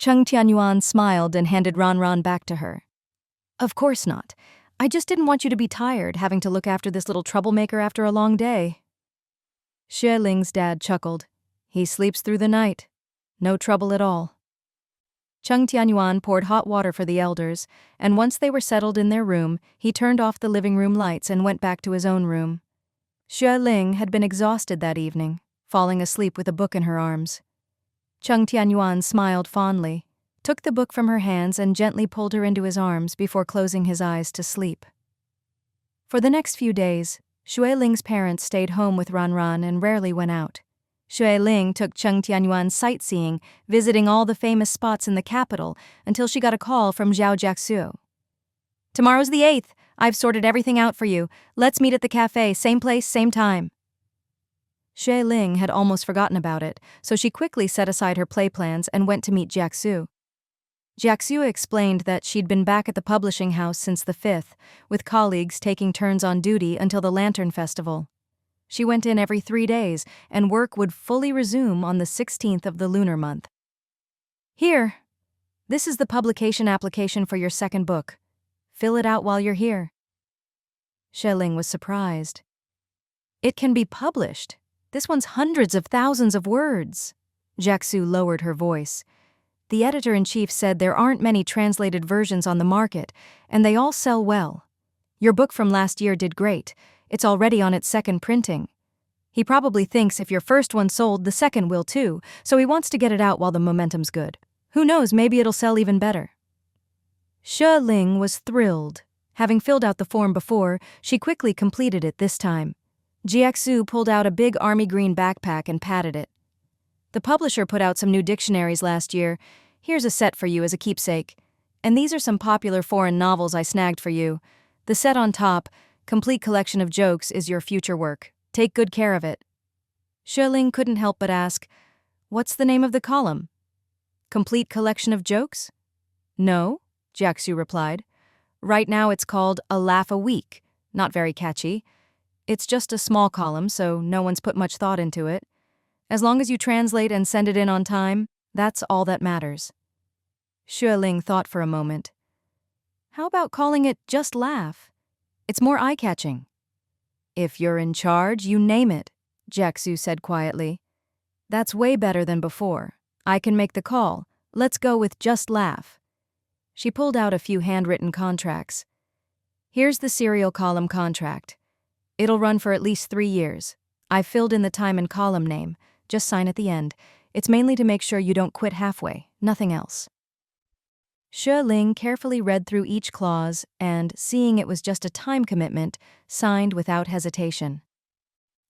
Cheng Tianyuan smiled and handed Ran back to her. Of course not. I just didn't want you to be tired having to look after this little troublemaker after a long day. Xue Ling's dad chuckled. He sleeps through the night. No trouble at all. Cheng Tianyuan poured hot water for the elders, and once they were settled in their room, he turned off the living room lights and went back to his own room. Xue Ling had been exhausted that evening, falling asleep with a book in her arms. Cheng Tianyuan smiled fondly, took the book from her hands and gently pulled her into his arms before closing his eyes to sleep. For the next few days, Xue Ling's parents stayed home with Ran and rarely went out. Xue Ling took Cheng Tianyuan sightseeing, visiting all the famous spots in the capital until she got a call from Zhao Jiaxu. Tomorrow's the 8th. I've sorted everything out for you. Let's meet at the cafe, same place, same time. Xue Ling had almost forgotten about it, so she quickly set aside her play plans and went to meet Jiaxu. Jiaxu explained that she'd been back at the publishing house since the 5th, with colleagues taking turns on duty until the Lantern Festival. She went in every 3 days, and work would fully resume on the 16th of the lunar month. Here. This is the publication application for your second book. Fill it out while you're here. Xue Ling was surprised. It can be published. This one's hundreds of thousands of words. Jiaxu lowered her voice. The editor-in-chief said there aren't many translated versions on the market, and they all sell well. Your book from last year did great. It's already on its second printing. He probably thinks if your first one sold, the second will too, so he wants to get it out while the momentum's good. Who knows, maybe it'll sell even better. Xue Ling was thrilled. Having filled out the form before, she quickly completed it this time. Jiaxu pulled out a big army green backpack and patted it. The publisher put out some new dictionaries last year. Here's a set for you as a keepsake. And these are some popular foreign novels I snagged for you. The set on top, complete collection of jokes, is your future work. Take good care of it. Xue Ling couldn't help but ask, what's the name of the column? Complete collection of jokes? No, Jiaxu replied. Right now it's called A Laugh a Week. Not very catchy. It's just a small column, so no one's put much thought into it. As long as you translate and send it in on time, that's all that matters. Xue Ling thought for a moment. How about calling it Just Laugh? It's more eye-catching. If you're in charge, you name it, Jiaxu said quietly. That's way better than before. I can make the call. Let's go with Just Laugh. She pulled out a few handwritten contracts. Here's the serial column contract. It'll run for at least 3 years. I've filled in the time and column name. Just sign at the end. It's mainly to make sure you don't quit halfway, nothing else. Xue Ling carefully read through each clause and, seeing it was just a time commitment, signed without hesitation.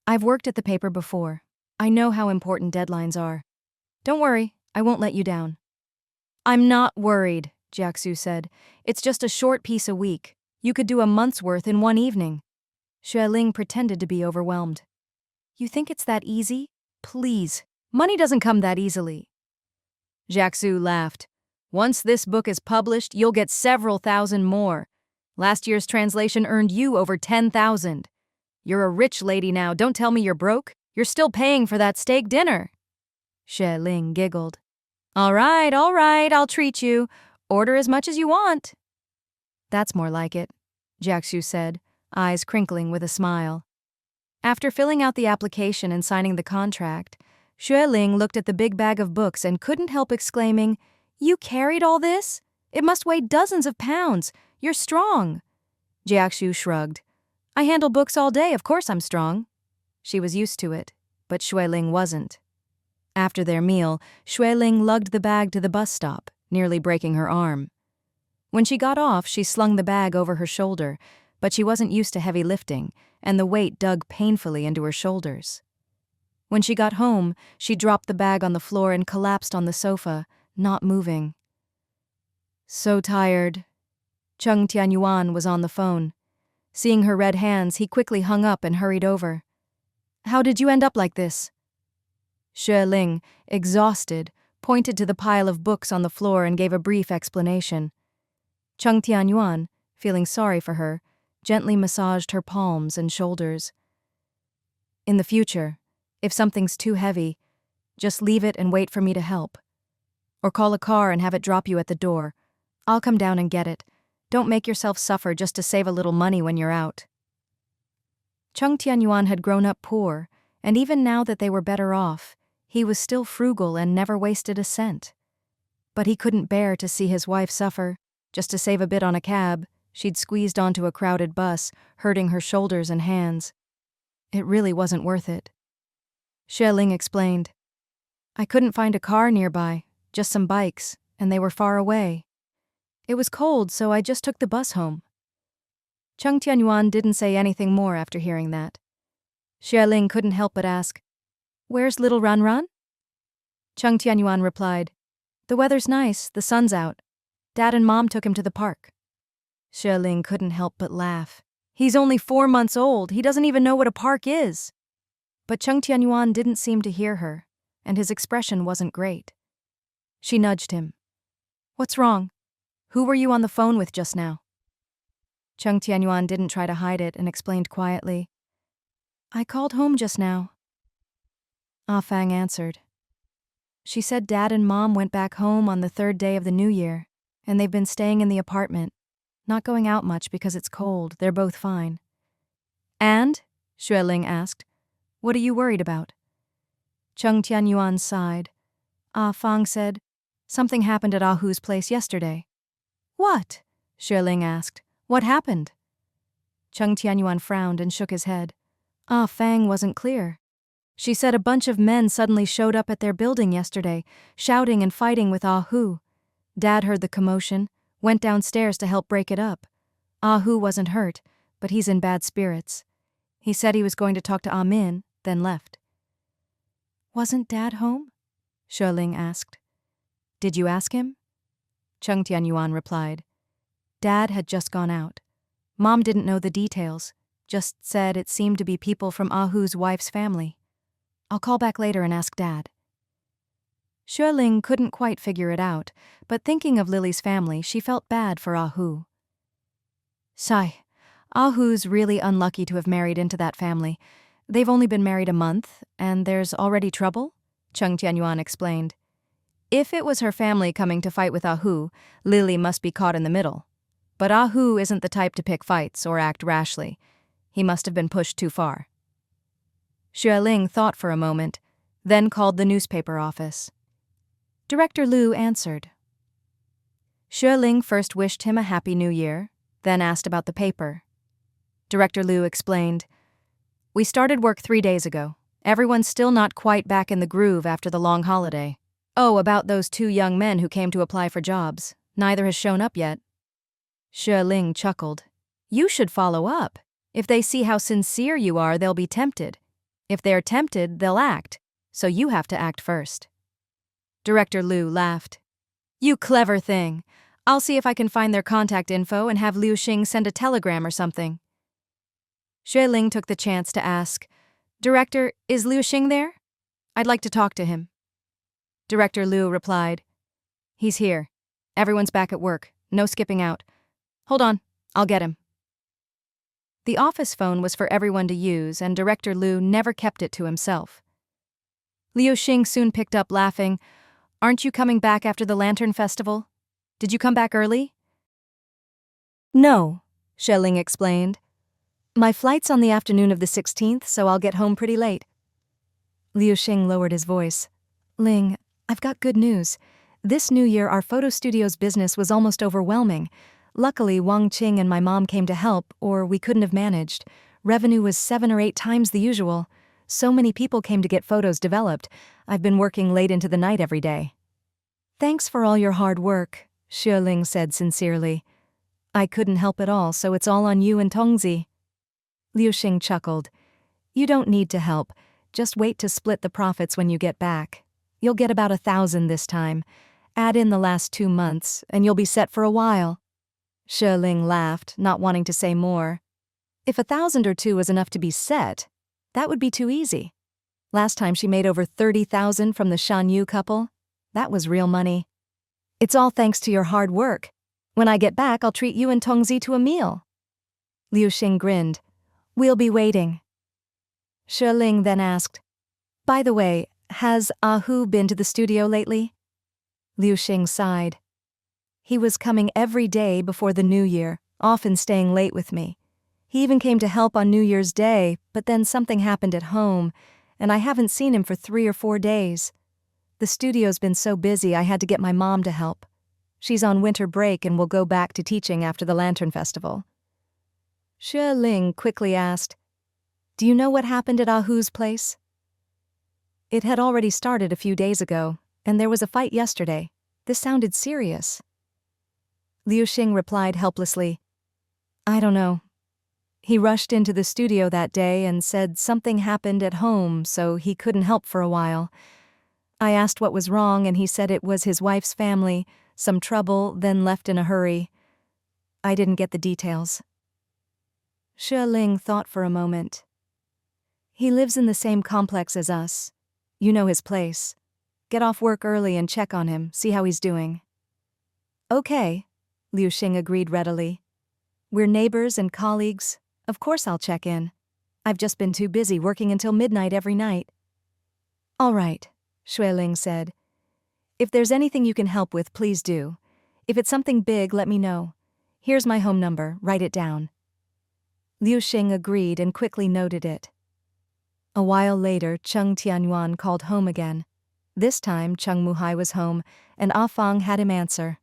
I've worked at the paper before. I know how important deadlines are. Don't worry, I won't let you down. I'm not worried, Jiaxu said. It's just a short piece a week. You could do a month's worth in one evening. Xue Ling pretended to be overwhelmed. You think it's that easy? Please, money doesn't come that easily. Jiaxu laughed. Once this book is published, you'll get several thousand more. Last year's translation earned you over 10,000. You're a rich lady now, don't tell me you're broke. You're still paying for that steak dinner. Xue Ling giggled. All right, I'll treat you. Order as much as you want. That's more like it, Jiaxu said, eyes crinkling with a smile. After filling out the application and signing the contract, Xue Ling looked at the big bag of books and couldn't help exclaiming, You carried all this? It must weigh dozens of pounds. You're strong. Jiaxu shrugged. I handle books all day, of course I'm strong. She was used to it, but Xue Ling wasn't. After their meal, Xue Ling lugged the bag to the bus stop, nearly breaking her arm. When she got off, she slung the bag over her shoulder, but she wasn't used to heavy lifting, and the weight dug painfully into her shoulders. When she got home, she dropped the bag on the floor and collapsed on the sofa, not moving. So tired. Cheng Tianyuan was on the phone. Seeing her red hands, he quickly hung up and hurried over. How did you end up like this? Xue Ling, exhausted, pointed to the pile of books on the floor and gave a brief explanation. Cheng Tianyuan, feeling sorry for her, gently massaged her palms and shoulders. In the future, if something's too heavy, just leave it and wait for me to help. Or call a car and have it drop you at the door. I'll come down and get it. Don't make yourself suffer just to save a little money when you're out. Cheng Tianyuan had grown up poor, and even now that they were better off, he was still frugal and never wasted a cent. But he couldn't bear to see his wife suffer. Just to save a bit on a cab, she'd squeezed onto a crowded bus, hurting her shoulders and hands. It really wasn't worth it. Xue Ling explained. I couldn't find a car nearby, just some bikes, and they were far away. It was cold, so I just took the bus home. Cheng Tianyuan didn't say anything more after hearing that. Xue Ling couldn't help but ask, Where's little Ranran? Cheng Tianyuan replied, The weather's nice, the sun's out. Dad and Mom took him to the park. Xue Ling couldn't help but laugh. He's only 4 months old, he doesn't even know what a park is. But Cheng Tianyuan didn't seem to hear her, and his expression wasn't great. She nudged him. What's wrong? Who were you on the phone with just now? Cheng Tianyuan didn't try to hide it and explained quietly. I called home just now. Ah Fang answered. She said Dad and Mom went back home on the 3rd day of the new year, and they've been staying in the apartment, not going out much because it's cold. They're both fine. And? Xue Ling asked. What are you worried about? Cheng Tianyuan sighed. Ah Fang said, Something happened at Ah Hu's place yesterday. What? Xue Ling asked. What happened? Cheng Tianyuan frowned and shook his head. Ah Fang wasn't clear. She said a bunch of men suddenly showed up at their building yesterday, shouting and fighting with Ah Hu. Dad heard the commotion, went downstairs to help break it up. Ah Hu wasn't hurt, but he's in bad spirits. He said he was going to talk to Ah Min, then left. Wasn't Dad home? Xue Ling asked. Did you ask him? Cheng Tianyuan replied. Dad had just gone out. Mom didn't know the details, just said it seemed to be people from Ah Hu's wife's family. I'll call back later and ask Dad. Xue Ling couldn't quite figure it out, but thinking of Lily's family, she felt bad for Ah Hu. Sigh. Ah Hu's really unlucky to have married into that family. They've only been married a month, and there's already trouble? Cheng Tianyuan explained. If it was her family coming to fight with Ah Hu, Lily must be caught in the middle. But Ah Hu isn't the type to pick fights or act rashly. He must have been pushed too far. Xue Ling thought for a moment, then called the newspaper office. Director Liu answered. Xue Ling first wished him a happy new year, then asked about the paper. Director Liu explained, We started work 3 days ago. Everyone's still not quite back in the groove after the long holiday. Oh, about those 2 young men who came to apply for jobs. Neither has shown up yet. Xue Ling chuckled. You should follow up. If they see how sincere you are, they'll be tempted. If they're tempted, they'll act. So you have to act first. Director Liu laughed. You clever thing. I'll see if I can find their contact info and have Liu Xing send a telegram or something. Xue Ling took the chance to ask, Director, is Liu Xing there? I'd like to talk to him. Director Liu replied, He's here. Everyone's back at work. No skipping out. Hold on, I'll get him. The office phone was for everyone to use, and Director Liu never kept it to himself. Liu Xing soon picked up laughing. Aren't you coming back after the Lantern Festival? Did you come back early? No, Xue Ling explained. My flight's on the afternoon of the 16th, so I'll get home pretty late. Liu Xing lowered his voice. Ling, I've got good news. This new year our photo studio's business was almost overwhelming. Luckily, Wang Qing and my mom came to help, or we couldn't have managed. Revenue was 7 or 8 times the usual. So many people came to get photos developed. I've been working late into the night every day. Thanks for all your hard work, Xue Ling said sincerely. I couldn't help it all, so it's all on you and Tongzi. Liu Xing chuckled. You don't need to help. Just wait to split the profits when you get back. You'll get about 1,000 this time. Add in the last 2 months, and you'll be set for a while. Xue Ling laughed, not wanting to say more. If 1,000 or 2 was enough to be set, that would be too easy. Last time she made over 30,000 from the Shan Yu couple. That was real money. It's all thanks to your hard work. When I get back, I'll treat you and Tongzi to a meal. Liu Xing grinned. We'll be waiting. Xue Ling then asked, By the way, has Ah Hu been to the studio lately? Liu Xing sighed. He was coming every day before the New Year, often staying late with me. He even came to help on New Year's Day, but then something happened at home, and I haven't seen him for 3 or 4 days. The studio's been so busy I had to get my mom to help. She's on winter break and will go back to teaching after the Lantern Festival. Xue Ling quickly asked, "Do you know what happened at Ahu's place?" It had already started a few days ago, and there was a fight yesterday. This sounded serious. Liu Xing replied helplessly, "I don't know. He rushed into the studio that day and said something happened at home, so he couldn't help for a while. I asked what was wrong, and he said it was his wife's family, some trouble, then left in a hurry. I didn't get the details." Xue Ling thought for a moment. "He lives in the same complex as us. You know his place. Get off work early and check on him, see how he's doing." "Okay," Liu Xing agreed readily. "We're neighbors and colleagues. Of course I'll check in. I've just been too busy working until midnight every night." "All right," Xue Ling said. "If there's anything you can help with, please do. If it's something big, let me know. Here's my home number, write it down." Liu Xing agreed and quickly noted it. A while later, Cheng Tianyuan called home again. This time, Cheng Muhai was home, and Ah Fang had him answer.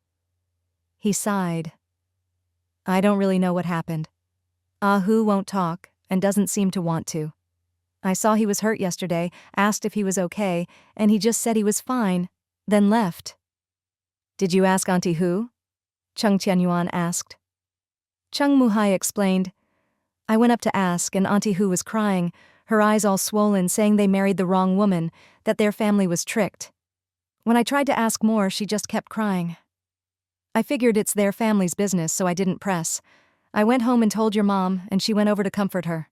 He sighed. "I don't really know what happened. Ah Hu won't talk, and doesn't seem to want to. I saw he was hurt yesterday, asked if he was okay, and he just said he was fine, then left." "Did you ask Auntie Hu?" Cheng Tianyuan asked. Cheng Muhai explained, "I went up to ask, and Auntie Hu was crying, her eyes all swollen, saying they married the wrong woman, that their family was tricked. When I tried to ask more, she just kept crying. I figured it's their family's business, so I didn't press. I went home and told your mom, and she went over to comfort her."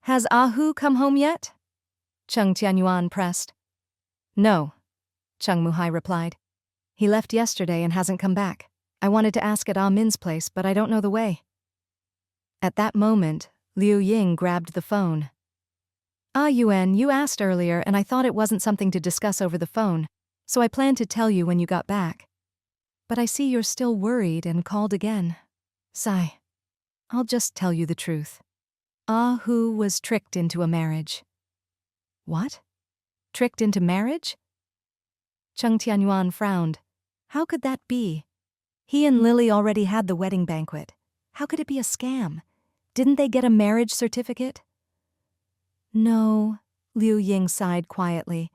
"Has Ah Hu come home yet?" Cheng Tianyuan pressed. "No," Cheng Muhai replied. "He left yesterday and hasn't come back. I wanted to ask at Ah Min's place, but I don't know the way." At that moment, Liu Ying grabbed the phone. "Ah Yuan, you asked earlier, and I thought it wasn't something to discuss over the phone, so I planned to tell you when you got back. But I see you're still worried and called again. Sigh. I'll just tell you the truth. Ah Hu was tricked into a marriage." "What? Tricked into marriage?" Cheng Tianyuan frowned. How could that be? He and Lily already had the wedding banquet. How could it be a scam? Didn't they get a marriage certificate? "No," Liu Ying sighed quietly.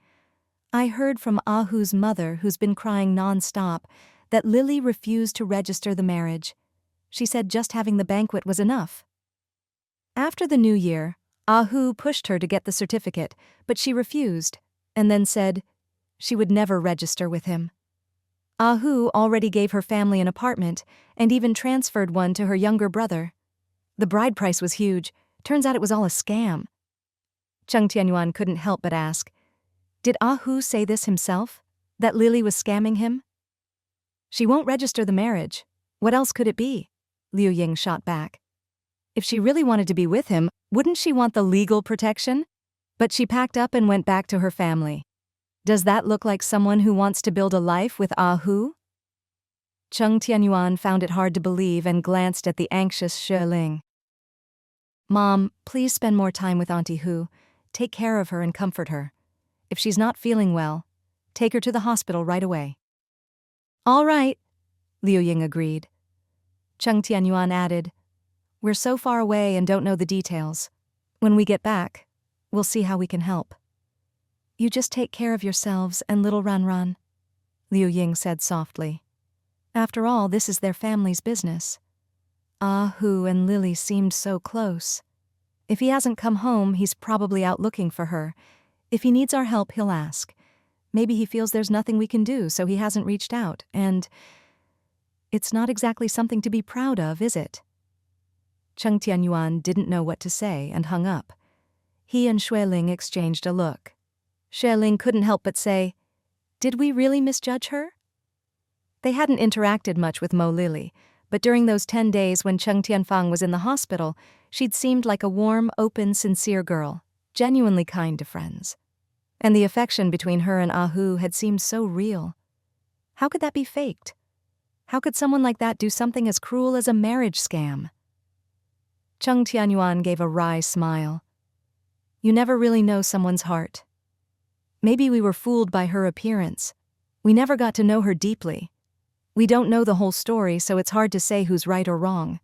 "I heard from Ah Hu's mother, who's been crying non-stop, that Lily refused to register the marriage. She said just having the banquet was enough. After the New Year, Ah Hu pushed her to get the certificate, but she refused, and then said she would never register with him. Ah Hu already gave her family an apartment, and even transferred one to her younger brother. The bride price was huge. Turns out it was all a scam." Cheng Tianyuan couldn't help but ask, "Did Ah Hu say this himself? That Lily was scamming him?" "She won't register the marriage. What else could it be?" Liu Ying shot back. "If she really wanted to be with him, wouldn't she want the legal protection? But she packed up and went back to her family. Does that look like someone who wants to build a life with Ah Hu?" Cheng Tianyuan found it hard to believe and glanced at the anxious Xue Ling. "Mom, please spend more time with Auntie Hu. Take care of her and comfort her. If she's not feeling well, take her to the hospital right away." "All right," Liu Ying agreed. Cheng Tianyuan added, "We're so far away and don't know the details. When we get back, we'll see how we can help. You just take care of yourselves and little Ranran," Liu Ying said softly. "After all, this is their family's business. Ah Hu and Lily seemed so close. If he hasn't come home, he's probably out looking for her. If he needs our help, he'll ask. Maybe he feels there's nothing we can do, so he hasn't reached out, and it's not exactly something to be proud of, is it?" Cheng Tianyuan didn't know what to say and hung up. He and Xue Ling exchanged a look. Xue Ling couldn't help but say, "Did we really misjudge her?" They hadn't interacted much with Mo Lily, but during those 10 days when Cheng Tianfang was in the hospital, she'd seemed like a warm, open, sincere girl, genuinely kind to friends. And the affection between her and Ah Hu had seemed so real. How could that be faked? How could someone like that do something as cruel as a marriage scam? Cheng Tianyuan gave a wry smile. You never really know someone's heart. Maybe we were fooled by her appearance. We never got to know her deeply. We don't know the whole story, so it's hard to say who's right or wrong.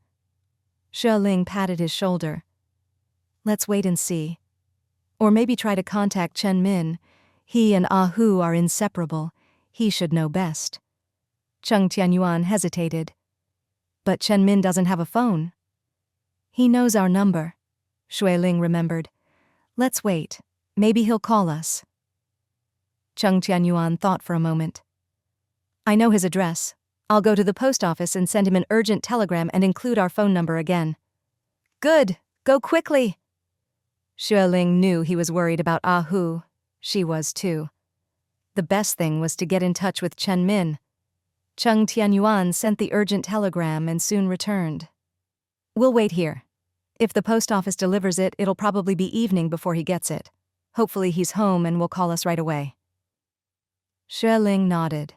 Xue Ling patted his shoulder. Let's wait and see. Or maybe try to contact Chen Min. He and Hu are inseparable. He should know best. Cheng Tianyuan hesitated. But Chen Min doesn't have a phone. He knows our number. Xue Ling remembered. Let's wait. Maybe he'll call us. Cheng Tianyuan thought for a moment. I know his address. I'll go to the post office and send him an urgent telegram and include our phone number again. Good. Go quickly. Xue Ling knew he was worried about Hu. She was too. The best thing was to get in touch with Chen Min. Cheng Tianyuan sent the urgent telegram and soon returned. We'll wait here. If the post office delivers it, it'll probably be evening before he gets it. Hopefully he's home and will call us right away. Xue Ling nodded.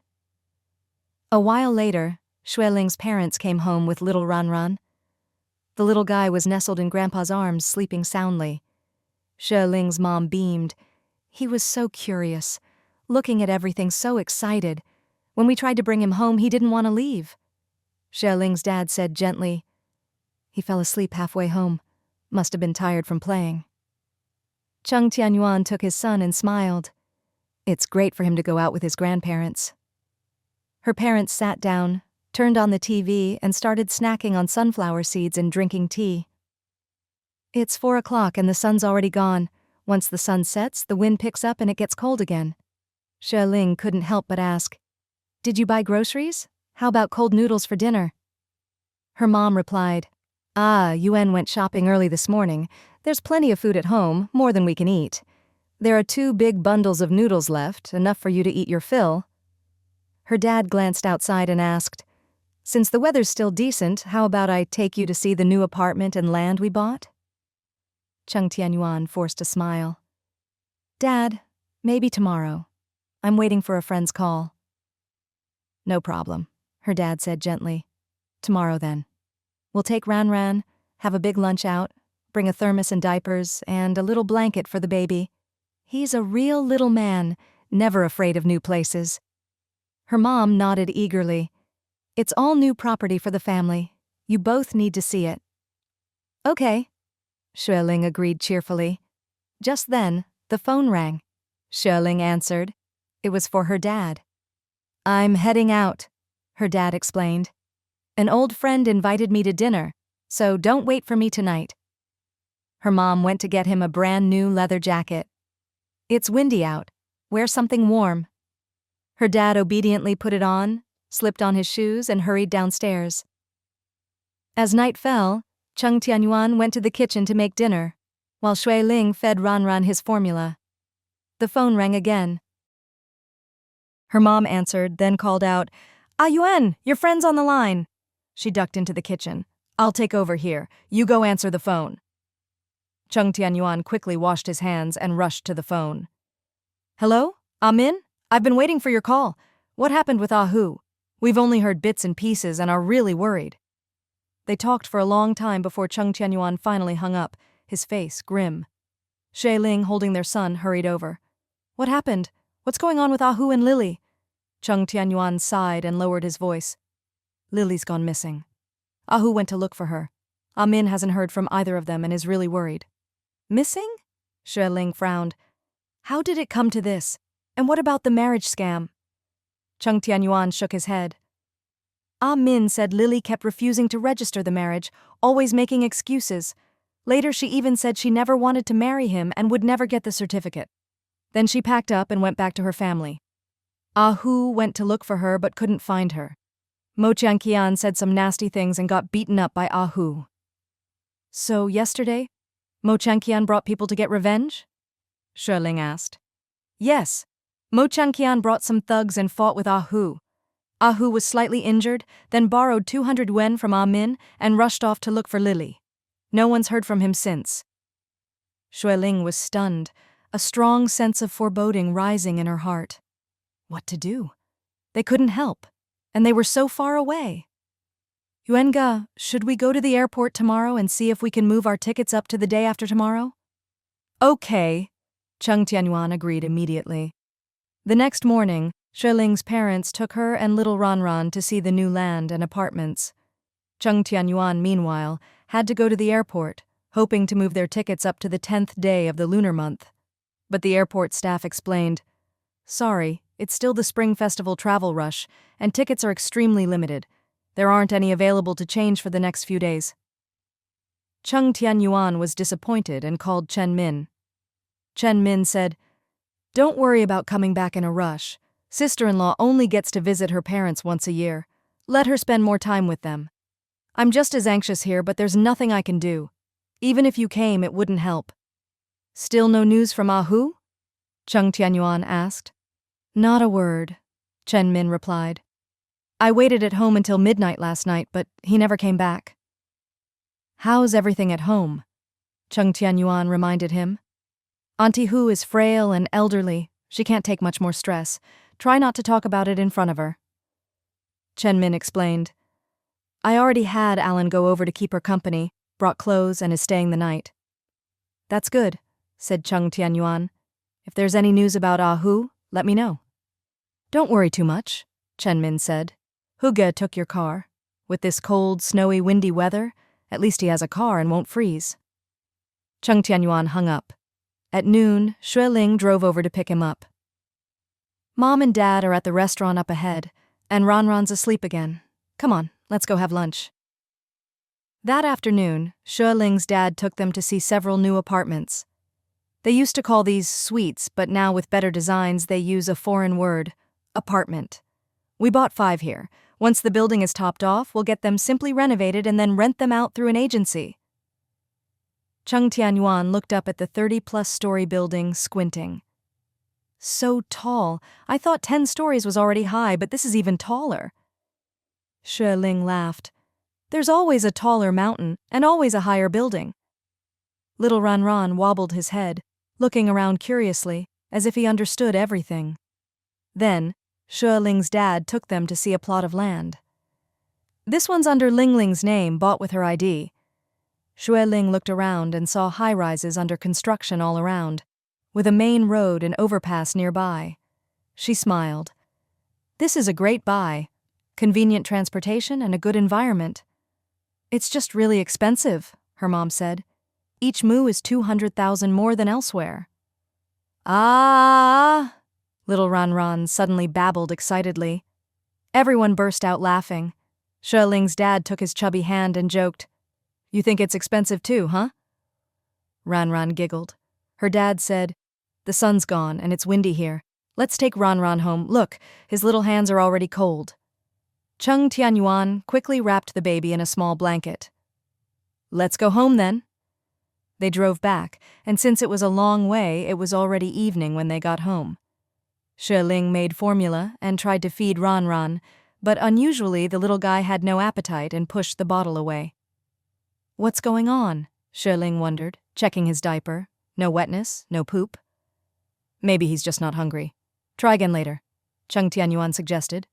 A while later, Xue Ling's parents came home with little Ranran. The little guy was nestled in Grandpa's arms, sleeping soundly. Xue Ling's mom beamed. He was so curious, looking at everything so excited. When we tried to bring him home, he didn't want to leave. Xue Ling's dad said gently, He fell asleep halfway home. Must have been tired from playing. Cheng Tianyuan took his son and smiled. It's great for him to go out with his grandparents. Her parents sat down, turned on the TV, and started snacking on sunflower seeds and drinking tea. It's 4 o'clock and the sun's already gone. Once the sun sets, the wind picks up and it gets cold again. Xue Ling couldn't help but ask, Did you buy groceries? How about cold noodles for dinner? Her mom replied, Yuan went shopping early this morning. There's plenty of food at home, more than we can eat. There are 2 big bundles of noodles left, enough for you to eat your fill. Her dad glanced outside and asked, Since the weather's still decent, how about I take you to see the new apartment and land we bought? Cheng Tianyuan forced a smile. Dad, maybe tomorrow. I'm waiting for a friend's call. No problem, her dad said gently. Tomorrow then. We'll take Ranran, have a big lunch out, bring a thermos and diapers, and a little blanket for the baby. He's a real little man, never afraid of new places. Her mom nodded eagerly. It's all new property for the family. You both need to see it. Okay. Xue Ling agreed cheerfully. Just then, the phone rang. Xue Ling answered. It was for her dad. I'm heading out, her dad explained. An old friend invited me to dinner, so don't wait for me tonight. Her mom went to get him a brand new leather jacket. It's windy out. Wear something warm. Her dad obediently put it on, slipped on his shoes, and hurried downstairs. As night fell, Cheng Tianyuan went to the kitchen to make dinner, while Xue Ling fed Ranran his formula. The phone rang again. Her mom answered, then called out, Yuan, your friend's on the line. She ducked into the kitchen. I'll take over here. You go answer the phone. Cheng Tianyuan quickly washed his hands and rushed to the phone. Hello? Min? I've been waiting for your call. What happened with Hu? We've only heard bits and pieces and are really worried. They talked for a long time before Cheng Tianyuan finally hung up, his face grim. Xue Ling, holding their son, hurried over. What happened? What's going on with Hu and Lily? Cheng Tianyuan sighed and lowered his voice. Lily's gone missing. Hu went to look for her. Min hasn't heard from either of them and is really worried. Missing? Xue Ling frowned. How did it come to this? And what about the marriage scam? Cheng Tianyuan shook his head. Min said Lily kept refusing to register the marriage, always making excuses. Later she even said she never wanted to marry him and would never get the certificate. Then she packed up and went back to her family. Hu went to look for her but couldn't find her. Mo Changqian said some nasty things and got beaten up by Hu. So yesterday, Mo Changqian brought people to get revenge? Xue Ling asked. Yes. Mo Changqian brought some thugs and fought with Hu. Hu was slightly injured, then borrowed 200 yuan from Min and rushed off to look for Lily. No one's heard from him since. Xue Ling was stunned, a strong sense of foreboding rising in her heart. What to do? They couldn't help, and they were so far away. Yuenga, should we go to the airport tomorrow and see if we can move our tickets up to the day after tomorrow? Okay, Cheng Tianyuan agreed immediately. The next morning, Xue Ling's parents took her and little Ranran to see the new land and apartments. Cheng Tianyuan, meanwhile, had to go to the airport, hoping to move their tickets up to the 10th day of the lunar month. But the airport staff explained, "Sorry, it's still the Spring Festival travel rush, and tickets are extremely limited. There aren't any available to change for the next few days." Cheng Tianyuan was disappointed and called Chen Min. Chen Min said, "Don't worry about coming back in a rush. Sister-in-law only gets to visit her parents once a year. Let her spend more time with them. I'm just as anxious here, but there's nothing I can do. Even if you came, it wouldn't help." "Still no news from Ahu?" Cheng Tianyuan asked. "Not a word," Chen Min replied. "I waited at home until midnight last night, but he never came back." "How's everything at home?" Cheng Tianyuan reminded him. "Auntie Hu is frail and elderly. She can't take much more stress. Try not to talk about it in front of her." Chen Min explained. "I already had Alan go over to keep her company, brought clothes, and is staying the night." "That's good," said Cheng Tianyuan. "If there's any news about Ahu, let me know." "Don't worry too much," Chen Min said. "Huge took your car. With this cold, snowy, windy weather, at least he has a car and won't freeze." Cheng Tianyuan hung up. At noon, Xue Ling drove over to pick him up. "Mom and Dad are at the restaurant up ahead, and Ranran's asleep again. Come on, let's go have lunch." That afternoon, Xue Ling's dad took them to see several new apartments. They used to call these suites, but now with better designs they use a foreign word, apartment. "We bought 5 here. Once the building is topped off, we'll get them simply renovated and then rent them out through an agency." Cheng Tianyuan looked up at the 30-plus story building, squinting. "So tall. I thought 10 stories was already high, but this is even taller." Xue Ling laughed. "There's always a taller mountain and always a higher building." Little Ranran wobbled his head, looking around curiously, as if he understood everything. Then, Xue Ling's dad took them to see a plot of land. "This one's under Ling Ling's name, bought with her ID." Xue Ling looked around and saw high-rises under construction all around, with a main road and overpass nearby. She smiled. "This is a great buy. Convenient transportation and a good environment." "It's just really expensive," her mom said. "Each moo is 200,000 more than elsewhere." "Ah!" Little Ranran suddenly babbled excitedly. Everyone burst out laughing. Xue Ling's dad took his chubby hand and joked, "You think it's expensive too, huh?" Ranran giggled. Her dad said, "The sun's gone and it's windy here. Let's take Ranran home. Look, his little hands are already cold." Cheng Tianyuan quickly wrapped the baby in a small blanket. "Let's go home then." They drove back, and since it was a long way, it was already evening when they got home. Xue Ling made formula and tried to feed Ranran, but unusually the little guy had no appetite and pushed the bottle away. "What's going on?" Xue Ling wondered, checking his diaper. No wetness, no poop. "Maybe he's just not hungry. Try again later," Cheng Tianyuan suggested.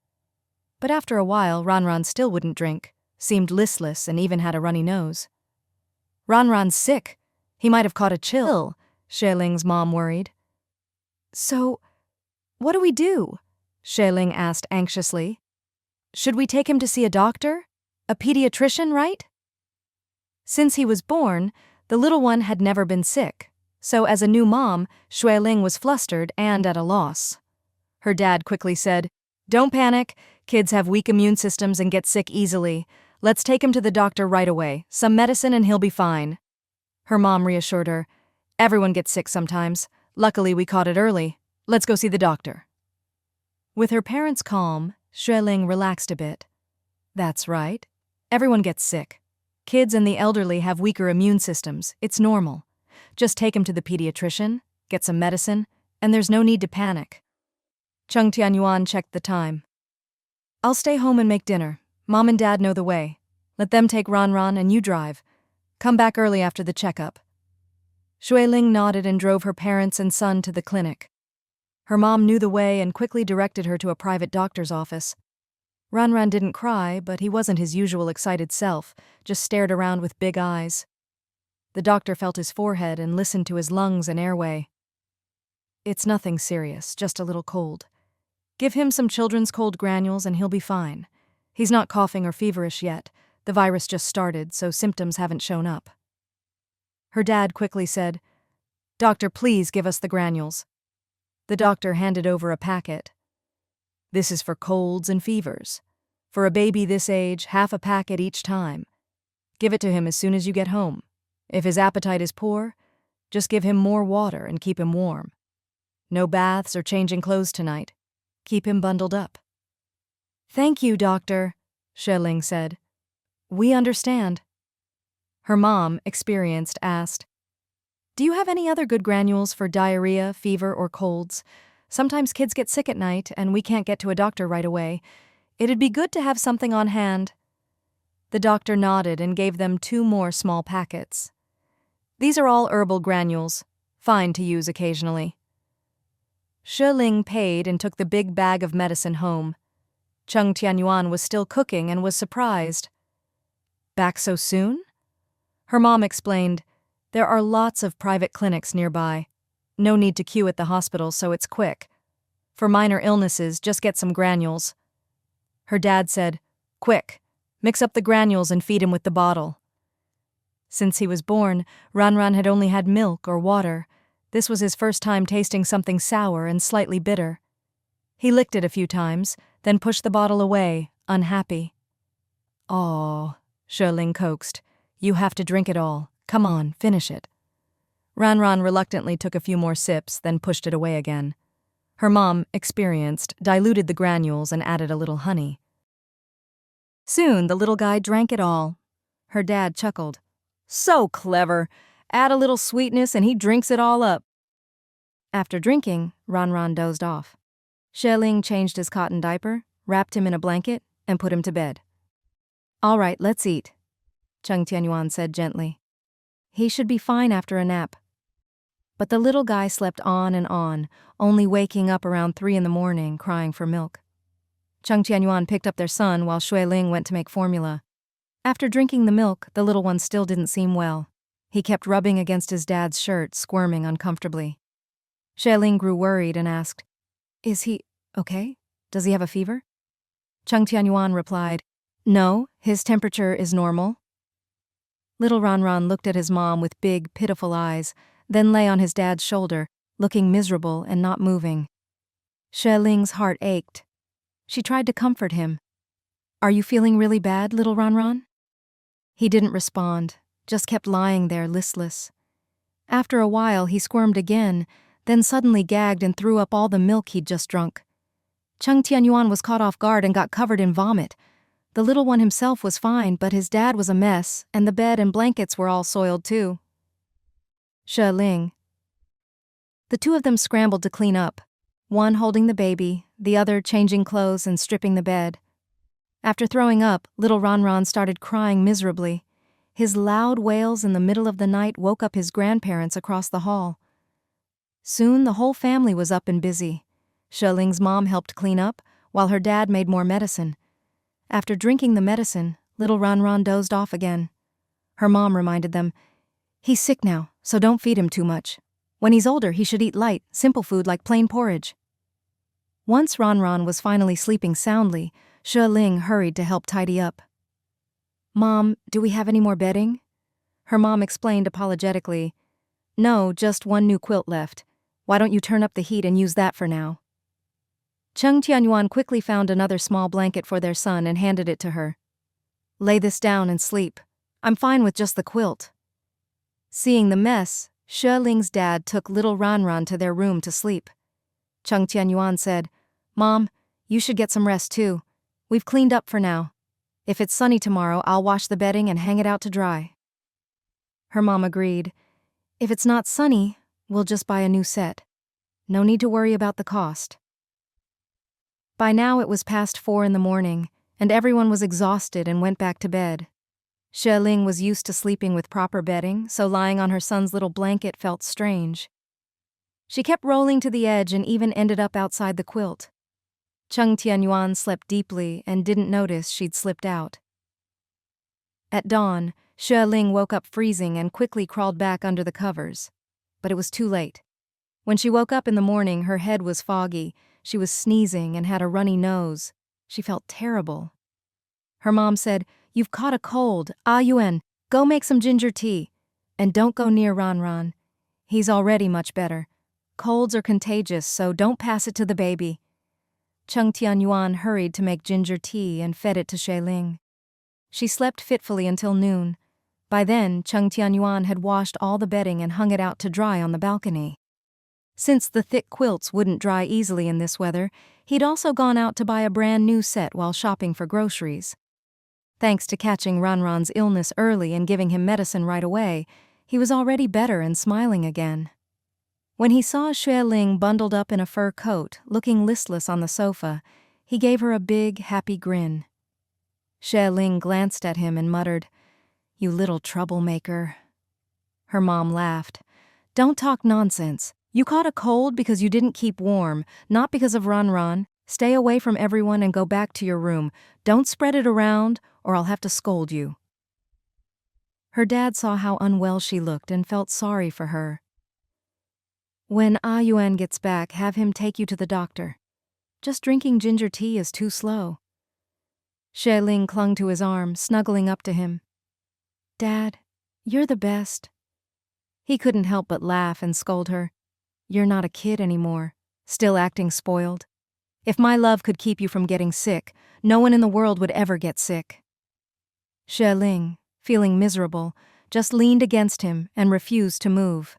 But after a while, Ranran still wouldn't drink, seemed listless, and even had a runny nose. "Ranran's sick. He might have caught a chill," Xue Ling's mom worried. "So, what do we do?" Xue Ling asked anxiously. "Should we take him to see a doctor? A pediatrician, right?" Since he was born, the little one had never been sick, so as a new mom, Xue Ling was flustered and at a loss. Her dad quickly said, "Don't panic. Kids have weak immune systems and get sick easily. Let's take him to the doctor right away. Some medicine and he'll be fine." Her mom reassured her, "Everyone gets sick sometimes. Luckily we caught it early. Let's go see the doctor." With her parents calm, Xue Ling relaxed a bit. "That's right. Everyone gets sick. Kids and the elderly have weaker immune systems. It's normal. Just take him to the pediatrician, get some medicine, and there's no need to panic." Cheng Tianyuan checked the time. "I'll stay home and make dinner. Mom and Dad know the way. Let them take Ranran and you drive. Come back early after the checkup." Xue Ling nodded and drove her parents and son to the clinic. Her mom knew the way and quickly directed her to a private doctor's office. Ranran didn't cry, but he wasn't his usual excited self, just stared around with big eyes. The doctor felt his forehead and listened to his lungs and airway. It's nothing serious, just a little cold. Give him some children's cold granules and he'll be fine. He's not coughing or feverish yet. The virus just started, so symptoms haven't shown up. Her dad quickly said, "Doctor, please give us the granules." The doctor handed over a packet. "This is for colds and fevers. For a baby this age, half a packet each time. Give it to him as soon as you get home. If his appetite is poor, just give him more water and keep him warm. No baths or changing clothes tonight. Keep him bundled up." "Thank you, doctor," Xue Ling said. "We understand." Her mom, experienced, asked, "Do you have any other good granules for diarrhea, fever, or colds? Sometimes kids get sick at night and we can't get to a doctor right away. It'd be good to have something on hand." The doctor nodded and gave them 2 more small packets. "These are all herbal granules, fine to use occasionally." Xue Ling paid and took the big bag of medicine home. Cheng Tianyuan was still cooking and was surprised. "Back so soon?" Her mom explained, "There are lots of private clinics nearby. No need to queue at the hospital, so it's quick. For minor illnesses, just get some granules." Her dad said, "Quick, mix up the granules and feed him with the bottle." Since he was born, Ranran had only had milk or water. This was his first time tasting something sour and slightly bitter. He licked it a few times, then pushed the bottle away, unhappy. "Aw," Xue Ling coaxed. "You have to drink it all. Come on, finish it." Ranran reluctantly took a few more sips, then pushed it away again. Her mom, experienced, diluted the granules and added a little honey. Soon the little guy drank it all. Her dad chuckled. "So clever. Add a little sweetness and he drinks it all up." After drinking, Ranran dozed off. Xue Ling changed his cotton diaper, wrapped him in a blanket, and put him to bed. "All right, let's eat," Cheng Tianyuan said gently. "He should be fine after a nap." But the little guy slept on, only waking up around 3 in the morning, crying for milk. Cheng Tianyuan picked up their son while Xue Ling went to make formula. After drinking the milk, the little one still didn't seem well. He kept rubbing against his dad's shirt, squirming uncomfortably. Xue Ling grew worried and asked, "Is he okay? Does he have a fever?" Cheng Tianyuan replied, "No, his temperature is normal." Little Ranran looked at his mom with big, pitiful eyes, then lay on his dad's shoulder, looking miserable and not moving. Xue Ling's heart ached. She tried to comfort him. "Are you feeling really bad, little Ranran?" He didn't respond, just kept lying there listless. After a while, he squirmed again, then suddenly gagged and threw up all the milk he'd just drunk. Cheng Tianyuan was caught off guard and got covered in vomit. The little one himself was fine, but his dad was a mess, and the bed and blankets were all soiled too. Xue Ling. The 2 of them scrambled to clean up, one holding the baby, the other changing clothes and stripping the bed. After throwing up, little Ranran started crying miserably. His loud wails in the middle of the night woke up his grandparents across the hall. Soon the whole family was up and busy. Xue Ling's mom helped clean up, while her dad made more medicine. After drinking the medicine, little Ranran dozed off again. Her mom reminded them, "He's sick now, so don't feed him too much. When he's older, he should eat light, simple food like plain porridge." Once Ranran was finally sleeping soundly, Xue Ling hurried to help tidy up. "Mom, do we have any more bedding?" Her mom explained apologetically, "No, just 1 new quilt left. Why don't you turn up the heat and use that for now?" Cheng Tianyuan quickly found another small blanket for their son and handed it to her. "Lay this down and sleep. I'm fine with just the quilt." Seeing the mess, Xue Ling's dad took little Ranran to their room to sleep. Cheng Tianyuan said, "Mom, you should get some rest too. We've cleaned up for now. If it's sunny tomorrow, I'll wash the bedding and hang it out to dry." Her mom agreed. "If it's not sunny, we'll just buy a new set. No need to worry about the cost." By now it was past 4 in the morning, and everyone was exhausted and went back to bed. Xue Ling was used to sleeping with proper bedding, so lying on her son's little blanket felt strange. She kept rolling to the edge and even ended up outside the quilt. Cheng Tianyuan slept deeply and didn't notice she'd slipped out. At dawn, Xue Ling woke up freezing and quickly crawled back under the covers. But it was too late. When she woke up in the morning, her head was foggy, she was sneezing and had a runny nose. She felt terrible. Her mom said, "You've caught a cold. Ah Yuan, go make some ginger tea. And don't go near Ran Ran. He's already much better. Colds are contagious, so don't pass it to the baby." Cheng Tianyuan hurried to make ginger tea and fed it to Xue Ling. She slept fitfully until noon. By then, Cheng Tianyuan had washed all the bedding and hung it out to dry on the balcony. Since the thick quilts wouldn't dry easily in this weather, he'd also gone out to buy a brand new set while shopping for groceries. Thanks to catching Ranran's illness early and giving him medicine right away, he was already better and smiling again. When he saw Xue Ling bundled up in a fur coat, looking listless on the sofa, he gave her a big, happy grin. Xue Ling glanced at him and muttered, "You little troublemaker." Her mom laughed. "Don't talk nonsense. You caught a cold because you didn't keep warm, not because of Ran. Stay away from everyone and go back to your room. Don't spread it around, or I'll have to scold you." Her dad saw how unwell she looked and felt sorry for her. "When Ah Yuan gets back, have him take you to the doctor. Just drinking ginger tea is too slow." Xue Ling clung to his arm, snuggling up to him. "Dad, you're the best." He couldn't help but laugh and scold her. "You're not a kid anymore, still acting spoiled. If my love could keep you from getting sick, no one in the world would ever get sick." Xue Ling, feeling miserable, just leaned against him and refused to move.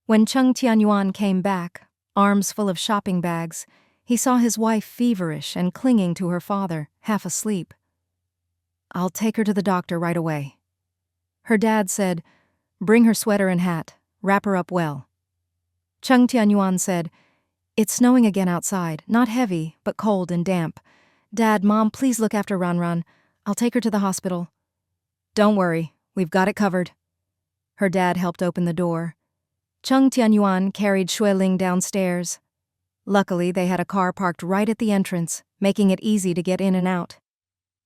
When Cheng Tianyuan came back, arms full of shopping bags, he saw his wife feverish and clinging to her father, half asleep. "I'll take her to the doctor right away." Her dad said, "Bring her sweater and hat, wrap her up well." Cheng Tianyuan said, "It's snowing again outside, not heavy, but cold and damp. Dad, Mom, please look after Ran. I'll take her to the hospital." "Don't worry, we've got it covered." Her dad helped open the door. Cheng Tianyuan carried Xue Ling downstairs. Luckily, they had a car parked right at the entrance, making it easy to get in and out.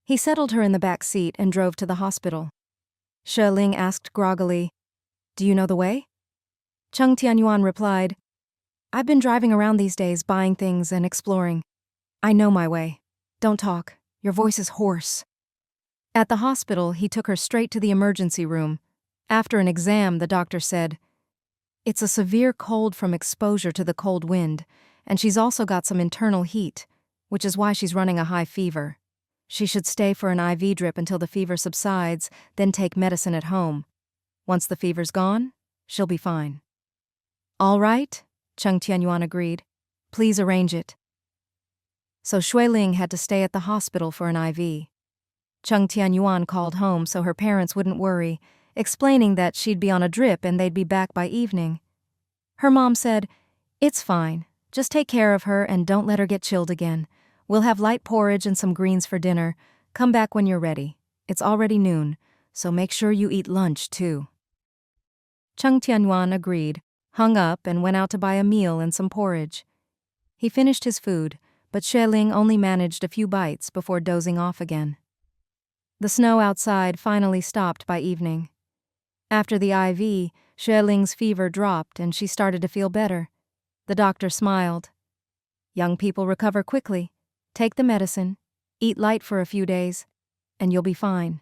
He settled her in the back seat and drove to the hospital. Xue Ling asked groggily, "Do you know the way?" Cheng Tianyuan replied, "I've been driving around these days buying things and exploring. I know my way. Don't talk. Your voice is hoarse." At the hospital, he took her straight to the emergency room. After an exam, the doctor said, "It's a severe cold from exposure to the cold wind, and she's also got some internal heat, which is why she's running a high fever. She should stay for an IV drip until the fever subsides, then take medicine at home. Once the fever's gone, she'll be fine." "All right," Cheng Tianyuan agreed. "Please arrange it." So Xue Ling had to stay at the hospital for an IV. Cheng Tianyuan called home so her parents wouldn't worry, explaining that she'd be on a drip and they'd be back by evening. Her mom said, "It's fine. Just take care of her and don't let her get chilled again. We'll have light porridge and some greens for dinner. Come back when you're ready. It's already noon, so make sure you eat lunch too." Cheng Tianyuan agreed, hung up and went out to buy a meal and some porridge. He finished his food, but Xue Ling only managed a few bites before dozing off again. The snow outside finally stopped by evening. After the IV, Xue Ling's fever dropped and she started to feel better. The doctor smiled. "Young people recover quickly. Take the medicine, eat light for a few days, and you'll be fine."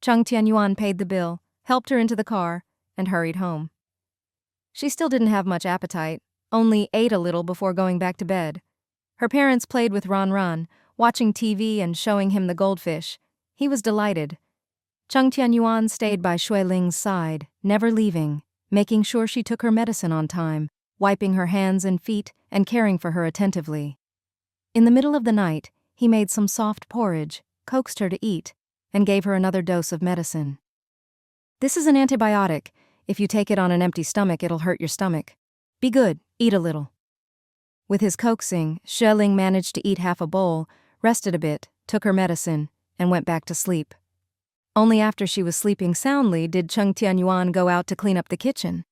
Cheng Tianyuan paid the bill, helped her into the car, and hurried home. She still didn't have much appetite, only ate a little before going back to bed. Her parents played with Ran, watching TV and showing him the goldfish. He was delighted. Cheng Tianyuan stayed by Xue Ling's side, never leaving, making sure she took her medicine on time, wiping her hands and feet and caring for her attentively. In the middle of the night, he made some soft porridge, coaxed her to eat, and gave her another dose of medicine. "This is an antibiotic. If you take it on an empty stomach, it'll hurt your stomach. Be good, eat a little." With his coaxing, Xue Ling managed to eat half a bowl, rested a bit, took her medicine, and went back to sleep. Only after she was sleeping soundly did Cheng Tianyuan go out to clean up the kitchen.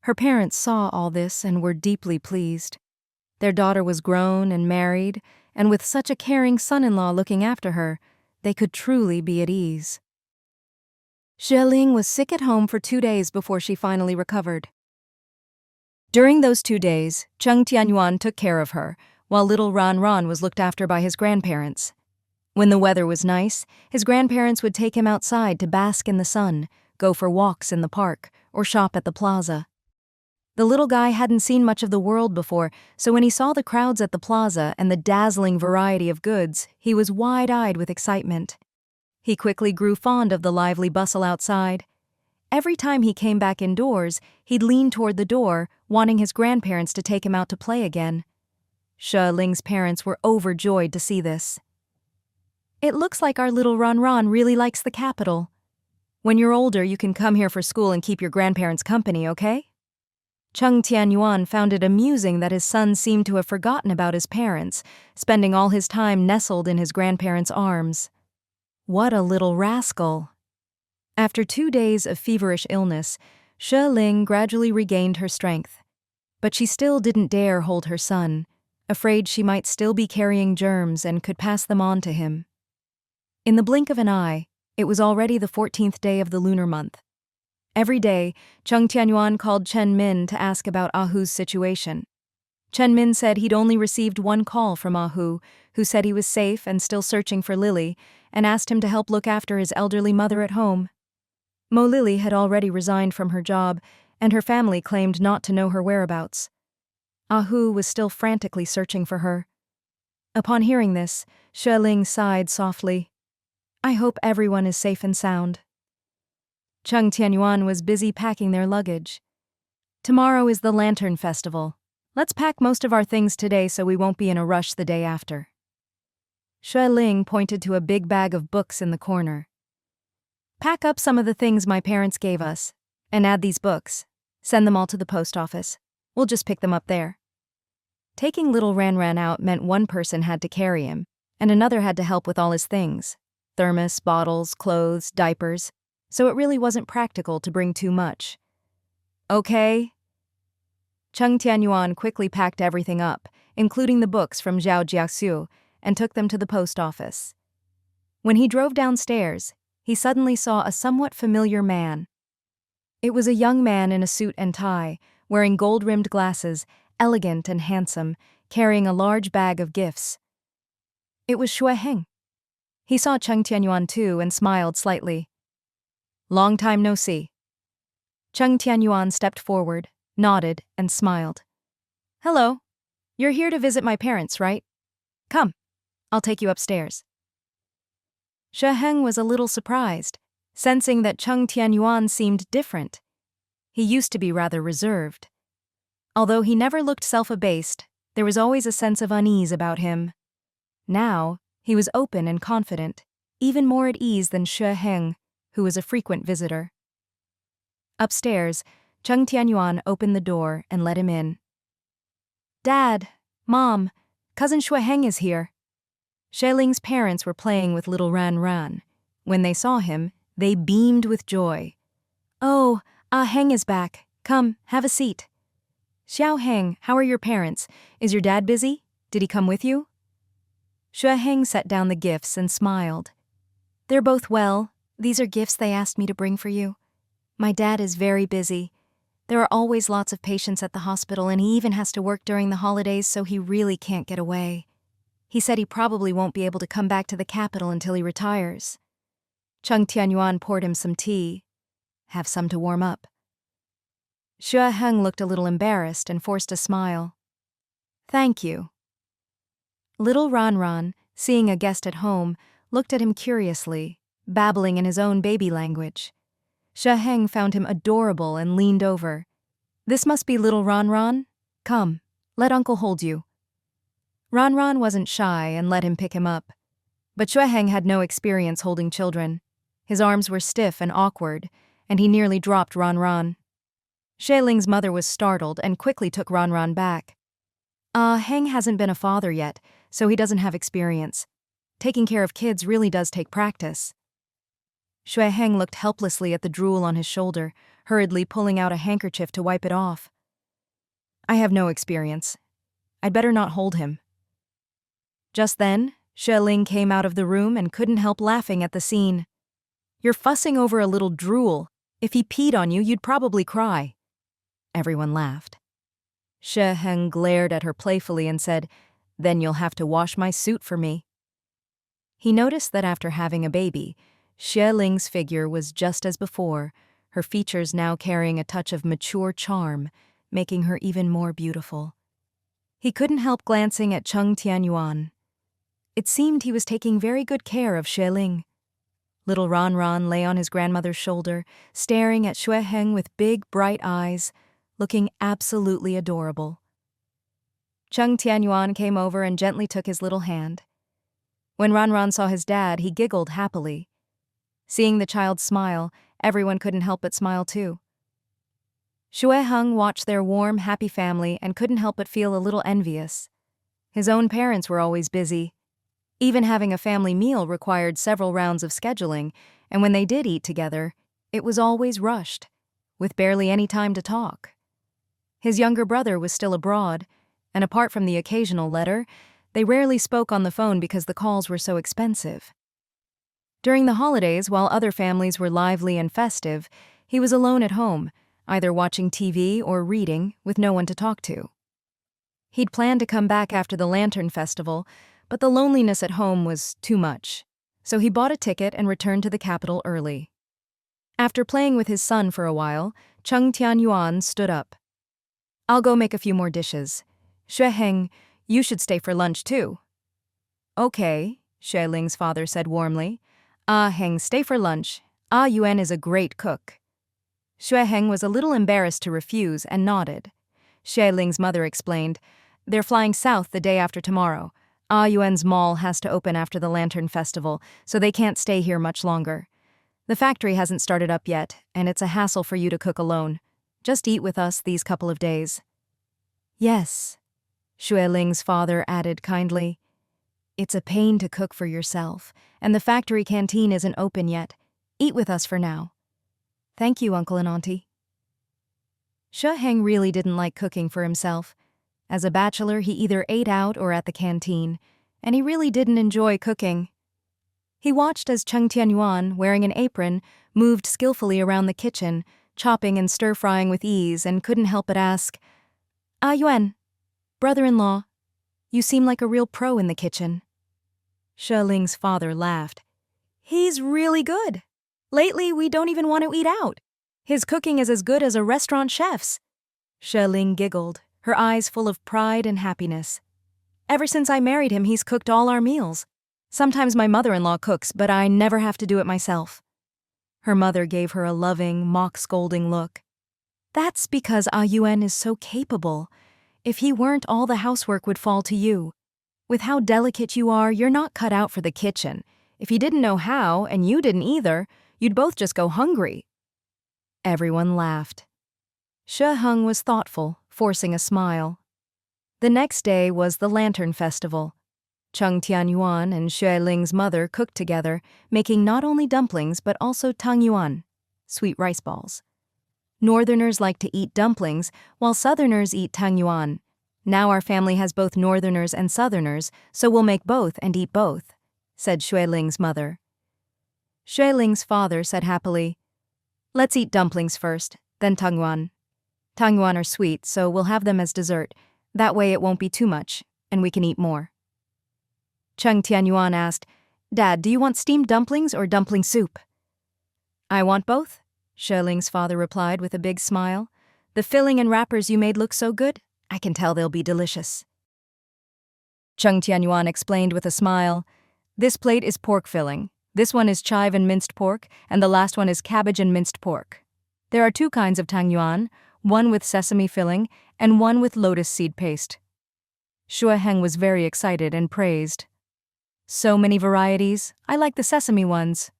Her parents saw all this and were deeply pleased. Their daughter was grown and married, and with such a caring son-in-law looking after her, they could truly be at ease. Xue Ling was sick at home for 2 days before she finally recovered. During those 2 days, Cheng Tianyuan took care of her, while little Ran Ran was looked after by his grandparents. When the weather was nice, his grandparents would take him outside to bask in the sun, go for walks in the park, or shop at the plaza. The little guy hadn't seen much of the world before, so when he saw the crowds at the plaza and the dazzling variety of goods, he was wide-eyed with excitement. He quickly grew fond of the lively bustle outside. Every time he came back indoors, he'd lean toward the door, wanting his grandparents to take him out to play again. Xue Ling's parents were overjoyed to see this. "It looks like our little Ran Ran really likes the capital. When you're older, you can come here for school and keep your grandparents company, okay?" Cheng Tianyuan found it amusing that his son seemed to have forgotten about his parents, spending all his time nestled in his grandparents' arms. What a little rascal! After 2 days of feverish illness, Xue Ling gradually regained her strength. But she still didn't dare hold her son, afraid she might still be carrying germs and could pass them on to him. In the blink of an eye, it was already the 14th day of the lunar month. Every day, Cheng Tianyuan called Chen Min to ask about Ahu's situation. Chen Min said he'd only received one call from Ahu, who said he was safe and still searching for Lily, and asked him to help look after his elderly mother at home. Mo Lily had already resigned from her job, and her family claimed not to know her whereabouts. Ahu was still frantically searching for her. Upon hearing this, Xue Ling sighed softly. "I hope everyone is safe and sound." Cheng Tianyuan was busy packing their luggage. "Tomorrow is the Lantern Festival. Let's pack most of our things today so we won't be in a rush the day after." Xue Ling pointed to a big bag of books in the corner. "Pack up some of the things my parents gave us, and add these books. Send them all to the post office. We'll just pick them up there." Taking little Ran Ran out meant one person had to carry him, and another had to help with all his things: thermos, bottles, clothes, diapers, so it really wasn't practical to bring too much. "Okay." Cheng Tianyuan quickly packed everything up, including the books from Zhao Jiaxiu, and took them to the post office. When he drove downstairs, he suddenly saw a somewhat familiar man. It was a young man in a suit and tie, wearing gold-rimmed glasses, elegant and handsome, carrying a large bag of gifts. It was Xue Ling. He saw Cheng Tianyuan too and smiled slightly. "Long time no see." Cheng Tianyuan stepped forward, nodded, and smiled. "Hello. You're here to visit my parents, right? Come, I'll take you upstairs." Xue Ling was a little surprised, sensing that Cheng Tianyuan seemed different. He used to be rather reserved. Although he never looked self-abased, there was always a sense of unease about him. Now, he was open and confident, even more at ease than Xue Ling, who was a frequent visitor. Upstairs, Cheng Tianyuan opened the door and let him in. "Dad, Mom, Cousin Xue Ling is here." Xue Ling's parents were playing with little Ran Ran. When they saw him, they beamed with joy. "Oh, Heng is back. Come, have a seat." "Xiao Heng, how are your parents? Is your dad busy? Did he come with you?" Xue Ling set down the gifts and smiled. "They're both well. These are gifts they asked me to bring for you. My dad is very busy. There are always lots of patients at the hospital, and he even has to work during the holidays, so he really can't get away. He said he probably won't be able to come back to the capital until he retires." Cheng Tianyuan poured him some tea. "Have some to warm up." Xue Ling looked a little embarrassed and forced a smile. "Thank you." Little Ran Ran, seeing a guest at home, looked at him curiously, babbling in his own baby language. Xue Ling found him adorable and leaned over. "This must be little Ran Ran? Come, let Uncle hold you." Ran Ran wasn't shy and let him pick him up. But Xue Ling had no experience holding children. His arms were stiff and awkward, and he nearly dropped Ran Ran. Xue Ling's mother was startled and quickly took Ran Ran back. Heng hasn't been a father yet, so he doesn't have experience. Taking care of kids really does take practice." Xue Ling looked helplessly at the drool on his shoulder, hurriedly pulling out a handkerchief to wipe it off. I have no experience. I'd better not hold him. Just then, Xue Ling came out of the room and couldn't help laughing at the scene. You're fussing over a little drool. If he peed on you, you'd probably cry. Everyone laughed. Xue Heng glared at her playfully and said, Then you'll have to wash my suit for me. He noticed that after having a baby, Xue Ling's figure was just as before, her features now carrying a touch of mature charm, making her even more beautiful. He couldn't help glancing at Cheng Tianyuan. It seemed he was taking very good care of Xue Ling. Little Ran Ran lay on his grandmother's shoulder, staring at Xue Heng with big, bright eyes, looking absolutely adorable. Cheng Tianyuan came over and gently took his little hand. When Ran Ran saw his dad, he giggled happily. Seeing the child smile, everyone couldn't help but smile too. Xue Heng watched their warm, happy family and couldn't help but feel a little envious. His own parents were always busy. Even having a family meal required several rounds of scheduling, and when they did eat together, it was always rushed, with barely any time to talk. His younger brother was still abroad, and apart from the occasional letter, they rarely spoke on the phone because the calls were so expensive. During the holidays, while other families were lively and festive, he was alone at home, either watching TV or reading, with no one to talk to. He'd planned to come back after the Lantern Festival, but the loneliness at home was too much, so he bought a ticket and returned to the capital early. After playing with his son for a while, Cheng Tianyuan stood up. I'll go make a few more dishes. Xue Heng, you should stay for lunch too. Okay, Xue Ling's father said warmly. Heng, stay for lunch. Yuan is a great cook. Xue Heng was a little embarrassed to refuse and nodded. Xue Ling's mother explained, They're flying south the day after tomorrow. Yuan's mall has to open after the Lantern Festival, so they can't stay here much longer. The factory hasn't started up yet, and it's a hassle for you to cook alone. Just eat with us these couple of days. Yes, Xue Ling's father added kindly. It's a pain to cook for yourself, and the factory canteen isn't open yet. Eat with us for now. Thank you, Uncle and Auntie. Xue Heng really didn't like cooking for himself. As a bachelor, he either ate out or at the canteen, and he really didn't enjoy cooking. He watched as Cheng Tianyuan, wearing an apron, moved skillfully around the kitchen, chopping and stir-frying with ease, and couldn't help but ask, Yuan, brother-in-law, you seem like a real pro in the kitchen. Xue Ling's father laughed. He's really good. Lately, we don't even want to eat out. His cooking is as good as a restaurant chef's. Xue Ling giggled, her eyes full of pride and happiness. Ever since I married him, he's cooked all our meals. Sometimes my mother-in-law cooks, but I never have to do it myself. Her mother gave her a loving, mock-scolding look. That's because Yuan is so capable. If he weren't, all the housework would fall to you. With how delicate you are, you're not cut out for the kitchen. If he didn't know how, and you didn't either, you'd both just go hungry. Everyone laughed. Xue Heng was thoughtful, forcing a smile. The next day was the Lantern Festival. Cheng Tianyuan and Xue Ling's mother cooked together, making not only dumplings but also tangyuan, sweet rice balls. Northerners like to eat dumplings, while Southerners eat tangyuan. Now our family has both Northerners and Southerners, so we'll make both and eat both, said Xue Ling's mother. Xue Ling's father said happily, Let's eat dumplings first, then tangyuan. Tangyuan are sweet, so we'll have them as dessert. That way it won't be too much, and we can eat more. Cheng Tianyuan asked, Dad, do you want steamed dumplings or dumpling soup? I want both, Xue Ling's father replied with a big smile. The filling and wrappers you made look so good, I can tell they'll be delicious. Cheng Tianyuan explained with a smile, This plate is pork filling. This one is chive and minced pork, and the last one is cabbage and minced pork. There are two kinds of tangyuan, one with sesame filling and one with lotus seed paste. Xue Heng was very excited and praised. So many varieties, I like the sesame ones.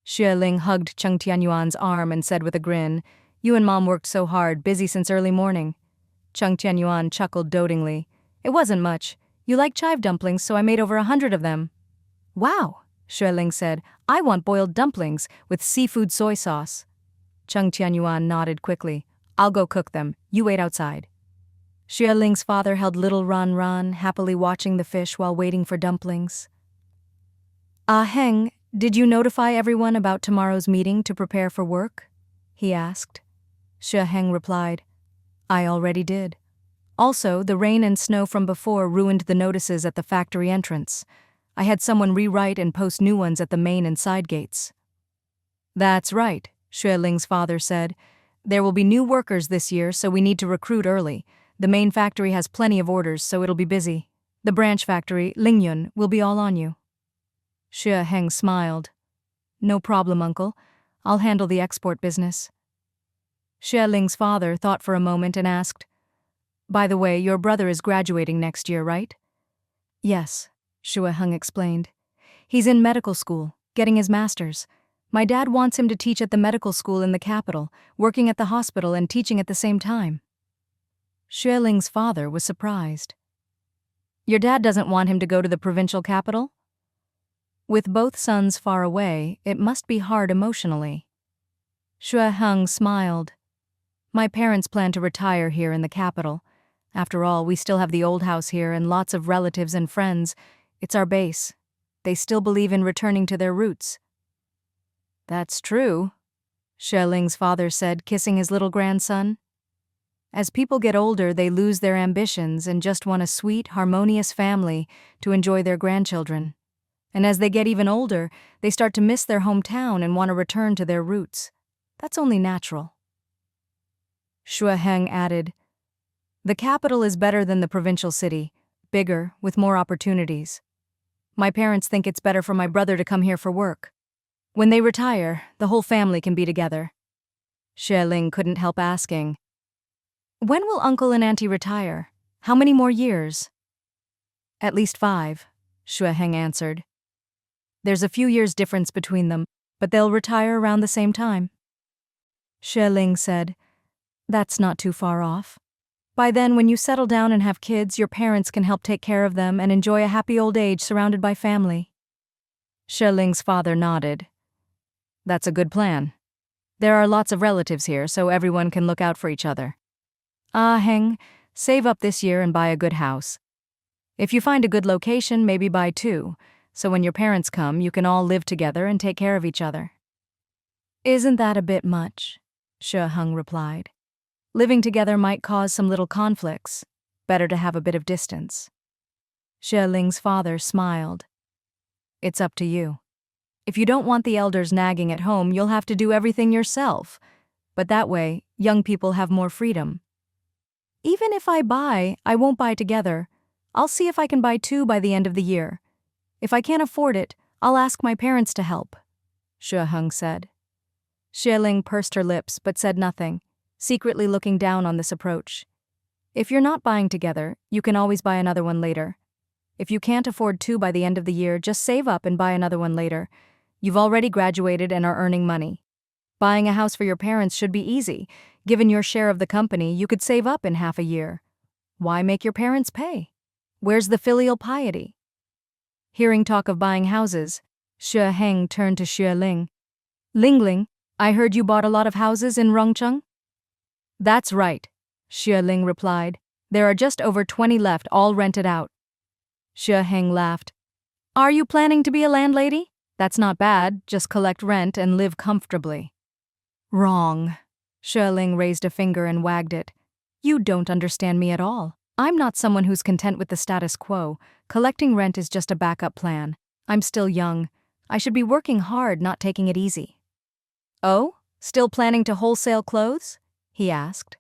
Xue Ling hugged Cheng Tianyuan's arm and said with a grin, You and Mom worked so hard, busy since early morning. Cheng Tianyuan chuckled dotingly. It wasn't much. You like chive dumplings, so I made over 100 of them. Wow, Xue Ling said. I want boiled dumplings with seafood soy sauce. Cheng Tianyuan nodded quickly. I'll go cook them. You wait outside. Xue Ling's father held little Ran Ran, happily watching the fish while waiting for dumplings. Heng, did you notify everyone about tomorrow's meeting to prepare for work? He asked. Xue Heng replied, I already did. Also, the rain and snow from before ruined the notices at the factory entrance. I had someone rewrite and post new ones at the main and side gates. That's right, Xue Ling's father said. There will be new workers this year, so we need to recruit early. The main factory has plenty of orders, so it'll be busy. The branch factory, Lingyun, will be all on you. Xue Heng smiled. No problem, uncle. I'll handle the export business. Xue Ling's father thought for a moment and asked, By the way, your brother is graduating next year, right? Yes, Xue Heng explained. He's in medical school, getting his master's. My dad wants him to teach at the medical school in the capital, working at the hospital and teaching at the same time. Xue Ling's father was surprised. Your dad doesn't want him to go to the provincial capital? With both sons far away, it must be hard emotionally. Xue Heng smiled. My parents plan to retire here in the capital. After all, we still have the old house here and lots of relatives and friends. It's our base. They still believe in returning to their roots. That's true, Xue Ling's father said, kissing his little grandson. As people get older, they lose their ambitions and just want a sweet, harmonious family to enjoy their grandchildren. And as they get even older, they start to miss their hometown and want to return to their roots. That's only natural. Xue Heng added, The capital is better than the provincial city, bigger, with more opportunities. My parents think it's better for my brother to come here for work. When they retire, the whole family can be together. Xue Ling couldn't help asking, When will uncle and auntie retire? How many more years? At least 5, Xue Heng answered. There's a few years difference between them, but they'll retire around the same time. Xue Ling said, That's not too far off. By then, when you settle down and have kids, your parents can help take care of them and enjoy a happy old age surrounded by family. Xue Ling's father nodded. That's a good plan. There are lots of relatives here, so everyone can look out for each other. Heng, save up this year and buy a good house. If you find a good location, maybe buy 2, so when your parents come, you can all live together and take care of each other. Isn't that a bit much? Xue Heng replied. Living together might cause some little conflicts. Better to have a bit of distance. Xue Ling's father smiled. It's up to you. If you don't want the elders nagging at home, you'll have to do everything yourself. But that way, young people have more freedom. Even if I buy, I won't buy together. I'll see if I can buy 2 by the end of the year. If I can't afford it, I'll ask my parents to help, Xue Heng said. Xue Ling pursed her lips but said nothing, secretly looking down on this approach. If you're not buying together, you can always buy another one later. If you can't afford 2 by the end of the year, just save up and buy another one later. You've already graduated and are earning money. Buying a house for your parents should be easy. Given your share of the company, you could save up in half a year. Why make your parents pay? Where's the filial piety? Hearing talk of buying houses, Xue Heng turned to Xue Ling. Ling, I heard you bought a lot of houses in Rongcheng? That's right, Xue Ling replied. There are just over 20 left, all rented out. Xue Heng laughed. Are you planning to be a landlady? That's not bad, just collect rent and live comfortably. Wrong. Xue Ling raised a finger and wagged it. You don't understand me at all. I'm not someone who's content with the status quo. Collecting rent is just a backup plan. I'm still young. I should be working hard, not taking it easy. Oh? Still planning to wholesale clothes? He asked.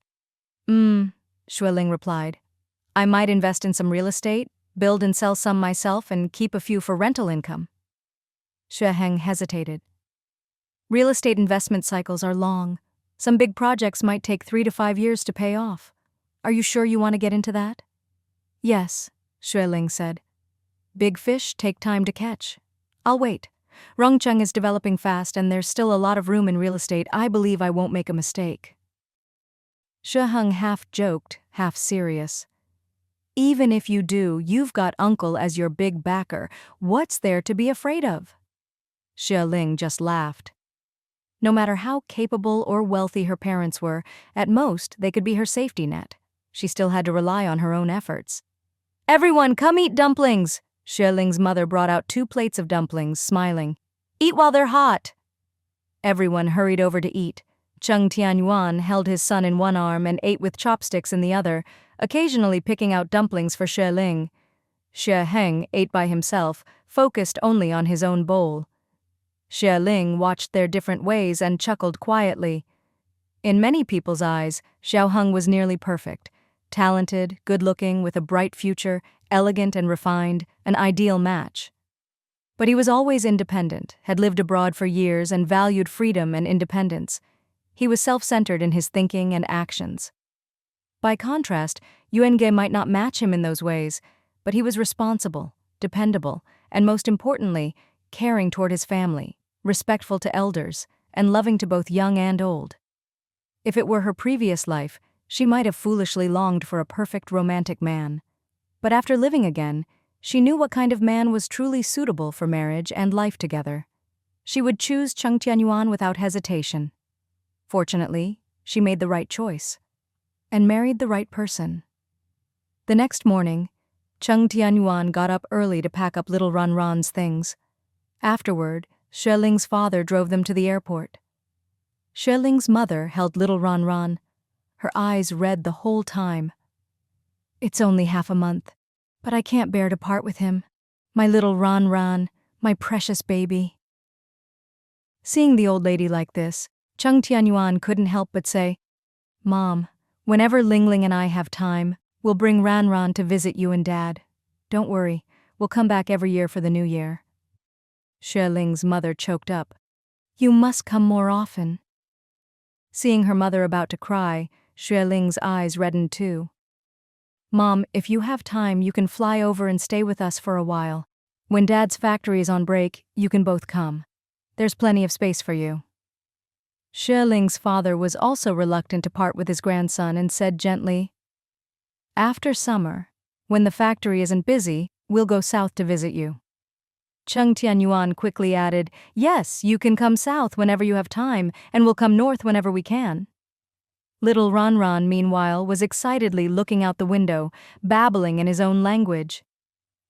Xue Ling replied. I might invest in some real estate, build and sell some myself, and keep a few for rental income. Xue Heng hesitated. Real estate investment cycles are long. Some big projects might take 3 to 5 years to pay off. Are you sure you want to get into that? Yes, Xue Ling said. Big fish take time to catch. I'll wait. Rongcheng is developing fast and there's still a lot of room in real estate. I believe I won't make a mistake. Xue Heng half joked, half serious. Even if you do, you've got uncle as your big backer. What's there to be afraid of? Xue Ling just laughed. No matter how capable or wealthy her parents were, at most they could be her safety net. She still had to rely on her own efforts. "Everyone, come eat dumplings!" Xue Ling's mother brought out 2 plates of dumplings, smiling. "Eat while they're hot!" Everyone hurried over to eat. Cheng Tianyuan held his son in one arm and ate with chopsticks in the other, occasionally picking out dumplings for Xue Ling. Xue Heng ate by himself, focused only on his own bowl. Xue Ling watched their different ways and chuckled quietly. In many people's eyes, Xiao Heng was nearly perfect. Talented, good-looking, with a bright future, elegant and refined, an ideal match. But he was always independent, had lived abroad for years and valued freedom and independence. He was self-centered in his thinking and actions. By contrast, Yuenge might not match him in those ways, but he was responsible, dependable, and most importantly, caring toward his family, respectful to elders, and loving to both young and old. If it were her previous life, she might have foolishly longed for a perfect romantic man. But after living again, she knew what kind of man was truly suitable for marriage and life together. She would choose Cheng Tianyuan without hesitation. Fortunately, she made the right choice and married the right person. The next morning, Cheng Tianyuan got up early to pack up little Ranran's things. Afterward, Xue Ling's father drove them to the airport. Xue Ling's mother held little Ranran, her eyes red the whole time. "It's only half a month, but I can't bear to part with him. My little Ranran, my precious baby." Seeing the old lady like this, Cheng Tianyuan couldn't help but say, "Mom, whenever Ling Ling and I have time, we'll bring Ranran to visit you and Dad. Don't worry, we'll come back every year for the new year." Xue Ling's mother choked up. "You must come more often." Seeing her mother about to cry, Xue Ling's eyes reddened too. "Mom, if you have time, you can fly over and stay with us for a while. When Dad's factory is on break, you can both come. There's plenty of space for you." Xue Ling's father was also reluctant to part with his grandson and said gently, "After summer, when the factory isn't busy, we'll go south to visit you." Cheng Tianyuan quickly added, "Yes, you can come south whenever you have time, and we'll come north whenever we can." Little Ranran, meanwhile, was excitedly looking out the window, babbling in his own language.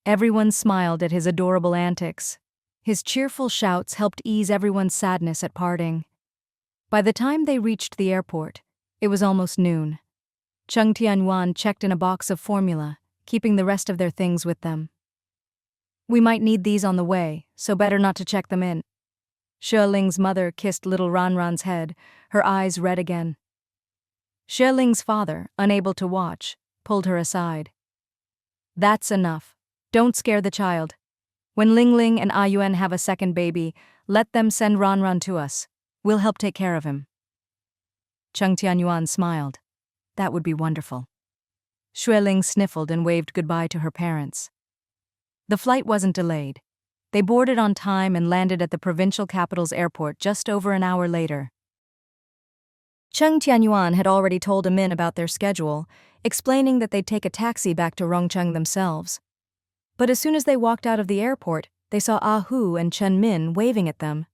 Everyone smiled at his adorable antics. His cheerful shouts helped ease everyone's sadness at parting. By the time they reached the airport, it was almost noon. Cheng Tianyuan checked in a box of formula, keeping the rest of their things with them. "We might need these on the way, so better not to check them in." Xue Ling's mother kissed little Ranran's head, her eyes red again. Xue Ling's father, unable to watch, pulled her aside. "That's enough. Don't scare the child. When Ling Ling and Ayuan have a second baby, let them send Ranran to us. We'll help take care of him." Cheng Tianyuan smiled. That would be wonderful. Xue Ling sniffled and waved goodbye to her parents. The flight wasn't delayed. They boarded on time and landed at the provincial capital's airport just over an hour later. Cheng Tianyuan had already told Amin about their schedule, explaining that they'd take a taxi back to Rongcheng themselves. But as soon as they walked out of the airport, they saw Ah Hu and Chen Min waving at them.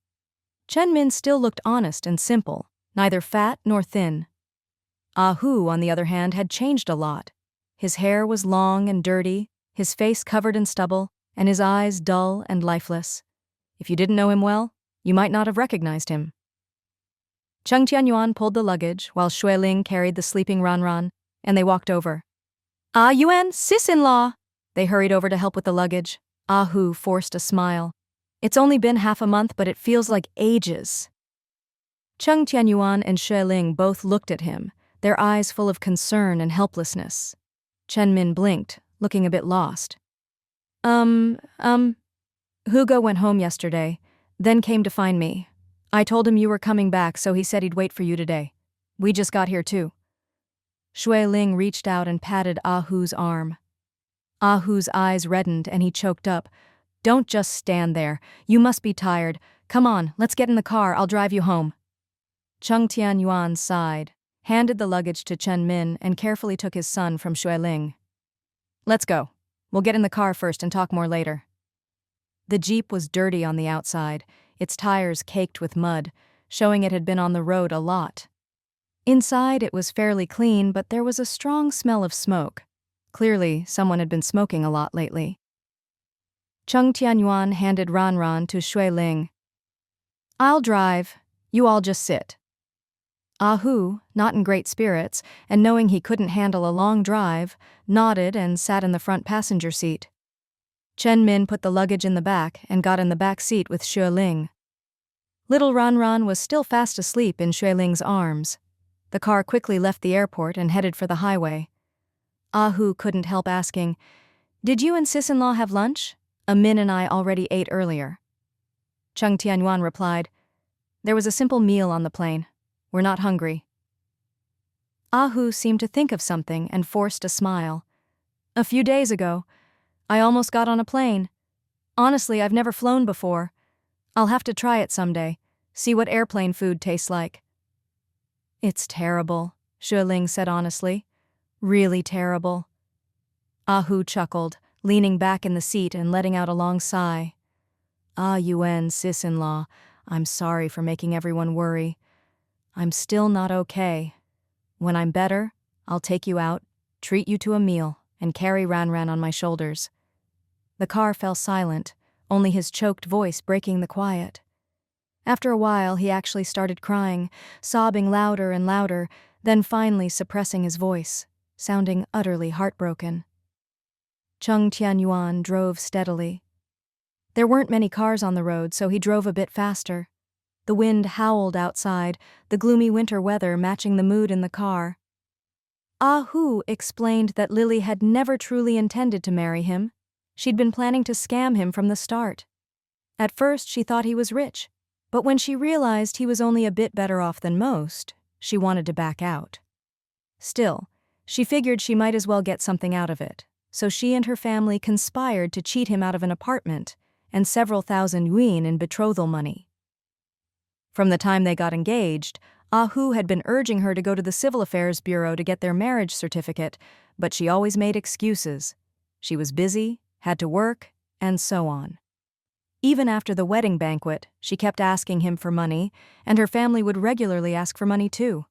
Chen Min still looked honest and simple, neither fat nor thin. Ah Hu, on the other hand, had changed a lot. His hair was long and dirty, his face covered in stubble, and his eyes dull and lifeless. If you didn't know him well, you might not have recognized him. Cheng Tianyuan pulled the luggage, while Xue Ling carried the sleeping Ranran, and they walked over. "Ah Yuan, sis-in-law!" They hurried over to help with the luggage. Ah Hu forced a smile. "It's only been half a month, but it feels like ages." Cheng Tianyuan and Xue Ling both looked at him, their eyes full of concern and helplessness. Chen Min blinked, looking a bit lost. Hugo went home yesterday, then came to find me. I told him you were coming back, so he said he'd wait for you today. We just got here too." Xue Ling reached out and patted Ah Hu's arm. Ah Hu's eyes reddened and he choked up. "Don't just stand there. You must be tired. Come on, let's get in the car. I'll drive you home." Cheng Tianyuan sighed, handed the luggage to Chen Min, and carefully took his son from Xue Ling. "Let's go. We'll get in the car first and talk more later." The Jeep was dirty on the outside, its tires caked with mud. showing it had been on the road a lot. Inside, it was fairly clean, but there was a strong smell of smoke. Clearly, someone had been smoking a lot lately. Cheng Tianyuan handed Ran to Xue Ling. "I'll drive. You all just sit." Hu, not in great spirits, and knowing he couldn't handle a long drive, nodded and sat in the front passenger seat. Chen Min put the luggage in the back and got in the back seat with Xue Ling. Little Ran was still fast asleep in Xue Ling's arms. The car quickly left the airport and headed for the highway. Hu couldn't help asking, "Did you and sis-in-law have lunch? Min and I already ate earlier." Cheng Tianyuan replied, "There was a simple meal on the plane. We're not hungry." Hu seemed to think of something and forced a smile. "A few days ago, I almost got on a plane. Honestly, I've never flown before. I'll have to try it someday, see what airplane food tastes like." "It's terrible," Xue Ling said honestly. "Really terrible." Hu chuckled, leaning back in the seat and letting out a long sigh. "Yuan, sis-in-law, I'm sorry for making everyone worry. I'm still not okay. When I'm better, I'll take you out, treat you to a meal, and carry Ran on my shoulders." The car fell silent, only his choked voice breaking the quiet. After a while, he actually started crying, sobbing louder and louder, then finally suppressing his voice, sounding utterly heartbroken. Cheng Tianyuan drove steadily. There weren't many cars on the road, so he drove a bit faster. The wind howled outside, the gloomy winter weather matching the mood in the car. Hu explained that Lily had never truly intended to marry him. She'd been planning to scam him from the start. At first, she thought he was rich, but when she realized he was only a bit better off than most, she wanted to back out. Still, she figured she might as well get something out of it, so she and her family conspired to cheat him out of an apartment and several thousand yuan in betrothal money. From the time they got engaged, Hu had been urging her to go to the Civil Affairs Bureau to get their marriage certificate, but she always made excuses. She was busy, had to work, and so on. Even after the wedding banquet, she kept asking him for money, and her family would regularly ask for money too.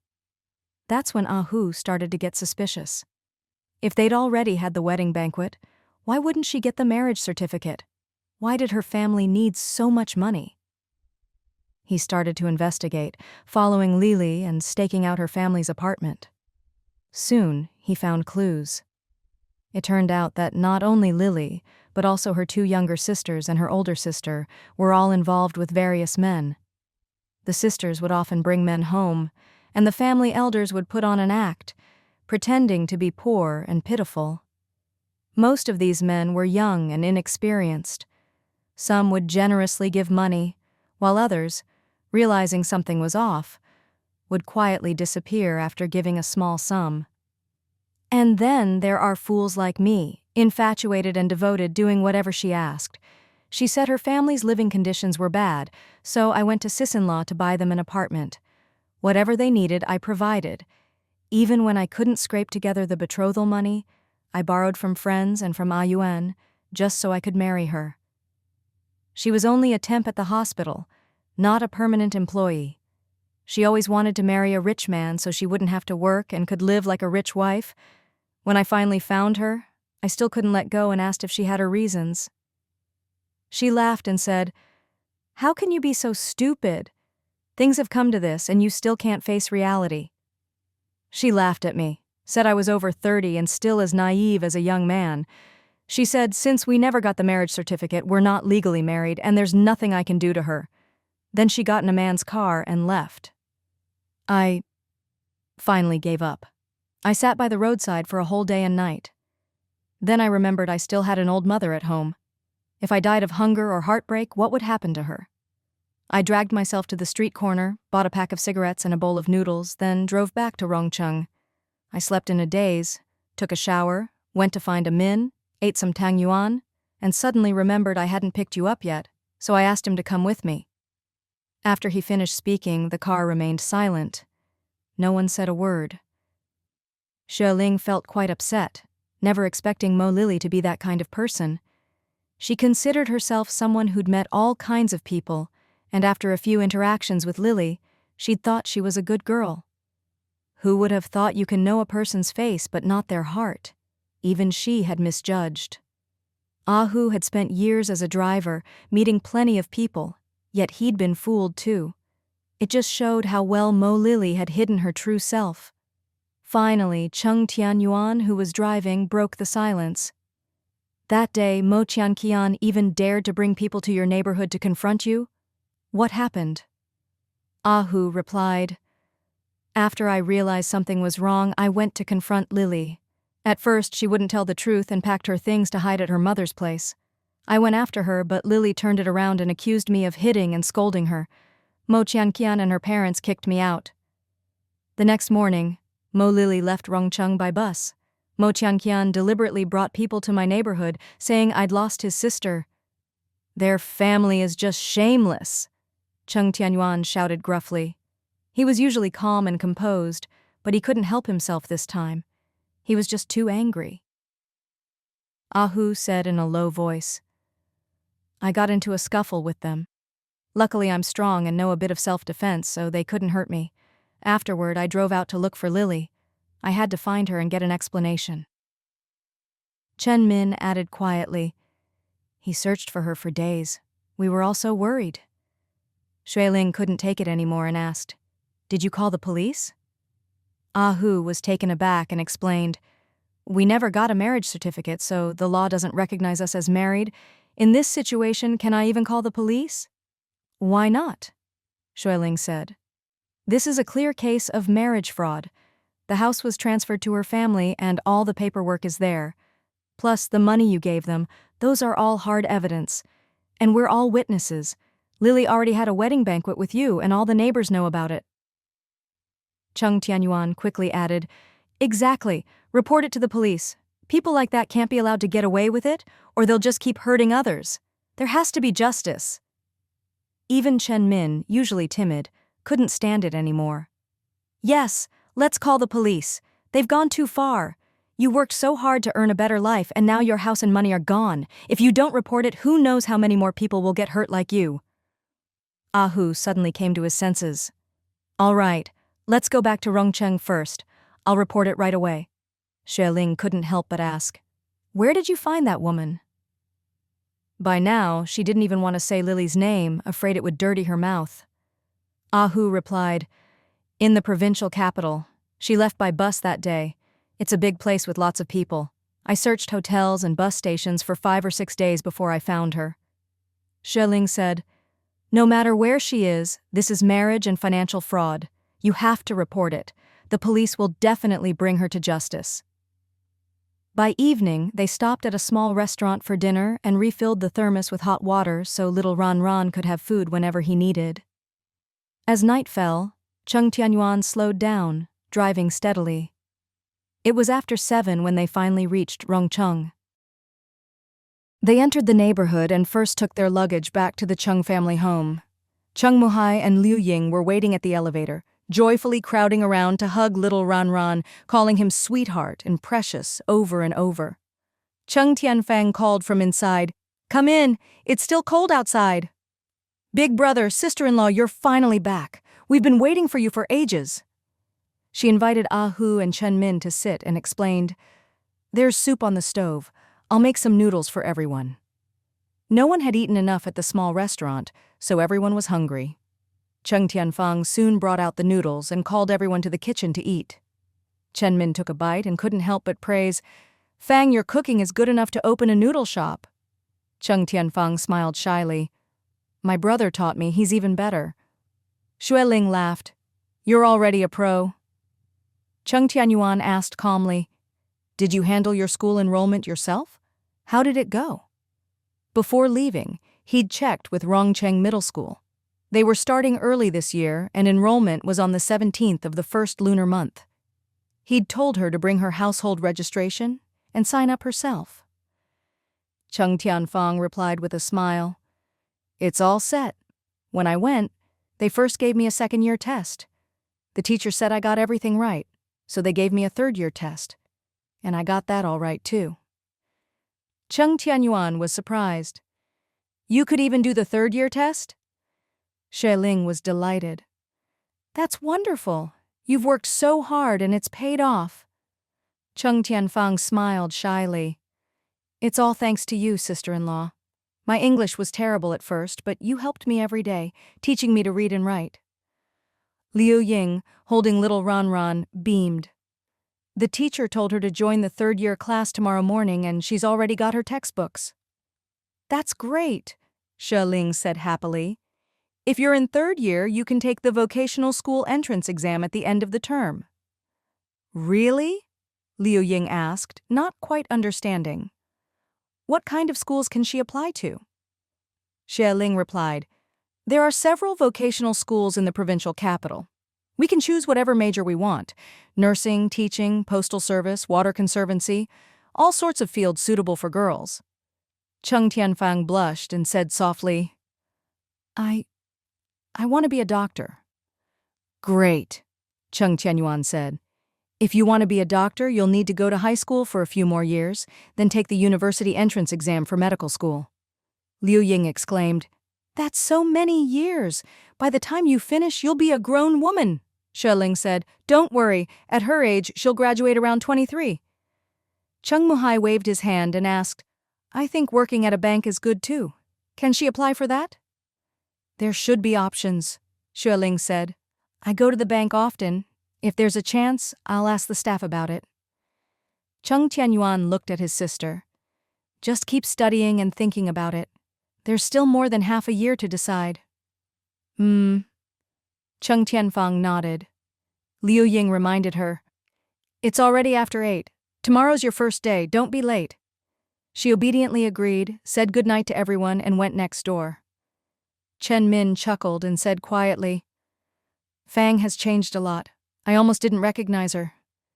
That's when Hu started to get suspicious. If they'd already had the wedding banquet, why wouldn't she get the marriage certificate? Why did her family need so much money? He started to investigate, following Lily and staking out her family's apartment. Soon, he found clues. It turned out that not only Lily, but also her two younger sisters and her older sister were all involved with various men. The sisters would often bring men home, and the family elders would put on an act, pretending to be poor and pitiful. Most of these men were young and inexperienced. Some would generously give money, while others, realizing something was off, would quietly disappear after giving a small sum. And then there are fools like me, infatuated and devoted, doing whatever she asked. She said her family's living conditions were bad, so I went to sis-in-law to buy them an apartment. Whatever they needed, I provided. Even when I couldn't scrape together the betrothal money, I borrowed from friends and from Yuan, just so I could marry her. She was only a temp at the hospital, not a permanent employee. She always wanted to marry a rich man so she wouldn't have to work and could live like a rich wife. When I finally found her, I still couldn't let go and asked if she had her reasons. She laughed and said, "How can you be so stupid? Things have come to this and you still can't face reality." She laughed at me, said I was over 30 and still as naive as a young man. She said, since we never got the marriage certificate, we're not legally married and there's nothing I can do to her. Then she got in a man's car and left. I finally gave up. I sat by the roadside for a whole day and night. Then I remembered I still had an old mother at home. If I died of hunger or heartbreak, what would happen to her? I dragged myself to the street corner, bought a pack of cigarettes and a bowl of noodles, then drove back to Rongcheng. I slept in a daze, took a shower, went to find a Min, ate some Tangyuan, and suddenly remembered I hadn't picked you up yet, so I asked him to come with me. After he finished speaking, the car remained silent. No one said a word. Xue Ling felt quite upset, never expecting Mo Lily to be that kind of person. She considered herself someone who'd met all kinds of people and after a few interactions with Lily, she'd thought she was a good girl. Who would have thought you can know a person's face but not their heart? Even she had misjudged. Ahu had spent years as a driver, meeting plenty of people, yet he'd been fooled too. It just showed how well Mo Lily had hidden her true self. Finally, Cheng Tianyuan, who was driving, broke the silence. That day, Mo Tianqian even dared to bring people to your neighborhood to confront you? What happened? Ahu replied, After I realized something was wrong, I went to confront Lily. At first, she wouldn't tell the truth and packed her things to hide at her mother's place. I went after her, but Lily turned it around and accused me of hitting and scolding her. Mo Tianqian and her parents kicked me out. The next morning, Mo Lily left Rongcheng by bus. Mo Tianqian deliberately brought people to my neighborhood, saying I'd lost his sister. Their family is just shameless, Cheng Tianyuan shouted gruffly. He was usually calm and composed, but he couldn't help himself this time. He was just too angry. Ahu said in a low voice, I got into a scuffle with them. Luckily I'm strong and know a bit of self-defense, so they couldn't hurt me. Afterward, I drove out to look for Lily. I had to find her and get an explanation. Chen Min added quietly, He searched for her for days. We were all so worried. Xue Ling couldn't take it anymore and asked, Did you call the police? Ahu was taken aback and explained, We never got a marriage certificate, so the law doesn't recognize us as married. In this situation, can I even call the police? Why not? Xue Ling said. This is a clear case of marriage fraud. The house was transferred to her family and all the paperwork is there. Plus the money you gave them, those are all hard evidence. And we're all witnesses. Lily already had a wedding banquet with you and all the neighbors know about it. Cheng Tianyuan quickly added, Exactly. Report it to the police. People like that can't be allowed to get away with it, or they'll just keep hurting others. There has to be justice. Even Chen Min, usually timid, couldn't stand it anymore. Yes, let's call the police. They've gone too far. You worked so hard to earn a better life and now your house and money are gone. If you don't report it, who knows how many more people will get hurt like you. Ahu suddenly came to his senses. All right, let's go back to Rongcheng first. I'll report it right away. Xue Ling couldn't help but ask, Where did you find that woman? By now, she didn't even want to say Lily's name, afraid it would dirty her mouth. Ahu replied, In the provincial capital. She left by bus that day. It's a big place with lots of people. I searched hotels and bus stations for 5 or 6 days before I found her. Xue Ling said, No matter where she is, this is marriage and financial fraud. You have to report it. The police will definitely bring her to justice. By evening, they stopped at a small restaurant for dinner and refilled the thermos with hot water so little Ran Ran could have food whenever he needed. As night fell, Cheng Tianyuan slowed down, driving steadily. It was after 7 when they finally reached Rongcheng. They entered the neighborhood and first took their luggage back to the Cheng family home. Cheng Muhai and Liu Ying were waiting at the elevator, joyfully crowding around to hug little Ran Ran, calling him sweetheart and precious over and over. Cheng Tianfang called from inside, Come in, it's still cold outside. Big brother, sister-in-law, you're finally back. We've been waiting for you for ages. She invited Ahu and Chen Min to sit and explained, There's soup on the stove. I'll make some noodles for everyone. No one had eaten enough at the small restaurant, so everyone was hungry. Cheng Tianfang soon brought out the noodles and called everyone to the kitchen to eat. Chen Min took a bite and couldn't help but praise, Fang, your cooking is good enough to open a noodle shop. Cheng Tianfang smiled shyly. My brother taught me, he's even better. Xue Ling laughed. You're already a pro. Cheng Tianyuan asked calmly, Did you handle your school enrollment yourself? How did it go? Before leaving, he'd checked with Rongcheng Middle School. They were starting early this year, and enrollment was on the 17th of the first lunar month. He'd told her to bring her household registration and sign up herself. Cheng Tianfang replied with a smile, It's all set. When I went, they first gave me a second-year test. The teacher said I got everything right, so they gave me a third-year test. And I got that all right, too. Cheng Tianyuan was surprised. You could even do the third-year test? Xue Ling was delighted. That's wonderful. You've worked so hard and it's paid off. Cheng Tianyuan smiled shyly. It's all thanks to you, sister-in-law. My English was terrible at first, but you helped me every day, teaching me to read and write. Liu Ying, holding little Ran, beamed. The teacher told her to join the third-year class tomorrow morning, and she's already got her textbooks. That's great, Xue Ling said happily. If you're in third year, you can take the vocational school entrance exam at the end of the term. Really? Liu Ying asked, not quite understanding. What kind of schools can she apply to? Xue Ling replied, There are several vocational schools in the provincial capital. We can choose whatever major we want: nursing, teaching, postal service, water conservancy, all sorts of fields suitable for girls. Cheng Tianyuan blushed and said softly, I want to be a doctor. Great, Cheng Tianyuan said. If you want to be a doctor, you'll need to go to high school for a few more years, then take the university entrance exam for medical school. Liu Ying exclaimed, That's so many years. By the time you finish, you'll be a grown woman. Xue Ling said, Don't worry, at her age, she'll graduate around 23. Cheng Muhai waved his hand and asked, I think working at a bank is good too. Can she apply for that? There should be options, Xue Ling said. I go to the bank often. If there's a chance, I'll ask the staff about it. Cheng Tianyuan looked at his sister. Just keep studying and thinking about it. There's still more than half a year to decide. Cheng Tianyuan nodded. Liu Ying reminded her, It's already after 8. Tomorrow's your first day, don't be late. She obediently agreed, said goodnight to everyone, and went next door. Chen Min chuckled and said quietly, Fang has changed a lot. I almost didn't recognize her.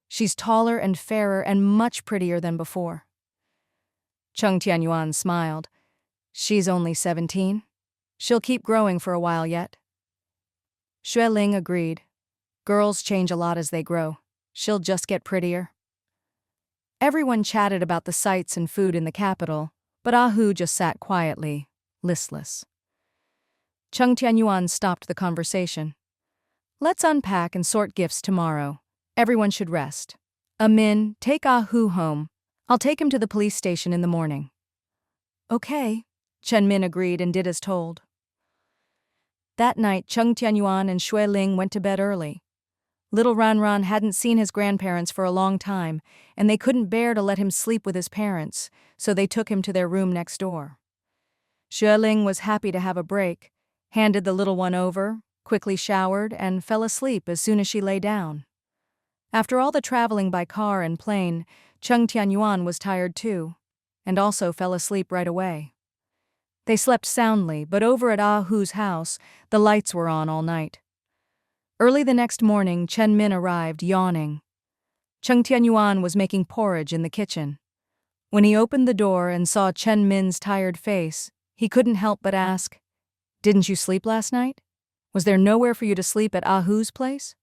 She's taller and fairer and much prettier than before. Cheng Tianyuan smiled. She's only 17. She'll keep growing for a while yet. Xue Ling agreed. Girls change a lot as they grow. She'll just get prettier. Everyone chatted about the sights and food in the capital, but Hu just sat quietly, listless. Cheng Tianyuan stopped the conversation. Let's unpack and sort gifts tomorrow. Everyone should rest. Amin, take Hu home. I'll take him to the police station in the morning. Okay, Chen Min agreed and did as told. That night, Cheng Tianyuan and Xue Ling went to bed early. Little Ran hadn't seen his grandparents for a long time, and they couldn't bear to let him sleep with his parents, so they took him to their room next door. Xue Ling was happy to have a break, handed the little one over, quickly showered, and fell asleep as soon as she lay down. After all the traveling by car and plane, Cheng Tianyuan was tired too, and also fell asleep right away. They slept soundly, but over at Hu's house, the lights were on all night. Early the next morning, Chen Min arrived, yawning. Cheng Tianyuan was making porridge in the kitchen. When he opened the door and saw Chen Min's tired face, he couldn't help but ask, Didn't you sleep last night? Was there nowhere for you to sleep at Hu's place?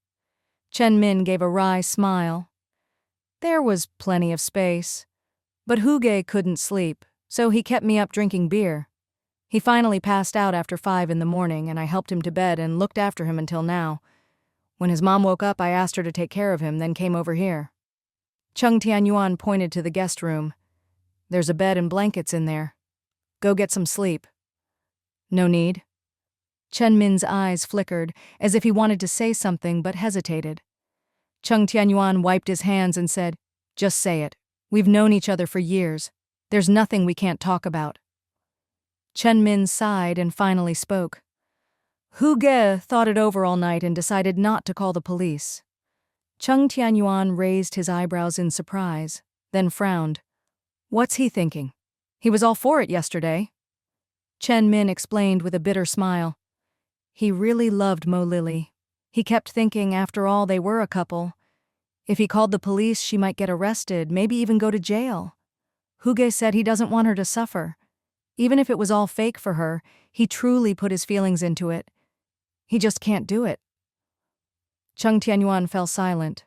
Chen Min gave a wry smile. There was plenty of space. But Huge couldn't sleep, so he kept me up drinking beer. He finally passed out after 5 in the morning, and I helped him to bed and looked after him until now. When his mom woke up, I asked her to take care of him, then came over here. Cheng Tianyuan pointed to the guest room. There's a bed and blankets in there. Go get some sleep. No need. Chen Min's eyes flickered, as if he wanted to say something but hesitated. Cheng Tianyuan wiped his hands and said, Just say it. We've known each other for years. There's nothing we can't talk about. Chen Min sighed and finally spoke. Hu Ge thought it over all night and decided not to call the police. Cheng Tianyuan raised his eyebrows in surprise, then frowned. What's he thinking? He was all for it yesterday. Chen Min explained with a bitter smile. He really loved Mo Lily. He kept thinking, after all, they were a couple. If he called the police, she might get arrested, maybe even go to jail. Huge said he doesn't want her to suffer. Even if it was all fake for her, he truly put his feelings into it. He just can't do it. Cheng Tianyuan fell silent.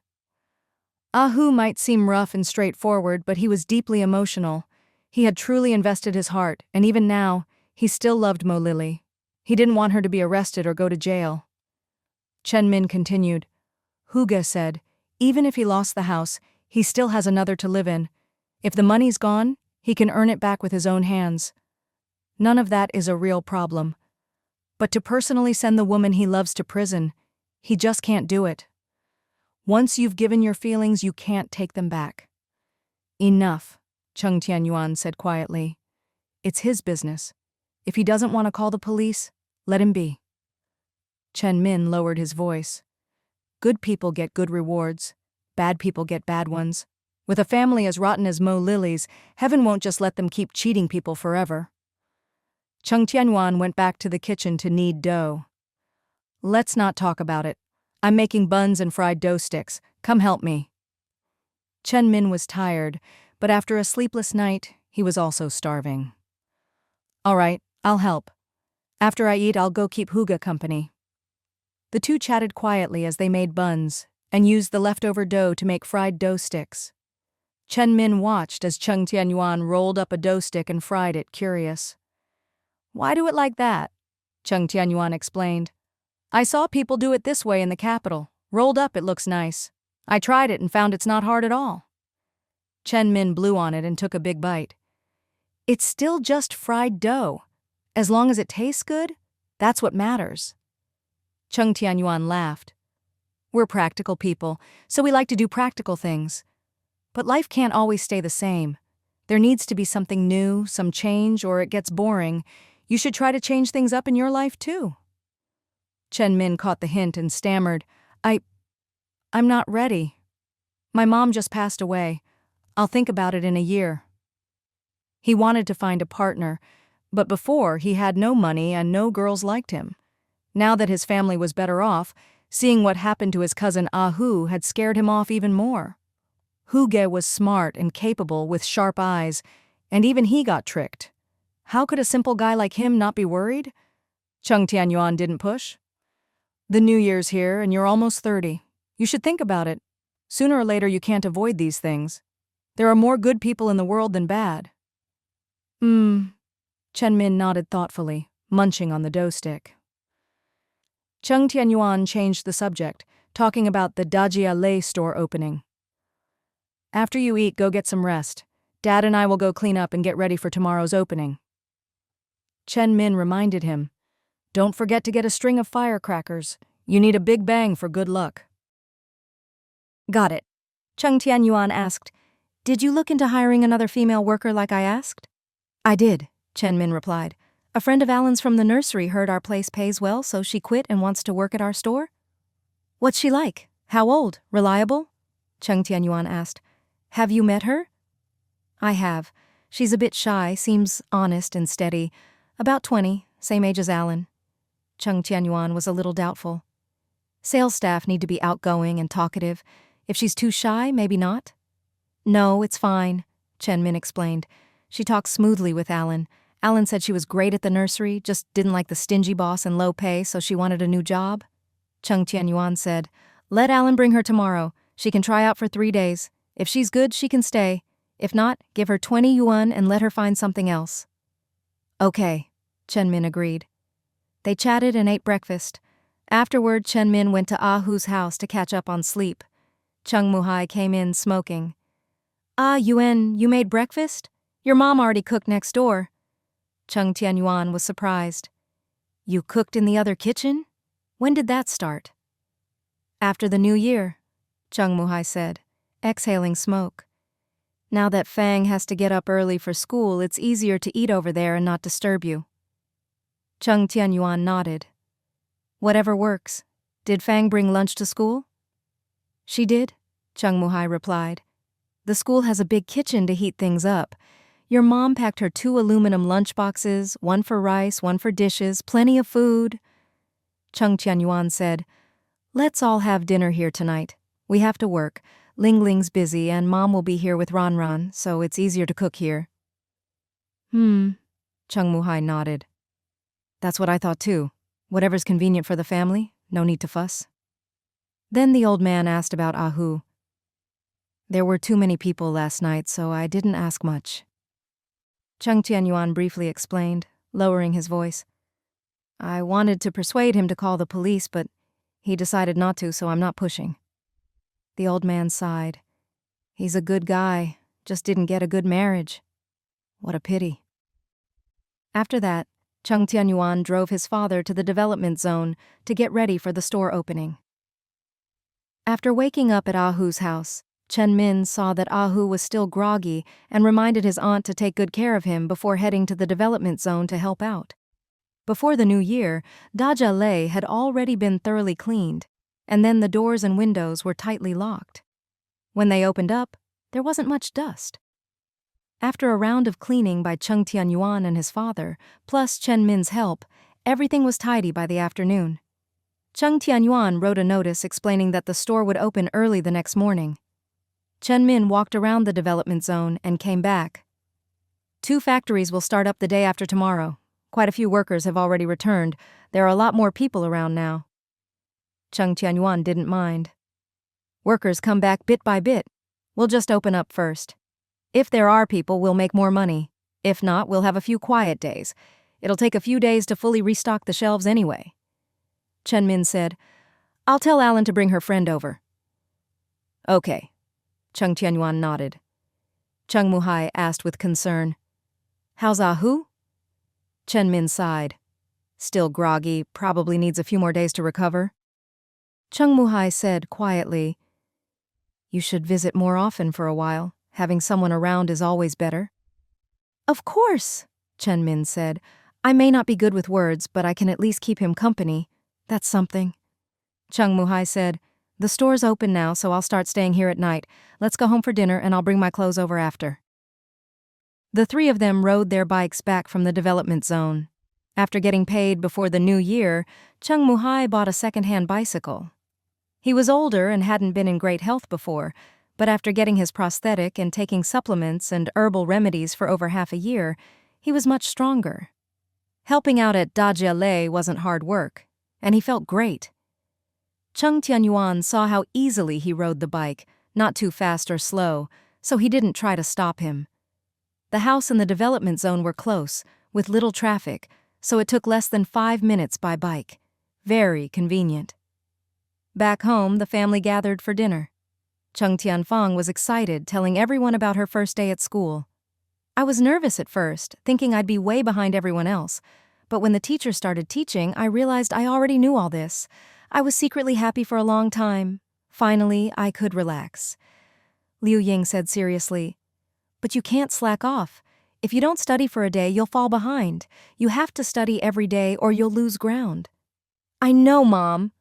Hu might seem rough and straightforward, but he was deeply emotional. He had truly invested his heart, and even now, he still loved Mo Lily. He didn't want her to be arrested or go to jail. Chen Min continued. Huge said, even if he lost the house, he still has another to live in. If the money's gone, he can earn it back with his own hands. None of that is a real problem. But to personally send the woman he loves to prison, he just can't do it. Once you've given your feelings, you can't take them back. Enough, Cheng Tianyuan said quietly. It's his business. If he doesn't want to call the police, let him be. Chen Min lowered his voice. Good people get good rewards. Bad people get bad ones. With a family as rotten as Mo Lily's, heaven won't just let them keep cheating people forever. Cheng Tianyuan went back to the kitchen to knead dough. Let's not talk about it. I'm making buns and fried dough sticks. Come help me. Chen Min was tired, but after a sleepless night, he was also starving. All right, I'll help. After I eat, I'll go keep Huga company. The two chatted quietly as they made buns and used the leftover dough to make fried dough sticks. Chen Min watched as Cheng Tianyuan rolled up a dough stick and fried it, curious. Why do it like that? Cheng Tianyuan explained. I saw people do it this way in the capital. Rolled up, it looks nice. I tried it and found it's not hard at all. Chen Min blew on it and took a big bite. It's still just fried dough. As long as it tastes good, that's what matters. Cheng Tianyuan laughed. We're practical people, so we like to do practical things. But life can't always stay the same. There needs to be something new, some change, or it gets boring. You should try to change things up in your life too. Chen Min caught the hint and stammered, I'm not ready. My mom just passed away. I'll think about it in a year. He wanted to find a partner, but before he had no money and no girls liked him. Now that his family was better off, seeing what happened to his cousin Ahu had scared him off even more. Huge was smart and capable with sharp eyes, and even he got tricked. How could a simple guy like him not be worried? Cheng Tianyuan didn't push. The New Year's here and you're almost 30. You should think about it. Sooner or later you can't avoid these things. There are more good people in the world than bad. Chen Min nodded thoughtfully, munching on the dough stick. Cheng Tianyuan changed the subject, talking about the Dajia Lei store opening. After you eat, go get some rest. Dad and I will go clean up and get ready for tomorrow's opening. Chen Min reminded him, don't forget to get a string of firecrackers. You need a big bang for good luck. Got it. Cheng Tianyuan asked, did you look into hiring another female worker like I asked? I did, Chen Min replied. A friend of Alan's from the nursery heard our place pays well, so she quit and wants to work at our store. What's she like? How old? Reliable? Cheng Tianyuan asked. Have you met her? I have. She's a bit shy, seems honest and steady. About 20, same age as Alan. Cheng Tianyuan was a little doubtful. Sales staff need to be outgoing and talkative. If she's too shy, maybe not. No, it's fine, Chen Min explained. She talks smoothly with Alan. Alan said she was great at the nursery, just didn't like the stingy boss and low pay, so she wanted a new job. Cheng Tianyuan said, let Alan bring her tomorrow. She can try out for 3 days. If she's good, she can stay. If not, give her 20 yuan and let her find something else. Okay, Chen Min agreed. They chatted and ate breakfast. Afterward, Chen Min went to Ahu's house to catch up on sleep. Cheng Muhai came in smoking. Yuan, you made breakfast? Your mom already cooked next door. Cheng Tianyuan was surprised. You cooked in the other kitchen? When did that start? After the New Year, Cheng Muhai said, exhaling smoke. Now that Fang has to get up early for school, it's easier to eat over there and not disturb you. Cheng Tianyuan nodded. Whatever works. Did Fang bring lunch to school? She did, Cheng Muhai replied. The school has a big kitchen to heat things up. Your mom packed her 2 aluminum lunchboxes, 1 for rice, 1 for dishes, plenty of food. Cheng Tianyuan said, let's all have dinner here tonight. We have to work. Ling Ling's busy and Mom will be here with Ran Ran, so it's easier to cook here. Cheng Muhai nodded. That's what I thought too. Whatever's convenient for the family, no need to fuss. Then the old man asked about Ahu. There were too many people last night, so I didn't ask much. Cheng Tianyuan briefly explained, lowering his voice. I wanted to persuade him to call the police, but he decided not to, so I'm not pushing. The old man sighed. He's a good guy, just didn't get a good marriage. What a pity. After that, Cheng Tianyuan drove his father to the development zone to get ready for the store opening. After waking up at Ahu's house, Chen Min saw that Ahu was still groggy and reminded his aunt to take good care of him before heading to the development zone to help out. Before the new year, Gradual had already been thoroughly cleaned, and then the doors and windows were tightly locked. When they opened up, there wasn't much dust. After a round of cleaning by Cheng Tianyuan and his father, plus Chen Min's help, everything was tidy by the afternoon. Cheng Tianyuan wrote a notice explaining that the store would open early the next morning. Chen Min walked around the development zone and came back. 2 factories will start up the day after tomorrow. Quite a few workers have already returned. There are a lot more people around now. Cheng Tianyuan didn't mind. Workers come back bit by bit. We'll just open up first. If there are people, we'll make more money. If not, we'll have a few quiet days. It'll take a few days to fully restock the shelves anyway. Chen Min said, I'll tell Alan to bring her friend over. Okay. Cheng Tianyuan nodded. Cheng Muhai asked with concern, How's Ahu? Chen Min sighed. Still groggy, probably needs a few more days to recover. Cheng Muhai said quietly, You should visit more often for a while. Having someone around is always better. Of course, Chen Min said. I may not be good with words, but I can at least keep him company. That's something. Cheng Muhai said, The store's open now, so I'll start staying here at night. Let's go home for dinner and I'll bring my clothes over after. The 3 of them rode their bikes back from the development zone. After getting paid before the new year, Cheng Muhai bought a second-hand bicycle. He was older and hadn't been in great health before, but after getting his prosthetic and taking supplements and herbal remedies for over half a year, he was much stronger. Helping out at Gradual wasn't hard work, and he felt great. Cheng Tianyuan saw how easily he rode the bike, not too fast or slow, so he didn't try to stop him. The house and the development zone were close, with little traffic, so it took less than 5 minutes by bike. Very convenient. Back home, the family gathered for dinner. Cheng Tianfang was excited, telling everyone about her first day at school. I was nervous at first, thinking I'd be way behind everyone else, but when the teacher started teaching, I realized I already knew all this. I was secretly happy for a long time. Finally, I could relax. Liu Ying said seriously, But you can't slack off. If you don't study for a day, you'll fall behind. You have to study every day or you'll lose ground. I know, Mom.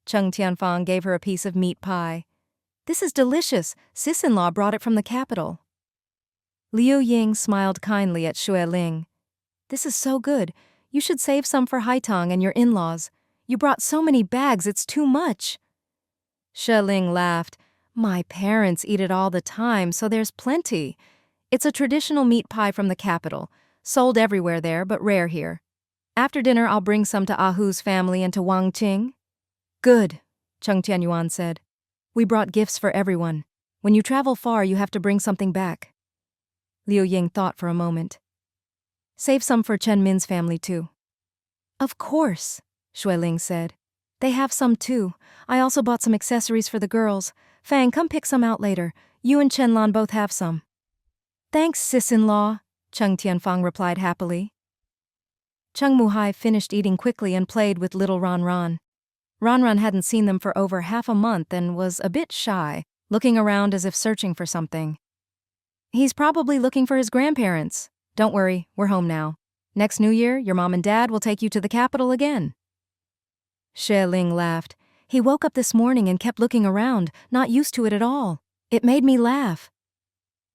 Cheng Tianfang gave her a piece of meat pie. This is delicious. Sis-in-law brought it from the capital. Liu Ying smiled kindly at Xue Ling. This is so good. You should save some for Haitang and your in-laws. You brought so many bags, it's too much. Xue Ling laughed. My parents eat it all the time, so there's plenty. It's a traditional meat pie from the capital, sold everywhere there, but rare here. After dinner, I'll bring some to Ahu's family and to Wang Qing. Good, Cheng Tianyuan said. We brought gifts for everyone. When you travel far, you have to bring something back. Liu Ying thought for a moment. Save some for Chen Min's family, too. Of course, Xue Ling said. They have some, too. I also bought some accessories for the girls. Fang, come pick some out later. You and Chen Lan both have some. Thanks, sis-in-law, Cheng Tianfang replied happily. Cheng Muhai finished eating quickly and played with little Ran. Ran hadn't seen them for over half a month and was a bit shy, looking around as if searching for something. He's probably looking for his grandparents. Don't worry, we're home now. Next New Year, your mom and dad will take you to the capital again. Xue Ling laughed. He woke up this morning and kept looking around, not used to it at all. It made me laugh.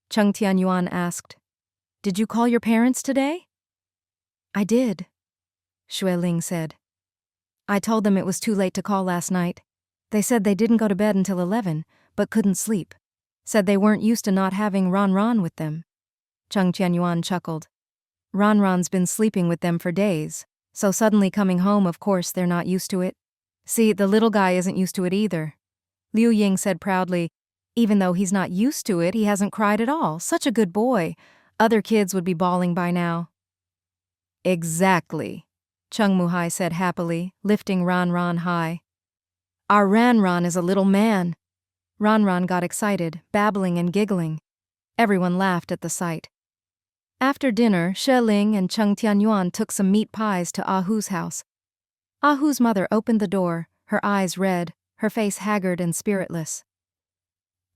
Cheng Tianyuan asked, Did you call your parents today? I did, Xue Ling said. I told them it was too late to call last night. They said they didn't go to bed until 11, but couldn't sleep. Said they weren't used to not having Ran with them. Cheng Tianyuan chuckled. Ran's been sleeping with them for days, so suddenly coming home, of course, they're not used to it. See, the little guy isn't used to it either. Liu Ying said proudly, Even though he's not used to it, he hasn't cried at all. Such a good boy. Other kids would be bawling by now. Exactly, Chung Muhai said happily, lifting Ran Ran high. Our Ran Ran is a little man. Ran Ran got excited, babbling and giggling. Everyone laughed at the sight. After dinner, Xue Ling and Cheng Tianyuan took some meat pies to Ahu's house. Ahu's mother opened the door, her eyes red, her face haggard and spiritless.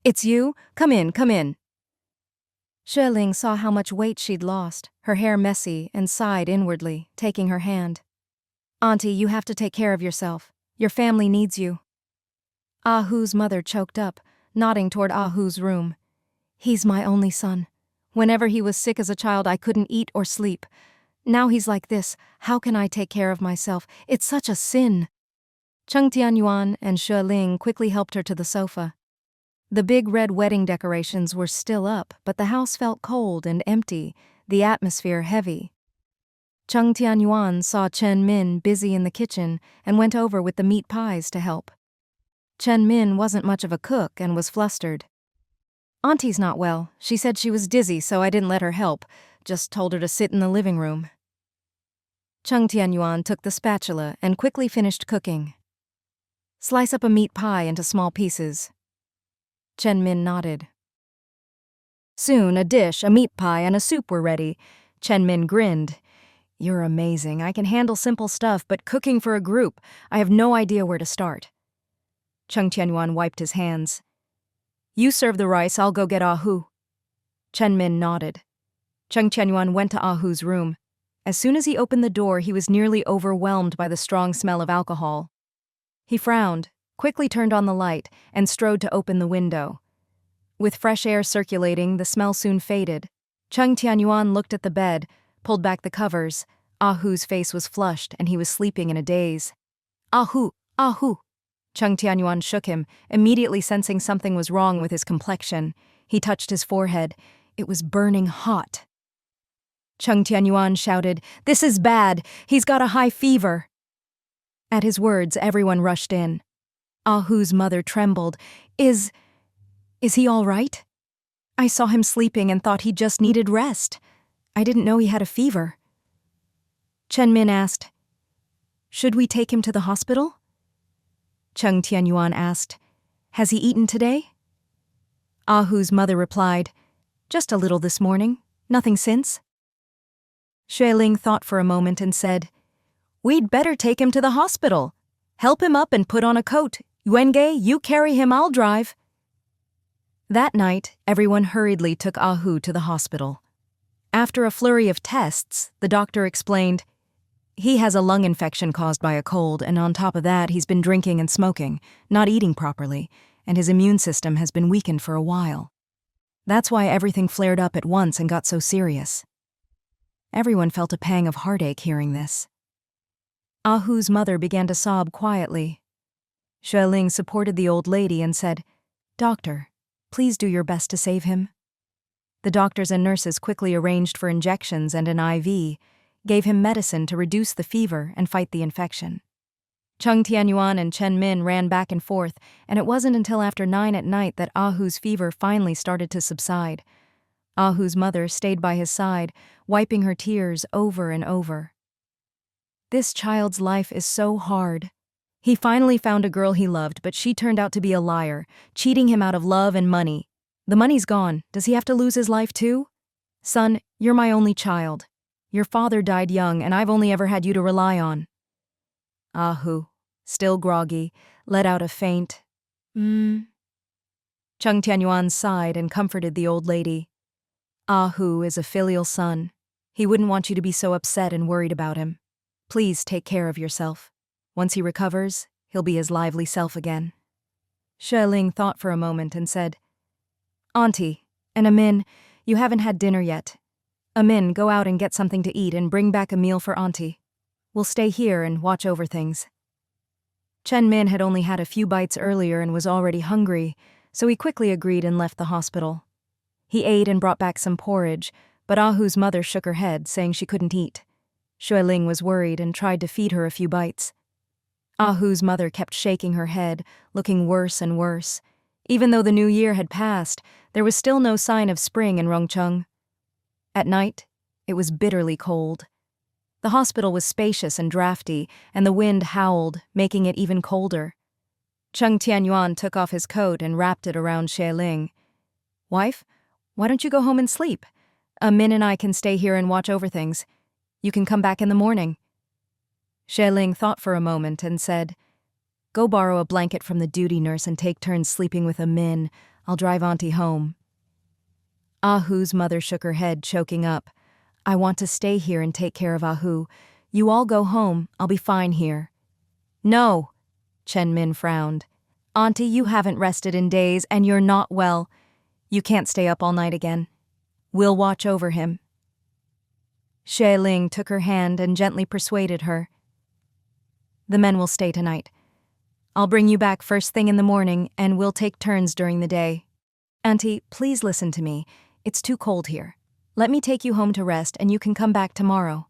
It's you? Come in, come in. Xue Ling saw how much weight she'd lost, her hair messy, and sighed inwardly, taking her hand. Auntie, you have to take care of yourself. Your family needs you. Ahu's mother choked up, nodding toward Ahu's room. He's my only son. Whenever he was sick as a child, I couldn't eat or sleep. Now he's like this. How can I take care of myself? It's such a sin. Cheng Tianyuan and Xue Ling quickly helped her to the sofa. The big red wedding decorations were still up, but the house felt cold and empty, the atmosphere heavy. Cheng Tianyuan saw Chen Min busy in the kitchen and went over with the meat pies to help. Chen Min wasn't much of a cook and was flustered. Auntie's not well. She said she was dizzy, so I didn't let her help. Just told her to sit in the living room. Cheng Tianyuan took the spatula and quickly finished cooking. Slice up a meat pie into small pieces. Chen Min nodded. Soon a dish, a meat pie, and a soup were ready. Chen Min grinned. You're amazing. I can handle simple stuff, but cooking for a group, I have no idea where to start. Cheng Tianyuan wiped his hands. You serve the rice, I'll go get Ahu. Chen Min nodded. Cheng Tianyuan went to Ahu's room. As soon as he opened the door, he was nearly overwhelmed by the strong smell of alcohol. He frowned, quickly turned on the light, and strode to open the window. With fresh air circulating, the smell soon faded. Cheng Tianyuan looked at the bed, pulled back the covers. Ahu's face was flushed, and he was sleeping in a daze. Ahu! Ahu! Cheng Tianyuan shook him, immediately sensing something was wrong with his complexion. He touched his forehead. It was burning hot. Cheng Tianyuan shouted, This is bad! He's got a high fever! At his words, everyone rushed in. Ahu's mother trembled. Is he all right? I saw him sleeping and thought he just needed rest. I didn't know he had a fever. Chen Min asked, Should we take him to the hospital? Cheng Tianyuan asked, Has he eaten today? Ahu's mother replied, Just a little this morning, nothing since. Xue Ling thought for a moment and said, We'd better take him to the hospital. Help him up and put on a coat. Yuenge, you carry him, I'll drive. That night, everyone hurriedly took Ahu to the hospital. After a flurry of tests, the doctor explained, He has a lung infection caused by a cold, and on top of that, he's been drinking and smoking, not eating properly, and his immune system has been weakened for a while. That's why everything flared up at once and got so serious. Everyone felt a pang of heartache hearing this. Ahu's mother began to sob quietly. Xue Ling supported the old lady and said, Doctor, please do your best to save him. The doctors and nurses quickly arranged for injections and an IV, gave him medicine to reduce the fever and fight the infection. Cheng Tianyuan and Chen Min ran back and forth, and it wasn't until after 9 at night that Ahu's fever finally started to subside. Ahu's mother stayed by his side, wiping her tears over and over. This child's life is so hard. He finally found a girl he loved, but she turned out to be a liar, cheating him out of love and money. The money's gone. Does he have to lose his life too? Son, you're my only child. Your father died young, and I've only ever had you to rely on. Ahu, still groggy, let out a faint, Cheng Tianyuan sighed and comforted the old lady. Ahu is a filial son. He wouldn't want you to be so upset and worried about him. Please take care of yourself. Once he recovers, he'll be his lively self again. Xue Ling thought for a moment and said, Auntie, and Amin, you haven't had dinner yet. Amin, go out and get something to eat and bring back a meal for Auntie. We'll stay here and watch over things. Chen Min had only had a few bites earlier and was already hungry, so he quickly agreed and left the hospital. He ate and brought back some porridge, but Ahu's mother shook her head, saying she couldn't eat. Xue Ling was worried and tried to feed her a few bites. Ahu's mother kept shaking her head, looking worse and worse. Even though the new year had passed, there was still no sign of spring in Rongcheng. At night, it was bitterly cold. The hospital was spacious and drafty, and the wind howled, making it even colder. Cheng Tianyuan took off his coat and wrapped it around Xue Ling. "Wife, why don't you go home and sleep? Min and I can stay here and watch over things. You can come back in the morning." Xue Ling thought for a moment and said, "Go borrow a blanket from the duty nurse and take turns sleeping with Min. I'll drive Auntie home." Ahu's mother shook her head, choking up. "I want to stay here and take care of Ahu. You all go home, I'll be fine here." "No," Chen Min frowned. "Auntie, you haven't rested in days and you're not well. You can't stay up all night again. We'll watch over him." Xue Ling took her hand and gently persuaded her. "The men will stay tonight. I'll bring you back first thing in the morning and we'll take turns during the day. Auntie, please listen to me. It's too cold here. Let me take you home to rest and you can come back tomorrow."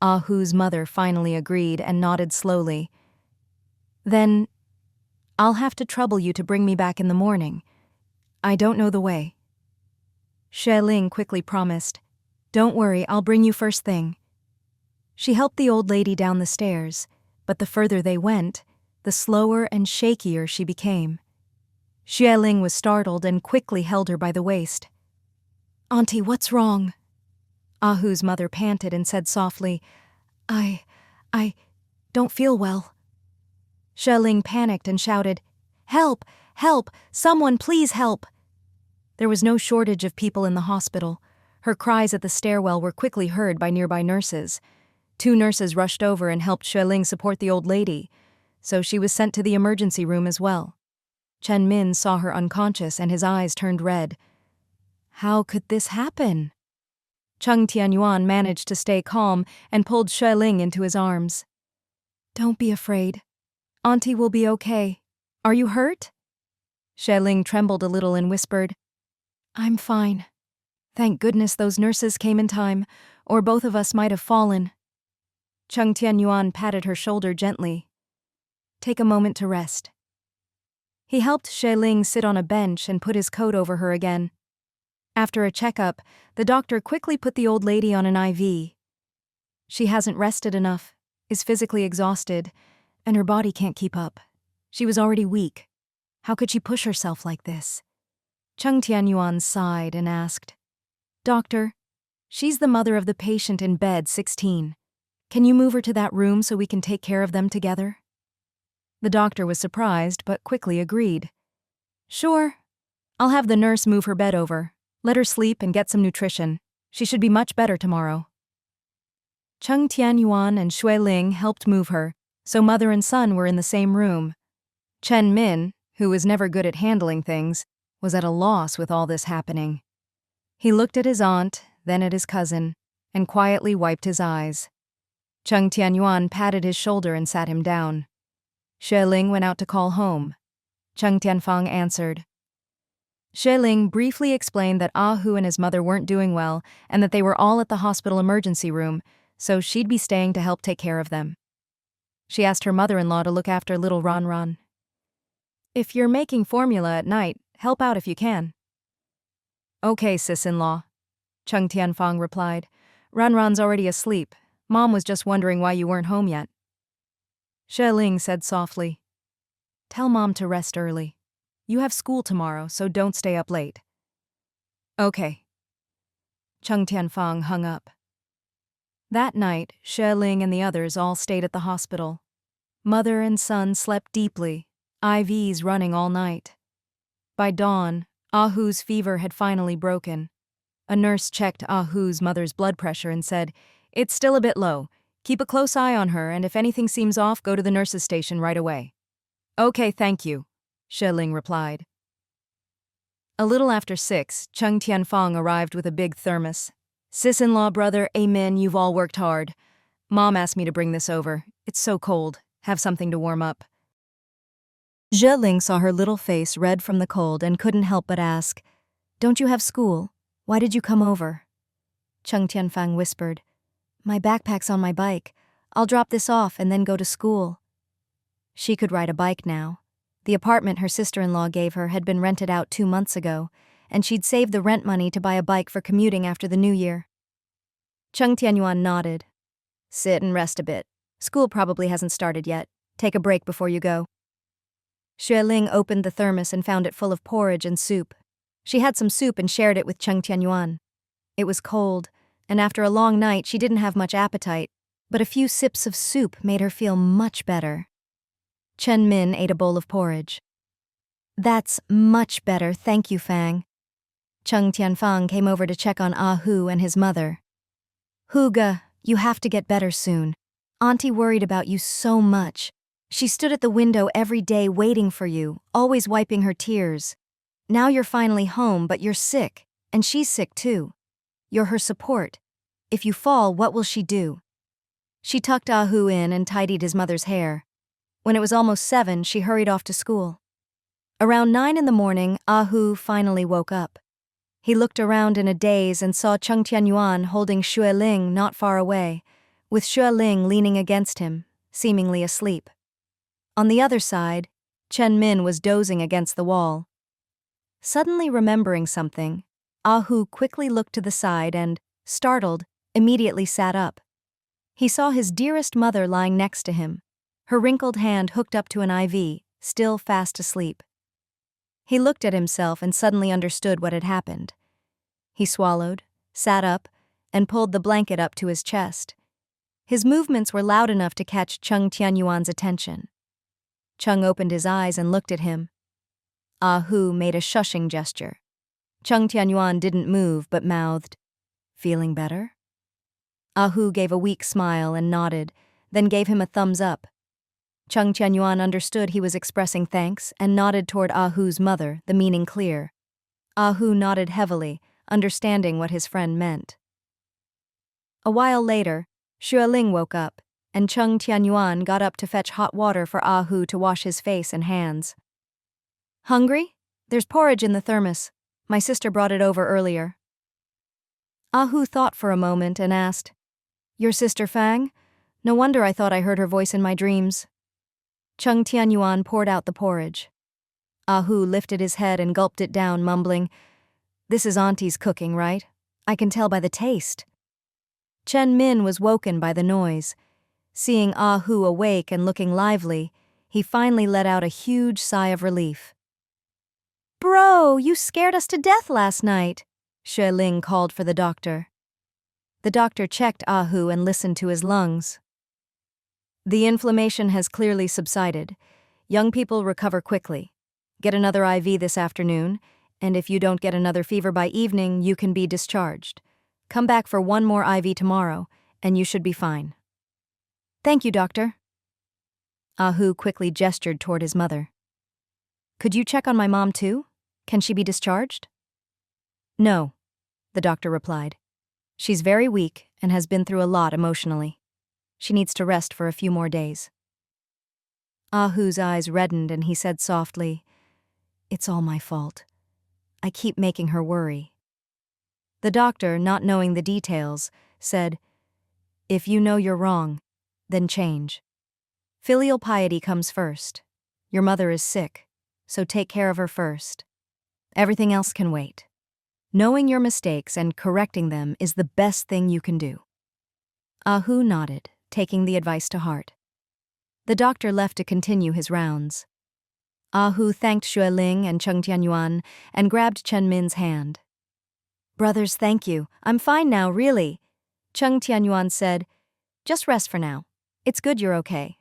Ahu's mother finally agreed and nodded slowly. "Then I'll have to trouble you to bring me back in the morning. I don't know the way." Xue Ling quickly promised, "Don't worry, I'll bring you first thing." She helped the old lady down the stairs, but the further they went, the slower and shakier she became. Xue Ling was startled and quickly held her by the waist. "Auntie, what's wrong?" Ahu's mother panted and said softly, I don't feel well." Xue Ling panicked and shouted, "Help! Help! Someone please help!" There was no shortage of people in the hospital. Her cries at the stairwell were quickly heard by nearby nurses. 2 nurses rushed over and helped Xue Ling support the old lady, so she was sent to the emergency room as well. Chen Min saw her unconscious and his eyes turned red. How could this happen? Cheng Tianyuan managed to stay calm and pulled Xue Ling into his arms. "Don't be afraid. Auntie will be okay. Are you hurt?" Xue Ling trembled a little and whispered, "I'm fine. Thank goodness those nurses came in time, or both of us might have fallen." Cheng Tianyuan patted her shoulder gently. "Take a moment to rest." He helped Xue Ling sit on a bench and put his coat over her again. After a checkup, the doctor quickly put the old lady on an IV. She hasn't rested enough, is physically exhausted, and her body can't keep up. She was already weak. How could she push herself like this? Cheng Tianyuan sighed and asked, "Doctor, she's the mother of the patient in bed 16. Can you move her to that room so we can take care of them together?" The doctor was surprised but quickly agreed. "Sure. I'll have the nurse move her bed over. Let her sleep and get some nutrition. She should be much better tomorrow." Cheng Tianyuan and Xue Ling helped move her, so mother and son were in the same room. Chen Min, who was never good at handling things, was at a loss with all this happening. He looked at his aunt, then at his cousin, and quietly wiped his eyes. Cheng Tianyuan patted his shoulder and sat him down. Xue Ling went out to call home. Cheng Tianfang answered. Xue Ling briefly explained that Ahu and his mother weren't doing well and that they were all at the hospital emergency room, so she'd be staying to help take care of them. She asked her mother-in-law to look after little Ran. "If you're making formula at night, help out if you can." "Okay, sis-in-law," Cheng Tianfang replied. "Ran's already asleep. Mom was just wondering why you weren't home yet." Xue Ling said softly, "Tell Mom to rest early. You have school tomorrow, so don't stay up late." "Okay." Cheng Tianfang hung up. That night, Xue Ling and the others all stayed at the hospital. Mother and son slept deeply, IVs running all night. By dawn, Ahu's fever had finally broken. A nurse checked Ahu's mother's blood pressure and said, "It's still a bit low. Keep a close eye on her, and if anything seems off, go to the nurse's station right away." "Okay, thank you," Xue Ling replied. A little after 6, Cheng Tianfang arrived with a big thermos. "Sis-in-law, brother, amen, you've all worked hard. Mom asked me to bring this over. It's so cold. Have something to warm up." Xue Ling saw her little face red from the cold and couldn't help but ask, "Don't you have school? Why did you come over?" Cheng Tianfang whispered, "My backpack's on my bike. I'll drop this off and then go to school." She could ride a bike now. The apartment her sister-in-law gave her had been rented out 2 months ago, and she'd saved the rent money to buy a bike for commuting after the New Year. Cheng Tianyuan nodded. Sit and rest a bit. School probably hasn't started yet. Take a break before you go. Xue Ling opened the thermos and found it full of porridge and soup. She had some soup and shared it with Cheng Tianyuan. It was cold, and after a long night she didn't have much appetite, but a few sips of soup made her feel much better. Chen Min ate a bowl of porridge. That's much better, thank you, Fang. Cheng Tianfang came over to check on Hu and his mother. Huga, you have to get better soon. Auntie worried about you so much. She stood at the window every day waiting for you, always wiping her tears. Now you're finally home, but you're sick, and she's sick too. You're her support. If you fall, what will she do? She tucked Hu in and tidied his mother's hair. When it was almost 7, she hurried off to school. Around 9 in the morning, Hu finally woke up. He looked around in a daze and saw Cheng Tianyuan holding Xue Ling not far away, with Xue Ling leaning against him, seemingly asleep. On the other side, Chen Min was dozing against the wall. Suddenly remembering something, Hu quickly looked to the side and, startled, immediately sat up. He saw his dearest mother lying next to him, her wrinkled hand hooked up to an IV, still fast asleep. He looked at himself and suddenly understood what had happened. He swallowed, sat up, and pulled the blanket up to his chest. His movements were loud enough to catch Cheng Tianyuan's attention. Cheng opened his eyes and looked at him. Hu made a shushing gesture. Cheng Tianyuan didn't move but mouthed, "Feeling better?" Hu gave a weak smile and nodded, then gave him a thumbs up. Cheng Tianyuan understood he was expressing thanks and nodded toward Hu's mother, the meaning clear. Hu nodded heavily, understanding what his friend meant. A while later, Xue Ling woke up, and Cheng Tianyuan got up to fetch hot water for Hu to wash his face and hands. "Hungry? There's porridge in the thermos. My sister brought it over earlier." Hu thought for a moment and asked, "Your sister Fang? No wonder I thought I heard her voice in my dreams." Cheng Tianyuan poured out the porridge. Hu lifted his head and gulped it down, mumbling, "This is Auntie's cooking, right? I can tell by the taste." Chen Min was woken by the noise. Seeing Hu awake and looking lively, he finally let out a huge sigh of relief. "Bro, you scared us to death last night," Xue Ling called for the doctor. The doctor checked Hu and listened to his lungs. "The inflammation has clearly subsided. Young people recover quickly. Get another IV this afternoon, and if you don't get another fever by evening, you can be discharged. Come back for one more IV tomorrow, and you should be fine." "Thank you, doctor." Hu quickly gestured toward his mother. "Could you check on my mom too? Can she be discharged?" "No," the doctor replied. "She's very weak and has been through a lot emotionally. She needs to rest for a few more days." Hu's eyes reddened and he said softly, "It's all my fault. I keep making her worry." The doctor, not knowing the details, said, "If you know you're wrong, then change. Filial piety comes first. Your mother is sick, so take care of her first. Everything else can wait. Knowing your mistakes and correcting them is the best thing you can do." Hu nodded, taking the advice to heart. The doctor left to continue his rounds. Hu thanked Xue Ling and Cheng Tianyuan and grabbed Chen Min's hand. "Brothers, thank you. I'm fine now, really." Cheng Tianyuan said, "Just rest for now. It's good you're okay.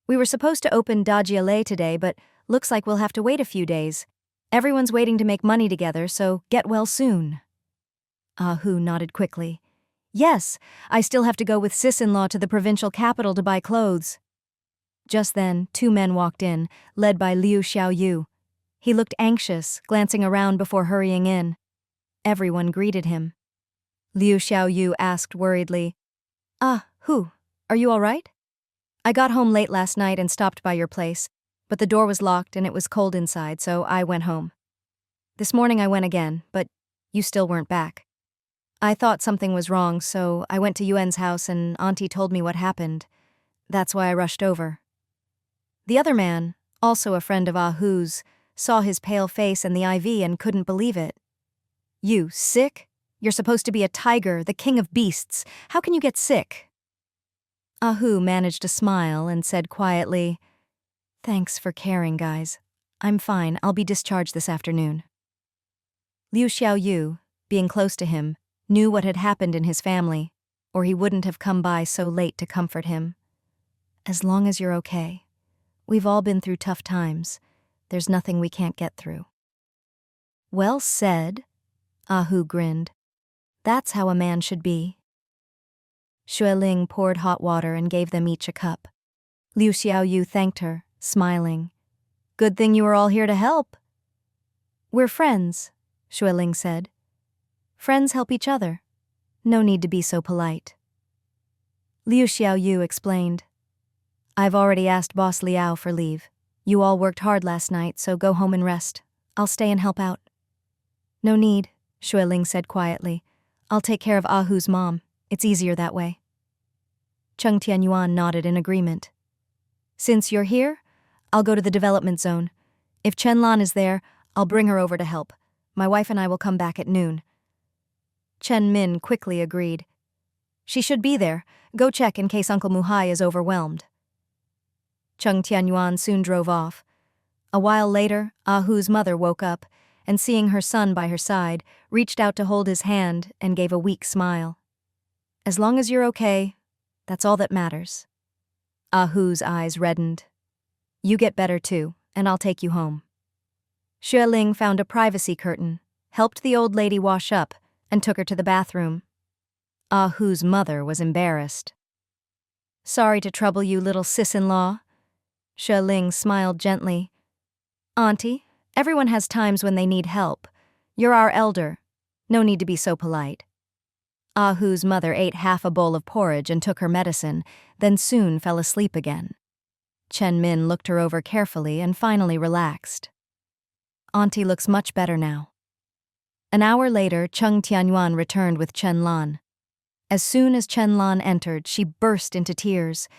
We were supposed to open Gradual today, but looks like we'll have to wait a few days. Everyone's waiting to make money together, so get well soon." Hu nodded quickly. "Yes, I still have to go with sis-in-law to the provincial capital to buy clothes." Just then, 2 men walked in, led by Liu Xiaoyu. He looked anxious, glancing around before hurrying in. Everyone greeted him. Liu Xiaoyu asked worriedly, Hu, are you all right? I got home late last night and stopped by your place, but the door was locked and it was cold inside, so I went home. This morning I went again, but you still weren't back. I thought something was wrong, so I went to Yuan's house and Auntie told me what happened. That's why I rushed over." The other man, also a friend of Hu's, saw his pale face and the IV and couldn't believe it. "You, sick? You're supposed to be a tiger, the king of beasts. How can you get sick?" Hu managed a smile and said quietly, "Thanks for caring, guys. I'm fine, I'll be discharged this afternoon." Liu Xiaoyu, being close to him, knew what had happened in his family, or he wouldn't have come by so late to comfort him. "As long as you're okay. We've all been through tough times. There's nothing we can't get through." "Well said," Hu grinned. "That's how a man should be." Xue Ling poured hot water and gave them each a cup. Liu Xiaoyu thanked her, smiling. "Good thing you are all here to help." "We're friends," Xue Ling said. "Friends help each other. No need to be so polite." Liu Xiaoyu explained. "I've already asked Boss Liao for leave. You all worked hard last night, so go home and rest. I'll stay and help out." "No need," Xue Ling said quietly. "I'll take care of Ahu's mom. It's easier that way." Cheng Tianyuan nodded in agreement. "Since you're here, I'll go to the development zone. If Chen Lan is there, I'll bring her over to help. My wife and I will come back at noon." Chen Min quickly agreed. "She should be there. Go check in case Uncle Muhai is overwhelmed." Cheng Tianyuan soon drove off. A while later, Ahu's mother woke up, and seeing her son by her side, reached out to hold his hand and gave a weak smile. "As long as you're okay, that's all that matters." Ahu's eyes reddened. "You get better too, and I'll take you home." Xue Ling found a privacy curtain, helped the old lady wash up, and took her to the bathroom. Ahu's mother was embarrassed. "Sorry to trouble you, little sis-in-law." Xue Ling smiled gently. "Auntie, everyone has times when they need help. You're our elder. No need to be so polite." Ahu's mother ate half a bowl of porridge and took her medicine, then soon fell asleep again. Chen Min looked her over carefully and finally relaxed. "Auntie looks much better now." An hour later, Cheng Tianyuan returned with Chen Lan. As soon as Chen Lan entered, she burst into tears.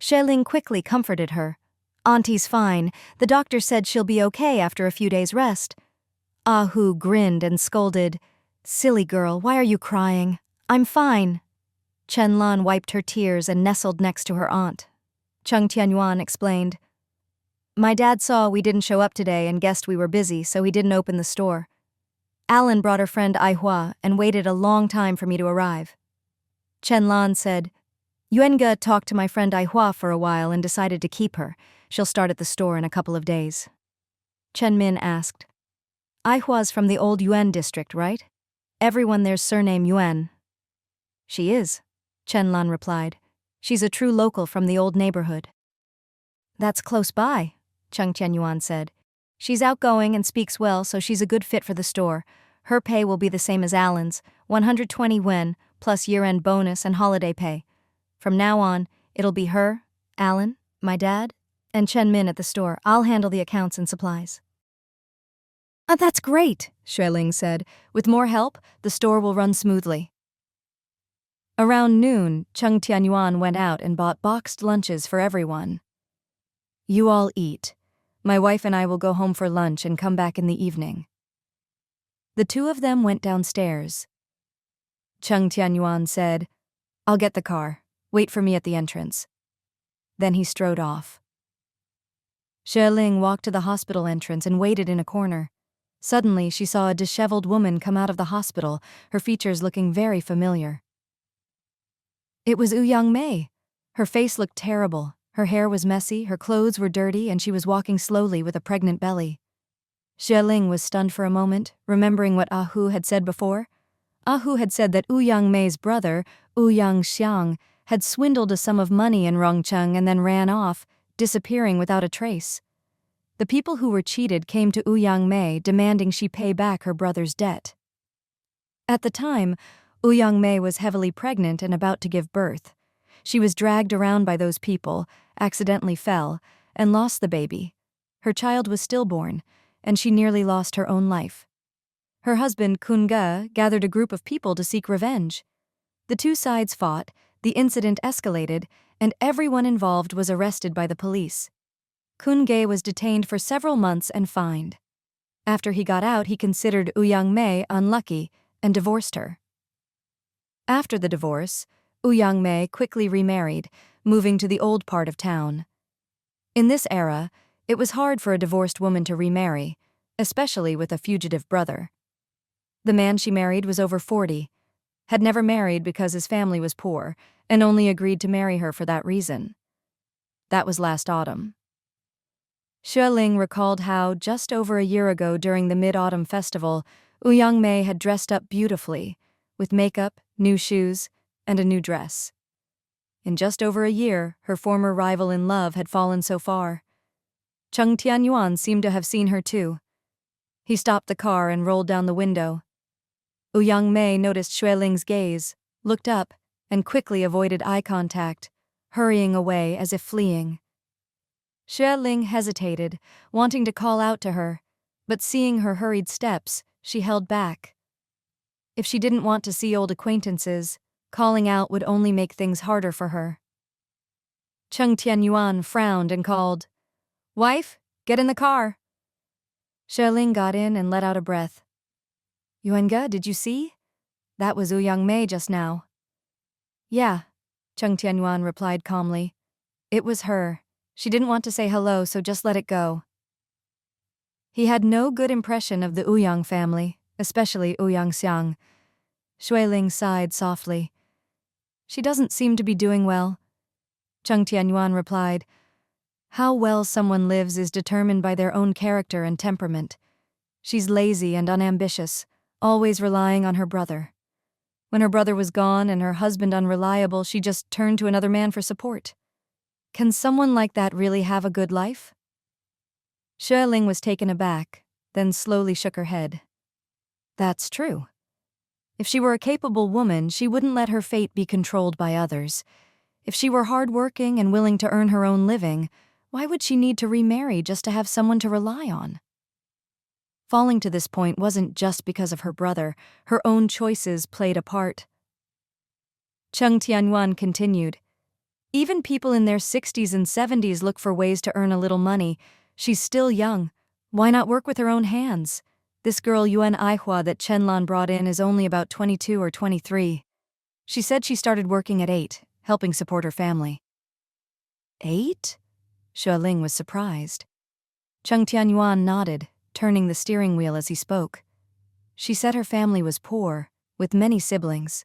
Xue Ling quickly comforted her. "Auntie's fine. The doctor said she'll be okay after a few days' rest." Ahu grinned and scolded. "Silly girl, why are you crying? I'm fine." Chen Lan wiped her tears and nestled next to her aunt. Cheng Tianyuan explained. "My dad saw we didn't show up today and guessed we were busy, so he didn't open the store. Alan brought her friend Aihua and waited a long time for me to arrive." Chen Lan said, "Yuenga talked to my friend Aihua for a while and decided to keep her. She'll start at the store in a couple of days." Chen Min asked, "Aihua's from the old Yuan district, right? Everyone there's surname Yuan." "She is," Chen Lan replied. "She's a true local from the old neighborhood." "That's close by," Cheng Tianyuan said. "She's outgoing and speaks well, so she's a good fit for the store. Her pay will be the same as Alan's, 120 yuan, plus year-end bonus and holiday pay. From now on, it'll be her, Alan, my dad, and Chen Min at the store. I'll handle the accounts and supplies." That's great," Xue Ling said. "With more help, the store will run smoothly." Around noon, Cheng Tianyuan went out and bought boxed lunches for everyone. "You all eat. My wife and I will go home for lunch and come back in the evening." The two of them went downstairs. Cheng Tianyuan said, "I'll get the car. Wait for me at the entrance." Then he strode off. Xue Ling walked to the hospital entrance and waited in a corner. Suddenly, she saw a disheveled woman come out of the hospital, her features looking very familiar. It was Ouyang Mei. Her face looked terrible. Her hair was messy, her clothes were dirty, and she was walking slowly with a pregnant belly. Xue Ling was stunned for a moment, remembering what Ahu had said before. Ahu had said that Ouyang Mei's brother, Ouyang Xiang, had swindled a sum of money in Rongcheng and then ran off, disappearing without a trace. The people who were cheated came to Ouyang Mei demanding she pay back her brother's debt. At the time, Ouyang Mei was heavily pregnant and about to give birth. She was dragged around by those people, accidentally fell, and lost the baby. Her child was stillborn, and she nearly lost her own life. Her husband, Kun Ge, gathered a group of people to seek revenge. The two sides fought, the incident escalated, and everyone involved was arrested by the police. Kun Ge was detained for several months and fined. After he got out, he considered Ouyang Mei unlucky and divorced her. After the divorce, Ouyang Mei quickly remarried, moving to the old part of town. In this era, it was hard for a divorced woman to remarry, especially with a fugitive brother. The man she married was over 40, had never married because his family was poor, and only agreed to marry her for that reason. That was last autumn. Xue Ling recalled how, just over a year ago during the Mid-Autumn Festival, Mei had dressed up beautifully, with makeup, new shoes, and a new dress. In just over a year, her former rival in love had fallen so far. Cheng Tianyuan seemed to have seen her too. He stopped the car and rolled down the window. Mei noticed Xue Ling's gaze, looked up, and quickly avoided eye contact, hurrying away as if fleeing. Xue Ling hesitated, wanting to call out to her, but seeing her hurried steps, she held back. If she didn't want to see old acquaintances, calling out would only make things harder for her. Cheng Tianyuan frowned and called, "Wife, get in the car." Xue Ling got in and let out a breath. "Yuanga, did you see? That was Mei just now." "Yeah," Cheng Tianyuan replied calmly. "It was her. She didn't want to say hello, so just let it go." He had no good impression of the Ouyang family, especially Ouyang Xiang. Xue Ling sighed softly. "She doesn't seem to be doing well." Cheng Tianyuan replied, "How well someone lives is determined by their own character and temperament. She's lazy and unambitious, always relying on her brother. When her brother was gone and her husband unreliable, she just turned to another man for support. Can someone like that really have a good life?" Xue Ling was taken aback, then slowly shook her head. "That's true. If she were a capable woman, she wouldn't let her fate be controlled by others. If she were hardworking and willing to earn her own living, why would she need to remarry just to have someone to rely on?" Falling to this point wasn't just because of her brother. Her own choices played a part. Cheng Tianyuan continued, "Even people in their 60s and 70s look for ways to earn a little money. She's still young. Why not work with her own hands? This girl Yuan Aihua that Chenlan brought in is only about 22 or 23. She said she started working at 8, helping support her family." 8? Xue Ling was surprised. Cheng Tianyuan nodded, turning the steering wheel as he spoke. She said her family was poor, with many siblings.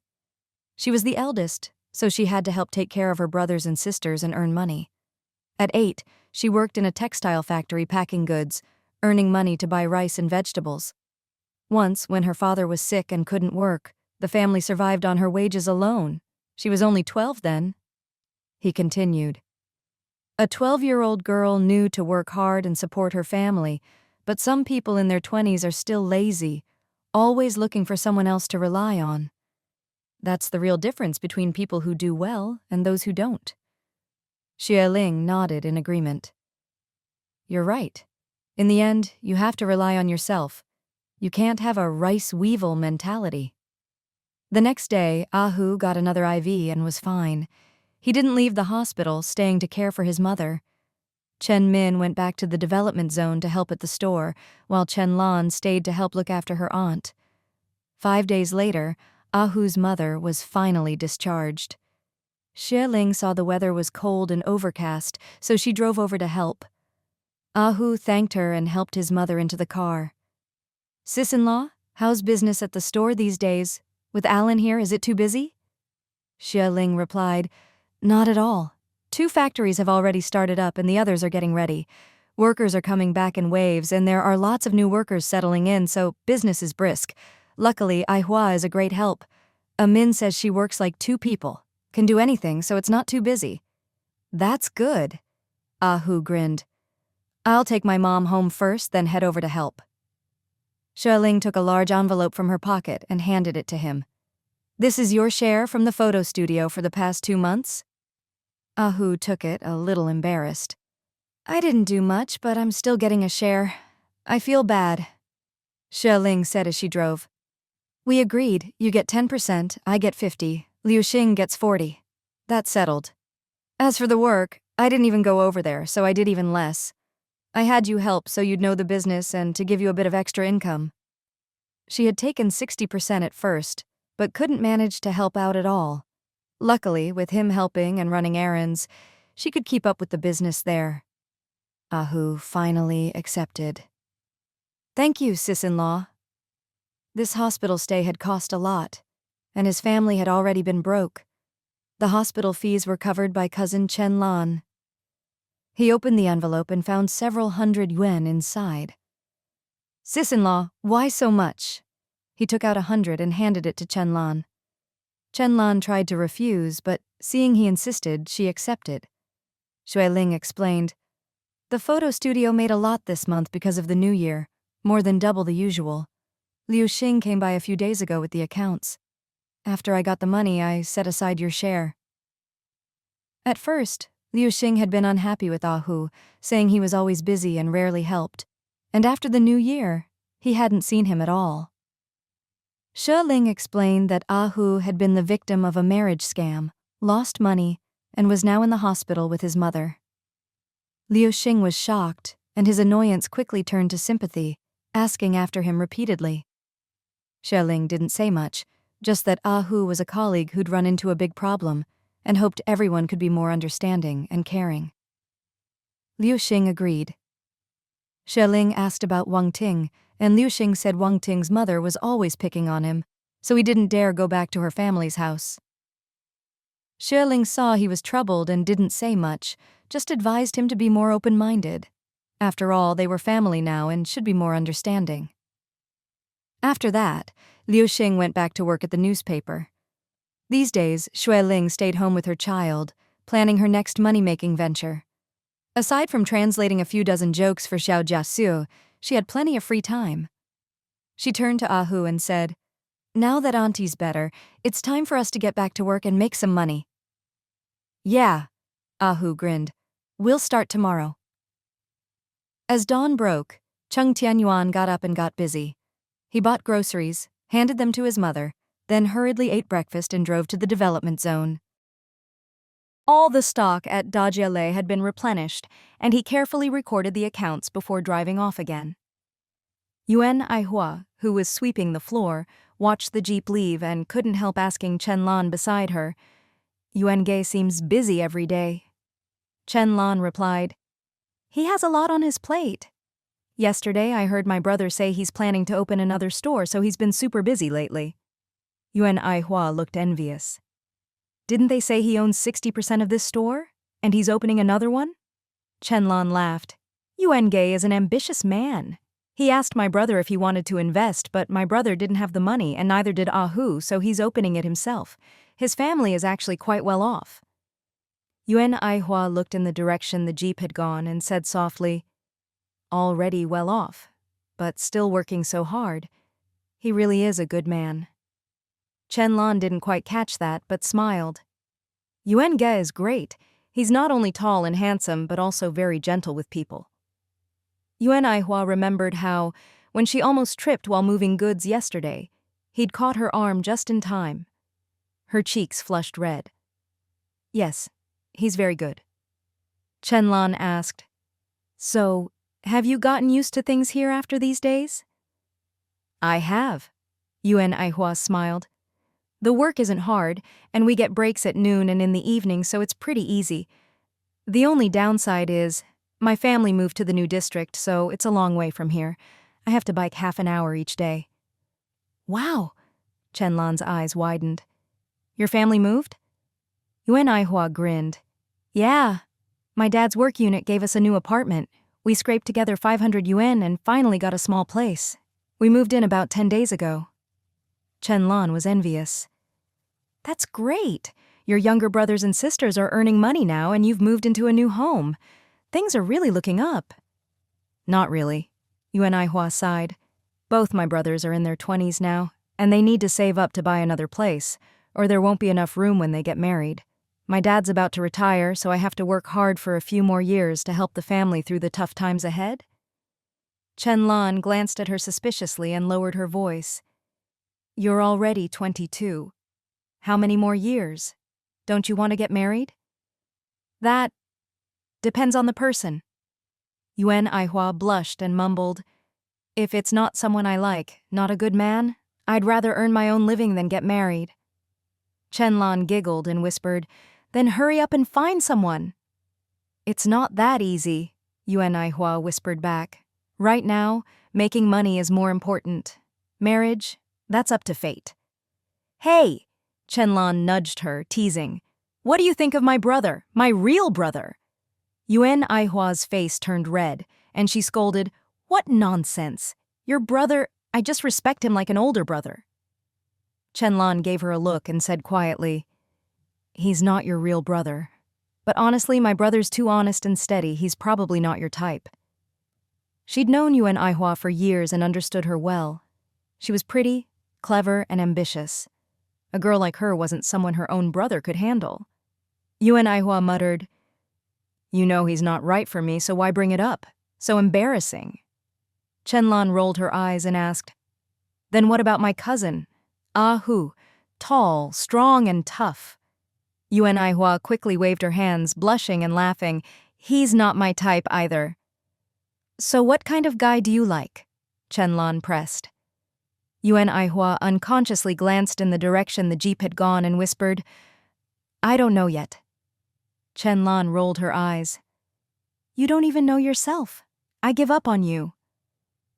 She was the eldest, so she had to help take care of her brothers and sisters and earn money. At 8, she worked in a textile factory packing goods, earning money to buy rice and vegetables. Once, when her father was sick and couldn't work, the family survived on her wages alone. She was only 12 then. He continued, "A 12-year-old girl knew to work hard and support her family, but some people in their 20s are still lazy, always looking for someone else to rely on. That's the real difference between people who do well and those who don't." Xue Ling nodded in agreement. "You're right. In the end, you have to rely on yourself. You can't have a rice weevil mentality." The next day, Ahu got another IV and was fine. He didn't leave the hospital, staying to care for his mother. Chen Min went back to the development zone to help at the store, while Chen Lan stayed to help look after her aunt. 5 days later, Ahu's mother was finally discharged. Xue Ling saw the weather was cold and overcast, so she drove over to help. Ahu thanked her and helped his mother into the car. "Sis-in-law, how's business at the store these days? With Alan here, is it too busy?" Xue Ling replied, "Not at all. 2 factories have already started up and the others are getting ready. Workers are coming back in waves and there are lots of new workers settling in, so business is brisk. Luckily, Aihua is a great help. Min says she works like 2 people, can do anything, so it's not too busy." "That's good." Ahu grinned. "I'll take my mom home first, then head over to help." Xue Ling took a large envelope from her pocket and handed it to him. "This is your share from the photo studio for the past 2 months?" Ahu took it, a little embarrassed. "I didn't do much, but I'm still getting a share. I feel bad." Xue Ling said as she drove. "We agreed, you get 10%, I get 50, Liu Xing gets 40. That's settled. As for the work, I didn't even go over there, so I did even less. I had you help so you'd know the business and to give you a bit of extra income." She had taken 60% at first, but couldn't manage to help out at all. Luckily, with him helping and running errands, she could keep up with the business there. Ahu finally accepted. Thank you, sis-in-law. This hospital stay had cost a lot, and his family had already been broke. The hospital fees were covered by cousin Chen Lan. He opened the envelope and found several hundred yuan inside. Sis-in-law, why so much? He took out 100 and handed it to Chen Lan. Chen Lan tried to refuse, but seeing he insisted, she accepted. Xue Ling explained, the photo studio made a lot this month because of the new year, more than double the usual. Liu Xing came by a few days ago with the accounts. After I got the money, I set aside your share. At first, Liu Xing had been unhappy with Ahu, saying he was always busy and rarely helped. And after the new year, he hadn't seen him at all. Xue Ling explained that Ahu had been the victim of a marriage scam, lost money, and was now in the hospital with his mother. Liu Xing was shocked, and his annoyance quickly turned to sympathy, asking after him repeatedly. Xue Ling didn't say much, just that Ahu was a colleague who'd run into a big problem, and hoped everyone could be more understanding and caring. Liu Xing agreed. Xue Ling asked about Wang Ting, and Liu Xing said Wang Ting's mother was always picking on him, so he didn't dare go back to her family's house. Xue Ling saw he was troubled and didn't say much, just advised him to be more open-minded. After all, they were family now and should be more understanding. After that, Liu Xing went back to work at the newspaper. These days, Xue Ling stayed home with her child, planning her next money-making venture. Aside from translating a few dozen jokes for Xiao Jiasu, she had plenty of free time. She turned to Ahu and said, now that Auntie's better, it's time for us to get back to work and make some money. Yeah, Ahu grinned. We'll start tomorrow. As dawn broke, Cheng Tianyuan got up and got busy. He bought groceries, handed them to his mother, then hurriedly ate breakfast and drove to the development zone. All the stock at Gradual had been replenished, and he carefully recorded the accounts before driving off again. Yuan Aihua, who was sweeping the floor, watched the jeep leave and couldn't help asking Chen Lan beside her, Yuan Ge seems busy every day. Chen Lan replied, he has a lot on his plate. Yesterday I heard my brother say he's planning to open another store, so he's been super busy lately. Yuan Aihua looked envious. Didn't they say he owns 60% of this store? And he's opening another one? Chen Lan laughed. Yuan Ge is an ambitious man. He asked my brother if he wanted to invest, but my brother didn't have the money and neither did Ahu, so he's opening it himself. His family is actually quite well off. Yuan Aihua looked in the direction the jeep had gone and said softly, already well off, but still working so hard. He really is a good man. Chen Lan didn't quite catch that, but smiled. Yuan Ge is great. He's not only tall and handsome, but also very gentle with people. Yuan Aihua remembered how, when she almost tripped while moving goods yesterday, he'd caught her arm just in time. Her cheeks flushed red. Yes, he's very good. Chen Lan asked, so, have you gotten used to things here after these days? I have, Yuan Aihua smiled. The work isn't hard, and we get breaks at noon and in the evening, so it's pretty easy. The only downside is, my family moved to the new district, so it's a long way from here. I have to bike half an hour each day. Wow, Chen Lan's eyes widened. Your family moved? Yuan Aihua grinned. Yeah, my dad's work unit gave us a new apartment. We scraped together 500 yuan and finally got a small place. We moved in about 10 days ago. Chen Lan was envious. That's great. Your younger brothers and sisters are earning money now and you've moved into a new home. Things are really looking up. Not really, Yuan Aihua sighed. Both my brothers are in their 20s now, and they need to save up to buy another place, or there won't be enough room when they get married. My dad's about to retire, so I have to work hard for a few more years to help the family through the tough times ahead. Chen Lan glanced at her suspiciously and lowered her voice. You're already 22. How many more years? Don't you want to get married? That depends on the person. Yuan Aihua blushed and mumbled, if it's not someone I like, not a good man, I'd rather earn my own living than get married. Chenlan giggled and whispered, "Then hurry up and find someone." "It's not that easy," Yuan Aihua whispered back. "Right now, making money is more important. Marriage, that's up to fate." "Hey!" Chenlan nudged her, teasing. "What do you think of my brother, my real brother?" Yuan Aihua's face turned red, and she scolded, "What nonsense! Your brother, I just respect him like an older brother." Chenlan gave her a look and said quietly, "He's not your real brother. But honestly, my brother's too honest and steady. He's probably not your type." She'd known Yuan Aihua for years and understood her well. She was pretty, clever, and ambitious. A girl like her wasn't someone her own brother could handle. Yuan Aihua muttered, "You know he's not right for me, so why bring it up? So embarrassing." Chenlan rolled her eyes and asked, "Then what about my cousin? Hu, tall, strong, and tough." Yuan Aihua quickly waved her hands, blushing and laughing. "He's not my type either." "So what kind of guy do you like?" Chenlan pressed. Yuan Aihua unconsciously glanced in the direction the jeep had gone and whispered, "I don't know yet." Chenlan rolled her eyes. "You don't even know yourself. I give up on you."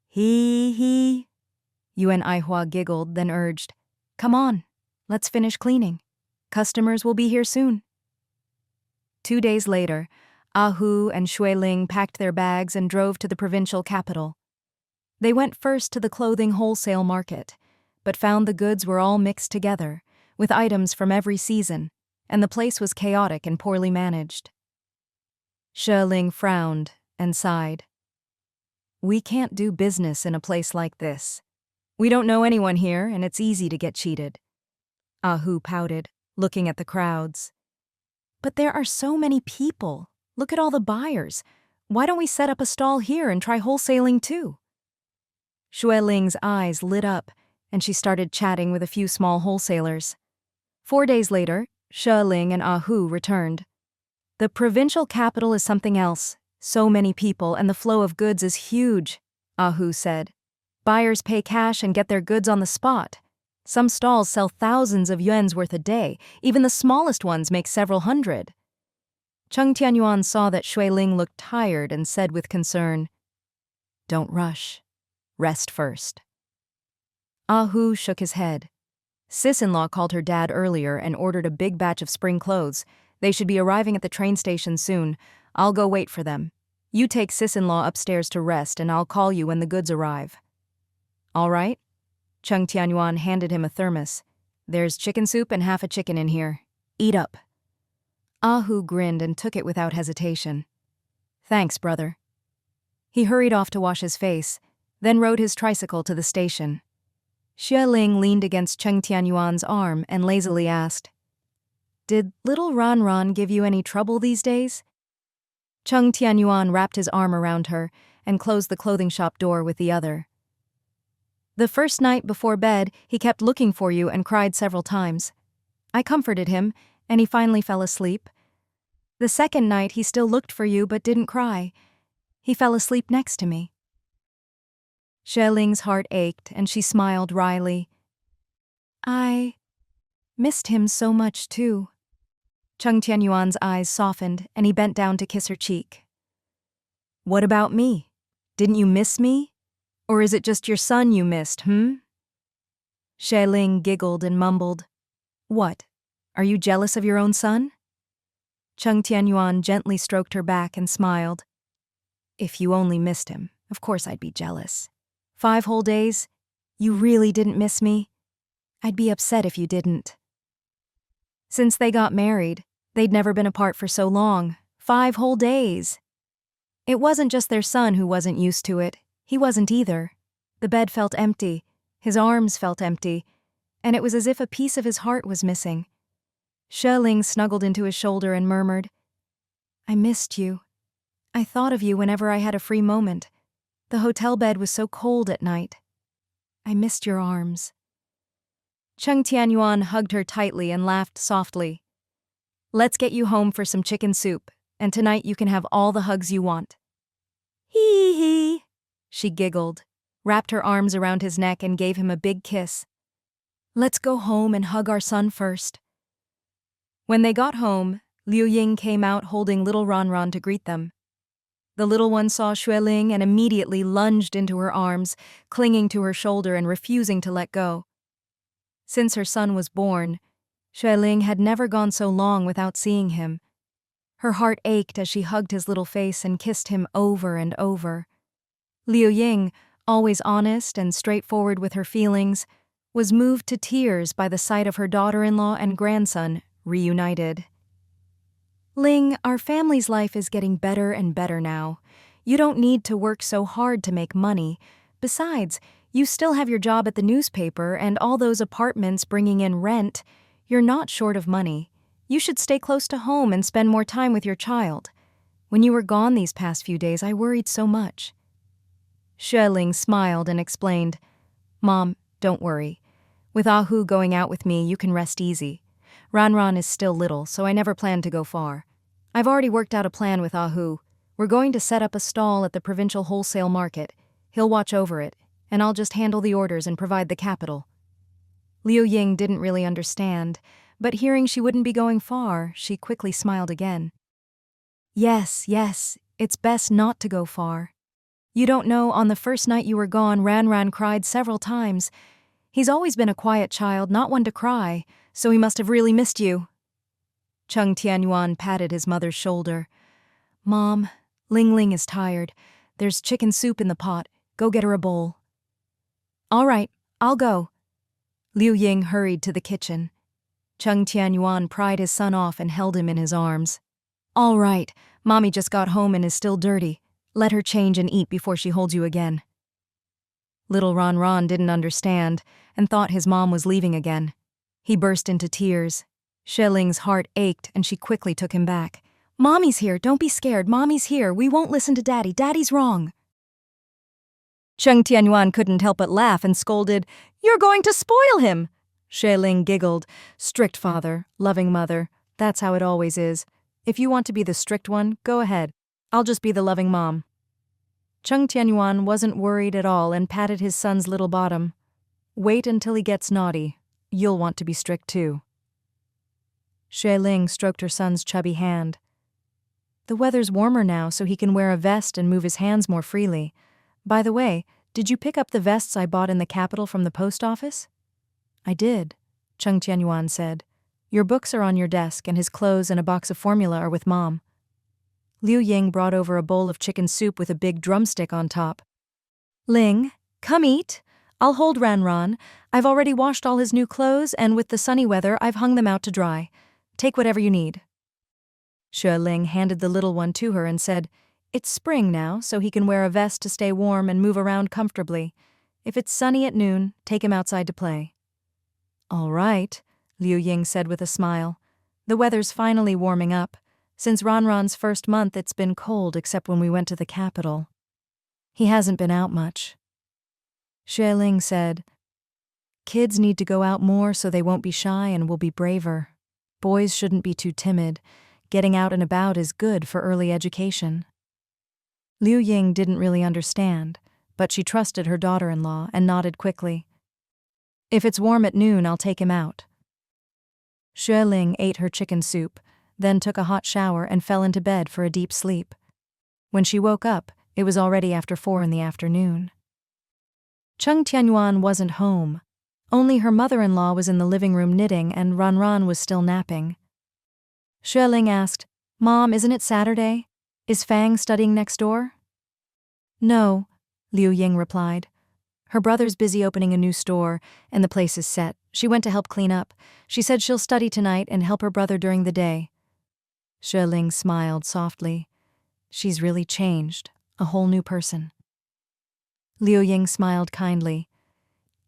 He. Yuan Aihua giggled, then urged, "Come on, let's finish cleaning. Customers will be here soon." 2 days later, Hu and Xue Ling packed their bags and drove to the provincial capital. They went first to the clothing wholesale market, but found the goods were all mixed together, with items from every season, and the place was chaotic and poorly managed. Xue Ling frowned and sighed. "We can't do business in a place like this. We don't know anyone here, and it's easy to get cheated." Hu pouted, looking at the crowds. "But there are so many people. Look at all the buyers. Why don't we set up a stall here and try wholesaling too?" Xue Ling's eyes lit up, and she started chatting with a few small wholesalers. 4 days later, Xue Ling and Hu returned. "The provincial capital is something else. So many people, and the flow of goods is huge," Hu said. "Buyers pay cash and get their goods on the spot. Some stalls sell thousands of yuans worth a day. Even the smallest ones make several hundred." Cheng Tianyuan saw that Xue Ling looked tired and said with concern, "Don't rush. Rest first." Hu shook his head. Sis-in-law called her dad earlier and ordered a big batch of spring clothes. They should be arriving at the train station soon. I'll go wait for them. You take sis-in-law upstairs to rest, and I'll call you when the goods arrive." "All right." Cheng Tianyuan handed him a thermos. "There's chicken soup and half a chicken in here. Eat up." Hu grinned and took it without hesitation. "Thanks, brother." He hurried off to wash his face, then rode his tricycle to the station. Xue Ling leaned against Cheng Tianyuan's arm and lazily asked, "Did little Ran Ran give you any trouble these days?" Cheng Tianyuan wrapped his arm around her and closed the clothing shop door with the other. "The first night before bed, he kept looking for you and cried several times. I comforted him, and he finally fell asleep. The second night, he still looked for you but didn't cry. He fell asleep next to me." Xue Ling's heart ached, and she smiled wryly. "I missed him so much, too." Cheng Tianyuan's eyes softened, and he bent down to kiss her cheek. "What about me? Didn't you miss me? Or is it just your son you missed, Xue Ling giggled and mumbled, "What? Are you jealous of your own son?" Cheng Tianyuan gently stroked her back and smiled. "If you only missed him, of course I'd be jealous. 5 whole days? You really didn't miss me? I'd be upset if you didn't." Since they got married, they'd never been apart for so long. 5 whole days. It wasn't just their son who wasn't used to it. He wasn't either. The bed felt empty, his arms felt empty, and it was as if a piece of his heart was missing. Xue Ling snuggled into his shoulder and murmured, "I missed you. I thought of you whenever I had a free moment. The hotel bed was so cold at night. I missed your arms." Cheng Tianyuan hugged her tightly and laughed softly. "Let's get you home for some chicken soup, and tonight you can have all the hugs you want." "Hee." She giggled, wrapped her arms around his neck and gave him a big kiss. "Let's go home and hug our son first. When they got home, Liu Ying came out holding little Ran to greet them. The little one saw Xue Ling and immediately lunged into her arms, clinging to her shoulder and refusing to let go. Since her son was born, Xue Ling had never gone so long without seeing him. Her heart ached as she hugged his little face and kissed him over and over. Liu Ying, always honest and straightforward with her feelings, was moved to tears by the sight of her daughter-in-law and grandson reunited. Ling, our family's life is getting better and better now. You don't need to work so hard to make money. Besides, you still have your job at the newspaper and all those apartments bringing in rent. You're not short of money. You should stay close to home and spend more time with your child. When you were gone these past few days, I worried so much. Xue Ling smiled and explained, Mom, don't worry. With Ahu going out with me, you can rest easy. Ran is still little, so I never planned to go far. I've already worked out a plan with Ahu. We're going to set up a stall at the provincial wholesale market. He'll watch over it, and I'll just handle the orders and provide the capital. Liu Ying didn't really understand, but hearing she wouldn't be going far, she quickly smiled again. Yes, it's best not to go far. You don't know, on the first night you were gone, Ran cried several times. He's always been a quiet child, not one to cry, so he must have really missed you. Cheng Tianyuan patted his mother's shoulder. Mom, Ling is tired. There's chicken soup in the pot. Go get her a bowl. All right, I'll go. Liu Ying hurried to the kitchen. Cheng Tianyuan pried his son off and held him in his arms. All right, Mommy just got home and is still dirty. Let her change and eat before she holds you again. Little Ran didn't understand and thought his mom was leaving again. He burst into tears. Xue Ling's heart ached and she quickly took him back. Mommy's here, don't be scared, Mommy's here, we won't listen to Daddy, Daddy's wrong. Cheng Tianyuan couldn't help but laugh and scolded, You're going to spoil him! Xue Ling giggled. Strict father, loving mother, that's how it always is. If you want to be the strict one, go ahead. I'll just be the loving mom. Cheng Tianyuan wasn't worried at all and patted his son's little bottom. Wait until he gets naughty. You'll want to be strict too. Xue Ling stroked her son's chubby hand. The weather's warmer now, so he can wear a vest and move his hands more freely. By the way, did you pick up the vests I bought in the capital from the post office? I did, Cheng Tianyuan said. Your books are on your desk and his clothes and a box of formula are with Mom. Liu Ying brought over a bowl of chicken soup with a big drumstick on top. Ling, come eat. I'll hold Ran. I've already washed all his new clothes and with the sunny weather I've hung them out to dry. Take whatever you need. Xue Ling handed the little one to her and said, It's spring now, so he can wear a vest to stay warm and move around comfortably. If it's sunny at noon, take him outside to play. All right, Liu Ying said with a smile. The weather's finally warming up. Since Ran's first month, it's been cold except when we went to the capital. He hasn't been out much. Xue Ling said, Kids need to go out more so they won't be shy and will be braver. Boys shouldn't be too timid. Getting out and about is good for early education. Liu Ying didn't really understand, but she trusted her daughter-in-law and nodded quickly. If it's warm at noon, I'll take him out. Xue Ling ate her chicken soup, then took a hot shower and fell into bed for a deep sleep. When she woke up, it was already after 4 in the afternoon. Cheng Tianyuan wasn't home. Only her mother-in-law was in the living room knitting and Ran was still napping. Xue Ling asked, Mom, isn't it Saturday? Is Fang studying next door? No, Liu Ying replied. Her brother's busy opening a new store, and the place is set. She went to help clean up. She said she'll study tonight and help her brother during the day. Xue Ling smiled softly. She's really changed, a whole new person. Liu Ying smiled kindly.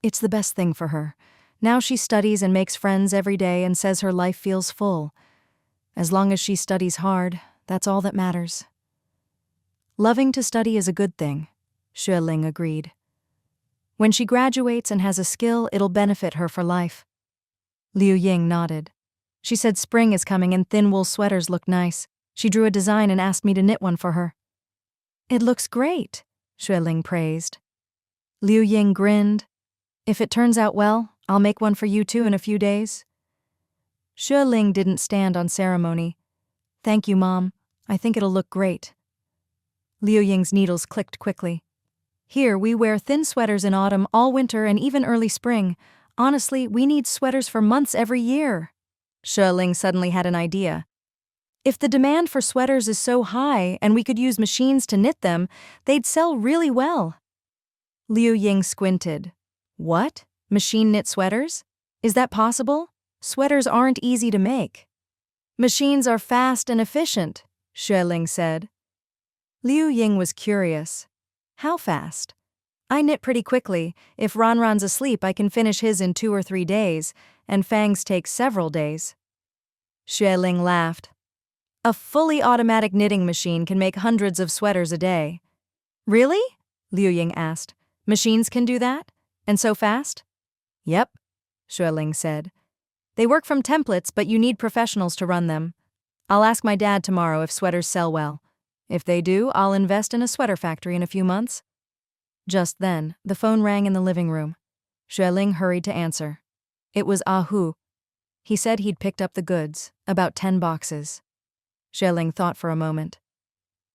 It's the best thing for her. Now she studies and makes friends every day and says her life feels full. As long as she studies hard, that's all that matters. Loving to study is a good thing, Xue Ling agreed. When she graduates and has a skill, it'll benefit her for life. Liu Ying nodded. She said spring is coming and thin wool sweaters look nice. She drew a design and asked me to knit one for her. It looks great, Xue Ling praised. Liu Ying grinned. If it turns out well, I'll make one for you too in a few days. Xue Ling didn't stand on ceremony. Thank you, Mom. I think it'll look great. Liu Ying's needles clicked quickly. Here, we wear thin sweaters in autumn, all winter, and even early spring. Honestly, we need sweaters for months every year. Xue Ling suddenly had an idea. If the demand for sweaters is so high and we could use machines to knit them, they'd sell really well. Liu Ying squinted. What? Machine knit sweaters? Is that possible? Sweaters aren't easy to make. Machines are fast and efficient, Xue Ling said. Liu Ying was curious. How fast? I knit pretty quickly. If Ranran's asleep, I can finish his in 2 or 3 days, and Fang's takes several days. Xue Ling laughed. A fully automatic knitting machine can make hundreds of sweaters a day. Really? Liu Ying asked. Machines can do that? And so fast? Yep, Xue Ling said. They work from templates, but you need professionals to run them. I'll ask my dad tomorrow if sweaters sell well. If they do, I'll invest in a sweater factory in a few months. Just then, the phone rang in the living room. Xue Ling hurried to answer. It was Ah Hu. He said he'd picked up the goods, about 10 boxes. Xue Ling thought for a moment.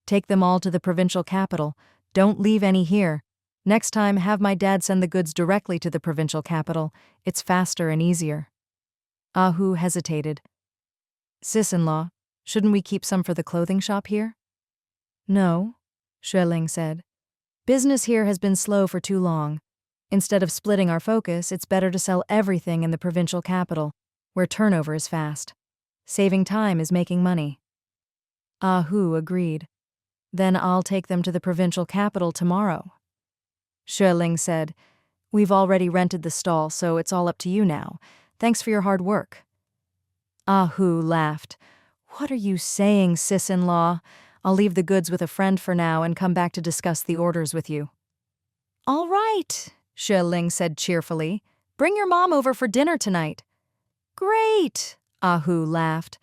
Take them all to the provincial capital. Don't leave any here. Next time, have my dad send the goods directly to the provincial capital. It's faster and easier. Ah Hu hesitated. Sis-in-law, shouldn't we keep some for the clothing shop here? No, Xue Ling said. Business here has been slow for too long. Instead of splitting our focus, it's better to sell everything in the provincial capital, where turnover is fast. Saving time is making money. Ah Hu agreed. Then I'll take them to the provincial capital tomorrow. Xue Ling said, We've already rented the stall, so it's all up to you now. Thanks for your hard work. Ah Hu laughed. What are you saying, sis-in-law? I'll leave the goods with a friend for now and come back to discuss the orders with you. All right, Xue Ling said cheerfully. Bring your mom over for dinner tonight. Great, Ah Hu laughed.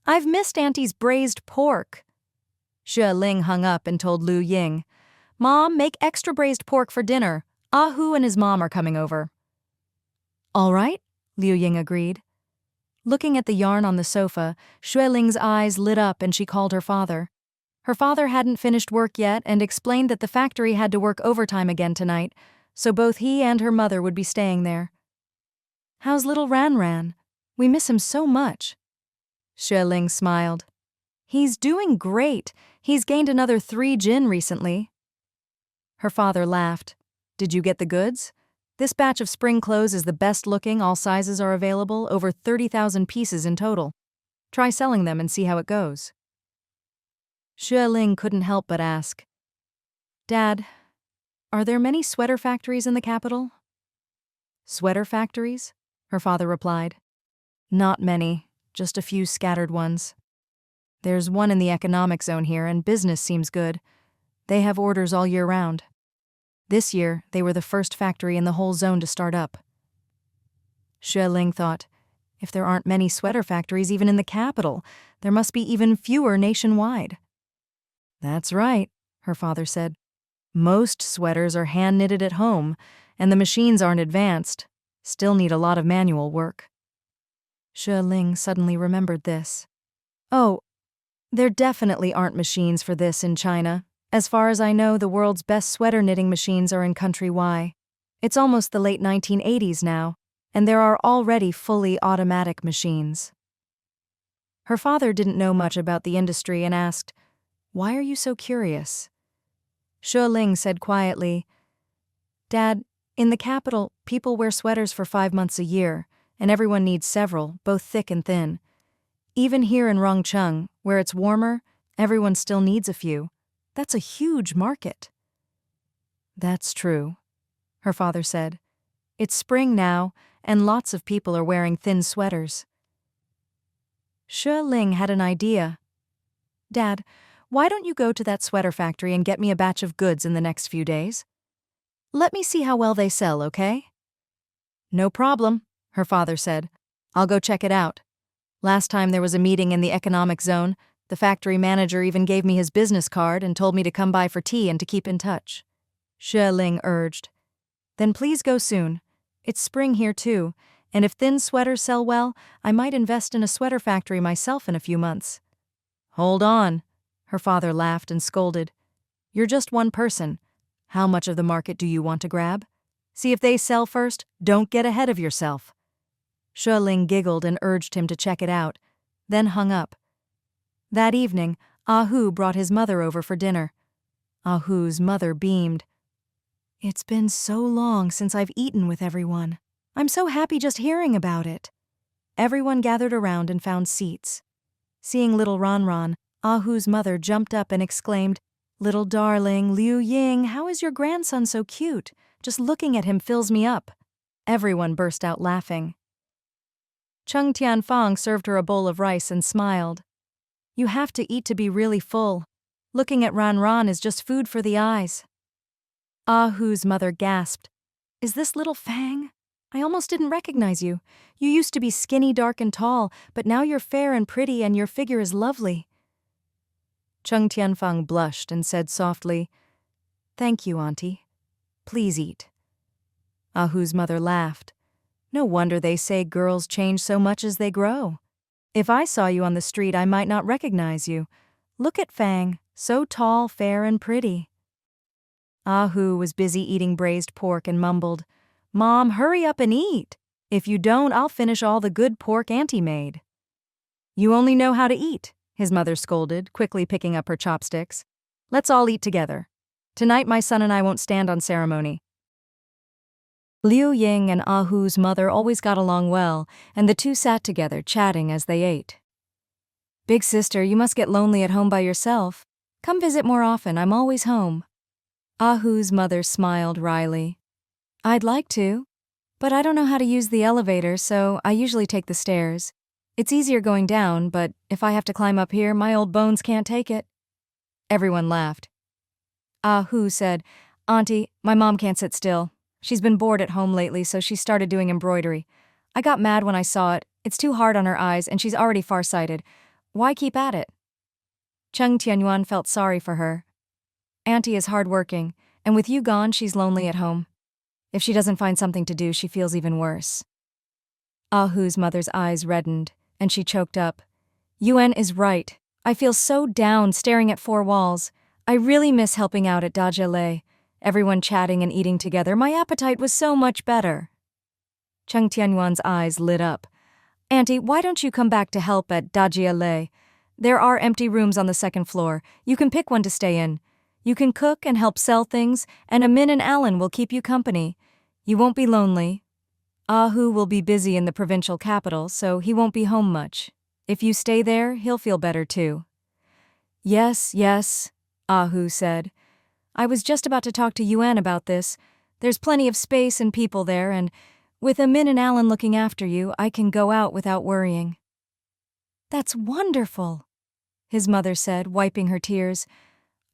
I've missed Auntie's braised pork. Xue Ling hung up and told Liu Ying, Mom, make extra braised pork for dinner. Ah Hu and his mom are coming over. All right, Liu Ying agreed. Looking at the yarn on the sofa, Xue Ling's eyes lit up and she called her father. Her father hadn't finished work yet and explained that the factory had to work overtime again tonight, so both he and her mother would be staying there. How's little Ranran? We miss him so much. Xue Ling smiled. He's doing great. He's gained another 3 jin recently. Her father laughed. Did you get the goods? This batch of spring clothes is the best looking, all sizes are available, over 30,000 pieces in total. Try selling them and see how it goes. Xue Ling couldn't help but ask, Dad, are there many sweater factories in the capital? Sweater factories? Her father replied. Not many, just a few scattered ones. There's one in the economic zone here and business seems good. They have orders all year round. This year, they were the first factory in the whole zone to start up. Xue Ling thought, if there aren't many sweater factories even in the capital, there must be even fewer nationwide. That's right, her father said. Most sweaters are hand-knitted at home, and the machines aren't advanced. Still need a lot of manual work. Xue Ling suddenly remembered this. Oh, there definitely aren't machines for this in China. As far as I know, the world's best sweater knitting machines are in country Y. It's almost the late 1980s now, and there are already fully automatic machines. Her father didn't know much about the industry and asked, Why are you so curious? Xue Ling said quietly, Dad, in the capital, people wear sweaters for 5 months a year, and everyone needs several, both thick and thin. Even here in Rongcheng, where it's warmer, everyone still needs a few. That's a huge market. That's true, her father said. It's spring now, and lots of people are wearing thin sweaters. Xue Ling had an idea. Dad, why don't you go to that sweater factory and get me a batch of goods in the next few days? Let me see how well they sell, okay? No problem, her father said. I'll go check it out. Last time there was a meeting in the economic zone, the factory manager even gave me his business card and told me to come by for tea and to keep in touch. Xue Ling urged. Then please go soon. It's spring here too, And if thin sweaters sell well, I might invest in a sweater factory myself in a few months. Hold on, her father laughed and scolded. You're just one person. How much of the market do you want to grab? See if they sell first, don't get ahead of yourself. Xue Ling giggled and urged him to check it out, then hung up. That evening, Hu brought his mother over for dinner. Hu's mother beamed. It's been so long since I've eaten with everyone. I'm so happy just hearing about it. Everyone gathered around and found seats. Seeing little Ron, Hu's mother jumped up and exclaimed, "Little darling, Liu Ying, how is your grandson so cute? Just looking at him fills me up." Everyone burst out laughing. Cheng Tianyuan served her a bowl of rice and smiled. You have to eat to be really full. Looking at Ron is just food for the eyes. Hu's mother gasped. Is this little Fang? I almost didn't recognize you. You used to be skinny, dark, and tall, but now you're fair and pretty and your figure is lovely. Cheng Tianyuan blushed and said softly, Thank you, Auntie. Please eat. Hu's mother laughed. No wonder they say girls change so much as they grow. If I saw you on the street, I might not recognize you. Look at Fang, so tall, fair, and pretty. Hu was busy eating braised pork and mumbled, Mom, hurry up and eat. If you don't, I'll finish all the good pork Auntie made. You only know how to eat, his mother scolded, quickly picking up her chopsticks. Let's all eat together. Tonight my son and I won't stand on ceremony. Liu Ying and Hu's mother always got along well, and the two sat together, chatting as they ate. Big sister, you must get lonely at home by yourself. Come visit more often, I'm always home. Hu's mother smiled wryly. I'd like to, but I don't know how to use the elevator, so I usually take the stairs. It's easier going down, but if I have to climb up here, my old bones can't take it. Everyone laughed. Hu said, Auntie, my mom can't sit still. She's been bored at home lately, so she started doing embroidery. I got mad when I saw it. It's too hard on her eyes, and she's already farsighted. Why keep at it? Cheng Tianyuan felt sorry for her. Auntie is hardworking, and with you gone, she's lonely at home. If she doesn't find something to do, she feels even worse. Hu's mother's eyes reddened, and she choked up. Yuan is right. I feel so down staring at four walls. I really miss helping out at Gradual. Everyone chatting and eating together, my appetite was so much better. Cheng Tianyuan's eyes lit up. Auntie, why don't you come back to help at Gradual? There are empty rooms on the second floor. You can pick one to stay in. You can cook and help sell things, and Amin and Alan will keep you company. You won't be lonely. Hu will be busy in the provincial capital, so he won't be home much. If you stay there, he'll feel better too. Yes, Hu said. I was just about to talk to Yuan about this. There's plenty of space and people there, and with Amin and Alan looking after you, I can go out without worrying. That's wonderful, his mother said, wiping her tears.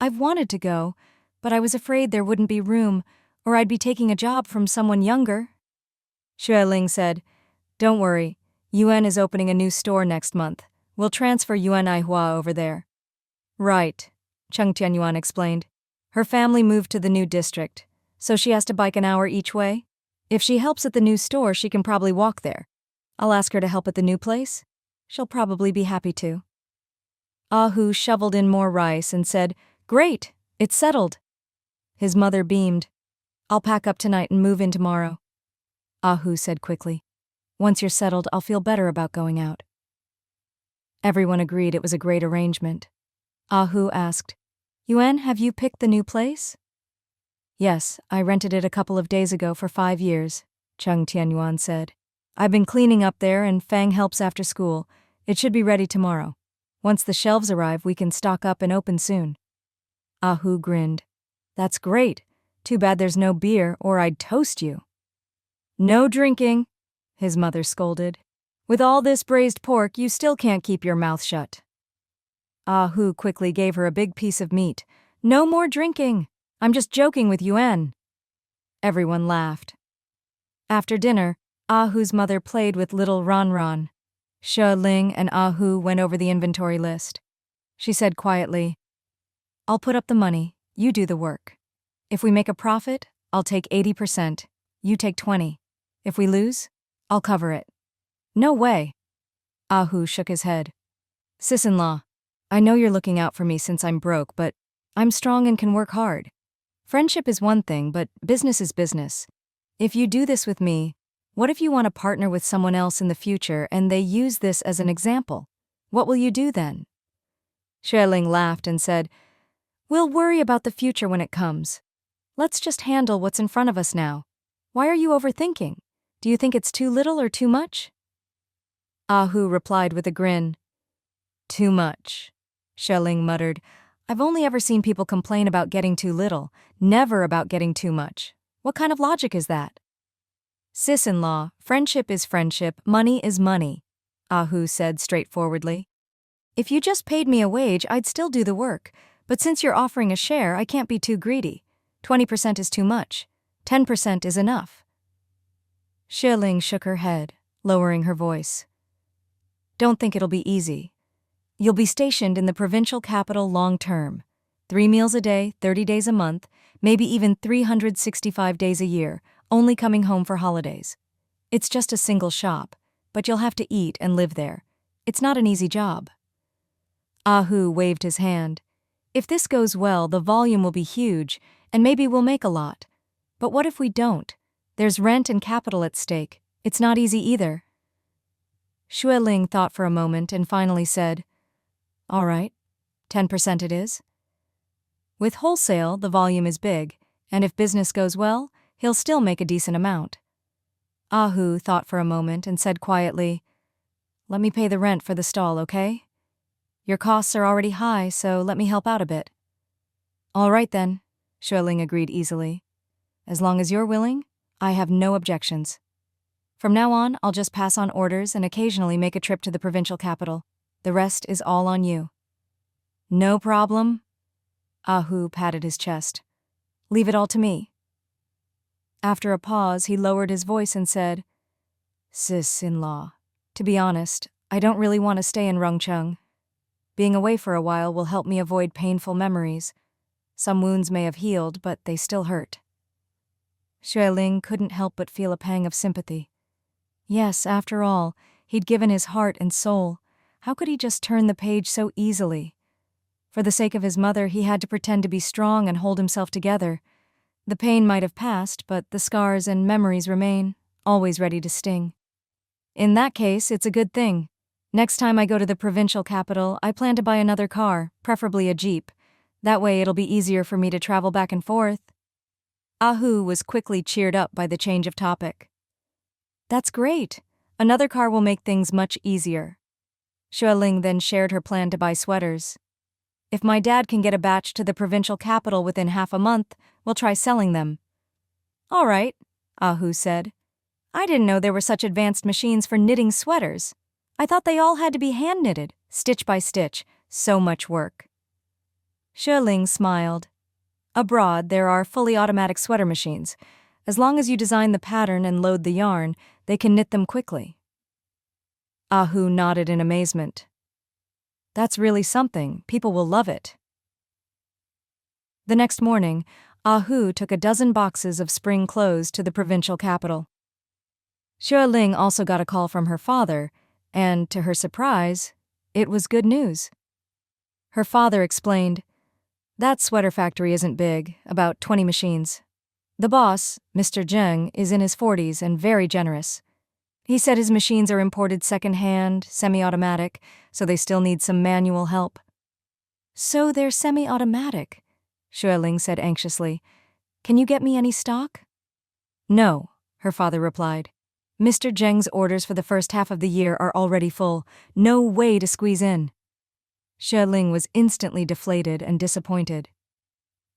I've wanted to go, but I was afraid there wouldn't be room, or I'd be taking a job from someone younger. Xue Ling said, Don't worry, Yuan is opening a new store next month. We'll transfer Yuan Aihua over there. Right, Cheng Tianyuan explained. Her family moved to the new district, so she has to bike an hour each way. If she helps at the new store, she can probably walk there. I'll ask her to help at the new place. She'll probably be happy to. Hu shoveled in more rice and said, Great, it's settled. His mother beamed. I'll pack up tonight and move in tomorrow. Hu said quickly. Once you're settled, I'll feel better about going out. Everyone agreed it was a great arrangement. Hu asked, Yuan, have you picked the new place? Yes, I rented it a couple of days ago for 5 years, Cheng Tianyuan said. I've been cleaning up there and Fang helps after school. It should be ready tomorrow. Once the shelves arrive, we can stock up and open soon. Hu grinned. That's great. Too bad there's no beer, or I'd toast you. No drinking, his mother scolded. With all this braised pork, you still can't keep your mouth shut. Hu quickly gave her a big piece of meat. No more drinking. I'm just joking with Yuan. Everyone laughed. After dinner, Hu's mother played with little Ron. Xue Ling and Hu went over the inventory list. She said quietly, I'll put up the money, you do the work. If we make a profit, I'll take 80%, you take 20%. If we lose, I'll cover it. No way. Ahu shook his head. Sis-in-law, I know you're looking out for me since I'm broke, but I'm strong and can work hard. Friendship is one thing, but business is business. If you do this with me, what if you want to partner with someone else in the future and they use this as an example? What will you do then? Xue Ling laughed and said, We'll worry about the future when it comes. Let's just handle what's in front of us now. Why are you overthinking? Do you think it's too little or too much? Ahu replied with a grin. Too much, Xue Ling muttered. I've only ever seen people complain about getting too little, never about getting too much. What kind of logic is that? Sis-in-law, friendship is friendship, money is money, Ahu said straightforwardly. If you just paid me a wage, I'd still do the work, but since you're offering a share, I can't be too greedy. 20% is too much. 10% is enough. Xue Ling shook her head, lowering her voice. Don't think it'll be easy. You'll be stationed in the provincial capital long term. 3 meals a day, 30 days a month, maybe even 365 days a year, only coming home for holidays. It's just a single shop, but you'll have to eat and live there. It's not an easy job. Ahu waved his hand. If this goes well, the volume will be huge, and maybe we'll make a lot. But what if we don't? There's rent and capital at stake. It's not easy either. Xue Ling thought for a moment and finally said, All right, 10% it is. With wholesale, the volume is big, and if business goes well, he'll still make a decent amount. Ahu thought for a moment and said quietly, Let me pay the rent for the stall, okay? Your costs are already high, so let me help out a bit. All right then, Xue Ling agreed easily. As long as you're willing, I have no objections. From now on, I'll just pass on orders and occasionally make a trip to the provincial capital. The rest is all on you. No problem. Ahu patted his chest. Leave it all to me. After a pause, he lowered his voice and said, Sis-in-law, to be honest, I don't really want to stay in Rongcheng. Being away for a while will help me avoid painful memories. Some wounds may have healed, but they still hurt. Xue Ling couldn't help but feel a pang of sympathy. Yes, after all, he'd given his heart and soul. How could he just turn the page so easily? For the sake of his mother, he had to pretend to be strong and hold himself together. The pain might have passed, but the scars and memories remain, always ready to sting. In that case, it's a good thing. Next time I go to the provincial capital, I plan to buy another car, preferably a Jeep. That way it'll be easier for me to travel back and forth. Ahu was quickly cheered up by the change of topic. That's great. Another car will make things much easier. Xue Ling then shared her plan to buy sweaters. If my dad can get a batch to the provincial capital within half a month, we'll try selling them. All right, Ahu said. I didn't know there were such advanced machines for knitting sweaters. I thought they all had to be hand-knitted, stitch by stitch. So much work. Xue Ling smiled. Abroad, there are fully automatic sweater machines. As long as you design the pattern and load the yarn, they can knit them quickly. Ahu nodded in amazement. That's really something. People will love it. The next morning, Ahu took a dozen boxes of spring clothes to the provincial capital. Xue Ling also got a call from her father, and, to her surprise, it was good news. Her father explained, That sweater factory isn't big, about 20 machines. The boss, Mr. Zheng, is in his 40s and very generous. He said his machines are imported second-hand, semi-automatic, so they still need some manual help. So they're semi-automatic, Xue Ling said anxiously. Can you get me any stock? No, her father replied. Mr. Zheng's orders for the first half of the year are already full. No way to squeeze in. Xue Ling was instantly deflated and disappointed.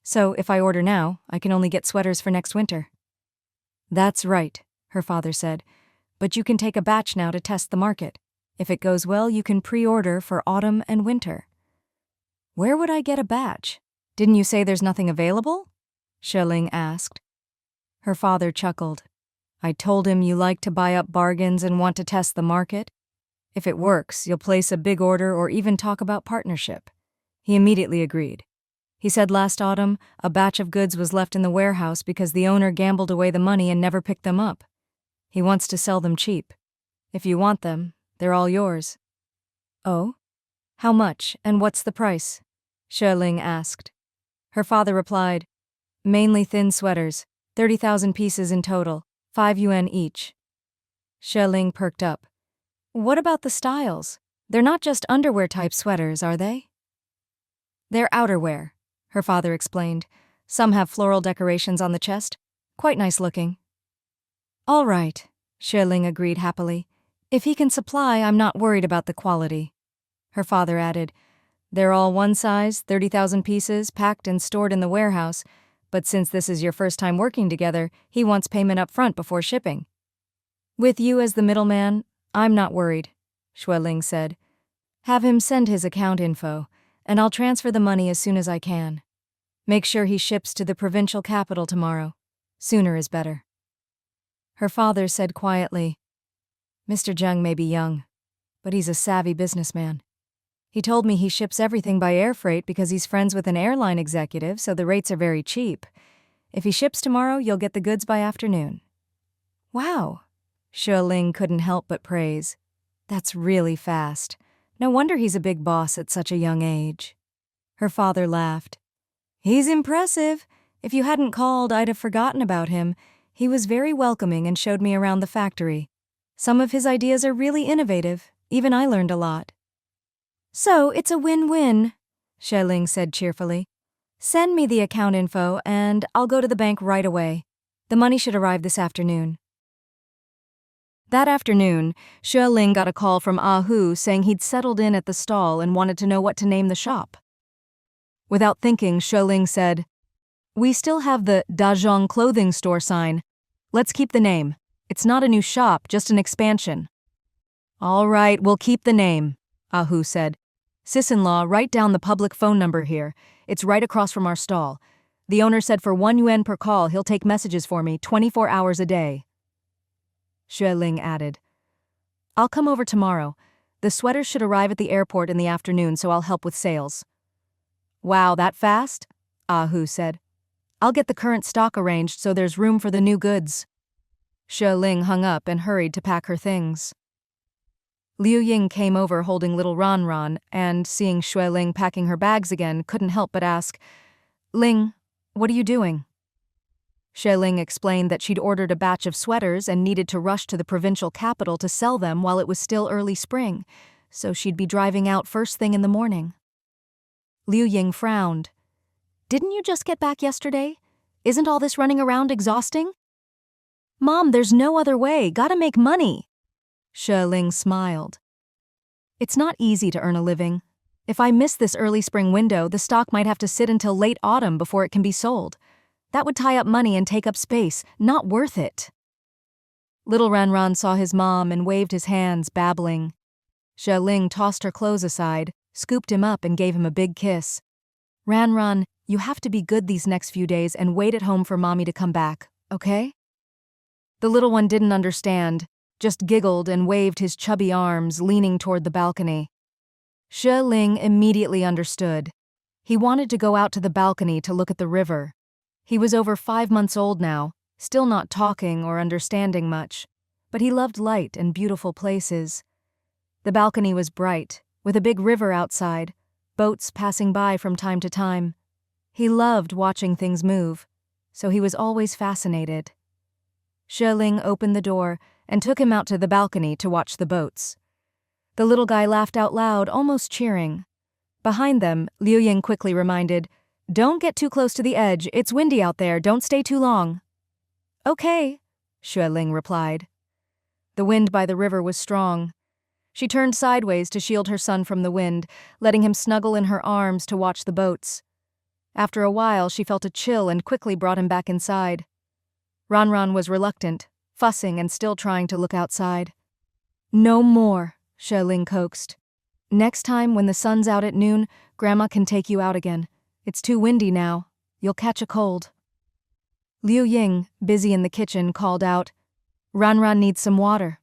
So if I order now, I can only get sweaters for next winter. That's right, her father said. But you can take a batch now to test the market. If it goes well, you can pre-order for autumn and winter. Where would I get a batch? Didn't you say there's nothing available? Xue Ling asked. Her father chuckled. I told him you like to buy up bargains and want to test the market. If it works, you'll place a big order or even talk about partnership. He immediately agreed. He said last autumn, a batch of goods was left in the warehouse because the owner gambled away the money and never picked them up. He wants to sell them cheap. If you want them, they're all yours. Oh? How much, and what's the price? Xue Ling asked. Her father replied, mainly thin sweaters, 30,000 pieces in total, 5 yuan each. Xue Ling perked up. What about the styles? They're not just underwear-type sweaters, are they? They're outerwear, her father explained. Some have floral decorations on the chest. Quite nice looking. All right, Xue Ling agreed happily. If he can supply, I'm not worried about the quality. Her father added, they're all one size, 30,000 pieces, packed and stored in the warehouse, but since this is your first time working together, he wants payment up front before shipping. With you as the middleman, I'm not worried, Xue Ling said. Have him send his account info, and I'll transfer the money as soon as I can. Make sure he ships to the provincial capital tomorrow. Sooner is better. Her father said quietly, Mr. Zheng may be young, but he's a savvy businessman. He told me he ships everything by air freight because he's friends with an airline executive, so the rates are very cheap. If he ships tomorrow, you'll get the goods by afternoon. Wow, Xue Ling couldn't help but praise. That's really fast. No wonder he's a big boss at such a young age. Her father laughed. He's impressive. If you hadn't called, I'd have forgotten about him. He was very welcoming and showed me around the factory. Some of his ideas are really innovative. Even I learned a lot. So it's a win-win, Xue Ling said cheerfully. Send me the account info and I'll go to the bank right away. The money should arrive this afternoon. That afternoon, Xue Ling got a call from Hu saying he'd settled in at the stall and wanted to know what to name the shop. Without thinking, Xue Ling said, We still have the Dazhong clothing store sign. Let's keep the name. It's not a new shop, just an expansion. All right, we'll keep the name, Hu said. Sis-in-law, write down the public phone number here. It's right across from our stall. The owner said for 1 yuan per call, he'll take messages for me 24 hours a day. Xue Ling added, I'll come over tomorrow. The sweaters should arrive at the airport in the afternoon, so I'll help with sales. Wow, that fast? Hu said. I'll get the current stock arranged so there's room for the new goods. Xue Ling hung up and hurried to pack her things. Liu Ying came over holding little Ran, and, seeing Xue Ling packing her bags again, couldn't help but ask, Ling, what are you doing? Xue Ling explained that she'd ordered a batch of sweaters and needed to rush to the provincial capital to sell them while it was still early spring, so she'd be driving out first thing in the morning. Liu Ying frowned. Didn't you just get back yesterday? Isn't all this running around exhausting? Mom, there's no other way. Gotta make money. Xue Ling smiled. It's not easy to earn a living. If I miss this early spring window, the stock might have to sit until late autumn before it can be sold. That would tie up money and take up space. Not worth it. Little Ran saw his mom and waved his hands, babbling. Xue Ling tossed her clothes aside, scooped him up and gave him a big kiss. Ran, you have to be good these next few days and wait at home for Mommy to come back, okay? The little one didn't understand, just giggled and waved his chubby arms, leaning toward the balcony. Xue Ling immediately understood. He wanted to go out to the balcony to look at the river. He was over 5 months old now, still not talking or understanding much, but he loved light and beautiful places. The balcony was bright, with a big river outside, boats passing by from time to time. He loved watching things move, so he was always fascinated. Xue Ling opened the door and took him out to the balcony to watch the boats. The little guy laughed out loud, almost cheering. Behind them, Liu Ying quickly reminded, Don't get too close to the edge, it's windy out there, don't stay too long. Okay, Xue Ling replied. The wind by the river was strong. She turned sideways to shield her son from the wind, letting him snuggle in her arms to watch the boats. After a while, she felt a chill and quickly brought him back inside. Ran was reluctant, fussing and still trying to look outside. No more, Xue Ling coaxed. Next time, when the sun's out at noon, Grandma can take you out again. It's too windy now. You'll catch a cold. Liu Ying, busy in the kitchen, called out, Ran needs some water.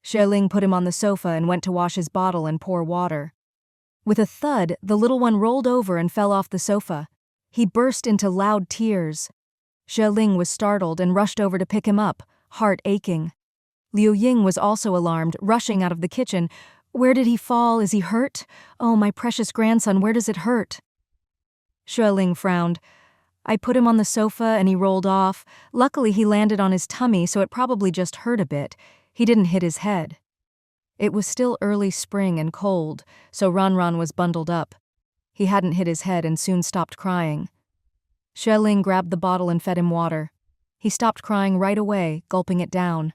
Xue Ling put him on the sofa and went to wash his bottle and pour water. With a thud, the little one rolled over and fell off the sofa. He burst into loud tears. Xue Ling was startled and rushed over to pick him up, heart aching. Liu Ying was also alarmed, rushing out of the kitchen. Where did he fall? Is he hurt? Oh, my precious grandson, where does it hurt? Xue Ling frowned. I put him on the sofa and he rolled off. Luckily, he landed on his tummy, so it probably just hurt a bit. He didn't hit his head. It was still early spring and cold, so Ran was bundled up. He hadn't hit his head and soon stopped crying. Xue Ling grabbed the bottle and fed him water. He stopped crying right away, gulping it down.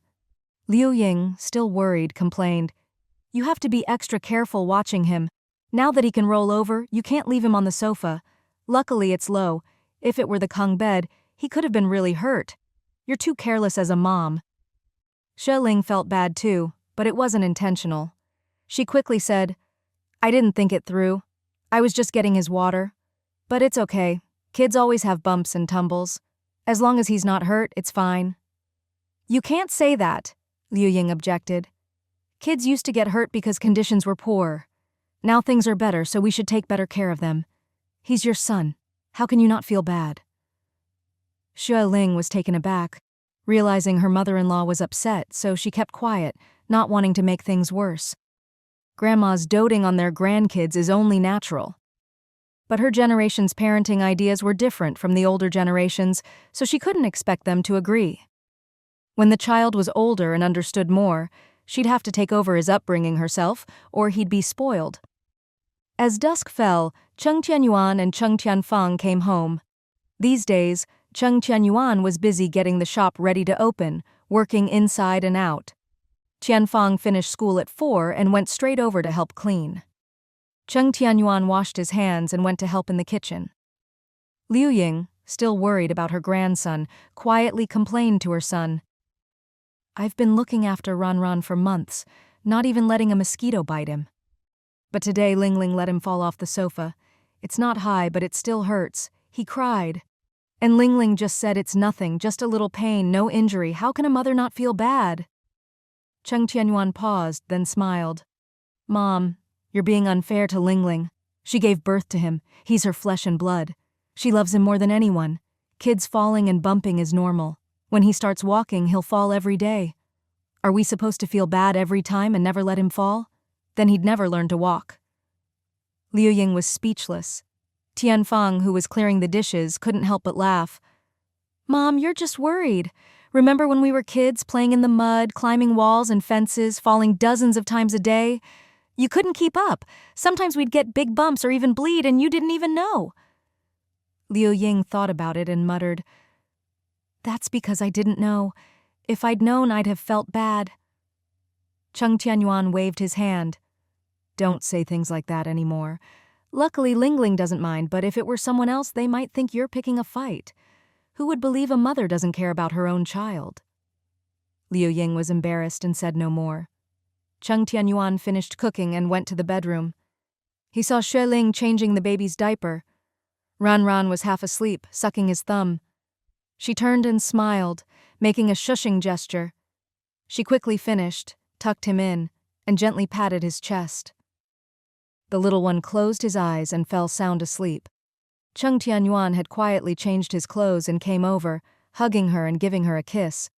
Liu Ying, still worried, complained, You have to be extra careful watching him. Now that he can roll over, you can't leave him on the sofa. Luckily, it's low. If it were the Kung bed, he could have been really hurt. You're too careless as a mom. Xue Ling felt bad too, but it wasn't intentional. She quickly said, I didn't think it through. I was just getting his water. But it's okay. Kids always have bumps and tumbles. As long as he's not hurt, it's fine. You can't say that, Liu Ying objected. Kids used to get hurt because conditions were poor. Now things are better, so we should take better care of them. He's your son. How can you not feel bad? Xue Ling was taken aback, realizing her mother-in-law was upset, so she kept quiet, not wanting to make things worse. Grandmas doting on their grandkids is only natural. But her generation's parenting ideas were different from the older generations, so she couldn't expect them to agree. When the child was older and understood more, she'd have to take over his upbringing herself, or he'd be spoiled. As dusk fell, Cheng Tianyuan and Cheng Tianfang came home. These days, Cheng Tianyuan was busy getting the shop ready to open, working inside and out. Tianfang finished school at 4 and went straight over to help clean. Cheng Tianyuan washed his hands and went to help in the kitchen. Liu Ying, still worried about her grandson, quietly complained to her son. I've been looking after Ran for months, not even letting a mosquito bite him. But today Ling let him fall off the sofa. It's not high, but it still hurts. He cried. And Ling just said it's nothing, just a little pain, no injury. How can a mother not feel bad? Cheng Tianyuan paused, then smiled. Mom, you're being unfair to Ling. She gave birth to him. He's her flesh and blood. She loves him more than anyone. Kids falling and bumping is normal. When he starts walking, he'll fall every day. Are we supposed to feel bad every time and never let him fall? Then he'd never learn to walk. Liu Ying was speechless. Tianfang, who was clearing the dishes, couldn't help but laugh. Mom, you're just worried. Remember when we were kids, playing in the mud, climbing walls and fences, falling dozens of times a day? You couldn't keep up. Sometimes we'd get big bumps or even bleed, and you didn't even know. Liu Ying thought about it and muttered, That's because I didn't know. If I'd known, I'd have felt bad. Cheng Tianyuan waved his hand. Don't say things like that anymore. Luckily, Ling doesn't mind, but if it were someone else, they might think you're picking a fight. Who would believe a mother doesn't care about her own child? Liu Ying was embarrassed and said no more. Cheng Tianyuan finished cooking and went to the bedroom. He saw Xue Ling changing the baby's diaper. Ran was half asleep, sucking his thumb. She turned and smiled, making a shushing gesture. She quickly finished, tucked him in, and gently patted his chest. The little one closed his eyes and fell sound asleep. Cheng Tianyuan had quietly changed his clothes and came over, hugging her and giving her a kiss.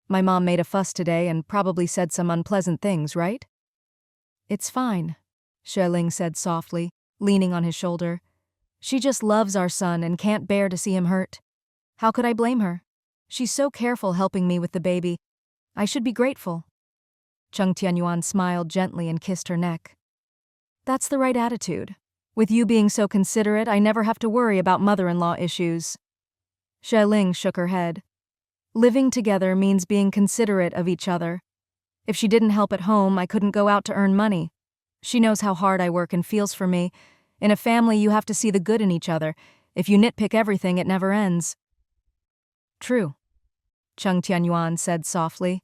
My mom made a fuss today and probably said some unpleasant things, right? It's fine, Xue Ling said softly, leaning on his shoulder. She just loves our son and can't bear to see him hurt. How could I blame her? She's so careful helping me with the baby. I should be grateful. Cheng Tianyuan smiled gently and kissed her neck. That's the right attitude. With you being so considerate, I never have to worry about mother-in-law issues. Xue Ling shook her head. Living together means being considerate of each other. If she didn't help at home, I couldn't go out to earn money. She knows how hard I work and feels for me. In a family, you have to see the good in each other. If you nitpick everything, it never ends. True, Cheng Tianyuan said softly.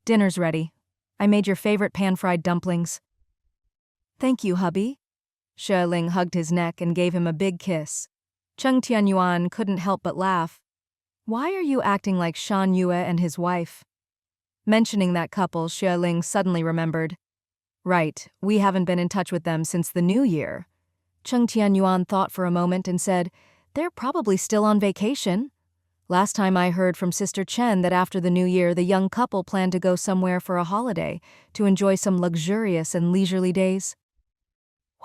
Dinner's ready. I made your favorite pan-fried dumplings. Thank you, hubby. Xue Ling hugged his neck and gave him a big kiss. Cheng Tianyuan couldn't help but laugh. Why are you acting like Shan Yue and his wife? Mentioning that couple, Xue Ling suddenly remembered. Right, we haven't been in touch with them since the New Year. Cheng Tianyuan thought for a moment and said, They're probably still on vacation. Last time I heard from Sister Chen that after the new year the young couple planned to go somewhere for a holiday to enjoy some luxurious and leisurely days.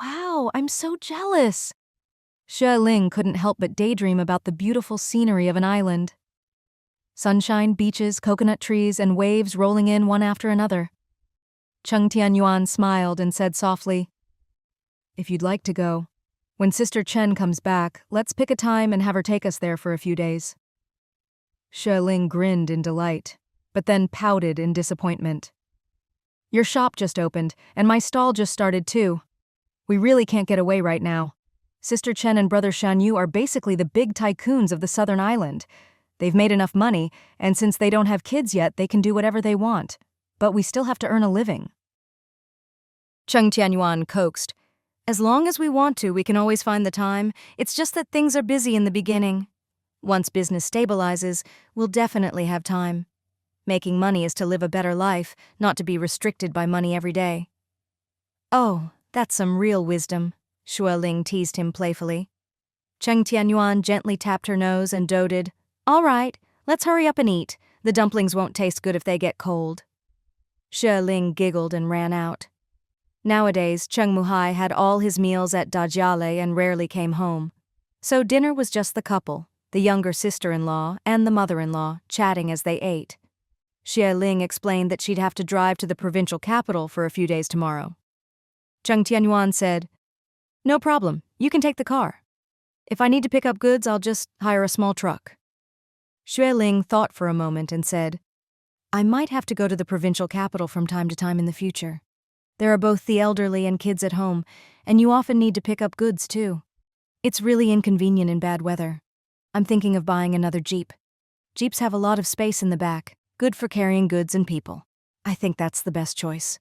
Wow, I'm so jealous! Xue Ling couldn't help but daydream about the beautiful scenery of an island. Sunshine, beaches, coconut trees, and waves rolling in one after another. Cheng Tianyuan smiled and said softly, "If you'd like to go, when Sister Chen comes back, let's pick a time and have her take us there for a few days." Xue Ling grinned in delight, but then pouted in disappointment. "Your shop just opened, and my stall just started too. We really can't get away right now. Sister Chen and Brother Shanyu are basically the big tycoons of the southern island. They've made enough money, and since they don't have kids yet, they can do whatever they want. But we still have to earn a living." Cheng Tianyuan coaxed, "As long as we want to, we can always find the time. It's just that things are busy in the beginning. Once business stabilizes, we'll definitely have time. Making money is to live a better life, not to be restricted by money every day." "Oh, that's some real wisdom," Xue Ling teased him playfully. Cheng Tianyuan gently tapped her nose and doted, "All right, let's hurry up and eat. The dumplings won't taste good if they get cold." Xue Ling giggled and ran out. Nowadays, Cheng Muhai had all his meals at Gradual and rarely came home. So dinner was just the couple, the younger sister-in-law and the mother-in-law, chatting as they ate. Xue Ling explained that she'd have to drive to the provincial capital for a few days tomorrow. Cheng Tianyuan said, "No problem, you can take the car. If I need to pick up goods, I'll just hire a small truck." Xue Ling thought for a moment and said, "I might have to go to the provincial capital from time to time in the future. There are both the elderly and kids at home, and you often need to pick up goods too. It's really inconvenient in bad weather. I'm thinking of buying another Jeep. Jeeps have a lot of space in the back, good for carrying goods and people. I think that's the best choice."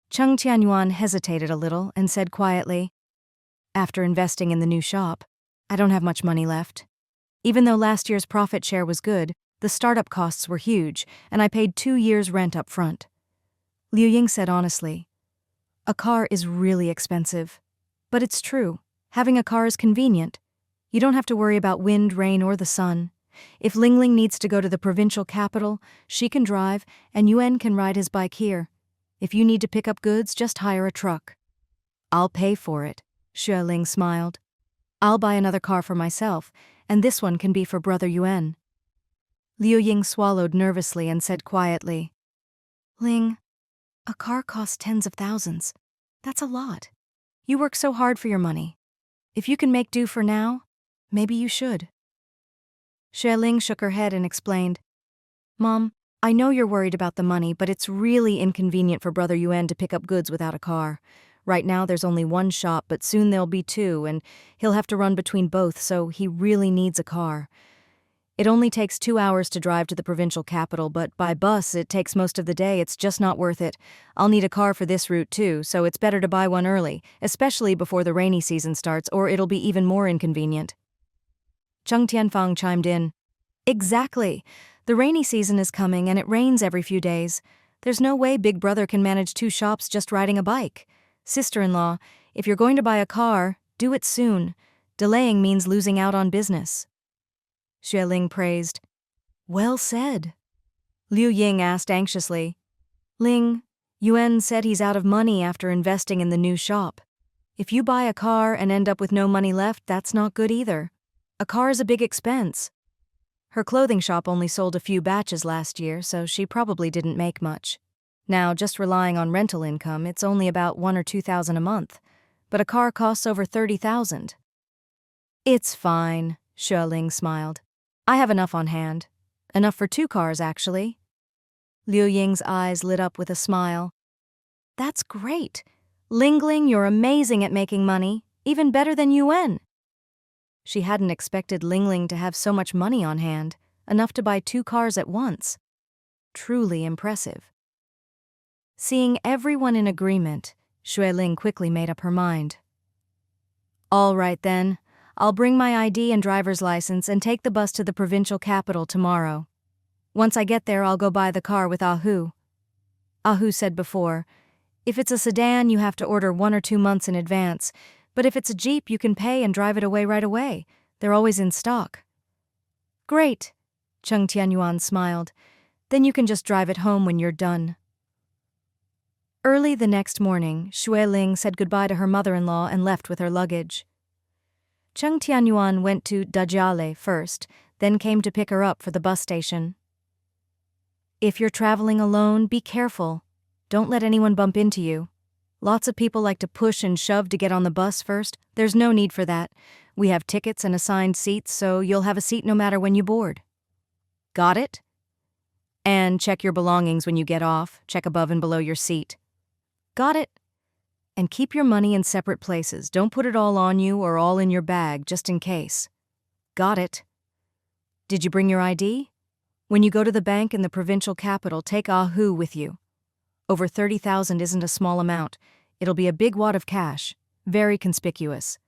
Cheng Tianyuan hesitated a little and said quietly, "After investing in the new shop, I don't have much money left. Even though last year's profit share was good, the startup costs were huge, and I paid 2 years' rent up front." Liu Ying said honestly, "A car is really expensive. But it's true, having a car is convenient. You don't have to worry about wind, rain, or the sun. If Ling Ling needs to go to the provincial capital, she can drive, and Yuan can ride his bike here. If you need to pick up goods, just hire a truck." "I'll pay for it," Xue Ling smiled. "I'll buy another car for myself, and this one can be for Brother Yuan." Liu Ying swallowed nervously and said quietly, "Ling, a car costs tens of thousands. That's a lot. You work so hard for your money. If you can make do for now, maybe you should." Xue Ling shook her head and explained, "Mom, I know you're worried about the money, but it's really inconvenient for Brother Yuan to pick up goods without a car. Right now there's only one shop, but soon there'll be 2, and he'll have to run between both, so he really needs a car. It only takes 2 hours to drive to the provincial capital, but by bus it takes most of the day. It's just not worth it. I'll need a car for this route too, so it's better to buy one early, especially before the rainy season starts, or it'll be even more inconvenient." Cheng Tianfang chimed in, "Exactly. The rainy season is coming and it rains every few days. There's no way Big Brother can manage 2 shops just riding a bike. Sister-in-law, if you're going to buy a car, do it soon. Delaying means losing out on business." Xue Ling praised, "Well said." Liu Ying asked anxiously, "Ling, Yuan said he's out of money after investing in the new shop. If you buy a car and end up with no money left, that's not good either. A car is a big expense." Her clothing shop only sold a few batches last year, so she probably didn't make much. Now, just relying on rental income, it's only about 1,000 or 2,000 a month. But a car costs over 30,000. "It's fine," Xue Ling smiled. "I have enough on hand. Enough for 2 cars, actually." Liu Ying's eyes lit up with a smile. "That's great. Ling Ling, you're amazing at making money, even better than Yuan." She hadn't expected Ling Ling to have so much money on hand, enough to buy 2 cars at once. Truly impressive. Seeing everyone in agreement, Xue Ling quickly made up her mind. "All right then, I'll bring my ID and driver's license and take the bus to the provincial capital tomorrow. Once I get there, I'll go buy the car with Ahu." Ahu said before, "If it's a sedan, you have to order 1 or 2 months in advance, but if it's a Jeep, you can pay and drive it away right away. They're always in stock." Great, Cheng Tianyuan smiled. Then you can just drive it home when you're done. Early the next morning, Xue Ling said goodbye to her mother-in-law and left with her luggage. Cheng Tianyuan went to Gradual first, then came to pick her up for the bus station. If you're traveling alone, be careful. Don't let anyone bump into you. Lots of people like to push and shove to get on the bus first. There's no need for that. We have tickets and assigned seats, so you'll have a seat no matter when you board. Got it? And check your belongings when you get off. Check above and below your seat. Got it? And keep your money in separate places. Don't put it all on you or all in your bag, just in case. Got it? Did you bring your ID? When you go to the bank in the provincial capital, take Ahu with you. Over 30,000 isn't a small amount. It'll be a big wad of cash. Very conspicuous.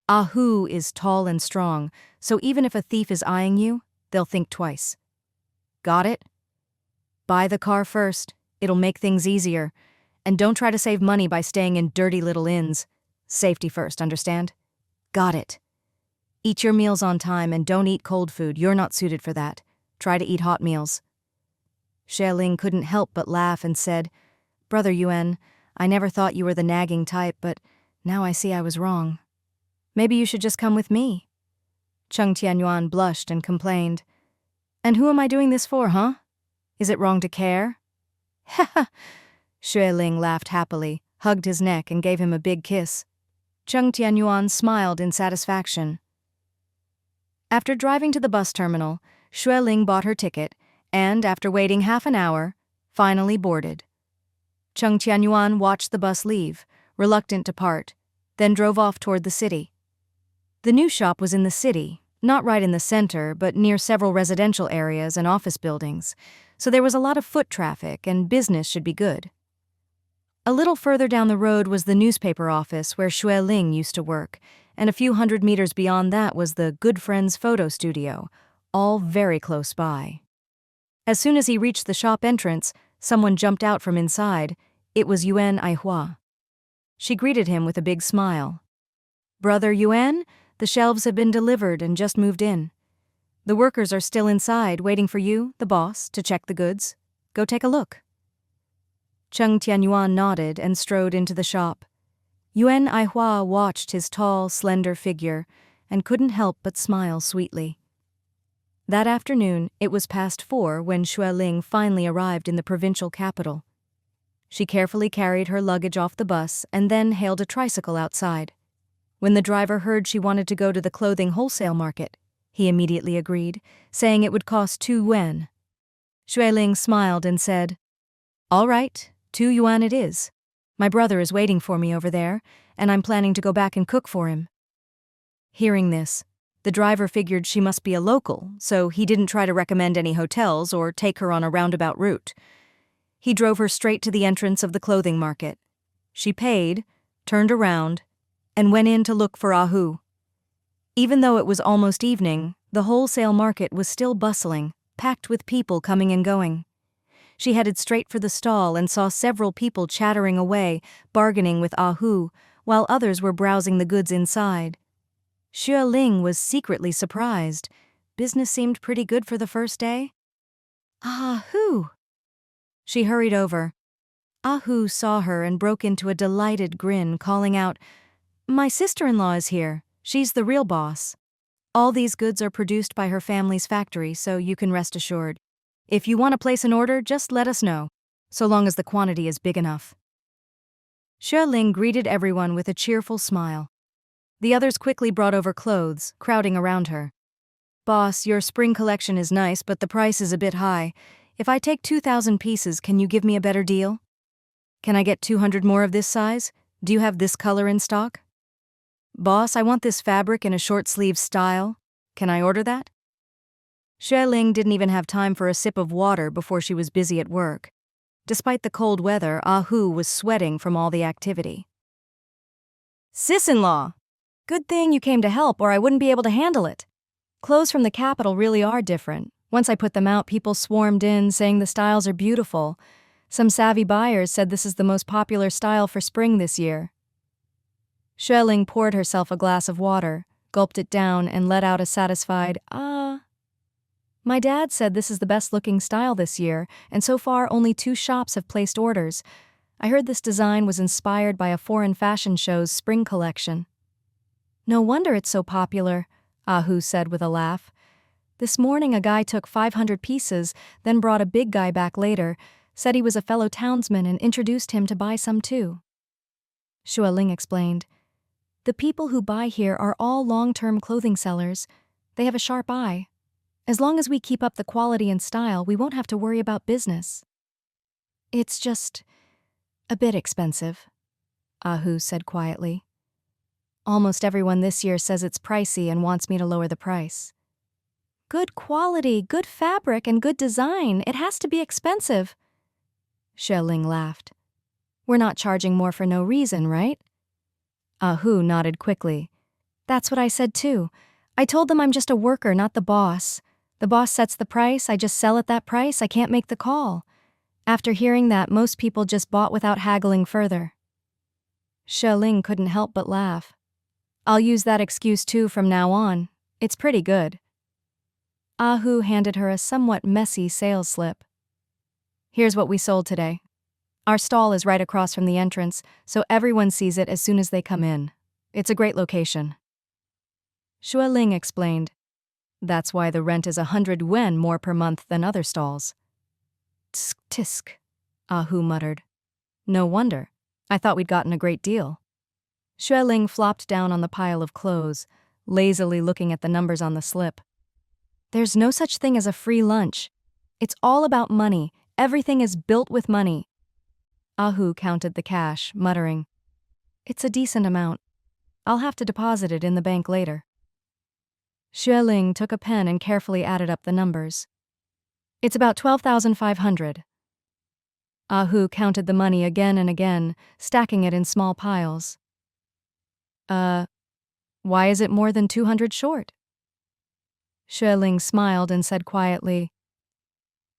Ahu is tall and strong, so even if a thief is eyeing you, they'll think twice. Got it? Buy the car first. It'll make things easier. And don't try to save money by staying in dirty little inns. Safety first, understand? Got it. Eat your meals on time and don't eat cold food. You're not suited for that. Try to eat hot meals. Xue Ling couldn't help but laugh and said, Brother Yuan, I never thought you were the nagging type, but now I see I was wrong. Maybe you should just come with me. Cheng Tianyuan blushed and complained. And who am I doing this for, huh? Is it wrong to care? Ha ha! Xue Ling laughed happily, hugged his neck, and gave him a big kiss. Cheng Tianyuan smiled in satisfaction. After driving to the bus terminal, Xue Ling bought her ticket and, after waiting half an hour, finally boarded. Cheng Tianyuan watched the bus leave, reluctant to part, then drove off toward the city. The new shop was in the city, not right in the center, but near several residential areas and office buildings, so there was a lot of foot traffic and business should be good. A little further down the road was the newspaper office where Xue Ling used to work, and a few hundred meters beyond that was the Good Friends photo studio, all very close by. As soon as he reached the shop entrance, someone jumped out from inside. It was Yuan Aihua. She greeted him with a big smile. Brother Yuan, the shelves have been delivered and just moved in. The workers are still inside waiting for you, the boss, to check the goods. Go take a look. Cheng Tianyuan nodded and strode into the shop. Yuan Aihua watched his tall, slender figure and couldn't help but smile sweetly. That afternoon, it was past 4 when Xue Ling finally arrived in the provincial capital. She carefully carried her luggage off the bus and then hailed a tricycle outside. When the driver heard she wanted to go to the clothing wholesale market, he immediately agreed, saying it would cost 2 yuan. Xue Ling smiled and said, All right, 2 yuan it is. My brother is waiting for me over there, and I'm planning to go back and cook for him. Hearing this, the driver figured she must be a local, so he didn't try to recommend any hotels or take her on a roundabout route. He drove her straight to the entrance of the clothing market. She paid, turned around, and went in to look for Ahu. Even though it was almost evening, the wholesale market was still bustling, packed with people coming and going. She headed straight for the stall and saw several people chattering away, bargaining with Ahu, while others were browsing the goods inside. Xue Ling was secretly surprised. Business seemed pretty good for the first day. Ahu! She hurried over. Ahu saw her and broke into a delighted grin, calling out, My sister-in-law is here. She's the real boss. All these goods are produced by her family's factory, so you can rest assured. If you want to place an order, just let us know, so long as the quantity is big enough. Xue Ling greeted everyone with a cheerful smile. The others quickly brought over clothes, crowding around her. Boss, your spring collection is nice, but the price is a bit high. If I take 2,000 pieces, can you give me a better deal? Can I get 200 more of this size? Do you have this color in stock? Boss, I want this fabric in a short-sleeve style. Can I order that? Xue Ling didn't even have time for a sip of water before she was busy at work. Despite the cold weather, Ahu was sweating from all the activity. Sis-in-law! Good thing you came to help or I wouldn't be able to handle it. Clothes from the capital really are different. Once I put them out, people swarmed in, saying the styles are beautiful. Some savvy buyers said this is the most popular style for spring this year. Xue Ling poured herself a glass of water, gulped it down, and let out a satisfied, ah. My dad said this is the best looking style this year, and so far only 2 shops have placed orders. I heard this design was inspired by a foreign fashion show's spring collection. No wonder it's so popular, Ahu said with a laugh. This morning a guy took 500 pieces, then brought a big guy back later, said he was a fellow townsman and introduced him to buy some too. Xue Ling explained. The people who buy here are all long-term clothing sellers. They have a sharp eye. As long as we keep up the quality and style, we won't have to worry about business. It's just a bit expensive, Ahu said quietly. Almost everyone this year says it's pricey and wants me to lower the price. Good quality, good fabric, and good design. It has to be expensive. Xue Ling laughed. We're not charging more for no reason, right? Ahu nodded quickly. That's what I said too. I told them I'm just a worker, not the boss. The boss sets the price, I just sell at that price, I can't make the call. After hearing that, most people just bought without haggling further. Xue Ling couldn't help but laugh. I'll use that excuse too from now on. It's pretty good. Ahu handed her a somewhat messy sales slip. Here's what we sold today. Our stall is right across from the entrance, so everyone sees it as soon as they come in. It's a great location. Xue Ling explained. That's why the rent is 100 yuan more per month than other stalls. Tsk, tisk, Ahu muttered. No wonder. I thought we'd gotten a great deal. Xue Ling flopped down on the pile of clothes, lazily looking at the numbers on the slip. There's no such thing as a free lunch. It's all about money. Everything is built with money. Ahu counted the cash, muttering, It's a decent amount. I'll have to deposit it in the bank later. Xue Ling took a pen and carefully added up the numbers. It's about 12,500. Ahu counted the money again and again, stacking it in small piles. Why is it more than 200 short? Xue Ling smiled and said quietly,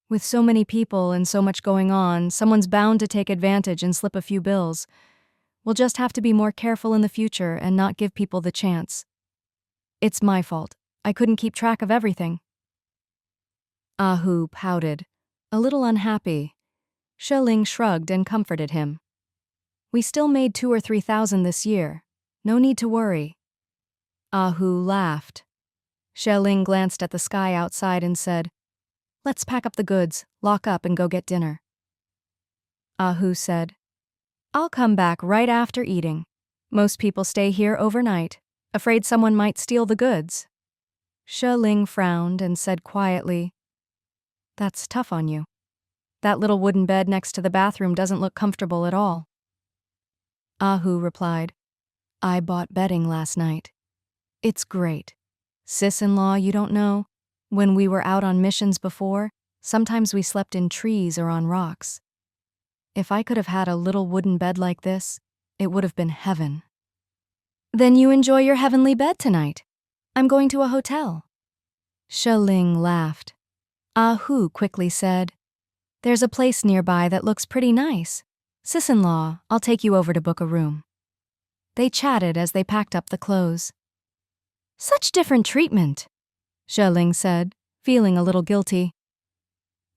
With so many people and so much going on, someone's bound to take advantage and slip a few bills. We'll just have to be more careful in the future and not give people the chance. It's my fault. I couldn't keep track of everything. Ahu pouted, a little unhappy. Xue Ling shrugged and comforted him. We still made 2,000 or 3,000 this year. No need to worry. Ahu laughed. Xue Ling glanced at the sky outside and said, Let's pack up the goods, lock up, and go get dinner. Ahu said, I'll come back right after eating. Most people stay here overnight, afraid someone might steal the goods. Xue Ling frowned and said quietly, That's tough on you. That little wooden bed next to the bathroom doesn't look comfortable at all. Ahu replied, I bought bedding last night. It's great. Sis-in-law, you don't know? When we were out on missions before, sometimes we slept in trees or on rocks. If I could have had a little wooden bed like this, it would have been heaven. Then you enjoy your heavenly bed tonight. I'm going to a hotel. Xue Ling laughed. Ahu quickly said, There's a place nearby that looks pretty nice. Sis-in-law, I'll take you over to book a room. They chatted as they packed up the clothes. Such different treatment, Xue Ling said, feeling a little guilty.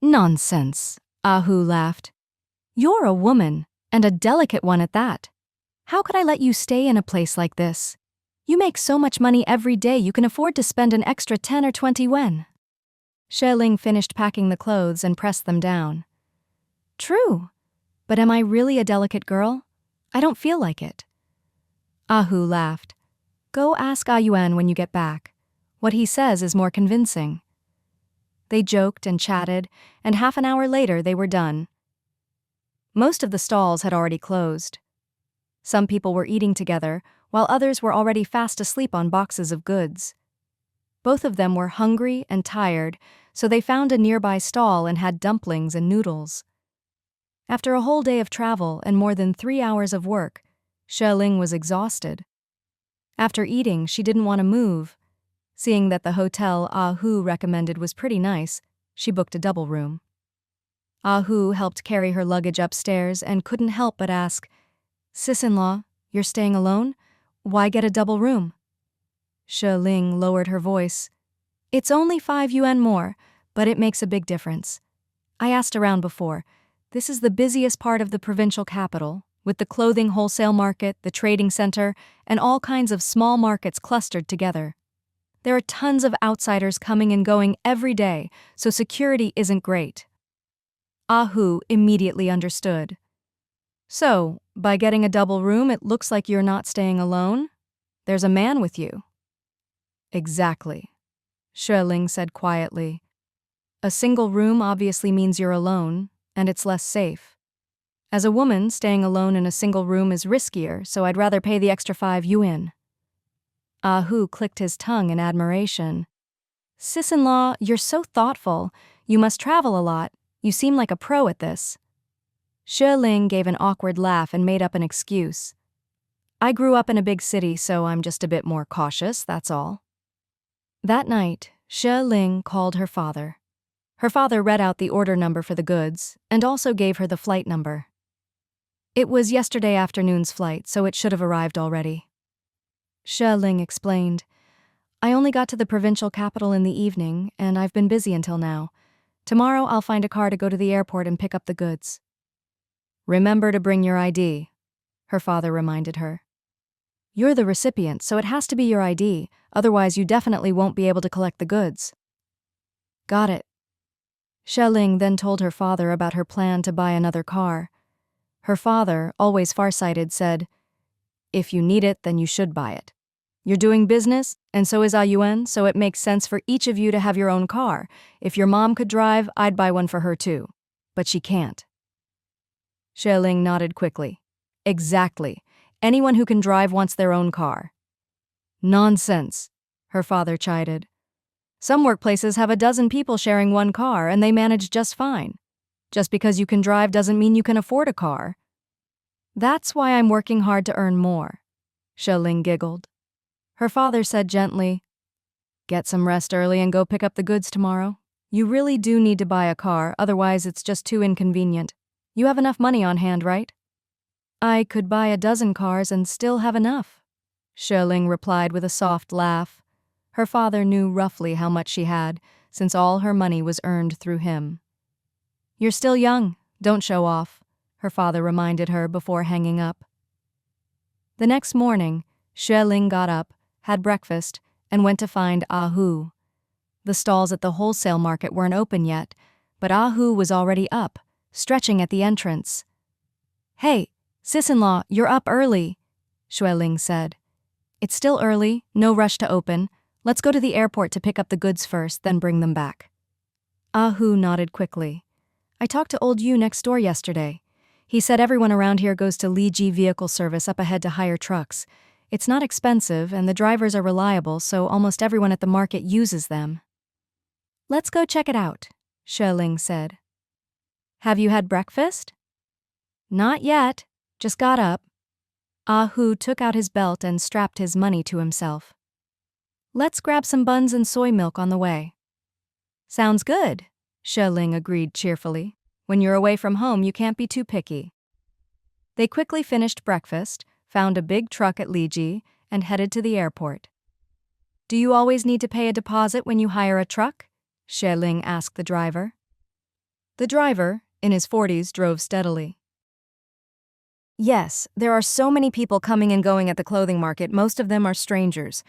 Nonsense, Ahu laughed. You're a woman, and a delicate one at that. How could I let you stay in a place like this? You make so much money every day you can afford to spend an extra 10 or 20 yuan. Xue Ling finished packing the clothes and pressed them down. True, but am I really a delicate girl? I don't feel like it. Ahu laughed. Go ask Yuan when you get back. What he says is more convincing. They joked and chatted, and half an hour later they were done. Most of the stalls had already closed. Some people were eating together, while others were already fast asleep on boxes of goods. Both of them were hungry and tired, so they found a nearby stall and had dumplings and noodles. After a whole day of travel and more than 3 hours of work, Xue Ling was exhausted. After eating, she didn't want to move. Seeing that the hotel Ahu recommended was pretty nice, she booked a double room. Ahu helped carry her luggage upstairs and couldn't help but ask, Sis-in-law, you're staying alone? Why get a double room? Xue Ling lowered her voice. It's only 5 yuan more, but it makes a big difference. I asked around before. This is the busiest part of the provincial capital, with the clothing wholesale market, the trading center, and all kinds of small markets clustered together. There are tons of outsiders coming and going every day, so security isn't great. Ahu immediately understood. So, by getting a double room, it looks like you're not staying alone? There's a man with you. Exactly, Xue Ling said quietly. A single room obviously means you're alone, and it's less safe. As a woman, staying alone in a single room is riskier, so I'd rather pay the extra 5 yuan. Ahu clicked his tongue in admiration. Sis-in-law, you're so thoughtful. You must travel a lot. You seem like a pro at this. Xue Ling gave an awkward laugh and made up an excuse. I grew up in a big city, so I'm just a bit more cautious, that's all. That night, Xue Ling called her father. Her father read out the order number for the goods and also gave her the flight number. It was yesterday afternoon's flight, so it should have arrived already. Xue Ling explained, I only got to the provincial capital in the evening, and I've been busy until now. Tomorrow I'll find a car to go to the airport and pick up the goods. Remember to bring your ID, her father reminded her. You're the recipient, so it has to be your ID, otherwise you definitely won't be able to collect the goods. Got it. Xue Ling then told her father about her plan to buy another car. Her father, always farsighted, said, If you need it, then you should buy it. You're doing business, and so is Yuan, so it makes sense for each of you to have your own car. If your mom could drive, I'd buy one for her too. But she can't. Xue Ling nodded quickly. Exactly. Anyone who can drive wants their own car. Nonsense, her father chided. Some workplaces have 12 people sharing one car and they manage just fine. Just because you can drive doesn't mean you can afford a car. That's why I'm working hard to earn more, Xue Ling giggled. Her father said gently, Get some rest early and go pick up the goods tomorrow. You really do need to buy a car, otherwise it's just too inconvenient. You have enough money on hand, right? I could buy 12 cars and still have enough, Xue Ling replied with a soft laugh. Her father knew roughly how much she had, since all her money was earned through him. You're still young, don't show off, her father reminded her before hanging up. The next morning, Xue Ling got up, had breakfast, and went to find Ahu. The stalls at the wholesale market weren't open yet, but Ahu was already up, stretching at the entrance. Hey, sis-in-law, you're up early, Xue Ling said. It's still early, no rush to open. Let's go to the airport to pick up the goods first, then bring them back. Ahu nodded quickly. I talked to old Yu next door yesterday. He said everyone around here goes to Liji vehicle service up ahead to hire trucks. It's not expensive and the drivers are reliable, so almost everyone at the market uses them. Let's go check it out, Xue Ling said. Have you had breakfast? Not yet, just got up. Ahu took out his belt and strapped his money to himself. Let's grab some buns and soy milk on the way. Sounds good, Xue Ling agreed cheerfully. When you're away from home, you can't be too picky. They quickly finished breakfast, found a big truck at Liji, and headed to the airport. Do you always need to pay a deposit when you hire a truck? Xue Ling asked the driver. The driver, in his 40s, drove steadily. Yes, there are so many people coming and going at the clothing market, most of them are strangers.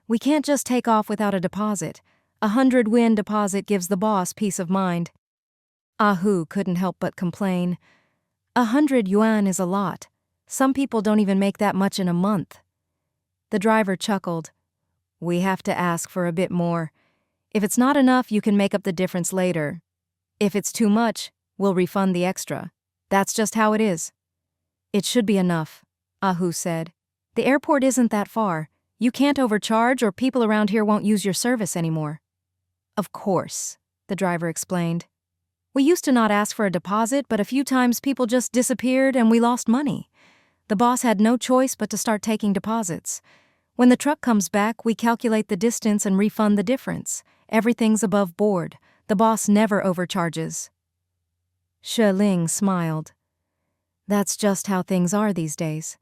We can't just take off without a deposit. 100 yuan deposit gives the boss peace of mind. Ahu couldn't help but complain. 100 yuan is a lot. Some people don't even make that much in a month. The driver chuckled. We have to ask for a bit more. If it's not enough, you can make up the difference later. If it's too much, we'll refund the extra. That's just how it is. It should be enough, Ahu said. The airport isn't that far. You can't overcharge or people around here won't use your service anymore. Of course, the driver explained. We used to not ask for a deposit, but a few times people just disappeared and we lost money. The boss had no choice but to start taking deposits. When the truck comes back, we calculate the distance and refund the difference. Everything's above board. The boss never overcharges. Xue Ling smiled. That's just how things are these days.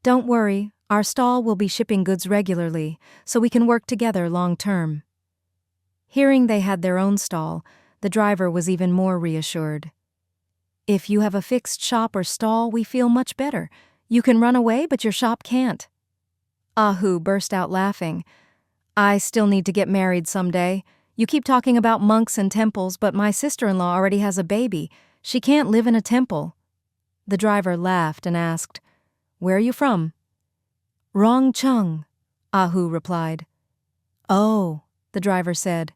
Don't worry, our stall will be shipping goods regularly, so we can work together long term. Hearing they had their own stall, The driver was even more reassured. If you have a fixed shop or stall, we feel much better. You can run away, but your shop can't. Ah Hu burst out laughing. I still need to get married someday. You keep talking about monks and temples, but my sister-in-law already has a baby. She can't live in a temple. The driver laughed and asked, Where are you from? Rongcheng, Ah Hu replied. Oh, the driver said.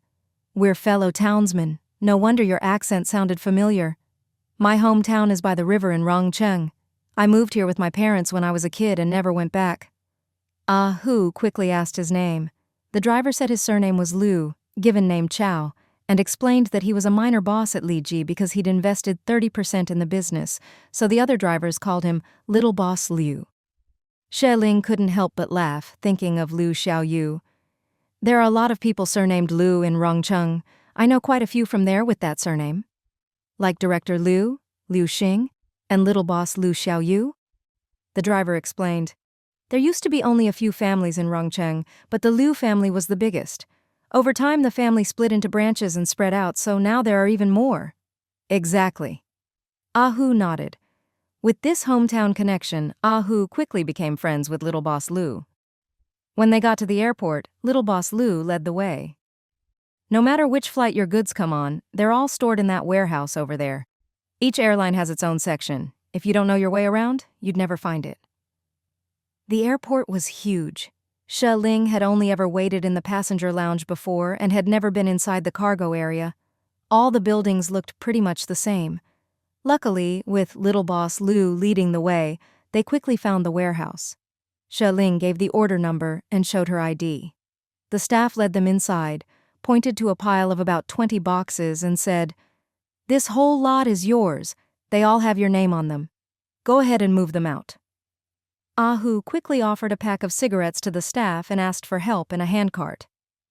We're fellow townsmen. No wonder your accent sounded familiar. My hometown is by the river in Rongcheng. I moved here with my parents when I was a kid and never went back. Ah Hu quickly asked his name. The driver said his surname was Liu, given name Chow, and explained that he was a minor boss at Liji because he'd invested 30% in the business, so the other drivers called him Little Boss Liu. Xue Ling couldn't help but laugh, thinking of Liu Xiaoyu. There are a lot of people surnamed Liu in Rongcheng. I know quite a few from there with that surname. Like Director Liu, Liu Xing, and Little Boss Liu Xiaoyu? The driver explained. There used to be only a few families in Rongcheng, but the Liu family was the biggest. Over time, the family split into branches and spread out, so now there are even more. Exactly. Ah Hu nodded. With this hometown connection, Ah Hu quickly became friends with Little Boss Liu. When they got to the airport, Little Boss Liu led the way. No matter which flight your goods come on, they're all stored in that warehouse over there. Each airline has its own section. If you don't know your way around, you'd never find it. The airport was huge. Xue Ling had only ever waited in the passenger lounge before and had never been inside the cargo area. All the buildings looked pretty much the same. Luckily, with Little Boss Liu leading the way, they quickly found the warehouse. Xue Ling gave the order number and showed her ID. The staff led them inside, pointed to a pile of about 20 boxes and said, This whole lot is yours. They all have your name on them. Go ahead and move them out. Ah Hu quickly offered a pack of cigarettes to the staff and asked for help in a handcart.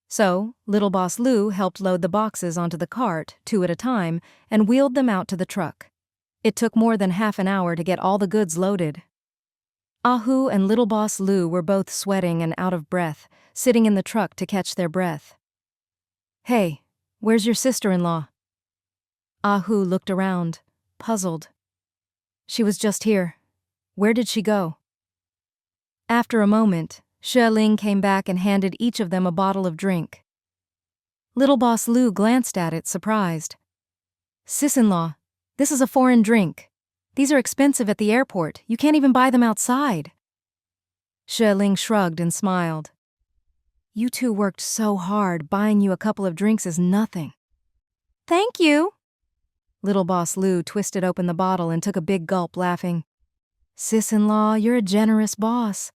So, Little Boss Liu helped load the boxes onto the cart, 2 at a time, and wheeled them out to the truck. It took more than half an hour to get all the goods loaded. Ah Hu and Little Boss Liu were both sweating and out of breath, sitting in the truck to catch their breath. Hey, where's your sister-in-law? Ah Hu looked around, puzzled. She was just here. Where did she go? After a moment, Xue Ling came back and handed each of them a bottle of drink. Little Boss Liu glanced at it, surprised. Sis-in-law, this is a foreign drink. These are expensive at the airport. You can't even buy them outside. Xue Ling shrugged and smiled. You two worked so hard, buying you a couple of drinks is nothing. Thank you. Little Boss Liu twisted open the bottle and took a big gulp, laughing. Sis-in-law, you're a generous boss.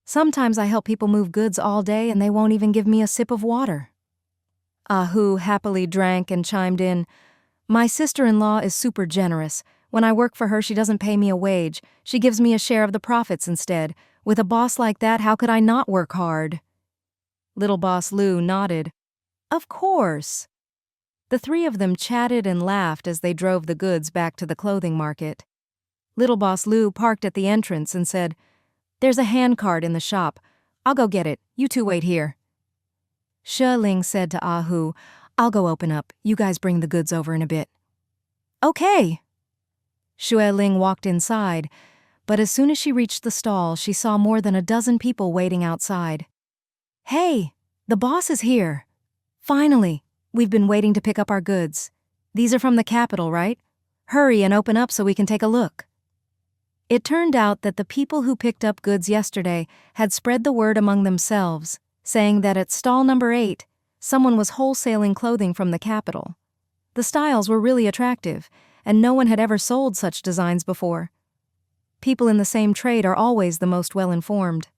Sometimes I help people move goods all day and they won't even give me a sip of water. Ah Hu happily drank and chimed in, My sister-in-law is super generous. When I work for her, she doesn't pay me a wage. She gives me a share of the profits instead. With a boss like that, how could I not work hard? Little Boss Liu nodded. Of course. The three of them chatted and laughed as they drove the goods back to the clothing market. Little Boss Liu parked at the entrance and said, There's a handcart in the shop. I'll go get it. You two wait here. Xue Ling said to Ah Hu, I'll go open up. You guys bring the goods over in a bit. Okay. Xue Ling walked inside, but as soon as she reached the stall, she saw more than a dozen people waiting outside. Hey, the boss is here. Finally, we've been waiting to pick up our goods. These are from the capital, right? Hurry and open up so we can take a look. It turned out that the people who picked up goods yesterday had spread the word among themselves, saying that at stall number 8, someone was wholesaling clothing from the capital. The styles were really attractive, and no one had ever sold such designs before. People in the same trade are always the most well-informed.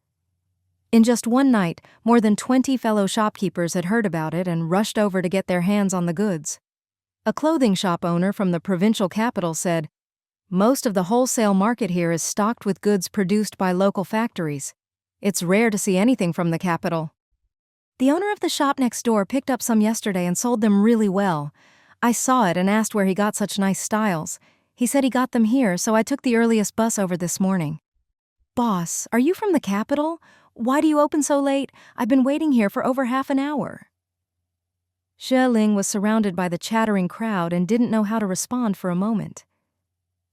In just one night, more than 20 fellow shopkeepers had heard about it and rushed over to get their hands on the goods. A clothing shop owner from the provincial capital said, Most of the wholesale market here is stocked with goods produced by local factories. It's rare to see anything from the capital. The owner of the shop next door picked up some yesterday and sold them really well. I saw it and asked where he got such nice styles. He said he got them here, so I took the earliest bus over this morning. Boss, are you from the capital? Why do you open so late? I've been waiting here for over half an hour. Xue Ling was surrounded by the chattering crowd and didn't know how to respond for a moment.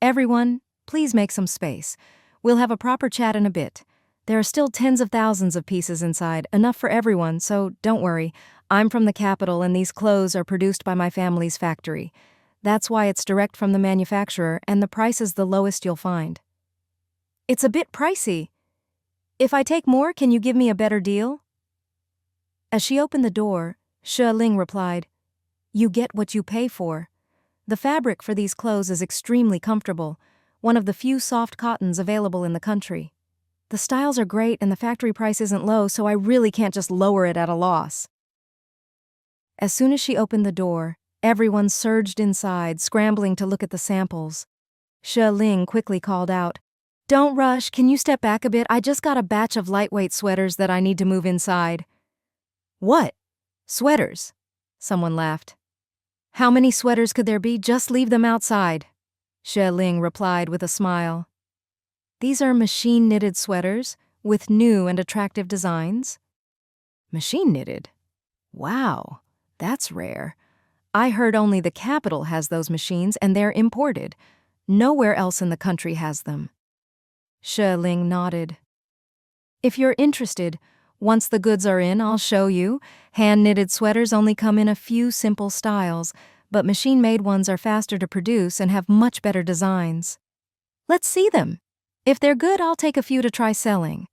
Everyone, please make some space. We'll have a proper chat in a bit. There are still tens of thousands of pieces inside, enough for everyone, so don't worry. I'm from the capital and these clothes are produced by my family's factory. That's why it's direct from the manufacturer and the price is the lowest you'll find. It's a bit pricey. If I take more, can you give me a better deal? As she opened the door, Xue Ling replied, You get what you pay for. The fabric for these clothes is extremely comfortable, one of the few soft cottons available in the country. The styles are great and the factory price isn't low, so I really can't just lower it at a loss. As soon as she opened the door, everyone surged inside, scrambling to look at the samples. Xue Ling quickly called out, Don't rush, can you step back a bit? I just got a batch of lightweight sweaters that I need to move inside. What? Sweaters? Someone laughed. How many sweaters could there be? Just leave them outside. Xue Ling replied with a smile. These are machine-knitted sweaters with new and attractive designs. Machine-knitted? Wow, that's rare. I heard only the capital has those machines and they're imported. Nowhere else in the country has them. Xue Ling nodded. If you're interested, once the goods are in, I'll show you. Hand-knitted sweaters only come in a few simple styles, but machine-made ones are faster to produce and have much better designs. Let's see them. If they're good, I'll take a few to try selling.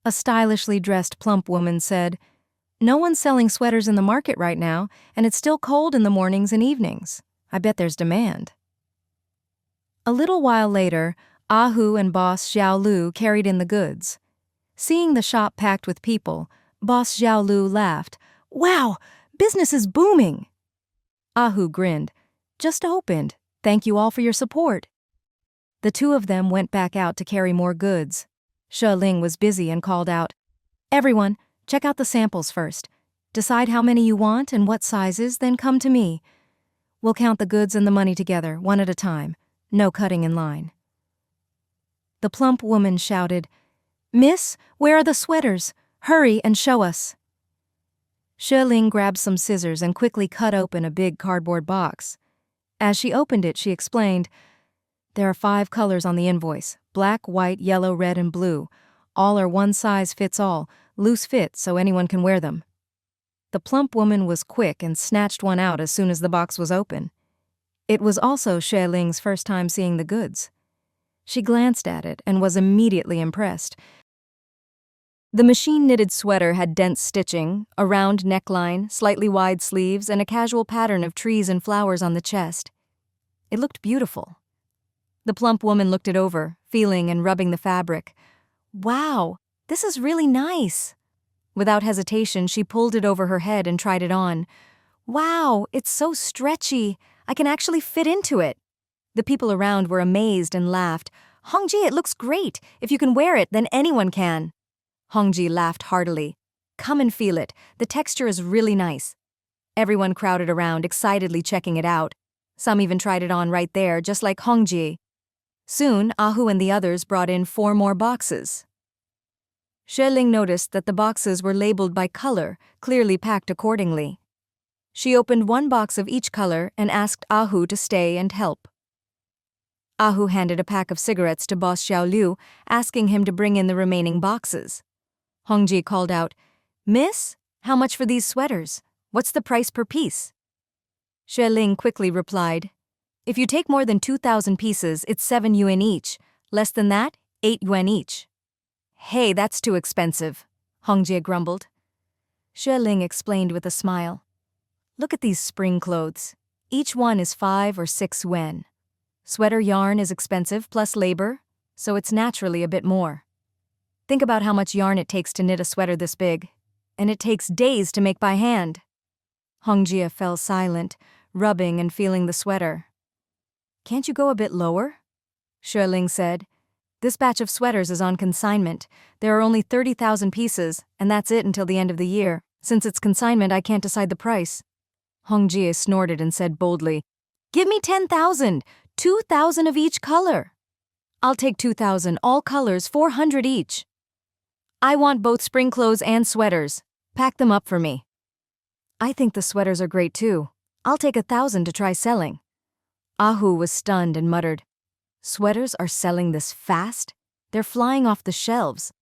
A stylishly dressed plump woman said, No one's selling sweaters in the market right now, and it's still cold in the mornings and evenings. I bet there's demand. A little while later, Ahu and boss Xiao Lu carried in the goods. Seeing the shop packed with people, boss Xiao Lu laughed. Wow, business is booming. Ahu grinned. Just opened. Thank you all for your support. The two of them went back out to carry more goods. Xue Ling was busy and called out, Everyone, check out the samples first. Decide how many you want and what sizes, then come to me. We'll count the goods and the money together, one at a time. No cutting in line. The plump woman shouted, Miss, where are the sweaters? Hurry and show us. Xue Ling grabbed some scissors and quickly cut open a big cardboard box. As she opened it, she explained, There are 5 colors on the invoice, black, white, yellow, red, and blue. All are one size fits all, loose fit so anyone can wear them. The plump woman was quick and snatched one out as soon as the box was open. It was also Xue Ling's first time seeing the goods. She glanced at it and was immediately impressed. The machine-knitted sweater had dense stitching, a round neckline, slightly wide sleeves, and a casual pattern of trees and flowers on the chest. It looked beautiful. The plump woman looked it over, feeling and rubbing the fabric. Wow, this is really nice. Without hesitation, she pulled it over her head and tried it on. Wow, it's so stretchy. I can actually fit into it. The people around were amazed and laughed. Hongji, it looks great. If you can wear it, then anyone can. Hongji laughed heartily. Come and feel it. The texture is really nice. Everyone crowded around, excitedly checking it out. Some even tried it on right there, just like Hongji. Soon, Ahu and the others brought in 4 more boxes. Xue Ling noticed that the boxes were labeled by color, clearly packed accordingly. She opened 1 box of each color and asked Ahu to stay and help. Ahu handed a pack of cigarettes to boss Xiao Liu, asking him to bring in the remaining boxes. Hongji called out, Miss, how much for these sweaters? What's the price per piece? Xue Ling quickly replied, If you take more than 2,000 pieces, it's 7 yuan each. Less than that, 8 yuan each. Hey, that's too expensive, Hongji grumbled. Xue Ling explained with a smile. Look at these spring clothes. Each one is 5 or 6 yuan. Sweater yarn is expensive plus labor, so it's naturally a bit more. Think about how much yarn it takes to knit a sweater this big, and it takes days to make by hand. Hongjie fell silent, rubbing and feeling the sweater. Can't you go a bit lower? Xue Ling said. This batch of sweaters is on consignment. There are only 30,000 pieces, and that's it until the end of the year. Since it's consignment, I can't decide the price. Hongjie snorted and said boldly, Give me 10,000, 2,000 of each color. I'll take 2,000, all colors, 400 each. I want both spring clothes and sweaters. Pack them up for me. I think the sweaters are great too. I'll take 1,000 to try selling. Ahu was stunned and muttered, "Sweaters are selling this fast? They're flying off the shelves."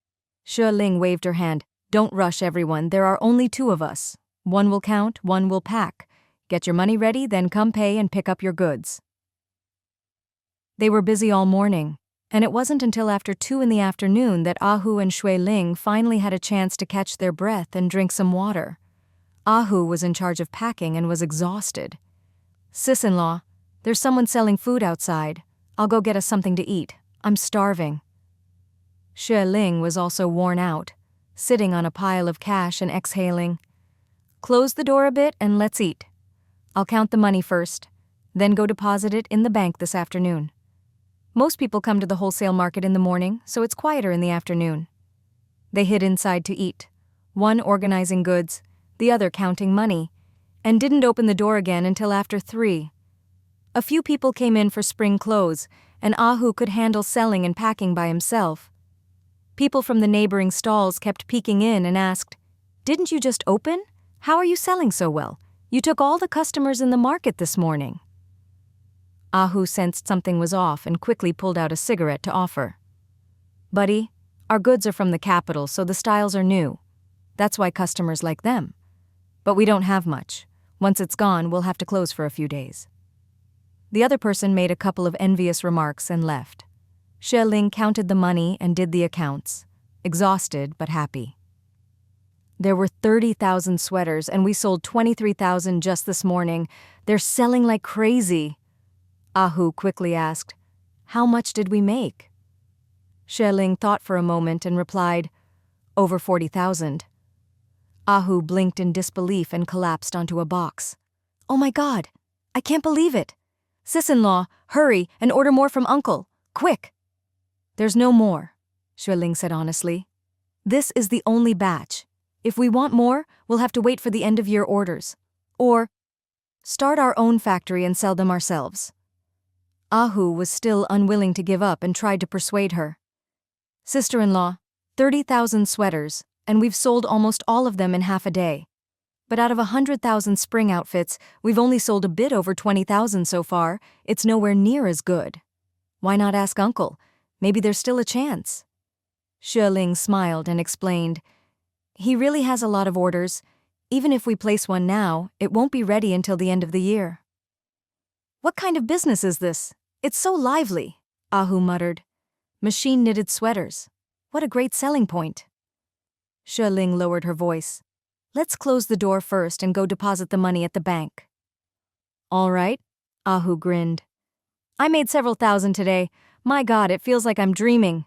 Xue Ling waved her hand. "Don't rush, everyone. There are only 2 of us. One will count, one will pack. Get your money ready, then come pay and pick up your goods." They were busy all morning, and it wasn't until after 2 in the afternoon that Ahu and Xue Ling finally had a chance to catch their breath and drink some water. Ahu was in charge of packing and was exhausted. "Sis-in-law, there's someone selling food outside. I'll go get us something to eat. I'm starving." Xue Ling was also worn out, sitting on a pile of cash and exhaling. "Close the door a bit and let's eat. I'll count the money first, then go deposit it in the bank this afternoon. Most people come to the wholesale market in the morning, so it's quieter in the afternoon." They hid inside to eat, one organizing goods, the other counting money, and didn't open the door again until after 3. A few people came in for spring clothes, and Ahu could handle selling and packing by himself. People from the neighboring stalls kept peeking in and asked, "Didn't you just open? How are you selling so well? You took all the customers in the market this morning." Ahu sensed something was off and quickly pulled out a cigarette to offer. "Buddy, our goods are from the capital, so the styles are new. That's why customers like them. But we don't have much. Once it's gone, we'll have to close for a few days." The other person made a couple of envious remarks and left. Xue Ling counted the money and did the accounts, exhausted but happy. "There were 30,000 sweaters and we sold 23,000 just this morning. They're selling like crazy." Ahu quickly asked, "How much did we make?" Xue Ling thought for a moment and replied, "Over 40,000. Ahu blinked in disbelief and collapsed onto a box. "Oh my God! I can't believe it! Sis-in-law, hurry and order more from Uncle! Quick!" "There's no more," Xue Ling said honestly. "This is the only batch. If we want more, we'll have to wait for the end-of-year orders. Or start our own factory and sell them ourselves." Ahu was still unwilling to give up and tried to persuade her. "Sister-in-law, 30,000 sweaters, and we've sold almost all of them in half a day. But out of 100,000 spring outfits, we've only sold a bit over 20,000 so far. It's nowhere near as good. Why not ask Uncle? Maybe there's still a chance." Xue Ling smiled and explained, "He really has a lot of orders. Even if we place one now, it won't be ready until the end of the year." "What kind of business is this? It's so lively," Ahu muttered. "Machine-knitted sweaters. What a great selling point." Xue Ling lowered her voice. "Let's close the door first and go deposit the money at the bank." "All right," Ahu grinned. "I made several thousand today. My God, it feels like I'm dreaming."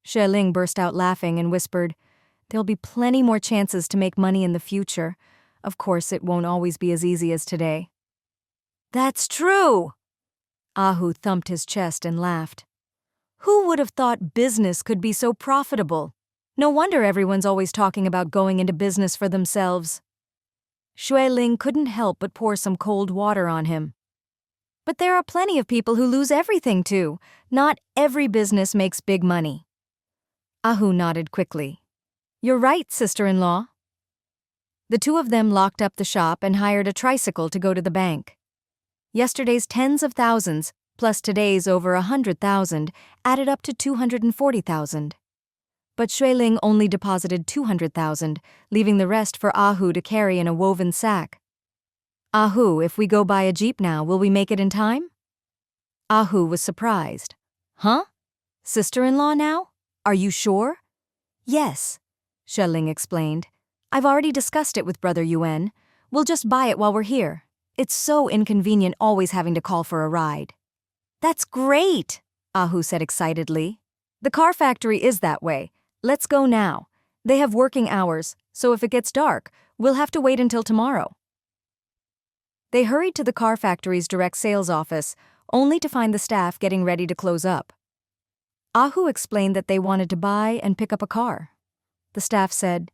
Xue Ling burst out laughing and whispered, "There'll be plenty more chances to make money in the future. Of course, it won't always be as easy as today." "That's true!" Ahu thumped his chest and laughed. "Who would have thought business could be so profitable? No wonder everyone's always talking about going into business for themselves." Xue Ling couldn't help but pour some cold water on him. "But there are plenty of people who lose everything too. Not every business makes big money." Ahu nodded quickly. "You're right, sister-in-law." The 2 of them locked up the shop and hired a tricycle to go to the bank. Yesterday's tens of thousands, plus today's over 100,000, added up to 240,000. But Xue Ling only deposited 200,000, leaving the rest for Ahu to carry in a woven sack. "Ahu, if we go buy a jeep now, will we make it in time?" Ahu was surprised. "Huh? Sister-in-law now? Are you sure?" "Yes," Xue Ling explained. "I've already discussed it with Brother Yuan. We'll just buy it while we're here. It's so inconvenient always having to call for a ride." "That's great," Ahu said excitedly. "The car factory is that way. Let's go now. They have working hours, so if it gets dark, we'll have to wait until tomorrow." They hurried to the car factory's direct sales office, only to find the staff getting ready to close up. Ahu explained that they wanted to buy and pick up a car. The staff said,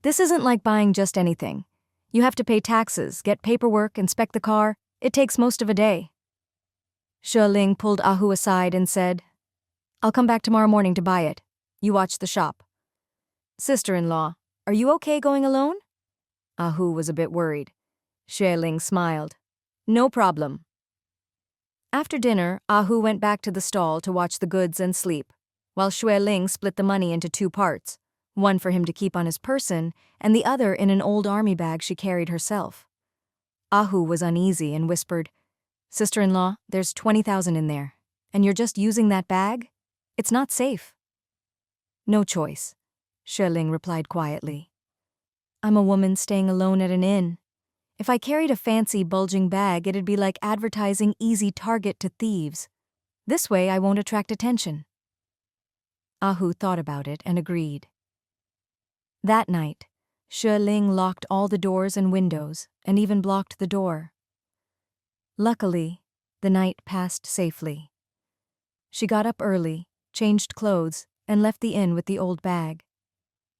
"This isn't like buying just anything. You have to pay taxes, get paperwork, inspect the car. It takes most of a day." Xue Ling pulled Ahu aside and said, "I'll come back tomorrow morning to buy it. You watch the shop." "Sister-in-law, are you okay going alone?" Hu was a bit worried. Xue Ling smiled. No problem. After dinner, Hu went back to the stall to watch the goods and sleep, while Xue Ling split the money into 2 parts, one for him to keep on his person and the other in an old army bag she carried herself. Hu was uneasy and whispered, Sister-in-law, there's 20,000 in there, and you're just using that bag? It's not safe. No choice, Xue Ling replied quietly. I'm a woman staying alone at an inn. If I carried a fancy, bulging bag, it'd be like advertising easy target to thieves. This way I won't attract attention. Hu thought about it and agreed. That night, Xue Ling locked all the doors and windows and even blocked the door. Luckily, the night passed safely. She got up early, changed clothes, and left the inn with the old bag.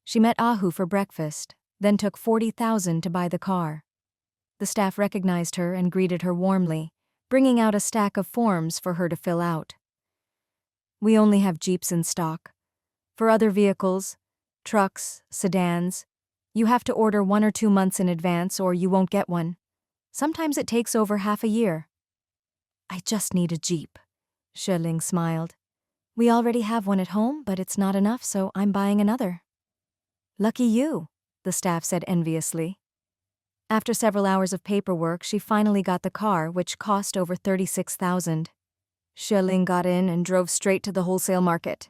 She met Hu for breakfast, then took 40,000 to buy the car. The staff recognized her and greeted her warmly, bringing out a stack of forms for her to fill out. We only have Jeeps in stock. For other vehicles, trucks, sedans, you have to order 1 or 2 months in advance or you won't get one. Sometimes it takes over half a year. I just need a Jeep, Xue Ling smiled. We already have one at home, but it's not enough, so I'm buying another. Lucky you, the staff said enviously. After several hours of paperwork, she finally got the car, which cost over 36,000. Xue Ling got in and drove straight to the wholesale market.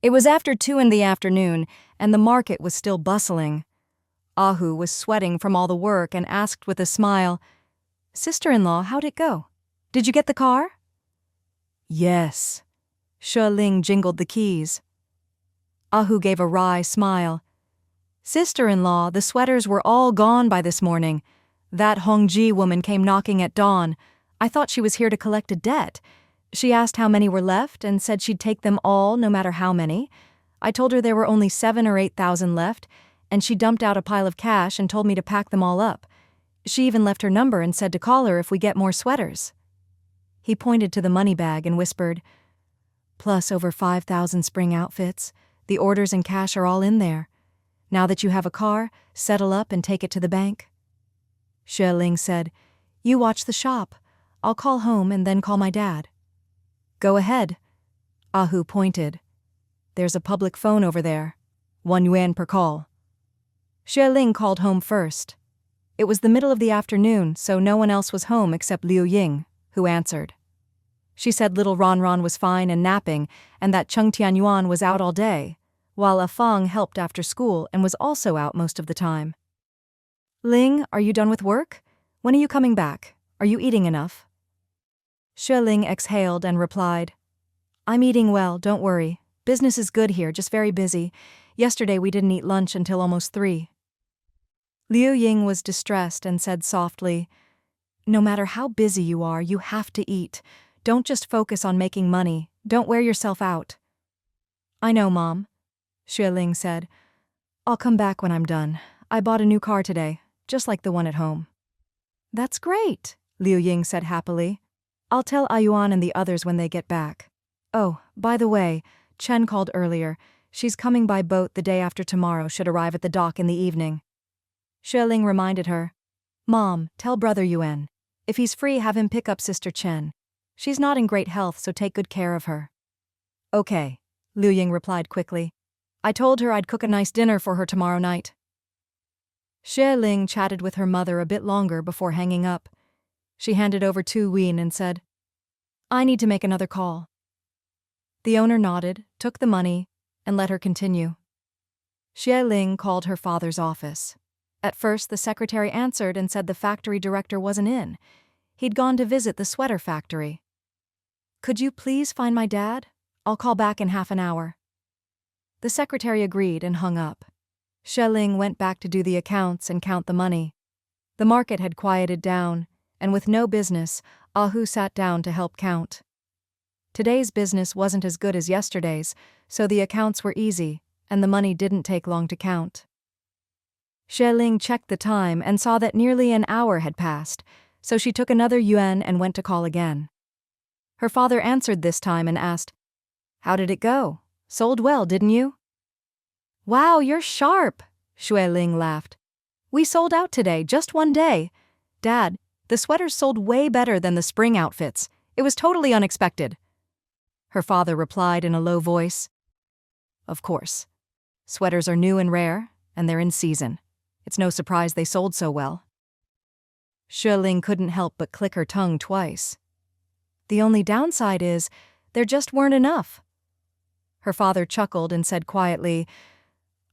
It was after 2 in the afternoon, and the market was still bustling. Hu was sweating from all the work and asked with a smile, Sister-in-law, how'd it go? Did you get the car? Yes. Xue Ling jingled the keys. Hu gave a wry smile. Sister-in-law, the sweaters were all gone by this morning. That Hongji woman came knocking at dawn. I thought she was here to collect a debt. She asked how many were left and said she'd take them all, no matter how many. I told her there were only 7,000 or 8,000 left, and she dumped out a pile of cash and told me to pack them all up. She even left her number and said to call her if we get more sweaters. He pointed to the money bag and whispered, Plus over 5,000 spring outfits. The orders and cash are all in there. Now that you have a car, settle up and take it to the bank. Xue Ling said, You watch the shop. I'll call home and then call my dad. Go ahead. Hu pointed. There's a public phone over there. 1 yuan per call. Xue Ling called home first. It was the middle of the afternoon, so no one else was home except Liu Ying, who answered. She said little Ron was fine and napping, and that Cheng Tianyuan was out all day, while Fang helped after school and was also out most of the time. Ling, are you done with work? When are you coming back? Are you eating enough? Xue Ling exhaled and replied, I'm eating well, don't worry. Business is good here, just very busy. Yesterday we didn't eat lunch until almost 3. Liu Ying was distressed and said softly, No matter how busy you are, you have to eat. Don't just focus on making money. Don't wear yourself out. I know, Mom, Xue Ling said. I'll come back when I'm done. I bought a new car today, just like the one at home. That's great, Liu Ying said happily. I'll tell Ayuan and the others when they get back. Oh, by the way, Chen called earlier. She's coming by boat the day after tomorrow, should arrive at the dock in the evening. Xue Ling reminded her, Mom, tell Brother Yuan. If he's free, have him pick up Sister Chen. She's not in great health, so take good care of her. Okay, Liu Ying replied quickly. I told her I'd cook a nice dinner for her tomorrow night. Xue Ling chatted with her mother a bit longer before hanging up. She handed over 2 yuan and said, I need to make another call. The owner nodded, took the money, and let her continue. Xue Ling called her father's office. At first, the secretary answered and said the factory director wasn't in. He'd gone to visit the sweater factory. Could you please find my dad? I'll call back in half an hour. The secretary agreed and hung up. Xue Ling went back to do the accounts and count the money. The market had quieted down, and with no business, Hu sat down to help count. Today's business wasn't as good as yesterday's, so the accounts were easy, and the money didn't take long to count. Xue Ling checked the time and saw that nearly an hour had passed, so she took another yuan and went to call again. Her father answered this time and asked, How did it go? Sold well, didn't you? Wow, you're sharp, Xue Ling laughed. We sold out today, just one day. Dad, the sweaters sold way better than the spring outfits. It was totally unexpected. Her father replied in a low voice. Of course. Sweaters are new and rare, and they're in season. It's no surprise they sold so well. Xue Ling couldn't help but click her tongue twice. The only downside is, there just weren't enough. Her father chuckled and said quietly,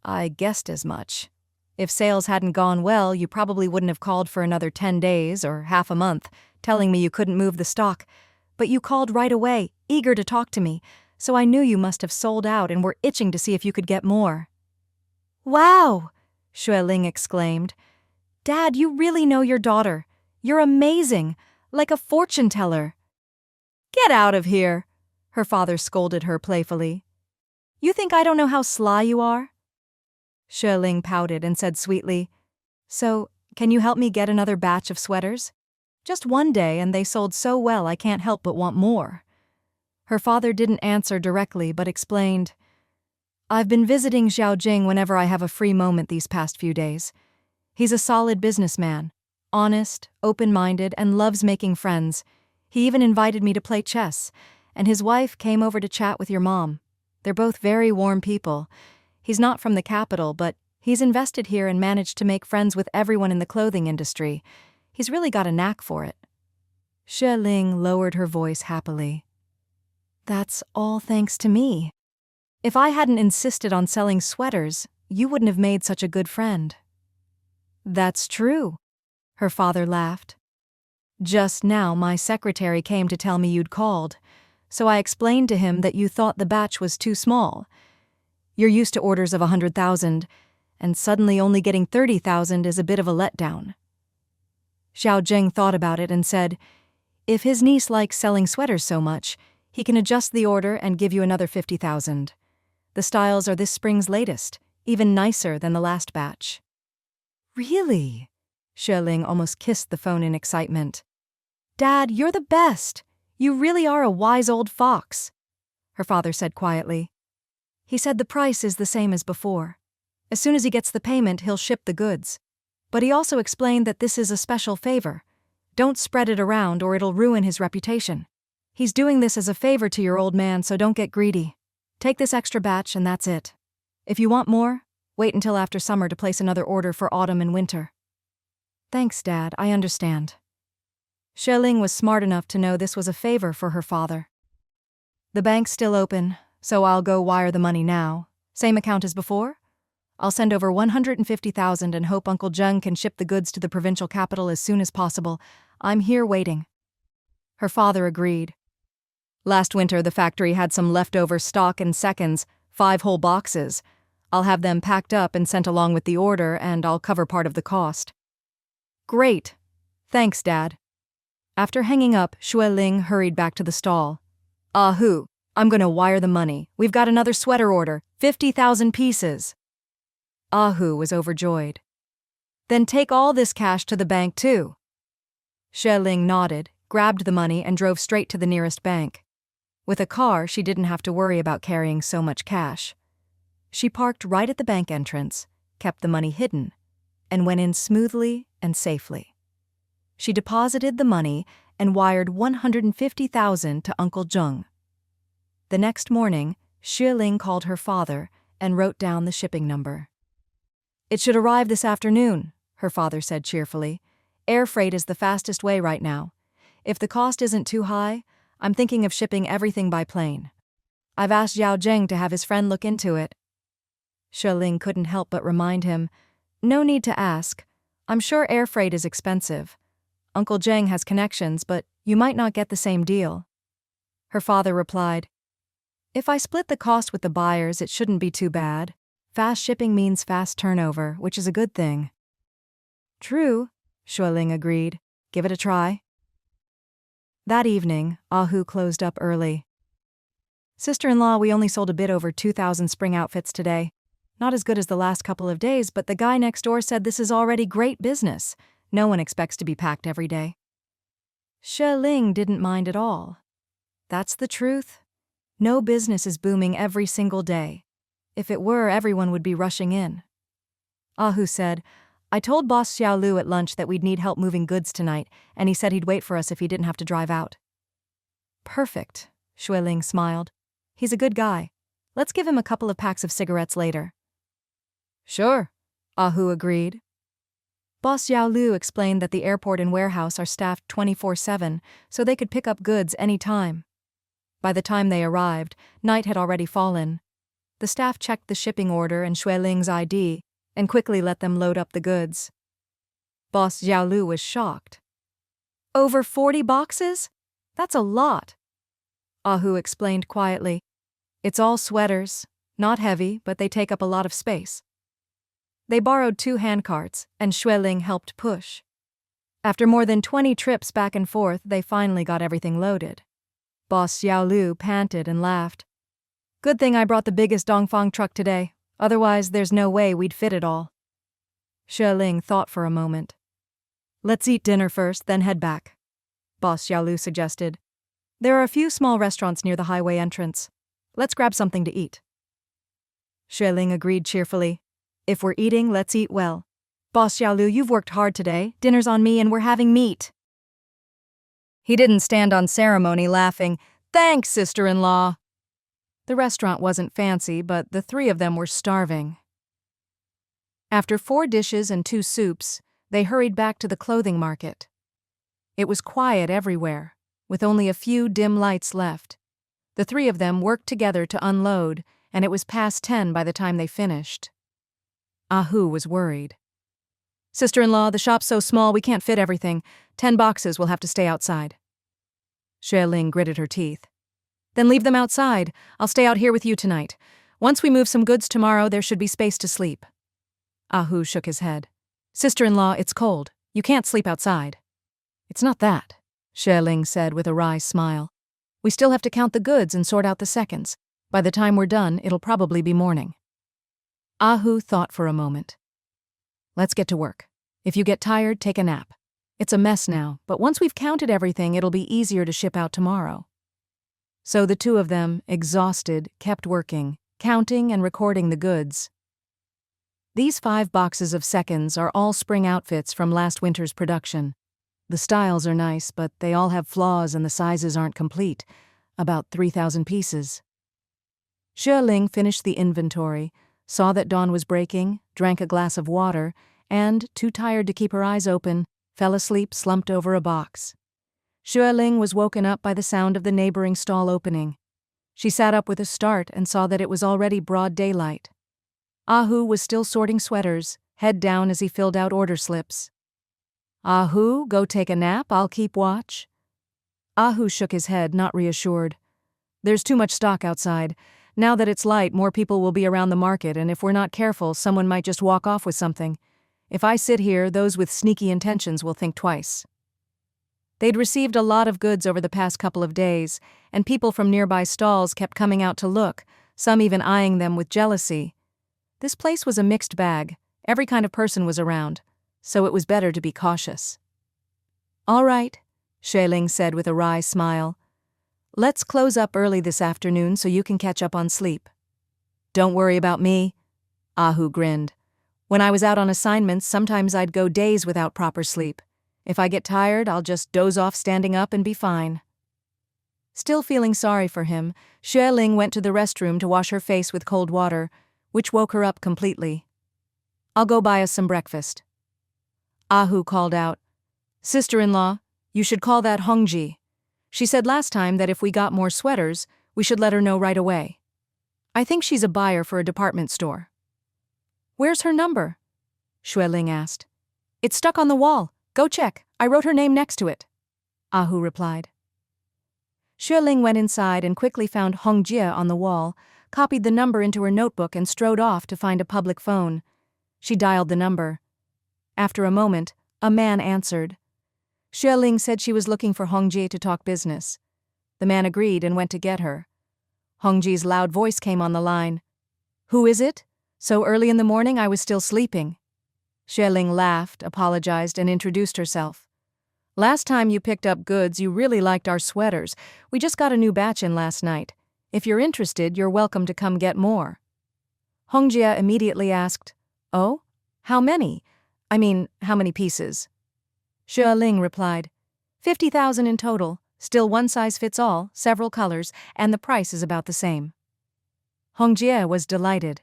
I guessed as much. If sales hadn't gone well, you probably wouldn't have called for another 10 days or half a month, telling me you couldn't move the stock. But you called right away, eager to talk to me, so I knew you must have sold out and were itching to see if you could get more. Wow! Xue Ling exclaimed. Dad, you really know your daughter. You're amazing, like a fortune teller. Get out of here, her father scolded her playfully. You think I don't know how sly you are? Xue Ling pouted and said sweetly, So, can you help me get another batch of sweaters? Just one day and they sold so well I can't help but want more. Her father didn't answer directly but explained, I've been visiting Xiaojing whenever I have a free moment these past few days. He's a solid businessman, honest, open-minded, and loves making friends. He even invited me to play chess, and his wife came over to chat with your mom. They're both very warm people. He's not from the capital, but he's invested here and managed to make friends with everyone in the clothing industry. He's really got a knack for it. Xue Ling lowered her voice happily. That's all thanks to me. If I hadn't insisted on selling sweaters, you wouldn't have made such a good friend. That's true, her father laughed. Just now my secretary came to tell me you'd called, so I explained to him that you thought the batch was too small. You're used to orders of 100,000, and suddenly only getting 30,000 is a bit of a letdown. Xiaojing thought about it and said, if his niece likes selling sweaters so much, he can adjust the order and give you another 50,000. The styles are this spring's latest, even nicer than the last batch. Really? Xue Ling almost kissed the phone in excitement. Dad, you're the best. You really are a wise old fox, her father said quietly. He said the price is the same as before. As soon as he gets the payment, he'll ship the goods. But he also explained that this is a special favor. Don't spread it around or it'll ruin his reputation. He's doing this as a favor to your old man, so don't get greedy. Take this extra batch and that's it. If you want more, wait until after summer to place another order for autumn and winter. Thanks, Dad, I understand. Xue Ling was smart enough to know this was a favor for her father. The bank's still open, so I'll go wire the money now. Same account as before? I'll send over 150,000 and hope Uncle Zheng can ship the goods to the provincial capital as soon as possible. I'm here waiting. Her father agreed. Last winter, the factory had some leftover stock in seconds, 5 whole boxes. I'll have them packed up and sent along with the order, and I'll cover part of the cost. Great. Thanks, Dad. After hanging up, Xue Ling hurried back to the stall. Ahoo, I'm gonna wire the money. We've got another sweater order, 50,000 pieces. Ahu was overjoyed. Then take all this cash to the bank too. Xue Ling nodded, grabbed the money and drove straight to the nearest bank. With a car, she didn't have to worry about carrying so much cash. She parked right at the bank entrance, kept the money hidden, and went in smoothly and safely. She deposited the money and wired 150,000 to Uncle Zheng. The next morning, Xue Ling called her father and wrote down the shipping number. It should arrive this afternoon, her father said cheerfully. Air freight is the fastest way right now. If the cost isn't too high, I'm thinking of shipping everything by plane. I've asked Xiaojing to have his friend look into it. Xue Ling couldn't help but remind him, no need to ask. I'm sure air freight is expensive. Uncle Zheng has connections, but you might not get the same deal. Her father replied, if I split the cost with the buyers, it shouldn't be too bad. Fast shipping means fast turnover, which is a good thing. True, Xue Ling agreed. Give it a try. That evening, Ahu closed up early. Sister-in-law, we only sold a bit over 2,000 spring outfits today. Not as good as the last couple of days, but the guy next door said this is already great business. No one expects to be packed every day. Xue Ling didn't mind at all. That's the truth. No business is booming every single day. If it were, everyone would be rushing in. Ahu said, I told Boss Xiaolu at lunch that we'd need help moving goods tonight, and he said he'd wait for us if he didn't have to drive out. Perfect, Xue Ling smiled. He's a good guy. Let's give him a couple of packs of cigarettes later. Sure, Ahu agreed. Boss Xiaolu explained that the airport and warehouse are staffed 24/7, so they could pick up goods any time. By the time they arrived, night had already fallen. The staff checked the shipping order and Xue Ling's ID, and quickly let them load up the goods. Boss Xiaolu was shocked. Over 40 boxes? That's a lot. Ahu explained quietly. It's all sweaters, not heavy, but they take up a lot of space. They borrowed 2 handcarts, and Xue Ling helped push. After more than 20 trips back and forth, they finally got everything loaded. Boss Xiaolu panted and laughed. Good thing I brought the biggest Dongfang truck today, otherwise there's no way we'd fit it all. Xue Ling thought for a moment. Let's eat dinner first, then head back, Boss Xiaolu suggested. There are a few small restaurants near the highway entrance. Let's grab something to eat. Xue Ling agreed cheerfully. If we're eating, let's eat well. Boss Xiaolu, you've worked hard today. Dinner's on me and we're having meat. He didn't stand on ceremony, laughing. Thanks, sister-in-law. The restaurant wasn't fancy, but the 3 of them were starving. After 4 dishes and 2 soups, they hurried back to the clothing market. It was quiet everywhere, with only a few dim lights left. The 3 of them worked together to unload, and it was past 10 by the time they finished. Ahu was worried. Sister-in-law, the shop's so small we can't fit everything. 10 boxes will have to stay outside. Xue Ling gritted her teeth. Then leave them outside. I'll stay out here with you tonight. Once we move some goods tomorrow, there should be space to sleep. Ahu shook his head. Sister-in-law, it's cold. You can't sleep outside. It's not that, Xue Ling said with a wry smile. We still have to count the goods and sort out the seconds. By the time we're done, it'll probably be morning. Ahu thought for a moment. Let's get to work. If you get tired, take a nap. It's a mess now, but once we've counted everything, it'll be easier to ship out tomorrow. So the 2 of them, exhausted, kept working, counting and recording the goods. These 5 boxes of seconds are all spring outfits from last winter's production. The styles are nice, but they all have flaws and the sizes aren't complete. About 3,000 pieces. Xue Ling finished the inventory, saw that dawn was breaking, drank a glass of water, and, too tired to keep her eyes open, fell asleep slumped over a box. Xue Ling was woken up by the sound of the neighboring stall opening. She sat up with a start and saw that it was already broad daylight. Ahu was still sorting sweaters, head down as he filled out order slips. Ahu, go take a nap, I'll keep watch. Ahu shook his head, not reassured. There's too much stock outside. Now that it's light, more people will be around the market, and if we're not careful, someone might just walk off with something. If I sit here, those with sneaky intentions will think twice. They'd received a lot of goods over the past couple of days, and people from nearby stalls kept coming out to look, some even eyeing them with jealousy. This place was a mixed bag. Every kind of person was around, so it was better to be cautious. All right, Xue Ling said with a wry smile. Let's close up early this afternoon so you can catch up on sleep. Don't worry about me, Ahu grinned. When I was out on assignments, sometimes I'd go days without proper sleep. If I get tired, I'll just doze off standing up and be fine. Still feeling sorry for him, Xue Ling went to the restroom to wash her face with cold water, which woke her up completely. I'll go buy us some breakfast. Ahu called out, Sister-in-law, you should call that Hongji. She said last time that if we got more sweaters, we should let her know right away. I think she's a buyer for a department store. Where's her number? Xue Ling asked. It's stuck on the wall. Go check. I wrote her name next to it. Ahu replied. Xue Ling went inside and quickly found Hongjie on the wall, copied the number into her notebook and strode off to find a public phone. She dialed the number. After a moment, a man answered. Xue Ling said she was looking for Hongjie to talk business. The man agreed and went to get her. Hongjie's loud voice came on the line. Who is it? So early in the morning I was still sleeping. Xue Ling laughed, apologized, and introduced herself. Last time you picked up goods, you really liked our sweaters. We just got a new batch in last night. If you're interested, you're welcome to come get more. Hongjie immediately asked, Oh? How many? I mean, how many pieces? Xue Ling replied. 50,000 in total, still one size fits all, several colors, and the price is about the same. Hongjie was delighted.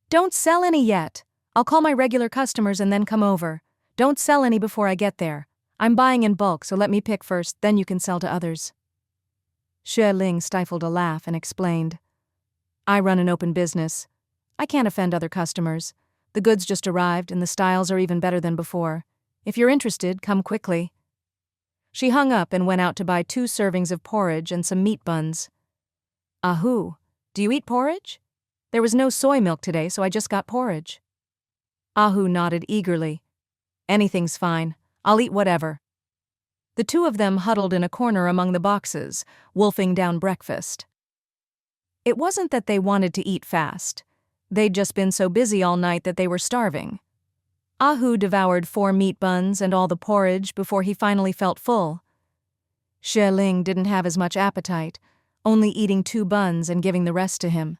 Don't sell any yet. I'll call my regular customers and then come over. Don't sell any before I get there. I'm buying in bulk, so let me pick first, then you can sell to others. Xue Ling stifled a laugh and explained. I run an open business. I can't offend other customers. The goods just arrived and the styles are even better than before. If you're interested, come quickly. She hung up and went out to buy 2 servings of porridge and some meat buns. Ahu, do you eat porridge? There was no soy milk today, so I just got porridge. Ahu nodded eagerly. Anything's fine. I'll eat whatever. The 2 of them huddled in a corner among the boxes, wolfing down breakfast. It wasn't that they wanted to eat fast. They'd just been so busy all night that they were starving. Ahu devoured 4 meat buns and all the porridge before he finally felt full. Xue Ling didn't have as much appetite, only eating 2 buns and giving the rest to him.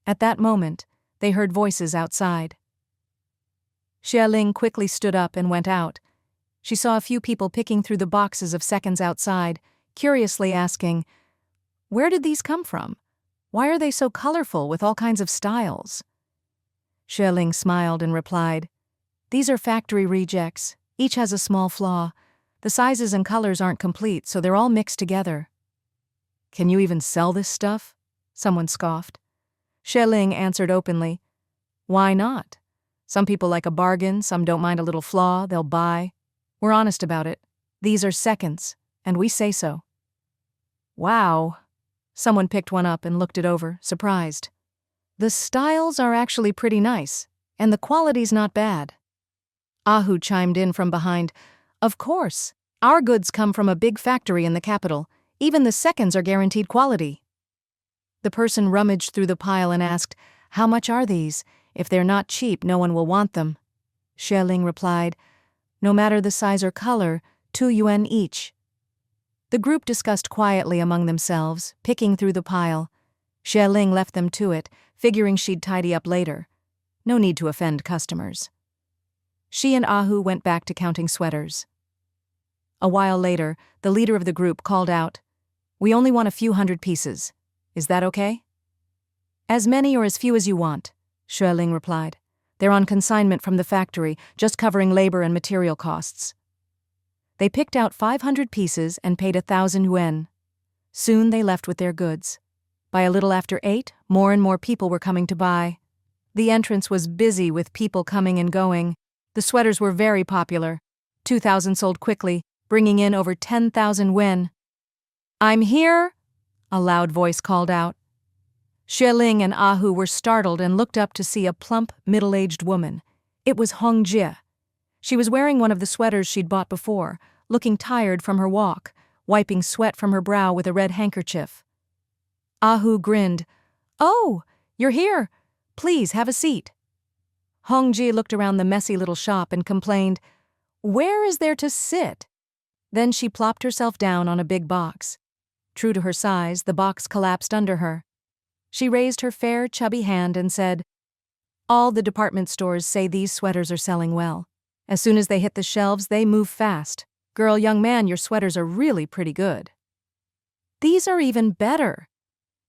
At that moment, they heard voices outside. Xue Ling quickly stood up and went out. She saw a few people picking through the boxes of seconds outside, curiously asking, "Where did these come from? Why are they so colorful with all kinds of styles?" Xue Ling smiled and replied, "These are factory rejects. Each has a small flaw. The sizes and colors aren't complete, so they're all mixed together." "Can you even sell this stuff?" someone scoffed. Xue Ling answered openly, "Why not? Some people like a bargain, some don't mind a little flaw, they'll buy. We're honest about it. These are seconds, and we say so." "Wow." Someone picked one up and looked it over, surprised. "The styles are actually pretty nice, and the quality's not bad." Ahu chimed in from behind, "Of course. Our goods come from a big factory in the capital. Even the seconds are guaranteed quality." The person rummaged through the pile and asked, "How much are these? If they're not cheap, no one will want them." Xue Ling replied, "No matter the size or color, 2 yuan each." The group discussed quietly among themselves, picking through the pile. Xue Ling left them to it, figuring she'd tidy up later. No need to offend customers. She and Ahu went back to counting sweaters. A while later, the leader of the group called out, "We only want a few hundred pieces. Is that okay?" "As many or as few as you want," Xue Ling replied. "They're on consignment from the factory, just covering labor and material costs." They picked out 500 pieces and paid 1,000 yuan. Soon they left with their goods. By a little after 8, more and more people were coming to buy. The entrance was busy with people coming and going. The sweaters were very popular. 2,000 sold quickly, bringing in over 10,000 yuan. "I'm here!" a loud voice called out. Xue Ling and Ahu were startled and looked up to see a plump, middle-aged woman. It was Hongjie. She was wearing one of the sweaters she'd bought before, looking tired from her walk, wiping sweat from her brow with a red handkerchief. Ahu grinned. "Oh, you're here. Please have a seat." Hongjie looked around the messy little shop and complained, "Where is there to sit?" Then she plopped herself down on a big box. True to her size, the box collapsed under her. She raised her fair, chubby hand and said, "All the department stores say these sweaters are selling well. As soon as they hit the shelves, they move fast. Girl, young man, your sweaters are really pretty good." "These are even better."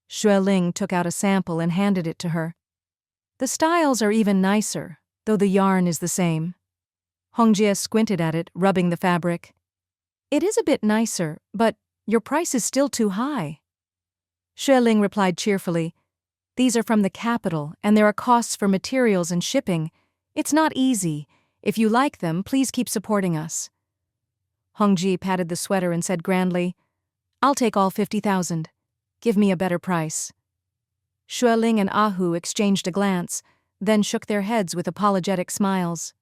Xue Ling took out a sample and handed it to her. "The styles are even nicer, though the yarn is the same." Hongjie squinted at it, rubbing the fabric. "It is a bit nicer, but your price is still too high." Xue Ling replied cheerfully, "These are from the capital, and there are costs for materials and shipping. It's not easy. If you like them, please keep supporting us." Hongjie patted the sweater and said grandly, "I'll take all 50,000. Give me a better price." Xue Ling and Ahu exchanged a glance, then shook their heads with apologetic smiles.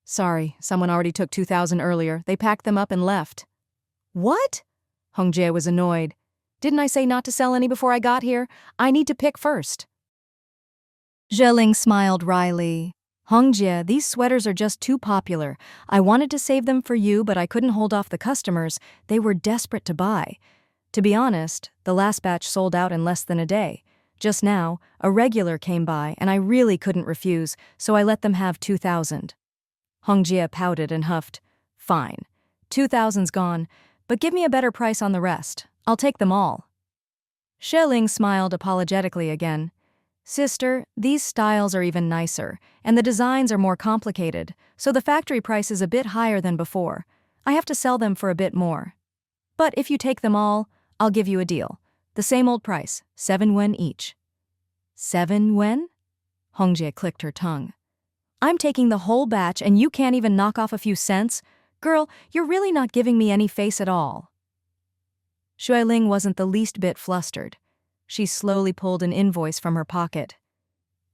"Sorry, someone already took 2,000 earlier. They packed them up and left." "What?" Hongjie was annoyed. "Didn't I say not to sell any before I got here? I need to pick first." Xue Ling smiled wryly. "Hongjie, these sweaters are just too popular. I wanted to save them for you, but I couldn't hold off the customers. They were desperate to buy. To be honest, the last batch sold out in less than a day. Just now, a regular came by, and I really couldn't refuse, so I let them have 2,000. Hongjie pouted and huffed. Fine. 2,000's gone, but give me a better price on the rest. I'll take them all. Xue Ling smiled apologetically again. Sister, these styles are even nicer, and the designs are more complicated, so the factory price is a bit higher than before. I have to sell them for a bit more. But if you take them all, I'll give you a deal. The same old price, 7 yuan each. 7 yuan? Hongjie clicked her tongue. I'm taking the whole batch and you can't even knock off a few cents? Girl, you're really not giving me any face at all. Xue Ling wasn't the least bit flustered. She slowly pulled an invoice from her pocket.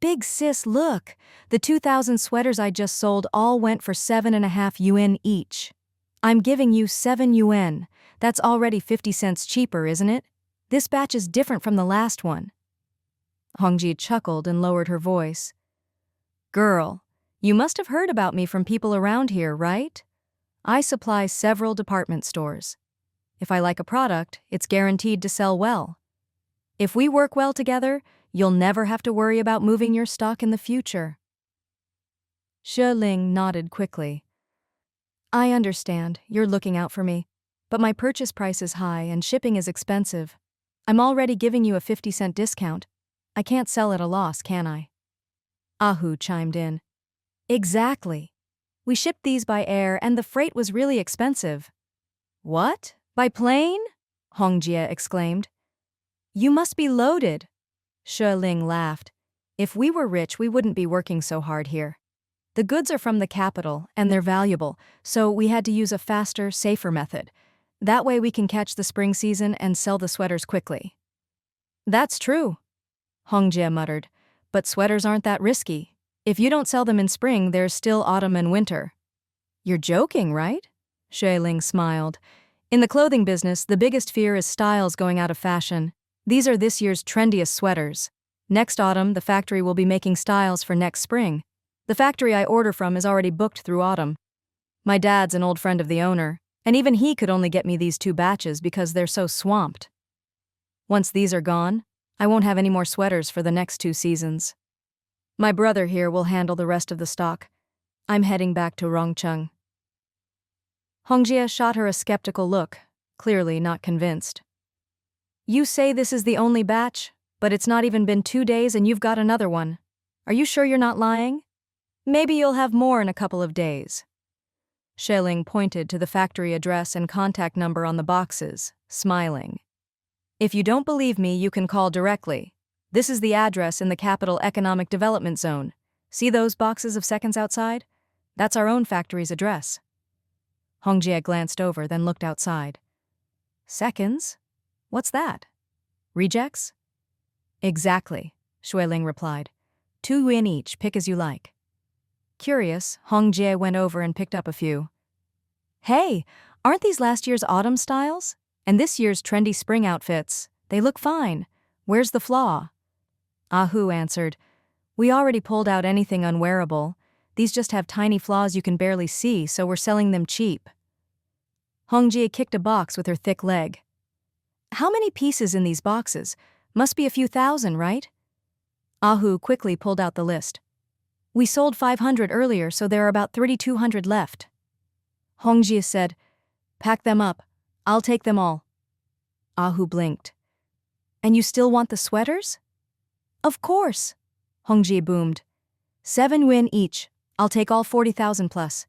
Big sis, look! The 2,000 sweaters I just sold all went for 7.5 yuan each. I'm giving you 7 yuan. That's already 50 cents cheaper, isn't it? This batch is different from the last one. Hongjie chuckled and lowered her voice. Girl, you must have heard about me from people around here, right? I supply several department stores. If I like a product, it's guaranteed to sell well. If we work well together, you'll never have to worry about moving your stock in the future. Xue Ling nodded quickly. I understand, you're looking out for me, but my purchase price is high and shipping is expensive. I'm already giving you a 50-cent discount. I can't sell at a loss, can I? Ahu chimed in. Exactly. We shipped these by air and the freight was really expensive. What? By plane? Hongjie exclaimed. You must be loaded. Xue Ling laughed. If we were rich, we wouldn't be working so hard here. The goods are from the capital, and they're valuable, so we had to use a faster, safer method. That way we can catch the spring season and sell the sweaters quickly. That's true, Hongjie muttered, but sweaters aren't that risky. If you don't sell them in spring, there's still autumn and winter. You're joking, right? Xue Ling smiled. In the clothing business, the biggest fear is styles going out of fashion. These are this year's trendiest sweaters. Next autumn, the factory will be making styles for next spring. The factory I order from is already booked through autumn. My dad's an old friend of the owner, and even he could only get me these 2 batches because they're so swamped. Once these are gone, I won't have any more sweaters for the next 2 seasons. My brother here will handle the rest of the stock. I'm heading back to Rongcheng. Hongjie shot her a skeptical look, clearly not convinced. You say this is the only batch, but it's not even been 2 days and you've got another one. Are you sure you're not lying? Maybe you'll have more in a couple of days. Xue Ling pointed to the factory address and contact number on the boxes, smiling. If you don't believe me, you can call directly. This is the address in the Capital Economic Development Zone. See those boxes of seconds outside? That's our own factory's address. Hongjie glanced over, then looked outside. Seconds? What's that? Rejects? Exactly, Xue Ling replied. 2 yuan each, pick as you like. Curious, Hongjie went over and picked up a few. Hey, aren't these last year's autumn styles? And this year's trendy spring outfits? They look fine. Where's the flaw? Ahu answered, We already pulled out anything unwearable. These just have tiny flaws you can barely see, so we're selling them cheap. Hongjie kicked a box with her thick leg. How many pieces in these boxes? Must be a few thousand, right? Ahu quickly pulled out the list. We sold 500 earlier, so there are about 3,200 left. Hongjie said, Pack them up. I'll take them all. Ahu blinked. And you still want the sweaters? Of course, Hongjie boomed. 7 yuan each. I'll take all 40,000 plus.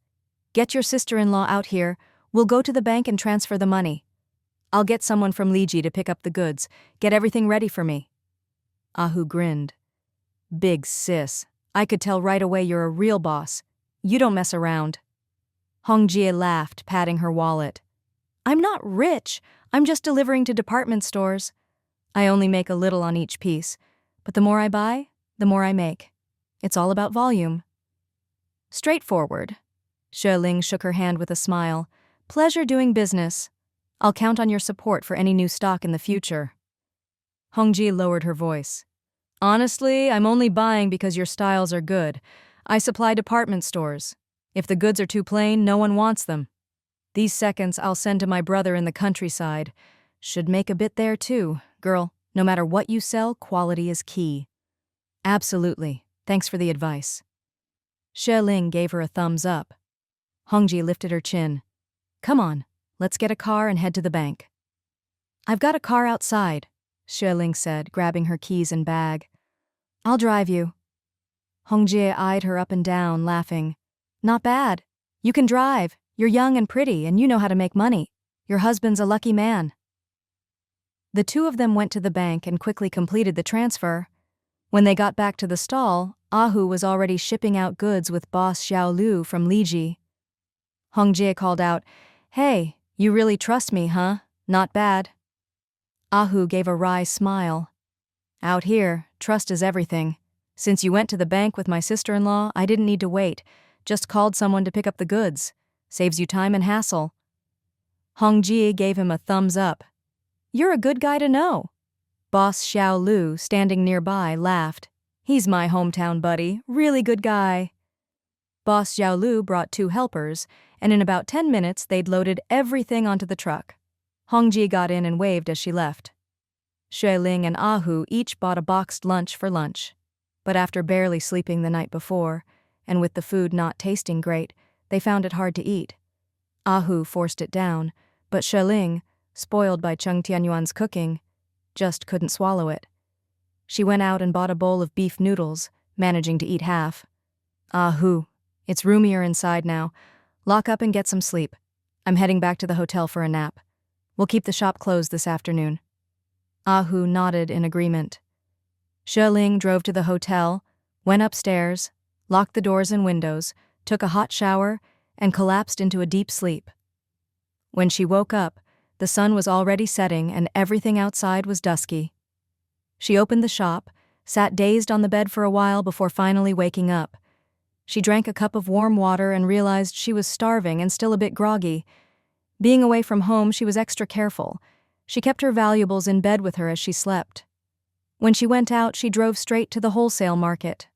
Get your sister-in-law out here. We'll go to the bank and transfer the money. I'll get someone from Liji to pick up the goods. Get everything ready for me. Ahu grinned. Big sis. I could tell right away you're a real boss. You don't mess around. Hongjie laughed, patting her wallet. I'm not rich. I'm just delivering to department stores. I only make a little on each piece, but the more I buy, the more I make. It's all about volume. Straightforward. Xue Ling shook her hand with a smile. Pleasure doing business. I'll count on your support for any new stock in the future. Hongjie lowered her voice. Honestly, I'm only buying because your styles are good. I supply department stores. If the goods are too plain, no one wants them. These seconds I'll send to my brother in the countryside. Should make a bit there too. Girl, no matter what you sell, quality is key. Absolutely. Thanks for the advice. Xue Ling gave her a thumbs up. Hongji lifted her chin. Come on, let's get a car and head to the bank. I've got a car outside, Xue Ling said, grabbing her keys and bag. I'll drive you. Hongjie eyed her up and down, laughing. Not bad. You can drive. You're young and pretty, and you know how to make money. Your husband's a lucky man. The two of them went to the bank and quickly completed the transfer. When they got back to the stall, Ahu was already shipping out goods with boss Xiao Lu from Liji. Hongjie called out, Hey, you really trust me, huh? Not bad. Ahu gave a wry smile. Out here, trust is everything. Since you went to the bank with my sister-in-law, I didn't need to wait. Just called someone to pick up the goods. Saves you time and hassle. Hongjie gave him a thumbs up. You're a good guy to know. Boss Xiao Lu, standing nearby, laughed. He's my hometown buddy, really good guy. Boss Xiao Lu brought 2 helpers, and in about 10 minutes they'd loaded everything onto the truck. Hongjie got in and waved as she left. Xue Ling and Ahu each bought a boxed lunch for lunch. But after barely sleeping the night before, and with the food not tasting great, they found it hard to eat. Ahu forced it down, but Xue Ling, spoiled by Cheng Tianyuan's cooking, just couldn't swallow it. She went out and bought a bowl of beef noodles, managing to eat half. Ahu, it's roomier inside now. Lock up and get some sleep. I'm heading back to the hotel for a nap. We'll keep the shop closed this afternoon. Ahu nodded in agreement. Xue Ling drove to the hotel, went upstairs, locked the doors and windows, took a hot shower, and collapsed into a deep sleep. When she woke up, the sun was already setting and everything outside was dusky. She opened the shop, sat dazed on the bed for a while before finally waking up. She drank a cup of warm water and realized she was starving and still a bit groggy. Being away from home, she was extra careful. She kept her valuables in bed with her as she slept. When she went out, she drove straight to the wholesale market.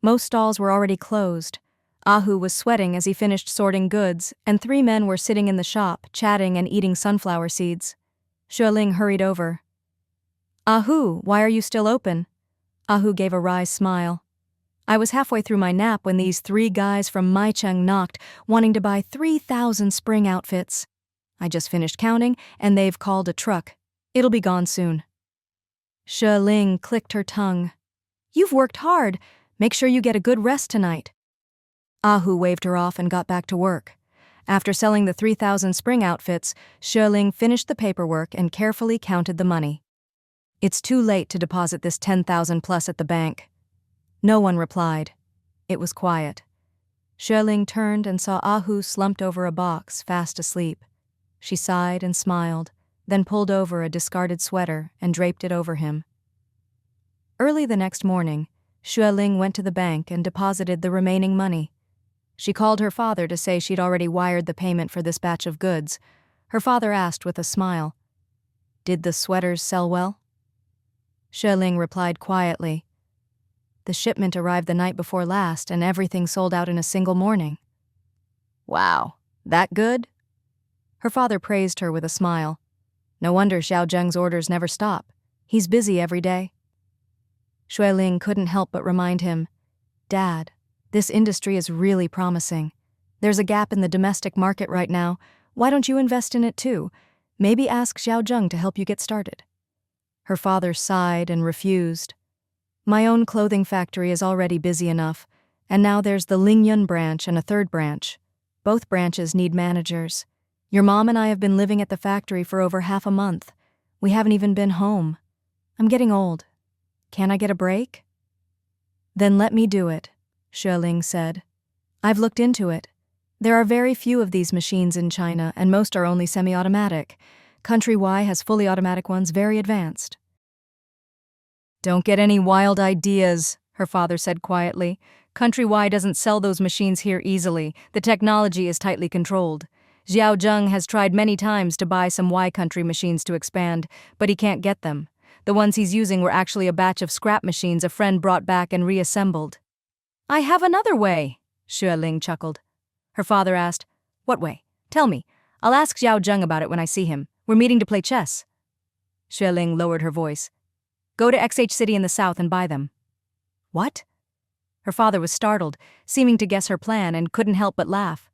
Most stalls were already closed. Ahu was sweating as he finished sorting goods, and 3 men were sitting in the shop, chatting and eating sunflower seeds. Xue Ling hurried over. Ahu, why are you still open? Ahu gave a wry smile. I was halfway through my nap when these 3 guys from Maicheng knocked, wanting to buy 3,000 spring outfits. I just finished counting, and they've called a truck. It'll be gone soon. Xue Ling clicked her tongue. You've worked hard. Make sure you get a good rest tonight. Ahu waved her off and got back to work. After selling the 3,000 spring outfits, Xue Ling finished the paperwork and carefully counted the money. It's too late to deposit this 10,000 plus at the bank. No one replied. It was quiet. Xue Ling turned and saw Ahu slumped over a box, fast asleep. She sighed and smiled, then pulled over a discarded sweater and draped it over him. Early the next morning, Xue Ling went to the bank and deposited the remaining money. She called her father to say she'd already wired the payment for this batch of goods. Her father asked with a smile, Did the sweaters sell well? Xue Ling replied quietly, The shipment arrived the night before last and everything sold out in a single morning. Wow, that good? Her father praised her with a smile. No wonder Xiao Zheng's orders never stop. He's busy every day. Xue Ling couldn't help but remind him, Dad, this industry is really promising. There's a gap in the domestic market right now. Why don't you invest in it too? Maybe ask Xiao Zheng to help you get started. Her father sighed and refused. My own clothing factory is already busy enough, and now there's the Lingyun branch and a 3rd branch. Both branches need managers. Your mom and I have been living at the factory for over half a month. We haven't even been home. I'm getting old. Can I get a break? Then let me do it, Xue Ling said. I've looked into it. There are very few of these machines in China, and most are only semi-automatic. Country Y has fully automatic ones, very advanced. Don't get any wild ideas, her father said quietly. Country Y doesn't sell those machines here easily. The technology is tightly controlled. Xiao Zheng has tried many times to buy some Y Country machines to expand, but he can't get them. The ones he's using were actually a batch of scrap machines a friend brought back and reassembled. I have another way, Xue Ling chuckled. Her father asked, What way? Tell me. I'll ask Xiao Zheng about it when I see him. We're meeting to play chess. Xue Ling lowered her voice. Go to XH City in the south and buy them. What? Her father was startled, seeming to guess her plan, and couldn't help but laugh.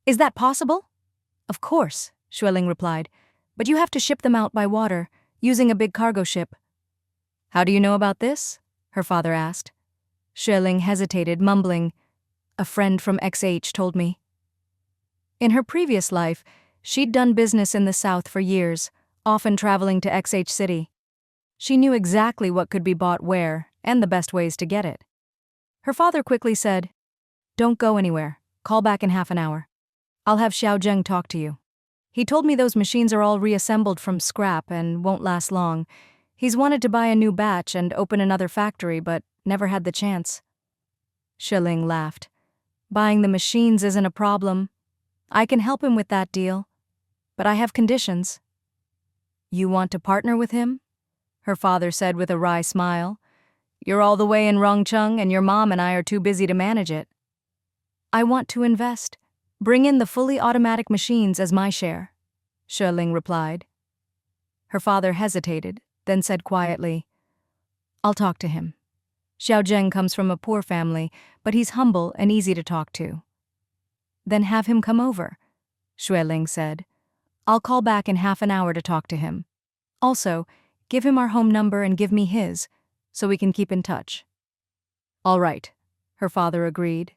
Is that possible? Of course, Xue Ling replied, but you have to ship them out by water, using a big cargo ship. How do you know about this? Her father asked. Xue Ling hesitated, mumbling, a friend from XH told me. In her previous life, she'd done business in the South for years, often traveling to XH City. She knew exactly what could be bought where, and the best ways to get it. Her father quickly said, Don't go anywhere. Call back in half an hour. I'll have Xiao Zheng talk to you. He told me those machines are all reassembled from scrap and won't last long. He's wanted to buy a new batch and open another factory, but never had the chance. Xue Ling laughed. Buying the machines isn't a problem. I can help him with that deal. But I have conditions. You want to partner with him? Her father said with a wry smile. You're all the way in Rongcheng and your mom and I are too busy to manage it. I want to invest. Bring in the fully automatic machines as my share, Xue Ling replied. Her father hesitated, then said quietly, I'll talk to him. Xiao Zheng comes from a poor family, but he's humble and easy to talk to. Then have him come over, Xue Ling said. I'll call back in half an hour to talk to him. Also, give him our home number and give me his, so we can keep in touch. All right, her father agreed.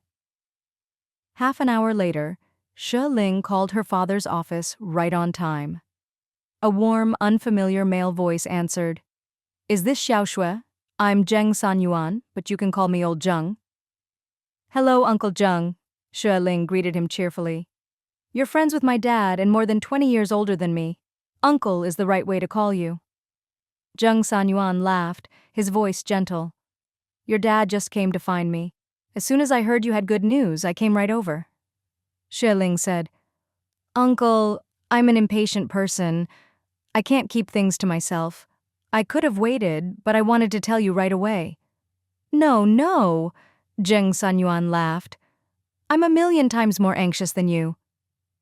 Half an hour later, Xue Ling called her father's office right on time. A warm, unfamiliar male voice answered, Is this Xiao Xue? I'm Cheng Tianyuan, but you can call me Old Zheng. Hello, Uncle Zheng, Xue Ling greeted him cheerfully. You're friends with my dad and more than 20 years older than me. Uncle is the right way to call you. Cheng Tianyuan laughed, his voice gentle. Your dad just came to find me. As soon as I heard you had good news, I came right over. Xue Ling said, Uncle, I'm an impatient person. I can't keep things to myself. I could have waited, but I wanted to tell you right away. No, Cheng Tianyuan laughed. I'm a million times more anxious than you.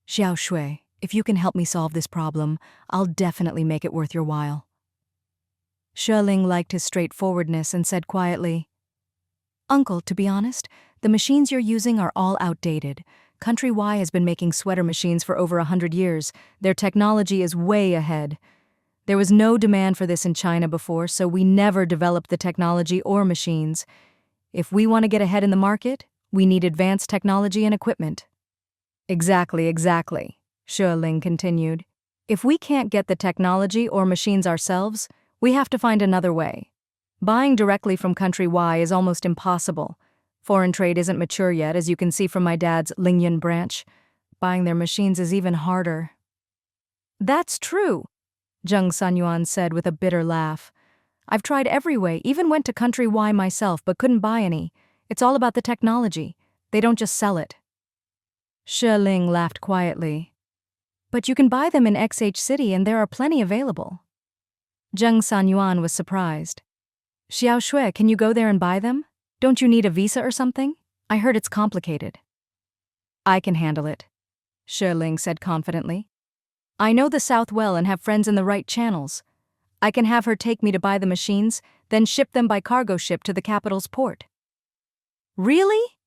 Xiao Xue, if you can help me solve this problem, I'll definitely make it worth your while. Xue Ling liked his straightforwardness and said quietly, Uncle, to be honest, the machines you're using are all outdated. Country Y has been making sweater machines for over 100 years. Their technology is way ahead. There was no demand for this in China before, so we never developed the technology or machines. If we want to get ahead in the market, we need advanced technology and equipment. Exactly, Xue Ling continued. If we can't get the technology or machines ourselves, we have to find another way. Buying directly from Country Y is almost impossible. Foreign trade isn't mature yet, as you can see from my dad's Lingyun branch. Buying their machines is even harder. That's true, Cheng Tianyuan said with a bitter laugh. I've tried every way, even went to Country Y myself, but couldn't buy any. It's all about the technology. They don't just sell it. Xue Ling laughed quietly. But you can buy them in XH City and there are plenty available. Cheng Tianyuan was surprised. Xiao Xue, can you go there and buy them? Don't you need a visa or something? I heard it's complicated. I can handle it, Xue Ling said confidently. I know the South well and have friends in the right channels. I can have her take me to buy the machines, then ship them by cargo ship to the capital's port. Really?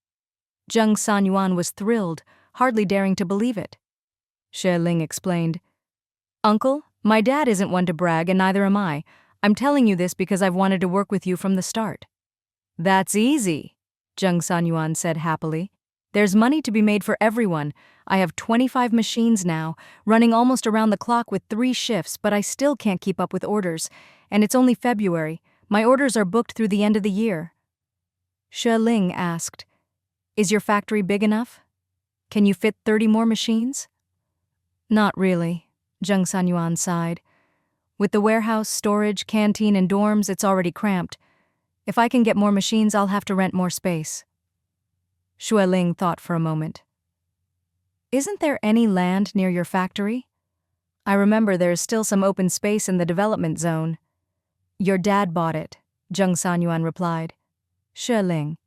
Cheng Tianyuan was thrilled, hardly daring to believe it. Xue Ling explained, Uncle, my dad isn't one to brag and neither am I. I'm telling you this because I've wanted to work with you from the start. That's easy, Cheng Tianyuan said happily. There's money to be made for everyone. I have 25 machines now, running almost around the clock with 3 shifts, but I still can't keep up with orders. And it's only February. My orders are booked through the end of the year. Xue Ling asked, Is your factory big enough? Can you fit 30 more machines? Not really, Cheng Tianyuan sighed. With the warehouse, storage, canteen, and dorms, it's already cramped. If I can get more machines, I'll have to rent more space. Xue Ling thought for a moment. Isn't there any land near your factory? I remember there is still some open space in the development zone. Your dad bought it, Cheng Tianyuan replied. Xue Ling.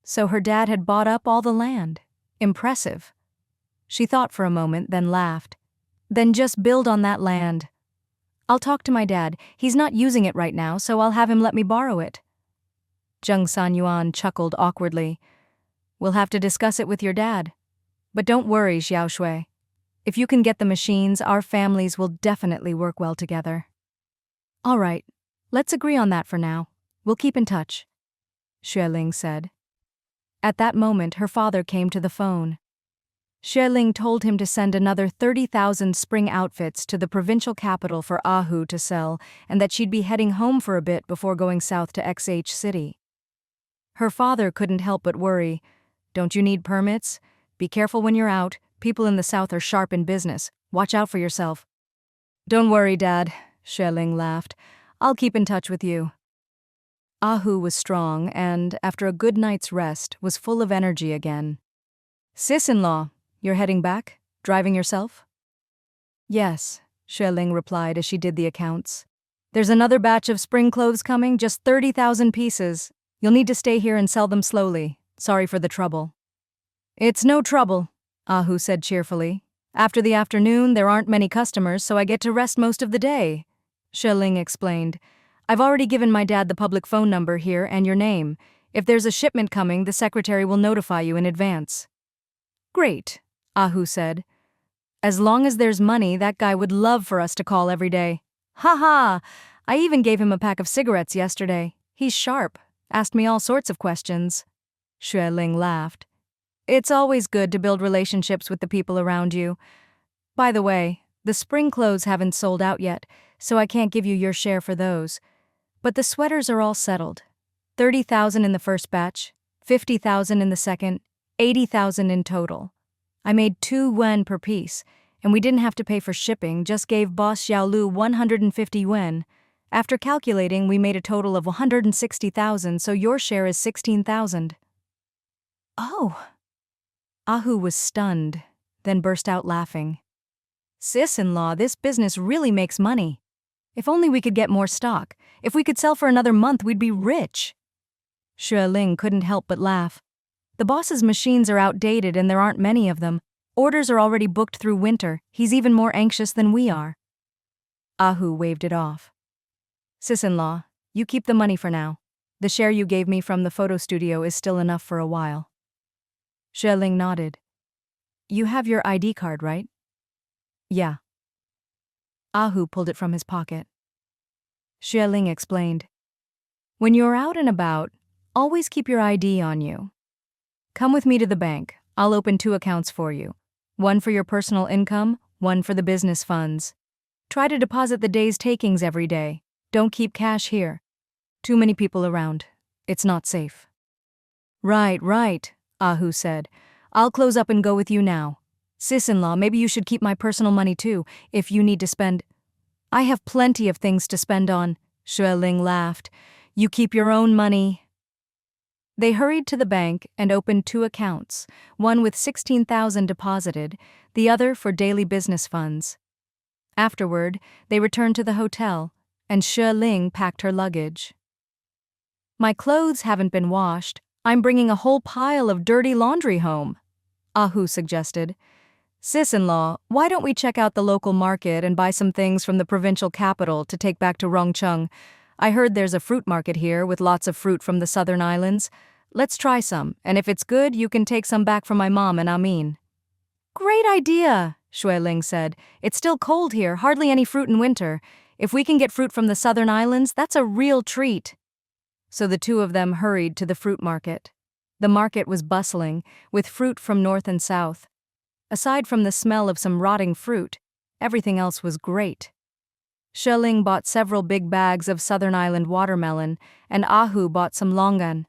So her dad had bought up all the land. Impressive. She thought for a moment, then laughed. Then just build on that land. I'll talk to my dad. He's not using it right now, so I'll have him let me borrow it. Cheng Tianyuan chuckled awkwardly. We'll have to discuss it with your dad, But don't worry, Xiaoshui. If you can get the machines, our families will definitely work well together. All right, let's agree on that for now. We'll keep in touch, Xue Ling said. At that moment, her father came to the phone. Xue Ling told him to send another 30,000 spring outfits to the provincial capital for Ahu to sell, and that she'd be heading home for a bit before going south to XH City. Her father couldn't help but worry. Don't you need permits? Be careful when you're out. People in the south are sharp in business. Watch out for yourself. Don't worry, Dad, Xue Ling laughed. I'll keep in touch with you. Ahu was strong and, after a good night's rest, was full of energy again. Sis-in-law, you're heading back? Driving yourself? Yes, Xue Ling replied as she did the accounts. There's another batch of spring clothes coming, just 30,000 pieces. You'll need to stay here and sell them slowly. Sorry for the trouble. It's no trouble, Ahu said cheerfully. After the afternoon, there aren't many customers, so I get to rest most of the day, Xue Ling explained. I've already given my dad the public phone number here and your name. If there's a shipment coming, the secretary will notify you in advance. Great, Ahu said. As long as there's money, that guy would love for us to call every day. Ha ha! I even gave him a pack of cigarettes yesterday. He's sharp. Asked me all sorts of questions. Xue Ling laughed. It's always good to build relationships with the people around you. By the way, the spring clothes haven't sold out yet, so I can't give you your share for those. But the sweaters are all settled. 30,000 in the first batch, 50,000 in the second, 80,000 in total. I made 2 yuan per piece, and we didn't have to pay for shipping, just gave boss Xiaolu 150 yuan. After calculating, we made a total of 160,000, so your share is 16,000. Oh! Ahu was stunned, then burst out laughing. Sis-in-law, this business really makes money. If only we could get more stock. If we could sell for another month, we'd be rich. Xue Ling couldn't help but laugh. The boss's machines are outdated and there aren't many of them. Orders are already booked through winter. He's even more anxious than we are. Ahu waved it off. Sis-in-law, you keep the money for now. The share you gave me from the photo studio is still enough for a while. Xue Ling nodded. You have your ID card, right? Yeah. Ahu pulled it from his pocket. Xue Ling explained. When you're out and about, always keep your ID on you. Come with me to the bank. I'll open 2 accounts for you. One for your personal income, one for the business funds. Try to deposit the day's takings every day. Don't keep cash here. Too many people around. It's not safe. Right, Ahu said. I'll close up and go with you now. Sis-in-law, maybe you should keep my personal money too, if you need to spend. I have plenty of things to spend on, Xue Ling laughed. You keep your own money. They hurried to the bank and opened 2 accounts, one with 16,000 deposited, the other for daily business funds. Afterward, they returned to the hotel, and Xue Ling packed her luggage. My clothes haven't been washed. I'm bringing a whole pile of dirty laundry home, Ahu suggested. Sis-in-law, why don't we check out the local market and buy some things from the provincial capital to take back to Rongcheng? I heard there's a fruit market here with lots of fruit from the southern islands. Let's try some, and if it's good, you can take some back for my mom and Amin. Great idea, Xue Ling said. It's still cold here, hardly any fruit in winter. If we can get fruit from the southern islands, that's a real treat. So the 2 of them hurried to the fruit market. The market was bustling, with fruit from north and south. Aside from the smell of some rotting fruit, everything else was great. Xue Ling bought several big bags of southern island watermelon, and Ahu bought some longan.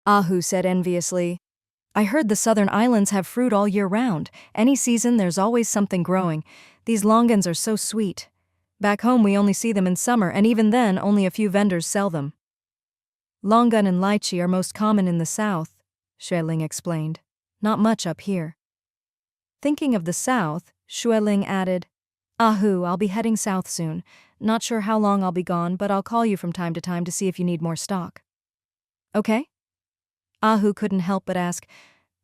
Ahu said enviously, I heard the southern islands have fruit all year round. Any season there's always something growing. These longans are so sweet. Back home we only see them in summer, and even then only a few vendors sell them. Longan and lychee are most common in the south, Xue Ling explained. Not much up here. Thinking of the south, Xue Ling added, Ahu, I'll be heading south soon. Not sure how long I'll be gone, but I'll call you from time to see if you need more stock. Okay? Ahu couldn't help but ask,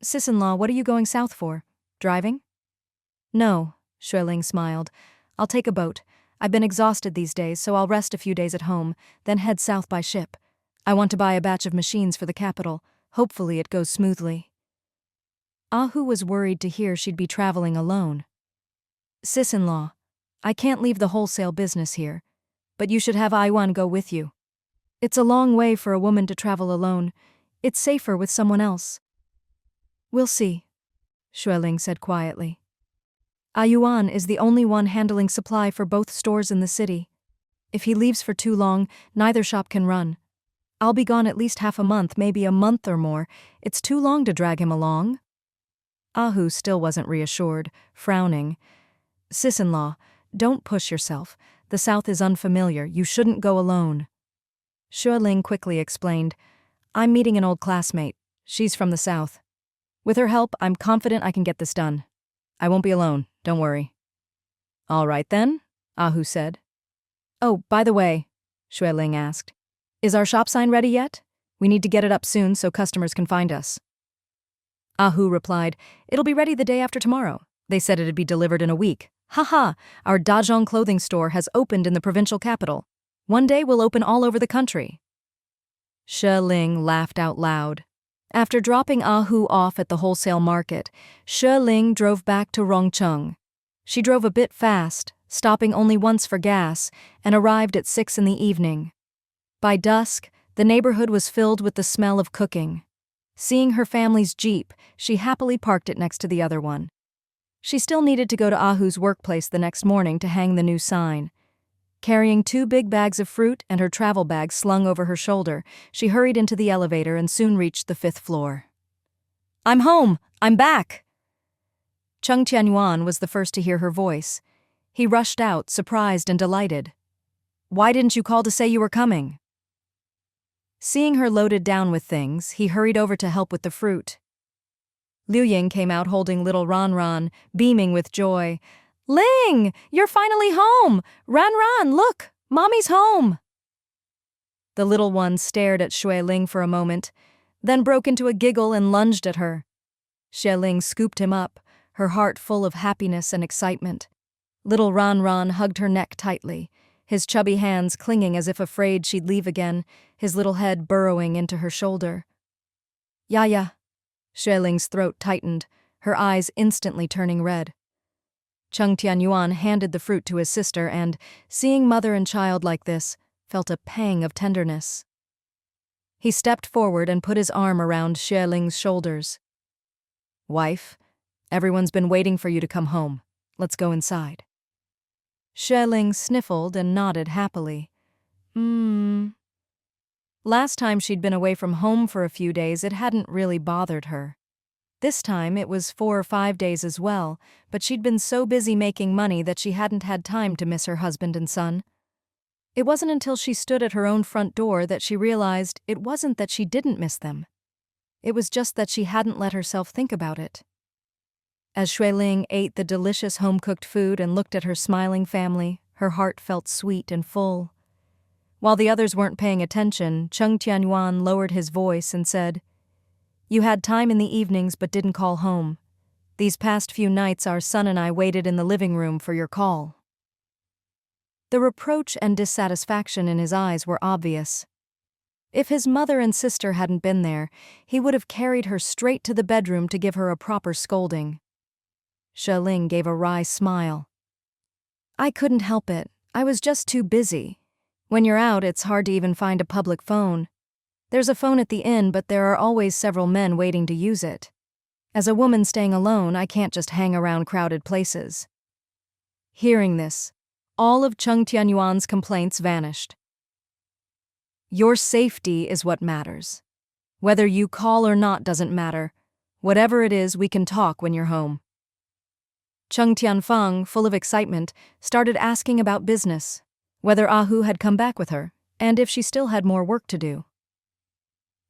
Sis-in-law, what are you going south for? Driving? No, Xue Ling smiled. I'll take a boat. I've been exhausted these days, so I'll rest a few days at home, then head south by ship. I want to buy a batch of machines for the capital. Hopefully it goes smoothly. Ahu was worried to hear she'd be traveling alone. Sis-in-law, I can't leave the wholesale business here, but you should have Aiwan go with you. It's a long way for a woman to travel alone. It's safer with someone else. We'll see, Xue Ling said quietly. Yuan is the only one handling supply for both stores in the city. If he leaves for too long, neither shop can run. I'll be gone at least half a month, maybe a month or more. It's too long to drag him along. Ahu still wasn't reassured, frowning. Sis-in-law, don't push yourself. The South is unfamiliar. You shouldn't go alone. Xue Ling quickly explained, I'm meeting an old classmate. She's from the South. With her help, I'm confident I can get this done. I won't be alone, don't worry. All right then, Ahu said. Oh, by the way, Xue Ling asked, is our shop sign ready yet? We need to get it up soon so customers can find us. Ahu replied, it'll be ready the day after tomorrow. They said it'd be delivered in a week. Haha, our Dajong clothing store has opened in the provincial capital. One day we'll open all over the country. Xue Ling laughed out loud. After dropping Ahu off at the wholesale market, Xue Ling drove back to Rongcheng. She drove a bit fast, stopping only once for gas, and arrived at 6 in the evening. By dusk, the neighborhood was filled with the smell of cooking. Seeing her family's Jeep, she happily parked it next to the other one. She still needed to go to Ahu's workplace the next morning to hang the new sign. Carrying 2 big bags of fruit and her travel bag slung over her shoulder, she hurried into the elevator and soon reached the 5th floor. I'm home! I'm back! Cheng Tianyuan was the first to hear her voice. He rushed out, surprised and delighted. Why didn't you call to say you were coming? Seeing her loaded down with things, he hurried over to help with the fruit. Liu Ying came out holding little Ran Ran, beaming with joy. Ling, you're finally home! Ran Ran, look! Mommy's home! The little one stared at Xue Ling for a moment, then broke into a giggle and lunged at her. Xue Ling scooped him up, her heart full of happiness and excitement. Little Ran Ran hugged her neck tightly, his chubby hands clinging as if afraid she'd leave again, his little head burrowing into her shoulder. Yaya. Xue Ling's throat tightened, her eyes instantly turning red. Cheng Tianyuan handed the fruit to his sister and, seeing mother and child like this, felt a pang of tenderness. He stepped forward and put his arm around Xue Ling's shoulders. Wife, everyone's been waiting for you to come home. Let's go inside. Xue Ling sniffled and nodded happily. Last time she'd been away from home for a few days, it hadn't really bothered her. This time it was 4 or 5 days as well, but she'd been so busy making money that she hadn't had time to miss her husband and son. It wasn't until she stood at her own front door that she realized it wasn't that she didn't miss them. It was just that she hadn't let herself think about it. As Xue Ling ate the delicious home-cooked food and looked at her smiling family, her heart felt sweet and full. While the others weren't paying attention, Cheng Tianyuan lowered his voice and said, You had time in the evenings but didn't call home. These past few nights our son and I waited in the living room for your call. The reproach and dissatisfaction in his eyes were obvious. If his mother and sister hadn't been there, he would have carried her straight to the bedroom to give her a proper scolding. Xue Ling gave a wry smile. I couldn't help it. I was just too busy. When you're out, it's hard to even find a public phone. There's a phone at the inn, but there are always several men waiting to use it. As a woman staying alone, I can't just hang around crowded places. Hearing this, all of Cheng Tianyuan's complaints vanished. Your safety is what matters. Whether you call or not doesn't matter. Whatever it is, we can talk when you're home. Cheng Tianfang, full of excitement, started asking about business, whether Ahu had come back with her, and if she still had more work to do.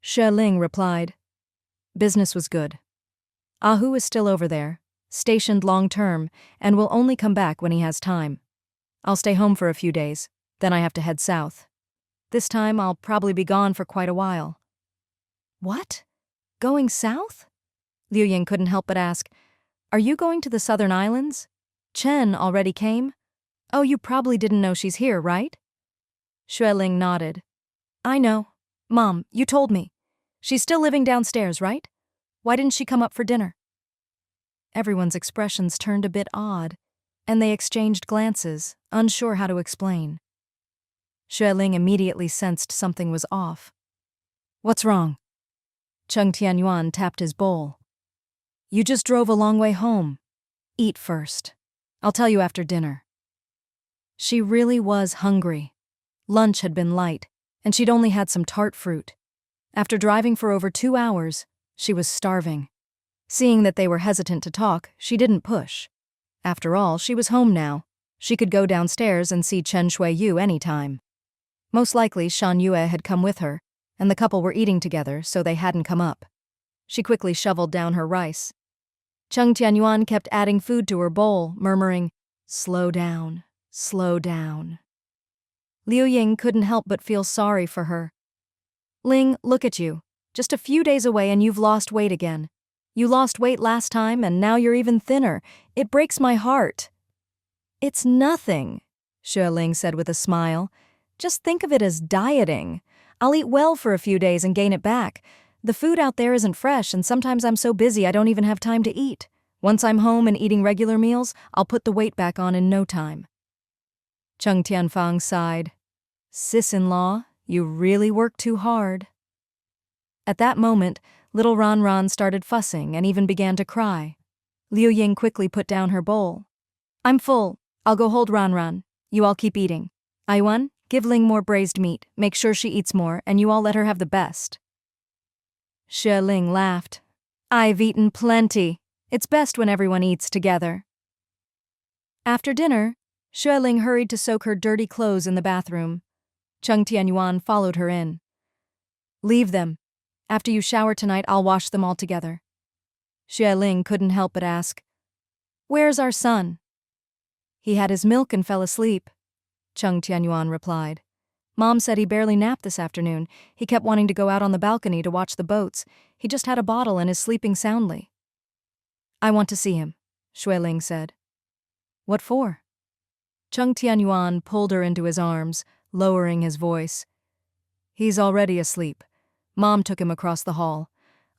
Xue Ling replied, Business was good. Ahu is still over there, stationed long-term, and will only come back when he has time. I'll stay home for a few days, then I have to head south. This time I'll probably be gone for quite a while. What? Going south? Liu Ying couldn't help but ask, Are you going to the southern islands? Chen already came? Oh, you probably didn't know she's here, right? Xue Ling nodded. I know. Mom, you told me. She's still living downstairs, right? Why didn't she come up for dinner? Everyone's expressions turned a bit odd, and they exchanged glances, unsure how to explain. Xue Ling immediately sensed something was off. "What's wrong?" Cheng Tianyuan tapped his bowl. "You just drove a long way home. Eat first. I'll tell you after dinner." She really was hungry. Lunch had been light, and she'd only had some tart fruit. After driving for over 2 hours, she was starving. Seeing that they were hesitant to talk, she didn't push. After all, she was home now. She could go downstairs and see Chen Shuiyu anytime. Most likely, Shan Yue had come with her, and the couple were eating together, so they hadn't come up. She quickly shoveled down her rice. Cheng Tianyuan kept adding food to her bowl, murmuring, "Slow down, slow down." Liu Ying couldn't help but feel sorry for her. "Ling, look at you. Just a few days away and you've lost weight again. You lost weight last time and now you're even thinner. It breaks my heart." "It's nothing," Xue Ling said with a smile. "Just think of it as dieting. I'll eat well for a few days and gain it back. The food out there isn't fresh and sometimes I'm so busy I don't even have time to eat. Once I'm home and eating regular meals, I'll put the weight back on in no time." Cheng Tianfang sighed. "Sis-in-law, you really work too hard." At that moment, little Ran Ran started fussing and even began to cry. Liu Ying quickly put down her bowl. "I'm full. I'll go hold Ran Ran. You all keep eating. Aiwan, give Ling more braised meat. Make sure she eats more, and you all let her have the best." Xue Ling laughed. "I've eaten plenty. It's best when everyone eats together." After dinner, Xue Ling hurried to soak her dirty clothes in the bathroom. Cheng Tianyuan followed her in. "Leave them. After you shower tonight, I'll wash them all together." Xue Ling couldn't help but ask, "Where's our son?" "He had his milk and fell asleep," Cheng Tianyuan replied. "Mom said he barely napped this afternoon. He kept wanting to go out on the balcony to watch the boats. He just had a bottle and is sleeping soundly." "I want to see him," Xue Ling said. "What for?" Cheng Tianyuan pulled her into his arms, lowering his voice. "He's already asleep. Mom took him across the hall.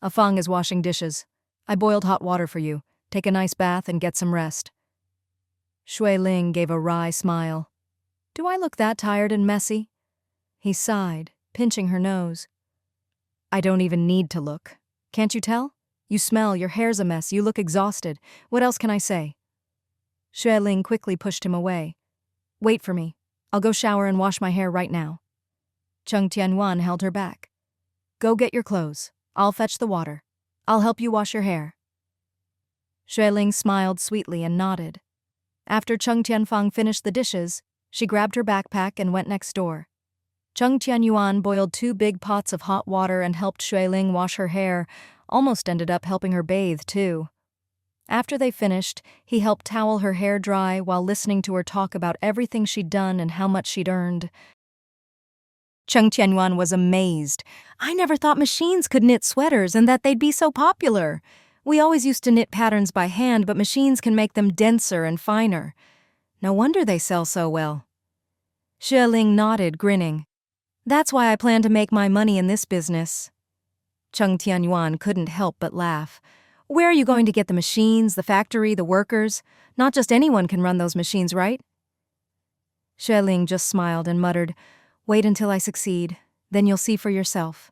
Afang is washing dishes. I boiled hot water for you. Take a nice bath and get some rest." Xue Ling gave a wry smile. "Do I look that tired and messy?" He sighed, pinching her nose. "I don't even need to look. Can't you tell? You smell, your hair's a mess, you look exhausted. What else can I say?" Xue Ling quickly pushed him away. "Wait for me. I'll go shower and wash my hair right now." Cheng Tianyuan held her back. "Go get your clothes. I'll fetch the water. I'll help you wash your hair." Xue Ling smiled sweetly and nodded. After Cheng Tianfang finished the dishes, she grabbed her backpack and went next door. Cheng Tianyuan boiled 2 big pots of hot water and helped Xue Ling wash her hair, almost ended up helping her bathe too. After they finished, he helped towel her hair dry while listening to her talk about everything she'd done and how much she'd earned. Cheng Tianyuan was amazed. "I never thought machines could knit sweaters and that they'd be so popular. We always used to knit patterns by hand, but machines can make them denser and finer. No wonder they sell so well." Xue Ling nodded, grinning. "That's why I plan to make my money in this business." Cheng Tianyuan couldn't help but laugh. "Where are you going to get the machines, the factory, the workers? Not just anyone can run those machines, right?" Xue Ling just smiled and muttered, "Wait until I succeed. Then you'll see for yourself.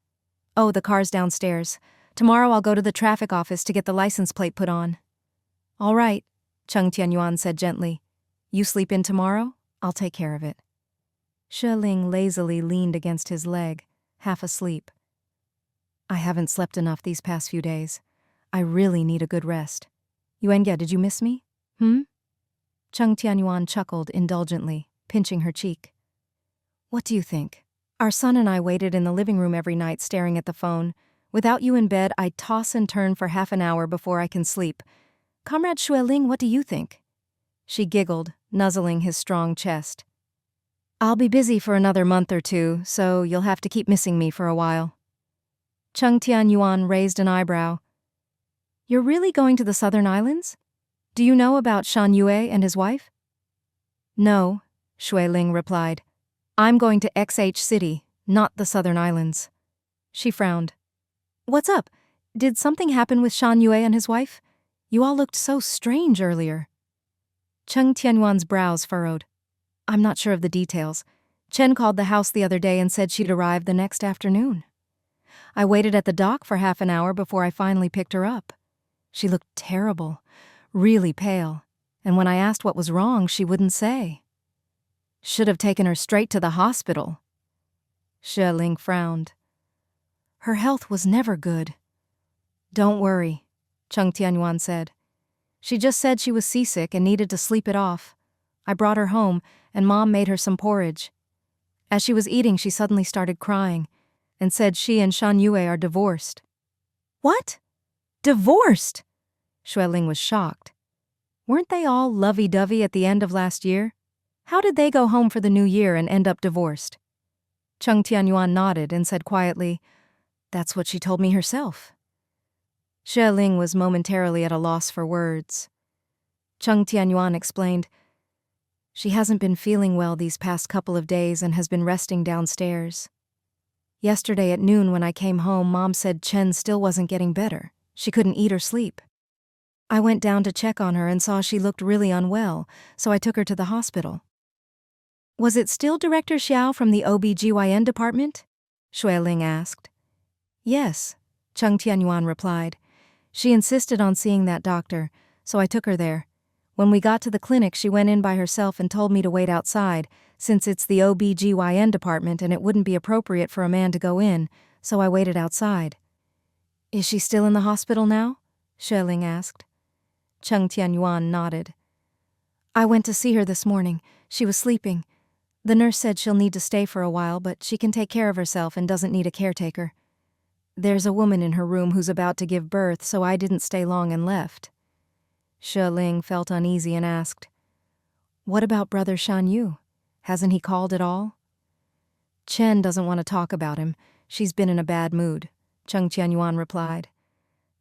Oh, the car's downstairs. Tomorrow I'll go to the traffic office to get the license plate put on." "All right," Cheng Tianyuan said gently. "You sleep in tomorrow? I'll take care of it." Xue Ling lazily leaned against his leg, half asleep. "I haven't slept enough these past few days. I really need a good rest. Yuanya, did you miss me? Cheng Tianyuan chuckled indulgently, pinching her cheek. "What do you think? Our son and I waited in the living room every night staring at the phone. Without you in bed, I toss and turn for half an hour before I can sleep. Comrade Xue Ling, what do you think?" She giggled, nuzzling his strong chest. "I'll be busy for another month or 2, so you'll have to keep missing me for a while." Cheng Tianyuan raised an eyebrow. "You're really going to the Southern Islands? Do you know about Shan Yue and his wife?" "No," Xue Ling replied. "I'm going to XH City, not the Southern Islands." She frowned. "What's up? Did something happen with Shan Yue and his wife? You all looked so strange earlier. Cheng Tianyuan's brows furrowed. I'm not sure of the details. Chen called the house the other day and said she'd arrive the next afternoon. I waited at the dock for half an hour before I finally picked her up. She looked terrible, really pale, and when I asked what was wrong, she wouldn't say. Should have taken her straight to the hospital. Xue Ling frowned. Her health was never good. Don't worry, Cheng Tianyuan said. She just said she was seasick and needed to sleep it off. I brought her home, and Mom made her some porridge. As she was eating, she suddenly started crying and said she and Shan Yue are divorced. What? Divorced? Xue Ling was shocked. Weren't they all lovey-dovey at the end of last year? How did they go home for the new year and end up divorced? Cheng Tianyuan nodded and said quietly, That's what she told me herself. Xue Ling was momentarily at a loss for words. Cheng Tianyuan explained, She hasn't been feeling well these past couple of days and has been resting downstairs. Yesterday at noon when I came home, Mom said Chen still wasn't getting better. She couldn't eat or sleep. I went down to check on her and saw she looked really unwell, so I took her to the hospital. Was it still Director Xiao from the OB/GYN department? Xue Ling asked. Yes, Cheng Tianyuan replied. She insisted on seeing that doctor, so I took her there. When we got to the clinic, she went in by herself and told me to wait outside, since it's the OB/GYN department and it wouldn't be appropriate for a man to go in, so I waited outside. Is she still in the hospital now? Xue Ling asked. Cheng Tianyuan nodded. I went to see her this morning. She was sleeping. The nurse said she'll need to stay for a while, but she can take care of herself and doesn't need a caretaker. There's a woman in her room who's about to give birth, so I didn't stay long and left. Xue Ling felt uneasy and asked, What about Brother Shan Yu? Hasn't he called at all? Chen doesn't want to talk about him. She's been in a bad mood, Cheng Tianyuan replied.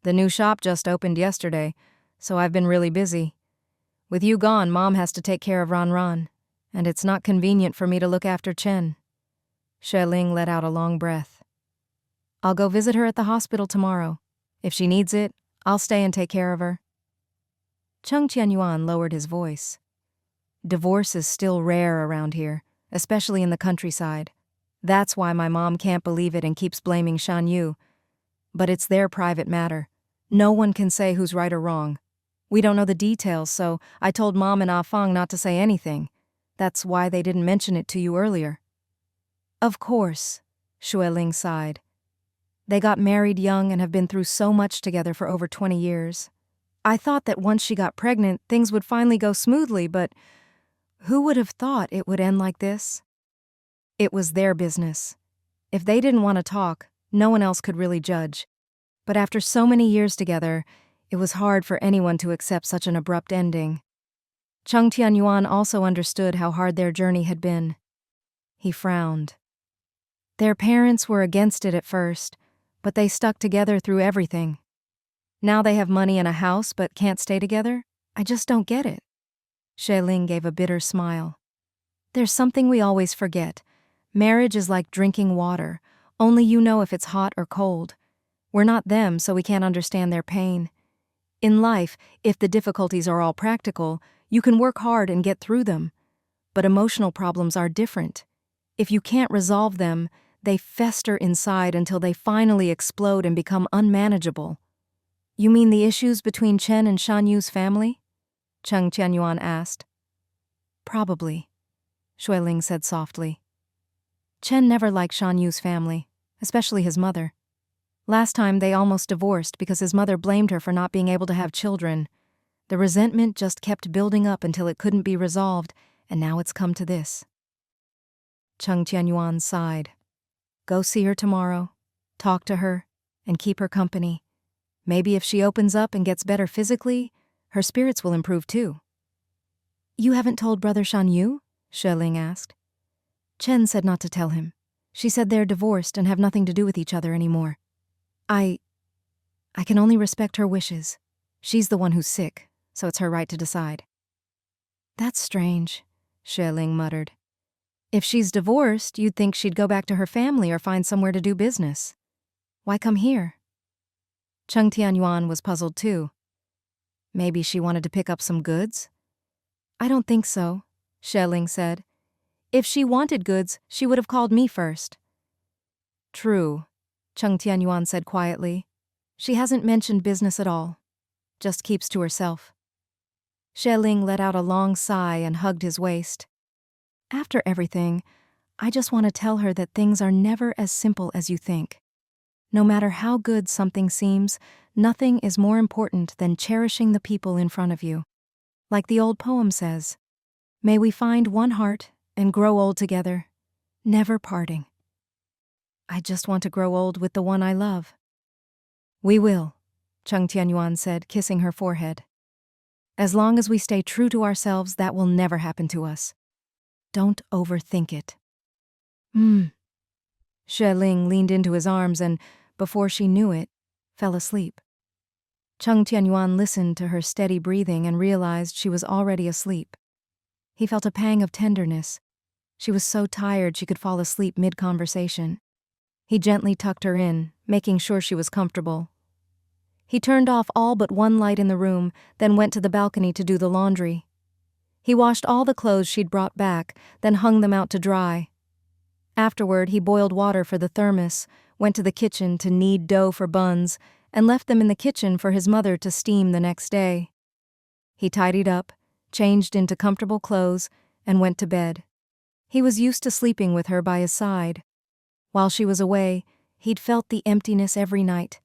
The new shop just opened yesterday, so I've been really busy. With you gone, Mom has to take care of Ran, and it's not convenient for me to look after Chen. Xue Ling let out a long breath. I'll go visit her at the hospital tomorrow. If she needs it, I'll stay and take care of her. Cheng Tianyuan lowered his voice. Divorce is still rare around here, especially in the countryside. That's why my mom can't believe it and keeps blaming Shan Yu. But it's their private matter. No one can say who's right or wrong. We don't know the details, so I told Mom and Ah Fang not to say anything. That's why they didn't mention it to you earlier. Of course, Xue Ling sighed. They got married young and have been through so much together for over 20 years. I thought that once she got pregnant, things would finally go smoothly, but who would have thought it would end like this? It was their business. If they didn't want to talk, no one else could really judge. But after so many years together, it was hard for anyone to accept such an abrupt ending. Cheng Tianyuan also understood how hard their journey had been. He frowned. Their parents were against it at first, but they stuck together through everything. Now they have money and a house but can't stay together? I just don't get it. Xue Ling gave a bitter smile. There's something we always forget. Marriage is like drinking water. Only you know if it's hot or cold. We're not them, so we can't understand their pain. In life, if the difficulties are all practical, you can work hard and get through them. But emotional problems are different. If you can't resolve them, they fester inside until they finally explode and become unmanageable. You mean the issues between Chen and Shan Yu's family? Cheng Tianyuan asked. Probably, Xue Ling said softly. Chen never liked Shan Yu's family, especially his mother. Last time they almost divorced because his mother blamed her for not being able to have children. The resentment just kept building up until it couldn't be resolved, and now it's come to this. Cheng Tianyuan sighed. Go see her tomorrow, talk to her, and keep her company. Maybe if she opens up and gets better physically, her spirits will improve too. You haven't told Brother Shan Yu? Xue Ling asked. Chen said not to tell him. She said they're divorced and have nothing to do with each other anymore. I can only respect her wishes. She's the one who's sick, so it's her right to decide. That's strange, Xue Ling muttered. If she's divorced, you'd think she'd go back to her family or find somewhere to do business. Why come here? Cheng Tianyuan was puzzled too. Maybe she wanted to pick up some goods? I don't think so, Xue Ling said. If she wanted goods, she would have called me first. True, Cheng Tianyuan said quietly. She hasn't mentioned business at all. Just keeps to herself. Xue Ling let out a long sigh and hugged his waist. After everything, I just want to tell her that things are never as simple as you think. No matter how good something seems, nothing is more important than cherishing the people in front of you. Like the old poem says, may we find one heart and grow old together, never parting. I just want to grow old with the one I love. We will, Cheng Tianyuan said, kissing her forehead. As long as we stay true to ourselves, that will never happen to us. Don't overthink it. Xue Ling leaned into his arms and, before she knew it, fell asleep. Cheng Tianyuan listened to her steady breathing and realized she was already asleep. He felt a pang of tenderness. She was so tired she could fall asleep mid-conversation. He gently tucked her in, making sure she was comfortable. He turned off all but one light in the room, then went to the balcony to do the laundry. He washed all the clothes she'd brought back, then hung them out to dry. Afterward, he boiled water for the thermos, went to the kitchen to knead dough for buns, and left them in the kitchen for his mother to steam the next day. He tidied up, changed into comfortable clothes, and went to bed. He was used to sleeping with her by his side. While she was away, he'd felt the emptiness every night.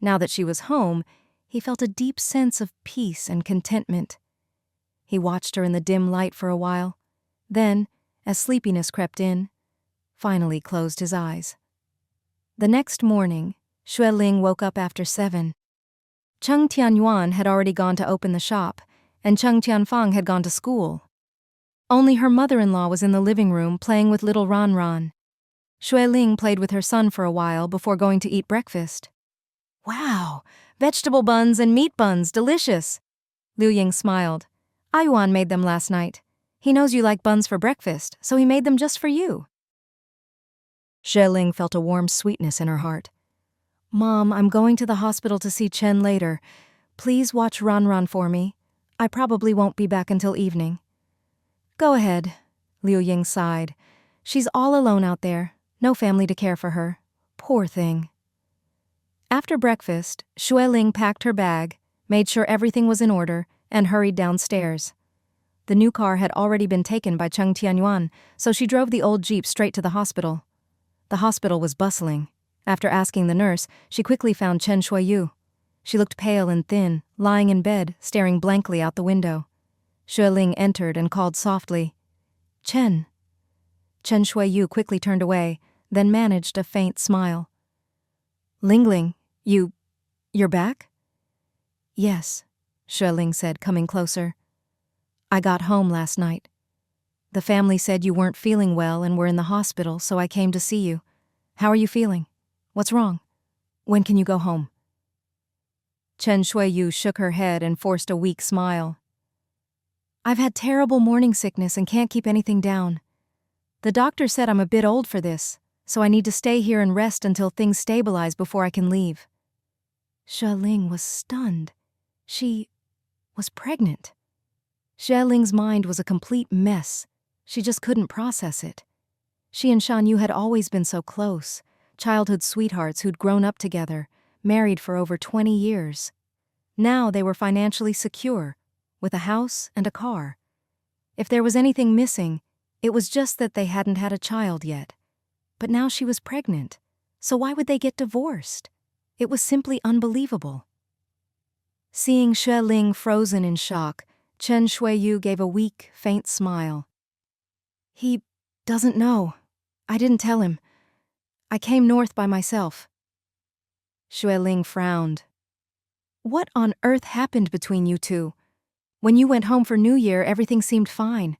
Now that she was home, he felt a deep sense of peace and contentment. He watched her in the dim light for a while, then, as sleepiness crept in, finally closed his eyes. The next morning, Xue Ling woke up after 7. Cheng Tianyuan had already gone to open the shop, and Cheng Tianfang had gone to school. Only her mother-in-law was in the living room playing with little Ran. Xue Ling played with her son for a while before going to eat breakfast. Wow, vegetable buns and meat buns, delicious. Liu Ying smiled. Ayuan made them last night. He knows you like buns for breakfast, so he made them just for you. Xue Ling felt a warm sweetness in her heart. Mom, I'm going to the hospital to see Chen later. Please watch Ran for me. I probably won't be back until evening. Go ahead, Liu Ying sighed. She's all alone out there, no family to care for her. Poor thing. After breakfast, Xue Ling packed her bag, made sure everything was in order, and hurried downstairs. The new car had already been taken by Cheng Tianyuan, so she drove the old Jeep straight to the hospital. The hospital was bustling. After asking the nurse, she quickly found Chen Shuiyu. She looked pale and thin, lying in bed, staring blankly out the window. Xue Ling entered and called softly, Chen. Chen Shuiyu quickly turned away, then managed a faint smile. Ling, you're back? Yes, Xue Ling said, coming closer. I got home last night. The family said you weren't feeling well and were in the hospital, so I came to see you. How are you feeling? What's wrong? When can you go home? Chen Shuiyu shook her head and forced a weak smile. I've had terrible morning sickness and can't keep anything down. The doctor said I'm a bit old for this, so I need to stay here and rest until things stabilize before I can leave. Xue Ling was stunned. She was pregnant. Xue Ling's mind was a complete mess. She just couldn't process it. She and Shan Yu had always been so close, childhood sweethearts who'd grown up together, married for over 20 years. Now they were financially secure, with a house and a car. If there was anything missing, it was just that they hadn't had a child yet. But now she was pregnant, so why would they get divorced? It was simply unbelievable. Seeing Xue Ling frozen in shock, Chen Shuiyu gave a weak, faint smile. He doesn't know. I didn't tell him. I came north by myself. Xue Ling frowned. What on earth happened between you two? When you went home for New Year, everything seemed fine.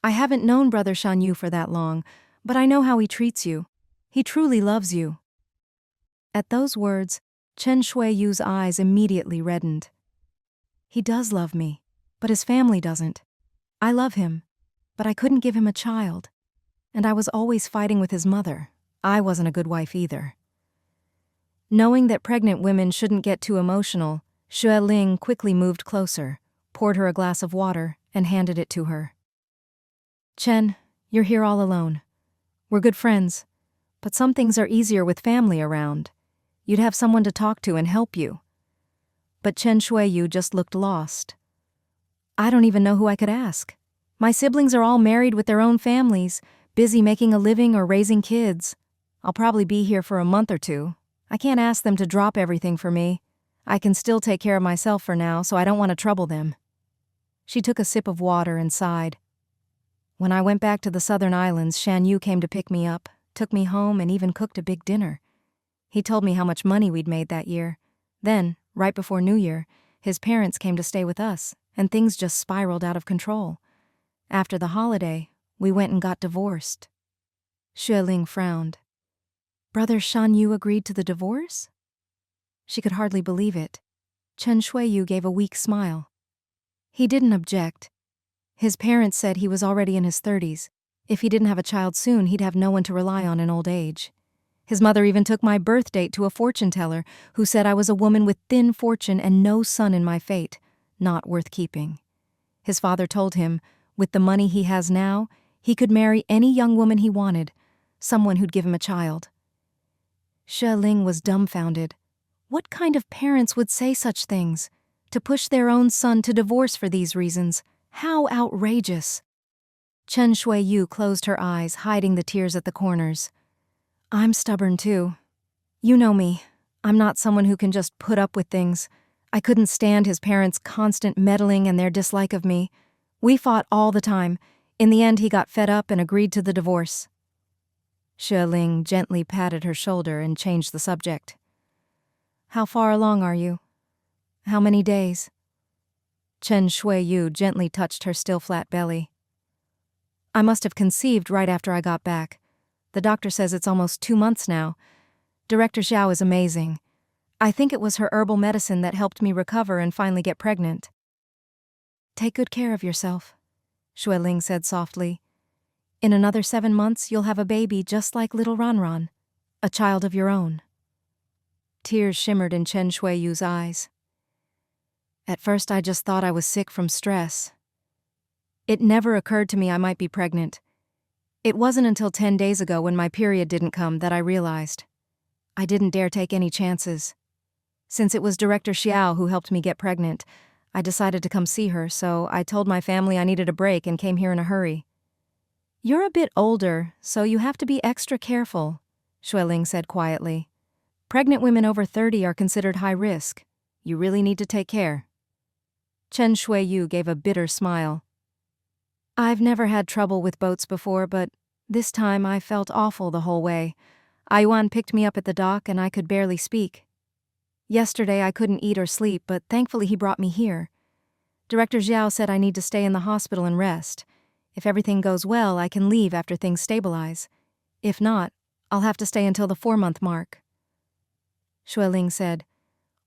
I haven't known Brother Shan Yu for that long, but I know how he treats you. He truly loves you. At those words, Chen Shuiyu's eyes immediately reddened. He does love me, but his family doesn't. I love him, but I couldn't give him a child. And I was always fighting with his mother. I wasn't a good wife either. Knowing that pregnant women shouldn't get too emotional, Xue Ling quickly moved closer, poured her a glass of water, and handed it to her. Chen, you're here all alone. We're good friends, but some things are easier with family around. You'd have someone to talk to and help you. But Chen Shuiyu just looked lost. I don't even know who I could ask. My siblings are all married with their own families, busy making a living or raising kids. I'll probably be here for a month or two. I can't ask them to drop everything for me. I can still take care of myself for now, so I don't want to trouble them. She took a sip of water and sighed. When I went back to the southern islands, Shan Yu came to pick me up, took me home, and even cooked a big dinner. He told me how much money we'd made that year. Then, right before New Year, his parents came to stay with us, and things just spiraled out of control. After the holiday, we went and got divorced. Xue Ling frowned. Brother Shan Yu agreed to the divorce? She could hardly believe it. Chen Shuiyu gave a weak smile. He didn't object. His parents said he was already in his 30s. If he didn't have a child soon, he'd have no one to rely on in old age. His mother even took my birth date to a fortune teller who said I was a woman with thin fortune and no son in my fate, not worth keeping. His father told him, with the money he has now, he could marry any young woman he wanted, someone who'd give him a child. Xue Ling was dumbfounded. What kind of parents would say such things? To push their own son to divorce for these reasons? How outrageous! Chen Shuiyu closed her eyes, hiding the tears at the corners. I'm stubborn too. You know me. I'm not someone who can just put up with things. I couldn't stand his parents' constant meddling and their dislike of me. We fought all the time. In the end, he got fed up and agreed to the divorce. Xue Ling gently patted her shoulder and changed the subject. How far along are you? How many days? Chen Shuiyu gently touched her still flat belly. I must have conceived right after I got back. The doctor says it's almost 2 months now. Director Xiao is amazing. I think it was her herbal medicine that helped me recover and finally get pregnant. Take good care of yourself, Xue Ling said softly. In another 7 months, you'll have a baby just like little Ranran, a child of your own. Tears shimmered in Chen Shuiyu's eyes. At first, I just thought I was sick from stress. It never occurred to me I might be pregnant. It wasn't until 10 days ago when my period didn't come that I realized. I didn't dare take any chances. Since it was Director Xiao who helped me get pregnant, I decided to come see her, so I told my family I needed a break and came here in a hurry. You're a bit older, so you have to be extra careful, Xue Ling said quietly. Pregnant women over 30 are considered high risk. You really need to take care. Chen Shuiyu gave a bitter smile. I've never had trouble with boats before, but this time I felt awful the whole way. Yuan picked me up at the dock and I could barely speak. Yesterday I couldn't eat or sleep, but thankfully he brought me here. Director Xiao said I need to stay in the hospital and rest. If everything goes well, I can leave after things stabilize. If not, I'll have to stay until the 4-month mark. Xue Ling said,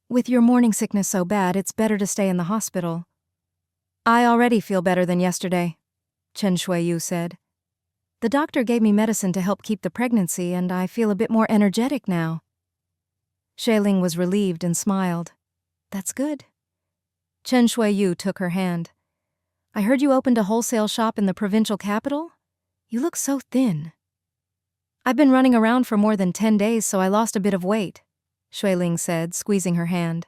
With your morning sickness so bad, it's better to stay in the hospital. I already feel better than yesterday, Chen Shuiyu said. The doctor gave me medicine to help keep the pregnancy, and I feel a bit more energetic now. Xue Ling was relieved and smiled. That's good. Chen Shuiyu took her hand. I heard you opened a wholesale shop in the provincial capital? You look so thin. I've been running around for more than 10 days, so I lost a bit of weight, Xue Ling said, squeezing her hand.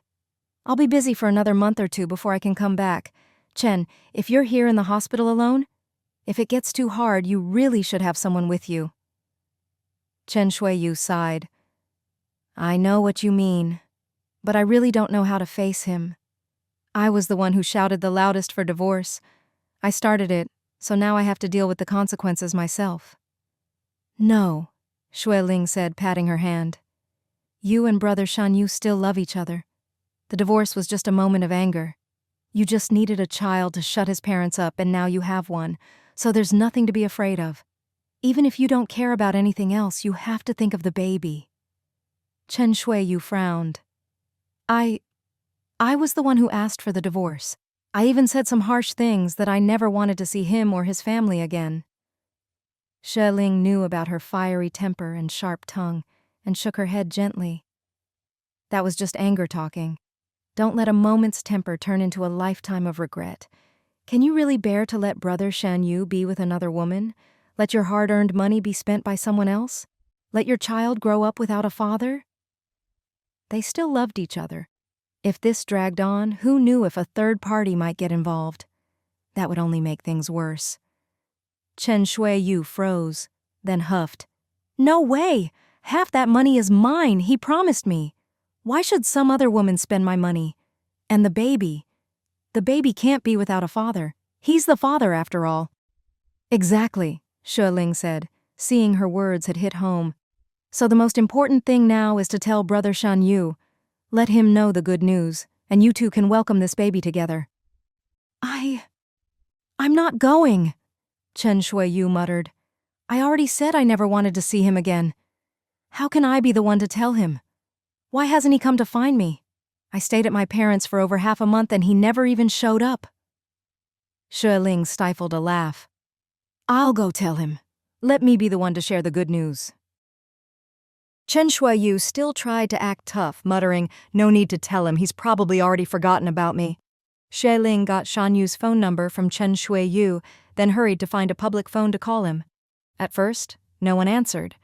I'll be busy for another month or two before I can come back. Chen, if you're here in the hospital alone, if it gets too hard, you really should have someone with you. Chen Shuiyu sighed. I know what you mean, but I really don't know how to face him. I was the one who shouted the loudest for divorce. I started it, so now I have to deal with the consequences myself. No, Xue Ling said, patting her hand. You and Brother Shan Yu still love each other. The divorce was just a moment of anger. You just needed a child to shut his parents up, and now you have one, so there's nothing to be afraid of. Even if you don't care about anything else, you have to think of the baby. Chen Shuiyu frowned. I was the one who asked for the divorce. I even said some harsh things that I never wanted to see him or his family again. Xue Ling knew about her fiery temper and sharp tongue and shook her head gently. That was just anger talking. Don't let a moment's temper turn into a lifetime of regret. Can you really bear to let brother Shan Yu be with another woman? Let your hard-earned money be spent by someone else? Let your child grow up without a father? They still loved each other. If this dragged on, who knew if a third party might get involved? That would only make things worse. Chen Shui-yu froze, then huffed. No way! Half that money is mine, he promised me. Why should some other woman spend my money? And the baby? The baby can't be without a father. He's the father, after all. Exactly, Xue Ling said, seeing her words had hit home. So the most important thing now is to tell brother Shan Yu. Let him know the good news, and you two can welcome this baby together. I'm not going, Chen Shui-yu muttered. I already said I never wanted to see him again. How can I be the one to tell him? Why hasn't he come to find me? I stayed at my parents' for over half a month and he never even showed up. Xue Ling stifled a laugh. I'll go tell him. Let me be the one to share the good news. Chen Shui-yu still tried to act tough, muttering, no need to tell him, he's probably already forgotten about me. Xue Ling got Shan Yu's phone number from Chen Shui-yu, then hurried to find a public phone to call him. At first, no one answered.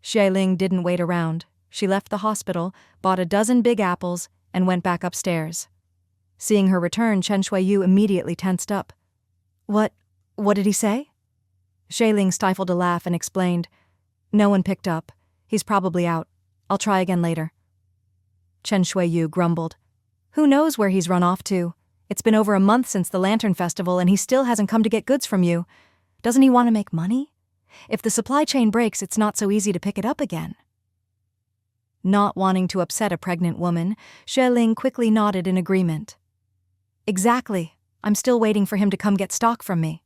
Xue Ling didn't wait around. She left the hospital, bought a dozen big apples, and went back upstairs. Seeing her return, Chen Shui-yu immediately tensed up. What did he say? Xue Ling stifled a laugh and explained, no one picked up. He's probably out. I'll try again later. Chen Shui-yu grumbled. Who knows where he's run off to? It's been over a month since the Lantern Festival and he still hasn't come to get goods from you. Doesn't he want to make money? If the supply chain breaks, it's not so easy to pick it up again. Not wanting to upset a pregnant woman, Xue Ling quickly nodded in agreement. Exactly. I'm still waiting for him to come get stock from me.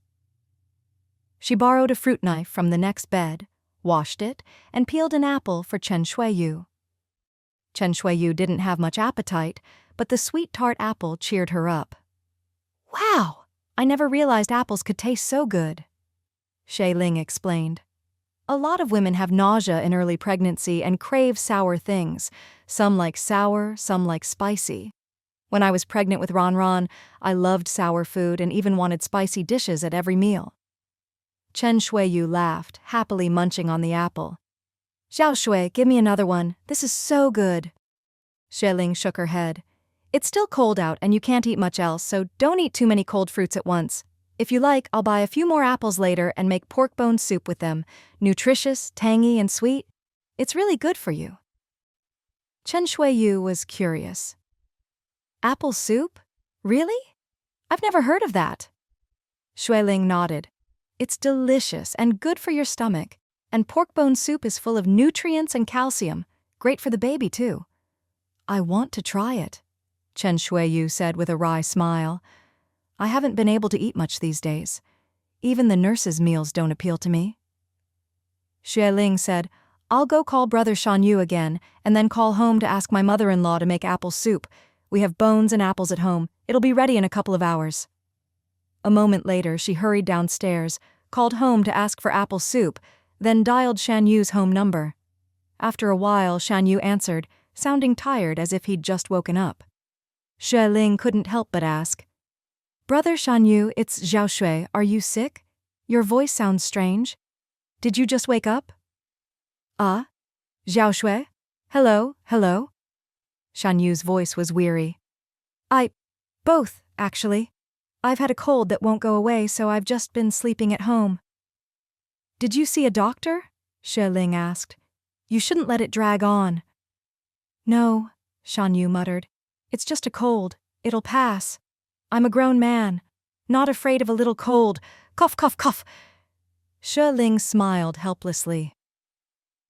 She borrowed a fruit knife from the next bed, washed it, and peeled an apple for Chen Shui-yu. Chen Shui-yu didn't have much appetite, but the sweet tart apple cheered her up. Wow! I never realized apples could taste so good, Xue Ling explained. A lot of women have nausea in early pregnancy and crave sour things. Some like sour, some like spicy. When I was pregnant with Ron, I loved sour food and even wanted spicy dishes at every meal. Chen Shui-yu laughed, happily munching on the apple. Xiao Shui, give me another one. This is so good. Xue Ling shook her head. It's still cold out and you can't eat much else, so don't eat too many cold fruits at once. If you like, I'll buy a few more apples later and make pork bone soup with them. Nutritious, tangy, and sweet. It's really good for you. Chen Shui-yu was curious. Apple soup? Really? I've never heard of that. Xue Ling nodded. It's delicious and good for your stomach. And pork bone soup is full of nutrients and calcium. Great for the baby, too. I want to try it, Chen Shui-yu said with a wry smile. I haven't been able to eat much these days. Even the nurses' meals don't appeal to me. Xue Ling said, I'll go call brother Shan Yu again, and then call home to ask my mother-in-law to make apple soup. We have bones and apples at home. It'll be ready in a couple of hours. A moment later, she hurried downstairs, called home to ask for apple soup, then dialed Shan Yu's home number. After a while, Shan Yu answered, sounding tired as if he'd just woken up. Xue Ling couldn't help but ask, Brother Shan Yu, it's Xiao Shui. Are you sick? Your voice sounds strange. Did you just wake up? Xiao Shui? Hello? Shan Yu's voice was weary. Both, actually. I've had a cold that won't go away, so I've just been sleeping at home. Did you see a doctor? Xue Ling asked. You shouldn't let it drag on. No, Shan Yu muttered. It's just a cold. It'll pass. I'm a grown man. Not afraid of a little cold. Cough, cough, cough. Xue Ling smiled helplessly.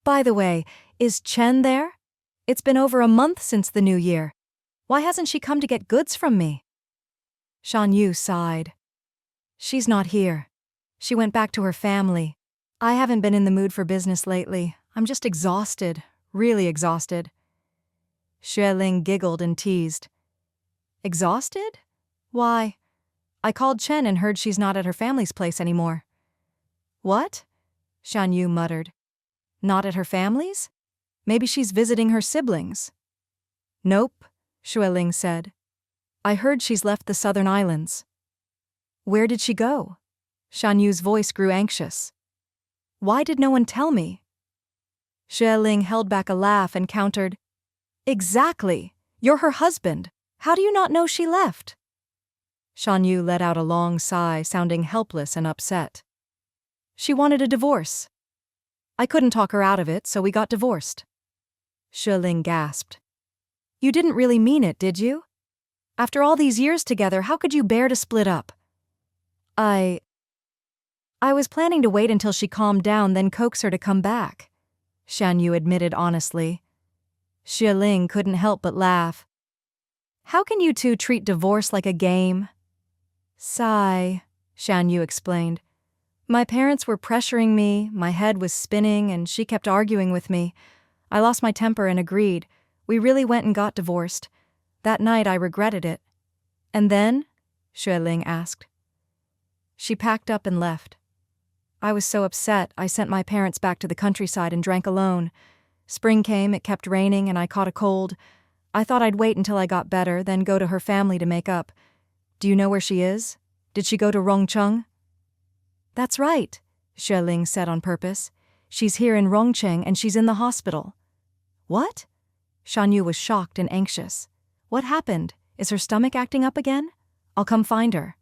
By the way, is Chen there? It's been over a month since the new year. Why hasn't she come to get goods from me? Shan Yu sighed. She's not here. She went back to her family. I haven't been in the mood for business lately. I'm just exhausted, really exhausted. Xue Ling giggled and teased. Exhausted? Why? I called Chen and heard she's not at her family's place anymore. What? Shan Yu muttered. Not at her family's? Maybe she's visiting her siblings. Nope, Xue Ling said. I heard she's left the southern islands. Where did she go? Shan Yu's voice grew anxious. Why did no one tell me? Xue Ling held back a laugh and countered, Exactly! You're her husband. How do you not know she left? Shan Yu let out a long sigh, sounding helpless and upset. She wanted a divorce. I couldn't talk her out of it, so we got divorced. Xue Ling gasped. You didn't really mean it, did you? After all these years together, how could you bear to split up? I was planning to wait until she calmed down, then coax her to come back, Shan Yu admitted honestly. Xue Ling couldn't help but laugh. How can you two treat divorce like a game? Sigh, Shan Yu explained. My parents were pressuring me, my head was spinning, and she kept arguing with me. I lost my temper and agreed. We really went and got divorced. That night I regretted it. And then? Xue Ling asked. She packed up and left. I was so upset, I sent my parents back to the countryside and drank alone. Spring came, it kept raining, and I caught a cold. I thought I'd wait until I got better, then go to her family to make up. Do you know where she is? Did she go to Rongcheng? That's right, Xue Ling said on purpose. She's here in Rongcheng and she's in the hospital. What? Shan Yu was shocked and anxious. What happened? Is her stomach acting up again? I'll come find her.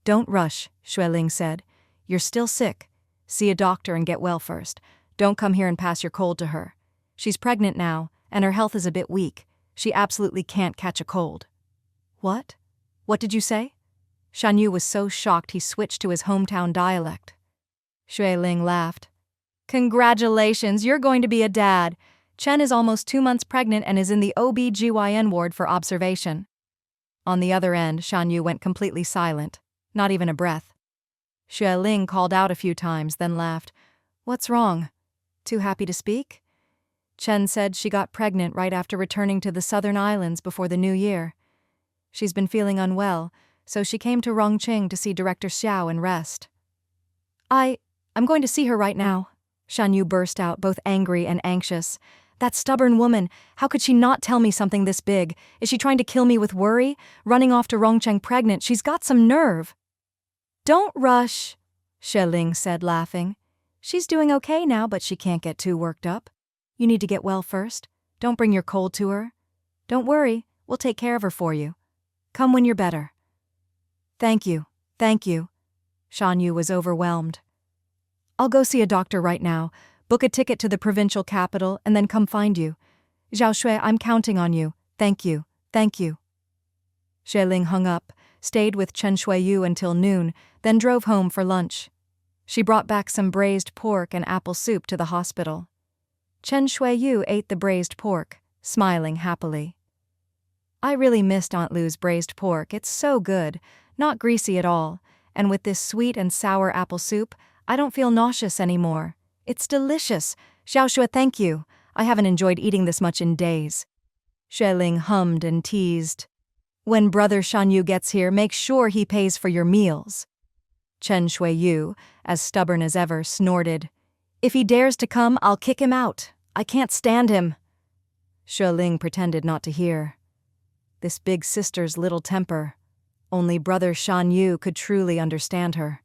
Don't rush, Xue Ling said. You're still sick. See a doctor and get well first. Don't come here and pass your cold to her. She's pregnant now, and her health is a bit weak. She absolutely can't catch a cold. What? What did you say? Shan Yu was so shocked he switched to his hometown dialect. Xue Ling laughed. Congratulations, you're going to be a dad. Chen is almost 2 months pregnant and is in the OB/GYN ward for observation. On the other end, Shan Yu went completely silent, not even a breath. Xue Ling called out a few times, then laughed. What's wrong? Too happy to speak? Chen said she got pregnant right after returning to the southern islands before the new year. She's been feeling unwell, so she came to Rongcheng to see Director Xiao and rest. I'm going to see her right now. Shan Yu burst out, both angry and anxious. That stubborn woman, how could she not tell me something this big? Is she trying to kill me with worry? Running off to Rongcheng pregnant, she's got some nerve. Don't rush, Xue Ling said, laughing. She's doing okay now, but she can't get too worked up. You need to get well first. Don't bring your cold to her. Don't worry, we'll take care of her for you. Come when you're better. Thank you. Shan Yu was overwhelmed. I'll go see a doctor right now, book a ticket to the provincial capital, and then come find you. Zhao Xue, I'm counting on you. Thank you. Xue Ling hung up, stayed with Chen Shuiyu until noon, then drove home for lunch. She brought back some braised pork and apple soup to the hospital. Chen Shuiyu ate the braised pork, smiling happily. I really missed Aunt Lu's braised pork. It's so good, not greasy at all, and with this sweet and sour apple soup, I don't feel nauseous anymore. It's delicious. Zhao Xue, thank you. I haven't enjoyed eating this much in days. Xue Ling hummed and teased. When brother Shan Yu gets here, make sure he pays for your meals. Chen Shuiyu, as stubborn as ever, snorted. If he dares to come, I'll kick him out. I can't stand him. Xue Ling pretended not to hear. This big sister's little temper. Only brother Shan Yu could truly understand her.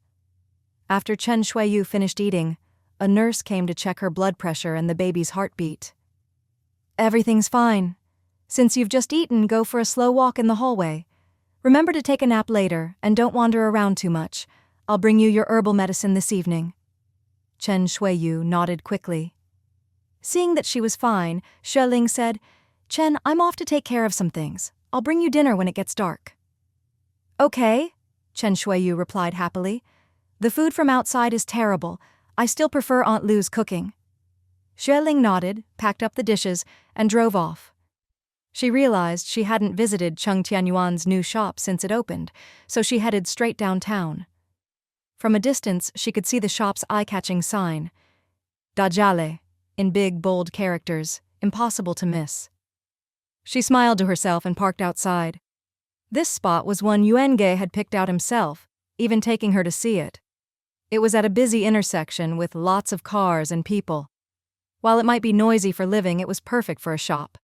After Chen Shuiyu finished eating, a nurse came to check her blood pressure and the baby's heartbeat. Everything's fine. Since you've just eaten, go for a slow walk in the hallway. Remember to take a nap later and don't wander around too much. I'll bring you your herbal medicine this evening. Chen Shuiyu nodded quickly. Seeing that she was fine, Xue Ling said, Chen, I'm off to take care of some things. I'll bring you dinner when it gets dark. Okay, Chen Shuiyu replied happily. The food from outside is terrible. I still prefer Aunt Lu's cooking. Xue Ling nodded, packed up the dishes, and drove off. She realized she hadn't visited Cheng Tianyuan's new shop since it opened, so she headed straight downtown. From a distance, she could see the shop's eye-catching sign, Dajale, in big, bold characters, impossible to miss. She smiled to herself and parked outside. This spot was one Yuenge had picked out himself, even taking her to see it. It was at a busy intersection with lots of cars and people. While it might be noisy for living, it was perfect for a shop.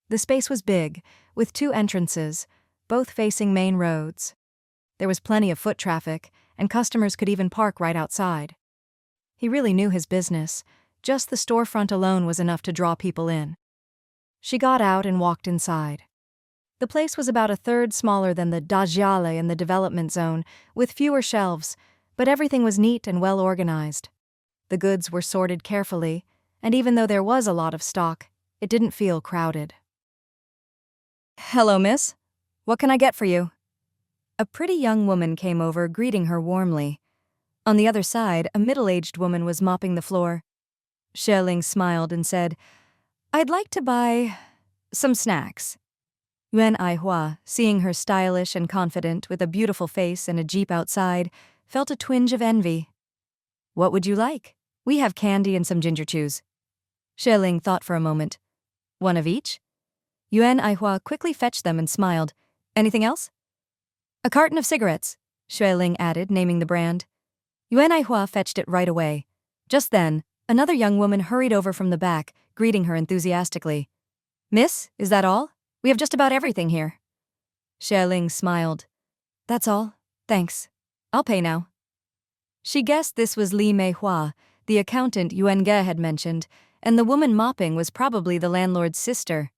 The space was big, with 2 entrances, both facing main roads. There was plenty of foot traffic, and customers could even park right outside. He really knew his business. Just the storefront alone was enough to draw people in. She got out and walked inside. The place was about a third smaller than the Gradual in the development zone, with fewer shelves, but everything was neat and well organized. The goods were sorted carefully, and even though there was a lot of stock, it didn't feel crowded. "Hello, miss. What can I get for you?" A pretty young woman came over, greeting her warmly. On the other side, a middle-aged woman was mopping the floor. Xue Ling smiled and said, "I'd like to buy some snacks." Yuan Aihua, seeing her stylish and confident with a beautiful face and a jeep outside, felt a twinge of envy. "What would you like? We have candy and some ginger chews." Xue Ling thought for a moment. "One of each?" Yuan Aihua quickly fetched them and smiled. "Anything else?" "A carton of cigarettes," Xue Ling added, naming the brand. Yuan Aihua fetched it right away. Just then, another young woman hurried over from the back, greeting her enthusiastically. "Miss, is that all? We have just about everything here." Xue Ling smiled. "That's all. Thanks. I'll pay now." She guessed this was Li Meihua, the accountant Yuan Ge had mentioned, and the woman mopping was probably the landlord's sister.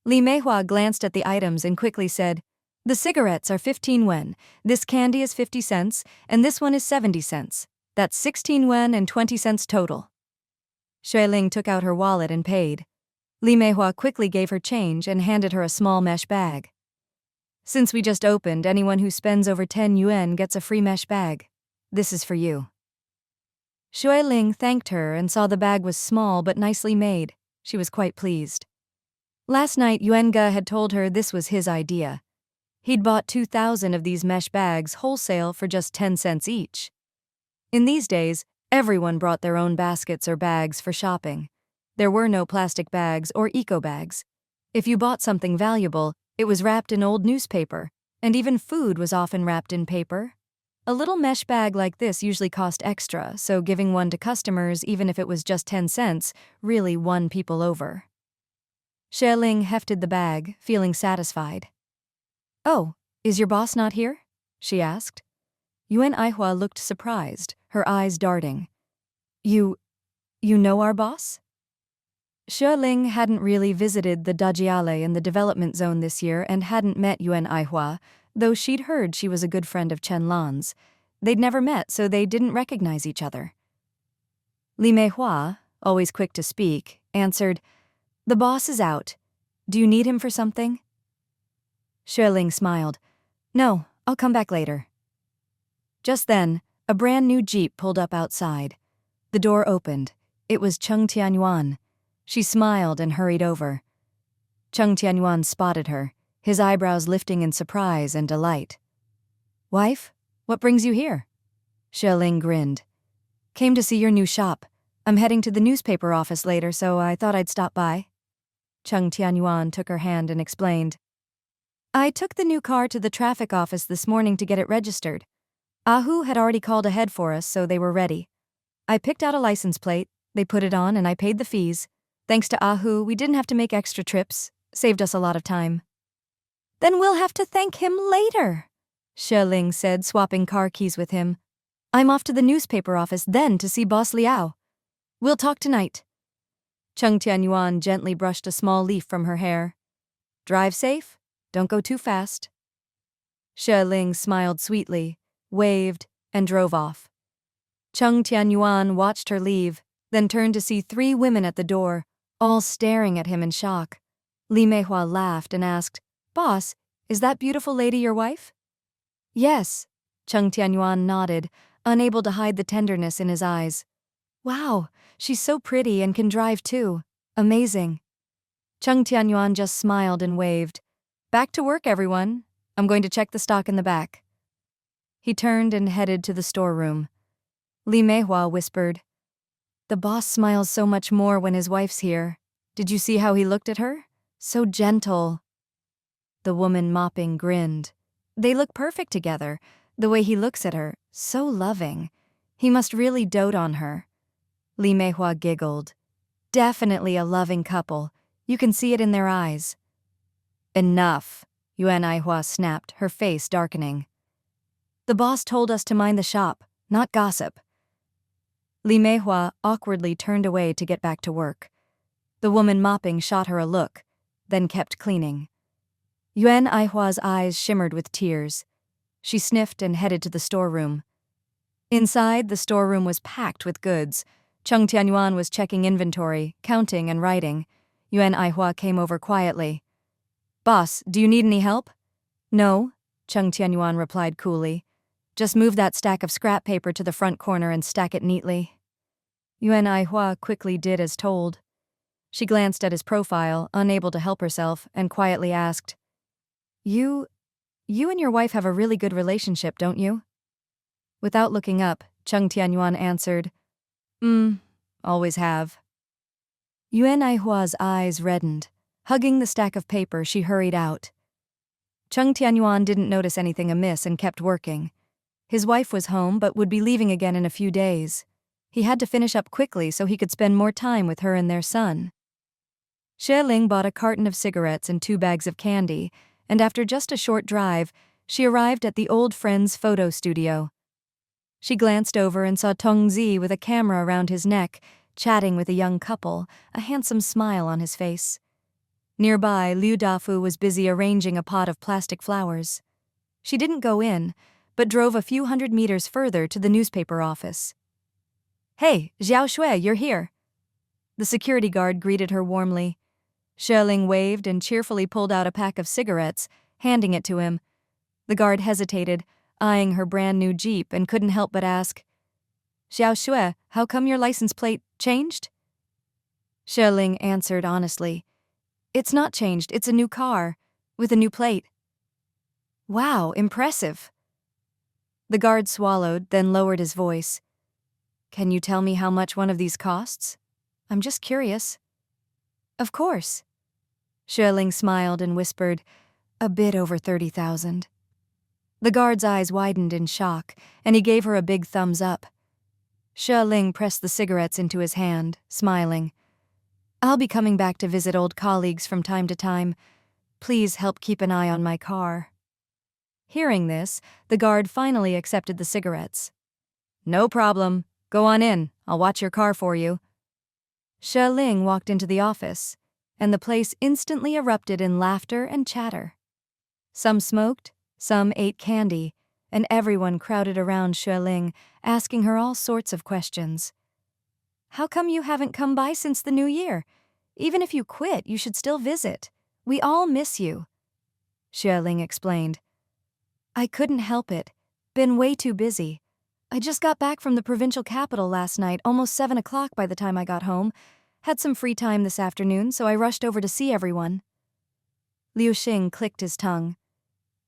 Li Meihua glanced at the items and quickly said, "The cigarettes are 15 wen, this candy is 50 cents, and this one is 70 cents. That's 16 wen and 20 cents total." Xue Ling took out her wallet and paid. Li Meihua quickly gave her change and handed her a small mesh bag. "Since we just opened, anyone who spends over 10 yuan gets a free mesh bag. This is for you." Xue Ling thanked her and saw the bag was small but nicely made. She was quite pleased. Last night, Yuan Ge had told her this was his idea. He'd bought 2,000 of these mesh bags wholesale for just 10 cents each. In these days, everyone brought their own baskets or bags for shopping. There were no plastic bags or eco bags. If you bought something valuable, it was wrapped in old newspaper, and even food was often wrapped in paper. A little mesh bag like this usually cost extra, so giving one to customers, even if it was just 10 cents, really won people over. Xue Ling hefted the bag, feeling satisfied. "Oh, is your boss not here?" she asked. Yuan Aihua looked surprised, her eyes darting. You know our boss?" Xue Ling hadn't really visited the Dajiale in the development zone this year and hadn't met Yuan Aihua, though she'd heard she was a good friend of Chen Lan's. They'd never met, so they didn't recognize each other. Li Meihua, always quick to speak, answered, "The boss is out. Do you need him for something?" Xue Ling smiled. "No, I'll come back later." Just then, a brand new jeep pulled up outside. The door opened. It was Cheng Tianyuan. She smiled and hurried over. Cheng Tianyuan spotted her, his eyebrows lifting in surprise and delight. "Wife, what brings you here?" Xue Ling grinned. "Came to see your new shop. I'm heading to the newspaper office later, so I thought I'd stop by." Cheng Tianyuan took her hand and explained. "I took the new car to the traffic office this morning to get it registered. Ahu had already called ahead for us, so they were ready. I picked out a license plate, they put it on, and I paid the fees. Thanks to Ahu, we didn't have to make extra trips. Saved us a lot of time." "Then we'll have to thank him later," Xue Ling said, swapping car keys with him. "I'm off to the newspaper office then to see Boss Liao. We'll talk tonight." Cheng Tianyuan gently brushed a small leaf from her hair. "Drive safe. Don't go too fast." Xue Ling smiled sweetly, waved, and drove off. Cheng Tianyuan watched her leave, then turned to see 3 women at the door, all staring at him in shock. Li Meihua laughed and asked, "Boss, is that beautiful lady your wife?" "Yes," Cheng Tianyuan nodded, unable to hide the tenderness in his eyes. "Wow, she's so pretty and can drive too. Amazing." Cheng Tianyuan just smiled and waved. "Back to work, everyone. I'm going to check the stock in the back." He turned and headed to the storeroom. Li Meihua whispered, "The boss smiles so much more when his wife's here. Did you see how he looked at her? So gentle." The woman mopping grinned. They look perfect together. The way he looks at her, so loving. He must really dote on her. Li Meihua giggled. Definitely a loving couple. You can see it in their eyes. "Enough," Yuan Aihua snapped, her face darkening. The boss told us to mind the shop, not gossip. Li Meihua awkwardly turned away to get back to work. The woman mopping shot her a look, then kept cleaning. Yuan Aihua's eyes shimmered with tears. She sniffed and headed to the storeroom. Inside, the storeroom was packed with goods. Cheng Tianyuan was checking inventory, counting and writing. Yuan Aihua came over quietly. Boss, do you need any help? No, Cheng Tianyuan replied coolly. Just move that stack of scrap paper to the front corner and stack it neatly. Yuan Aihua quickly did as told. She glanced at his profile, unable to help herself, and quietly asked, You and your wife have a really good relationship, don't you? Without looking up, Cheng Tianyuan answered, always have. Yuan Aihua's eyes reddened. Hugging the stack of paper, she hurried out. Cheng Tianyuan didn't notice anything amiss and kept working. His wife was home but would be leaving again in a few days. He had to finish up quickly so he could spend more time with her and their son. Xue Ling bought a carton of cigarettes and 2 bags of candy, and after just a short drive, she arrived at the old friend's photo studio. She glanced over and saw Tongzi with a camera around his neck, chatting with a young couple, a handsome smile on his face. Nearby, Liu Dafu was busy arranging a pot of plastic flowers. She didn't go in, but drove a few hundred meters further to the newspaper office. Hey, Xiao Xue, you're here. The security guard greeted her warmly. Xue Ling waved and cheerfully pulled out a pack of cigarettes, handing it to him. The guard hesitated, eyeing her brand-new Jeep, and couldn't help but ask, Xiao Xue, how come your license plate changed? Xue Ling answered honestly, It's not changed, it's a new car, with a new plate. Wow, impressive. The guard swallowed, then lowered his voice. Can you tell me how much one of these costs? I'm just curious. Of course. Xue Ling smiled and whispered, a bit over 30,000. The guard's eyes widened in shock, and he gave her a big thumbs up. Xue Ling pressed the cigarettes into his hand, smiling. I'll be coming back to visit old colleagues from time to time. Please help keep an eye on my car. Hearing this, the guard finally accepted the cigarettes. No problem. Go on in. I'll watch your car for you. Xue Ling walked into the office, and the place instantly erupted in laughter and chatter. Some smoked, some ate candy, and everyone crowded around Xue Ling, asking her all sorts of questions. How come you haven't come by since the new year? Even if you quit, you should still visit. We all miss you. Xue Ling explained. I couldn't help it. Been way too busy. I just got back from the provincial capital last night, almost 7 o'clock by the time I got home. Had some free time this afternoon, so I rushed over to see everyone. Liu Xing clicked his tongue.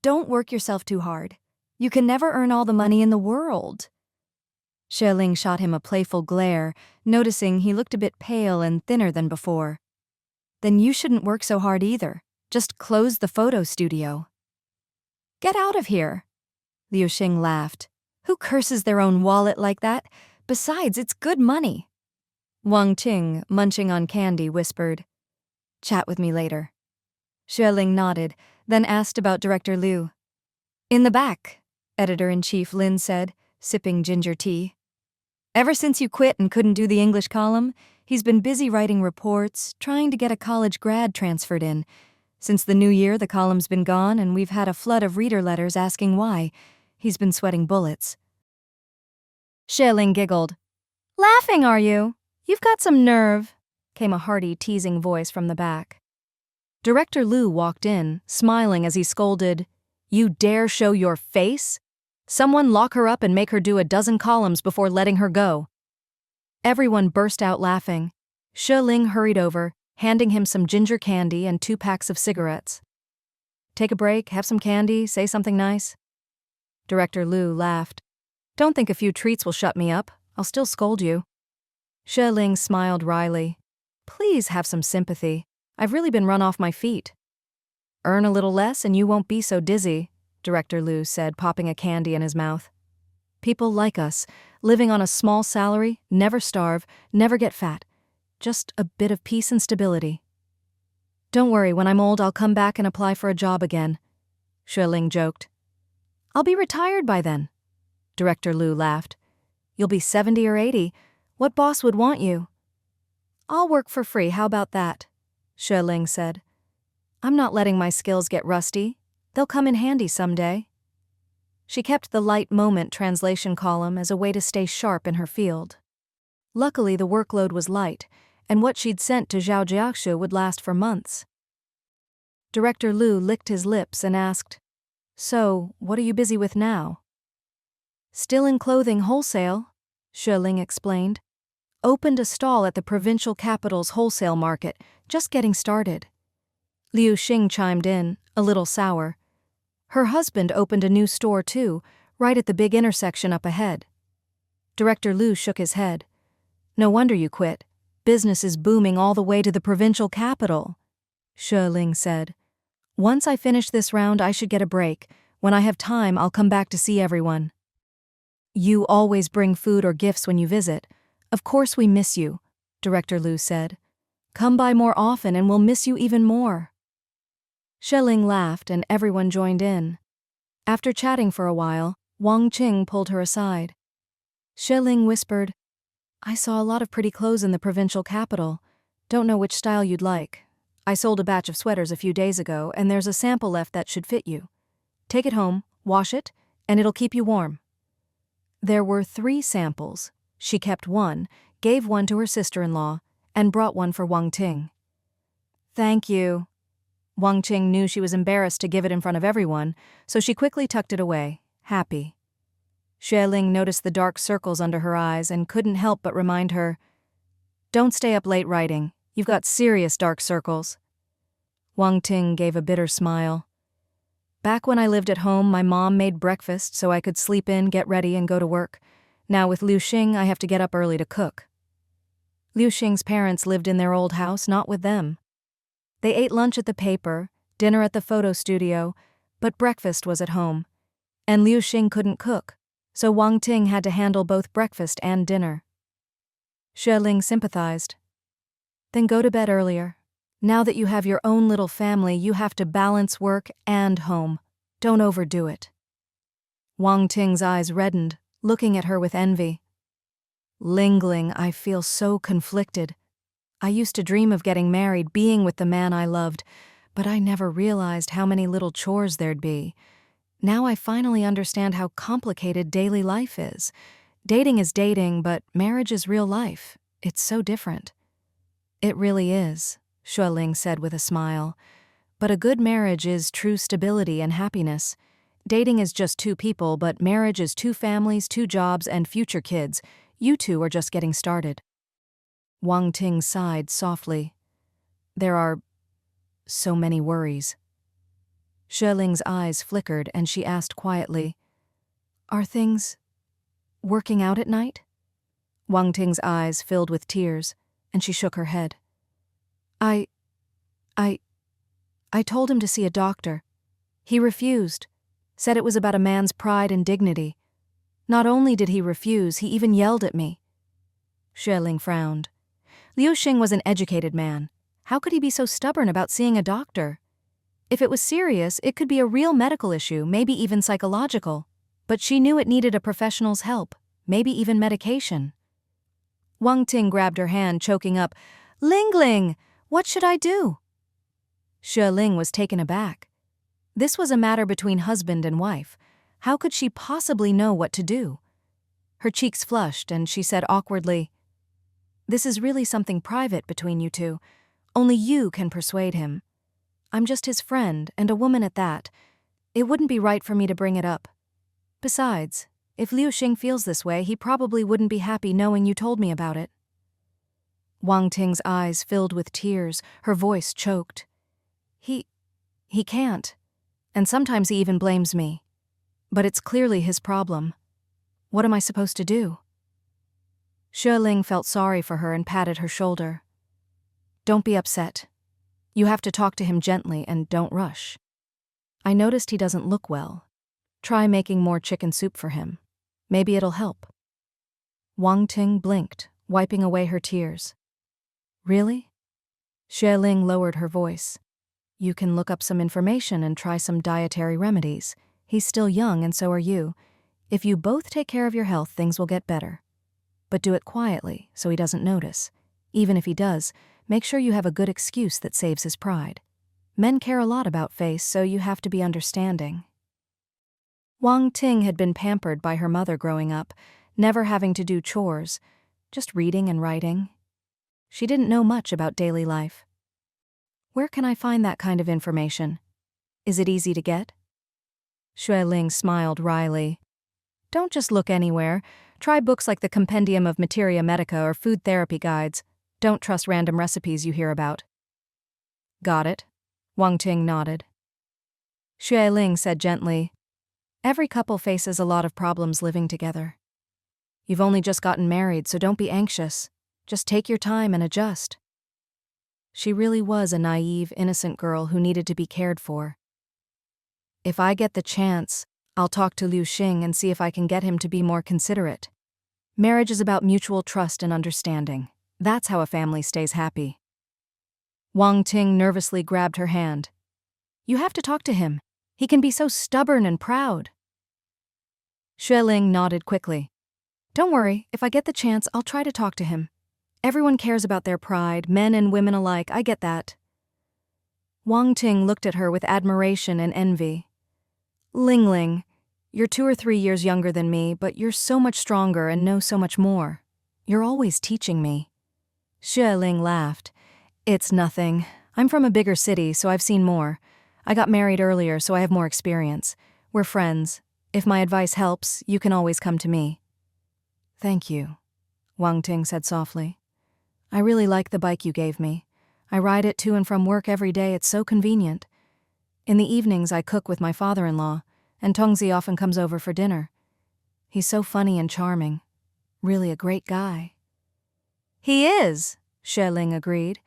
Don't work yourself too hard. You can never earn all the money in the world. Xue Ling shot him a playful glare, noticing he looked a bit pale and thinner than before. Then you shouldn't work so hard either. Just close the photo studio. Get out of here. Liu Xing laughed. Who curses their own wallet like that? Besides, it's good money. Wang Qing, munching on candy, whispered, Chat with me later. Xue Ling nodded, then asked about Director Liu. In the back, Editor-in-Chief Lin said, sipping ginger tea. Ever since you quit and couldn't do the English column, he's been busy writing reports, trying to get a college grad transferred in. Since the new year, the column's been gone, and we've had a flood of reader letters asking why. He's been sweating bullets. Xue Ling giggled. Laughing, are you? You've got some nerve, came a hearty, teasing voice from the back. Director Liu walked in, smiling as he scolded, You dare show your face? Someone lock her up and make her do a dozen columns before letting her go. Everyone burst out laughing. Xue Ling hurried over, handing him some ginger candy and 2 packs of cigarettes. Take a break, have some candy, say something nice. Director Liu laughed. Don't think a few treats will shut me up. I'll still scold you. Xue Ling smiled wryly. Please have some sympathy. I've really been run off my feet. Earn a little less and you won't be so dizzy, Director Liu said, popping a candy in his mouth. People like us, living on a small salary, never starve, never get fat. Just a bit of peace and stability. Don't worry, when I'm old I'll come back and apply for a job again. Xue Ling joked. I'll be retired by then. Director Lu laughed. You'll be 70 or 80. What boss would want you? I'll work for free, how about that? Xue Ling said. I'm not letting my skills get rusty. They'll come in handy someday. She kept the light moment translation column as a way to stay sharp in her field. Luckily, the workload was light, and what she'd sent to Zhao Jiaxu would last for months. Director Lu licked his lips and asked, So, what are you busy with now? Still in clothing wholesale, Xue Ling explained. Opened a stall at the provincial capital's wholesale market, just getting started. Liu Xing chimed in, a little sour. Her husband opened a new store too, right at the big intersection up ahead. Director Lu shook his head. No wonder you quit. Business is booming all the way to the provincial capital, Xue Ling said. Once I finish this round, I should get a break. When I have time, I'll come back to see everyone. You always bring food or gifts when you visit. Of course we miss you, Director Lu said. Come by more often and we'll miss you even more. Xue Ling laughed and everyone joined in. After chatting for a while, Wang Qing pulled her aside. Xue Ling whispered, I saw a lot of pretty clothes in the provincial capital. Don't know which style you'd like. I sold a batch of sweaters a few days ago and there's a sample left that should fit you. Take it home, wash it, and it'll keep you warm. There were 3 samples. She kept one, gave one to her sister-in-law, and brought one for Wang Ting. Thank you. Wang Qing knew she was embarrassed to give it in front of everyone, so she quickly tucked it away, happy. Xue Ling noticed the dark circles under her eyes and couldn't help but remind her, Don't stay up late writing. You've got serious dark circles. Wang Ting gave a bitter smile. Back when I lived at home, my mom made breakfast so I could sleep in, get ready, and go to work. Now with Liu Xing, I have to get up early to cook. Liu Xing's parents lived in their old house, not with them. They ate lunch at the paper, dinner at the photo studio, but breakfast was at home. And Liu Xing couldn't cook, so Wang Ting had to handle both breakfast and dinner. Xue Ling sympathized. Then go to bed earlier. Now that you have your own little family, you have to balance work and home. Don't overdo it. Wang Ting's eyes reddened, looking at her with envy. Ling, I feel so conflicted. I used to dream of getting married, being with the man I loved, but I never realized how many little chores there'd be. Now I finally understand how complicated daily life is. Dating is dating, but marriage is real life. It's so different. It really is, Xue Ling said with a smile. But a good marriage is true stability and happiness. Dating is just 2 people, but marriage is 2 families, 2 jobs, and future kids. You 2 are just getting started. Wang Ting sighed softly. There are so many worries. Xue Ling's eyes flickered and she asked quietly, Are things working out at night? Wang Ting's eyes filled with tears, and she shook her head. I told him to see a doctor. He refused, said it was about a man's pride and dignity. Not only did he refuse, he even yelled at me. Xue Ling frowned. Liu Xing was an educated man. How could he be so stubborn about seeing a doctor? If it was serious, it could be a real medical issue, maybe even psychological. But she knew it needed a professional's help, maybe even medication. Wang Ting grabbed her hand, choking up. Ling, what should I do? Xue Ling was taken aback. This was a matter between husband and wife. How could she possibly know what to do? Her cheeks flushed and she said awkwardly, This is really something private between you 2. Only you can persuade him. I'm just his friend, and a woman at that. It wouldn't be right for me to bring it up. Besides, if Liu Xing feels this way, he probably wouldn't be happy knowing you told me about it. Wang Ting's eyes filled with tears, her voice choked. He can't, and sometimes he even blames me. But it's clearly his problem. What am I supposed to do? Xue Ling felt sorry for her and patted her shoulder. Don't be upset. You have to talk to him gently and don't rush. I noticed he doesn't look well. Try making more chicken soup for him. Maybe it'll help. Wang Ting blinked, wiping away her tears. Really? Xue Ling lowered her voice. You can look up some information and try some dietary remedies. He's still young and so are you. If you both take care of your health, things will get better. But do it quietly so he doesn't notice. Even if he does, make sure you have a good excuse that saves his pride. Men care a lot about face, so you have to be understanding. Wang Ting had been pampered by her mother growing up, never having to do chores, just reading and writing. She didn't know much about daily life. Where can I find that kind of information? Is it easy to get? Xue Ling smiled wryly. Don't just look anywhere. Try books like the Compendium of Materia Medica or food therapy guides. Don't trust random recipes you hear about. Got it. Wang Ting nodded. Xue Ling said gently, every couple faces a lot of problems living together. You've only just gotten married, so don't be anxious. Just take your time and adjust. She really was a naive, innocent girl who needed to be cared for. If I get the chance, I'll talk to Liu Xing and see if I can get him to be more considerate. Marriage is about mutual trust and understanding. That's how a family stays happy. Wang Ting nervously grabbed her hand. You have to talk to him. He can be so stubborn and proud. Xue Ling nodded quickly. Don't worry, if I get the chance, I'll try to talk to him. Everyone cares about their pride, men and women alike, I get that. Wang Ting looked at her with admiration and envy. Ling Ling, you're 2 or 3 years younger than me, but you're so much stronger and know so much more. You're always teaching me. Xue Ling laughed. It's nothing. I'm from a bigger city, so I've seen more. I got married earlier, so I have more experience. We're friends. If my advice helps, you can always come to me. Thank you, Wang Ting said softly. I really like the bike you gave me. I ride it to and from work every day. It's so convenient. In the evenings, I cook with my father-in-law, and Tongzi often comes over for dinner. He's so funny and charming. Really a great guy. He is, Xue Ling agreed.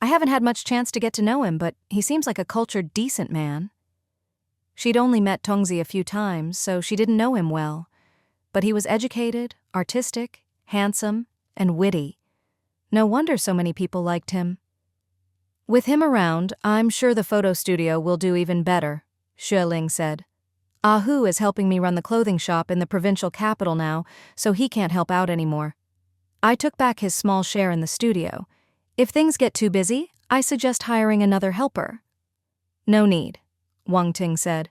I haven't had much chance to get to know him, but he seems like a cultured, decent man. She'd only met Tongzi a few times, so she didn't know him well. But he was educated, artistic, handsome, and witty. No wonder so many people liked him. With him around, I'm sure the photo studio will do even better, Xue Ling said. Ahu is helping me run the clothing shop in the provincial capital now, so he can't help out anymore. I took back his small share in the studio. If things get too busy, I suggest hiring another helper. No need, Wang Ting said.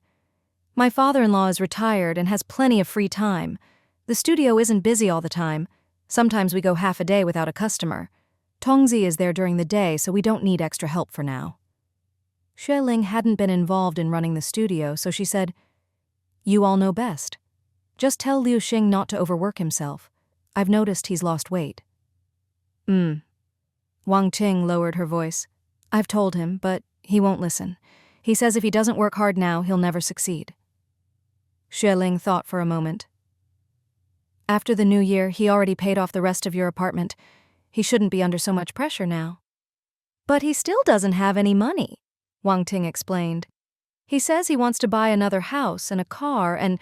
My father-in-law is retired and has plenty of free time. The studio isn't busy all the time. Sometimes we go half a day without a customer. Tongzi is there during the day, so we don't need extra help for now. Xue Ling hadn't been involved in running the studio, so she said, You all know best. Just tell Liu Xing not to overwork himself. I've noticed he's lost weight. Wang Ting lowered her voice. I've told him, but he won't listen. He says if he doesn't work hard now, he'll never succeed. Xue Ling thought for a moment. After the new year, he already paid off the rest of your apartment. He shouldn't be under so much pressure now. But he still doesn't have any money, Wang Ting explained. He says he wants to buy another house and a car, and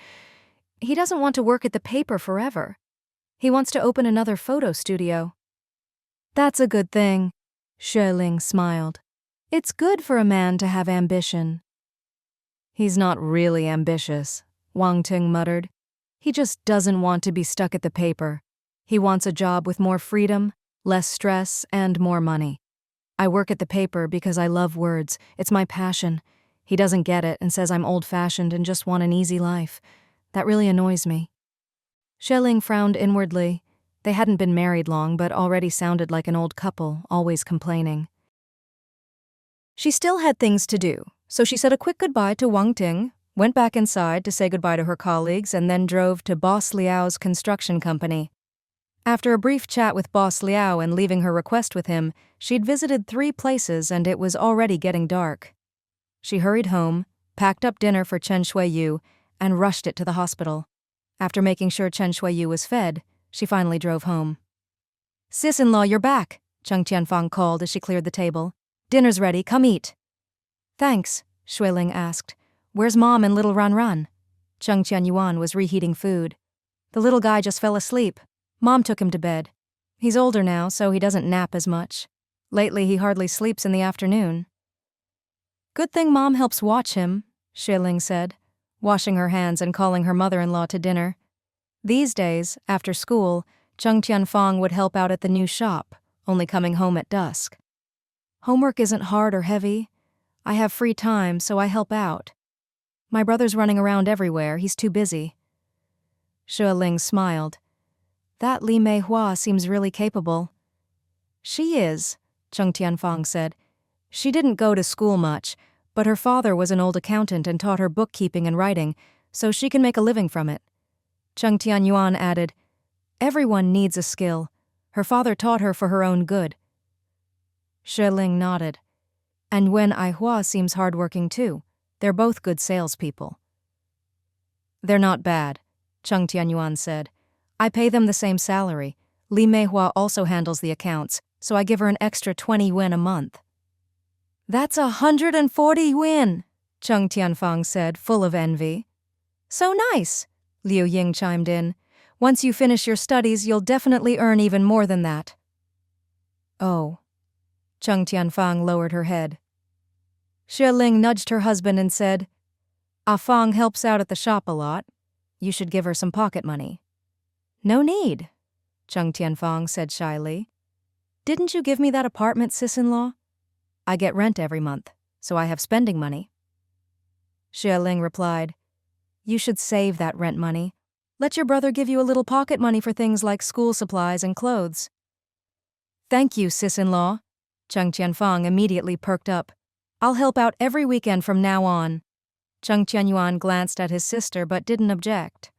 he doesn't want to work at the paper forever. He wants to open another photo studio. That's a good thing, Xue Ling smiled. It's good for a man to have ambition. He's not really ambitious, Wang Ting muttered. He just doesn't want to be stuck at the paper. He wants a job with more freedom, less stress, and more money. I work at the paper because I love words. It's my passion. He doesn't get it and says I'm old-fashioned and just want an easy life. That really annoys me. Xue Ling frowned inwardly. They hadn't been married long, but already sounded like an old couple, always complaining. She still had things to do, so she said a quick goodbye to Wang Ting, went back inside to say goodbye to her colleagues, and then drove to Boss Liao's construction company. After a brief chat with Boss Liao and leaving her request with him, she'd visited 3 places and it was already getting dark. She hurried home, packed up dinner for Chen Shuiyu, and rushed it to the hospital. After making sure Chen Shuiyu was fed, she finally drove home. Sis-in-law, you're back, Cheng Tianyuan called as she cleared the table. Dinner's ready, come eat. Thanks, Xue Ling asked. Where's Mom and little Ran? Cheng Tianyuan was reheating food. The little guy just fell asleep. Mom took him to bed. He's older now, so he doesn't nap as much. Lately, he hardly sleeps in the afternoon. Good thing Mom helps watch him, Xue Ling said, washing her hands and calling her mother-in-law to dinner. These days, after school, Cheng Tianyuan would help out at the new shop, only coming home at dusk. Homework isn't hard or heavy. I have free time, so I help out. My brother's running around everywhere, he's too busy. Xue Ling smiled. That Li Meihua seems really capable. She is, Cheng Tianyuan said. She didn't go to school much, but her father was an old accountant and taught her bookkeeping and writing, so she can make a living from it. Cheng Tianyuan added, Everyone needs a skill. Her father taught her for her own good. Xue Ling nodded. And Wen Aihua seems hardworking too. They're both good salespeople. They're not bad, Cheng Tianyuan said. I pay them the same salary. Li Meihua also handles the accounts, so I give her an extra 20 yuan a month. That's 140 yuan, Cheng Tianyuan said, full of envy. So nice, Liu Ying chimed in. Once you finish your studies, you'll definitely earn even more than that. Oh. Cheng Tianyuan lowered her head. Xue Ling nudged her husband and said, Fang helps out at the shop a lot. You should give her some pocket money. No need, Cheng Tianyuan said shyly. Didn't you give me that apartment, sis-in-law? I get rent every month, so I have spending money. Xue Ling replied, You should save that rent money. Let your brother give you a little pocket money for things like school supplies and clothes. Thank you, sis-in-law. Cheng Tianyuan immediately perked up. I'll help out every weekend from now on. Cheng Tianyuan glanced at his sister but didn't object.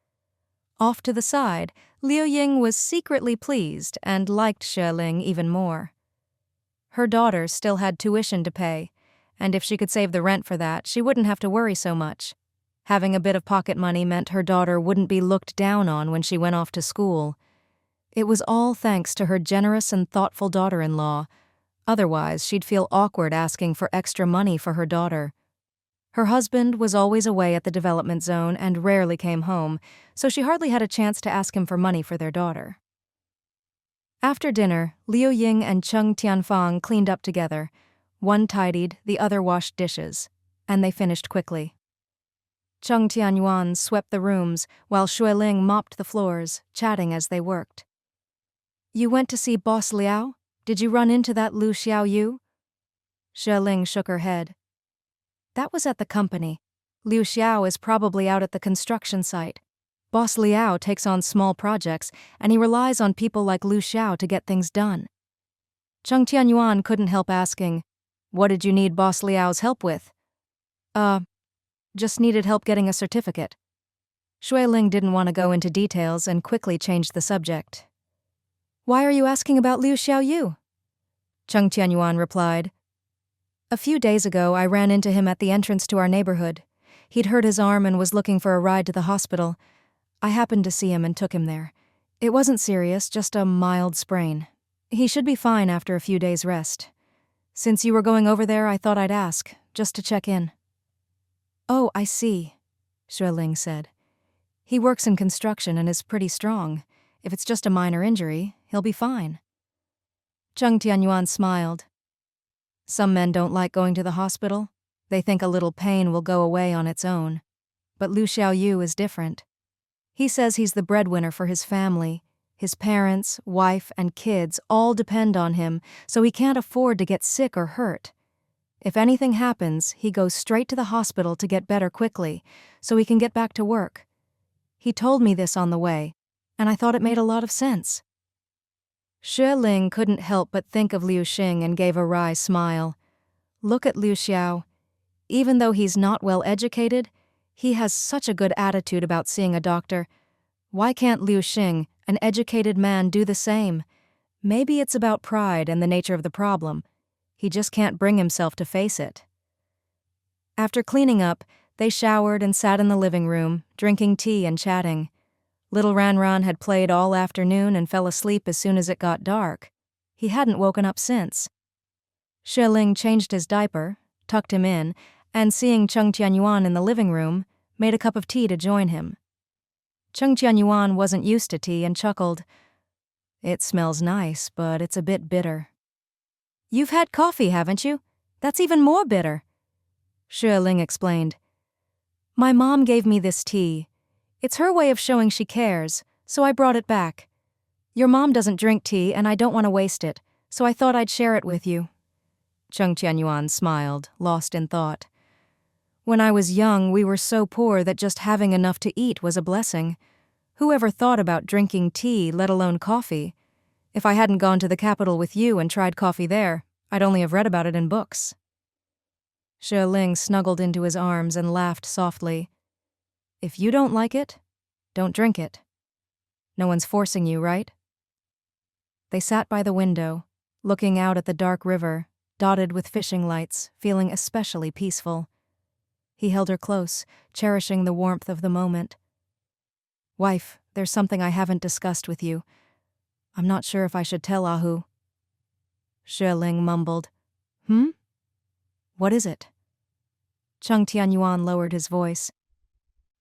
Off to the side, Liu Ying was secretly pleased and liked Xue Ling even more. Her daughter still had tuition to pay, and if she could save the rent for that, she wouldn't have to worry so much. Having a bit of pocket money meant her daughter wouldn't be looked down on when she went off to school. It was all thanks to her generous and thoughtful daughter-in-law. Otherwise, she'd feel awkward asking for extra money for her daughter. Her husband was always away at the development zone and rarely came home, so she hardly had a chance to ask him for money for their daughter. After dinner, Liu Ying and Cheng Tianyuan cleaned up together. One tidied, the other washed dishes, and they finished quickly. Cheng Tianyuan swept the rooms while Xue Ling mopped the floors, chatting as they worked. You went to see Boss Liao? Did you run into that Lu Xiaoyu? Xue Ling shook her head. That was at the company. Liu Xiao is probably out at the construction site. Boss Liao takes on small projects, and he relies on people like Liu Xiao to get things done. Cheng Tianyuan couldn't help asking, What did you need Boss Liao's help with? Just needed help getting a certificate. Xue Ling didn't want to go into details and quickly changed the subject. Why are you asking about Liu Xiaoyu? Cheng Tianyuan replied. A few days ago, I ran into him at the entrance to our neighborhood. He'd hurt his arm and was looking for a ride to the hospital. I happened to see him and took him there. It wasn't serious, just a mild sprain. He should be fine after a few days' rest. Since you were going over there, I thought I'd ask, just to check in. Oh, I see, Xue Ling said. He works in construction and is pretty strong. If it's just a minor injury, he'll be fine. Cheng Tianyuan smiled. Some men don't like going to the hospital. They think a little pain will go away on its own. But Liu Xiaoyu is different. He says he's the breadwinner for his family. His parents, wife, and kids all depend on him, so he can't afford to get sick or hurt. If anything happens, he goes straight to the hospital to get better quickly, so he can get back to work. He told me this on the way, and I thought it made a lot of sense. Xue Ling couldn't help but think of Liu Xing and gave a wry smile. Look at Liu Xiao. Even though he's not well educated, he has such a good attitude about seeing a doctor. Why can't Liu Xing, an educated man, do the same? Maybe it's about pride and the nature of the problem. He just can't bring himself to face it. After cleaning up, they showered and sat in the living room, drinking tea and chatting. Little Ranran had played all afternoon and fell asleep as soon as it got dark. He hadn't woken up since. Xue Ling changed his diaper, tucked him in, and seeing Cheng Tianyuan in the living room, made a cup of tea to join him. Cheng Tianyuan wasn't used to tea and chuckled. It smells nice, but it's a bit bitter. You've had coffee, haven't you? That's even more bitter. Xue Ling explained. My mom gave me this tea. It's her way of showing she cares, so I brought it back. Your mom doesn't drink tea and I don't want to waste it, so I thought I'd share it with you. Cheng Tianyuan smiled, lost in thought. When I was young, we were so poor that just having enough to eat was a blessing. Who ever thought about drinking tea, let alone coffee? If I hadn't gone to the capital with you and tried coffee there, I'd only have read about it in books. Xue Ling snuggled into his arms and laughed softly. If you don't like it, don't drink it. No one's forcing you, right? They sat by the window, looking out at the dark river, dotted with fishing lights, feeling especially peaceful. He held her close, cherishing the warmth of the moment. Wife, there's something I haven't discussed with you. I'm not sure if I should tell Ahu. Xue Ling mumbled. What is it? Cheng Tianyuan lowered his voice.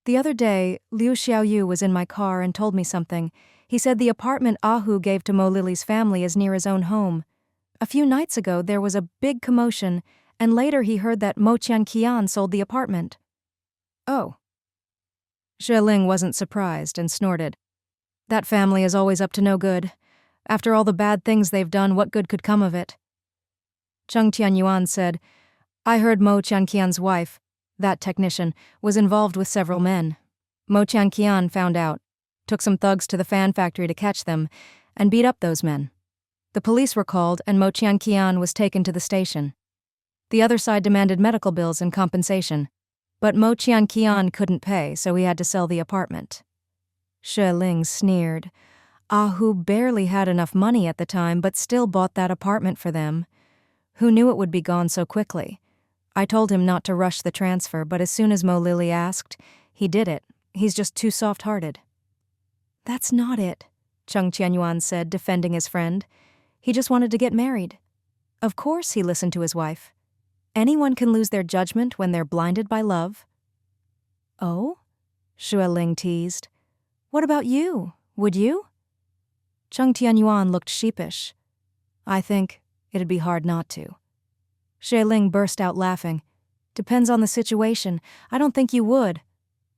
The other day, Liu Xiaoyu was in my car and told me something. He said the apartment Ahu gave to Mo Lily's family is near his own home. A few nights ago, there was a big commotion, and later he heard that Mo Qian sold the apartment. Oh. Xue Ling wasn't surprised and snorted. That family is always up to no good. After all the bad things they've done, what good could come of it? Cheng Tianyuan said, I heard Mo Qian's wife, that technician, was involved with several men. Mo Qian found out, took some thugs to the fan factory to catch them, and beat up those men. The police were called and Mo Qian was taken to the station. The other side demanded medical bills and compensation, but Mo Qian couldn't pay, so he had to sell the apartment. Xue Ling sneered. Ahu barely had enough money at the time, but still bought that apartment for them. Who knew it would be gone so quickly? I told him not to rush the transfer, but as soon as Mo Lily asked, he did it. He's just too soft-hearted. That's not it, Cheng Tianyuan said, defending his friend. He just wanted to get married. Of course he listened to his wife. Anyone can lose their judgment when they're blinded by love. Oh? Xue Ling teased. What about you? Would you? Cheng Tianyuan looked sheepish. I think it'd be hard not to. Xue Ling burst out laughing. Depends on the situation. I don't think you would.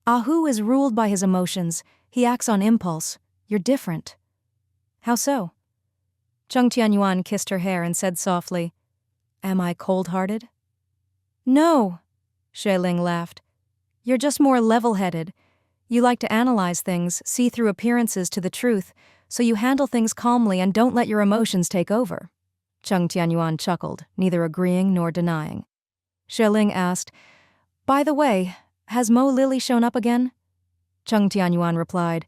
Ahu is ruled by his emotions. He acts on impulse. You're different. How so? Cheng Tianyuan kissed her hair and said softly, Am I cold-hearted? No, Xue Ling laughed. You're just more level-headed. You like to analyze things, see through appearances to the truth, so you handle things calmly and don't let your emotions take over. Cheng Tianyuan chuckled, neither agreeing nor denying. Xue Ling asked, By the way, has Mo Lily shown up again? Cheng Tianyuan replied,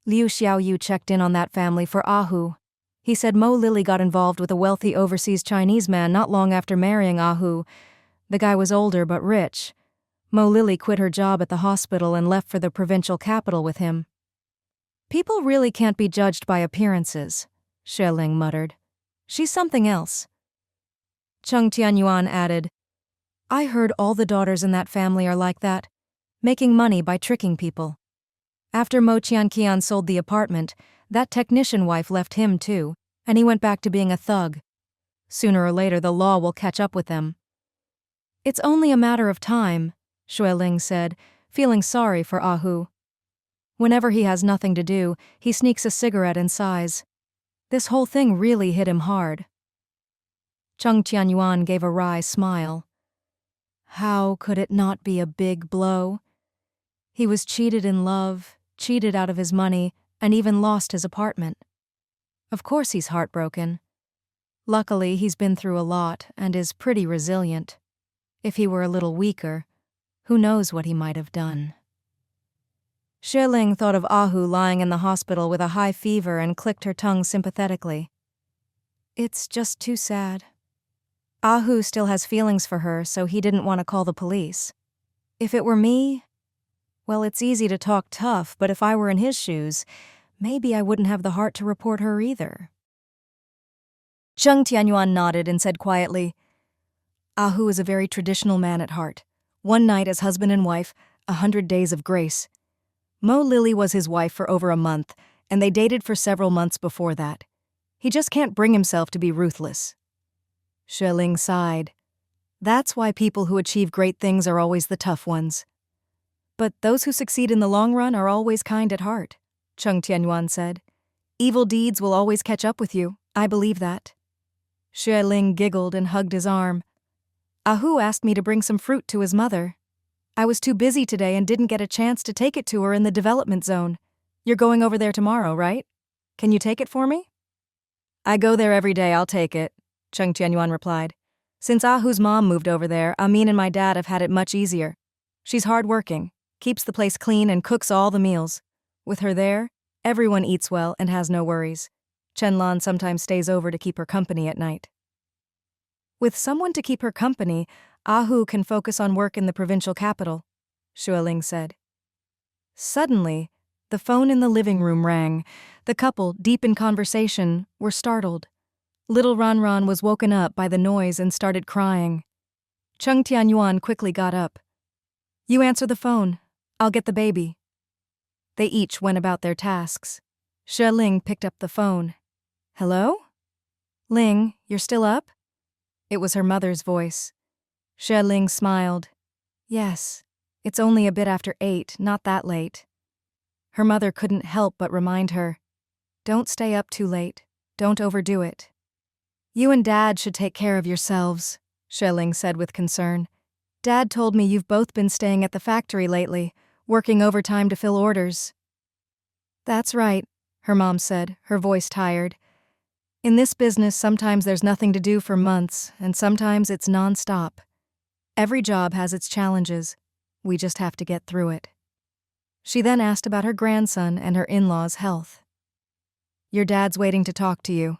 Liu Xiaoyu checked in on that family for Ahu. He said Mo Lily got involved with a wealthy overseas Chinese man not long after marrying Ahu. The guy was older but rich. Mo Lily quit her job at the hospital and left for the provincial capital with him. People really can't be judged by appearances, Xue Ling muttered. She's something else. Cheng Tianyuan added, I heard all the daughters in that family are like that, making money by tricking people. After Mo Qian sold the apartment, that technician wife left him too, and he went back to being a thug. Sooner or later the law will catch up with them. It's only a matter of time, Xue Ling said, feeling sorry for Ahu. Whenever he has nothing to do, he sneaks a cigarette and sighs. This whole thing really hit him hard. Cheng Tianyuan gave a wry smile. How could it not be a big blow? He was cheated in love, cheated out of his money, and even lost his apartment. Of course he's heartbroken. Luckily, he's been through a lot and is pretty resilient. If he were a little weaker, who knows what he might have done. Xue Ling thought of Ahu lying in the hospital with a high fever and clicked her tongue sympathetically. It's just too sad. Ahu still has feelings for her, so he didn't want to call the police. If it were me, well, it's easy to talk tough, but if I were in his shoes, maybe I wouldn't have the heart to report her either. Cheng Tianyuan nodded and said quietly, Ahu is a very traditional man at heart. One night as husband and wife, 100 days of grace. Mo Lily was his wife for over a month, and they dated for several months before that. He just can't bring himself to be ruthless. Xue Ling sighed. That's why people who achieve great things are always the tough ones. But those who succeed in the long run are always kind at heart, Cheng Tianyuan said. Evil deeds will always catch up with you, I believe that. Xue Ling giggled and hugged his arm. Ahu asked me to bring some fruit to his mother. I was too busy today and didn't get a chance to take it to her in the development zone. You're going over there tomorrow, right? Can you take it for me? I go there every day, I'll take it, Cheng Tianyuan replied. Since Ahu's mom moved over there, Amin and my dad have had it much easier. She's hardworking, keeps the place clean and cooks all the meals. With her there, everyone eats well and has no worries. Chen Lan sometimes stays over to keep her company at night. With someone to keep her company, Ahu can focus on work in the provincial capital, Xue Ling said. Suddenly, the phone in the living room rang. The couple, deep in conversation, were startled. Little Ranran was woken up by the noise and started crying. Cheng Tianyuan quickly got up. You answer the phone. I'll get the baby. They each went about their tasks. Xue Ling picked up the phone. Hello? Ling, you're still up? It was her mother's voice. Xue Ling smiled. Yes, it's only a bit after 8, not that late. Her mother couldn't help but remind her. Don't stay up too late. Don't overdo it. You and Dad should take care of yourselves, Xue Ling said with concern. Dad told me you've both been staying at the factory lately, working overtime to fill orders. That's right, her mom said, her voice tired. In this business, sometimes there's nothing to do for months, and sometimes it's non-stop. Every job has its challenges. We just have to get through it. She then asked about her grandson and her in-laws' health. Your dad's waiting to talk to you.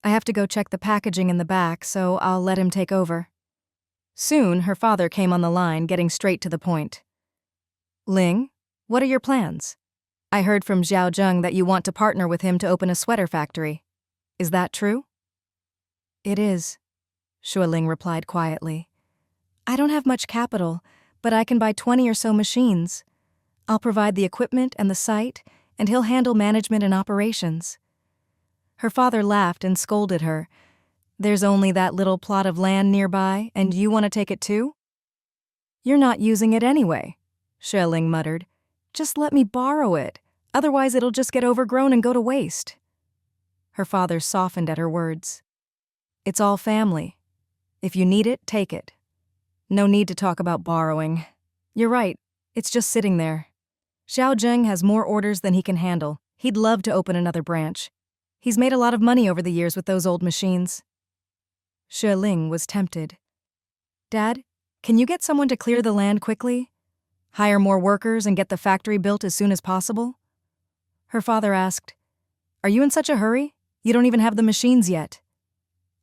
I have to go check the packaging in the back, so I'll let him take over. Soon, her father came on the line, getting straight to the point. Ling, what are your plans? I heard from Xiao Zheng that you want to partner with him to open a sweater factory. Is that true? It is, Xue Ling replied quietly. I don't have much capital, but I can buy 20 or so machines. I'll provide the equipment and the site, and he'll handle management and operations. Her father laughed and scolded her. There's only that little plot of land nearby, and you want to take it too? You're not using it anyway, Xue Ling muttered. Just let me borrow it, otherwise it'll just get overgrown and go to waste. Her father softened at her words. It's all family. If you need it, take it. No need to talk about borrowing. You're right, it's just sitting there. Xiao Zheng has more orders than he can handle. He'd love to open another branch. He's made a lot of money over the years with those old machines. Xue Ling was tempted. Dad, can you get someone to clear the land quickly? Hire more workers and get the factory built as soon as possible? Her father asked, Are you in such a hurry? You don't even have the machines yet.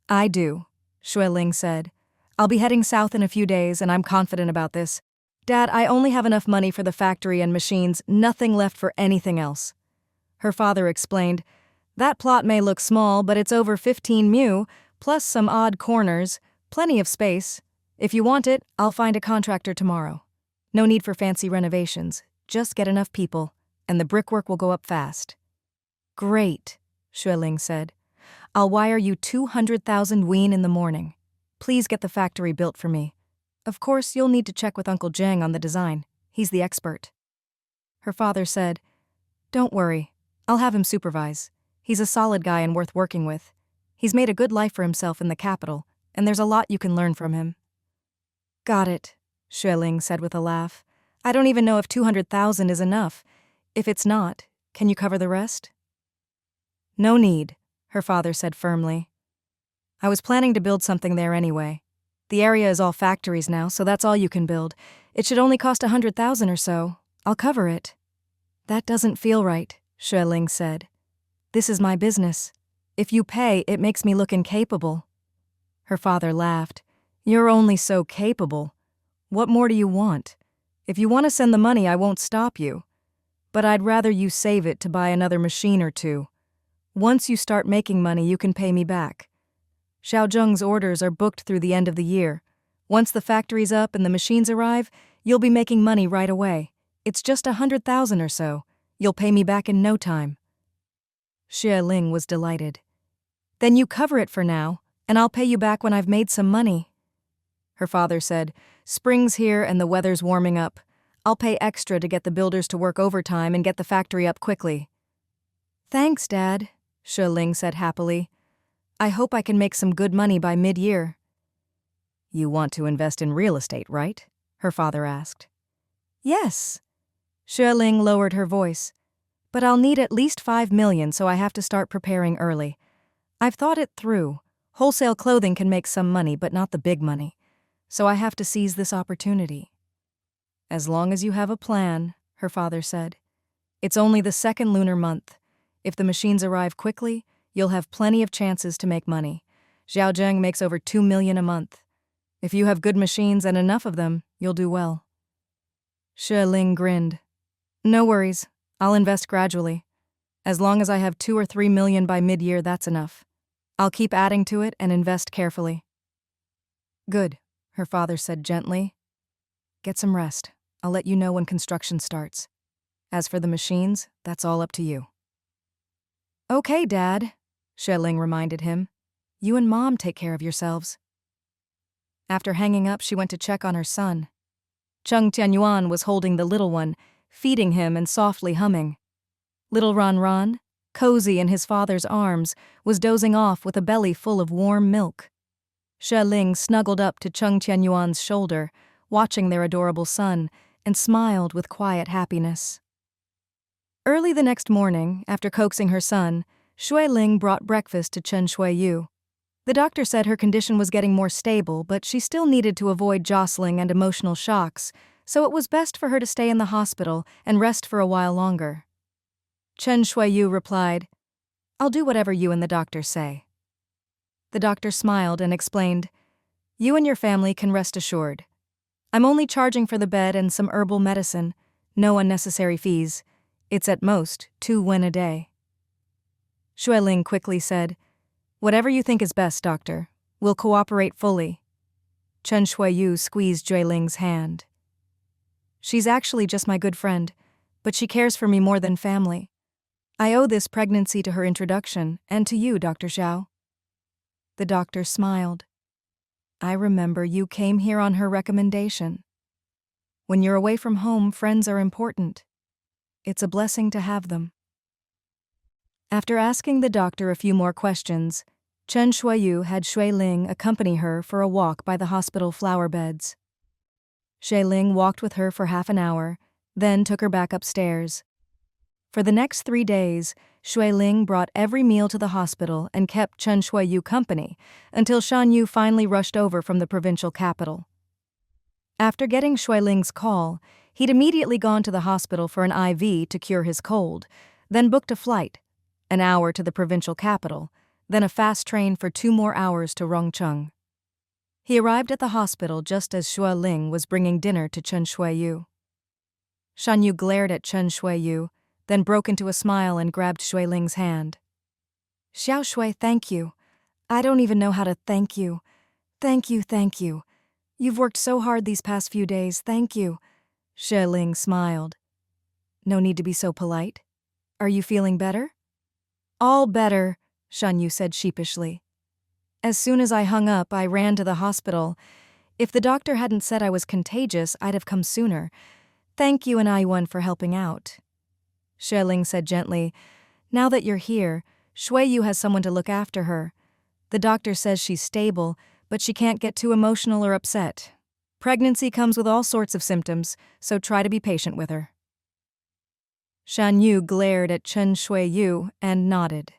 I do, Xue Ling said. I'll be heading south in a few days, and I'm confident about this. Dad, I only have enough money for the factory and machines, nothing left for anything else. Her father explained, That plot may look small, but it's over 15 mu, plus some odd corners, plenty of space. If you want it, I'll find a contractor tomorrow. No need for fancy renovations, just get enough people, and the brickwork will go up fast. Great, Xue Ling said. I'll wire you 200,000 yuan in the morning. Please get the factory built for me. Of course, you'll need to check with Uncle Zheng on the design. He's the expert. Her father said, Don't worry, I'll have him supervise. He's a solid guy and worth working with. He's made a good life for himself in the capital, and there's a lot you can learn from him. Got it, Xue Ling said with a laugh. I don't even know if 200,000 is enough. If it's not, can you cover the rest? No need, her father said firmly. I was planning to build something there anyway. The area is all factories now, so that's all you can build. It should only cost 100,000 or so. I'll cover it. That doesn't feel right, Xue Ling said. This is my business. If you pay, it makes me look incapable. Her father laughed. You're only so capable. What more do you want? If you want to send the money, I won't stop you. But I'd rather you save it to buy another machine or two. Once you start making money, you can pay me back. Xiao Zheng's orders are booked through the end of the year. Once the factory's up and the machines arrive, you'll be making money right away. It's just 100,000 or so. You'll pay me back in no time. Xue Ling was delighted. Then you cover it for now, and I'll pay you back when I've made some money. her father said. Spring's here and the weather's warming up. I'll pay extra to get the builders to work overtime and get the factory up quickly. Thanks, Dad, Xue Ling said happily. I hope I can make some good money by mid-year. You want to invest in real estate, right? Her father asked. Yes. Xue Ling lowered her voice. But I'll need at least 5 million, so I have to start preparing early. I've thought it through. Wholesale clothing can make some money, but not the big money. So I have to seize this opportunity. As long as you have a plan, her father said. It's only the second lunar month. If the machines arrive quickly, you'll have plenty of chances to make money. Xiaozheng makes over 2 million a month. If you have good machines and enough of them, you'll do well. Xue Ling grinned. No worries. I'll invest gradually. As long as I have 2 or 3 million by mid-year, that's enough. I'll keep adding to it and invest carefully. Good, her father said gently. Get some rest. I'll let you know when construction starts. As for the machines, that's all up to you. Okay, Dad, Xue Ling reminded him. You and Mom take care of yourselves. After hanging up, she went to check on her son. Cheng Tianyuan was holding the little one, feeding him and softly humming. Little Ran, cozy in his father's arms, was dozing off with a belly full of warm milk. Xue Ling snuggled up to Cheng Tianyuan's shoulder, watching their adorable son, and smiled with quiet happiness. Early the next morning, after coaxing her son, Xue Ling brought breakfast to Chen Shuiyu. The doctor said her condition was getting more stable, but she still needed to avoid jostling and emotional shocks, so it was best for her to stay in the hospital and rest for a while longer. Chen Shuiyu replied, I'll do whatever you and the doctor say. The doctor smiled and explained, You and your family can rest assured. I'm only charging for the bed and some herbal medicine, no unnecessary fees. It's at most 2 yuan a day. Xue Ling quickly said, Whatever you think is best, doctor. We'll cooperate fully. Chen Shuiyu squeezed Xue Ling's hand. She's actually just my good friend, but she cares for me more than family. I owe this pregnancy to her introduction, and to you, Dr. Zhao. The doctor smiled. I remember you came here on her recommendation. When you're away from home, friends are important. It's a blessing to have them. After asking the doctor a few more questions, Chen Shuiyu had Xue Ling accompany her for a walk by the hospital flower beds. Xue Ling walked with her for half an hour, then took her back upstairs. For the next 3 days, Xue Ling brought every meal to the hospital and kept Chen Shuiyu company until Shan Yu finally rushed over from the provincial capital. After getting Xue Ling's call, he'd immediately gone to the hospital for an IV to cure his cold, then booked a flight, an hour to the provincial capital, then a fast train for 2 more hours to Rongcheng. He arrived at the hospital just as Xue Ling was bringing dinner to Chen Shuiyu. Shan Yu glared at Chen Shuiyu, then broke into a smile and grabbed Xue Ling's hand. Xiao Shui, thank you. I don't even know how to thank you. Thank you. You've worked so hard these past few days, thank you. Xue Ling smiled. No need to be so polite. Are you feeling better? All better, Shan Yu said sheepishly. As soon as I hung up, I ran to the hospital. If the doctor hadn't said I was contagious, I'd have come sooner. Thank you and Yuan for helping out. Xue Ling said gently, Now that you're here, Shuiyu has someone to look after her. The doctor says she's stable, but she can't get too emotional or upset. Pregnancy comes with all sorts of symptoms, so try to be patient with her. Shan Yu glared at Chen Shuiyu and nodded.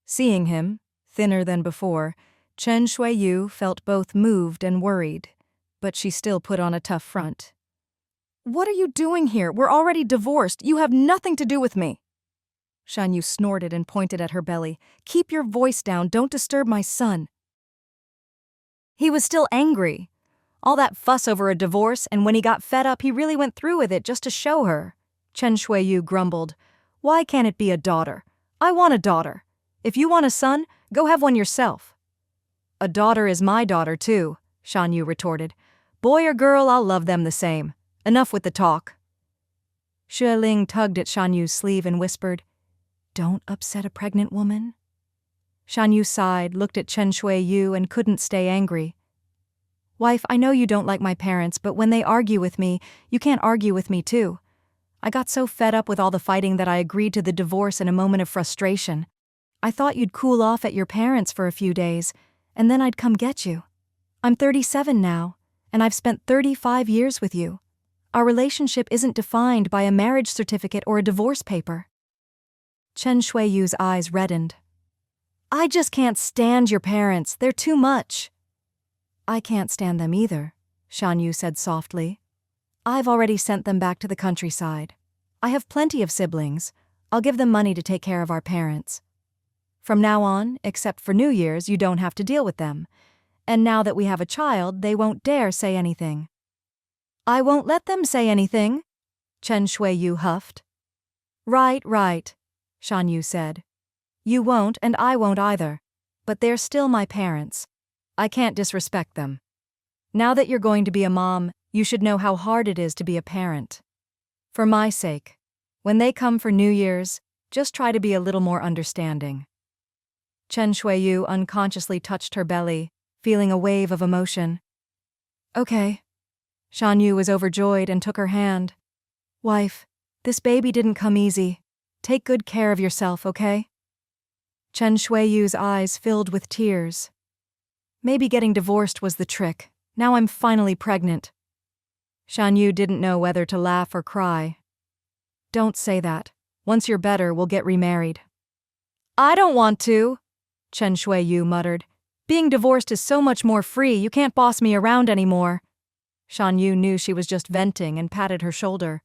Seeing him, thinner than before, Chen Shuiyu felt both moved and worried, but she still put on a tough front. What are you doing here? We're already divorced. You have nothing to do with me. Shan Yu snorted and pointed at her belly. Keep your voice down. Don't disturb my son. He was still angry. All that fuss over a divorce, and when he got fed up, he really went through with it just to show her. Chen Shuiyu grumbled. Why can't it be a daughter? I want a daughter. If you want a son, go have one yourself. A daughter is my daughter, too, Shan Yu retorted. Boy or girl, I'll love them the same. Enough with the talk. Xue Ling tugged at Shan Yu's sleeve and whispered, Don't upset a pregnant woman. Shan Yu sighed, looked at Chen Shuiyu, and couldn't stay angry. Wife, I know you don't like my parents, but when they argue with me, you can't argue with me too. I got so fed up with all the fighting that I agreed to the divorce in a moment of frustration. I thought you'd cool off at your parents for a few days, and then I'd come get you. I'm 37 now, and I've spent 35 years with you. Our relationship isn't defined by a marriage certificate or a divorce paper. Chen Shuiyu's eyes reddened. I just can't stand your parents, they're too much. I can't stand them either, Shan Yu said softly. I've already sent them back to the countryside. I have plenty of siblings. I'll give them money to take care of our parents. From now on, except for New Year's, you don't have to deal with them. And now that we have a child, they won't dare say anything. I won't let them say anything, Chen Shuiyu huffed. Right, Shan Yu said. You won't and I won't either. But they're still my parents. I can't disrespect them. Now that you're going to be a mom, you should know how hard it is to be a parent. For my sake, when they come for New Year's, just try to be a little more understanding. Chen Shuiyu unconsciously touched her belly, feeling a wave of emotion. Okay. Shan Yu was overjoyed and took her hand. Wife, this baby didn't come easy. Take good care of yourself, okay? Chen Shuiyu's eyes filled with tears. Maybe getting divorced was the trick. Now I'm finally pregnant. Shan Yu didn't know whether to laugh or cry. Don't say that. Once you're better, we'll get remarried. I don't want to, Chen Shuiyu muttered. Being divorced is so much more free, you can't boss me around anymore. Shan Yu knew she was just venting and patted her shoulder.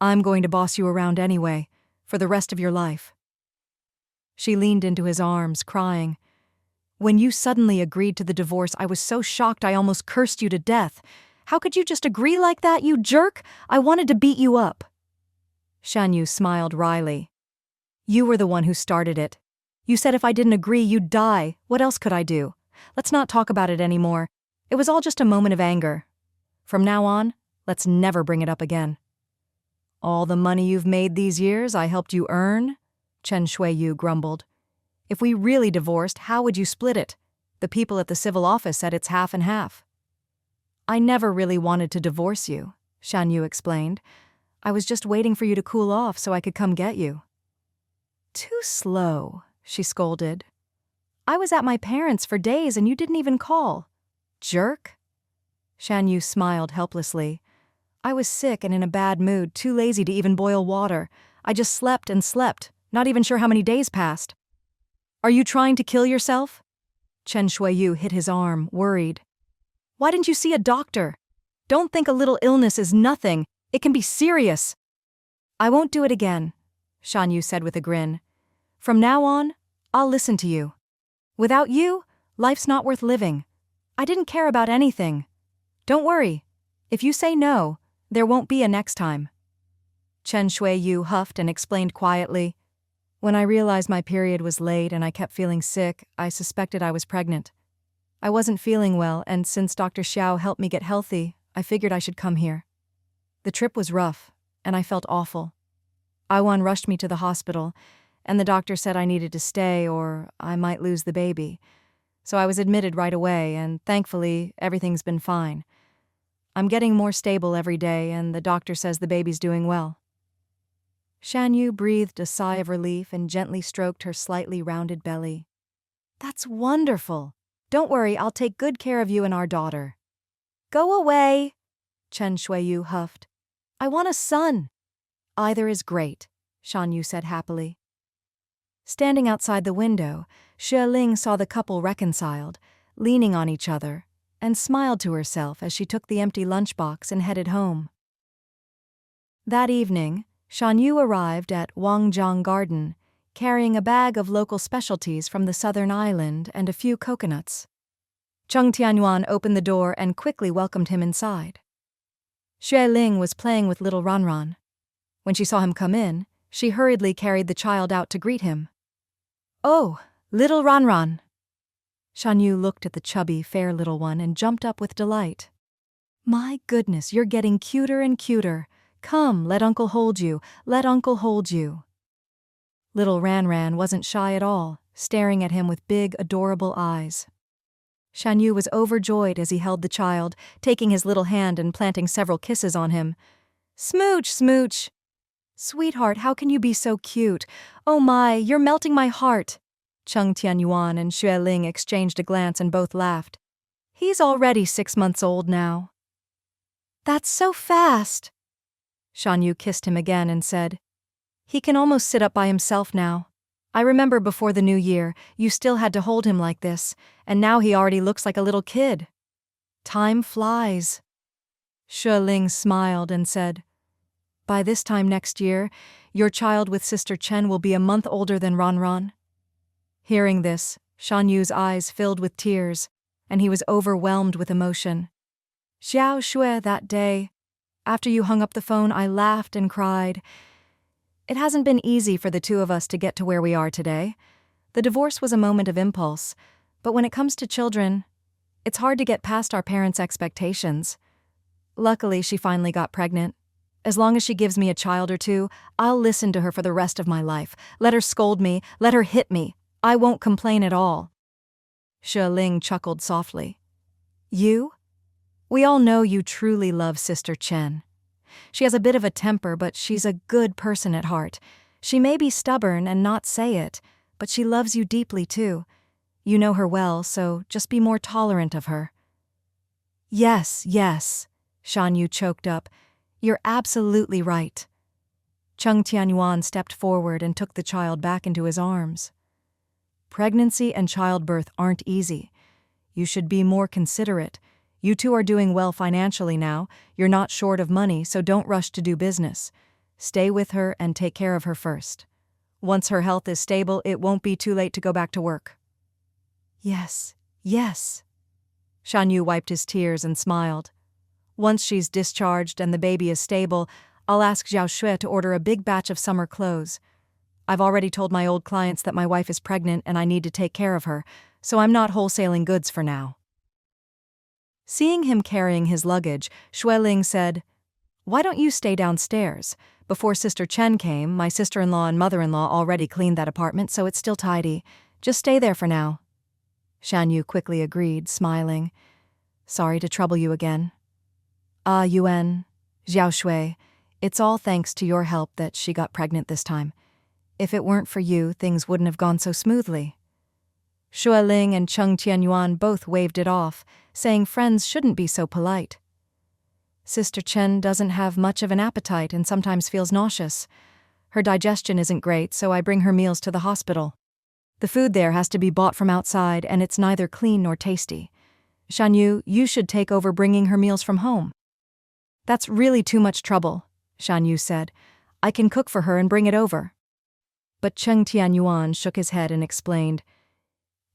I'm going to boss you around anyway, for the rest of your life. She leaned into his arms, crying. When you suddenly agreed to the divorce, I was so shocked I almost cursed you to death. How could you just agree like that, you jerk? I wanted to beat you up. Shan Yu smiled wryly. You were the one who started it. You said if I didn't agree, you'd die. What else could I do? Let's not talk about it anymore. It was all just a moment of anger. From now on, let's never bring it up again. All the money you've made these years I helped you earn? Chen Shuiyu grumbled. If we really divorced, how would you split it? The people at the civil office said it's half and half. I never really wanted to divorce you, Shan Yu explained. I was just waiting for you to cool off so I could come get you. Too slow, she scolded. I was at my parents' for days and you didn't even call. Jerk. Shan Yu smiled helplessly. I was sick and in a bad mood, too lazy to even boil water. I just slept and slept, not even sure how many days passed. Are you trying to kill yourself? Chen Shuiyu hit his arm, worried. Why didn't you see a doctor? Don't think a little illness is nothing. It can be serious. I won't do it again, Shan Yu said with a grin. From now on, I'll listen to you. Without you, life's not worth living. I didn't care about anything. Don't worry. If you say no, there won't be a next time. Chen Shuiyu huffed and explained quietly. When I realized my period was late and I kept feeling sick, I suspected I was pregnant. I wasn't feeling well, and since Dr. Xiao helped me get healthy, I figured I should come here. The trip was rough, and I felt awful. Iwan rushed me to the hospital, and the doctor said I needed to stay or I might lose the baby. So I was admitted right away, and thankfully, everything's been fine. I'm getting more stable every day, and the doctor says the baby's doing well. Shan Yu breathed a sigh of relief and gently stroked her slightly rounded belly. That's wonderful. Don't worry, I'll take good care of you and our daughter. Go away, Chen Shuiyu huffed. I want a son. Either is great, Shan Yu said happily. Standing outside the window, Xue Ling saw the couple reconciled, leaning on each other, and smiled to herself as she took the empty lunchbox and headed home. That evening, Shan Yu arrived at Wangjiang Garden, carrying a bag of local specialties from the southern island and a few coconuts. Cheng Tianyuan opened the door and quickly welcomed him inside. Xue Ling was playing with little Ranran. When she saw him come in, she hurriedly carried the child out to greet him. Oh, little Ranran! Shan Yu looked at the chubby, fair little one and jumped up with delight. My goodness, you're getting cuter and cuter. Come, let Uncle hold you, let Uncle hold you. Little Ranran wasn't shy at all, staring at him with big, adorable eyes. Shan Yu was overjoyed as he held the child, taking his little hand and planting several kisses on him. Smooch, smooch. Sweetheart, how can you be so cute? Oh my, you're melting my heart. Cheng Tianyuan and Xue Ling exchanged a glance and both laughed. He's already 6 months old now. That's so fast. Shan Yu kissed him again and said, He can almost sit up by himself now. I remember before the new year, you still had to hold him like this, and now he already looks like a little kid. Time flies. Xue Ling smiled and said, By this time next year, your child with Sister Chen will be a month older than Ran. Hearing this, Shan Yu's eyes filled with tears, and he was overwhelmed with emotion. Xiao Xue, that day, after you hung up the phone, I laughed and cried. It hasn't been easy for the two of us to get to where we are today. The divorce was a moment of impulse, but when it comes to children, it's hard to get past our parents' expectations. Luckily, she finally got pregnant. As long as she gives me a child or two, I'll listen to her for the rest of my life. Let her scold me, let her hit me. I won't complain at all. Xue Ling chuckled softly. You? We all know you truly love Sister Chen. She has a bit of a temper, but she's a good person at heart. She may be stubborn and not say it, but she loves you deeply too. You know her well, so just be more tolerant of her. Yes, Shan Yu choked up. You're absolutely right. Cheng Tianyuan stepped forward and took the child back into his arms. Pregnancy and childbirth aren't easy. You should be more considerate. You two are doing well financially now. You're not short of money, so don't rush to do business. Stay with her and take care of her first. Once her health is stable, it won't be too late to go back to work. Yes. Shan Yu wiped his tears and smiled. Once she's discharged and the baby is stable, I'll ask Xiao Xue to order a big batch of summer clothes. I've already told my old clients that my wife is pregnant and I need to take care of her, so I'm not wholesaling goods for now. Seeing him carrying his luggage, Xue Ling said, Why don't you stay downstairs? Before Sister Chen came, my sister-in-law and mother-in-law already cleaned that apartment, so it's still tidy. Just stay there for now. Shan Yu quickly agreed, smiling. Sorry to trouble you again. Yuan, Xiao Xue, it's all thanks to your help that she got pregnant this time. If it weren't for you, things wouldn't have gone so smoothly. Xue Ling and Cheng Tianyuan both waved it off, saying friends shouldn't be so polite. Sister Chen doesn't have much of an appetite and sometimes feels nauseous. Her digestion isn't great, so I bring her meals to the hospital. The food there has to be bought from outside, and it's neither clean nor tasty. Shan Yu, you should take over bringing her meals from home. That's really too much trouble, Shan Yu said. I can cook for her and bring it over. But Cheng Tianyuan shook his head and explained,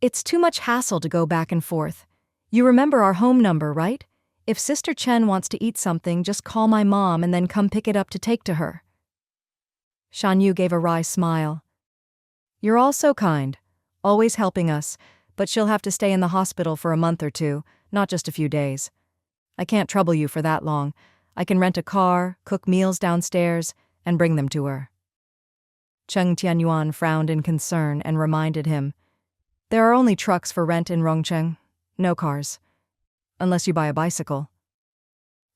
It's too much hassle to go back and forth. You remember our home number, right? If Sister Chen wants to eat something, just call my mom and then come pick it up to take to her. Shan Yu gave a wry smile. You're all so kind, always helping us, but she'll have to stay in the hospital for a month or two, not just a few days. I can't trouble you for that long. I can rent a car, cook meals downstairs, and bring them to her. Cheng Tianyuan frowned in concern and reminded him, There are only trucks for rent in Rongcheng, no cars. Unless you buy a bicycle.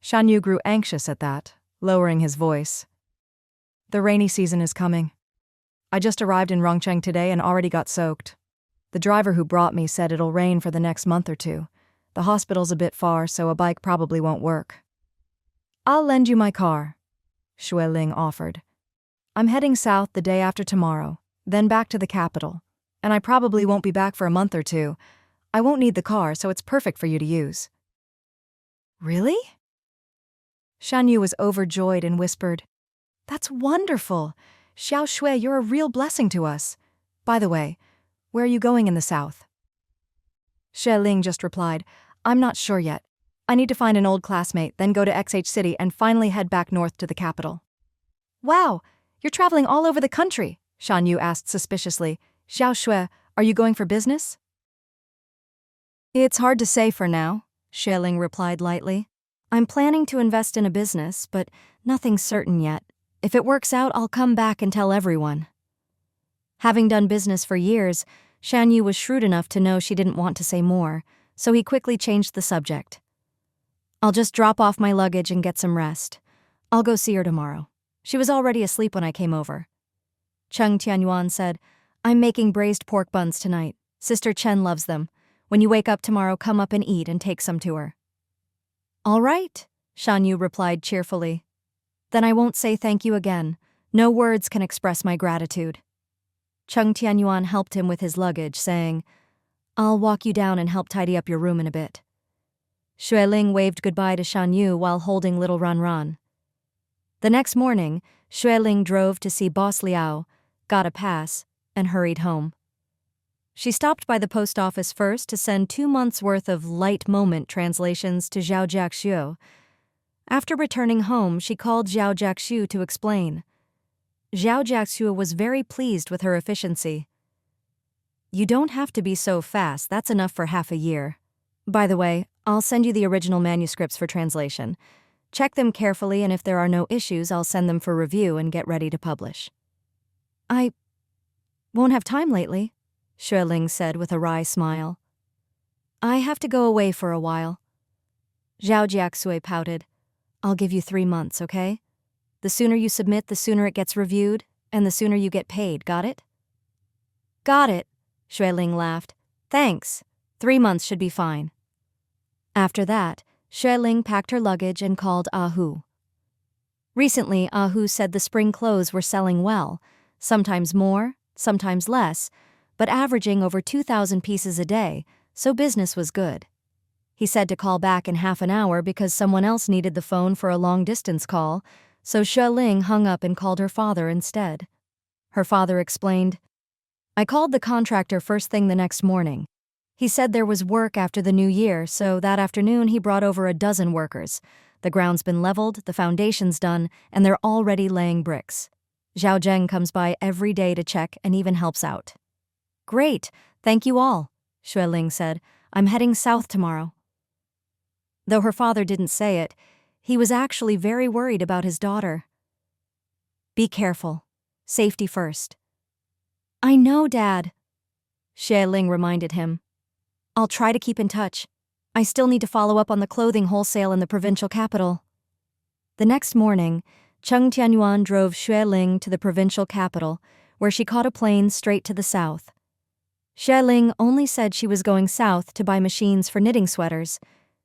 Shan Yu grew anxious at that, lowering his voice. The rainy season is coming. I just arrived in Rongcheng today and already got soaked. The driver who brought me said it'll rain for the next month or two. The hospital's a bit far, so a bike probably won't work. I'll lend you my car, Xue Ling offered. I'm heading south the day after tomorrow, then back to the capital, and I probably won't be back for a month or two. I won't need the car, so it's perfect for you to use. Really? Shan Yu was overjoyed and whispered, That's wonderful. Xiao Xue, you're a real blessing to us. By the way, where are you going in the south? Xue Ling just replied, I'm not sure yet. I need to find an old classmate, then go to XH City and finally head back north to the capital. Wow, you're traveling all over the country, Shan Yu asked suspiciously. Xiao Xue, are you going for business? It's hard to say for now, Xue Ling replied lightly. I'm planning to invest in a business, but nothing's certain yet. If it works out, I'll come back and tell everyone. Having done business for years, Shan Yu was shrewd enough to know she didn't want to say more, so he quickly changed the subject. I'll just drop off my luggage and get some rest. I'll go see her tomorrow. She was already asleep when I came over. Cheng Tianyuan said, I'm making braised pork buns tonight. Sister Chen loves them. When you wake up tomorrow, come up and eat and take some to her. All right, Shan Yu replied cheerfully. Then I won't say thank you again. No words can express my gratitude. Cheng Tianyuan helped him with his luggage, saying, I'll walk you down and help tidy up your room in a bit. Xue Ling waved goodbye to Shan Yu while holding little Ran Ran. The next morning, Xue Ling drove to see Boss Liao, got a pass, and hurried home. She stopped by the post office first to send 2 months' worth of light moment translations to Zhao Jiaxiu. After returning home, she called Zhao Jiaxiu to explain. Zhao Jiaxiu was very pleased with her efficiency. You don't have to be so fast, that's enough for half a year. By the way, I'll send you the original manuscripts for translation. Check them carefully, and if there are no issues, I'll send them for review and get ready to publish. I won't have time lately, Xue Ling said with a wry smile. I have to go away for a while. Zhao Jiaxue pouted. I'll give you 3 months, okay? The sooner you submit, the sooner it gets reviewed, and the sooner you get paid, got it? Got it, Xue Ling laughed. Thanks. 3 months should be fine. After that, Xue Ling packed her luggage and called Hu. Recently, Hu said the spring clothes were selling well, sometimes more, sometimes less, but averaging over 2,000 pieces a day, so business was good. He said to call back in half an hour because someone else needed the phone for a long-distance call, so Xue Ling hung up and called her father instead. Her father explained, I called the contractor first thing the next morning. He said there was work after the new year, so that afternoon he brought over a dozen workers. The ground's been leveled, the foundation's done, and they're already laying bricks. Zhao Zheng comes by every day to check and even helps out. Great, thank you all, Xue Ling said. I'm heading south tomorrow. Though her father didn't say it, he was actually very worried about his daughter. Be careful. Safety first. I know, Dad, Xue Ling reminded him. I'll try to keep in touch. I still need to follow up on the clothing wholesale in the provincial capital. The next morning, Cheng Tianyuan drove Xue Ling to the provincial capital, where she caught a plane straight to the south. Xue Ling only said she was going south to buy machines for knitting sweaters.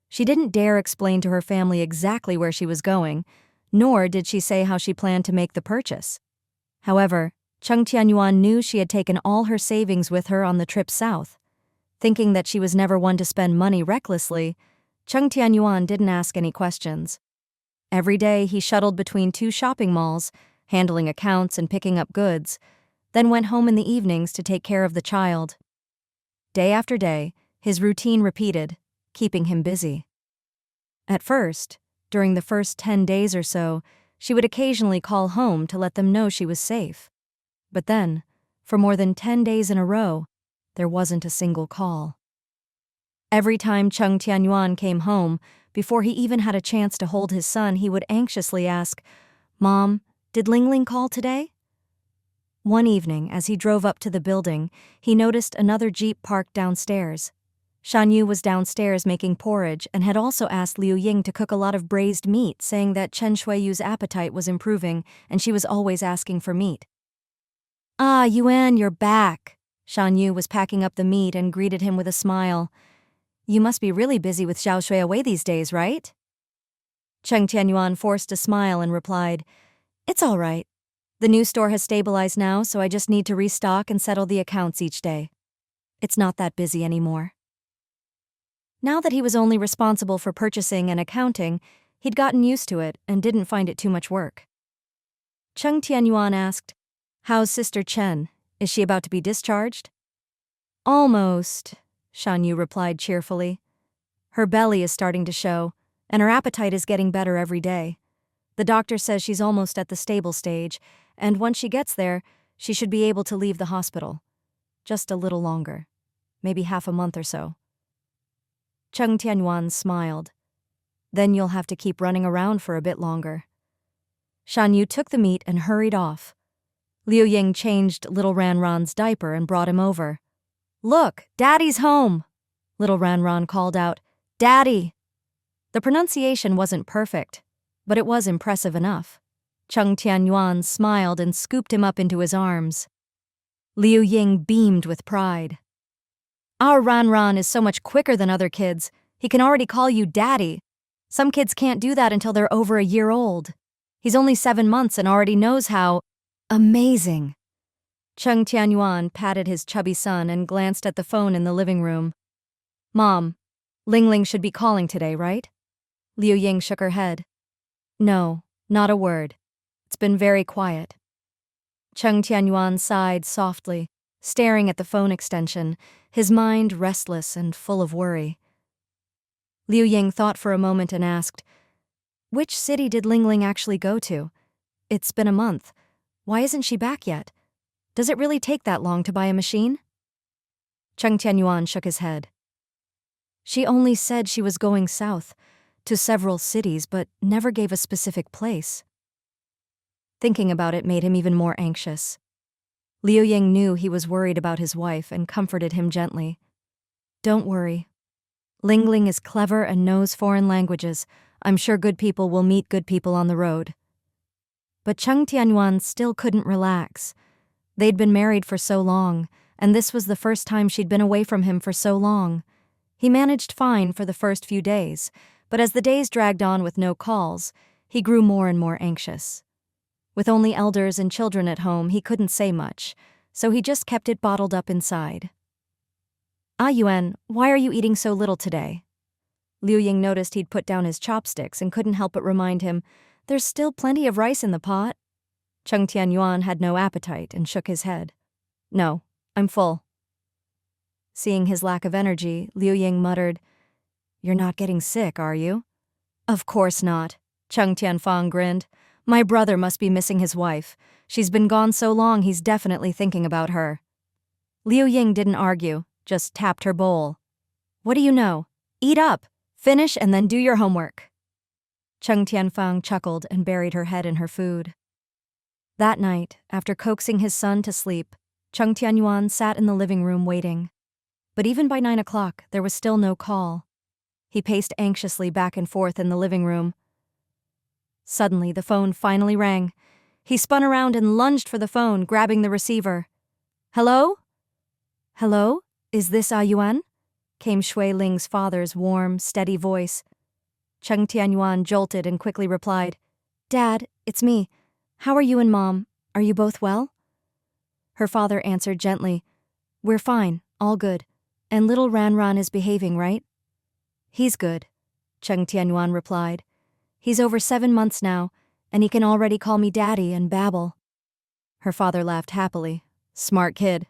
She didn't dare explain to her family exactly where she was going, nor did she say how she planned to make the purchase. However, Cheng Tianyuan knew she had taken all her savings with her on the trip south. Thinking that she was never one to spend money recklessly, Cheng Tianyuan didn't ask any questions. Every day he shuttled between 2 shopping malls, handling accounts and picking up goods, then went home in the evenings to take care of the child. Day after day, his routine repeated, keeping him busy. At first, during the first 10 days or so, she would occasionally call home to let them know she was safe. But then, for more than 10 days in a row, there wasn't a single call. Every time Cheng Tianyuan came home, before he even had a chance to hold his son, he would anxiously ask, Mom, did Ling Ling call today? One evening, as he drove up to the building, he noticed another jeep parked downstairs. Shan Yu was downstairs making porridge and had also asked Liu Ying to cook a lot of braised meat, saying that Chen Shuiyu's appetite was improving and she was always asking for meat. Ah, Yuan, you're back. Shan Yu was packing up the meat and greeted him with a smile. You must be really busy with Xiao Shui away these days, right? Cheng Tianyuan forced a smile and replied, It's all right. The new store has stabilized now, so I just need to restock and settle the accounts each day. It's not that busy anymore. Now that he was only responsible for purchasing and accounting, he'd gotten used to it and didn't find it too much work. Cheng Tianyuan asked, How's Sister Chen? Is she about to be discharged? Almost, Shan Yu replied cheerfully. Her belly is starting to show, and her appetite is getting better every day. The doctor says she's almost at the stable stage, and once she gets there, she should be able to leave the hospital. Just a little longer, maybe half a month or so. Cheng Tianyuan smiled. Then you'll have to keep running around for a bit longer. Shan Yu took the meat and hurried off. Liu Ying changed little Ran Ran's diaper and brought him over. Look, Daddy's home! Little Ranran called out, "Daddy!" The pronunciation wasn't perfect, but it was impressive enough. Cheng Tianyuan smiled and scooped him up into his arms. Liu Ying beamed with pride. "Our Ranran is so much quicker than other kids. He can already call you Daddy. Some kids can't do that until they're over a year old. He's only 7 months and already knows how amazing." Cheng Tianyuan patted his chubby son and glanced at the phone in the living room. "Mom, Ling Ling should be calling today, right?" Liu Ying shook her head. "No, not a word. It's been very quiet." Cheng Tianyuan sighed softly, staring at the phone extension, his mind restless and full of worry. Liu Ying thought for a moment and asked, "Which city did Ling Ling actually go to? It's been a month. Why isn't she back yet? Does it really take that long to buy a machine?" Cheng Tianyuan shook his head. "She only said she was going south, to several cities, but never gave a specific place." Thinking about it made him even more anxious. Liu Ying knew he was worried about his wife and comforted him gently. "Don't worry. Ling Ling is clever and knows foreign languages. I'm sure good people will meet good people on the road." But Cheng Tianyuan still couldn't relax. They'd been married for so long, and this was the first time she'd been away from him for so long. He managed fine for the first few days, but as the days dragged on with no calls, he grew more and more anxious. With only elders and children at home, he couldn't say much, so he just kept it bottled up inside. "Ah Yuan, why are you eating so little today?" Liu Ying noticed he'd put down his chopsticks and couldn't help but remind him, "There's still plenty of rice in the pot." Cheng Tianyuan had no appetite and shook his head. "No, I'm full." Seeing his lack of energy, Liu Ying muttered, "You're not getting sick, are you?" "Of course not," Cheng Tianfang grinned. "My brother must be missing his wife. She's been gone so long he's definitely thinking about her." Liu Ying didn't argue, just tapped her bowl. "What do you know? Eat up, finish, and then do your homework." Cheng Tianfang chuckled and buried her head in her food. That night, after coaxing his son to sleep, Cheng Tianyuan sat in the living room waiting. But even by 9 o'clock, there was still no call. He paced anxiously back and forth in the living room. Suddenly, the phone finally rang. He spun around and lunged for the phone, grabbing the receiver. "Hello? Hello? Is this Yuan?" came Xue Ling's father's warm, steady voice. Cheng Tianyuan jolted and quickly replied, "Dad, it's me. How are you and Mom? Are you both well?" Her father answered gently, "We're fine, all good. And little Ranran is behaving, right?" "He's good," Cheng Tianyuan replied. "He's over 7 months now, and he can already call me Daddy and babble." Her father laughed happily. "Smart kid."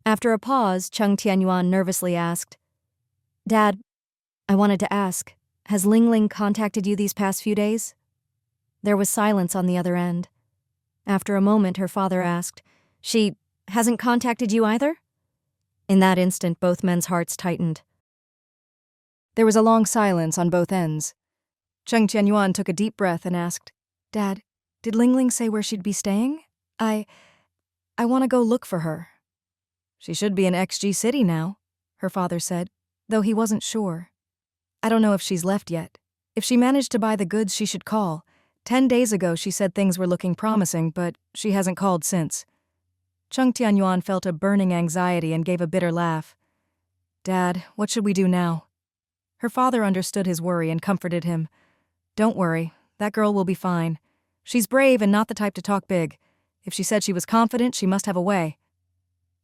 After a pause, Cheng Tianyuan nervously asked, "Dad, I wanted to ask, has Ling Ling contacted you these past few days?" There was silence on the other end. After a moment, her father asked, "She hasn't contacted you either?" In that instant, both men's hearts tightened. There was a long silence on both ends. Cheng Tianyuan took a deep breath and asked, "Dad, did Ling Ling say where she'd be staying? I want to go look for her." "She should be in XG City now," her father said, though he wasn't sure. "I don't know if she's left yet. If she managed to buy the goods, she should call. 10 days ago she said things were looking promising, but she hasn't called since." Cheng Tianyuan felt a burning anxiety and gave a bitter laugh. "Dad, what should we do now?" Her father understood his worry and comforted him. "Don't worry, that girl will be fine. She's brave and not the type to talk big. If she said she was confident, she must have a way."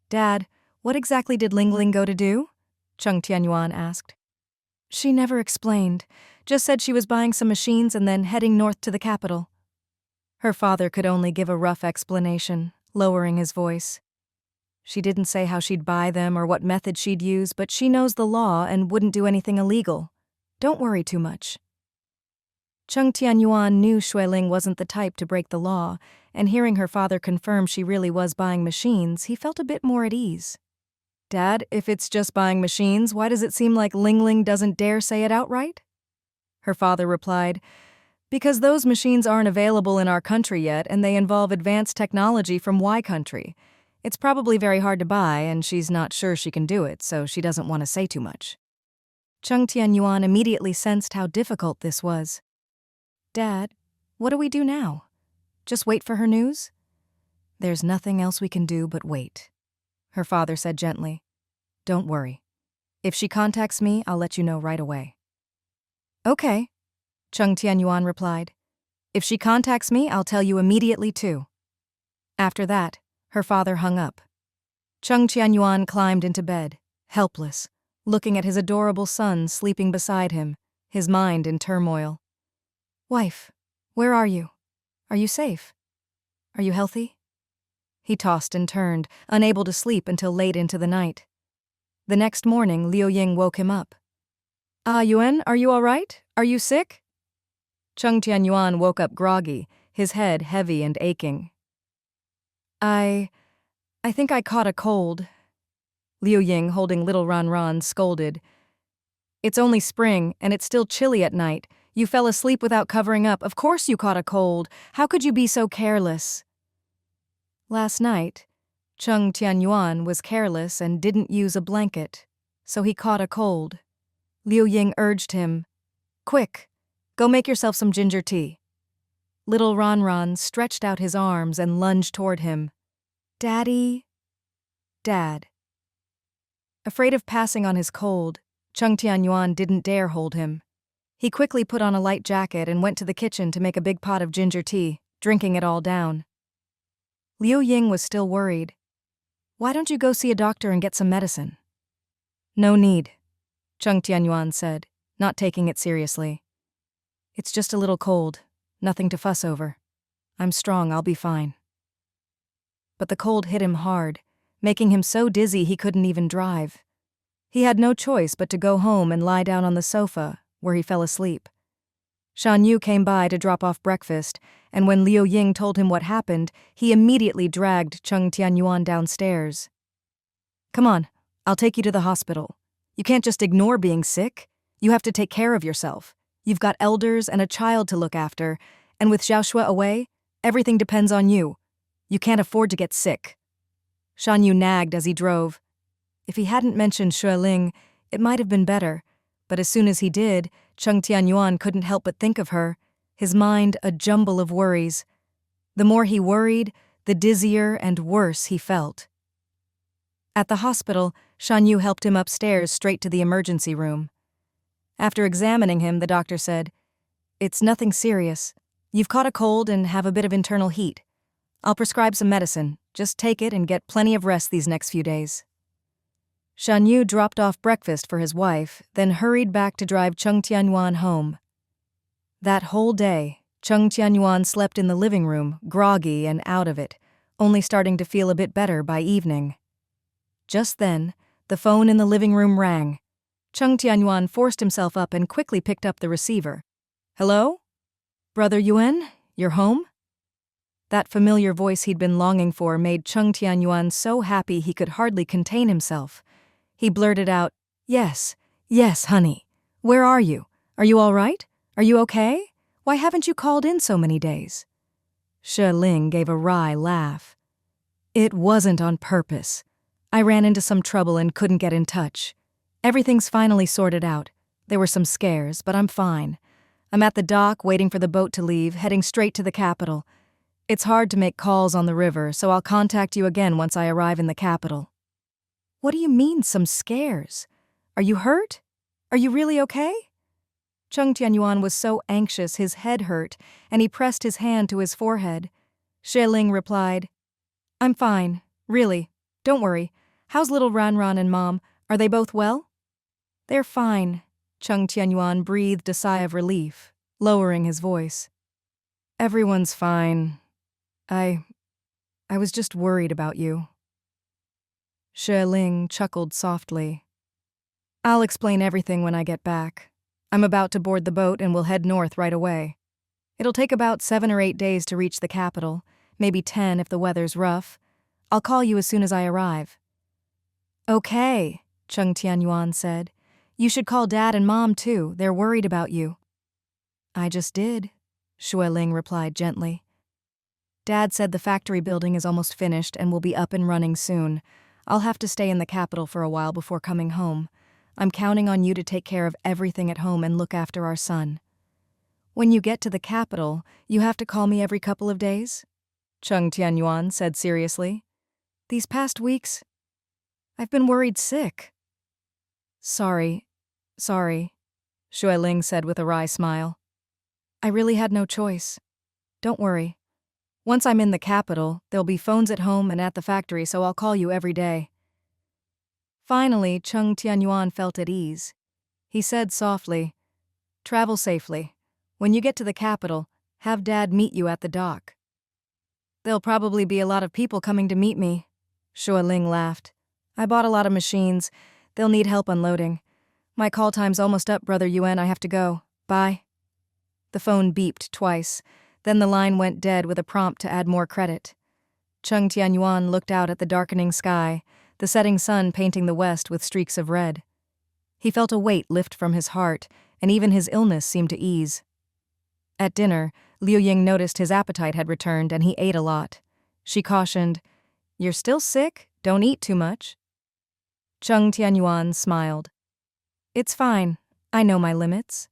"Dad, what exactly did Ling Ling go to do?" Cheng Tianyuan asked. "She never explained, just said she was buying some machines and then heading north to the capital." Her father could only give a rough explanation, lowering his voice. "She didn't say how she'd buy them or what method she'd use, but she knows the law and wouldn't do anything illegal. Don't worry too much." Cheng Tianyuan knew Xue Ling wasn't the type to break the law, and hearing her father confirm she really was buying machines, he felt a bit more at ease. "Dad, if it's just buying machines, why does it seem like Ling Ling doesn't dare say it outright?" Her father replied, "Because those machines aren't available in our country yet, and they involve advanced technology from Y country. It's probably very hard to buy, and she's not sure she can do it, so she doesn't want to say too much. Cheng Tianyuan immediately sensed how difficult this was. Dad, what do we do now? Just wait for her news? There's nothing else we can do but wait, her father said gently. Don't worry. If she contacts me, I'll let you know right away. Okay, Cheng Tianyuan replied. If she contacts me, I'll tell you immediately too. After that, her father hung up. Cheng Tianyuan climbed into bed, helpless, looking at his adorable son sleeping beside him, his mind in turmoil. Wife, where are you? Are you safe? Are you healthy? He tossed and turned, unable to sleep until late into the night. The next morning, Liu Ying woke him up. Yuan, are you all right? Are you sick? Cheng Tianyuan woke up groggy, his head heavy and aching. I think I caught a cold. Liu Ying, holding little Ran, scolded. It's only spring, and it's still chilly at night. You fell asleep without covering up. Of course you caught a cold. How could you be so careless? Last night, Cheng Tianyuan was careless and didn't use a blanket, so he caught a cold. Liu Ying urged him, Quick, go make yourself some ginger tea. Little Ran stretched out his arms and lunged toward him. Daddy? Dad. Afraid of passing on his cold, Cheng Tianyuan didn't dare hold him. He quickly put on a light jacket and went to the kitchen to make a big pot of ginger tea, drinking it all down. Liu Ying was still worried. Why don't you go see a doctor and get some medicine? No need, Cheng Tianyuan said, not taking it seriously. It's just a little cold, nothing to fuss over. I'm strong, I'll be fine. But the cold hit him hard, making him so dizzy he couldn't even drive. He had no choice but to go home and lie down on the sofa, where he fell asleep. Shan Yu came by to drop off breakfast, and when Liu Ying told him what happened, he immediately dragged Cheng Tianyuan downstairs. Come on, I'll take you to the hospital. You can't just ignore being sick. You have to take care of yourself. You've got elders and a child to look after, and with Xiaoxue away, everything depends on you. You can't afford to get sick. Shan Yu nagged as he drove. If he hadn't mentioned Xue Ling, it might have been better, but as soon as he did, Cheng Tianyuan couldn't help but think of her, his mind a jumble of worries. The more he worried, the dizzier and worse he felt. At the hospital, Shan Yu helped him upstairs straight to the emergency room. After examining him, the doctor said, It's nothing serious. You've caught a cold and have a bit of internal heat. I'll prescribe some medicine. Just take it and get plenty of rest these next few days. Shan Yu dropped off breakfast for his wife, then hurried back to drive Cheng Tianyuan home. That whole day, Cheng Tianyuan slept in the living room, groggy and out of it, only starting to feel a bit better by evening. Just then, the phone in the living room rang. Cheng Tianyuan forced himself up and quickly picked up the receiver. Hello? Brother Yuan, you're home? That familiar voice he'd been longing for made Cheng Tianyuan so happy he could hardly contain himself. He blurted out, Yes, honey. Where are you? Are you all right? Are you okay? Why haven't you called in so many days? Xue Ling gave a wry laugh. It wasn't on purpose. I ran into some trouble and couldn't get in touch. Everything's finally sorted out. There were some scares, but I'm fine. I'm at the dock waiting for the boat to leave, heading straight to the capital. It's hard to make calls on the river, so I'll contact you again once I arrive in the capital. What do you mean, some scares? Are you hurt? Are you really okay? Cheng Tianyuan was so anxious his head hurt, and he pressed his hand to his forehead. Xue Ling replied, I'm fine, really. Don't worry. How's little Ran and Mom? Are they both well? They're fine. Cheng Tianyuan breathed a sigh of relief, lowering his voice. Everyone's fine. I was just worried about you. Xue Ling chuckled softly. I'll explain everything when I get back. I'm about to board the boat and we'll head north right away. It'll take about 7 or 8 days to reach the capital, maybe 10 if the weather's rough. I'll call you as soon as I arrive. Okay, Cheng Tianyuan said. You should call Dad and Mom too. They're worried about you. I just did, Xue Ling replied gently. Dad said the factory building is almost finished and will be up and running soon. I'll have to stay in the capital for a while before coming home. I'm counting on you to take care of everything at home and look after our son. When you get to the capital, you have to call me every couple of days? Cheng Tianyuan said seriously. These past weeks, I've been worried sick. Sorry, Xue Ling said with a wry smile. I really had no choice. Don't worry. Once I'm in the capital, there'll be phones at home and at the factory, so I'll call you every day. Finally, Cheng Tianyuan felt at ease. He said softly, Travel safely. When you get to the capital, have Dad meet you at the dock. There'll probably be a lot of people coming to meet me. Xue Ling laughed. I bought a lot of machines. They'll need help unloading. My call time's almost up, Brother Yuan. I have to go. Bye. The phone beeped twice. Then the line went dead with a prompt to add more credit. Cheng Tianyuan looked out at the darkening sky, the setting sun painting the west with streaks of red. He felt a weight lift from his heart, and even his illness seemed to ease. At dinner, Liu Ying noticed his appetite had returned and he ate a lot. She cautioned, You're still sick? Don't eat too much. Cheng Tianyuan smiled. It's fine. I know my limits.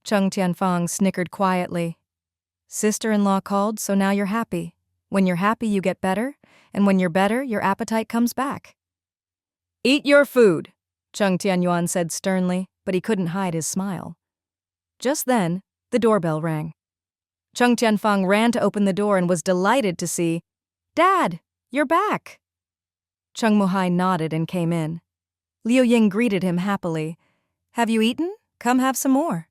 Cheng Tianfang snickered quietly. Sister-in-law called, so now you're happy. When you're happy, you get better, and when you're better, your appetite comes back. Eat your food, Cheng Tianyuan said sternly, but he couldn't hide his smile. Just then, the doorbell rang. Cheng Tianfang ran to open the door and was delighted to see, Dad, you're back. Cheng Muhai nodded and came in. Liu Ying greeted him happily. Have you eaten? Come have some more.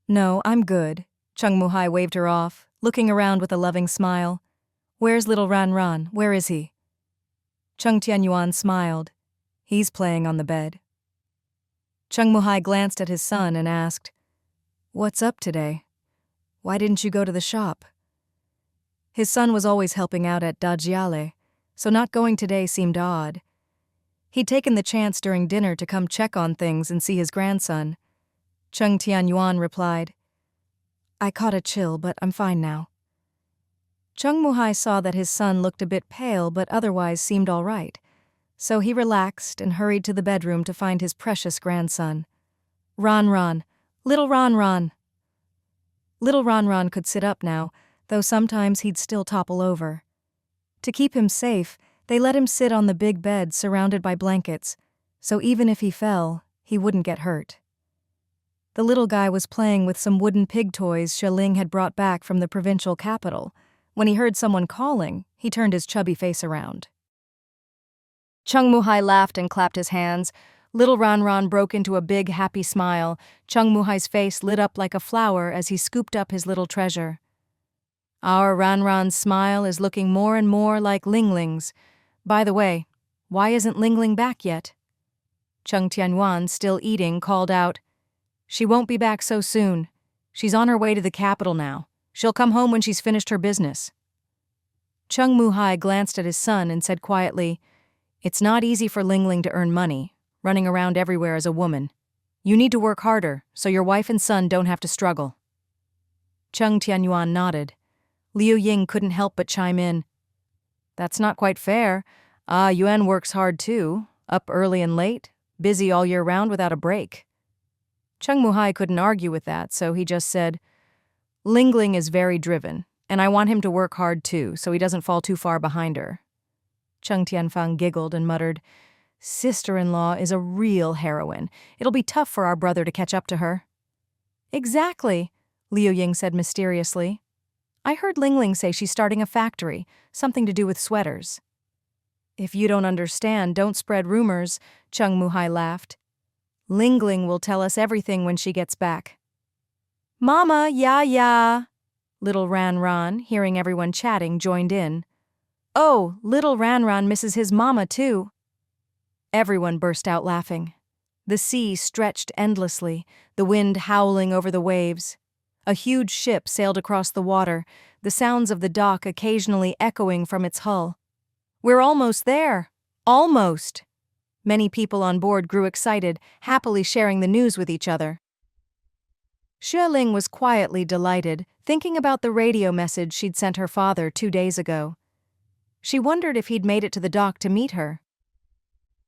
No, I'm good. Cheng Muhai waved her off, looking around with a loving smile. Where's little Ran Ran? Where is he? Cheng Tianyuan smiled. He's playing on the bed. Cheng Muhai glanced at his son and asked, What's up today? Why didn't you go to the shop? His son was always helping out at Dajiale, so not going today seemed odd. He'd taken the chance during dinner to come check on things and see his grandson. Cheng Tianyuan replied, I caught a chill, but I'm fine now. Cheng Muhai saw that his son looked a bit pale but otherwise seemed all right, so he relaxed and hurried to the bedroom to find his precious grandson. Ran Ran, little Ran Ran. Little Ran Ran could sit up now, though sometimes he'd still topple over. To keep him safe, they let him sit on the big bed surrounded by blankets, so even if he fell, he wouldn't get hurt. The little guy was playing with some wooden pig toys Xue Ling had brought back from the provincial capital. When he heard someone calling, he turned his chubby face around. Cheng Muhai laughed and clapped his hands. Little Ran Ran broke into a big, happy smile. Cheng Muhai's face lit up like a flower as he scooped up his little treasure. Our Ran Ran's smile is looking more and more like Ling Ling's. By the way, why isn't Ling Ling back yet? Cheng Tianyuan, still eating, called out, She won't be back so soon. She's on her way to the capital now. She'll come home when she's finished her business. Cheng Muhai glanced at his son and said quietly, It's not easy for Ling Ling to earn money, running around everywhere as a woman. You need to work harder, so your wife and son don't have to struggle. Cheng Tianyuan nodded. Liu Ying couldn't help but chime in. That's not quite fair. Yuan works hard too, up early and late, busy all year round without a break. Cheng Muhai couldn't argue with that, so he just said, Ling Ling is very driven, and I want him to work hard too, so he doesn't fall too far behind her. Cheng Tianfang giggled and muttered, Sister-in-law is a real heroine. It'll be tough for our brother to catch up to her. Exactly, Liu Ying said mysteriously. I heard Ling Ling say she's starting a factory, something to do with sweaters. If you don't understand, don't spread rumors, Cheng Muhai laughed. Ling Ling will tell us everything when she gets back. Mama, ya. Little Ran Ran, hearing everyone chatting, joined in. Oh, little Ran Ran misses his mama too. Everyone burst out laughing. The sea stretched endlessly, the wind howling over the waves. A huge ship sailed across the water, the sounds of the dock occasionally echoing from its hull. We're almost there. Almost. Many people on board grew excited, happily sharing the news with each other. Xue Ling was quietly delighted, thinking about the radio message she'd sent her father 2 days ago. She wondered if he'd made it to the dock to meet her.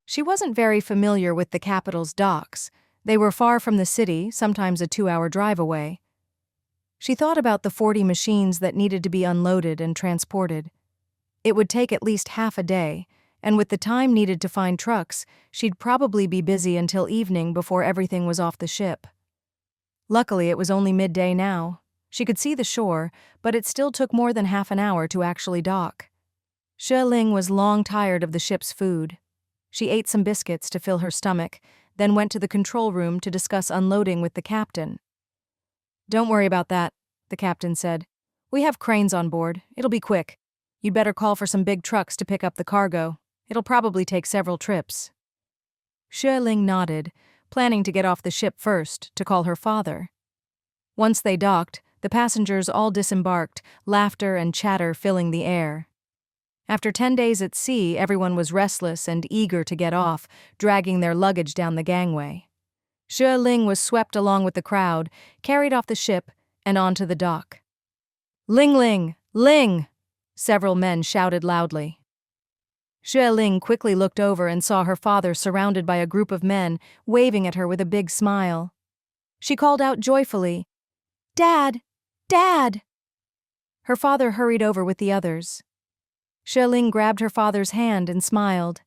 She wasn't very familiar with the capital's docks. They were far from the city, sometimes a 2-hour drive away. She thought about the 40 machines that needed to be unloaded and transported. It would take at least half a day, and with the time needed to find trucks, she'd probably be busy until evening before everything was off the ship. Luckily, it was only midday now. She could see the shore, but it still took more than half an hour to actually dock. Xue Ling was long tired of the ship's food. She ate some biscuits to fill her stomach, then went to the control room to discuss unloading with the captain. "Don't worry about that," the captain said. "We have cranes on board. It'll be quick. You'd better call for some big trucks to pick up the cargo. It'll probably take several trips." Xue Ling nodded, planning to get off the ship first to call her father. Once they docked, the passengers all disembarked, laughter and chatter filling the air. After 10 days at sea, everyone was restless and eager to get off, dragging their luggage down the gangway. Xue Ling was swept along with the crowd, carried off the ship, and onto the dock. "Ling Ling! Ling!" several men shouted loudly. Xue Ling quickly looked over and saw her father surrounded by a group of men, waving at her with a big smile. She called out joyfully, "Dad! Dad!" Her father hurried over with the others. Xue Ling grabbed her father's hand and smiled.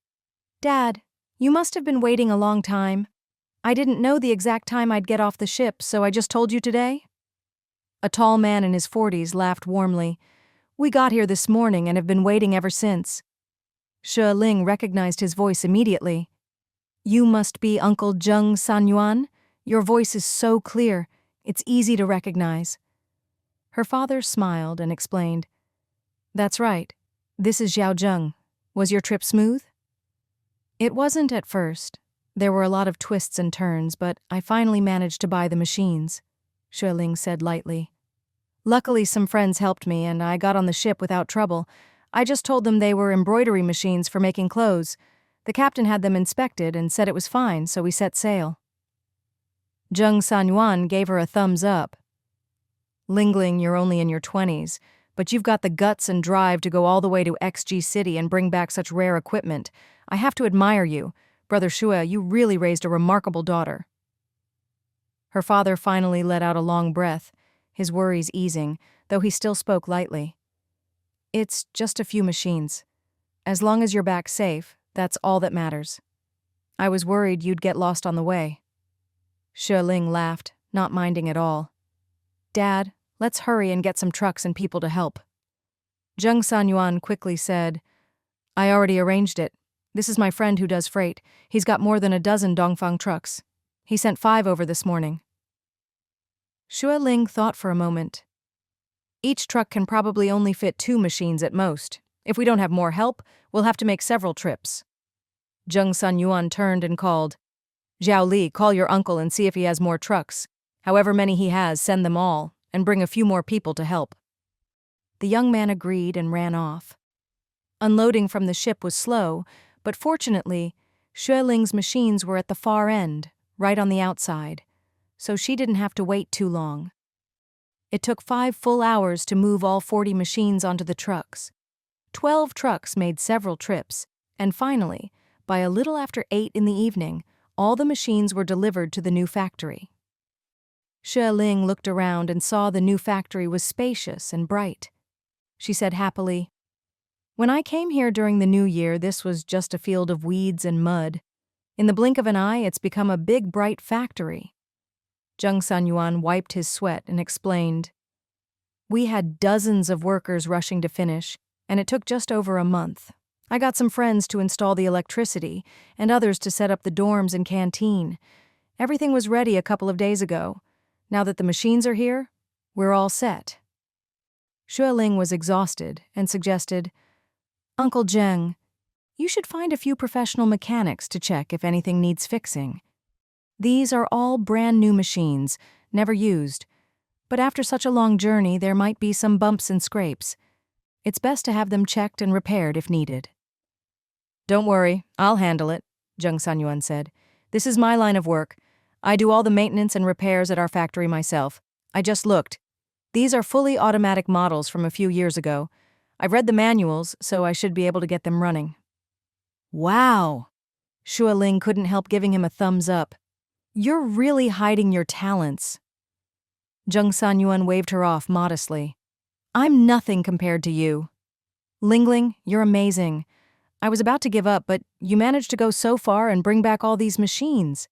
"Dad, you must have been waiting a long time. I didn't know the exact time I'd get off the ship, so I just told you today." A tall man in his 40s laughed warmly. "We got here this morning and have been waiting ever since." Xue Ling recognized his voice immediately. "You must be Uncle Cheng Tianyuan. Your voice is so clear, it's easy to recognize." Her father smiled and explained, "That's right. This is Xiao Zheng. Was your trip smooth?" "It wasn't at first. There were a lot of twists and turns, but I finally managed to buy the machines," Xue Ling said lightly. "Luckily, some friends helped me, and I got on the ship without trouble. I just told them they were embroidery machines for making clothes. The captain had them inspected and said it was fine, so we set sail." Cheng Tianyuan gave her a thumbs up. "Ling Ling, you're only in your 20s, but you've got the guts and drive to go all the way to XG City and bring back such rare equipment. I have to admire you. Brother Xue, you really raised a remarkable daughter." Her father finally let out a long breath, his worries easing, though he still spoke lightly. "It's just a few machines. As long as you're back safe, that's all that matters. I was worried you'd get lost on the way." Xue Ling laughed, not minding at all. "Dad, let's hurry and get some trucks and people to help." Cheng Tianyuan quickly said, "I already arranged it. This is my friend who does freight. He's got more than a dozen Dongfang trucks. He sent 5 over this morning." Xue Ling thought for a moment. "Each truck can probably only fit 2 machines at most. If we don't have more help, we'll have to make several trips." Cheng Tianyuan turned and called, "Xiao Li, call your uncle and see if he has more trucks. However many he has, send them all, and bring a few more people to help." The young man agreed and ran off. Unloading from the ship was slow, but fortunately, Xue Ling's machines were at the far end, right on the outside, so she didn't have to wait too long. It took 5 full hours to move all 40 machines onto the trucks. 12 trucks made several trips, and finally, by a little after 8 in the evening, all the machines were delivered to the new factory. Xue Ling looked around and saw the new factory was spacious and bright. She said happily, "When I came here during the new year, this was just a field of weeds and mud. In the blink of an eye, it's become a big, bright factory." Cheng Tianyuan wiped his sweat and explained, "We had dozens of workers rushing to finish, and it took just over a month. I got some friends to install the electricity, and others to set up the dorms and canteen. Everything was ready a couple of days ago. Now that the machines are here, we're all set." Xue Ling was exhausted and suggested, "Uncle Cheng, you should find a few professional mechanics to check if anything needs fixing. These are all brand new machines, never used, but after such a long journey there might be some bumps and scrapes. It's best to have them checked and repaired if needed." "Don't worry, I'll handle it," Cheng Tianyuan said. "This is my line of work. I do all the maintenance and repairs at our factory myself. I just looked. These are fully automatic models from a few years ago. I've read the manuals, so I should be able to get them running." Wow! Xue Ling couldn't help giving him a thumbs up. "You're really hiding your talents." Cheng Tianyuan waved her off modestly. "I'm nothing compared to you. Ling, you're amazing. I was about to give up, but you managed to go so far and bring back all these machines."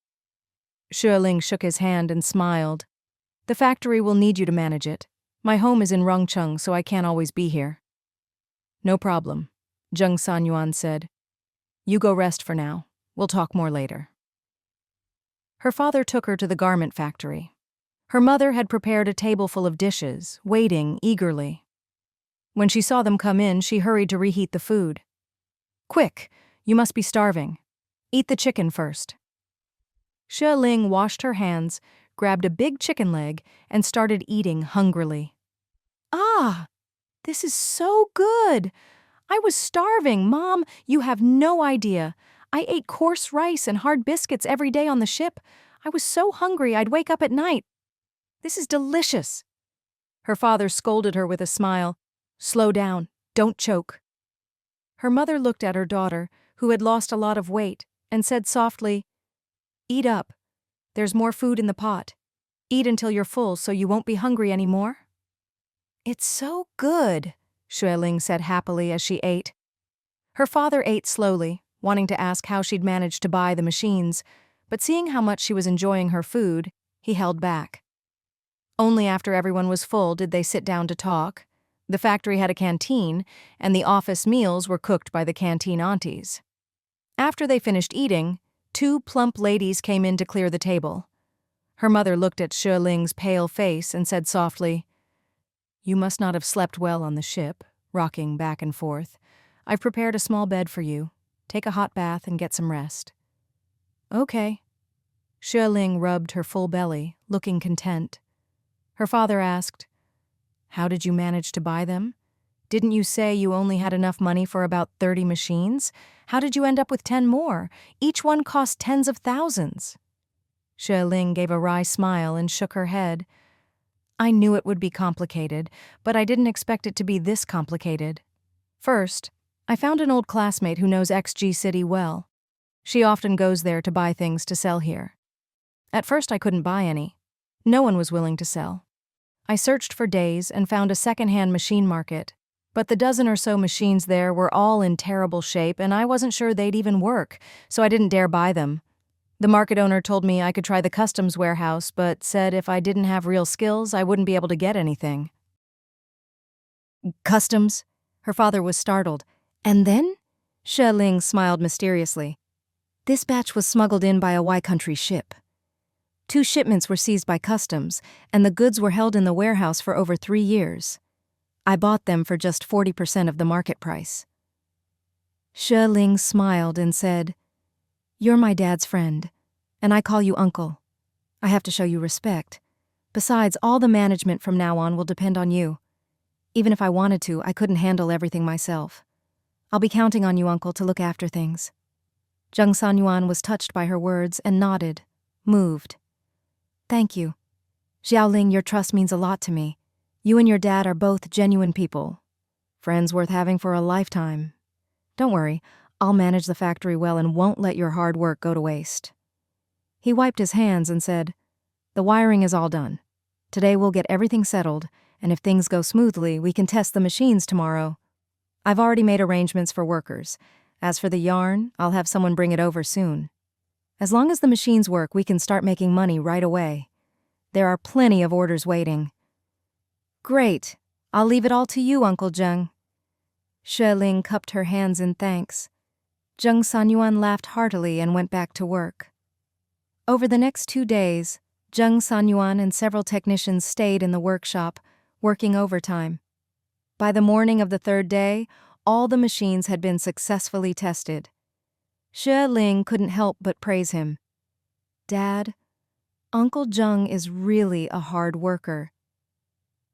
Xue Ling shook his hand and smiled. "The factory will need you to manage it. My home is in Rongcheng, so I can't always be here." "No problem," Cheng Tianyuan said. "You go rest for now. We'll talk more later." Her father took her to the garment factory. Her mother had prepared a table full of dishes, waiting eagerly. When she saw them come in, she hurried to reheat the food. "Quick, you must be starving. Eat the chicken first." Xue Ling washed her hands, grabbed a big chicken leg, and started eating hungrily. "Ah, this is so good! I was starving, Mom, you have no idea. I ate coarse rice and hard biscuits every day on the ship. I was so hungry I'd wake up at night. This is delicious." Her father scolded her with a smile. "Slow down, don't choke." Her mother looked at her daughter, who had lost a lot of weight, and said softly, "Eat up. There's more food in the pot. Eat until you're full so you won't be hungry anymore." "It's so good," Xue Ling said happily as she ate. Her father ate slowly, wanting to ask how she'd managed to buy the machines, but seeing how much she was enjoying her food, he held back. Only after everyone was full did they sit down to talk. The factory had a canteen, and the office meals were cooked by the canteen aunties. After they finished eating, 2 plump ladies came in to clear the table. Her mother looked at Xue Ling's pale face and said softly, "You must not have slept well on the ship, rocking back and forth. I've prepared a small bed for you. Take a hot bath and get some rest." "Okay." Xue Ling rubbed her full belly, looking content. Her father asked, "How did you manage to buy them? Didn't you say you only had enough money for about 30 machines? How did you end up with 10 more? Each one cost tens of thousands." Xue Ling gave a wry smile and shook her head. "I knew it would be complicated, but I didn't expect it to be this complicated. First, I found an old classmate who knows XG City well. She often goes there to buy things to sell here. At first I couldn't buy any. No one was willing to sell. I searched for days and found a second-hand machine market, but the dozen or so machines there were all in terrible shape and I wasn't sure they'd even work, so I didn't dare buy them. The market owner told me I could try the customs warehouse, but said if I didn't have real skills, I wouldn't be able to get anything." "Customs?" Her father was startled. "And then?" Xue Ling smiled mysteriously. "This batch was smuggled in by a Y-country ship. 2 shipments were seized by customs, and the goods were held in the warehouse for over 3 years. I bought them for just 40% of the market price." Xue Ling smiled and said, "You're my dad's friend, and I call you uncle. I have to show you respect. Besides, all the management from now on will depend on you. Even if I wanted to, I couldn't handle everything myself. I'll be counting on you, uncle, to look after things." Cheng Tianyuan was touched by her words and nodded, moved. "Thank you. Xiaoling, your trust means a lot to me. You and your dad are both genuine people. Friends worth having for a lifetime. Don't worry, I'll manage the factory well and won't let your hard work go to waste." He wiped his hands and said, "The wiring is all done. Today we'll get everything settled, and if things go smoothly, we can test the machines tomorrow. I've already made arrangements for workers. As for the yarn, I'll have someone bring it over soon. As long as the machines work, we can start making money right away. There are plenty of orders waiting." "Great. I'll leave it all to you, Uncle Cheng." Xue Ling cupped her hands in thanks. Cheng Tianyuan laughed heartily and went back to work. Over the next 2 days, Cheng Tianyuan and several technicians stayed in the workshop, working overtime. By the morning of the 3rd day, all the machines had been successfully tested. Xue Ling couldn't help but praise him. "Dad, Uncle Cheng is really a hard worker."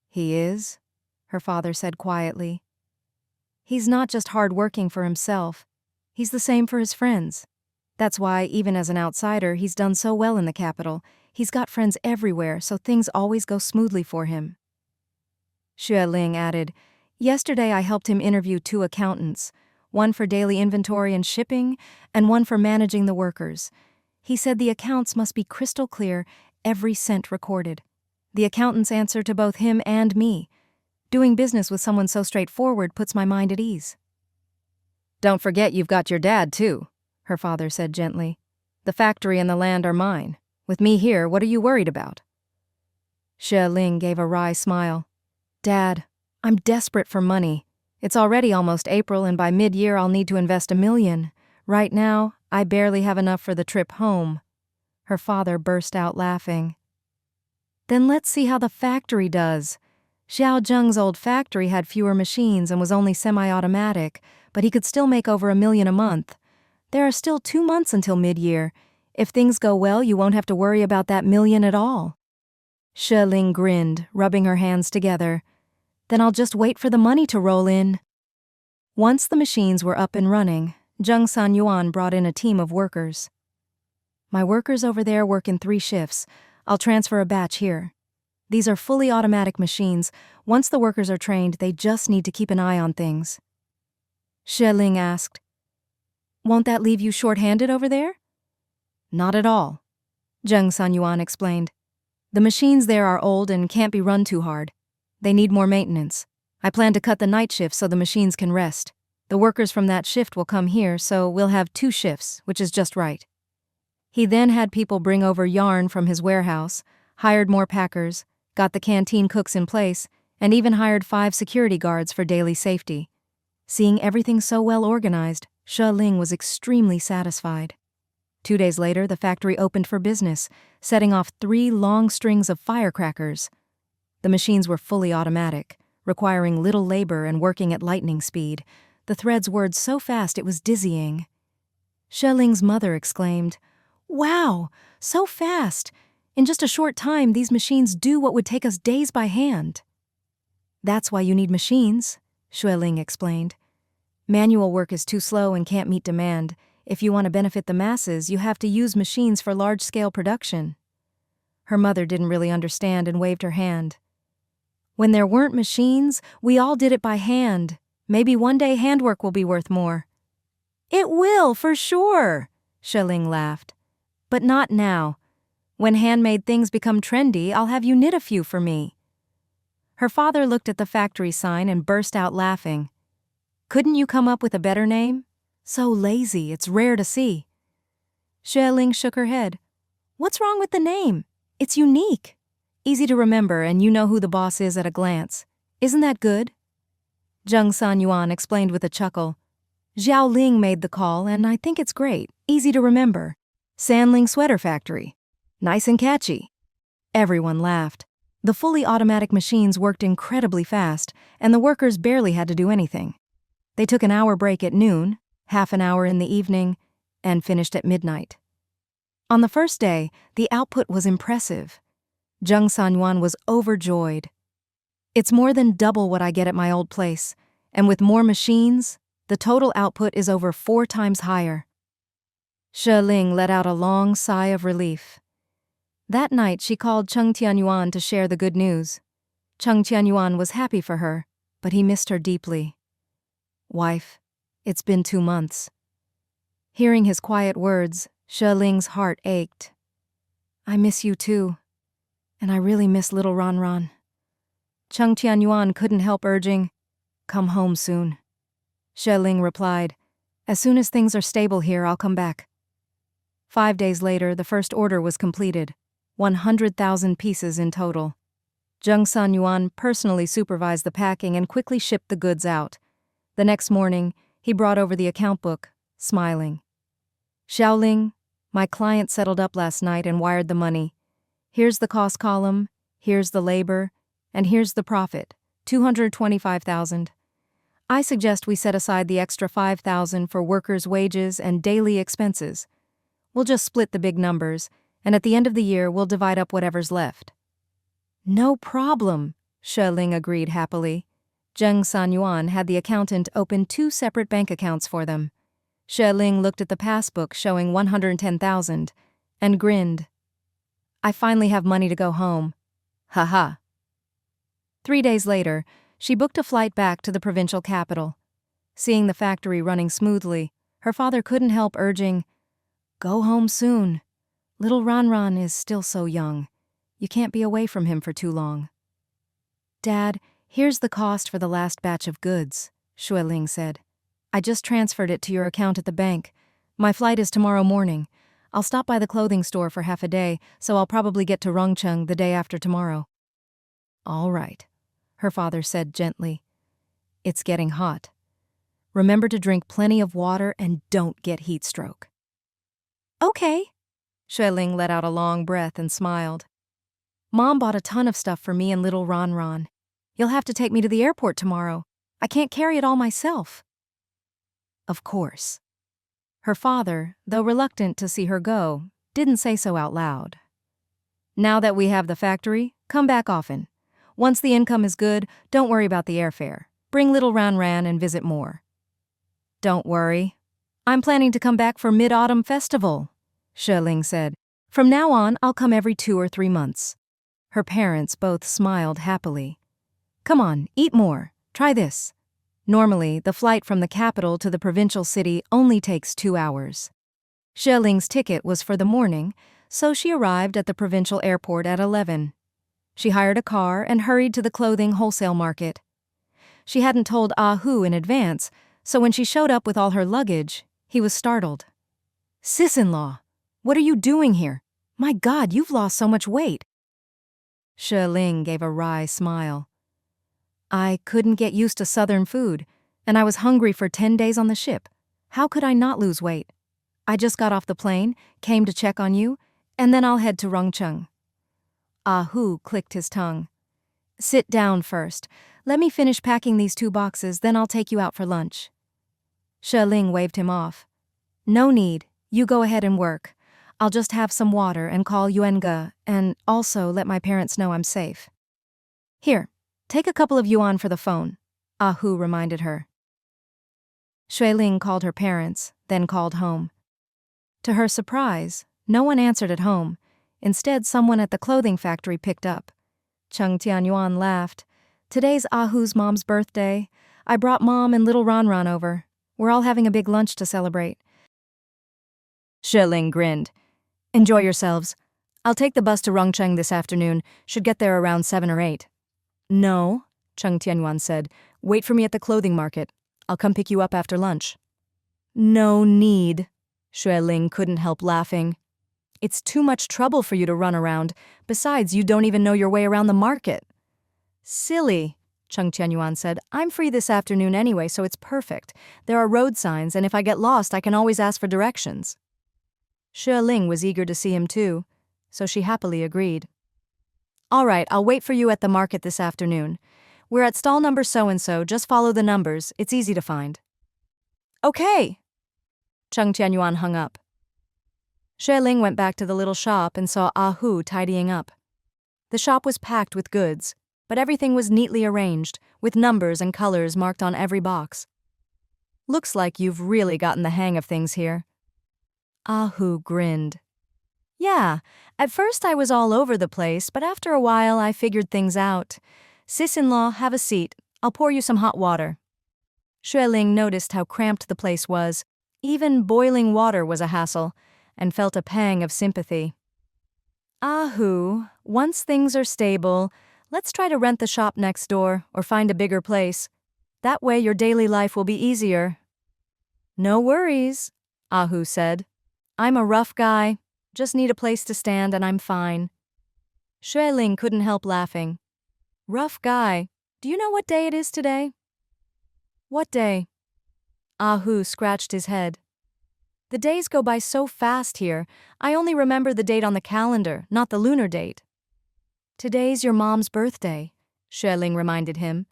"He is," her father said quietly. "He's not just hard working for himself. He's the same for his friends. That's why, even as an outsider, he's done so well in the capital. He's got friends everywhere, so things always go smoothly for him. Xue Ling added, "Yesterday I helped him interview 2 accountants, one for daily inventory and shipping, and one for managing the workers. He said the accounts must be crystal clear, every cent recorded. The accountants answer to both him and me. Doing business with someone so straightforward puts my mind at ease." "Don't forget you've got your dad, too," her father said gently. "The factory and the land are mine. With me here, what are you worried about?" Xue Ling gave a wry smile. "Dad, I'm desperate for money. It's already almost April, and by mid-year I'll need to invest $1 million. Right now, I barely have enough for the trip home." Her father burst out laughing. "Then let's see how the factory does. Xiao Zheng's old factory had fewer machines and was only semi-automatic, but he could still make over $1 million a month. There are still 2 months until mid-year. If things go well, you won't have to worry about that $1 million at all." Xue Ling grinned, rubbing her hands together. "Then I'll just wait for the money to roll in." Once the machines were up and running, Cheng Tianyuan brought in a team of workers. "My workers over there work in 3 shifts. I'll transfer a batch here. These are fully automatic machines. Once the workers are trained, they just need to keep an eye on things." Xue Ling asked, "Won't that leave you short-handed over there?" "Not at all," Cheng Tianyuan explained. "The machines there are old and can't be run too hard. They need more maintenance. I plan to cut the night shift so the machines can rest. The workers from that shift will come here, so we'll have 2 shifts, which is just right." He then had people bring over yarn from his warehouse, hired more packers, got the canteen cooks in place, and even hired 5 security guards for daily safety. Seeing everything so well organized, Xue Ling was extremely satisfied. 2 days later, the factory opened for business, setting off 3 long strings of firecrackers. The machines were fully automatic, requiring little labor and working at lightning speed. The threads whirred so fast it was dizzying. Xue Ling's mother exclaimed, "Wow, so fast! In just a short time, these machines do what would take us days by hand." "That's why you need machines," Xue Ling explained. "Manual work is too slow and can't meet demand. If you want to benefit the masses, you have to use machines for large-scale production." Her mother didn't really understand and waved her hand. "When there weren't machines, we all did it by hand. Maybe one day handwork will be worth more." "It will, for sure," Xue Ling laughed. "But not now. When handmade things become trendy, I'll have you knit a few for me." Her father looked at the factory sign and burst out laughing. "Couldn't you come up with a better name? So lazy, it's rare to see." Xue Ling shook her head. "What's wrong with the name? It's unique. Easy to remember, and you know who the boss is at a glance. Isn't that good?" Cheng Tianyuan explained with a chuckle. "Xiao Ling made the call, and I think it's great. Easy to remember. Sanling Sweater Factory. Nice and catchy." Everyone laughed. The fully automatic machines worked incredibly fast, and the workers barely had to do anything. They took an hour break at noon, half an hour in the evening, and finished at midnight. On the first day, the output was impressive. Cheng Tianyuan was overjoyed. "It's more than double what I get at my old place, and with more machines, the total output is over 4 times higher." Xue Ling let out a long sigh of relief. That night, she called Cheng Tianyuan to share the good news. Cheng Tianyuan was happy for her, but he missed her deeply. "Wife, it's been 2 months." Hearing his quiet words, Xue Ling's heart ached. "I miss you too, and I really miss little Ran. Cheng Tianyuan couldn't help urging, "Come home soon." Xue Ling replied, "As soon as things are stable here, I'll come back." 5 days later, the first order was completed, 100,000 pieces in total. Cheng Tianyuan personally supervised the packing and quickly shipped the goods out. The next morning, he brought over the account book, smiling. "Xiao Ling, my client settled up last night and wired the money. Here's the cost column, here's the labor, and here's the profit, 225,000. I suggest we set aside the extra 5,000 for workers' wages and daily expenses. We'll just split the big numbers, and at the end of the year we'll divide up whatever's left." "No problem," Xue Ling agreed happily. Cheng Tianyuan had the accountant open 2 separate bank accounts for them. Xue Ling looked at the passbook showing 110,000 and grinned. I finally have money to go home. Ha ha. 3 days later, she booked a flight back to the provincial capital. Seeing the factory running smoothly, her father couldn't help urging, "Go home soon. Little Ran is still so young. You can't be away from him for too long." "Dad, here's the cost for the last batch of goods," Xue Ling said. "I just transferred it to your account at the bank. My flight is tomorrow morning. I'll stop by the clothing store for half a day, so I'll probably get to Rongcheng the day after tomorrow." "All right," her father said gently. "It's getting hot. Remember to drink plenty of water and don't get heat stroke." "Okay." Xue Ling let out a long breath and smiled. "Mom bought a ton of stuff for me and little Ran. You'll have to take me to the airport tomorrow. I can't carry it all myself." "Of course." Her father, though reluctant to see her go, didn't say so out loud. "Now that we have the factory, come back often. Once the income is good, don't worry about the airfare. Bring little Ran and visit more." "Don't worry. I'm planning to come back for Mid-Autumn Festival," Xue Ling said. "From now on, I'll come every 2 or 3 months." Her parents both smiled happily. "Come on, eat more. Try this." Normally, the flight from the capital to the provincial city only takes 2 hours. Xue Ling's ticket was for the morning, so she arrived at the provincial airport at 11. She hired a car and hurried to the clothing wholesale market. She hadn't told Ah Hu in advance, so when she showed up with all her luggage, he was startled. "Sis-in-law, what are you doing here? My God, you've lost so much weight." Xue Ling gave a wry smile. "I couldn't get used to southern food, and I was hungry for 10 days on the ship. How could I not lose weight? I just got off the plane, came to check on you, and then I'll head to Rongcheng." Ah Hu clicked his tongue. "Sit down first. Let me finish packing these 2 boxes, then I'll take you out for lunch." Xue Ling waved him off. "No need. You go ahead and work. I'll just have some water and call Yuenge, and also let my parents know I'm safe." "Here, take a couple of yuan for the phone," Ah Hu reminded her. Xue Ling called her parents, then called home. To her surprise, no one answered at home. Instead, someone at the clothing factory picked up. Cheng Tianyuan laughed. "Today's Ah Hu's mom's birthday. I brought Mom and little Ran over. We're all having a big lunch to celebrate." Xue Ling grinned. "Enjoy yourselves. I'll take the bus to Rongcheng this afternoon. Should get there around 7 or 8. "No," Cheng Tianyuan said. "Wait for me at the clothing market. I'll come pick you up after lunch." "No need." Xue Ling couldn't help laughing. "It's too much trouble for you to run around. Besides, you don't even know your way around the market." "Silly," Cheng Tianyuan said. "I'm free this afternoon anyway, so it's perfect. There are road signs, and if I get lost, I can always ask for directions." Xue Ling was eager to see him too, so she happily agreed. "All right, I'll wait for you at the market this afternoon. We're at stall number so-and-so, just follow the numbers, it's easy to find." "Okay." Cheng Tianyuan hung up. Xue Ling went back to the little shop and saw Ah Hu tidying up. The shop was packed with goods, but everything was neatly arranged, with numbers and colors marked on every box. "Looks like you've really gotten the hang of things here." Ah Hu grinned. "Yeah, at first I was all over the place, but after a while I figured things out. Sis-in-law, have a seat. I'll pour you some hot water." Xue Ling noticed how cramped the place was. Even boiling water was a hassle, and felt a pang of sympathy. "Ah Hu, once things are stable, let's try to rent the shop next door or find a bigger place. That way your daily life will be easier." "No worries," Ah Hu said. "I'm a rough guy. Just need a place to stand and I'm fine." Xue Ling couldn't help laughing. "Rough guy. Do you know what day it is today?" "What day?" Ah Hu scratched his head. "The days go by so fast here. I only remember the date on the calendar, not the lunar date." "Today's your mom's birthday," Xue Ling reminded him.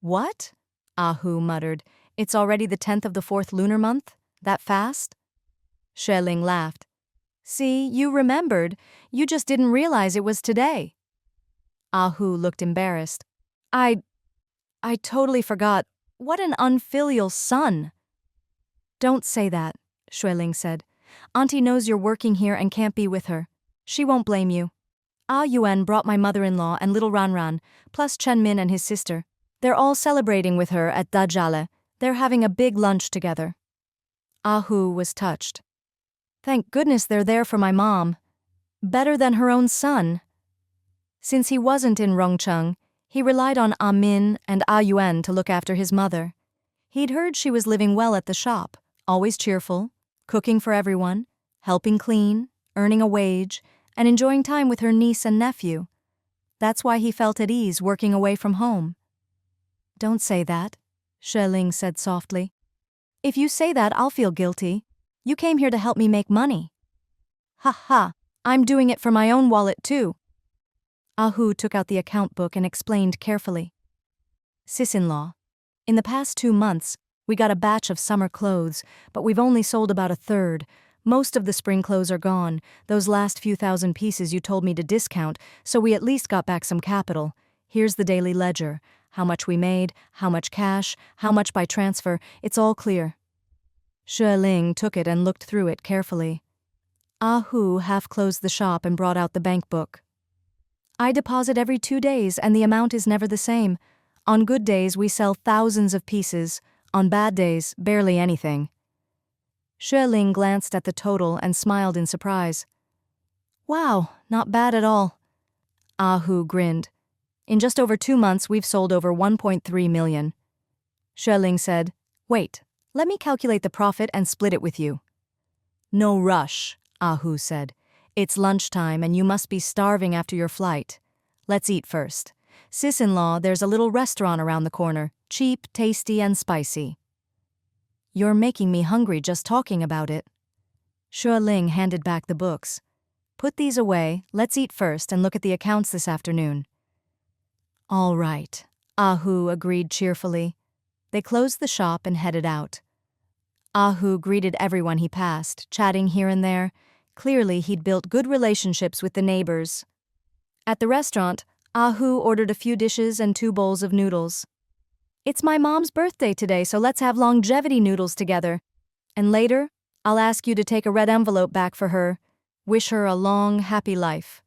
"What?" Ah Hu muttered. "It's already the 10th of the 4th lunar month? That fast?" Xue Ling laughed. "See, you remembered. You just didn't realize it was today." Ah Hu looked embarrassed. I totally forgot. What an unfilial son." Don't say that, Xue Ling said. Auntie knows you're working here and can't be with her. She won't blame you. Yuan brought my mother-in-law and little Ranran, plus Chen Min and his sister. They're all celebrating with her at Dajale. They're having a big lunch together. Hu was touched. Thank goodness they're there for my mom. Better than her own son. Since he wasn't in Rongcheng, he relied on Min and Yuan to look after his mother. He'd heard she was living well at the shop, always cheerful, cooking for everyone, helping clean, earning a wage, and enjoying time with her niece and nephew. That's why he felt at ease working away from home. Don't say that, Xue Ling said softly. If you say that, I'll feel guilty. You came here to help me make money. Ha ha, I'm doing it for my own wallet too. Hu took out the account book and explained carefully. Sis-in-law, in the past 2 months, we got a batch of summer clothes, but we've only sold about a third. Most of the spring clothes are gone, those last few thousand pieces you told me to discount, so we at least got back some capital. Here's the daily ledger. How much we made, how much cash, how much by transfer, it's all clear. Xue Ling took it and looked through it carefully. Hu half closed the shop and brought out the bank book. I deposit every 2 days and the amount is never the same. On good days we sell thousands of pieces, on bad days barely anything. Xue Ling glanced at the total and smiled in surprise. Wow, not bad at all. Hu grinned. In just over 2 months we've sold over 1.3 million. Xue Ling said, Wait, let me calculate the profit and split it with you. No rush, Hu said. It's lunchtime and you must be starving after your flight. Let's eat first. Sis-in-law, there's a little restaurant around the corner, cheap, tasty, and spicy. You're making me hungry just talking about it. Xue Ling handed back the books. Put these away, let's eat first and look at the accounts this afternoon. All right, Hu agreed cheerfully. They closed the shop and headed out. Hu greeted everyone he passed, chatting here and there. Clearly, he'd built good relationships with the neighbors. At the restaurant, Hu ordered a few dishes and 2 bowls of noodles. It's my mom's birthday today, so let's have longevity noodles together. And later, I'll ask you to take a red envelope back for her. Wish her a long, happy life.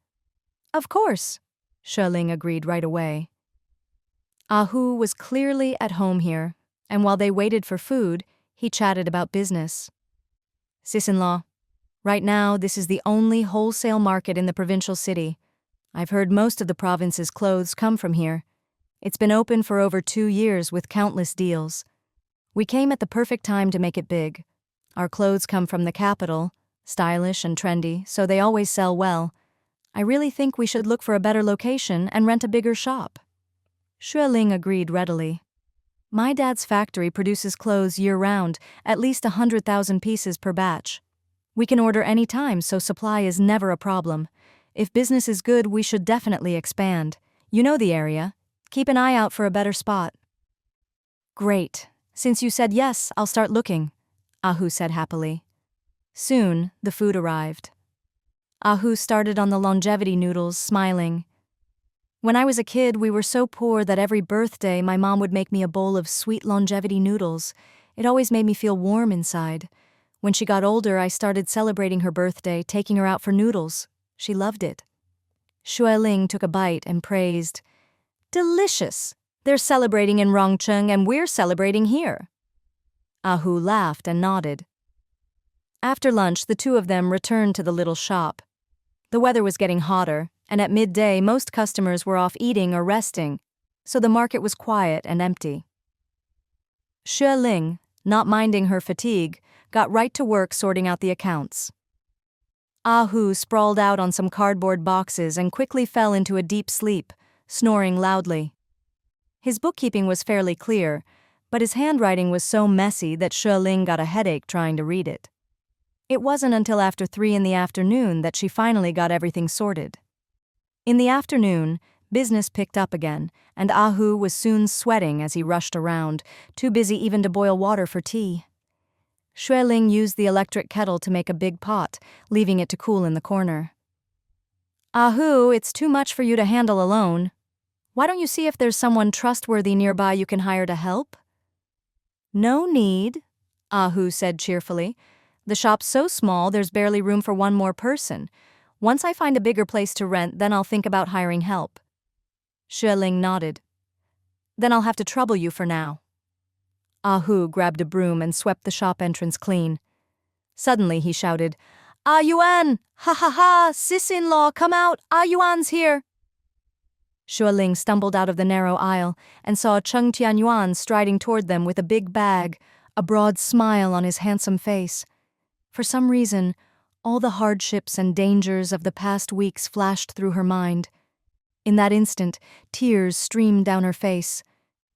Of course, Xue Ling agreed right away. Hu was clearly at home here, and while they waited for food, he chatted about business. Sis-in-law, right now this is the only wholesale market in the provincial city. I've heard most of the province's clothes come from here. It's been open for over 2 years with countless deals. We came at the perfect time to make it big. Our clothes come from the capital, stylish and trendy, so they always sell well. I really think we should look for a better location and rent a bigger shop. Xue Ling agreed readily. My dad's factory produces clothes year-round, at least 100,000 pieces per batch. We can order any time, so supply is never a problem. If business is good, we should definitely expand. You know the area. Keep an eye out for a better spot. Great. Since you said yes, I'll start looking, Hu said happily. Soon, the food arrived. Hu started on the longevity noodles, smiling. When I was a kid, we were so poor that every birthday my mom would make me a bowl of sweet longevity noodles. It always made me feel warm inside. When she got older, I started celebrating her birthday, taking her out for noodles. She loved it. Xue Ling took a bite and praised, Delicious! They're celebrating in Rongcheng and we're celebrating here. Hu laughed and nodded. After lunch, the two of them returned to the little shop. The weather was getting hotter, and at midday most customers were off eating or resting, so the market was quiet and empty. Xue Ling, not minding her fatigue, got right to work sorting out the accounts. Hu sprawled out on some cardboard boxes and quickly fell into a deep sleep, snoring loudly. His bookkeeping was fairly clear, but his handwriting was so messy that Xue Ling got a headache trying to read it. It wasn't until after 3 in the afternoon that she finally got everything sorted. In the afternoon, business picked up again, and Hu was soon sweating as he rushed around, too busy even to boil water for tea. Xue Ling used the electric kettle to make a big pot, leaving it to cool in the corner. Hu, it's too much for you to handle alone. Why don't you see if there's someone trustworthy nearby you can hire to help? No need, Hu said cheerfully. The shop's so small there's barely room for one more person. Once I find a bigger place to rent, then I'll think about hiring help. Xue Ling nodded. Then I'll have to trouble you for now. Hu grabbed a broom and swept the shop entrance clean. Suddenly he shouted, Yuan! Ha ha ha! Sis-in-law, come out! Yuan's here! Xue Ling stumbled out of the narrow aisle and saw Cheng Tianyuan striding toward them with a big bag, a broad smile on his handsome face. For some reason, all the hardships and dangers of the past weeks flashed through her mind. In that instant, tears streamed down her face.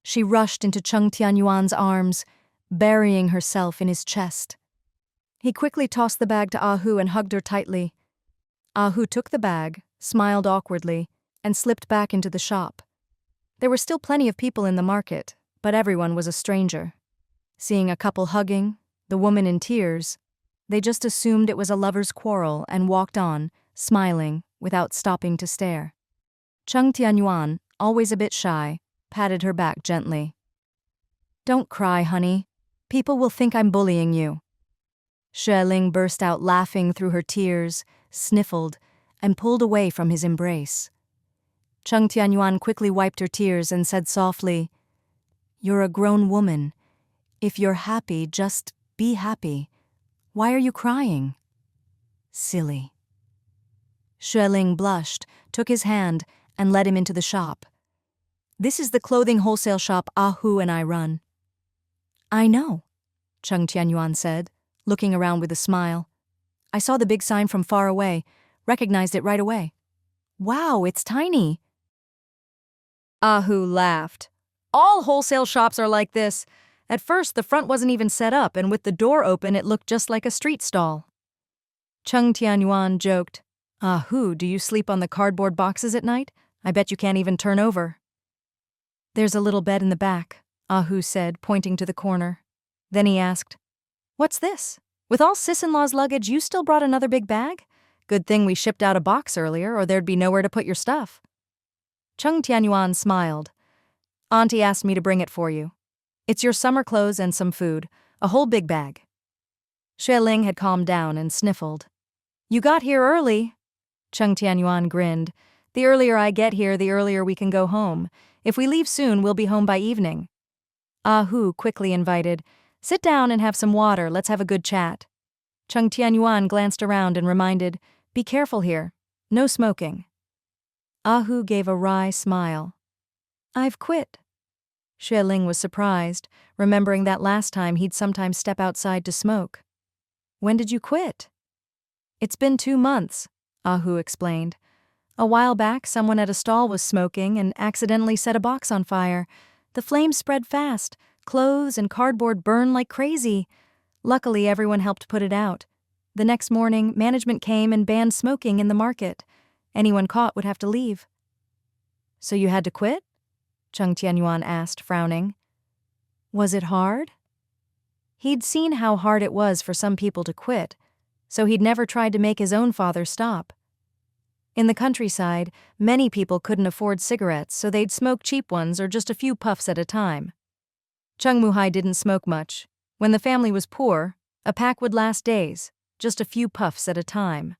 She rushed into Cheng Tianyuan's arms, burying herself in his chest. He quickly tossed the bag to Hu and hugged her tightly. Hu took the bag, smiled awkwardly, and slipped back into the shop. There were still plenty of people in the market, but everyone was a stranger. Seeing a couple hugging, the woman in tears, they just assumed it was a lover's quarrel and walked on, smiling, without stopping to stare. Cheng Tianyuan, always a bit shy, patted her back gently. Don't cry, honey. People will think I'm bullying you. Xue Ling burst out laughing through her tears, sniffled, and pulled away from his embrace. Cheng Tianyuan quickly wiped her tears and said softly, You're a grown woman. If you're happy, just be happy. Why are you crying? Silly. Xue Ling blushed, took his hand, and led him into the shop. This is the clothing wholesale shop Hu and I run. I know, Cheng Tianyuan said, looking around with a smile. I saw the big sign from far away, recognized it right away. Wow, it's tiny. Hu laughed. All wholesale shops are like this. At first, the front wasn't even set up, and with the door open, it looked just like a street stall. Cheng Tianyuan joked, Hu, do you sleep on the cardboard boxes at night? I bet you can't even turn over. There's a little bed in the back, Hu said, pointing to the corner. Then he asked, What's this? With all sis-in-law's luggage, you still brought another big bag? Good thing we shipped out a box earlier, or there'd be nowhere to put your stuff. Cheng Tianyuan smiled. Auntie asked me to bring it for you. It's your summer clothes and some food, a whole big bag. Xue Ling had calmed down and sniffled. You got here early. Cheng Tianyuan grinned. The earlier I get here, the earlier we can go home. If we leave soon, we'll be home by evening. Hu quickly invited, Sit down and have some water, let's have a good chat. Cheng Tianyuan glanced around and reminded, Be careful here. No smoking. Hu gave a wry smile. I've quit. Xue Ling was surprised, remembering that last time he'd sometimes step outside to smoke. When did you quit? It's been 2 months, Hu explained. A while back, someone at a stall was smoking and accidentally set a box on fire. The flames spread fast. Clothes and cardboard burned like crazy. Luckily, everyone helped put it out. The next morning, management came and banned smoking in the market. Anyone caught would have to leave. So you had to quit? Cheng Tianyuan asked, frowning. Was it hard? He'd seen how hard it was for some people to quit, so he'd never tried to make his own father stop. In the countryside, many people couldn't afford cigarettes, so they'd smoke cheap ones or just a few puffs at a time. Cheng Muhai didn't smoke much. When the family was poor, a pack would last days, just a few puffs at a time.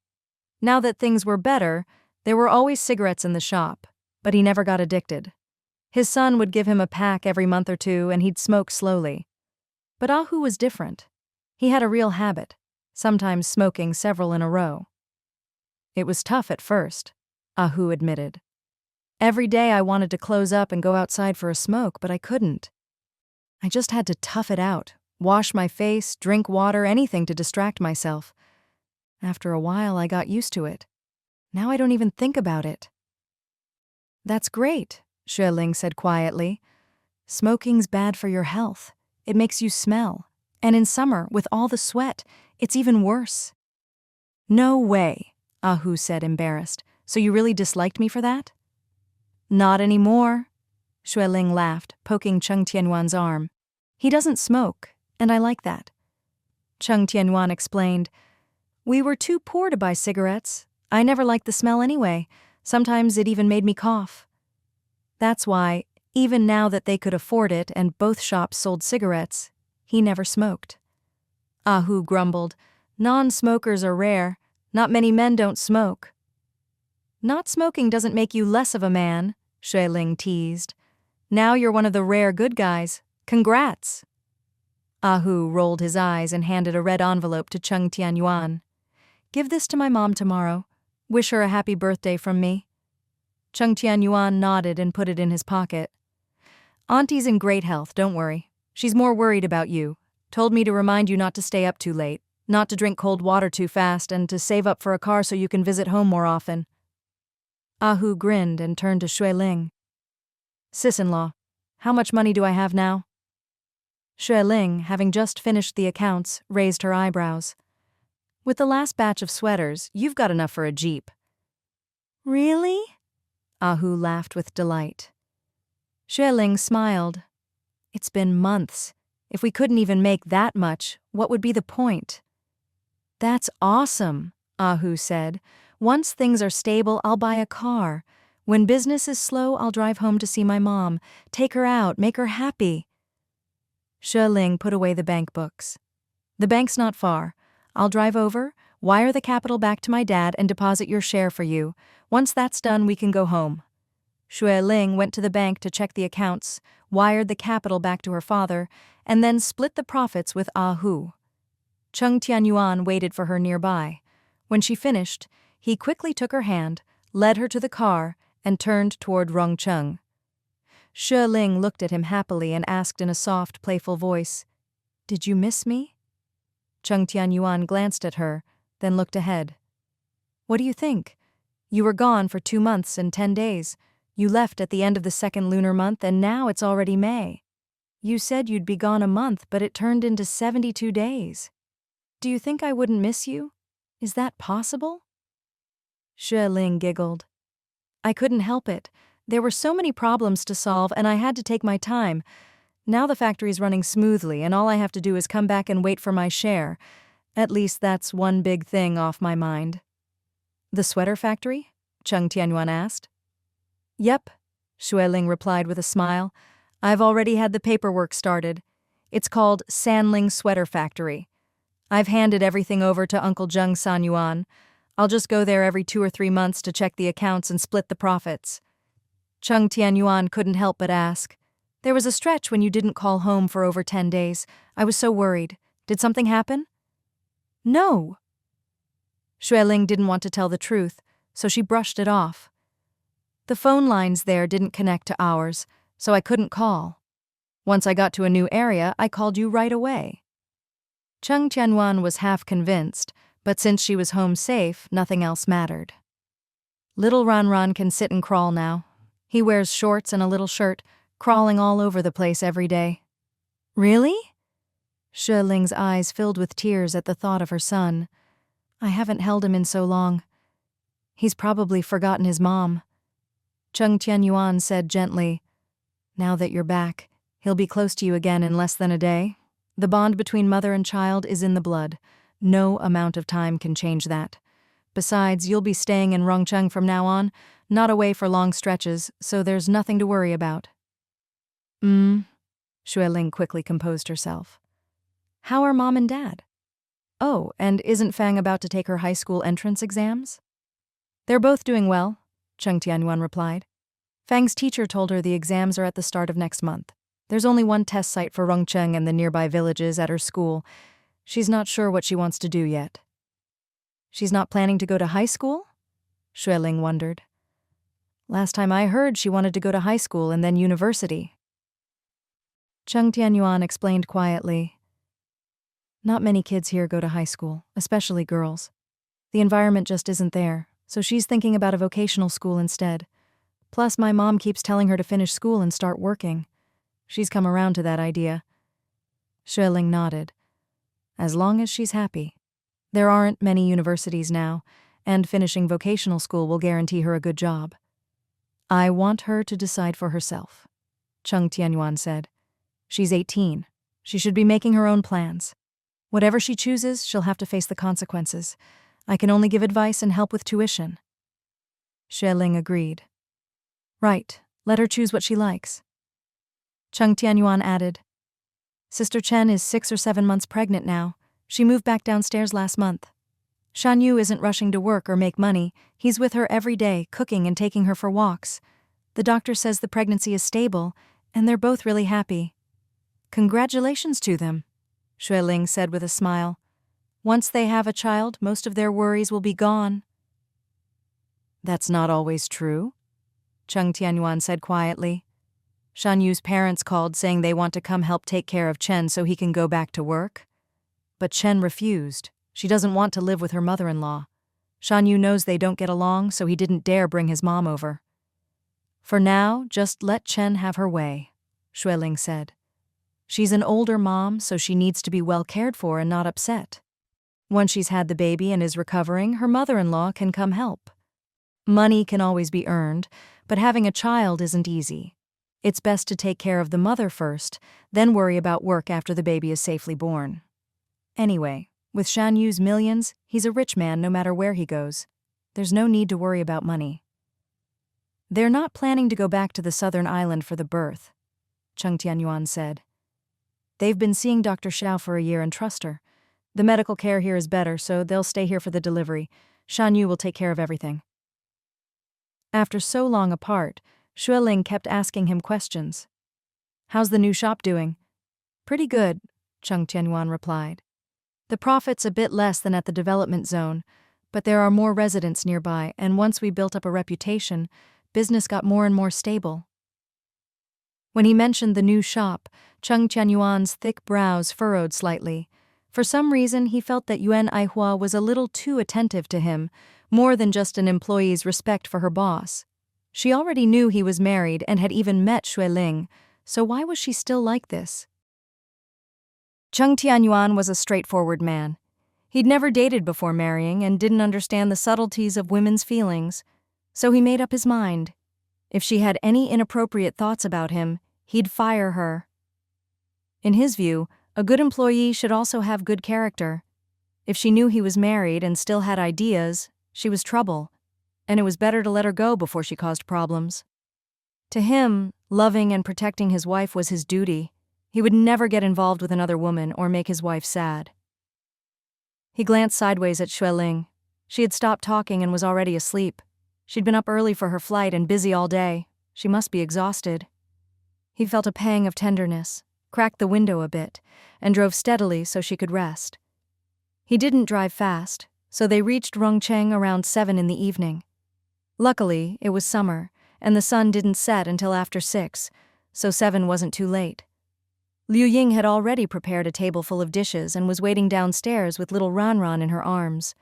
Now that things were better, there were always cigarettes in the shop, but he never got addicted. His son would give him a pack every month or two and he'd smoke slowly. But Hu was different. He had a real habit, sometimes smoking several in a row. It was tough at first, Hu admitted. Every day I wanted to close up and go outside for a smoke, but I couldn't. I just had to tough it out, wash my face, drink water, anything to distract myself. After a while, I got used to it. Now I don't even think about it. That's great, Xue Ling said quietly. Smoking's bad for your health. It makes you smell. And in summer, with all the sweat, it's even worse. No way, Hu said, embarrassed. So you really disliked me for that? Not anymore, Xue Ling laughed, poking Cheng Tianyuan's arm. He doesn't smoke, and I like that. Cheng Tianyuan explained, We were too poor to buy cigarettes. I never liked the smell anyway. Sometimes it even made me cough. That's why, even now that they could afford it and both shops sold cigarettes, he never smoked. Ah Hu grumbled. Non-smokers are rare. Not many men don't smoke. Not smoking doesn't make you less of a man, Xue Ling teased. Now you're one of the rare good guys. Congrats. Ah Hu rolled his eyes and handed a red envelope to Cheng Tianyuan. Give this to my mom tomorrow. Wish her a happy birthday from me. Cheng Tianyuan nodded and put it in his pocket. Auntie's in great health, don't worry. She's more worried about you. Told me to remind you not to stay up too late, not to drink cold water too fast, and to save up for a car so you can visit home more often. Ah Hu grinned and turned to Xue Ling. Sis-in-law, how much money do I have now? Xue Ling, having just finished the accounts, raised her eyebrows. With the last batch of sweaters, you've got enough for a Jeep. Really? Ah Hu laughed with delight. Xue Ling smiled. It's been months. If we couldn't even make that much, what would be the point? That's awesome, Ah Hu said. Once things are stable, I'll buy a car. When business is slow, I'll drive home to see my mom, take her out, make her happy. Xue Ling put away the bank books. The bank's not far. I'll drive over, wire the capital back to my dad, and deposit your share for you. Once that's done, we can go home. Xue Ling went to the bank to check the accounts, wired the capital back to her father, and then split the profits with Ah Hu. Cheng Tianyuan waited for her nearby. When she finished, he quickly took her hand, led her to the car, and turned toward Rongcheng. Xue Ling looked at him happily and asked in a soft, playful voice, Did you miss me? Cheng Tianyuan glanced at her, then looked ahead. What do you think? You were gone for 2 months and 10 days. You left at the end of the second lunar month, and now it's already May. You said you'd be gone a month, but it turned into 72 days. Do you think I wouldn't miss you? Is that possible? Xue Ling giggled. I couldn't help it. There were so many problems to solve, and I had to take my time. Now the factory's running smoothly, and all I have to do is come back and wait for my share. At least that's one big thing off my mind. The sweater factory? Cheng Tianyuan asked. Yep, Xue Ling replied with a smile. I've already had the paperwork started. It's called Sanling Sweater Factory. I've handed everything over to Uncle Zheng Sanyuan. I'll just go there every 2 or 3 months to check the accounts and split the profits. Cheng Tianyuan couldn't help but ask. There was a stretch when you didn't call home for over 10 days. I was so worried. Did something happen? No. Xue Ling didn't want to tell the truth, so she brushed it off. The phone lines there didn't connect to ours, so I couldn't call. Once I got to a new area, I called you right away. Cheng Tianyuan was half convinced, but since she was home safe, nothing else mattered. Little Ranran can sit and crawl now. He wears shorts and a little shirt, crawling all over the place every day. Really? Xue Ling's eyes filled with tears at the thought of her son. I haven't held him in so long. He's probably forgotten his mom. Cheng Tianyuan said gently, Now that you're back, he'll be close to you again in less than a day. The bond between mother and child is in the blood. No amount of time can change that. Besides, you'll be staying in Rongcheng from now on, not away for long stretches, so there's nothing to worry about. Xue Ling quickly composed herself. How are Mom and Dad? Oh, and isn't Fang about to take her high school entrance exams? They're both doing well, Cheng Tianyuan replied. Fang's teacher told her the exams are at the start of next month. There's only one test site for Rongcheng and the nearby villages at her school. She's not sure what she wants to do yet. She's not planning to go to high school? Xue Ling wondered. Last time I heard, she wanted to go to high school and then university. Cheng Tianyuan explained quietly. Not many kids here go to high school, especially girls. The environment just isn't there, so she's thinking about a vocational school instead. Plus, my mom keeps telling her to finish school and start working. She's come around to that idea. Xue Ling nodded. As long as she's happy. There aren't many universities now, and finishing vocational school will guarantee her a good job. I want her to decide for herself, Cheng Tianyuan said. She's 18. She should be making her own plans. Whatever she chooses, she'll have to face the consequences. I can only give advice and help with tuition. Xue Ling agreed. Right, let her choose what she likes. Cheng Tianyuan added, Sister Chen is 6 or 7 months pregnant now. She moved back downstairs last month. Shan Yu isn't rushing to work or make money. He's with her every day, cooking and taking her for walks. The doctor says the pregnancy is stable, and they're both really happy. Congratulations to them, Xue Ling said with a smile. Once they have a child, most of their worries will be gone. That's not always true, Cheng Tianyuan said quietly. Shan Yu's parents called saying they want to come help take care of Chen so he can go back to work. But Chen refused. She doesn't want to live with her mother-in-law. Shan Yu knows they don't get along, so he didn't dare bring his mom over. For now, just let Chen have her way, Xue Ling said. She's an older mom, so she needs to be well cared for and not upset. Once she's had the baby and is recovering, her mother-in-law can come help. Money can always be earned, but having a child isn't easy. It's best to take care of the mother first, then worry about work after the baby is safely born. Anyway, with Shan Yu's millions, he's a rich man no matter where he goes. There's no need to worry about money. They're not planning to go back to the southern island for the birth, Cheng Tianyuan said. They've been seeing Dr. Xiao for a year and trust her. The medical care here is better, so they'll stay here for the delivery. Shan Yu will take care of everything. After so long apart, Xue Ling kept asking him questions. How's the new shop doing? Pretty good, Cheng Tianyuan replied. The profit's a bit less than at the development zone, but there are more residents nearby, and once we built up a reputation, business got more and more stable. When he mentioned the new shop, Cheng Tianyuan's thick brows furrowed slightly. For some reason, he felt that Yuan Aihua was a little too attentive to him, more than just an employee's respect for her boss. She already knew he was married and had even met Xue Ling, so why was she still like this? Cheng Tianyuan was a straightforward man. He'd never dated before marrying and didn't understand the subtleties of women's feelings, so he made up his mind. If she had any inappropriate thoughts about him, he'd fire her. In his view, a good employee should also have good character. If she knew he was married and still had ideas, she was trouble, and it was better to let her go before she caused problems. To him, loving and protecting his wife was his duty. He would never get involved with another woman or make his wife sad. He glanced sideways at Xue Ling. She had stopped talking and was already asleep. She'd been up early for her flight and busy all day. She must be exhausted. He felt a pang of tenderness, cracked the window a bit, and drove steadily so she could rest. He didn't drive fast, so they reached Rongcheng around 7 in the evening. Luckily, it was summer, and the sun didn't set until after 6, so 7 wasn't too late. Liu Ying had already prepared a table full of dishes and was waiting downstairs with little Ranran in her arms.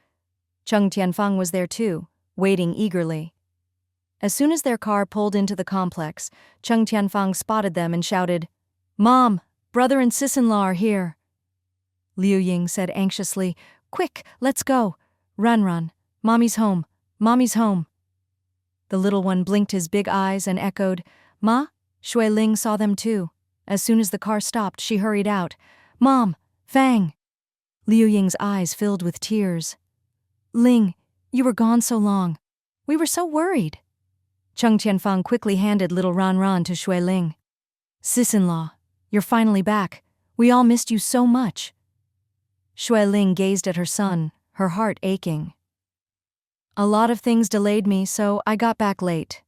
Cheng Tianfang was there too, waiting eagerly. As soon as their car pulled into the complex, Cheng Tianfang spotted them and shouted, "Mom, brother and sis-in-law are here." Liu Ying said anxiously, "Quick, let's go. Ranran, Mommy's home, Mommy's home." The little one blinked his big eyes and echoed, "Ma?" Xue Ling saw them too. As soon as the car stopped, she hurried out. "Mom, Fang!" Liu Ying's eyes filled with tears. "Ling, you were gone so long. We were so worried." Cheng Tianfang quickly handed little Ranran to Xue Ling. "Sis-in-law, you're finally back. We all missed you so much." Xue Ling gazed at her son, her heart aching. "A lot of things delayed me, so I got back late."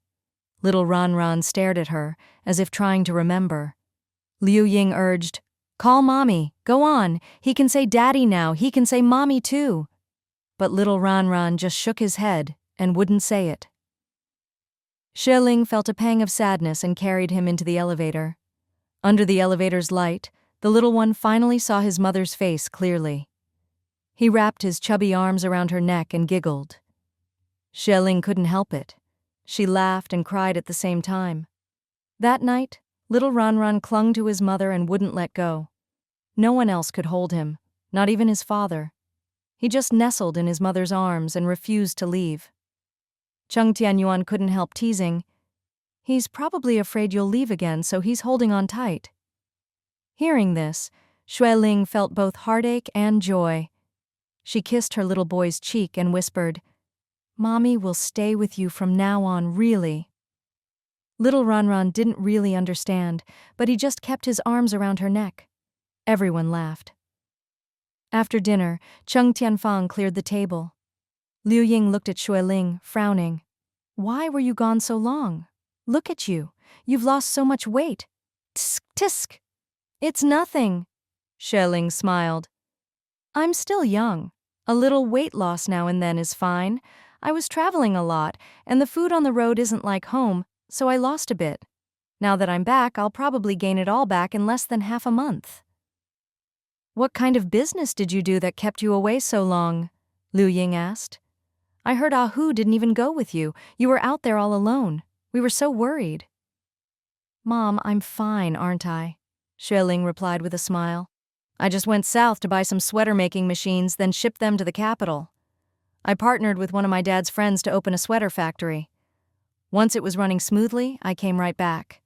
Little Ranran stared at her, as if trying to remember. Liu Ying urged, "Call Mommy, go on, he can say Daddy now, he can say Mommy too." But little Ranran just shook his head and wouldn't say it. Xue Ling felt a pang of sadness and carried him into the elevator. Under the elevator's light, the little one finally saw his mother's face clearly. He wrapped his chubby arms around her neck and giggled. Xue Ling couldn't help it. She laughed and cried at the same time. That night, little Ranran clung to his mother and wouldn't let go. No one else could hold him, not even his father. He just nestled in his mother's arms and refused to leave. Cheng Tianyuan couldn't help teasing, "He's probably afraid you'll leave again, so he's holding on tight." Hearing this, Xue Ling felt both heartache and joy. She kissed her little boy's cheek and whispered, "Mommy will stay with you from now on, really." Little Ranran didn't really understand, but he just kept his arms around her neck. Everyone laughed. After dinner, Cheng Tianyuan cleared the table. Liu Ying looked at Xue Ling, frowning. Why were you gone so long? Look at you. You've lost so much weight. Tsk, tisk. It's nothing. Xue Ling smiled. I'm still young. A little weight loss now and then is fine. I was traveling a lot, and the food on the road isn't like home, so I lost a bit. Now that I'm back, I'll probably gain it all back in less than half a month. What kind of business did you do that kept you away so long? Liu Ying asked. I heard Ahu didn't even go with you. You were out there all alone. We were so worried. Mom, I'm fine, aren't I? Xue Ling replied with a smile. I just went south to buy some sweater-making machines, then shipped them to the capital. I partnered with one of my dad's friends to open a sweater factory. Once it was running smoothly, I came right back.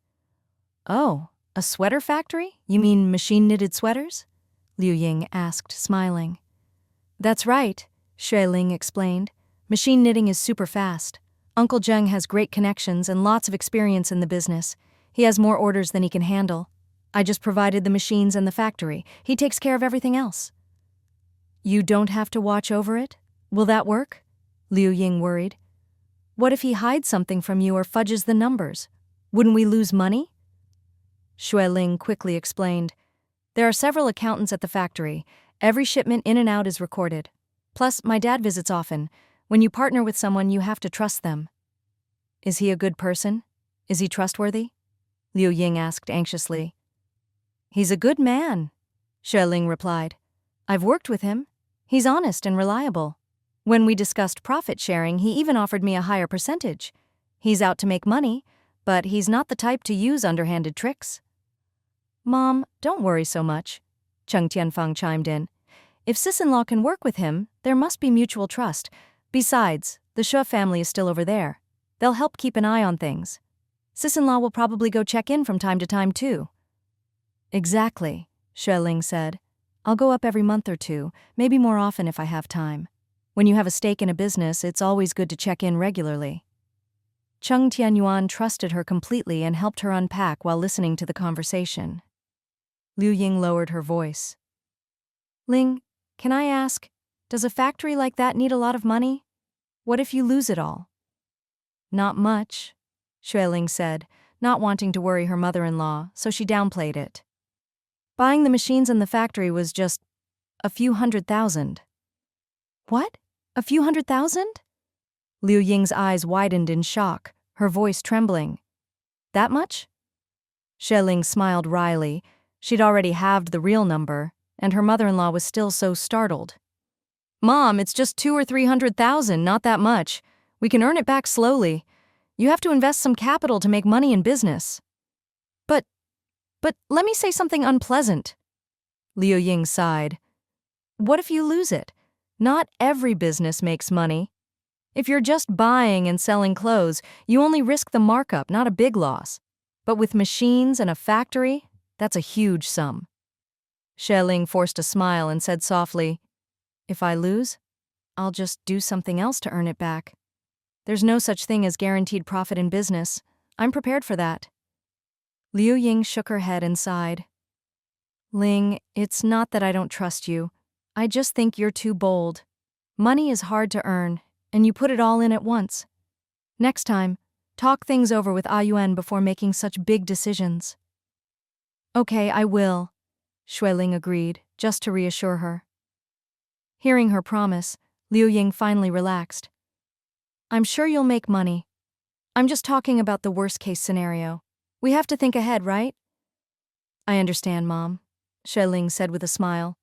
Oh, a sweater factory? You mean machine-knitted sweaters? Liu Ying asked, smiling. That's right, Xue Ling explained. Machine knitting is super fast. Uncle Zheng has great connections and lots of experience in the business. He has more orders than he can handle. I just provided the machines and the factory. He takes care of everything else. You don't have to watch over it? Will that work? Liu Ying worried. What if he hides something from you or fudges the numbers? Wouldn't we lose money? Xue Ling quickly explained. There are several accountants at the factory. Every shipment in and out is recorded. Plus, my dad visits often. When you partner with someone, you have to trust them. Is he a good person? Is he trustworthy? Liu Ying asked anxiously. He's a good man, Xue Ling replied. I've worked with him. He's honest and reliable. When we discussed profit sharing, he even offered me a higher percentage. He's out to make money, but he's not the type to use underhanded tricks. Mom, don't worry so much, Cheng Tianyuan chimed in. If sis-in-law can work with him, there must be mutual trust. Besides, the Xue family is still over there. They'll help keep an eye on things. Sis-in-law will probably go check in from time to time, too. Exactly, Xue Ling said. I'll go up every month or two, maybe more often if I have time. When you have a stake in a business, it's always good to check in regularly. Cheng Tianyuan trusted her completely and helped her unpack while listening to the conversation. Liu Ying lowered her voice. Ling, can I ask, does a factory like that need a lot of money? What if you lose it all? Not much, Xue Ling said, not wanting to worry her mother-in-law, so she downplayed it. Buying the machines in the factory was just a few $100,000. What? A few $100,000? Liu Ying's eyes widened in shock, her voice trembling. That much? Xue Ling smiled wryly. She'd already halved the real number, and her mother-in-law was still so startled. Mom, it's just $200,000 or $300,000, not that much. We can earn it back slowly. You have to invest some capital to make money in business. But let me say something unpleasant. Liu Ying sighed. What if you lose it? Not every business makes money. If you're just buying and selling clothes, you only risk the markup, not a big loss. But with machines and a factory, that's a huge sum. Xue Ling forced a smile and said softly, If I lose, I'll just do something else to earn it back. There's no such thing as guaranteed profit in business. I'm prepared for that. Liu Ying shook her head and sighed. Ling, it's not that I don't trust you. I just think you're too bold. Money is hard to earn, and you put it all in at once. Next time, talk things over with Yuan before making such big decisions. Okay, I will, Xue Ling agreed, just to reassure her. Hearing her promise, Liu Ying finally relaxed. I'm sure you'll make money. I'm just talking about the worst-case scenario. We have to think ahead, right? I understand, Mom, Xue Ling said with a smile.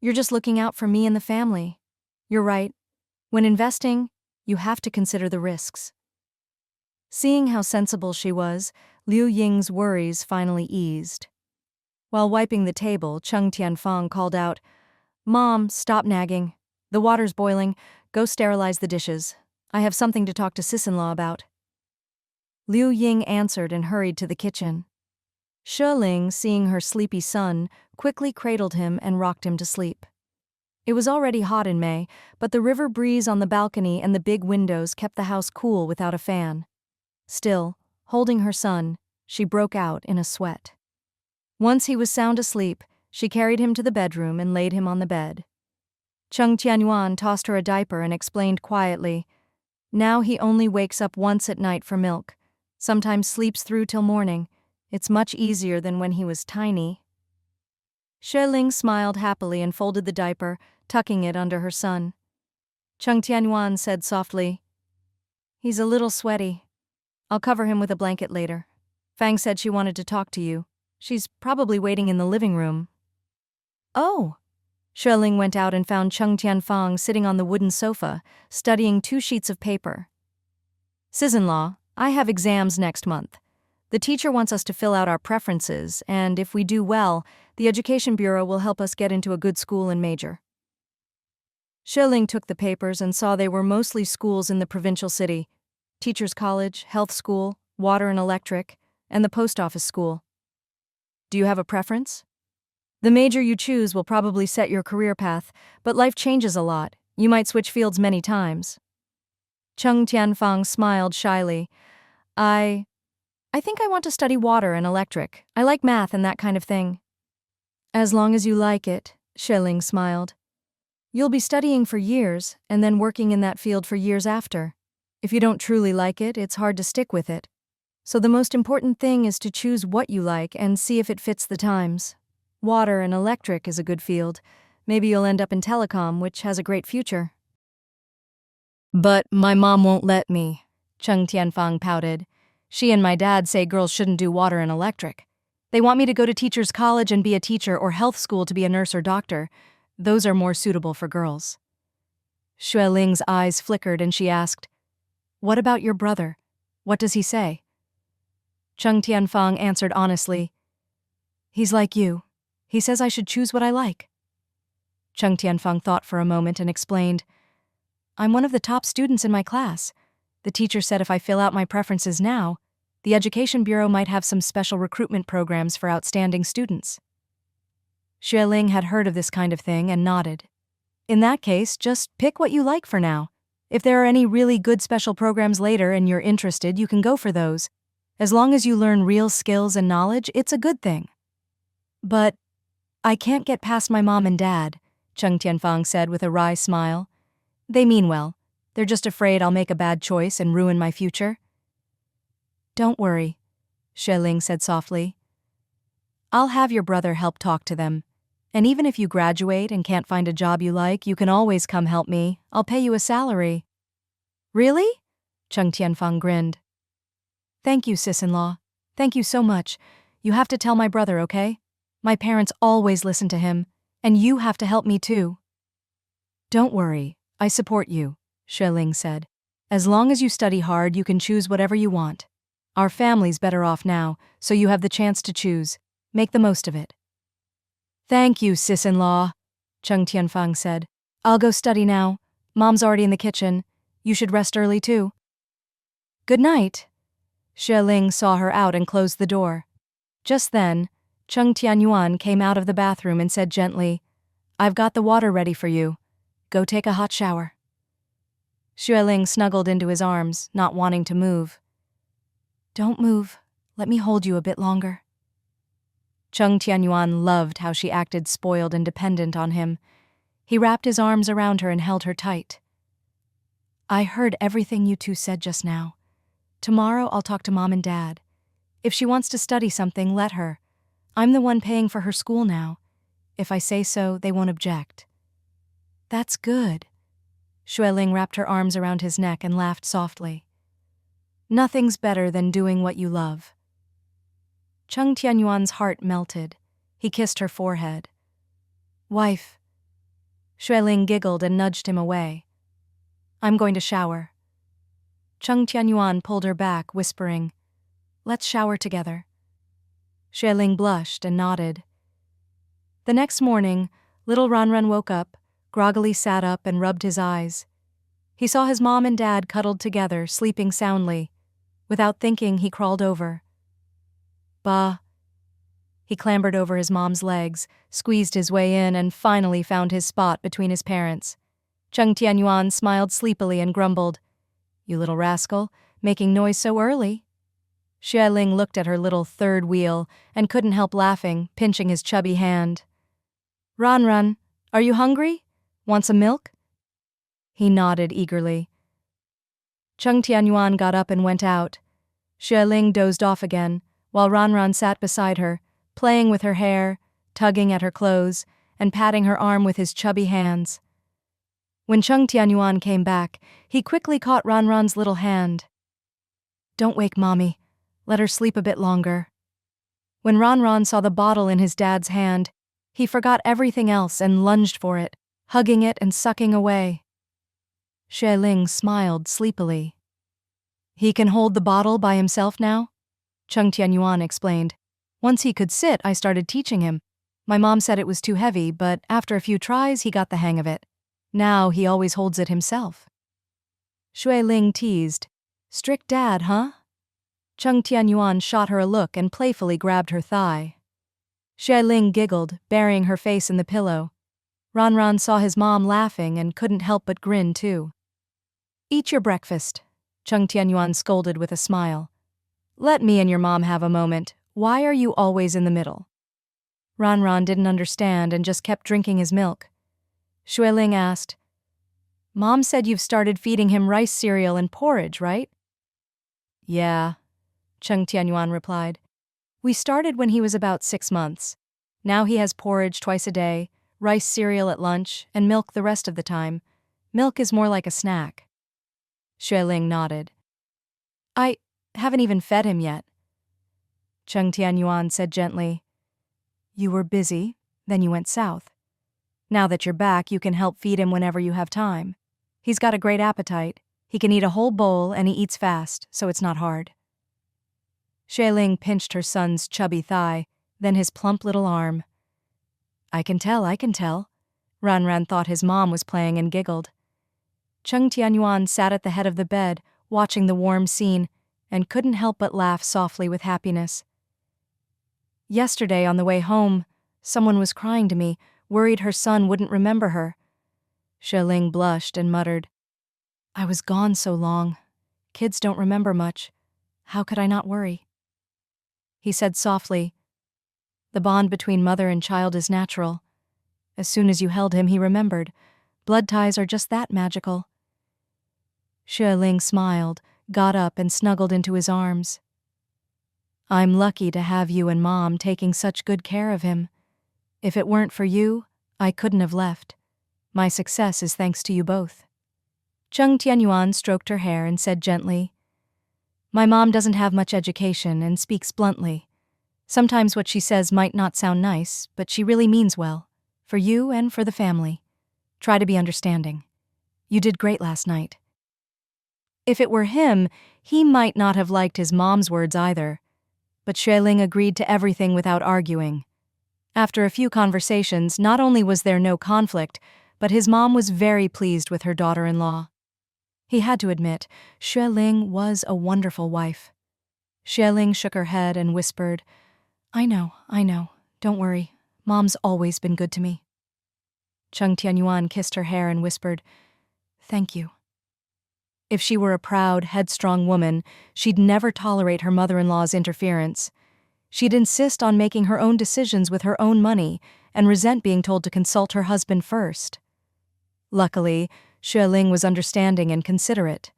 You're just looking out for me and the family. You're right. When investing, you have to consider the risks. Seeing how sensible she was, Liu Ying's worries finally eased. While wiping the table, Cheng Tianyuan called out, Mom, stop nagging. The water's boiling. Go sterilize the dishes. I have something to talk to sis-in-law about. Liu Ying answered and hurried to the kitchen. Xue Ling, seeing her sleepy son, quickly cradled him and rocked him to sleep. It was already hot in May, but the river breeze on the balcony and the big windows kept the house cool without a fan. Still, holding her son, she broke out in a sweat. Once he was sound asleep, she carried him to the bedroom and laid him on the bed, Cheng Tianyuan tossed her a diaper and explained quietly, "Now he only wakes up once at night for milk, sometimes sleeps through till morning. It's much easier than when he was tiny." Xue Ling smiled happily and folded the diaper, tucking it under her son. Cheng Tianyuan said softly, "He's a little sweaty. I'll cover him with a blanket later. Fang said she wanted to talk to you. She's probably waiting in the living room." "Oh." Xue Ling went out and found Cheng Tianfang sitting on the wooden sofa, studying 2 sheets of paper. "Sis-in-law, I have exams next month. The teacher wants us to fill out our preferences, and if we do well, the Education Bureau will help us get into a good school and major." Xue Ling took the papers and saw they were mostly schools in the provincial city: Teachers' College, Health School, Water and Electric, and the Post Office School. "Do you have a preference?" "The major you choose will probably set your career path, but life changes a lot. You might switch fields many times." Cheng Tianfang smiled shyly. I think I want to study water and electric. I like math and that kind of thing." "As long as you like it," Xue Ling smiled. "You'll be studying for years, and then working in that field for years after. If you don't truly like it, it's hard to stick with it. So the most important thing is to choose what you like and see if it fits the times. Water and electric is a good field. Maybe you'll end up in telecom, which has a great future." "But my mom won't let me," Cheng Tianfang pouted. "She and my dad say girls shouldn't do water and electric. They want me to go to teachers' college and be a teacher, or health school to be a nurse or doctor. Those are more suitable for girls." Xue Ling's eyes flickered and she asked, "What about your brother? What does he say?" Cheng Tianfang answered honestly, "He's like you. He says I should choose what I like." Cheng Tianfang thought for a moment and explained, "I'm one of the top students in my class. The teacher said if I fill out my preferences now, the Education Bureau might have some special recruitment programs for outstanding students." Xue Ling had heard of this kind of thing and nodded. "In that case, just pick what you like for now. If there are any really good special programs later and you're interested, you can go for those. As long as you learn real skills and knowledge, it's a good thing." "But I can't get past my mom and dad," Cheng Tianfang said with a wry smile. "They mean well. They're just afraid I'll make a bad choice and ruin my future." "Don't worry," Xue Ling said softly. "I'll have your brother help talk to them. And even if you graduate and can't find a job you like, you can always come help me. I'll pay you a salary." "Really?" Cheng Tianfang grinned. "Thank you, sis-in-law. Thank you so much. You have to tell my brother, okay? My parents always listen to him, and you have to help me too." "Don't worry, I support you," Xue Ling said. "As long as you study hard, you can choose whatever you want. Our family's better off now, so you have the chance to choose. Make the most of it." "Thank you, sis-in-law," Cheng Tianfang said. "I'll go study now. Mom's already in the kitchen. You should rest early too." "Good night." Xue Ling saw her out and closed the door. Just then, Cheng Tianyuan came out of the bathroom and said gently, "I've got the water ready for you. Go take a hot shower." Xue Ling snuggled into his arms, not wanting to move. "Don't move. Let me hold you a bit longer." Cheng Tianyuan loved how she acted spoiled and dependent on him. He wrapped his arms around her and held her tight. "I heard everything you two said just now. Tomorrow I'll talk to Mom and Dad. If she wants to study something, let her. I'm the one paying for her school now. If I say so, they won't object." "That's good." Xue Ling wrapped her arms around his neck and laughed softly. "Nothing's better than doing what you love." Cheng Tianyuan's heart melted. He kissed her forehead. "Wife." Xue Ling giggled and nudged him away. "I'm going to shower." Cheng Tianyuan pulled her back, whispering, "Let's shower together." Xue Ling blushed and nodded. The next morning, little Ranran woke up, groggily sat up and rubbed his eyes. He saw his mom and dad cuddled together, sleeping soundly. Without thinking, he crawled over. "Bah." He clambered over his mom's legs, squeezed his way in, and finally found his spot between his parents. Cheng Tianyuan smiled sleepily and grumbled, "You little rascal, making noise so early." Xue Ling looked at her little third wheel and couldn't help laughing, pinching his chubby hand. "Ranran, are you hungry? Want some milk?" He nodded eagerly. Cheng Tianyuan got up and went out. Xue Ling dozed off again, while Ranran sat beside her, playing with her hair, tugging at her clothes, and patting her arm with his chubby hands. When Cheng Tianyuan came back, he quickly caught Ranran's little hand. "Don't wake Mommy. Let her sleep a bit longer." When Ranran saw the bottle in his dad's hand, he forgot everything else and lunged for it, hugging it and sucking away. Xue Ling smiled sleepily. "He can hold the bottle by himself now?" Cheng Tianyuan explained. "Once he could sit, I started teaching him. My mom said it was too heavy, but after a few tries, he got the hang of it. Now he always holds it himself." Xue Ling teased. "Strict dad, huh?" Cheng Tianyuan shot her a look and playfully grabbed her thigh. Xue Ling giggled, burying her face in the pillow. Ranran saw his mom laughing and couldn't help but grin too. "Eat your breakfast," Cheng Tianyuan scolded with a smile. "Let me and your mom have a moment. Why are you always in the middle?" Ranran didn't understand and just kept drinking his milk. Xue Ling asked, "Mom said you've started feeding him rice cereal and porridge, right?" "Yeah," Cheng Tianyuan replied. "We started when he was about 6 months. Now he has porridge twice a day, rice cereal at lunch, and milk the rest of the time. Milk is more like a snack." Xue Ling nodded. "I haven't even fed him yet." Cheng Tianyuan said gently, "You were busy, then you went south. Now that you're back, you can help feed him whenever you have time. He's got a great appetite. He can eat a whole bowl and he eats fast, so it's not hard." Xue Ling pinched her son's chubby thigh, then his plump little arm. I can tell. Ranran thought his mom was playing and giggled. Cheng Tianyuan sat at the head of the bed, watching the warm scene, and couldn't help but laugh softly with happiness. "Yesterday on the way home, someone was crying to me, worried her son wouldn't remember her." Xue Ling blushed and muttered, "I was gone so long. Kids don't remember much. How could I not worry?" He said softly, "The bond between mother and child is natural. As soon as you held him, he remembered. Blood ties are just that magical." Xue Ling smiled, got up and snuggled into his arms. "I'm lucky to have you and Mom taking such good care of him. If it weren't for you, I couldn't have left. My success is thanks to you both." Cheng Tianyuan stroked her hair and said gently, "My mom doesn't have much education and speaks bluntly. Sometimes what she says might not sound nice, but she really means well, for you and for the family. Try to be understanding. You did great last night." If it were him, he might not have liked his mom's words either, but Xue Ling agreed to everything without arguing. After a few conversations, not only was there no conflict, but his mom was very pleased with her daughter-in-law. He had to admit, Xue Ling was a wonderful wife. Xue Ling shook her head and whispered, I know. Don't worry. Mom's always been good to me." Cheng Tianyuan kissed her hair and whispered, "Thank you." If she were a proud, headstrong woman, she'd never tolerate her mother-in-law's interference. She'd insist on making her own decisions with her own money and resent being told to consult her husband first. Luckily, Xue Ling was understanding and considerate.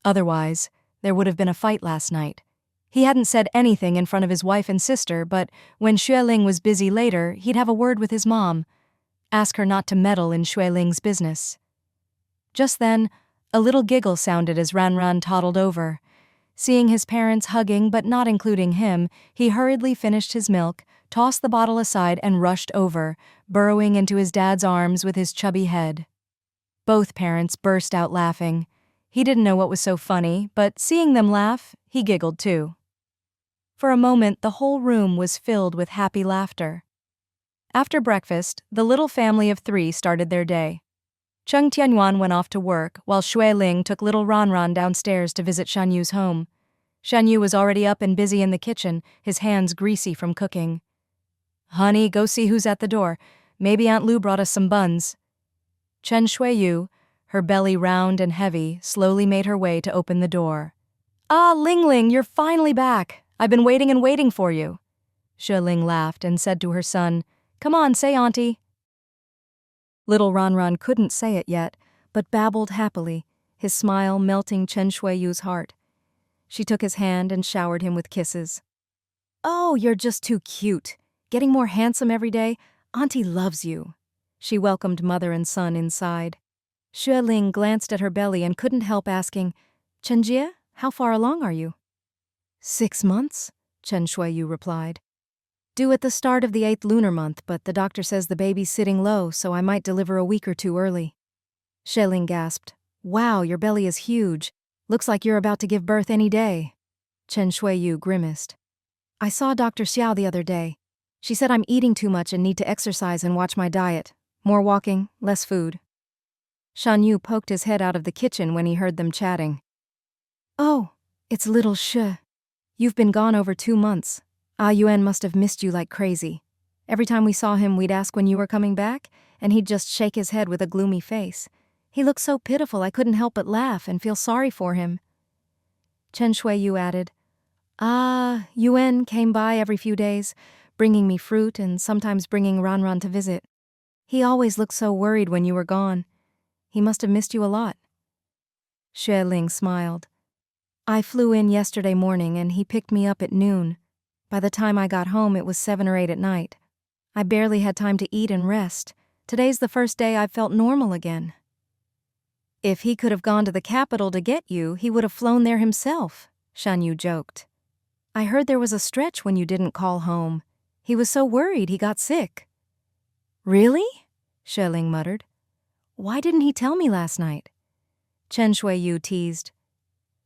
Otherwise, there would have been a fight last night. He hadn't said anything in front of his wife and sister, but when Xue Ling was busy later, he'd have a word with his mom, ask her not to meddle in Xue Ling's business. Just then, a little giggle sounded as Ranran toddled over. Seeing his parents hugging but not including him, he hurriedly finished his milk, tossed the bottle aside and rushed over, burrowing into his dad's arms with his chubby head. Both parents burst out laughing. He didn't know what was so funny, but seeing them laugh, he giggled too. For a moment, the whole room was filled with happy laughter. After breakfast, the little family of 3 started their day. Cheng Tianyuan went off to work, while Xue Ling took little Ranran downstairs to visit Shanyu's home. Shanyu was already up and busy in the kitchen, his hands greasy from cooking. "Honey, go see who's at the door. Maybe Aunt Lu brought us some buns." Chen Shuiyu, her belly round and heavy, slowly made her way to open the door. "Ah, Ling Ling, you're finally back. I've been waiting for you." Xue Ling laughed and said to her son, "Come on, say auntie." Little Ranran couldn't say it yet, but babbled happily, his smile melting Chen Shuiyu's heart. She took his hand and showered him with kisses. "Oh, you're just too cute. Getting more handsome every day. Auntie loves you." She welcomed mother and son inside. Xue Ling glanced at her belly and couldn't help asking, "Chenjie, how far along are you?" 6 months, Chen Shuiyu replied. "Due at the start of the 8th lunar month, but the doctor says the baby's sitting low, so I might deliver a week or two early." Xue Ling gasped, "Wow, your belly is huge. Looks like you're about to give birth any day." Chen Shuiyu grimaced. "I saw Dr. Xiao the other day. She said I'm eating too much and need to exercise and watch my diet. More walking, less food." Shan Yu poked his head out of the kitchen when he heard them chatting. "Oh, it's little Shi. You've been gone over 2 months. Yuan must have missed you like crazy. Every time we saw him, we'd ask when you were coming back, and he'd just shake his head with a gloomy face. He looked so pitiful I couldn't help but laugh and feel sorry for him." Chen Shuiyu added, Yuan came by every few days, bringing me fruit and sometimes bringing Ranran to visit. He always looked so worried when you were gone. He must have missed you a lot." Xue Ling smiled. "I flew in yesterday morning and he picked me up at noon. By the time I got home, it was 7 or 8 at night. I barely had time to eat and rest. Today's the first day I've felt normal again." "If he could have gone to the capital to get you, he would have flown there himself," Shan Yu joked. "I heard there was a stretch when you didn't call home. He was so worried he got sick." "Really?" Xue Ling muttered. "Why didn't he tell me last night?" Chen Shuiyu teased.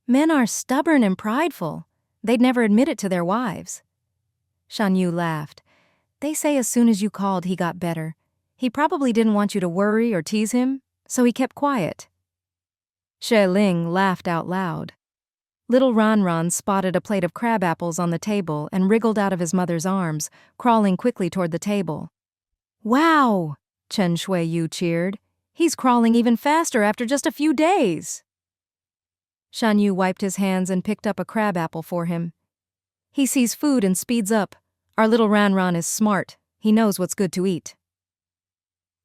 "Men are stubborn and prideful. They'd never admit it to their wives." Shan Yu laughed. "They say as soon as you called, he got better. He probably didn't want you to worry or tease him, so he kept quiet." Xue Ling laughed out loud. Little Ranran spotted a plate of crab apples on the table and wriggled out of his mother's arms, crawling quickly toward the table. "Wow!" Chen Shuiyu cheered. "He's crawling even faster after just a few days." Shan Yu wiped his hands and picked up a crab apple for him. "He sees food and speeds up. Our little Ranran is smart. He knows what's good to eat."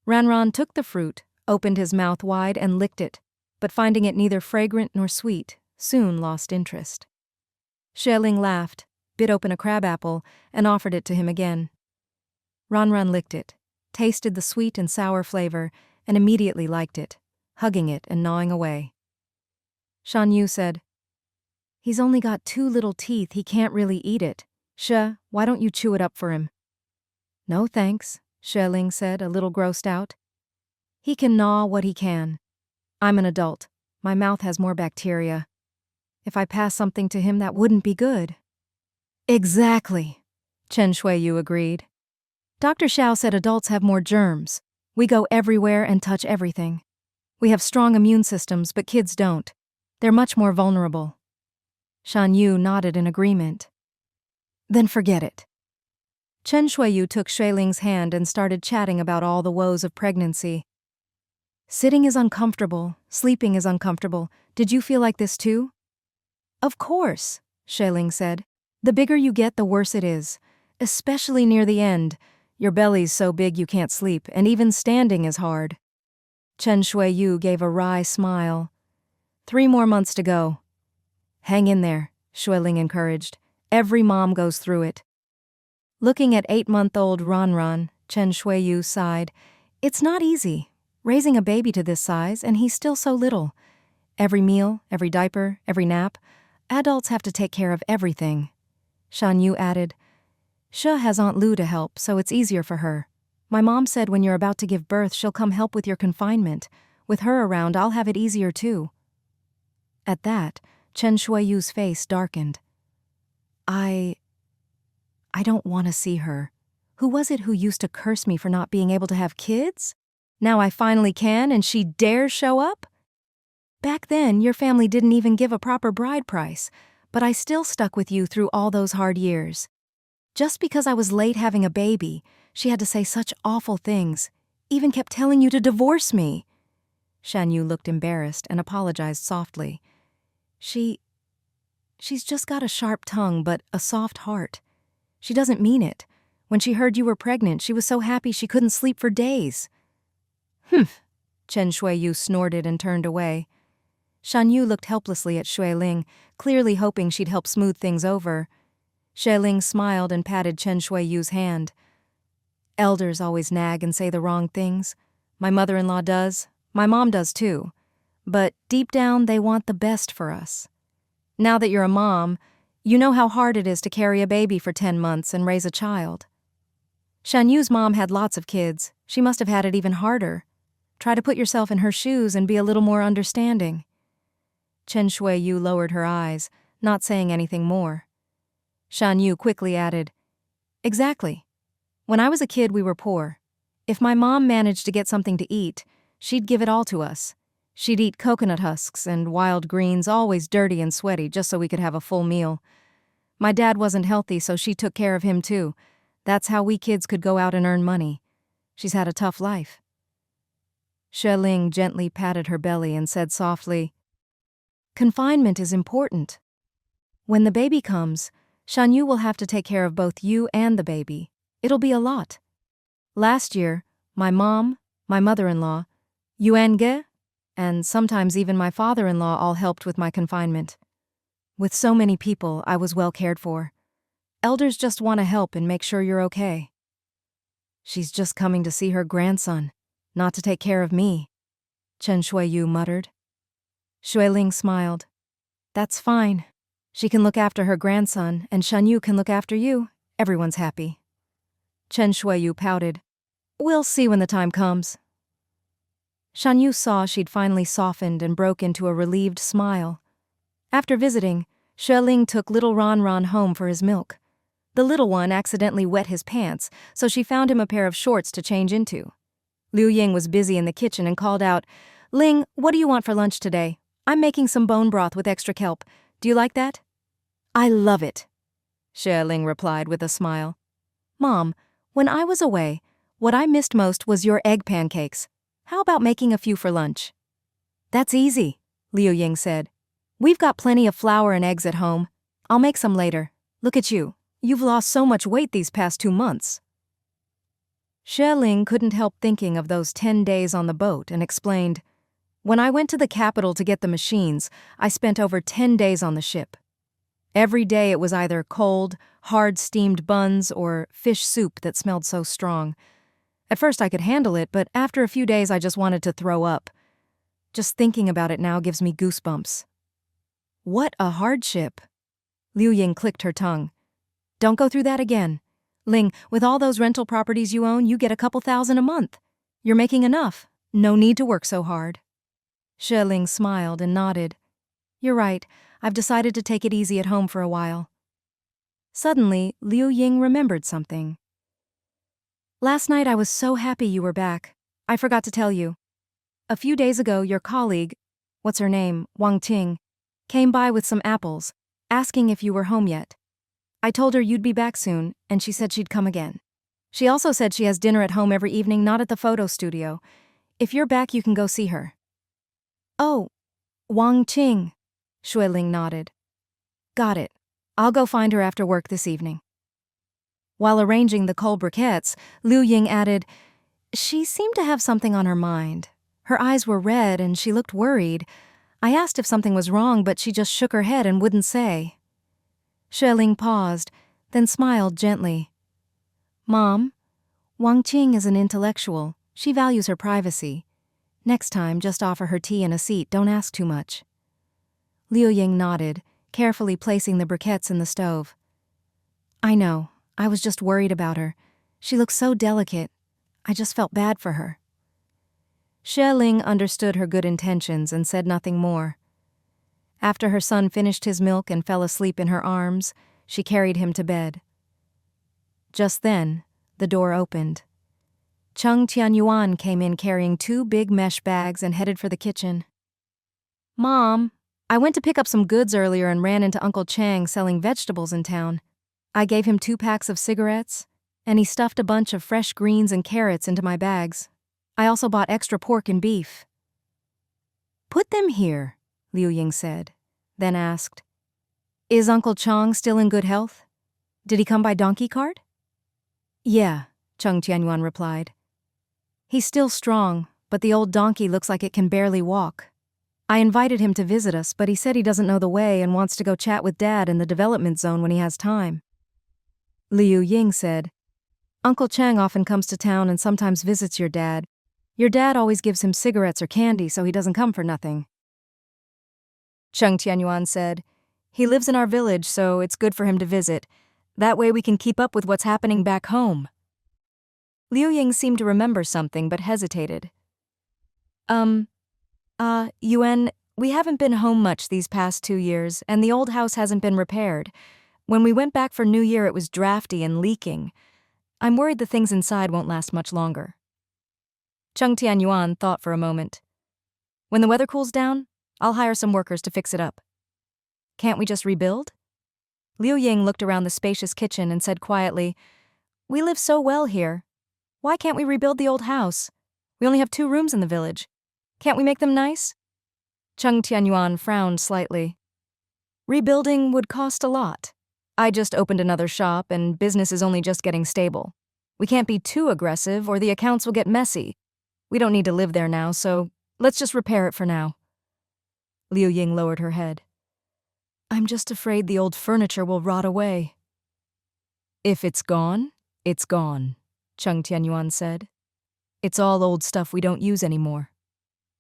Ranran took the fruit, opened his mouth wide and licked it, but finding it neither fragrant nor sweet, soon lost interest. Xue Ling laughed, bit open a crab apple, and offered it to him again. Ranran licked it, tasted the sweet and sour flavor, and immediately liked it, hugging it and gnawing away. Shan Yu said, "He's only got 2 little teeth, he can't really eat it. Shi, why don't you chew it up for him?" "No thanks," Xue Ling said, a little grossed out. "He can gnaw what he can. I'm an adult. My mouth has more bacteria. If I pass something to him, that wouldn't be good." "Exactly," Chen Shuiyu agreed. "Dr. Xiao said adults have more germs. We go everywhere and touch everything. We have strong immune systems, but kids don't. They're much more vulnerable." Shan Yu nodded in agreement. "Then forget it." Chen Shuiyu took Xue Ling's hand and started chatting about all the woes of pregnancy. "Sitting is uncomfortable, sleeping is uncomfortable. Did you feel like this too?" "Of course," Xue Ling said. "The bigger you get, the worse it is. Especially near the end. Your belly's so big you can't sleep, and even standing is hard." Chen Shuiyu gave a wry smile. 3 more months to go." "Hang in there," Xue Ling encouraged. "Every mom goes through it." Looking at 8-month-old Ranran, Chen Shuiyu sighed. "It's not easy, raising a baby to this size, and he's still so little. Every meal, every diaper, every nap. Adults have to take care of everything." Shan Yu added, "Shi has Aunt Lu to help, so it's easier for her. My mom said when you're about to give birth, she'll come help with your confinement. With her around, I'll have it easier too." At that, Chen Shuiyu's face darkened. I don't want to see her. Who was it who used to curse me for not being able to have kids? Now I finally can, and she dares show up? Back then, your family didn't even give a proper bride price, but I still stuck with you through all those hard years. Just because I was late having a baby, she had to say such awful things, even kept telling you to divorce me." Shan Yu looked embarrassed and apologized softly. She's just got a sharp tongue, but a soft heart. She doesn't mean it. When she heard you were pregnant, she was so happy she couldn't sleep for days." Humph. Chen Shuiyu snorted and turned away. Shan Yu looked helplessly at Xue Ling, clearly hoping she'd help smooth things over. Xue Ling smiled and patted Chen Shuiyu's hand. Elders always nag and say the wrong things. My mother-in-law does. My mom does too. But deep down, they want the best for us. Now that you're a mom, you know how hard it is to carry a baby for 10 months and raise a child. Shan Yu's mom had lots of kids. She must have had it even harder. Try to put yourself in her shoes and be a little more understanding. Chen Shuiyu lowered her eyes, not saying anything more. Shan Yu quickly added, Exactly. When I was a kid, we were poor. If my mom managed to get something to eat, she'd give it all to us. She'd eat coconut husks and wild greens, always dirty and sweaty, just so we could have a full meal. My dad wasn't healthy, so she took care of him too. That's how we kids could go out and earn money. She's had a tough life. Xue Ling gently patted her belly and said softly, Confinement is important. When the baby comes, Shan Yu will have to take care of both you and the baby. It'll be a lot. Last year, my mom, my mother-in-law, Yuan Ge, and sometimes even my father-in-law all helped with my confinement. With so many people, I was well cared for. Elders just want to help and make sure you're okay. She's just coming to see her grandson, not to take care of me, Chen Shuiyu muttered. Xue Ling smiled. That's fine. She can look after her grandson, and Shan Yu can look after you. Everyone's happy. Chen Shuiyu pouted. We'll see when the time comes. Shan Yu saw she'd finally softened and broke into a relieved smile. After visiting, Xue Ling took little Ran home for his milk. The little one accidentally wet his pants, so she found him a pair of shorts to change into. Liu Ying was busy in the kitchen and called out, Ling, what do you want for lunch today? I'm making some bone broth with extra kelp. Do you like that? I love it, Xue Ling replied with a smile. Mom, when I was away, what I missed most was your egg pancakes. How about making a few for lunch? That's easy, Liu Ying said. We've got plenty of flour and eggs at home. I'll make some later. Look at you. You've lost so much weight these past 2 months. Xue Ling couldn't help thinking of those 10 days on the boat and explained, When I went to the capital to get the machines, I spent over 10 days on the ship. Every day it was either cold, hard steamed buns or fish soup that smelled so strong. At first I could handle it, but after a few days I just wanted to throw up. Just thinking about it now gives me goosebumps. What a hardship. Liu Ying clicked her tongue. Don't go through that again. Ling, with all those rental properties you own, you get a couple thousand a month. You're making enough. No need to work so hard. Xue Ling smiled and nodded. You're right. I've decided to take it easy at home for a while. Suddenly, Liu Ying remembered something. Last night I was so happy you were back. I forgot to tell you. A few days ago, your colleague, what's her name, Wang Ting, came by with some apples, asking if you were home yet. I told her you'd be back soon, and she said she'd come again. She also said she has dinner at home every evening, not at the photo studio. If you're back, you can go see her. Oh, Wang Ting, Xue Ling nodded. Got it. I'll go find her after work this evening. While arranging the cold briquettes, Liu Ying added, She seemed to have something on her mind. Her eyes were red and she looked worried. I asked if something was wrong, but she just shook her head and wouldn't say. Xue Ling paused, then smiled gently. Mom, Wang Qing is an intellectual. She values her privacy. Next time, just offer her tea and a seat. Don't ask too much. Liu Ying nodded, carefully placing the briquettes in the stove. I know. I was just worried about her. She looks so delicate. I just felt bad for her. Xue Ling understood her good intentions and said nothing more. After her son finished his milk and fell asleep in her arms, she carried him to bed. Just then, the door opened. Cheng Tianyuan came in carrying 2 big mesh bags and headed for the kitchen. Mom, I went to pick up some goods earlier and ran into Uncle Chang selling vegetables in town. I gave him 2 packs of cigarettes, and he stuffed a bunch of fresh greens and carrots into my bags. I also bought extra pork and beef. Put them here, Liu Ying said, then asked, Is Uncle Chang still in good health? Did he come by donkey cart? Yeah, Cheng Tianyuan replied. He's still strong, but the old donkey looks like it can barely walk. I invited him to visit us, but he said he doesn't know the way and wants to go chat with Dad in the development zone when he has time. Liu Ying said, Uncle Cheng often comes to town and sometimes visits your dad. Your dad always gives him cigarettes or candy, so he doesn't come for nothing. Cheng Tianyuan said, he lives in our village, so it's good for him to visit. That way we can keep up with what's happening back home. Liu Ying seemed to remember something but hesitated. Yuan, we haven't been home much these past 2 years, and the old house hasn't been repaired. When we went back for New Year, it was drafty and leaking. I'm worried the things inside won't last much longer. Cheng Tianyuan thought for a moment. When the weather cools down, I'll hire some workers to fix it up. Can't we just rebuild? Liu Ying looked around the spacious kitchen and said quietly, we live so well here. Why can't we rebuild the old house? We only have 2 rooms in the village. Can't we make them nice? Cheng Tianyuan frowned slightly. Rebuilding would cost a lot. I just opened another shop and business is only just getting stable. We can't be too aggressive or the accounts will get messy. We don't need to live there now, so let's just repair it for now. Liu Ying lowered her head. I'm just afraid the old furniture will rot away. If it's gone, Cheng Tianyuan said. It's all old stuff we don't use anymore.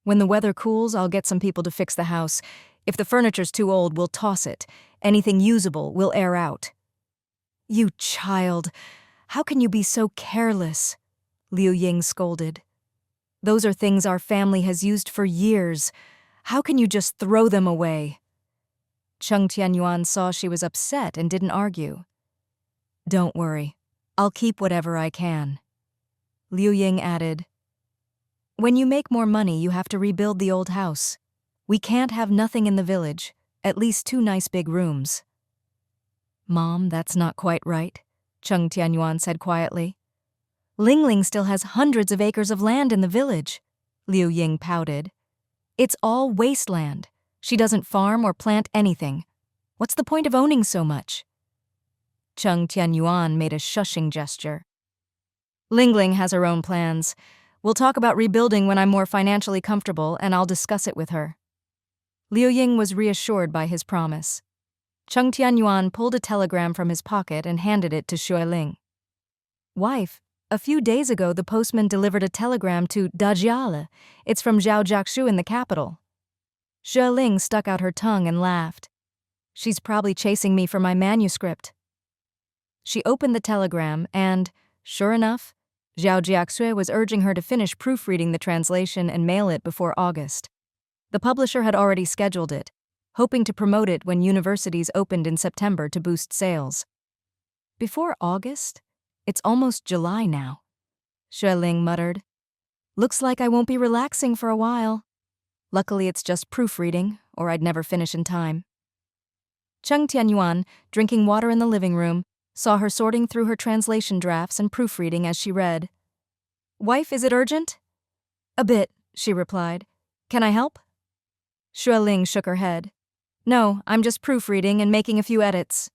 When the weather cools, I'll get some people to fix the house. If the furniture's too old, we'll toss it. Anything usable, we'll air out. You child, how can you be so careless? Liu Ying scolded. Those are things our family has used for years. How can you just throw them away? Cheng Tianyuan saw she was upset and didn't argue. Don't worry, I'll keep whatever I can. Liu Ying added, when you make more money, you have to rebuild the old house. We can't have nothing in the village, at least 2 nice big rooms. Mom, that's not quite right, Cheng Tianyuan said quietly. Ling Ling still has hundreds of acres of land in the village, Liu Ying pouted. It's all wasteland. She doesn't farm or plant anything. What's the point of owning so much? Cheng Tianyuan made a shushing gesture. Ling Ling has her own plans. We'll talk about rebuilding when I'm more financially comfortable, and I'll discuss it with her. Liu Ying was reassured by his promise. Cheng Tianyuan pulled a telegram from his pocket and handed it to Xue Ling. Wife, a few days ago the postman delivered a telegram to Gradual. It's from Zhao Jiaxu in the capital. Xue Ling stuck out her tongue and laughed. She's probably chasing me for my manuscript. She opened the telegram and, sure enough, Zhao Jiaxu was urging her to finish proofreading the translation and mail it before August. The publisher had already scheduled it, hoping to promote it when universities opened in September to boost sales. Before August? It's almost July now, Xue Ling muttered. Looks like I won't be relaxing for a while. Luckily it's just proofreading, or I'd never finish in time. Cheng Tianyuan, drinking water in the living room, saw her sorting through her translation drafts and proofreading as she read. Wife, is it urgent? A bit, she replied. Can I help? Xue Ling shook her head. No, I'm just proofreading and making a few edits.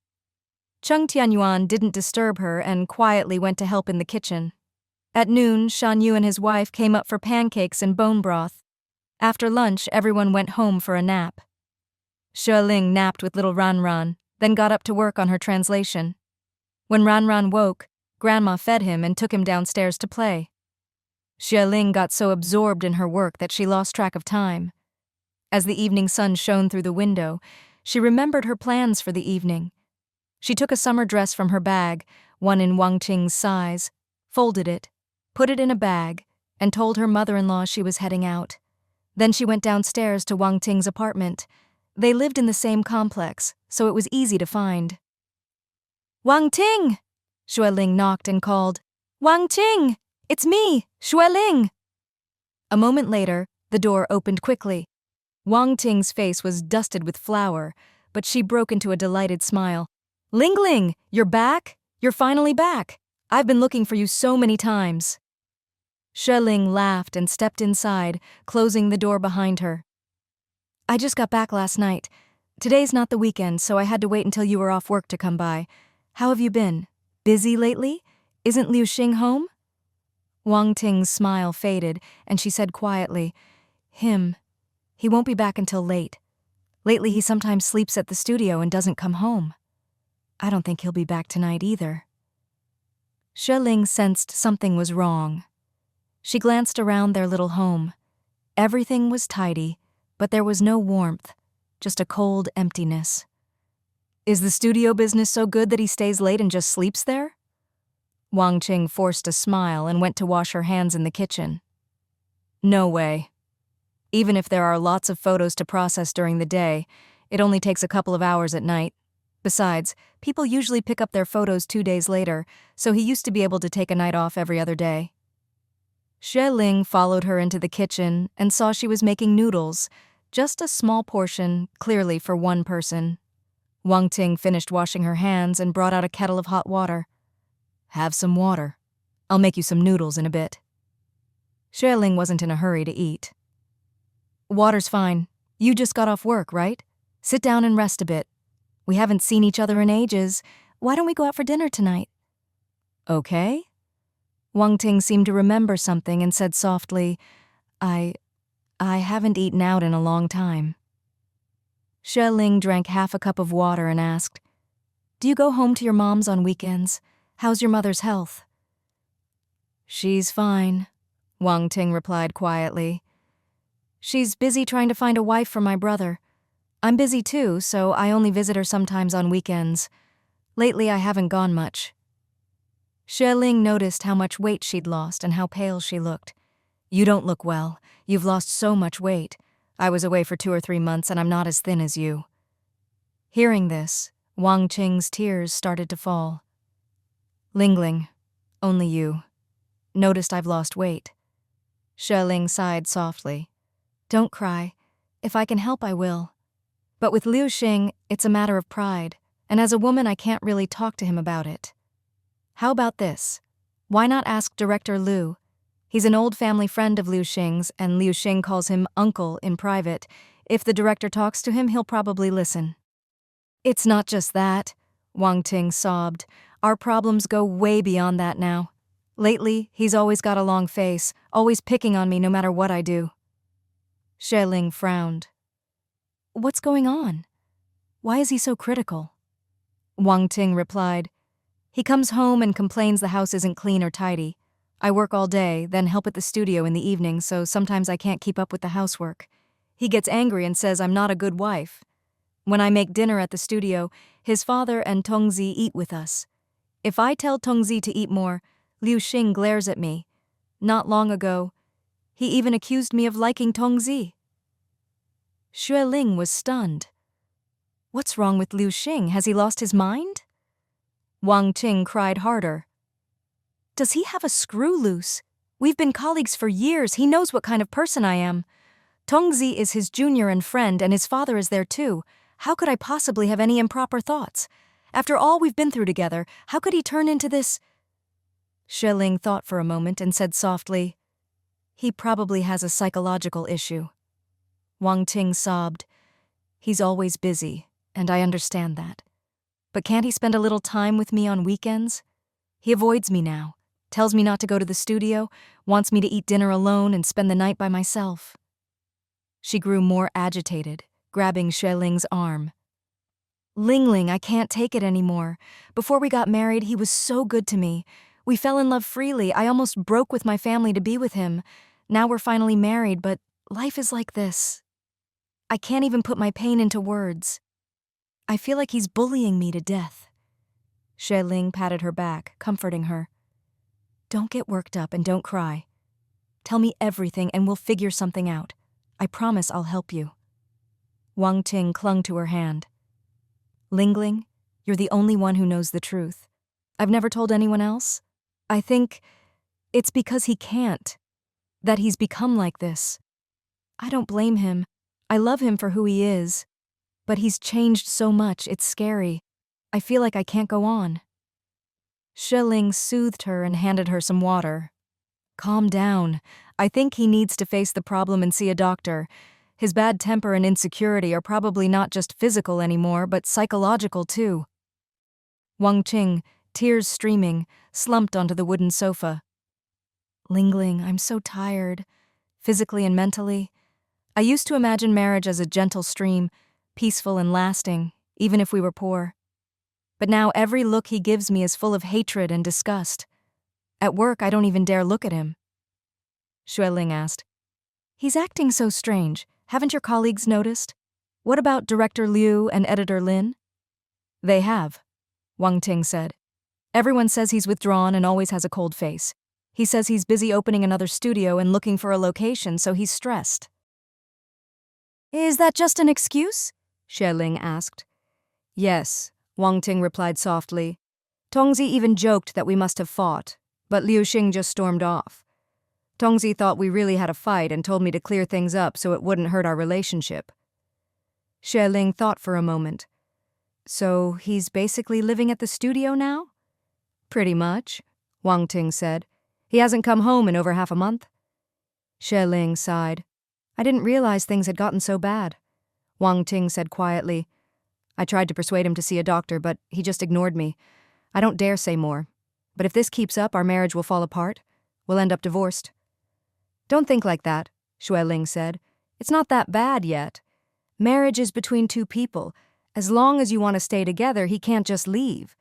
Cheng Tianyuan didn't disturb her and quietly went to help in the kitchen. At noon, Shan Yu and his wife came up for pancakes and bone broth. After lunch, everyone went home for a nap. Xue Ling napped with little Ranran, then got up to work on her translation. When Ranran woke, Grandma fed him and took him downstairs to play. Xue Ling got so absorbed in her work that she lost track of time. As the evening sun shone through the window, she remembered her plans for the evening. She took a summer dress from her bag, one in Wang Qing's size, folded it, put it in a bag, and told her mother-in-law she was heading out. Then she went downstairs to Wang Qing's apartment. They lived in the same complex, so it was easy to find. Wang Qing! Xue Ling knocked and called, Wang Qing! It's me, Xue Ling! A moment later, the door opened quickly. Wang Qing's face was dusted with flour, but she broke into a delighted smile. Ling Ling, you're back? You're finally back. I've been looking for you so many times. Xue Ling laughed and stepped inside, closing the door behind her. I just got back last night. Today's not the weekend, so I had to wait until you were off work to come by. How have you been? Busy lately? Isn't Liu Xing home? Wang Ting's smile faded, and she said quietly, "Him. He won't be back until late. Lately he sometimes sleeps at the studio and doesn't come home. I don't think he'll be back tonight either." Xue Ling sensed something was wrong. She glanced around their little home. Everything was tidy, but there was no warmth, just a cold emptiness. "Is the studio business so good that he stays late and just sleeps there?" Wang Qing forced a smile and went to wash her hands in the kitchen. "No way. Even if there are lots of photos to process during the day, it only takes a couple of hours at night. Besides, people usually pick up their photos 2 days later, so he used to be able to take a night off every other day." Xue Ling followed her into the kitchen and saw she was making noodles, just a small portion, clearly for one person. Wang Ting finished washing her hands and brought out a kettle of hot water. "Have some water. I'll make you some noodles in a bit." Xue Ling wasn't in a hurry to eat. "Water's fine. You just got off work, right? Sit down and rest a bit. We haven't seen each other in ages. Why don't we go out for dinner tonight?" "Okay." Wang Ting seemed to remember something and said softly, I haven't eaten out in a long time." Xue Ling drank half a cup of water and asked, "Do you go home to your mom's on weekends? How's your mother's health?" "She's fine," Wang Ting replied quietly. "She's busy trying to find a wife for my brother. I'm busy too, so I only visit her sometimes on weekends. Lately I haven't gone much." Xue Ling noticed how much weight she'd lost and how pale she looked. "You don't look well. You've lost so much weight. I was away for 2 or 3 months and I'm not as thin as you." Hearing this, Wang Qing's tears started to fall. "Ling, only you. Noticed I've lost weight." Xue Ling sighed softly. "Don't cry. If I can help, I will. But with Liu Xing, it's a matter of pride, and as a woman I can't really talk to him about it. How about this? Why not ask Director Liu? He's an old family friend of Liu Xing's, and Liu Xing calls him uncle in private. If the director talks to him, he'll probably listen." "It's not just that," Wang Ting sobbed. "Our problems go way beyond that now. Lately, he's always got a long face, always picking on me no matter what I do." Xue Ling frowned. "What's going on? Why is he so critical?" Wang Ting replied, "He comes home and complains the house isn't clean or tidy. I work all day, then help at the studio in the evening, so sometimes I can't keep up with the housework. He gets angry and says I'm not a good wife. When I make dinner at the studio, his father and Tongzi eat with us. If I tell Tongzi to eat more, Liu Xing glares at me. Not long ago, he even accused me of liking Tongzi." Xue Ling was stunned. "What's wrong with Liu Xing? Has he lost his mind?" Wang Qing cried harder. "Does he have a screw loose? We've been colleagues for years. He knows what kind of person I am. Tongzi is his junior and friend, and his father is there too. How could I possibly have any improper thoughts? After all we've been through together, how could he turn into this?" Xue Ling thought for a moment and said softly, "He probably has a psychological issue." Wang Ting sobbed. "He's always busy, and I understand that. But can't he spend a little time with me on weekends? He avoids me now, tells me not to go to the studio, wants me to eat dinner alone and spend the night by myself." She grew more agitated, grabbing Xue Ling's arm. Ling, I can't take it anymore. Before we got married, he was so good to me. We fell in love freely. I almost broke with my family to be with him. Now we're finally married, but life is like this. I can't even put my pain into words. I feel like he's bullying me to death." Xue Ling patted her back, comforting her. "Don't get worked up and don't cry. Tell me everything and we'll figure something out. I promise I'll help you." Wang Ting clung to her hand. Ling, you're the only one who knows the truth. I've never told anyone else. I think it's because he can't, that he's become like this. I don't blame him. I love him for who he is. But he's changed so much, it's scary. I feel like I can't go on." Xue Ling soothed her and handed her some water. "Calm down. I think he needs to face the problem and see a doctor. His bad temper and insecurity are probably not just physical anymore, but psychological too." Wang Qing, tears streaming, slumped onto the wooden sofa. Ling, I'm so tired, physically and mentally. I used to imagine marriage as a gentle stream, peaceful and lasting, even if we were poor. But now every look he gives me is full of hatred and disgust. At work, I don't even dare look at him. Xue Ling asked. He's acting so strange. Haven't your colleagues noticed? What about Director Liu and Editor Lin? They have, Wang Ting said. Everyone says he's withdrawn and always has a cold face. He says he's busy opening another studio and looking for a location, so he's stressed. Is that just an excuse? Xue Ling asked. Yes, Wang Ting replied softly. Tongzi even joked that we must have fought, but Liu Xing just stormed off. Tongzi thought we really had a fight and told me to clear things up so it wouldn't hurt our relationship. Xue Ling thought for a moment. So he's basically living at the studio now? Pretty much, Wang Ting said. He hasn't come home in over half a month. Xue Ling sighed. I didn't realize things had gotten so bad. Wang Ting said quietly. I tried to persuade him to see a doctor, but he just ignored me. I don't dare say more. But if this keeps up, our marriage will fall apart. We'll end up divorced. Don't think like that, Xue Ling said. It's not that bad yet. Marriage is between two people. As long as you want to stay together, he can't just leave.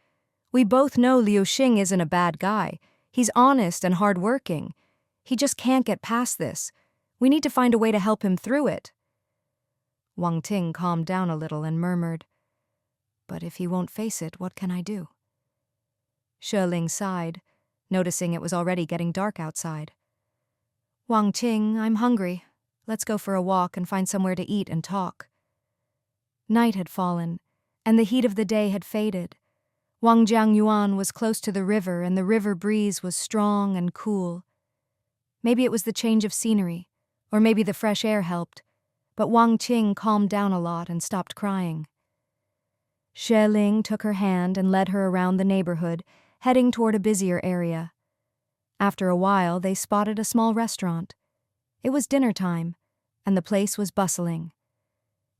We both know Liu Xing isn't a bad guy. He's honest and hardworking. He just can't get past this. We need to find a way to help him through it. Wang Ting calmed down a little and murmured, But if he won't face it, what can I do? Xue Ling sighed, noticing it was already getting dark outside. Wang Ting, I'm hungry. Let's go for a walk and find somewhere to eat and talk. Night had fallen, and the heat of the day had faded. Wang Tianyuan was close to the river, and the river breeze was strong and cool. Maybe it was the change of scenery, or maybe the fresh air helped, but Wang Ting calmed down a lot and stopped crying. Xue Ling took her hand and led her around the neighborhood, heading toward a busier area. After a while, they spotted a small restaurant. It was dinner time, and the place was bustling.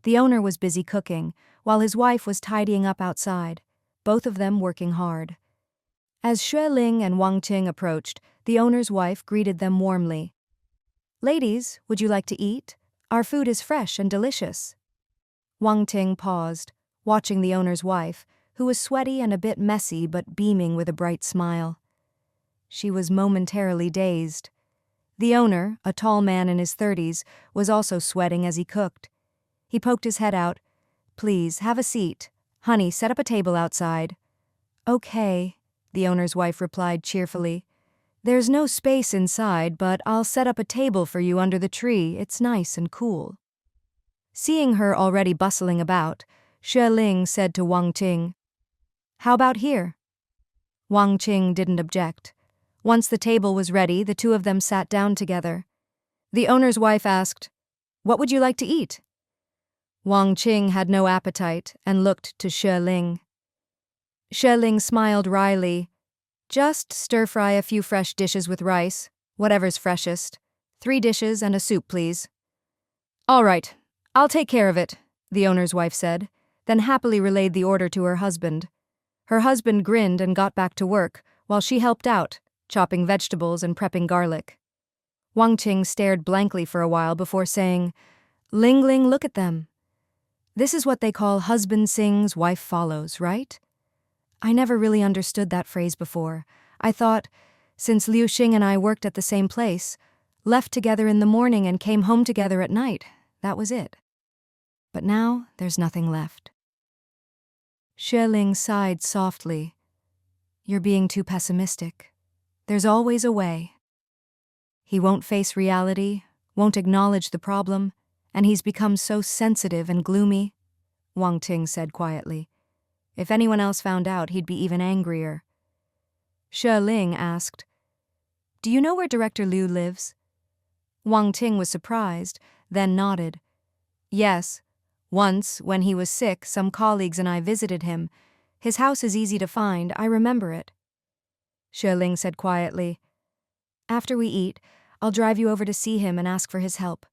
The owner was busy cooking, while his wife was tidying up outside, both of them working hard. As Xue Ling and Wang Ting approached, the owner's wife greeted them warmly. Ladies, would you like to eat? Our food is fresh and delicious. Wang Ting paused, watching the owner's wife, who was sweaty and a bit messy but beaming with a bright smile. She was momentarily dazed. The owner, a tall man in his 30s, was also sweating as he cooked. He poked his head out. Please, have a seat. Honey, set up a table outside. Okay, the owner's wife replied cheerfully. There's no space inside, but I'll set up a table for you under the tree. It's nice and cool. Seeing her already bustling about, Xue Ling said to Wang Ting, How about here? Wang Ting didn't object. Once the table was ready, the two of them sat down together. The owner's wife asked, What would you like to eat? Wang Ting had no appetite and looked to Xue Ling. Xue Ling smiled wryly. Just stir-fry a few fresh dishes with rice, whatever's freshest. 3 dishes and a soup, please. All right, I'll take care of it, the owner's wife said, then happily relayed the order to her husband. Her husband grinned and got back to work, while she helped out, chopping vegetables and prepping garlic. Wang Ting stared blankly for a while before saying, Ling, look at them. This is what they call husband sings, wife follows, right? I never really understood that phrase before. I thought, since Liu Xing and I worked at the same place, left together in the morning and came home together at night, that was it. But now there's nothing left. Xue Ling sighed softly. You're being too pessimistic. There's always a way. He won't face reality, won't acknowledge the problem, and he's become so sensitive and gloomy, Wang Ting said quietly. If anyone else found out, he'd be even angrier. Xue Ling asked, Do you know where Director Liu lives? Wang Ting was surprised, then nodded. Yes. Once, when he was sick, some colleagues and I visited him. His house is easy to find, I remember it. Xue Ling said quietly, After we eat, I'll drive you over to see him and ask for his help.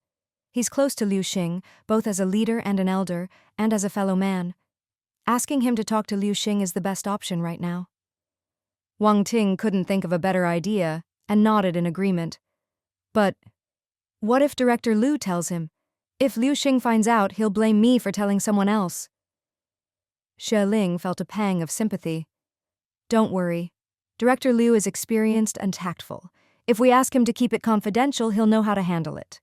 He's close to Liu Xing, both as a leader and an elder, and as a fellow man. Asking him to talk to Liu Xing is the best option right now. Wang Ting couldn't think of a better idea, and nodded in agreement. But what if Director Liu tells him? If Liu Xing finds out, he'll blame me for telling someone else. Xue Ling felt a pang of sympathy. Don't worry. Director Liu is experienced and tactful. If we ask him to keep it confidential, he'll know how to handle it.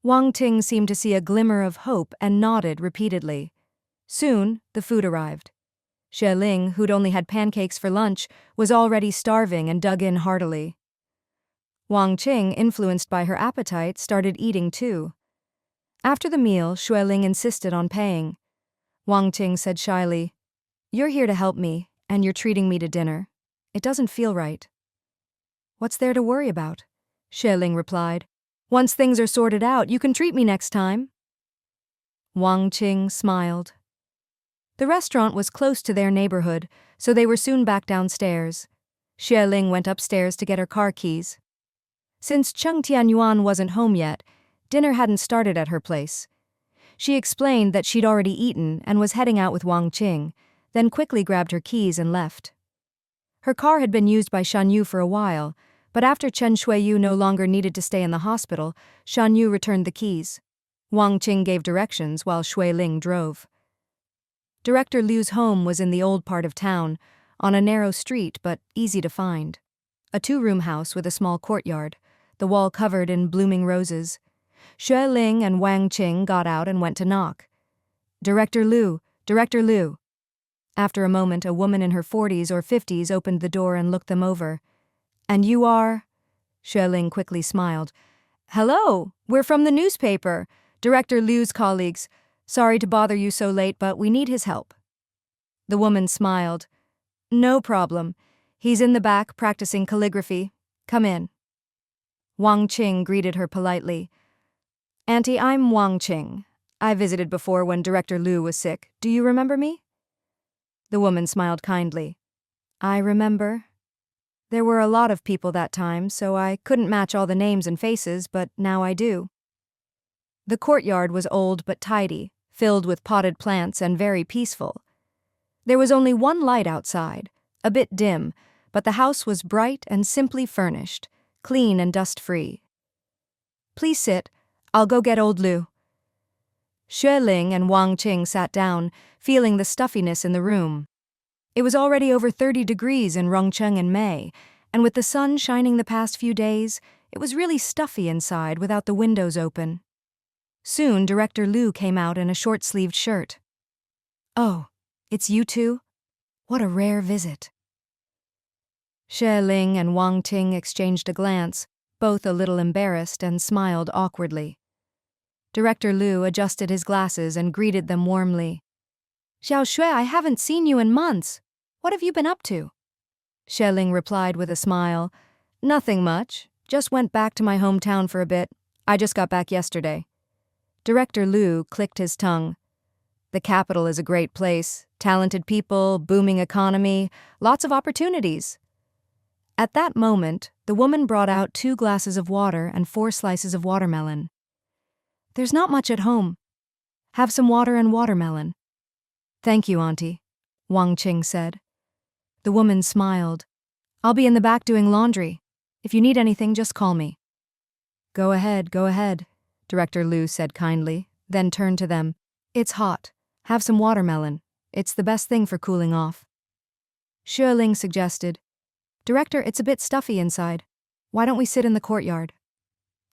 Wang Ting seemed to see a glimmer of hope and nodded repeatedly. Soon, the food arrived. Xue Ling, who'd only had pancakes for lunch, was already starving and dug in heartily. Wang Qing, influenced by her appetite, started eating too. After the meal, Xue Ling insisted on paying. Wang Qing said shyly, "You're here to help me, and you're treating me to dinner. It doesn't feel right." "What's there to worry about?" Xue Ling replied. "Once things are sorted out, you can treat me next time." Wang Qing smiled. The restaurant was close to their neighborhood, so they were soon back downstairs. Xue Ling went upstairs to get her car keys. Since Cheng Tianyuan wasn't home yet, dinner hadn't started at her place. She explained that she'd already eaten and was heading out with Wang Qing, then quickly grabbed her keys and left. Her car had been used by Shan Yu for a while, but after Chen Shuiyu no longer needed to stay in the hospital, Shan Yu returned the keys. Wang Qing gave directions while Xue Ling drove. Director Liu's home was in the old part of town, on a narrow street but easy to find. A two-room house with a small courtyard, the wall covered in blooming roses. Xue Ling and Wang Qing got out and went to knock. "Director Liu, Director Liu." After a moment, a woman in her 40s or 50s opened the door and looked them over. "And you are?" Xue Ling quickly smiled. "Hello, we're from the newspaper, Director Liu's colleagues. Sorry to bother you so late, but we need his help." The woman smiled. "No problem. He's in the back practicing calligraphy. Come in." Wang Qing greeted her politely. "Auntie, I'm Wang Qing. I visited before when Director Liu was sick. Do you remember me?" The woman smiled kindly. "I remember. There were a lot of people that time, so I couldn't match all the names and faces, but now I do." The courtyard was old but tidy, filled with potted plants and very peaceful. There was only one light outside, a bit dim, but the house was bright and simply furnished, clean and dust-free. "Please sit. I'll go get old Liu." Xue Ling and Wang Qing sat down, feeling the stuffiness in the room. It was already over 30 degrees in Rongcheng in May, and with the sun shining the past few days, it was really stuffy inside without the windows open. Soon, Director Liu came out in a short-sleeved shirt. "Oh, it's you two? What a rare visit." Xue Ling and Wang Ting exchanged a glance, both a little embarrassed, and smiled awkwardly. Director Liu adjusted his glasses and greeted them warmly. "Xiao Xue, I haven't seen you in months. What have you been up to?" Xue Ling replied with a smile. "Nothing much. Just went back to my hometown for a bit. I just got back yesterday." Director Liu clicked his tongue. "The capital is a great place. Talented people, booming economy, lots of opportunities." At that moment, the woman brought out 2 glasses of water and 4 slices of watermelon. "There's not much at home. Have some water and watermelon." "Thank you, Auntie," Wang Qing said. The woman smiled. "I'll be in the back doing laundry. If you need anything, just call me." Go ahead, Director Liu said kindly, then turned to them. "It's hot. Have some watermelon. It's the best thing for cooling off." Xue Ling suggested, "Director, it's a bit stuffy inside. Why don't we sit in the courtyard?"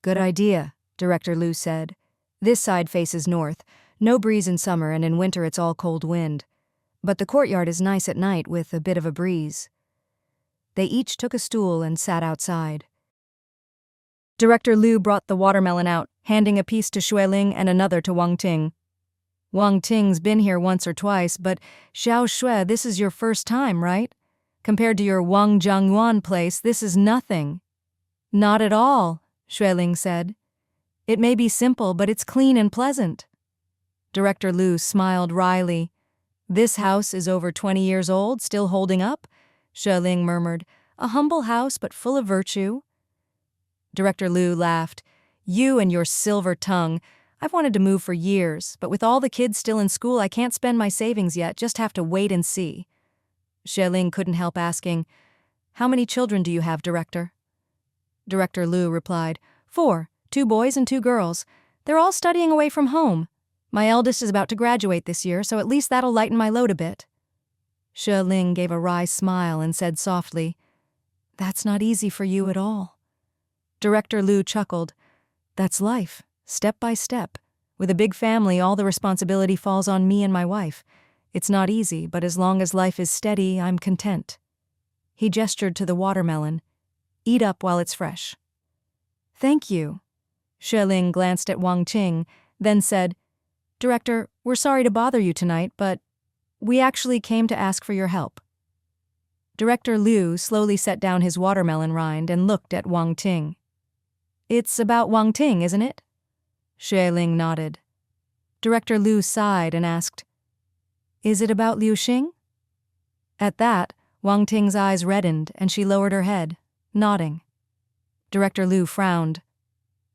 "Good idea," Director Liu said. "This side faces north. No breeze in summer, and in winter it's all cold wind. But the courtyard is nice at night with a bit of a breeze." They each took a stool and sat outside. Director Liu brought the watermelon out, handing a piece to Xue Ling and another to Wang Ting. "Wang Ting's been here once or twice, but Xiao Xue, this is your first time, right? Compared to your Wang Jiangyuan place, this is nothing." "Not at all," Xue Ling said. "It may be simple, but it's clean and pleasant." Director Liu smiled wryly. "This house is over 20 years old, still holding up?" Xue Ling murmured. "A humble house, but full of virtue." Director Liu laughed. "You and your silver tongue. I've wanted to move for years, but with all the kids still in school, I can't spend my savings yet, just have to wait and see." Xue Ling couldn't help asking, "How many children do you have, Director?" Director Liu replied. 4, 2 boys and 2 girls. They're all studying away from home. My eldest is about to graduate this year, so at least that'll lighten my load a bit. Xue Ling gave a wry smile and said softly, That's not easy for you at all. Director Liu chuckled. That's life, step by step. With a big family, all the responsibility falls on me and my wife. It's not easy, but as long as life is steady, I'm content. He gestured to the watermelon. Eat up while it's fresh. Thank you. Xue Ling glanced at Wang Qing, then said, Director, we're sorry to bother you tonight, but we actually came to ask for your help. Director Liu slowly set down his watermelon rind and looked at Wang Qing. It's about Wang Qing, isn't it? Xue Ling nodded. Director Liu sighed and asked, Is it about Liu Xing? At that, Wang Qing's eyes reddened and she lowered her head, nodding. Director Liu frowned.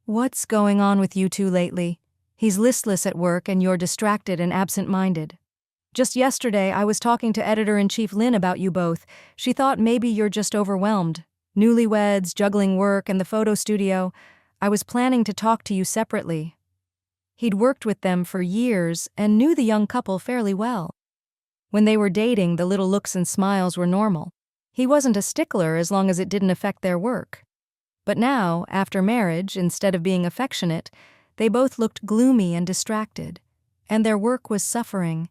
What's going on with you two lately? He's listless at work and you're distracted and absent-minded. Just yesterday, I was talking to Editor-in-Chief Lin about you both. She thought maybe you're just overwhelmed. Newlyweds, juggling work, and the photo studio. I was planning to talk to you separately. He'd worked with them for years and knew the young couple fairly well. When they were dating, the little looks and smiles were normal. He wasn't a stickler as long as it didn't affect their work. But now, after marriage, instead of being affectionate, they both looked gloomy and distracted, and their work was suffering.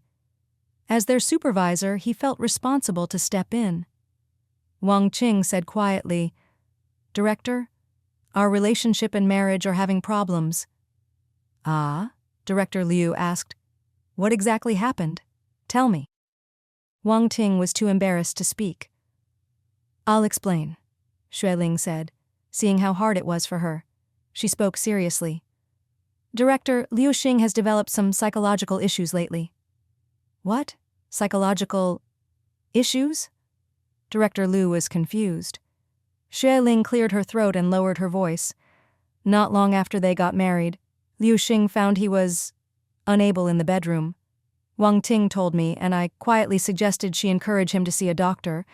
As their supervisor, he felt responsible to step in. Wang Qing said quietly, Director, our relationship and marriage are having problems. Ah? Director Liu asked. What exactly happened? Tell me. Wang Qing was too embarrassed to speak. I'll explain, Xue Ling said, seeing how hard it was for her. She spoke seriously. Director, Liu Xing has developed some psychological issues lately. What? Psychological issues? Director Liu was confused. Xue Ling cleared her throat and lowered her voice. Not long after they got married, Liu Xing found he was unable in the bedroom. Wang Qing told me, and I quietly suggested she encourage him to see a doctor.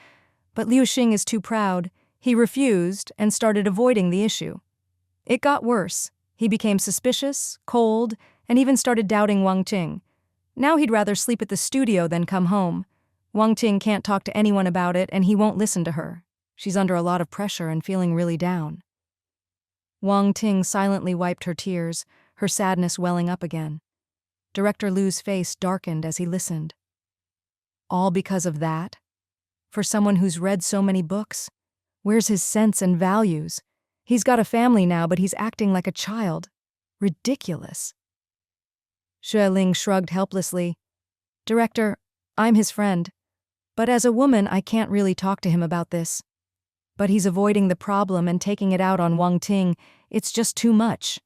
But Liu Xing is too proud. He refused and started avoiding the issue. It got worse. He became suspicious, cold, and even started doubting Wang Qing. Now he'd rather sleep at the studio than come home. Wang Qing can't talk to anyone about it, and he won't listen to her. She's under a lot of pressure and feeling really down. Wang Qing silently wiped her tears, her sadness welling up again. Director Liu's face darkened as he listened. All because of that? For someone who's read so many books? Where's his sense and values? He's got a family now, but he's acting like a child. Ridiculous. Xue Ling shrugged helplessly. Director, I'm his friend. But as a woman, I can't really talk to him about this. But he's avoiding the problem and taking it out on Wang Qing. It's just too much.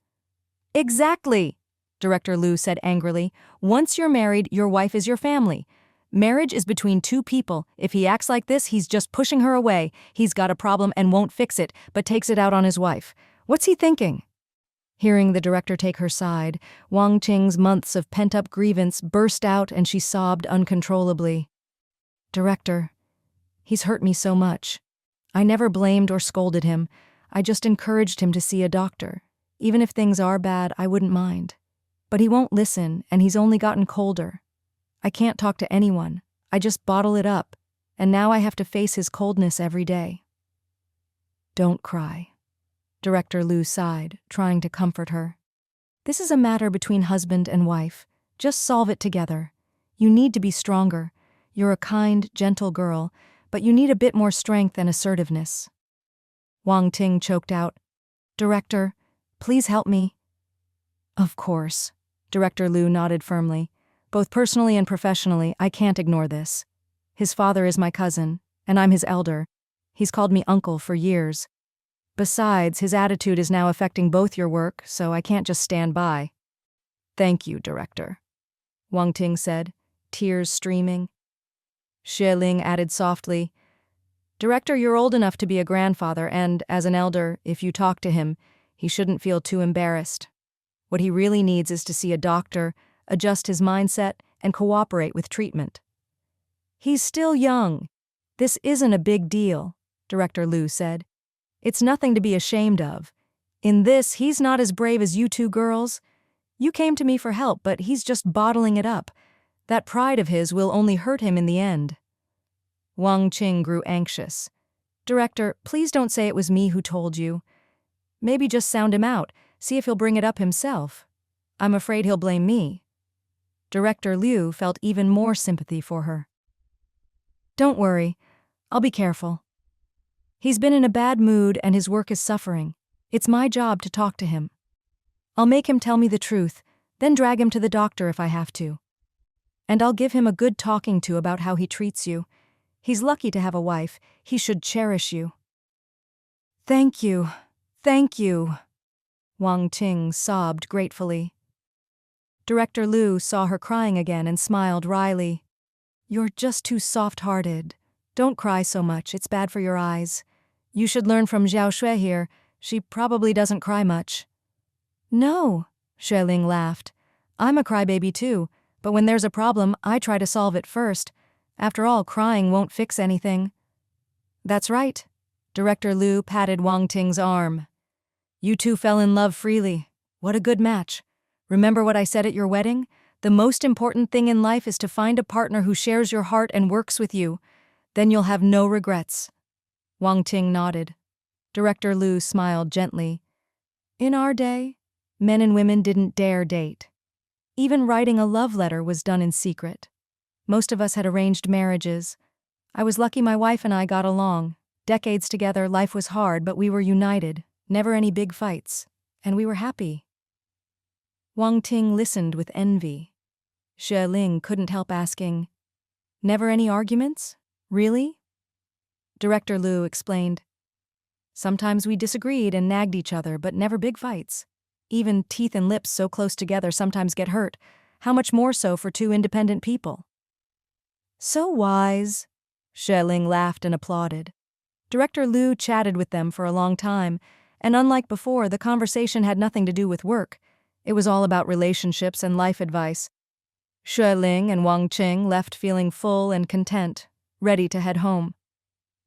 Exactly, Director Liu said angrily. Once you're married, your wife is your family. Marriage is between two people. If he acts like this, he's just pushing her away. He's got a problem and won't fix it, but takes it out on his wife. What's he thinking? Hearing the director take her side, Wang Qing's months of pent-up grievance burst out and she sobbed uncontrollably. Director, he's hurt me so much. I never blamed or scolded him. I just encouraged him to see a doctor. Even if things are bad, I wouldn't mind. But he won't listen, and he's only gotten colder. I can't talk to anyone. I just bottle it up, and now I have to face his coldness every day. Don't cry. Director Liu sighed, trying to comfort her. This is a matter between husband and wife. Just solve it together. You need to be stronger. You're a kind, gentle girl, but you need a bit more strength and assertiveness. Wang Qing choked out, Director, please help me. Of course. Director Liu nodded firmly. Both personally and professionally, I can't ignore this. His father is my cousin, and I'm his elder. He's called me uncle for years. Besides, his attitude is now affecting both your work, so I can't just stand by. Thank you, Director, Wang Qing said, tears streaming. Xue Ling added softly, Director, you're old enough to be a grandfather, and, as an elder, if you talk to him, he shouldn't feel too embarrassed. What he really needs is to see a doctor, adjust his mindset, and cooperate with treatment. He's still young. This isn't a big deal, Director Liu said. It's nothing to be ashamed of. In this, he's not as brave as you two girls. You came to me for help, but he's just bottling it up. That pride of his will only hurt him in the end. Wang Qing grew anxious. Director, please don't say it was me who told you. Maybe just sound him out, see if he'll bring it up himself. I'm afraid he'll blame me. Director Liu felt even more sympathy for her. Don't worry, I'll be careful. He's been in a bad mood and his work is suffering. It's my job to talk to him. I'll make him tell me the truth, then drag him to the doctor if I have to. And I'll give him a good talking to about how he treats you. He's lucky to have a wife. He should cherish you. Thank you. Thank you. Wang Qing sobbed gratefully. Director Liu saw her crying again and smiled wryly. You're just too soft-hearted. Don't cry so much, it's bad for your eyes. You should learn from Xue here. She probably doesn't cry much. No, Xue Ling laughed. I'm a crybaby too, but when there's a problem, I try to solve it first. After all, crying won't fix anything. That's right. Director Liu patted Wang Qing's arm. You two fell in love freely. What a good match. Remember what I said at your wedding? The most important thing in life is to find a partner who shares your heart and works with you. Then you'll have no regrets. Wang Qing nodded. Director Liu smiled gently. In our day, men and women didn't dare date. Even writing a love letter was done in secret. Most of us had arranged marriages. I was lucky my wife and I got along. Decades together, life was hard, but we were united. Never any big fights. And we were happy. Wang Qing listened with envy. Xue Ling couldn't help asking, Never any arguments? Really? Director Liu explained. Sometimes we disagreed and nagged each other, but never big fights. Even teeth and lips so close together sometimes get hurt. How much more so for two independent people? So wise. Xue Ling laughed and applauded. Director Liu chatted with them for a long time, and unlike before, the conversation had nothing to do with work. It was all about relationships and life advice. Xue Ling and Wang Qing left feeling full and content, ready to head home.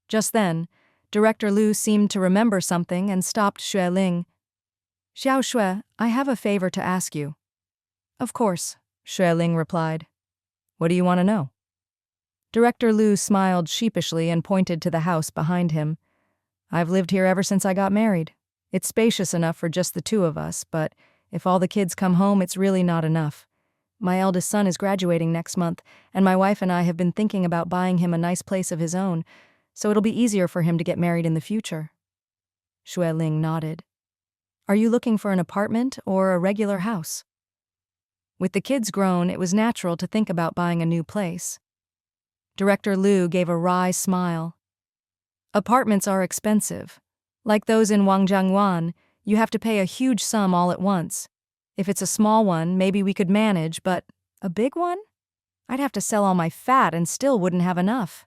Just then, Director Liu seemed to remember something and stopped Xue Ling. Xiao Xue, I have a favor to ask you. Of course, Xue Ling replied. What do you want to know? Director Liu smiled sheepishly and pointed to the house behind him. I've lived here ever since I got married. It's spacious enough for just the two of us, but if all the kids come home, it's really not enough. My eldest son is graduating next month, and my wife and I have been thinking about buying him a nice place of his own, so it'll be easier for him to get married in the future. Xue Ling nodded. Are you looking for an apartment or a regular house? With the kids grown, it was natural to think about buying a new place. Director Liu gave a wry smile. Apartments are expensive. Like those in Wangjiangyuan, you have to pay a huge sum all at once. If it's a small one, maybe we could manage, but a big one? I'd have to sell all my fat and still wouldn't have enough.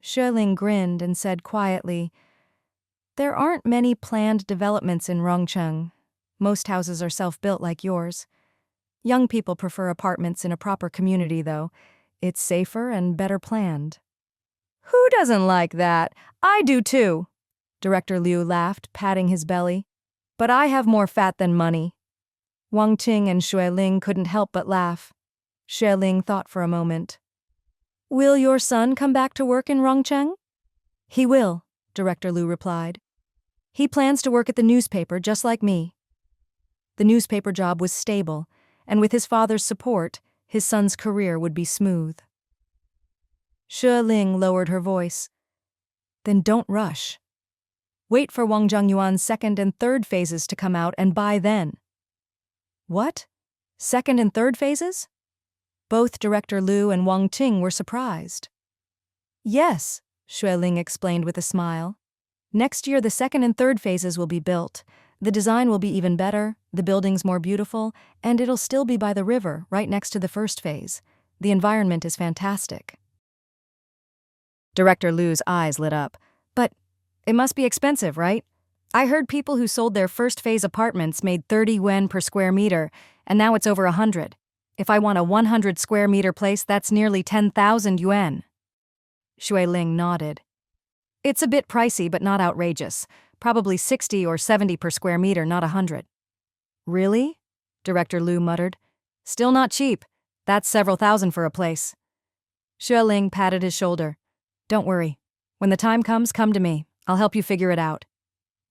Xue Ling grinned and said quietly, There aren't many planned developments in Rongcheng. Most houses are self-built like yours. Young people prefer apartments in a proper community, though. It's safer and better planned. Who doesn't like that? I do too. Director Liu laughed, patting his belly. But I have more fat than money. Wang Qing and Xue Ling couldn't help but laugh. Xue Ling thought for a moment. Will your son come back to work in Rongcheng? He will, Director Liu replied. He plans to work at the newspaper just like me. The newspaper job was stable, and with his father's support, his son's career would be smooth. Xue Ling lowered her voice. Then don't rush. Wait for Wangjiangyuan's second and third phases to come out and buy then. What? Second and third phases? Both Director Liu and Wang Qing were surprised. Yes, Xue Ling explained with a smile. Next year the second and third phases will be built. The design will be even better, the buildings more beautiful, and it'll still be by the river, right next to the first phase. The environment is fantastic. Director Liu's eyes lit up. But it must be expensive, right? I heard people who sold their first phase apartments made 30 yuan per square meter, and now it's over 100. If I want a 100 square meter place, that's nearly 10,000 yuan. Xue Ling nodded. It's a bit pricey but not outrageous. Probably 60 or 70 per square meter, not 100. Really? Director Lu muttered. Still not cheap. That's several thousand for a place. Xue Ling patted his shoulder. Don't worry. When the time comes, come to me. I'll help you figure it out.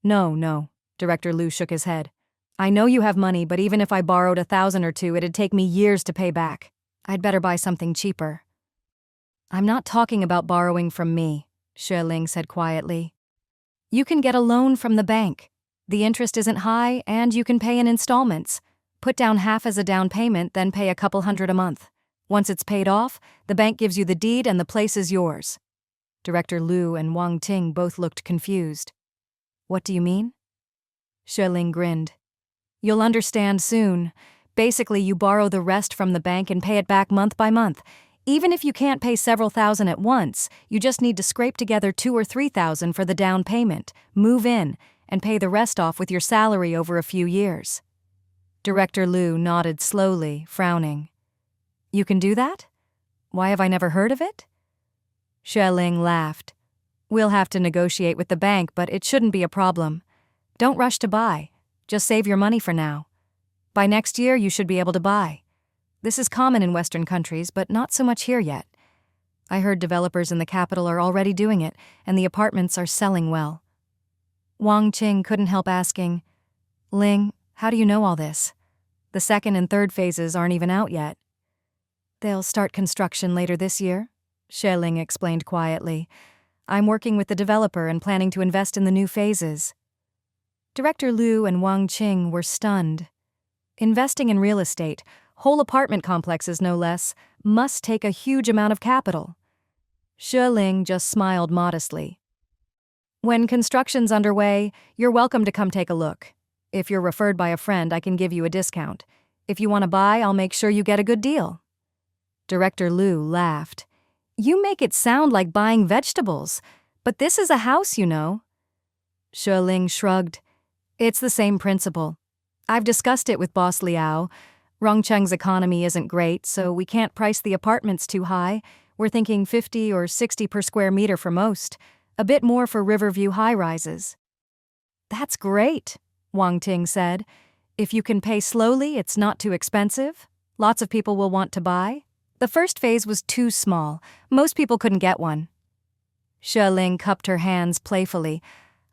No. Director Lu shook his head. I know you have money, but even if I borrowed 1,000 or two, it'd take me years to pay back. I'd better buy something cheaper. I'm not talking about borrowing from me, Xue Ling said quietly. You can get a loan from the bank. The interest isn't high, and you can pay in installments. Put down half as a down payment, then pay a couple hundred a month. Once it's paid off, the bank gives you the deed and the place is yours. Director Lu and Wang Ting both looked confused. What do you mean? Xue Ling grinned. You'll understand soon. Basically, you borrow the rest from the bank and pay it back month by month. Even if you can't pay several thousand at once, you just need to scrape together 2,000 or 3,000 for the down payment, move in, and pay the rest off with your salary over a few years. Director Lu nodded slowly, frowning. You can do that? Why have I never heard of it? Xue Ling laughed. We'll have to negotiate with the bank, but it shouldn't be a problem. Don't rush to buy. Just save your money for now. By next year, you should be able to buy. This is common in Western countries, but not so much here yet. I heard developers in the capital are already doing it, and the apartments are selling well. Wang Qing couldn't help asking, Ling, how do you know all this? The second and third phases aren't even out yet. They'll start construction later this year, Xue Ling explained quietly. I'm working with the developer and planning to invest in the new phases. Director Lu and Wang Qing were stunned. Investing in real estate, whole apartment complexes no less, must take a huge amount of capital. Xue Ling just smiled modestly. When construction's underway, you're welcome to come take a look. If you're referred by a friend, I can give you a discount. If you want to buy, I'll make sure you get a good deal. Director Lu laughed. You make it sound like buying vegetables, but this is a house, you know. Xue Ling shrugged. It's the same principle. I've discussed it with Boss Liao. Rongcheng's economy isn't great, so we can't price the apartments too high. We're thinking 50 or 60 per square meter for most, a bit more for Riverview high-rises. That's great, Wang Ting said. If you can pay slowly, it's not too expensive. Lots of people will want to buy. The first phase was too small. Most people couldn't get one. Xue Ling cupped her hands playfully.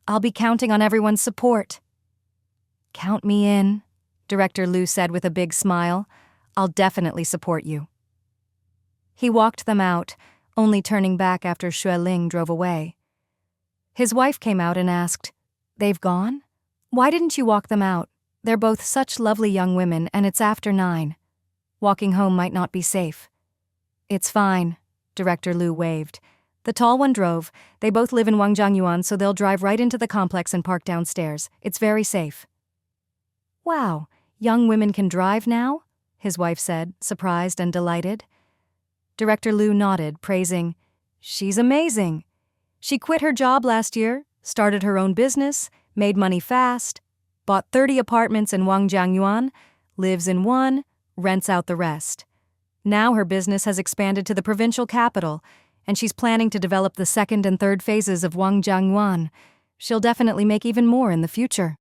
I'll be counting on everyone's support. Count me in, Director Lu said with a big smile. I'll definitely support you. He walked them out, only turning back after Xue Ling drove away. His wife came out and asked, They've gone? Why didn't you walk them out? They're both such lovely young women, and it's after 9. Walking home might not be safe. It's fine, Director Lu waved. The tall one drove. They both live in Wangjiangyuan, so they'll drive right into the complex and park downstairs. It's very safe. Wow, young women can drive now? His wife said, surprised and delighted. Director Lu nodded, praising, She's amazing. She quit her job last year, started her own business, made money fast, bought 30 apartments in Wangjiangyuan, lives in one, rents out the rest. Now her business has expanded to the provincial capital, and she's planning to develop the second and third phases of Wangjiangyuan. She'll definitely make even more in the future.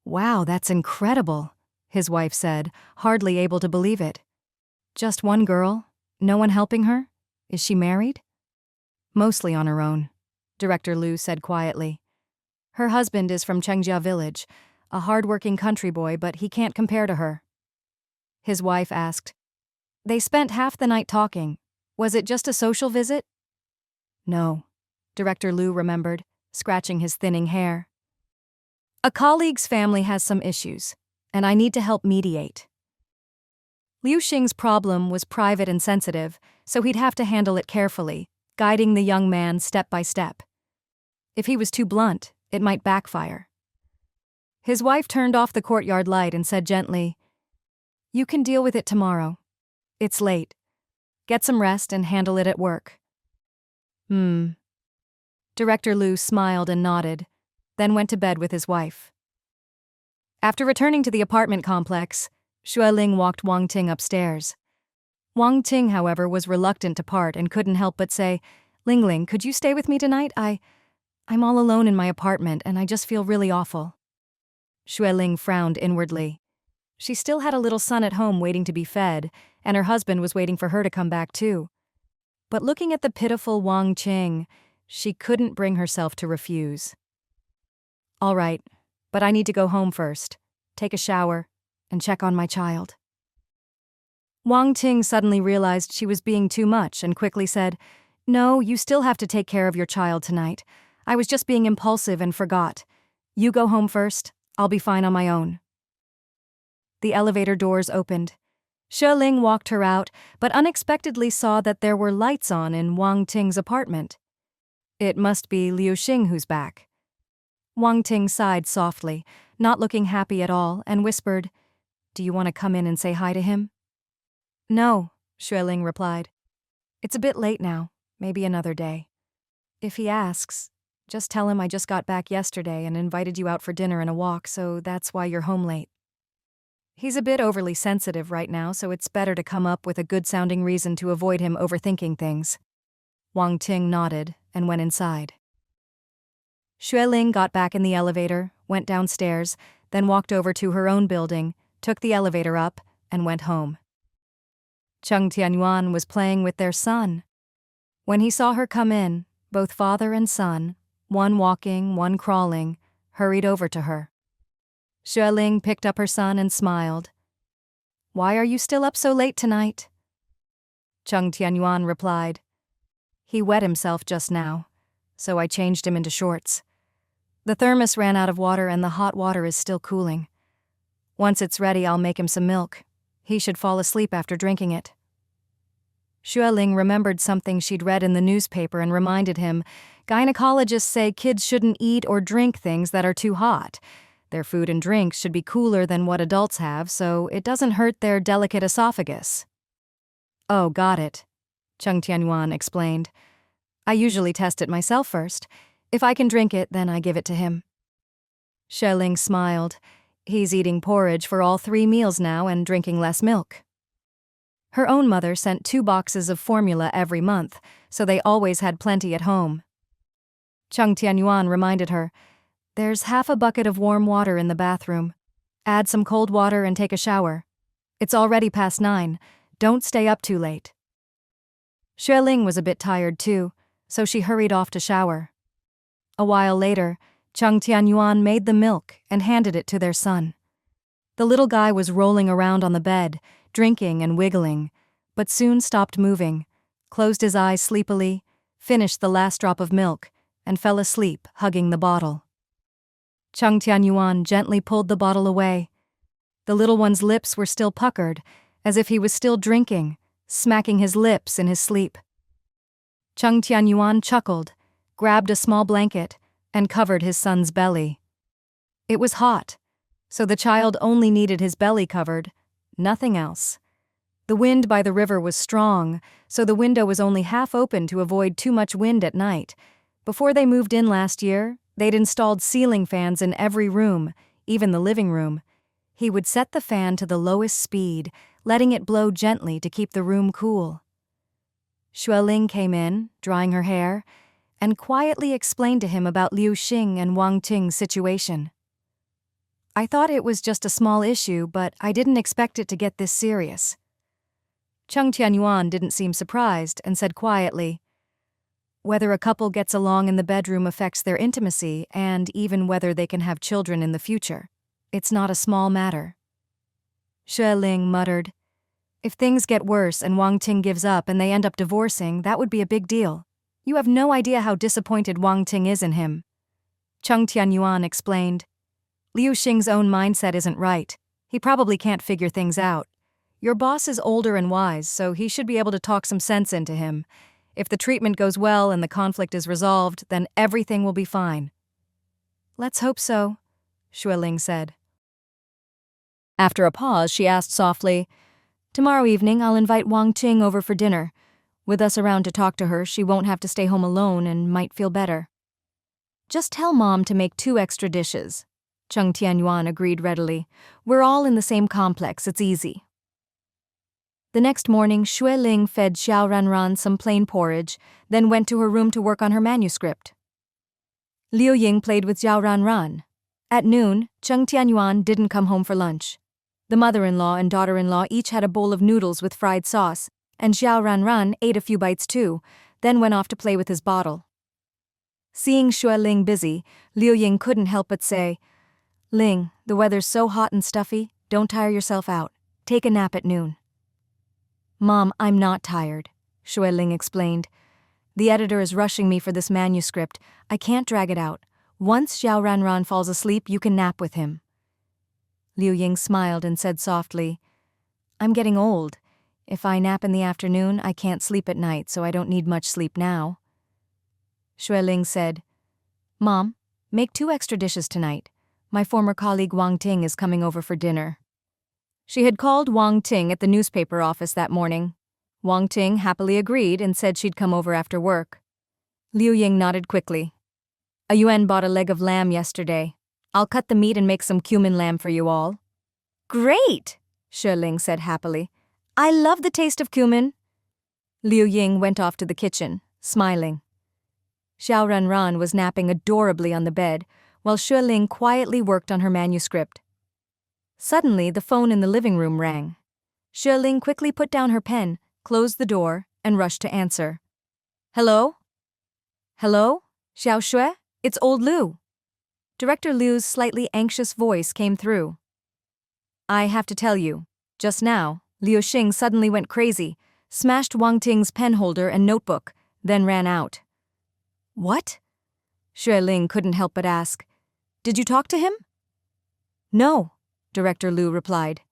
Wow, that's incredible, his wife said, hardly able to believe it. Just one girl? No one helping her? Is she married? Mostly on her own, Director Lu said quietly. Her husband is from Chengjia village, a hard-working country boy, but he can't compare to her. His wife asked, They spent half the night talking. Was it just a social visit? No, Director Lu remembered, scratching his thinning hair. A colleague's family has some issues, and I need to help mediate. Liu Xing's problem was private and sensitive, so he'd have to handle it carefully, guiding the young man step by step. If he was too blunt, it might backfire. His wife turned off the courtyard light and said gently, You can deal with it tomorrow. It's late. Get some rest and handle it at work. Director Lu smiled and nodded, then went to bed with his wife. After returning to the apartment complex, Xue Ling walked Wang Ting upstairs. Wang Ting, however, was reluctant to part and couldn't help but say, Ling Ling, could you stay with me tonight? I'm all alone in my apartment and I just feel really awful. Xue Ling frowned inwardly. She still had a little son at home waiting to be fed, and her husband was waiting for her to come back too. But looking at the pitiful Wang Qing, she couldn't bring herself to refuse. All right, but I need to go home first, take a shower, and check on my child. Wang Qing suddenly realized she was being too much and quickly said, No, you still have to take care of your child tonight. I was just being impulsive and forgot. You go home first, I'll be fine on my own. The elevator doors opened. Xue Ling walked her out, but unexpectedly saw that there were lights on in Wang Ting's apartment. It must be Liu Xing who's back. Wang Ting sighed softly, not looking happy at all, and whispered, Do you want to come in and say hi to him? No, Xue Ling replied. It's a bit late now, maybe another day. If he asks, just tell him I just got back yesterday and invited you out for dinner and a walk, so that's why you're home late. He's a bit overly sensitive right now, so it's better to come up with a good-sounding reason to avoid him overthinking things. Wang Ting nodded and went inside. Xue Ling got back in the elevator, went downstairs, then walked over to her own building, took the elevator up, and went home. Cheng Tianyuan was playing with their son. When he saw her come in, both father and son, one walking, one crawling, hurried over to her. Xue Ling picked up her son and smiled. Why are you still up so late tonight? Cheng Tianyuan replied. He wet himself just now, so I changed him into shorts. The thermos ran out of water and the hot water is still cooling. Once it's ready, I'll make him some milk. He should fall asleep after drinking it. Xue Ling remembered something she'd read in the newspaper and reminded him, Gynecologists say kids shouldn't eat or drink things that are too hot. Their food and drinks should be cooler than what adults have, so it doesn't hurt their delicate esophagus. Oh, got it, Cheng Tianyuan explained. I usually test it myself first. If I can drink it, then I give it to him. Xue Ling smiled. He's eating porridge for all 3 meals now and drinking less milk. Her own mother sent 2 boxes of formula every month, so they always had plenty at home. Cheng Tianyuan reminded her, There's half a bucket of warm water in the bathroom. Add some cold water and take a shower. It's already past 9. Don't stay up too late. Xue Ling was a bit tired too, so she hurried off to shower. A while later, Cheng Tianyuan made the milk and handed it to their son. The little guy was rolling around on the bed, drinking and wiggling, but soon stopped moving, closed his eyes sleepily, finished the last drop of milk, and fell asleep, hugging the bottle. Cheng Tianyuan gently pulled the bottle away. The little one's lips were still puckered, as if he was still drinking, smacking his lips in his sleep. Cheng Tianyuan chuckled, grabbed a small blanket, and covered his son's belly. It was hot, so the child only needed his belly covered, nothing else. The wind by the river was strong, so the window was only half open to avoid too much wind at night. Before they moved in last year, they'd installed ceiling fans in every room, even the living room. He would set the fan to the lowest speed, letting it blow gently to keep the room cool. Xue Ling came in, drying her hair, and quietly explained to him about Liu Xing and Wang Ting's situation. I thought it was just a small issue, but I didn't expect it to get this serious. Cheng Tianyuan didn't seem surprised and said quietly, Whether a couple gets along in the bedroom affects their intimacy and even whether they can have children in the future. It's not a small matter. Xue Ling muttered, If things get worse and Wang Ting gives up and they end up divorcing, that would be a big deal. You have no idea how disappointed Wang Ting is in him. Cheng Tianyuan explained, Liu Xing's own mindset isn't right. He probably can't figure things out. Your boss is older and wise, so he should be able to talk some sense into him. If the treatment goes well and the conflict is resolved, then everything will be fine. Let's hope so, Xue Ling said. After a pause, she asked softly, Tomorrow evening I'll invite Wang Ting over for dinner. With us around to talk to her, she won't have to stay home alone and might feel better. Just tell Mom to make 2 extra dishes. Cheng Tianyuan agreed readily. We're all in the same complex, it's easy. The next morning, Xue Ling fed Xiao Ranran some plain porridge, then went to her room to work on her manuscript. Liu Ying played with Xiao Ranran. At noon, Cheng Tianyuan didn't come home for lunch. The mother-in-law and daughter-in-law each had a bowl of noodles with fried sauce, and Xiao Ranran ate a few bites too, then went off to play with his bottle. Seeing Xue Ling busy, Liu Ying couldn't help but say, "Ling, the weather's so hot and stuffy, don't tire yourself out. Take a nap at noon." "Mom, I'm not tired," Xue Ling explained. "The editor is rushing me for this manuscript. I can't drag it out. Once Xiao Ranran falls asleep, you can nap with him." Liu Ying smiled and said softly, "I'm getting old. If I nap in the afternoon, I can't sleep at night, so I don't need much sleep now." Xue Ling said, "Mom, make 2 extra dishes tonight. My former colleague Wang Ting is coming over for dinner." She had called Wang Ting at the newspaper office that morning. Wang Ting happily agreed and said she'd come over after work. Liu Ying nodded quickly. "A Yuan bought a leg of lamb yesterday. I'll cut the meat and make some cumin lamb for you all." "Great!" Xue Ling said happily. "I love the taste of cumin." Liu Ying went off to the kitchen, smiling. Xiao Ranran was napping adorably on the bed, while Xue Ling quietly worked on her manuscript. Suddenly, the phone in the living room rang. Xue Ling quickly put down her pen, closed the door, and rushed to answer. "Hello? Hello? Xiao Xue? It's old Liu." Director Liu's slightly anxious voice came through. "I have to tell you, just now, Liu Xing suddenly went crazy, smashed Wang Ting's pen holder and notebook, then ran out." "What?" Xue Ling couldn't help but ask. "Did you talk to him?" "No," Director Liu replied.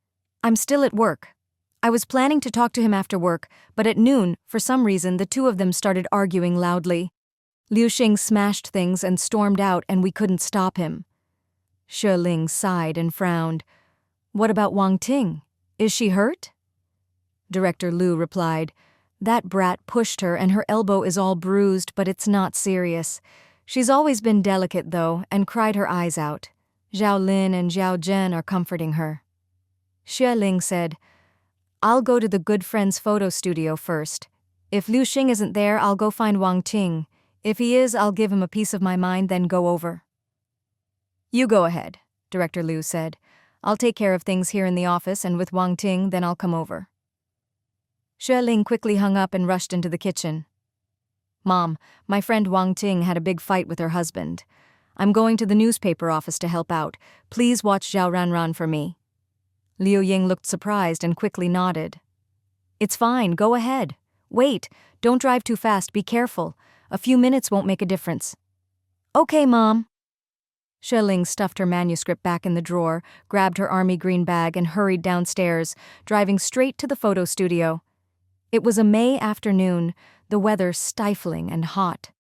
"I'm still at work. I was planning to talk to him after work, but at noon, for some reason, the two of them started arguing loudly. Liu Xing smashed things and stormed out, and we couldn't stop him." Xue Ling sighed and frowned. "What about Wang Ting? Is she hurt?" Director Liu replied, "That brat pushed her and her elbow is all bruised, but it's not serious. She's always been delicate, though, and cried her eyes out. Zhao Lin and Zhao Zhen are comforting her." Xue Ling said, "I'll go to the Good Friends photo studio first. If Liu Xing isn't there, I'll go find Wang Ting. If he is, I'll give him a piece of my mind, then go over." "You go ahead," Director Liu said. "I'll take care of things here in the office, and with Wang Ting, then I'll come over." Xue Ling quickly hung up and rushed into the kitchen. "Mom, my friend Wang Ting had a big fight with her husband. I'm going to the newspaper office to help out. Please watch Xiao Ranran for me." Liu Ying looked surprised and quickly nodded. "It's fine, go ahead. Wait, don't drive too fast, be careful. A few minutes won't make a difference." "Okay, Mom." Xue Ling stuffed her manuscript back in the drawer, grabbed her army green bag and hurried downstairs, driving straight to the photo studio. It was a May afternoon, the weather stifling and hot.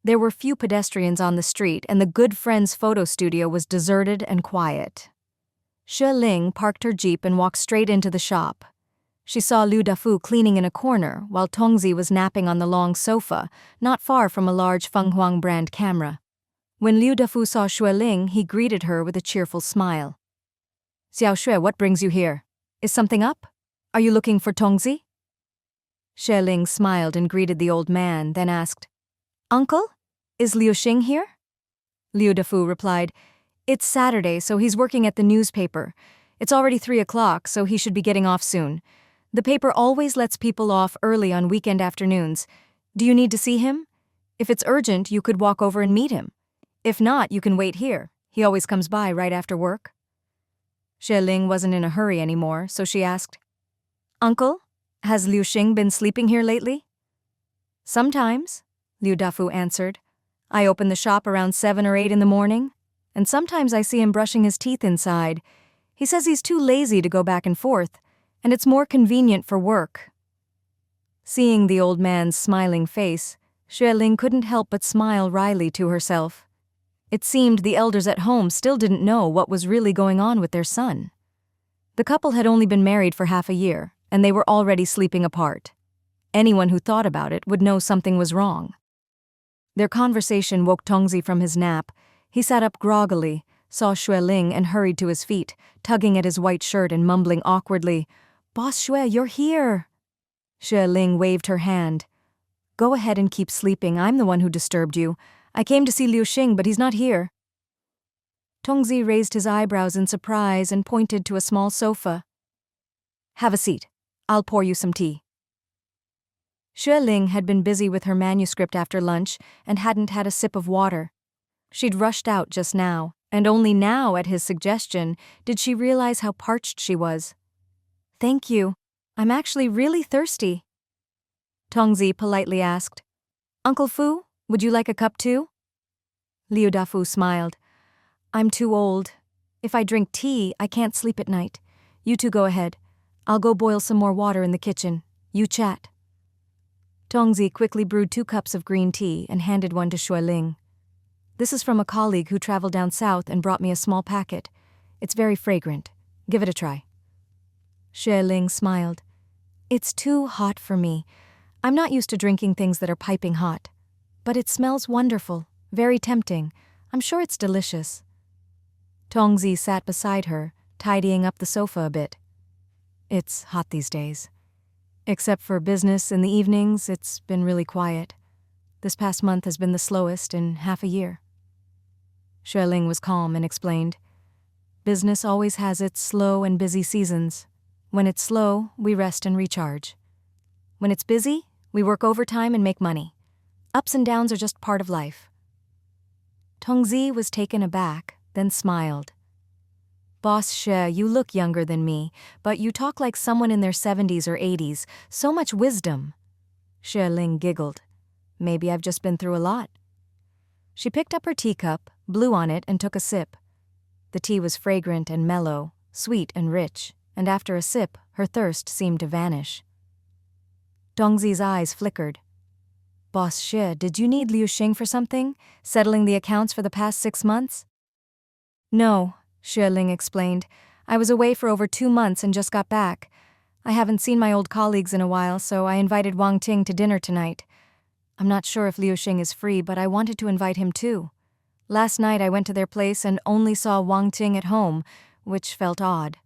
There were few pedestrians on the street, and the Good Friends photo studio was deserted and quiet. Xue Ling parked her jeep and walked straight into the shop. She saw Liu Dafu cleaning in a corner, while Tongzi was napping on the long sofa, not far from a large Fenghuang brand camera. When Liu Dafu saw Xue Ling, he greeted her with a cheerful smile. "Xiao Xue, what brings you here? Is something up? Are you looking for Tongzi?" Xue Ling smiled and greeted the old man, then asked, "Uncle, is Liu Xing here?" Liu Dafu replied, "It's Saturday, so he's working at the newspaper. It's already 3 o'clock, so he should be getting off soon. The paper always lets people off early on weekend afternoons. Do you need to see him? If it's urgent, you could walk over and meet him. If not, you can wait here. He always comes by right after work." Xue Ling wasn't in a hurry anymore, so she asked, "Uncle, has Liu Xing been sleeping here lately?" "Sometimes," Liu Dafu answered. "I open the shop around 7 or 8 in the morning, and sometimes I see him brushing his teeth inside. He says he's too lazy to go back and forth, and it's more convenient for work." Seeing the old man's smiling face, Xue Ling couldn't help but smile wryly to herself. It seemed the elders at home still didn't know what was really going on with their son. The couple had only been married for half a year, and they were already sleeping apart. Anyone who thought about it would know something was wrong. Their conversation woke Tongzi from his nap. He sat up groggily, saw Xue Ling and hurried to his feet, tugging at his white shirt and mumbling awkwardly, Boss Xue, you're here. Xue Ling waved her hand. Go ahead and keep sleeping. I'm the one who disturbed you. I came to see Liu Xing, but he's not here. Tongzi raised his eyebrows in surprise and pointed to a small sofa. Have a seat. I'll pour you some tea. Xue Ling had been busy with her manuscript after lunch and hadn't had a sip of water. She'd rushed out just now, and only now, at his suggestion, did she realize how parched she was. Thank you. I'm actually really thirsty. Tongzi politely asked, Uncle Fu, would you like a cup too? Liu Dafu smiled. I'm too old. If I drink tea, I can't sleep at night. You two go ahead. I'll go boil some more water in the kitchen. You chat. Tongzi quickly brewed 2 cups of green tea and handed one to Xue Ling. This is from a colleague who traveled down south and brought me a small packet. It's very fragrant. Give it a try. Xue Ling smiled. It's too hot for me. I'm not used to drinking things that are piping hot. But it smells wonderful, very tempting. I'm sure it's delicious. Tongzi sat beside her, tidying up the sofa a bit. It's hot these days. Except for business in the evenings, it's been really quiet. This past month has been the slowest in half a year. Xue Ling was calm and explained, business always has its slow and busy seasons. When it's slow, we rest and recharge. When it's busy, we work overtime and make money. Ups and downs are just part of life. Tongzi was taken aback, then smiled. Boss Xue, you look younger than me, but you talk like someone in their 70s or 80s. So much wisdom. Xue Ling giggled. Maybe I've just been through a lot. She picked up her teacup, blew on it, and took a sip. The tea was fragrant and mellow, sweet and rich, and after a sip, her thirst seemed to vanish. Tongzi's eyes flickered. Boss Xue, did you need Liu Xing for something? Settling the accounts for the past 6 months? No, Xue Ling explained. I was away for over 2 months and just got back. I haven't seen my old colleagues in a while, so I invited Wang Ting to dinner tonight. I'm not sure if Liu Xing is free, but I wanted to invite him too. Last night I went to their place and only saw Wang Ting at home, which felt odd.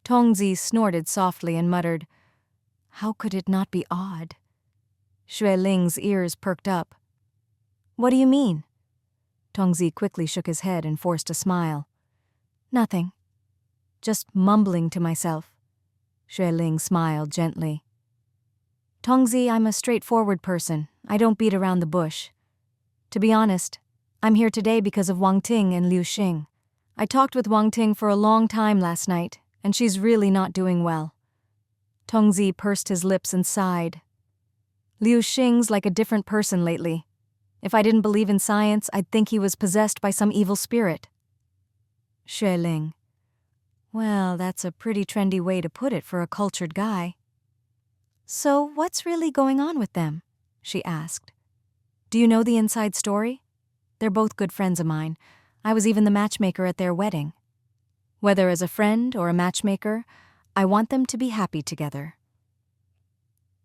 Tongzi snorted softly and muttered, How could it not be odd? Xue Ling's ears perked up. What do you mean? Tongzi quickly shook his head and forced a smile. Nothing. Just mumbling to myself. Xue Ling smiled gently. Tongzi, I'm a straightforward person. I don't beat around the bush. To be honest, I'm here today because of Wang Ting and Liu Xing. I talked with Wang Ting for a long time last night, and she's really not doing well. Tongzi pursed his lips and sighed. Liu Xing's like a different person lately. If I didn't believe in science, I'd think he was possessed by some evil spirit. Xue Ling. Well, that's a pretty trendy way to put it for a cultured guy. So what's really going on with them? She asked. Do you know the inside story? They're both good friends of mine. I was even the matchmaker at their wedding. Whether as a friend or a matchmaker, I want them to be happy together.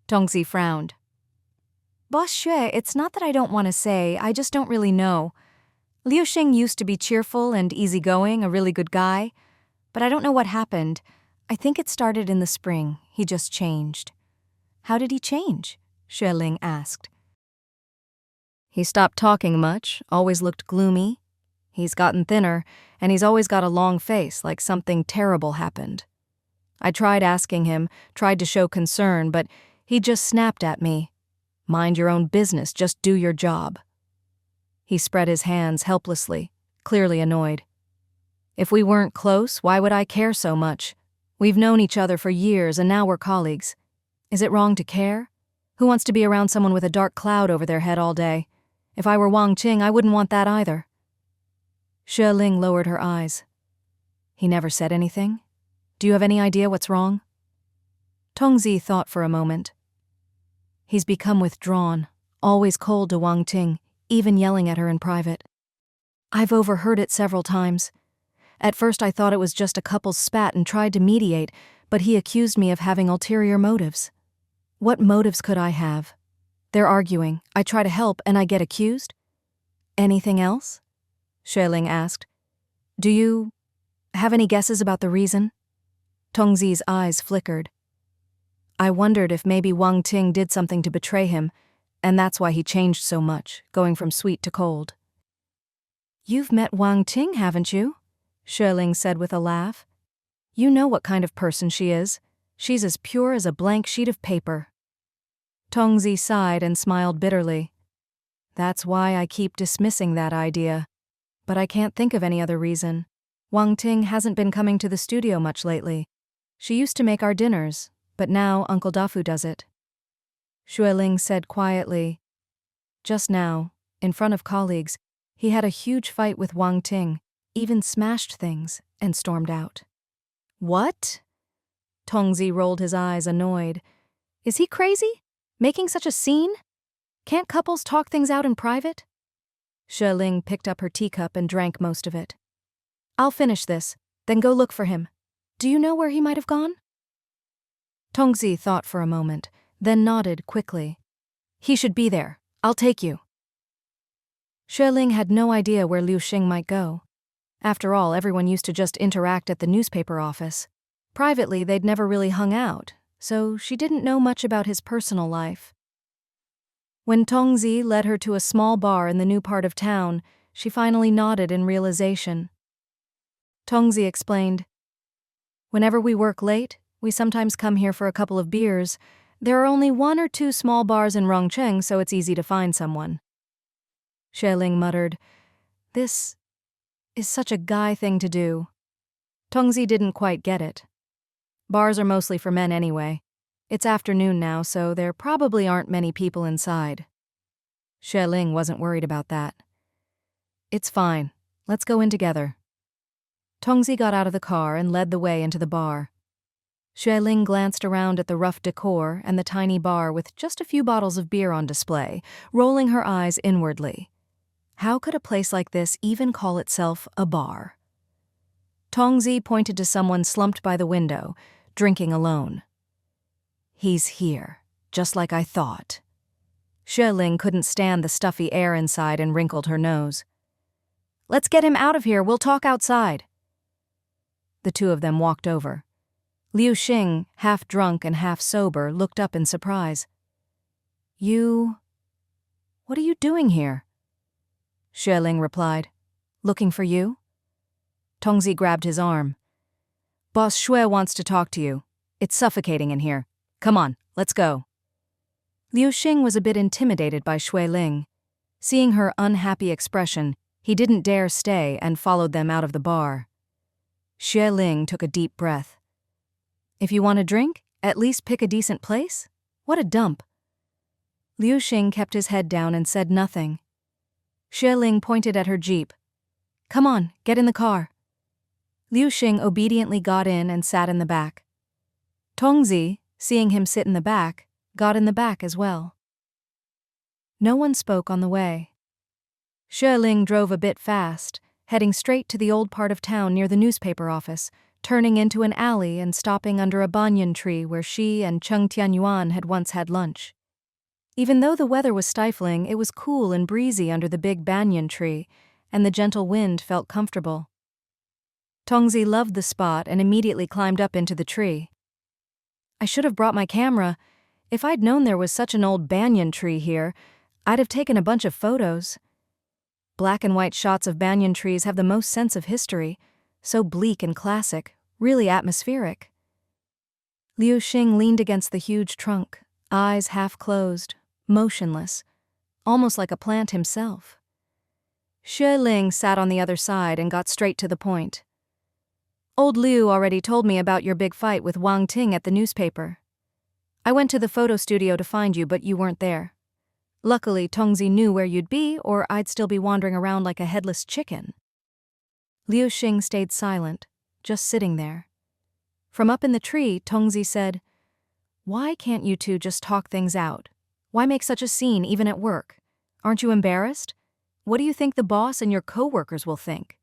Tongzi frowned. Boss Xue, it's not that I don't want to say, I just don't really know. Liu Xing used to be cheerful and easygoing, a really good guy. But I don't know what happened. I think it started in the spring. He just changed. How did he change? Xue Ling asked. He stopped talking much, always looked gloomy. He's gotten thinner, and he's always got a long face, like something terrible happened. I tried asking him, tried to show concern, but he just snapped at me. Mind your own business, just do your job. He spread his hands helplessly, clearly annoyed. If we weren't close, why would I care so much? We've known each other for years, and now we're colleagues. Is it wrong to care? Who wants to be around someone with a dark cloud over their head all day? If I were Wang Ting, I wouldn't want that either. Xue Ling lowered her eyes. He never said anything? Do you have any idea what's wrong? Tongzi thought for a moment. He's become withdrawn, always cold to Wang Ting, even yelling at her in private. I've overheard it several times. At first I thought it was just a couple's spat and tried to mediate, but he accused me of having ulterior motives. What motives could I have? They're arguing, I try to help, and I get accused? Anything else? Xue Ling asked. Do you have any guesses about the reason? Tongzi's eyes flickered. I wondered if maybe Wang Ting did something to betray him, and that's why he changed so much, going from sweet to cold. You've met Wang Ting, haven't you? Xue Ling said with a laugh. You know what kind of person she is. She's as pure as a blank sheet of paper. Tongzi sighed and smiled bitterly. That's why I keep dismissing that idea. But I can't think of any other reason. Wang Ting hasn't been coming to the studio much lately. She used to make our dinners, but now Uncle Dafu does it. Xue Ling said quietly. Just now, in front of colleagues, he had a huge fight with Wang Ting, even smashed things, and stormed out. What? Tongzi rolled his eyes, annoyed. Is he crazy? Making such a scene? Can't couples talk things out in private? Xue Ling picked up her teacup and drank most of it. I'll finish this, then go look for him. Do you know where he might have gone? Tongzi thought for a moment, then nodded quickly. He should be there. I'll take you. Xue Ling had no idea where Liu Xing might go. After all, everyone used to just interact at the newspaper office. Privately, they'd never really hung out, so she didn't know much about his personal life. When Tongzi led her to a small bar in the new part of town, she finally nodded in realization. Tongzi explained, Whenever we work late, we sometimes come here for a couple of beers. There are only 1 or 2 small bars in Rongcheng, so it's easy to find someone. Xue Ling muttered, This is such a guy thing to do. Tongzi didn't quite get it. Bars are mostly for men anyway. It's afternoon now, so there probably aren't many people inside. Xue Ling wasn't worried about that. It's fine. Let's go in together. Tongzi got out of the car and led the way into the bar. Xue Ling glanced around at the rough decor and the tiny bar with just a few bottles of beer on display, rolling her eyes inwardly. How could a place like this even call itself a bar? Tongzi pointed to someone slumped by the window, drinking alone. He's here, just like I thought. Xue Ling couldn't stand the stuffy air inside and wrinkled her nose. Let's get him out of here, we'll talk outside. The two of them walked over. Liu Xing, half drunk and half sober, looked up in surprise. What are you doing here? Xue Ling replied. Looking for you? Tongzi grabbed his arm. Boss Xue wants to talk to you. It's suffocating in here. Come on, let's go. Liu Xing was a bit intimidated by Xue Ling. Seeing her unhappy expression, he didn't dare stay and followed them out of the bar. Xue Ling took a deep breath. If you want a drink, at least pick a decent place? What a dump. Liu Xing kept his head down and said nothing. Xue Ling pointed at her jeep. Come on, get in the car. Liu Xing obediently got in and sat in the back. Tongzi, seeing him sit in the back, got in the back as well. No one spoke on the way. Xue Ling drove a bit fast, heading straight to the old part of town near the newspaper office, turning into an alley and stopping under a banyan tree where she and Cheng Tianyuan had once had lunch. Even though the weather was stifling, it was cool and breezy under the big banyan tree, and the gentle wind felt comfortable. Tongzi loved the spot and immediately climbed up into the tree. I should have brought my camera. If I'd known there was such an old banyan tree here, I'd have taken a bunch of photos. Black and white shots of banyan trees have the most sense of history, so bleak and classic, really atmospheric. Liu Xing leaned against the huge trunk, eyes half closed, motionless, almost like a plant himself. Xue Ling sat on the other side and got straight to the point. Old Liu already told me about your big fight with Wang Ting at the newspaper. I went to the photo studio to find you, but you weren't there. Luckily, Tongzi knew where you'd be, or I'd still be wandering around like a headless chicken. Liu Xing stayed silent, just sitting there. From up in the tree, Tongzi said, Why can't you two just talk things out? Why make such a scene even at work? Aren't you embarrassed? What do you think the boss and your co-workers will think?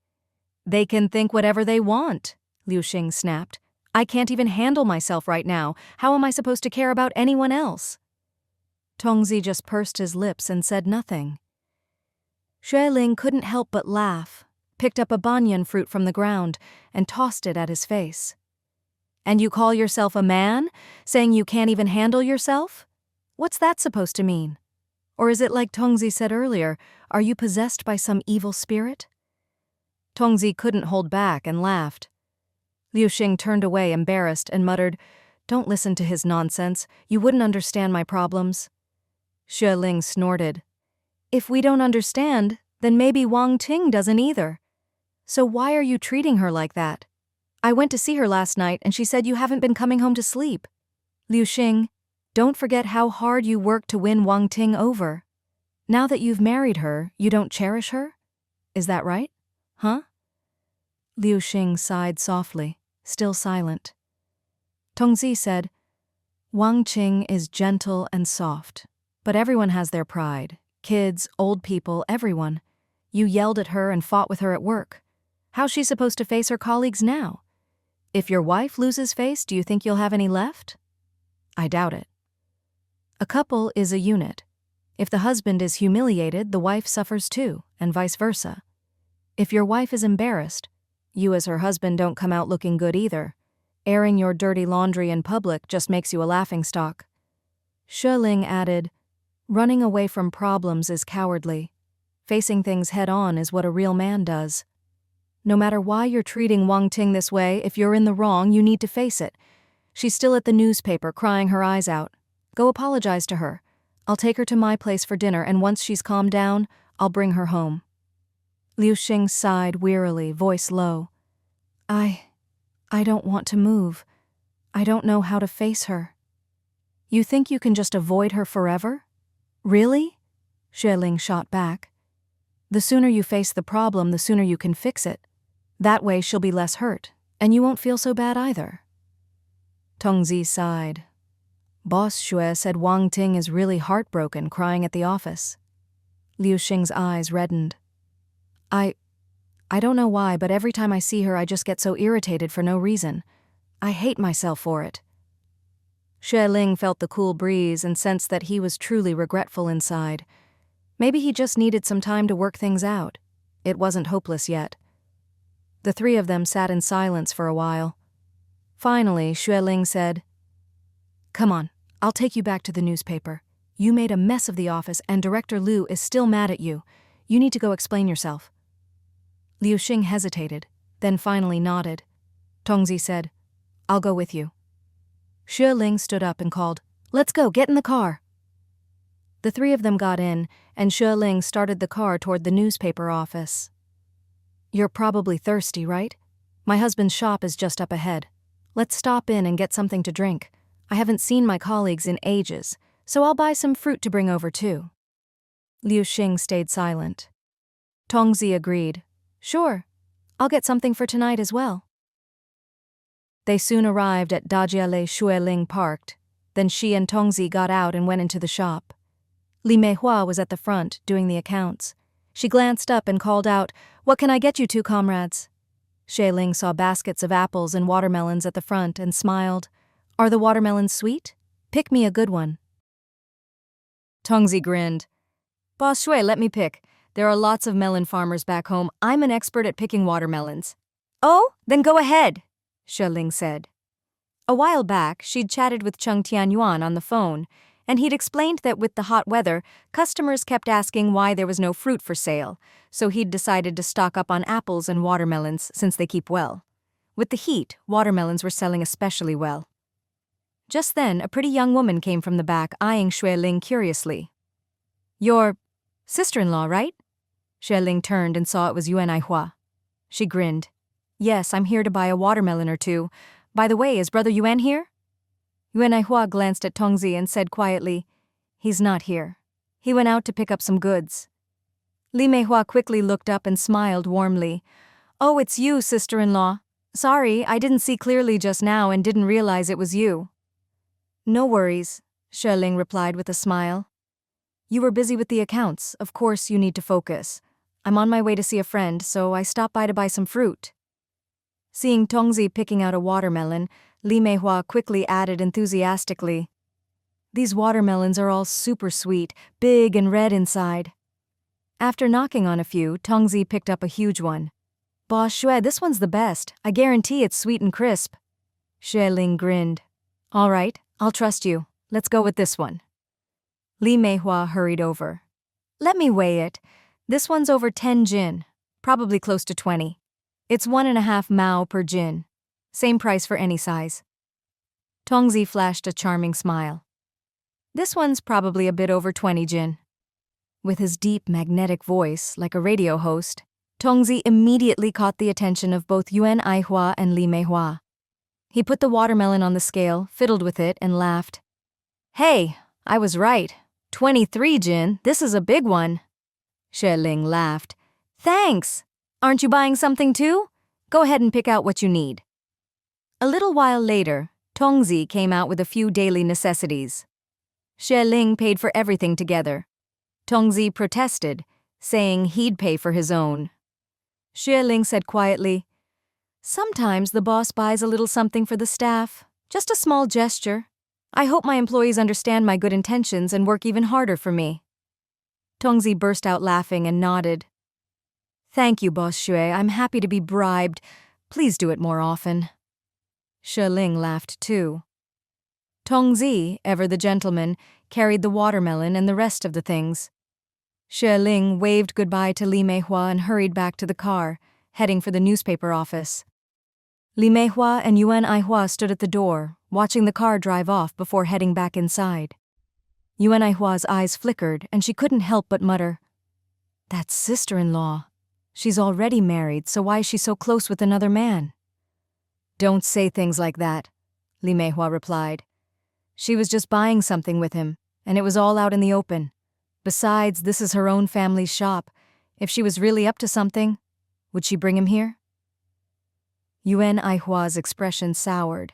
They can think whatever they want, Liu Xing snapped. I can't even handle myself right now. How am I supposed to care about anyone else? Tongzi just pursed his lips and said nothing. Xue Ling couldn't help but laugh, picked up a banyan fruit from the ground, and tossed it at his face. And you call yourself a man, saying you can't even handle yourself? What's that supposed to mean? Or is it like Tongzi said earlier, are you possessed by some evil spirit? Tongzi couldn't hold back and laughed. Liu Xing turned away embarrassed and muttered, "Don't listen to his nonsense. You wouldn't understand my problems." Xue Ling snorted. "If we don't understand, then maybe Wang Ting doesn't either. So why are you treating her like that? I went to see her last night and she said you haven't been coming home to sleep. Liu Xing, don't forget how hard you worked to win Wang Ting over. Now that you've married her, you don't cherish her? Is that right? Huh?" Liu Xing sighed softly, still silent. Tongzi said, "Wang Qing is gentle and soft, but everyone has their pride. Kids, old people, everyone. You yelled at her and fought with her at work. How's she supposed to face her colleagues now? If your wife loses face, do you think you'll have any left? I doubt it. A couple is a unit. If the husband is humiliated, the wife suffers too, and vice versa. If your wife is embarrassed, you as her husband don't come out looking good either. Airing your dirty laundry in public just makes you a laughingstock." Xue Ling added, "Running away from problems is cowardly. Facing things head-on is what a real man does. No matter why you're treating Wang Ting this way, if you're in the wrong, you need to face it. She's still at the newspaper crying her eyes out. Go apologize to her. I'll take her to my place for dinner, and once she's calmed down, I'll bring her home." Liu Xing sighed wearily, voice low. I don't want to move. I don't know how to face her." "You think you can just avoid her forever? Really?" Xue Ling shot back. "The sooner you face the problem, the sooner you can fix it. That way she'll be less hurt, and you won't feel so bad either." Tongzi sighed. "Boss Xue said Wang Ting is really heartbroken crying at the office." Liu Xing's eyes reddened. I don't know why, but every time I see her I just get so irritated for no reason. I hate myself for it." Xue Ling felt the cool breeze and sensed that he was truly regretful inside. Maybe he just needed some time to work things out. It wasn't hopeless yet. The three of them sat in silence for a while. Finally, Xue Ling said, "Come on, I'll take you back to the newspaper. You made a mess of the office and Director Liu is still mad at you. You need to go explain yourself." Liu Xing hesitated, then finally nodded. Tongzi said, "I'll go with you." Xue Ling stood up and called, "Let's go, get in the car." The three of them got in, and Xue Ling started the car toward the newspaper office. "You're probably thirsty, right? My husband's shop is just up ahead. Let's stop in and get something to drink. I haven't seen my colleagues in ages, so I'll buy some fruit to bring over too." Liu Xing stayed silent. Tongzi agreed. "Sure, I'll get something for tonight as well." They soon arrived at Dajiale Xue Ling parked. Then she and Tongzi got out and went into the shop. Li Meihua was at the front, doing the accounts. She glanced up and called out, "What can I get you two comrades?" Xue Ling saw baskets of apples and watermelons at the front and smiled. "Are the watermelons sweet? Pick me a good one." Tongzi grinned. "Boss Xue, let me pick. There are lots of melon farmers back home. I'm an expert at picking watermelons." "Oh, then go ahead," Xue Ling said. A while back, she'd chatted with Cheng Tianyuan on the phone, and he'd explained that with the hot weather, customers kept asking why there was no fruit for sale, so he'd decided to stock up on apples and watermelons since they keep well. With the heat, watermelons were selling especially well. Just then, a pretty young woman came from the back, eyeing Xue Ling curiously. "Your sister-in-law, right?" Xue Ling turned and saw it was Yuan Aihua. She grinned. "Yes, I'm here to buy a watermelon or two. By the way, is Brother Yuan here?" Yuan Aihua glanced at Tongzi and said quietly, "He's not here. He went out to pick up some goods." Li Meihua quickly looked up and smiled warmly. "Oh, it's you, sister-in-law. Sorry, I didn't see clearly just now and didn't realize it was you." "No worries," Xue Ling replied with a smile. "You were busy with the accounts. Of course you need to focus. I'm on my way to see a friend, so I stopped by to buy some fruit." Seeing Tongzi picking out a watermelon, Li Meihua quickly added enthusiastically, "These watermelons are all super sweet, big and red inside." After knocking on a few, Tongzi picked up a huge one. "Boss Xue, this one's the best. I guarantee it's sweet and crisp." Xue Ling grinned. All right, I'll trust you. Let's go with this one. Li Meihua hurried over. Let me weigh it. This one's over 10 jin, probably close to 20. It's 1.5 mao per jin. Same price for any size. Tongzi flashed a charming smile. This one's probably a bit over 20 jin. With his deep, magnetic voice, like a radio host, Tongzi immediately caught the attention of both Yuan Aihua and Li Meihua. He put the watermelon on the scale, fiddled with it, and laughed. Hey, I was right. 23 jin, this is a big one. Xue Ling laughed. Thanks! Aren't you buying something too? Go ahead and pick out what you need. A little while later, Tongzi came out with a few daily necessities. Xue Ling paid for everything together. Tongzi protested, saying he'd pay for his own. Xue Ling said quietly, Sometimes the boss buys a little something for the staff, just a small gesture. I hope my employees understand my good intentions and work even harder for me. Tongzi burst out laughing and nodded. Thank you, Boss Xue. I'm happy to be bribed. Please do it more often. Xue Ling laughed too. Tongzi, ever the gentleman, carried the watermelon and the rest of the things. Xue Ling waved goodbye to Li Meihua and hurried back to the car, heading for the newspaper office. Li Meihua and Yuan Aihua stood at the door, watching the car drive off before heading back inside. Yuan Aihua's eyes flickered, and she couldn't help but mutter, That's sister-in-law. She's already married, so why is she so close with another man? Don't say things like that, Li Meihua replied. She was just buying something with him, and it was all out in the open. Besides, this is her own family's shop. If she was really up to something, would she bring him here? Yuan Aihua's expression soured.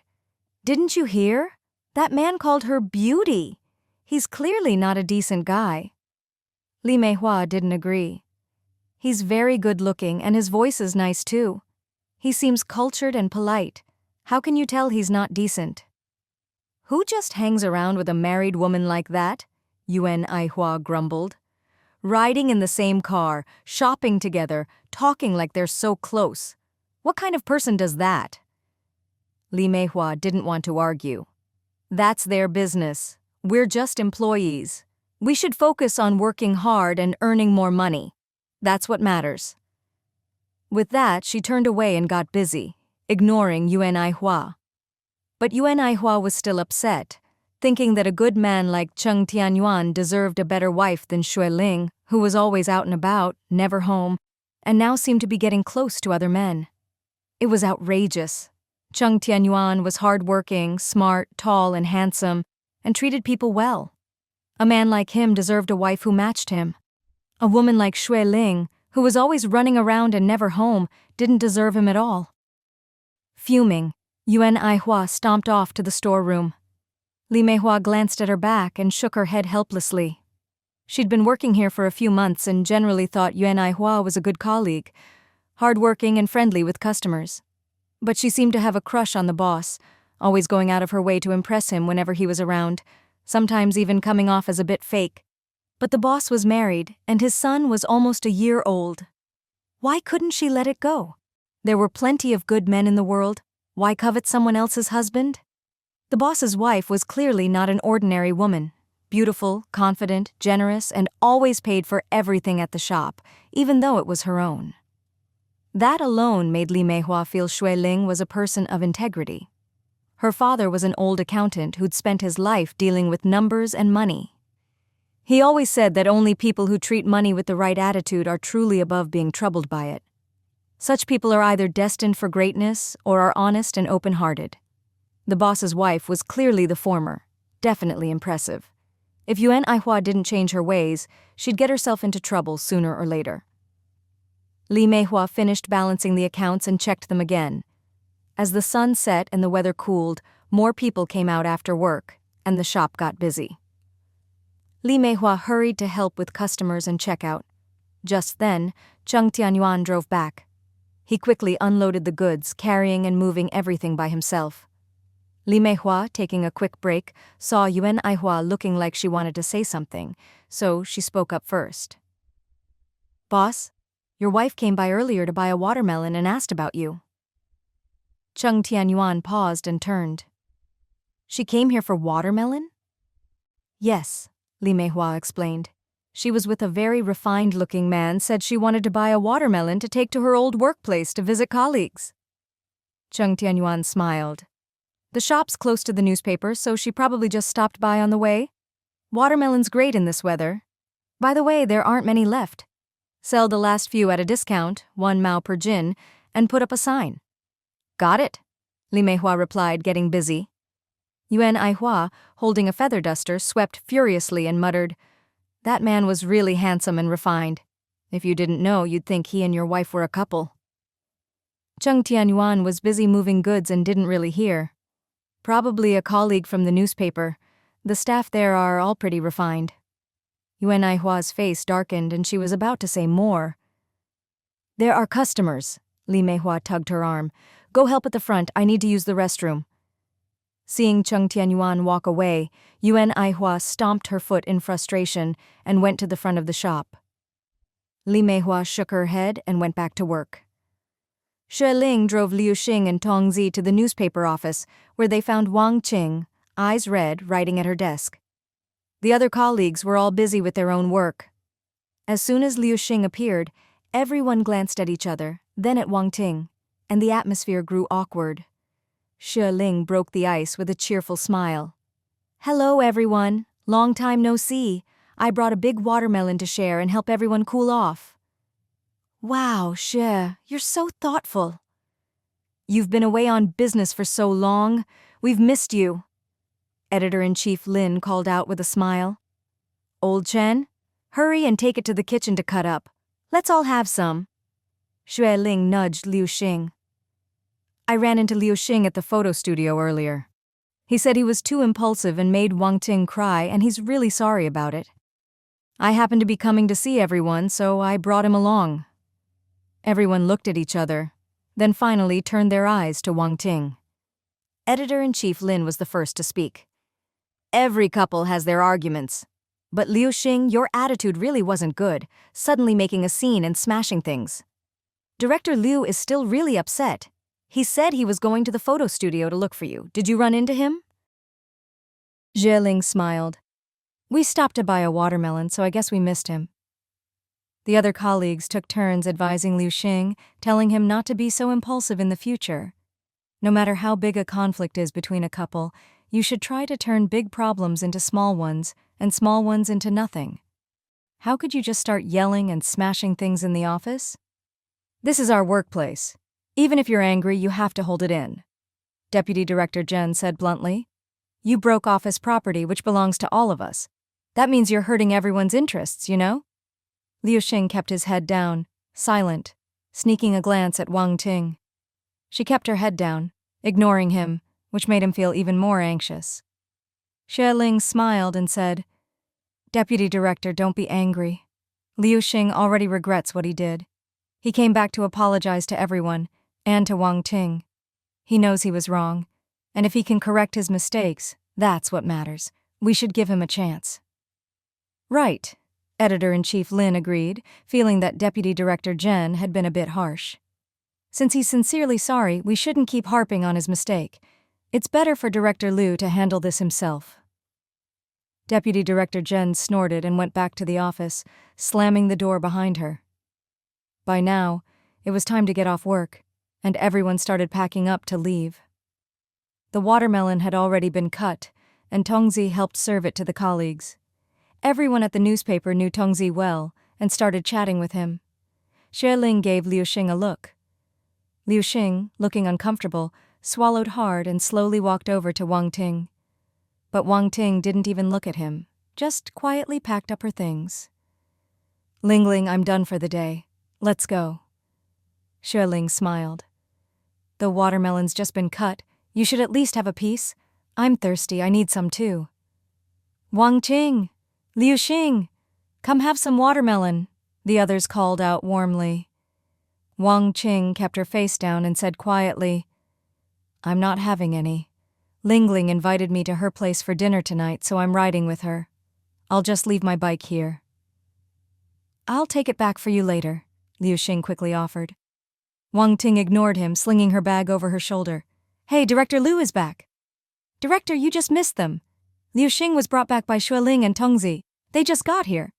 Didn't you hear? That man called her beauty. He's clearly not a decent guy. Li Meihua didn't agree. He's very good-looking, and his voice is nice too. He seems cultured and polite. How can you tell he's not decent? Who just hangs around with a married woman like that? Yuan Aihua grumbled. Riding in the same car, shopping together, talking like they're so close. What kind of person does that? Li Meihua didn't want to argue. That's their business. We're just employees. We should focus on working hard and earning more money. That's what matters. With that, she turned away and got busy, ignoring Yuan Aihua. But Yuan Aihua was still upset, thinking that a good man like Cheng Tianyuan deserved a better wife than Xue Ling, who was always out and about, never home, and now seemed to be getting close to other men. It was outrageous. Cheng Tianyuan was hard-working, smart, tall, and handsome, and treated people well. A man like him deserved a wife who matched him. A woman like Xue Ling, who was always running around and never home, didn't deserve him at all. Fuming, Yuan Aihua stomped off to the storeroom. Li Meihua glanced at her back and shook her head helplessly. She'd been working here for a few months and generally thought Yuan Aihua was a good colleague, hardworking and friendly with customers. But she seemed to have a crush on the boss, always going out of her way to impress him whenever he was around, sometimes even coming off as a bit fake. But the boss was married, and his son was almost a year old. Why couldn't she let it go? There were plenty of good men in the world. Why covet someone else's husband? The boss's wife was clearly not an ordinary woman. Beautiful, confident, generous, and always paid for everything at the shop, even though it was her own. That alone made Li Meihua feel Xue Ling was a person of integrity. Her father was an old accountant who'd spent his life dealing with numbers and money. He always said that only people who treat money with the right attitude are truly above being troubled by it. Such people are either destined for greatness or are honest and open-hearted. The boss's wife was clearly the former, definitely impressive. If Yuan Aihua didn't change her ways, she'd get herself into trouble sooner or later. Li Meihua finished balancing the accounts and checked them again. As the sun set and the weather cooled, more people came out after work, and the shop got busy. Li Meihua hurried to help with customers and checkout. Just then, Cheng Tianyuan drove back. He quickly unloaded the goods, carrying and moving everything by himself. Li Meihua, taking a quick break, saw Yuan Aihua looking like she wanted to say something, so she spoke up first. "Boss, your wife came by earlier to buy a watermelon and asked about you." Cheng Tianyuan paused and turned. She came here for watermelon? Yes, Li Meihua explained. She was with a very refined-looking man, said she wanted to buy a watermelon to take to her old workplace to visit colleagues. Cheng Tianyuan smiled. The shop's close to the newspaper, so she probably just stopped by on the way. Watermelon's great in this weather. By the way, there aren't many left. Sell the last few at a discount, 1 mao per jin, and put up a sign. Got it, Li Meihua replied, getting busy. Yuan Aihua, holding a feather duster, swept furiously and muttered, "That man was really handsome and refined. If you didn't know, you'd think he and your wife were a couple." Cheng Tianyuan was busy moving goods and didn't really hear. Probably a colleague from the newspaper. The staff there are all pretty refined. Yuan Aihua's face darkened and she was about to say more. "There are customers," Li Meihua tugged her arm. "Go help at the front, I need to use the restroom." Seeing Cheng Tianyuan walk away, Yuan Aihua stomped her foot in frustration and went to the front of the shop. Li Meihua shook her head and went back to work. Xue Ling drove Liu Xing and Tong Zi to the newspaper office, where they found Wang Qing, eyes red, writing at her desk. The other colleagues were all busy with their own work. As soon as Liu Xing appeared, everyone glanced at each other, then at Wang Qing, and the atmosphere grew awkward. Xue Ling broke the ice with a cheerful smile. "Hello, everyone. Long time no see. I brought a big watermelon to share and help everyone cool off." "Wow, Xue, you're so thoughtful." "You've been away on business for so long. We've missed you," Editor-in-Chief Lin called out with a smile. "Old Chen, hurry and take it to the kitchen to cut up. Let's all have some." Xue Ling nudged Liu Xing. "I ran into Liu Xing at the photo studio earlier. He said he was too impulsive and made Wang Ting cry, and he's really sorry about it. I happened to be coming to see everyone, so I brought him along." Everyone looked at each other, then finally turned their eyes to Wang Ting. Editor-in-Chief Lin was the first to speak. "Every couple has their arguments. But Liu Xing, your attitude really wasn't good, suddenly making a scene and smashing things. Director Liu is still really upset. He said he was going to the photo studio to look for you. Did you run into him?" Xue Ling smiled. "We stopped to buy a watermelon, so I guess we missed him." The other colleagues took turns advising Liu Xing, telling him not to be so impulsive in the future. No matter how big a conflict is between a couple, you should try to turn big problems into small ones and small ones into nothing. How could you just start yelling and smashing things in the office? "This is our workplace. Even if you're angry, you have to hold it in," Deputy Director Jen said bluntly. "You broke office property, which belongs to all of us. That means you're hurting everyone's interests, you know?" Liu Xing kept his head down, silent, sneaking a glance at Wang Ting. She kept her head down, ignoring him, which made him feel even more anxious. Xue Ling smiled and said, "Deputy Director, don't be angry. Liu Xing already regrets what he did. He came back to apologize to everyone, and to Wang Ting. He knows he was wrong, and if he can correct his mistakes, that's what matters. We should give him a chance." "Right," Editor-in-Chief Lin agreed, feeling that Deputy Director Jen had been a bit harsh. "Since he's sincerely sorry, we shouldn't keep harping on his mistake. It's better for Director Liu to handle this himself." Deputy Director Jen snorted and went back to the office, slamming the door behind her. By now, it was time to get off work, and everyone started packing up to leave. The watermelon had already been cut, and Tongzi helped serve it to the colleagues. Everyone at the newspaper knew Tongzi well and started chatting with him. Xue Ling gave Liu Xing a look. Liu Xing, looking uncomfortable, swallowed hard and slowly walked over to Wang Ting. But Wang Ting didn't even look at him, just quietly packed up her things. "Ling, I'm done for the day. Let's go." Xue Ling smiled. "The watermelon's just been cut. You should at least have a piece. I'm thirsty, I need some too." "Wang Ting! Liu Xing! Come have some watermelon," the others called out warmly. Wang Qing kept her face down and said quietly, "I'm not having any. Ling invited me to her place for dinner tonight, so I'm riding with her. I'll just leave my bike here." "I'll take it back for you later," Liu Xing quickly offered. Wang Ting ignored him, slinging her bag over her shoulder. Hey, Director Liu is back. Director, you just missed them. Liu Xing was brought back by Xue Ling and Tongzi. They just got here.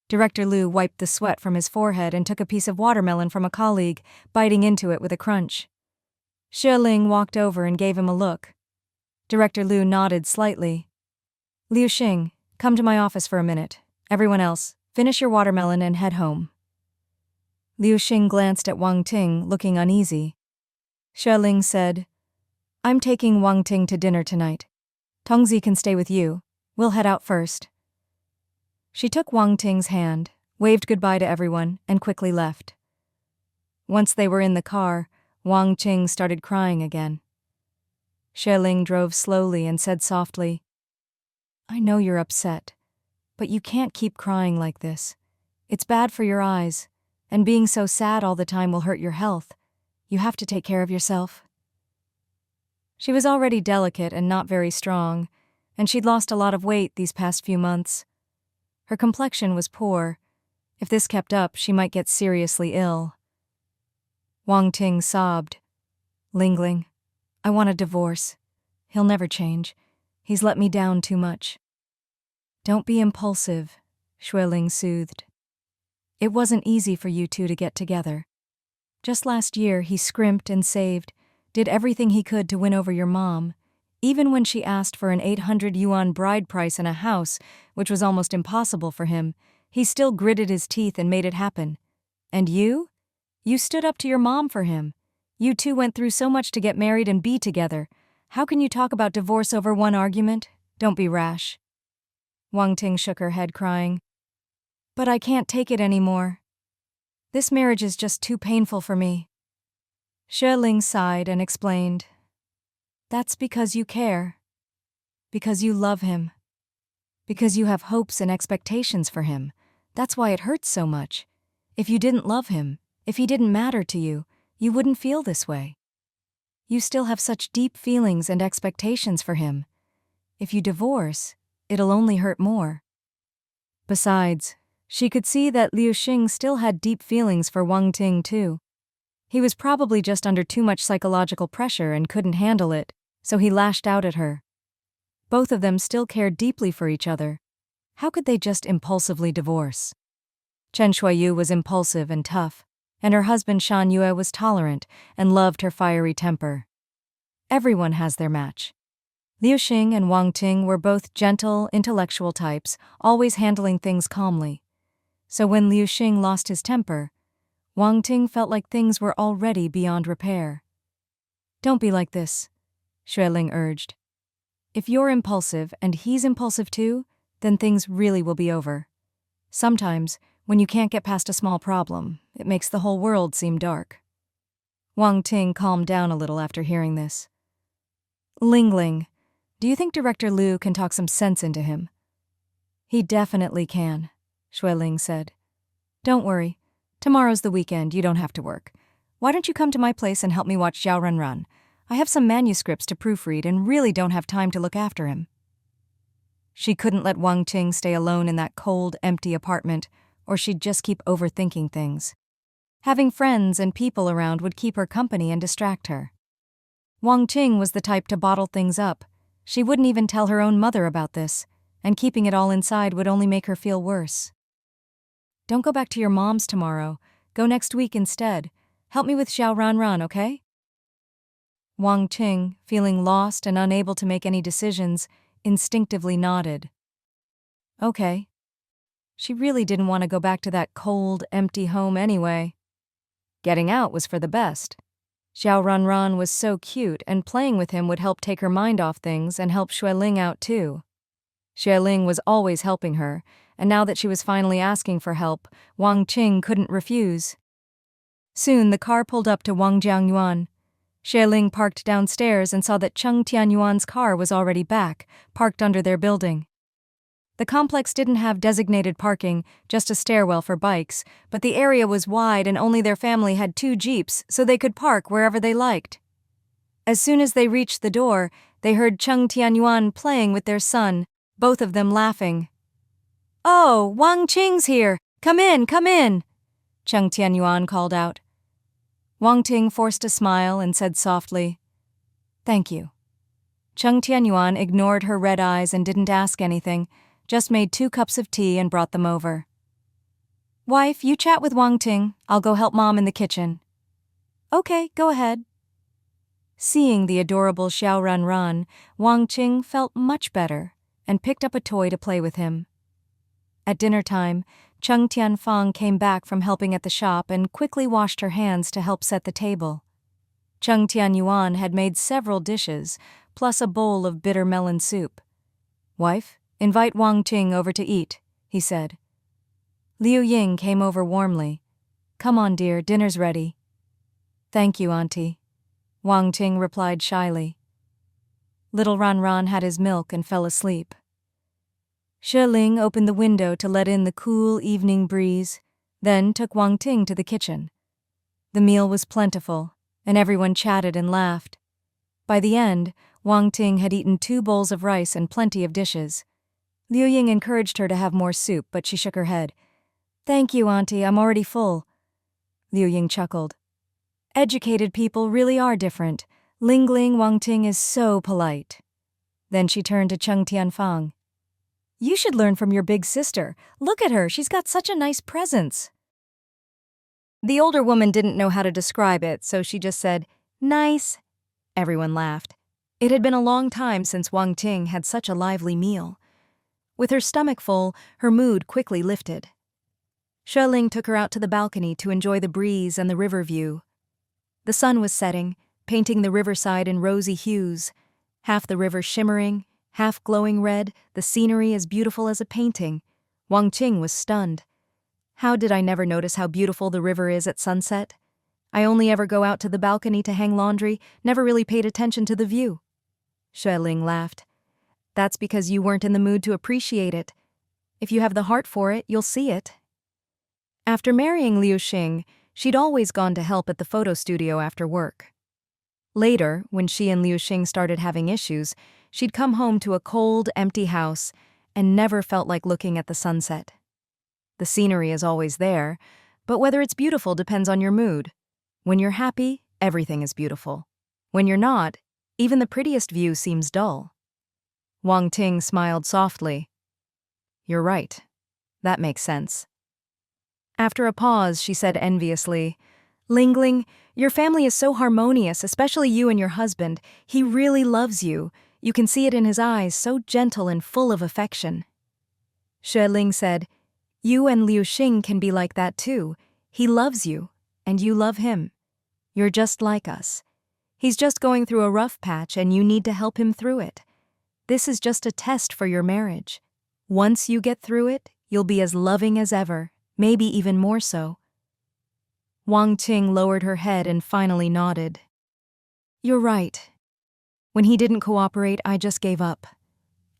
Director Liu wiped the sweat from his forehead and took a piece of watermelon from a colleague, biting into it with a crunch. Xue Ling walked over and gave him a look. Director Liu nodded slightly. Liu Xing, come to my office for a minute. Everyone else, finish your watermelon and head home. Liu Xing glanced at Wang Ting, looking uneasy. Xue Ling said, I'm taking Wang Ting to dinner tonight. Tongzi can stay with you. We'll head out first. She took Wang Ting's hand, waved goodbye to everyone, and quickly left. Once they were in the car, Wang Ting started crying again. Xue Ling drove slowly and said softly, I know you're upset, but you can't keep crying like this. It's bad for your eyes, and being so sad all the time will hurt your health. You have to take care of yourself. She was already delicate and not very strong, and she'd lost a lot of weight these past few months. Her complexion was poor. If this kept up, she might get seriously ill. Wang Ting sobbed. Ling, I want a divorce. He'll never change. He's let me down too much. Don't be impulsive, Xue Ling soothed. It wasn't easy for you two to get together. Just last year, he scrimped and saved, did everything he could to win over your mom, even when she asked for an 800 yuan bride price and a house, which was almost impossible for him. He still gritted his teeth and made it happen. And you? You stood up to your mom for him. You two went through so much to get married and be together. How can you talk about divorce over one argument? Don't be rash. Wang Ting shook her head, crying. But I can't take it anymore. This marriage is just too painful for me. Xue Ling sighed and explained. That's because you care. Because you love him. Because you have hopes and expectations for him. That's why it hurts so much. If you didn't love him, if he didn't matter to you, you wouldn't feel this way. You still have such deep feelings and expectations for him. If you divorce, it'll only hurt more. Besides, she could see that Liu Xing still had deep feelings for Wang Ting too. He was probably just under too much psychological pressure and couldn't handle it, so he lashed out at her. Both of them still cared deeply for each other. How could they just impulsively divorce? Chen Shuiyu was impulsive and tough, and her husband Shan Yue was tolerant and loved her fiery temper. Everyone has their match. Liu Xing and Wang Ting were both gentle, intellectual types, always handling things calmly. So when Liu Xing lost his temper, Wang Ting felt like things were already beyond repair. Don't be like this, Xue Ling urged. If you're impulsive and he's impulsive too, then things really will be over. Sometimes, when you can't get past a small problem, it makes the whole world seem dark. Wang Ting calmed down a little after hearing this. Ling, do you think Director Liu can talk some sense into him? He definitely can, Xue Ling said. Don't worry. Tomorrow's the weekend, you don't have to work. Why don't you come to my place and help me watch Xiao Renran? I have some manuscripts to proofread and really don't have time to look after him. She couldn't let Wang Ting stay alone in that cold, empty apartment, or she'd just keep overthinking things. Having friends and people around would keep her company and distract her. Wang Ting was the type to bottle things up. She wouldn't even tell her own mother about this, and keeping it all inside would only make her feel worse. Don't go back to your mom's tomorrow. Go next week instead. Help me with Xiao Renran, okay? Wang Ting, feeling lost and unable to make any decisions, instinctively nodded. Okay. She really didn't want to go back to that cold, empty home anyway. Getting out was for the best. Xiao Renran was so cute, and playing with him would help take her mind off things and help Xue Ling out too. Xue Ling was always helping her, and now that she was finally asking for help, Wang Ting couldn't refuse. Soon the car pulled up to Wang Jiangyuan. Xue Ling parked downstairs and saw that Cheng Tianyuan's car was already back, parked under their building. The complex didn't have designated parking, just a stairwell for bikes, but the area was wide and only their family had 2 jeeps, so they could park wherever they liked. As soon as they reached the door, they heard Cheng Tianyuan playing with their son, both of them laughing. Oh, Wang Qing's here! Come in, come in! Cheng Tianyuan called out. Wang Ting forced a smile and said softly, "Thank you." Cheng Tianyuan ignored her red eyes and didn't ask anything, just made 2 cups of tea and brought them over. "Wife, you chat with Wang Ting. I'll go help Mom in the kitchen." "Okay, go ahead." Seeing the adorable Xiao Ranran, Wang Ting felt much better and picked up a toy to play with him. At dinner time, Cheng Tianfang came back from helping at the shop and quickly washed her hands to help set the table. Cheng Tianyuan had made several dishes, plus a bowl of bitter melon soup. "Wife, invite Wang Ting over to eat," he said. Liu Ying came over warmly. "Come on, dear, dinner's ready." "Thank you, Auntie," Wang Ting replied shyly. Little Ranran had his milk and fell asleep. Xue Ling opened the window to let in the cool evening breeze, then took Wang Ting to the kitchen. The meal was plentiful, and everyone chatted and laughed. By the end, Wang Ting had eaten 2 bowls of rice and plenty of dishes. Liu Ying encouraged her to have more soup, but she shook her head. "Thank you, Auntie, I'm already full." Liu Ying chuckled. "Educated people really are different. Ling Wang Ting is so polite." Then she turned to Cheng Tianfang. "You should learn from your big sister. Look at her, she's got such a nice presence." The older woman didn't know how to describe it, so she just said, "Nice." Everyone laughed. It had been a long time since Wang Ting had such a lively meal. With her stomach full, her mood quickly lifted. Xue Ling took her out to the balcony to enjoy the breeze and the river view. The sun was setting, painting the riverside in rosy hues, half the river shimmering, half glowing red, the scenery as beautiful as a painting. Wang Ting was stunned. "How did I never notice how beautiful the river is at sunset? I only ever go out to the balcony to hang laundry, never really paid attention to the view." Xue Ling laughed. "That's because you weren't in the mood to appreciate it. If you have the heart for it, you'll see it." After marrying Liu Xing, she'd always gone to help at the photo studio after work. Later, when she and Liu Xing started having issues, she'd come home to a cold, empty house and never felt like looking at the sunset. The scenery is always there, but whether it's beautiful depends on your mood. When you're happy, everything is beautiful. When you're not, even the prettiest view seems dull. Wang Ting smiled softly. "You're right. That makes sense." After a pause, she said enviously, Ling, your family is so harmonious, especially you and your husband. He really loves you. You can see it in his eyes, so gentle and full of affection." Xue Ling said, "You and Liu Xing can be like that too. He loves you, and you love him. You're just like us. He's just going through a rough patch, and you need to help him through it. This is just a test for your marriage. Once you get through it, you'll be as loving as ever, maybe even more so." Wang Ting lowered her head and finally nodded. "You're right. When he didn't cooperate, I just gave up.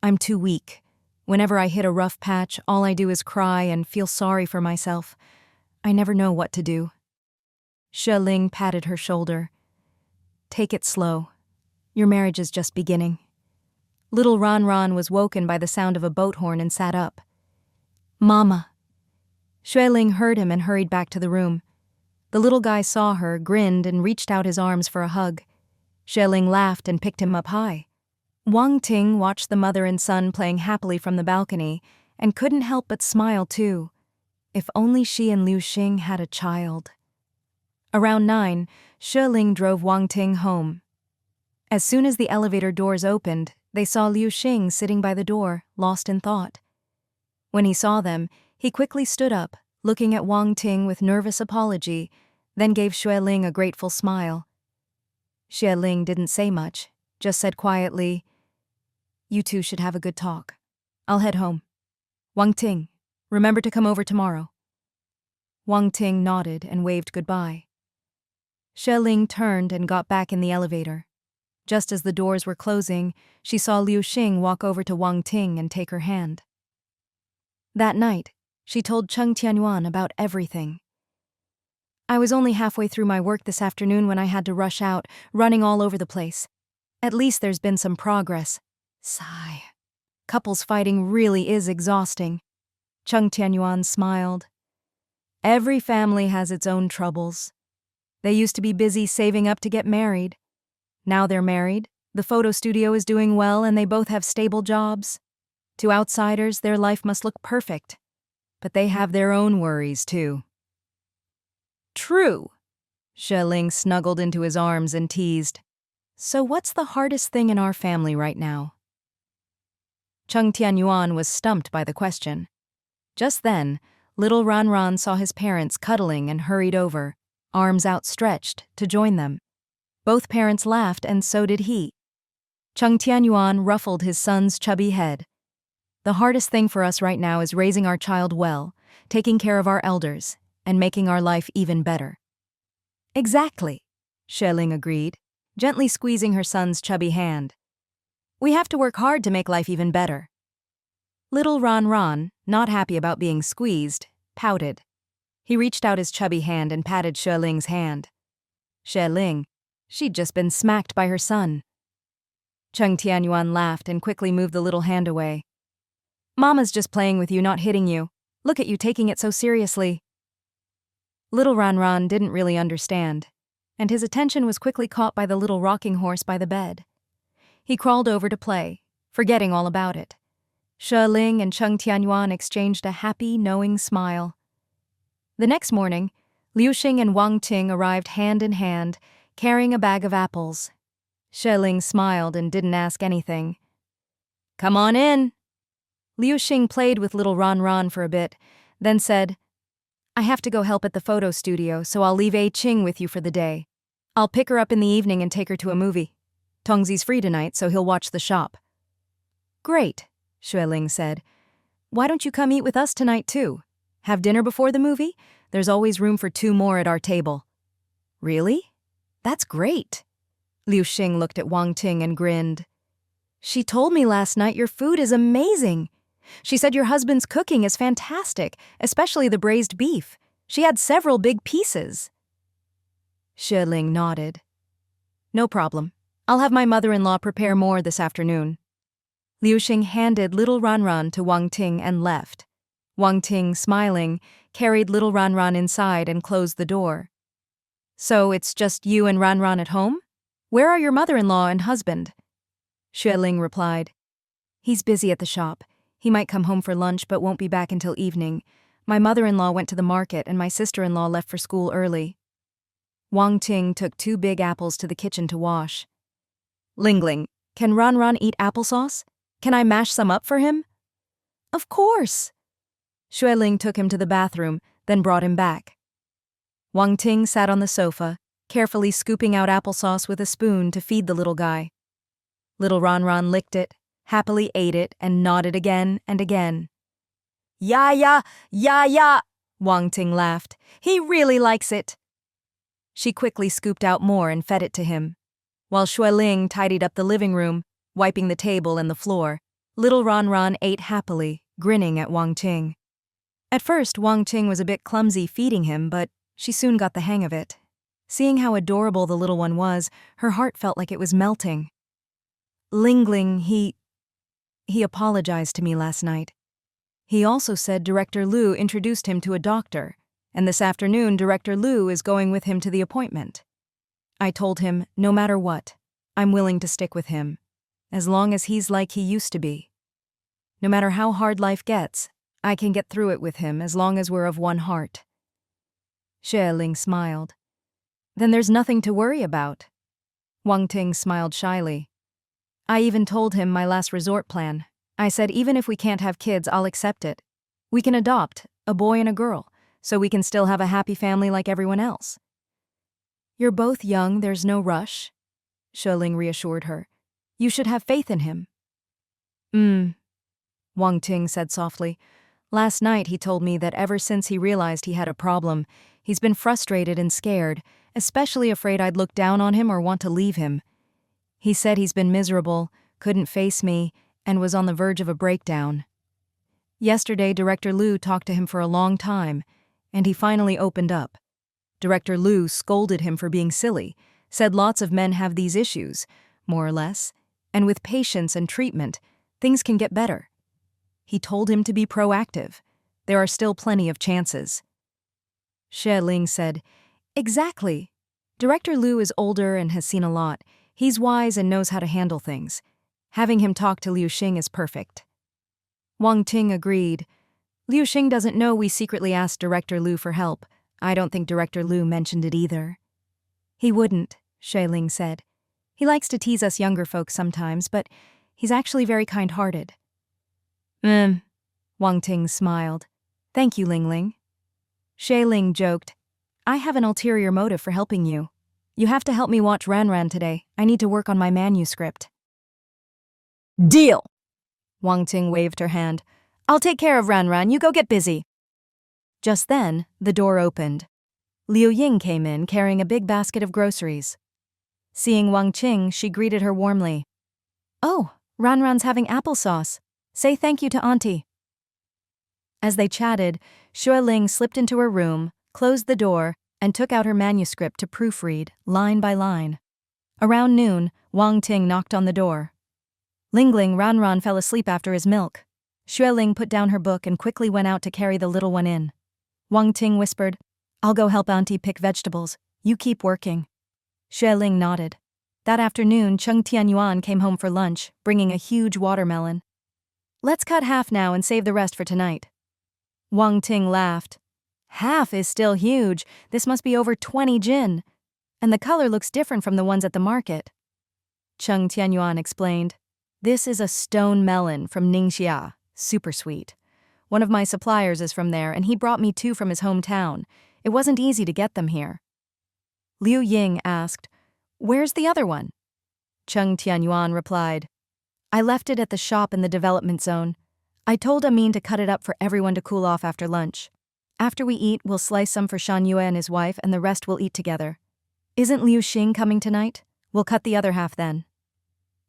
I'm too weak. Whenever I hit a rough patch, all I do is cry and feel sorry for myself. I never know what to do." Xue Ling patted her shoulder. "Take it slow. Your marriage is just beginning." Little Ranran was woken by the sound of a boat horn and sat up. "Mama." Xue Ling heard him and hurried back to the room. The little guy saw her, grinned, and reached out his arms for a hug. Xue Ling laughed and picked him up high. Wang Ting watched the mother and son playing happily from the balcony and couldn't help but smile too. If only she and Liu Xing had a child. Around 9, Xue Ling drove Wang Ting home. As soon as the elevator doors opened, they saw Liu Xing sitting by the door, lost in thought. When he saw them, he quickly stood up, looking at Wang Ting with nervous apology, then gave Xue Ling a grateful smile. Xue Ling didn't say much, just said quietly, "You two should have a good talk. I'll head home. Wang Ting, remember to come over tomorrow." Wang Ting nodded and waved goodbye. Xue Ling turned and got back in the elevator. Just as the doors were closing, she saw Liu Xing walk over to Wang Ting and take her hand. That night, she told Cheng Tianyuan about everything. "I was only halfway through my work this afternoon when I had to rush out, running all over the place. At least there's been some progress." Sigh. Couples fighting really is exhausting. Cheng Tianyuan smiled. "Every family has its own troubles. They used to be busy saving up to get married. Now they're married, the photo studio is doing well, and they both have stable jobs. To outsiders, their life must look perfect. But they have their own worries, too. True. Xue Ling snuggled into his arms and teased. So what's the hardest thing in our family right now? Cheng Tianyuan was stumped by the question. Just then, little Ran saw his parents cuddling and hurried over, arms outstretched, to join them. Both parents laughed, and so did he. Cheng Tianyuan ruffled his son's chubby head. The hardest thing for us right now is raising our child well, taking care of our elders, and making our life even better. Exactly, Xue Ling agreed, gently squeezing her son's chubby hand. We have to work hard to make life even better. Little Ran, not happy about being squeezed, pouted. He reached out his chubby hand and patted Xue Ling's hand. Xue Ling, she'd just been smacked by her son. Cheng Tianyuan laughed and quickly moved the little hand away. Mama's just playing with you, not hitting you. Look at you taking it so seriously. Little Ran didn't really understand, and his attention was quickly caught by the little rocking horse by the bed. He crawled over to play, forgetting all about it. Xue Ling and Cheng Tianyuan exchanged a happy, knowing smile. The next morning, Liu Xing and Wang Ting arrived hand in hand, carrying a bag of apples. Xue Ling smiled and didn't ask anything. Come on in. Liu Xing played with little Ran for a bit, then said, I have to go help at the photo studio, so I'll leave A Qing with you for the day. I'll pick her up in the evening and take her to a movie. Tongzi's free tonight, so he'll watch the shop. Great, Xue Ling said. Why don't you come eat with us tonight, too? Have dinner before the movie? There's always room for 2 more at our table. Really? That's great. Liu Xing looked at Wang Ting and grinned. She told me last night your food is amazing. She said your husband's cooking is fantastic, especially the braised beef. She had several big pieces. Xue Ling nodded. No problem. I'll have my mother-in-law prepare more this afternoon. Liu Xing handed little Ran to Wang Ting and left. Wang Ting, smiling, carried little Ran inside and closed the door. So it's just you and Ran at home? Where are your mother-in-law and husband? Xue Ling replied. He's busy at the shop. He might come home for lunch but won't be back until evening. My mother-in-law went to the market and my sister-in-law left for school early. Wang Ting took 2 big apples to the kitchen to wash. Ling, can Ran eat applesauce? Can I mash some up for him? Of course. Xue Ling took him to the bathroom, then brought him back. Wang Ting sat on the sofa, carefully scooping out applesauce with a spoon to feed the little guy. Little Ran licked it, happily ate it, and nodded again and again. Ya, Wang Ting laughed. He really likes it. She quickly scooped out more and fed it to him. While Xue Ling tidied up the living room, wiping the table and the floor, little Ran ate happily, grinning at Wang Ting. At first, Wang Ting was a bit clumsy feeding him, but she soon got the hang of it. Seeing how adorable the little one was, her heart felt like it was melting. Ling, he apologized to me last night. He also said Director Liu introduced him to a doctor, and this afternoon Director Liu is going with him to the appointment. I told him, no matter what, I'm willing to stick with him, as long as he's like he used to be. No matter how hard life gets, I can get through it with him as long as we're of one heart. Xue Ling smiled. Then there's nothing to worry about. Wang Ting smiled shyly. I even told him my last resort plan. I said even if we can't have kids, I'll accept it. We can adopt, a boy and a girl, so we can still have a happy family like everyone else. You're both young, there's no rush, Xue Ling reassured her. You should have faith in him. Wang Ting said softly. Last night he told me that ever since he realized he had a problem, he's been frustrated and scared, especially afraid I'd look down on him or want to leave him. He said he's been miserable, couldn't face me, and was on the verge of a breakdown. Yesterday, Director Liu talked to him for a long time, and he finally opened up. Director Liu scolded him for being silly, said lots of men have these issues, more or less, and with patience and treatment, things can get better. He told him to be proactive. There are still plenty of chances. Xue Ling said, Exactly. Director Liu is older and has seen a lot. He's wise and knows how to handle things. Having him talk to Liu Xing is perfect. Wang Ting agreed. Liu Xing doesn't know we secretly asked Director Liu for help. I don't think Director Liu mentioned it either. He wouldn't, Xue Ling said. He likes to tease us younger folks sometimes, but he's actually very kind-hearted. Wang Ting smiled. Thank you, Ling Ling. Xue Ling joked. I have an ulterior motive for helping you. You have to help me watch Ranran today. I need to work on my manuscript. Deal! Wang Ting waved her hand. I'll take care of Ranran, you go get busy. Just then, the door opened. Liu Ying came in carrying a big basket of groceries. Seeing Wang Ting, she greeted her warmly. Oh, Ranran's having applesauce. Say thank you to Auntie. As they chatted, Xue Ling slipped into her room, closed the door, and took out her manuscript to proofread, line by line. Around noon, Wang Ting knocked on the door. Lingling Ranran fell asleep after his milk. Xue Ling put down her book and quickly went out to carry the little one in. Wang Ting whispered, I'll go help Auntie pick vegetables. You keep working. Xue Ling nodded. That afternoon, Cheng Tianyuan came home for lunch, bringing a huge watermelon. Let's cut half now and save the rest for tonight. Wang Ting laughed. Half is still huge. This must be over 20 jin. And the color looks different from the ones at the market. Cheng Tianyuan explained. This is a stone melon from Ningxia, super sweet. One of my suppliers is from there, and he brought me 2 from his hometown. It wasn't easy to get them here. Liu Ying asked, Where's the other one? Cheng Tianyuan replied, I left it at the shop in the development zone. I told Amin to cut it up for everyone to cool off after lunch. After we eat, we'll slice some for Shan Yue and his wife, and the rest we'll eat together. Isn't Liu Xing coming tonight? We'll cut the other half then.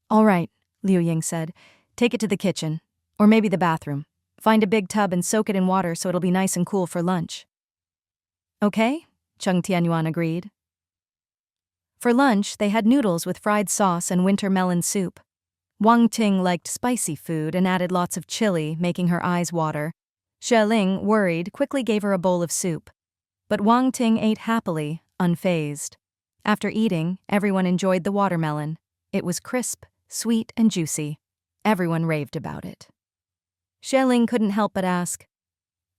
All right, Liu Ying said. Take it to the kitchen, or maybe the bathroom. Find a big tub and soak it in water so it'll be nice and cool for lunch. Okay, Cheng Tianyuan agreed. For lunch, they had noodles with fried sauce and winter melon soup. Wang Ting liked spicy food and added lots of chili, making her eyes water. Xue Ling, worried, quickly gave her a bowl of soup. But Wang Ting ate happily, unfazed. After eating, everyone enjoyed the watermelon. It was crisp, sweet, and juicy. Everyone raved about it. Xue Ling couldn't help but ask,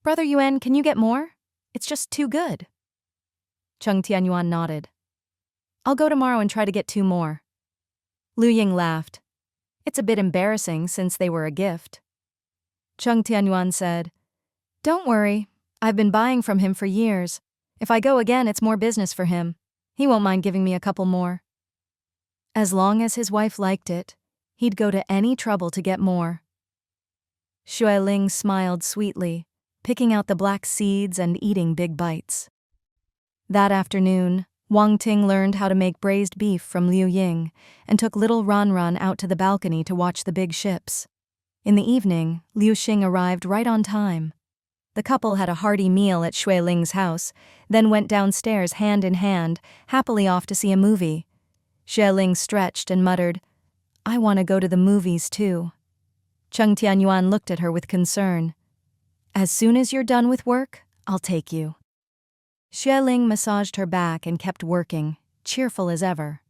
Brother Yuan, can you get more? It's just too good. Cheng Tianyuan nodded. I'll go tomorrow and try to get 2 more. Liu Ying laughed. It's a bit embarrassing since they were a gift. Cheng Tianyuan said, Don't worry. I've been buying from him for years. If I go again, it's more business for him. He won't mind giving me a couple more. As long as his wife liked it, he'd go to any trouble to get more. Xue Ling smiled sweetly, picking out the black seeds and eating big bites. That afternoon, Wang Ting learned how to make braised beef from Liu Ying and took little Ranran out to the balcony to watch the big ships. In the evening, Liu Xing arrived right on time. The couple had a hearty meal at Xue Ling's house, then went downstairs hand in hand, happily off to see a movie. Xue Ling stretched and muttered, I want to go to the movies too. Cheng Tianyuan looked at her with concern. As soon as you're done with work, I'll take you. Xue Ling massaged her back and kept working, cheerful as ever.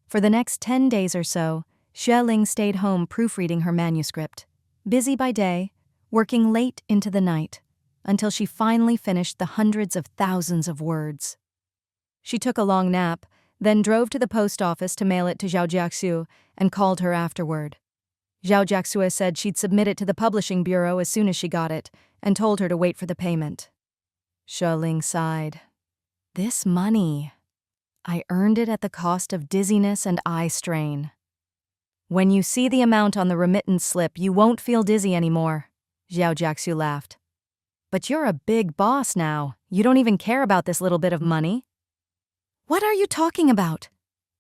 For the next 10 days or so, Xue Ling stayed home proofreading her manuscript, busy by day, working late into the night, until she finally finished the hundreds of thousands of words. She took a long nap, then drove to the post office to mail it to Zhao Jiaxue and called her afterward. Zhao Jiaxue said she'd submit it to the publishing bureau as soon as she got it, and told her to wait for the payment. Xue Ling sighed. This money. I earned it at the cost of dizziness and eye strain. When you see the amount on the remittance slip, you won't feel dizzy anymore, Zhao Jiaxue laughed. But you're a big boss now. You don't even care about this little bit of money. What are you talking about?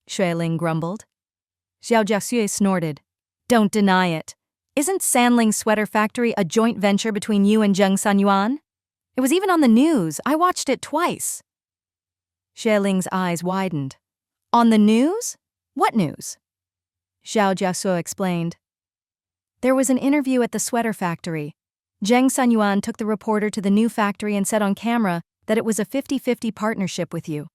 Xue Ling grumbled. Zhao Jiaxue snorted. Don't deny it. Isn't Sanling's sweater factory a joint venture between you and Zheng Sanyuan? It was even on the news. I watched it twice. Xue Ling's eyes widened. On the news? What news? Zhao Jiaxue explained. There was an interview at the sweater factory. Zheng Sanyuan took the reporter to the new factory and said on camera that it was a 50-50 partnership with you.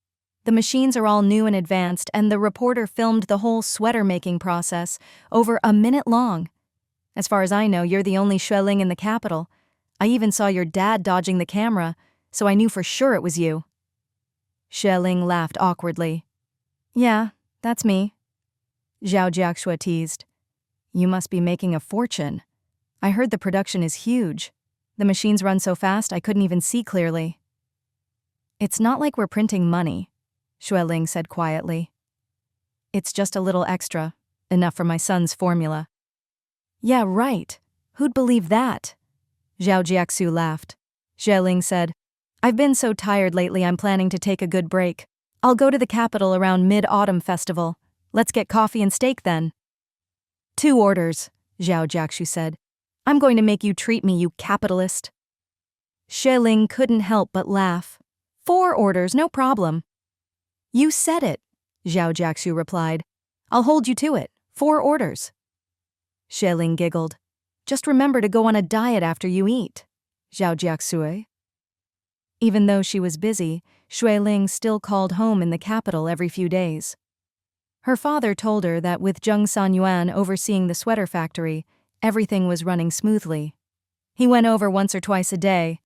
The machines are all new and advanced, and the reporter filmed the whole sweater-making process, over a minute long. As far as I know, you're the only Xue Ling in the capital. I even saw your dad dodging the camera, so I knew for sure it was you. Xue Ling laughed awkwardly. Yeah, that's me. Zhao Jiaxue teased. You must be making a fortune. I heard the production is huge. The machines run so fast I couldn't even see clearly. It's not like we're printing money, Xue Ling said quietly. It's just a little extra, enough for my son's formula. Yeah, right. Who'd believe that? Zhao Jiaxu laughed. Xue Ling said, I've been so tired lately I'm planning to take a good break. I'll go to the capital around Mid-Autumn Festival. Let's get coffee and steak then. 2 orders, Zhao Jiaxu said. I'm going to make you treat me, you capitalist. Xue Ling couldn't help but laugh. 4 orders, no problem. You said it, Zhao Jiaxu replied. I'll hold you to it. 4 orders. Xue Ling giggled. Just remember to go on a diet after you eat, Zhao Jiaxue. Even though she was busy, Xue Ling still called home in the capital every few days. Her father told her that with Cheng Tianyuan overseeing the sweater factory, everything was running smoothly. He went over once or twice a day.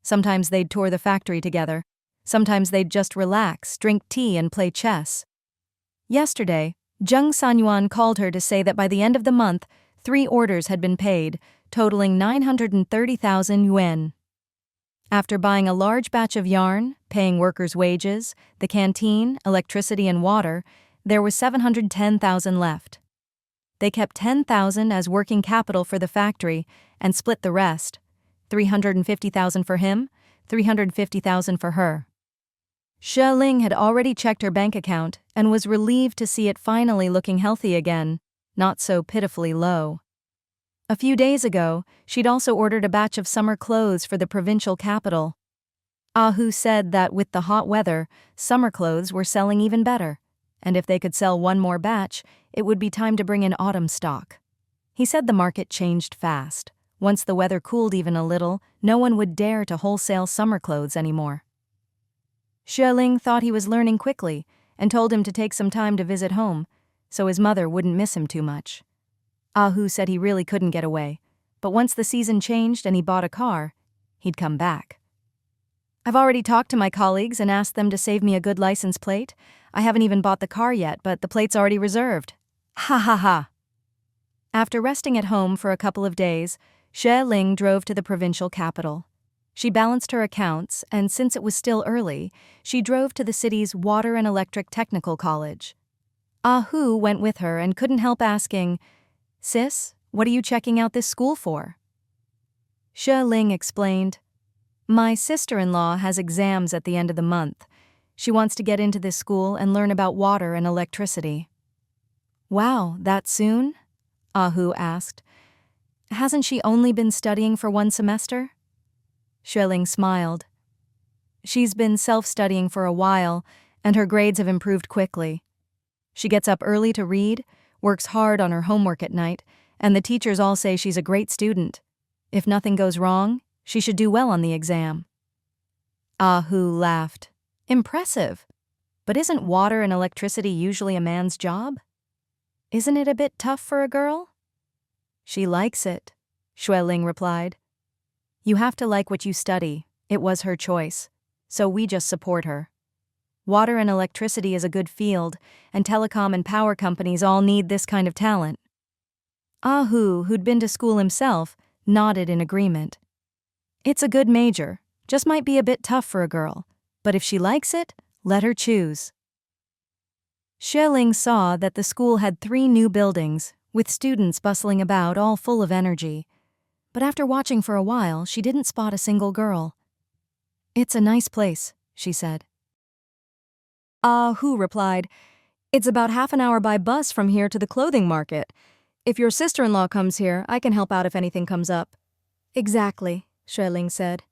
Sometimes they'd tour the factory together. Sometimes they'd just relax, drink tea, and play chess. Yesterday, Cheng Tianyuan called her to say that by the end of the month, 3 orders had been paid, totaling 930,000 yuan. After buying a large batch of yarn, paying workers' wages, the canteen, electricity, and water, there was 710,000 left. They kept 10,000 as working capital for the factory and split the rest, 350,000 for him, 350,000 for her. Xue Ling had already checked her bank account and was relieved to see it finally looking healthy again, not so pitifully low. A few days ago, she'd also ordered a batch of summer clothes for the provincial capital. Hu said that with the hot weather, summer clothes were selling even better, and if they could sell 1 more batch, it would be time to bring in autumn stock. He said the market changed fast. Once the weather cooled even a little, no one would dare to wholesale summer clothes anymore. Xue Ling thought he was learning quickly and told him to take some time to visit home, so his mother wouldn't miss him too much. Hu said he really couldn't get away, but once the season changed and he bought a car, he'd come back. I've already talked to my colleagues and asked them to save me a good license plate. I haven't even bought the car yet, but the plate's already reserved. Ha ha ha. After resting at home for a couple of days, Xue Ling drove to the provincial capital. She balanced her accounts, and since it was still early, she drove to the city's Water and Electric Technical College. Hu went with her and couldn't help asking, Sis, what are you checking out this school for? Xue Ling explained, My sister-in-law has exams at the end of the month. She wants to get into this school and learn about water and electricity. Wow, that soon? Hu asked. Hasn't she only been studying for 1 semester? Xue Ling smiled. She's been self-studying for a while, and her grades have improved quickly. She gets up early to read, works hard on her homework at night, and the teachers all say she's a great student. If nothing goes wrong, she should do well on the exam. Hu laughed. Impressive. But isn't water and electricity usually a man's job? Isn't it a bit tough for a girl? She likes it, Xue Ling replied. You have to like what you study. It was her choice, so we just support her. Water and electricity is a good field, and telecom and power companies all need this kind of talent. Who'd been to school himself, nodded in agreement. It's a good major, just might be a bit tough for a girl, but if she likes it, let her choose. Xue Ling saw that the school had 3 new buildings, with students bustling about, all full of energy. But after watching for a while, she didn't spot a single girl. It's a nice place, she said. Hu replied, It's about half an hour by bus from here to the clothing market. If your sister-in-law comes here, I can help out if anything comes up. Exactly, Xue Ling said.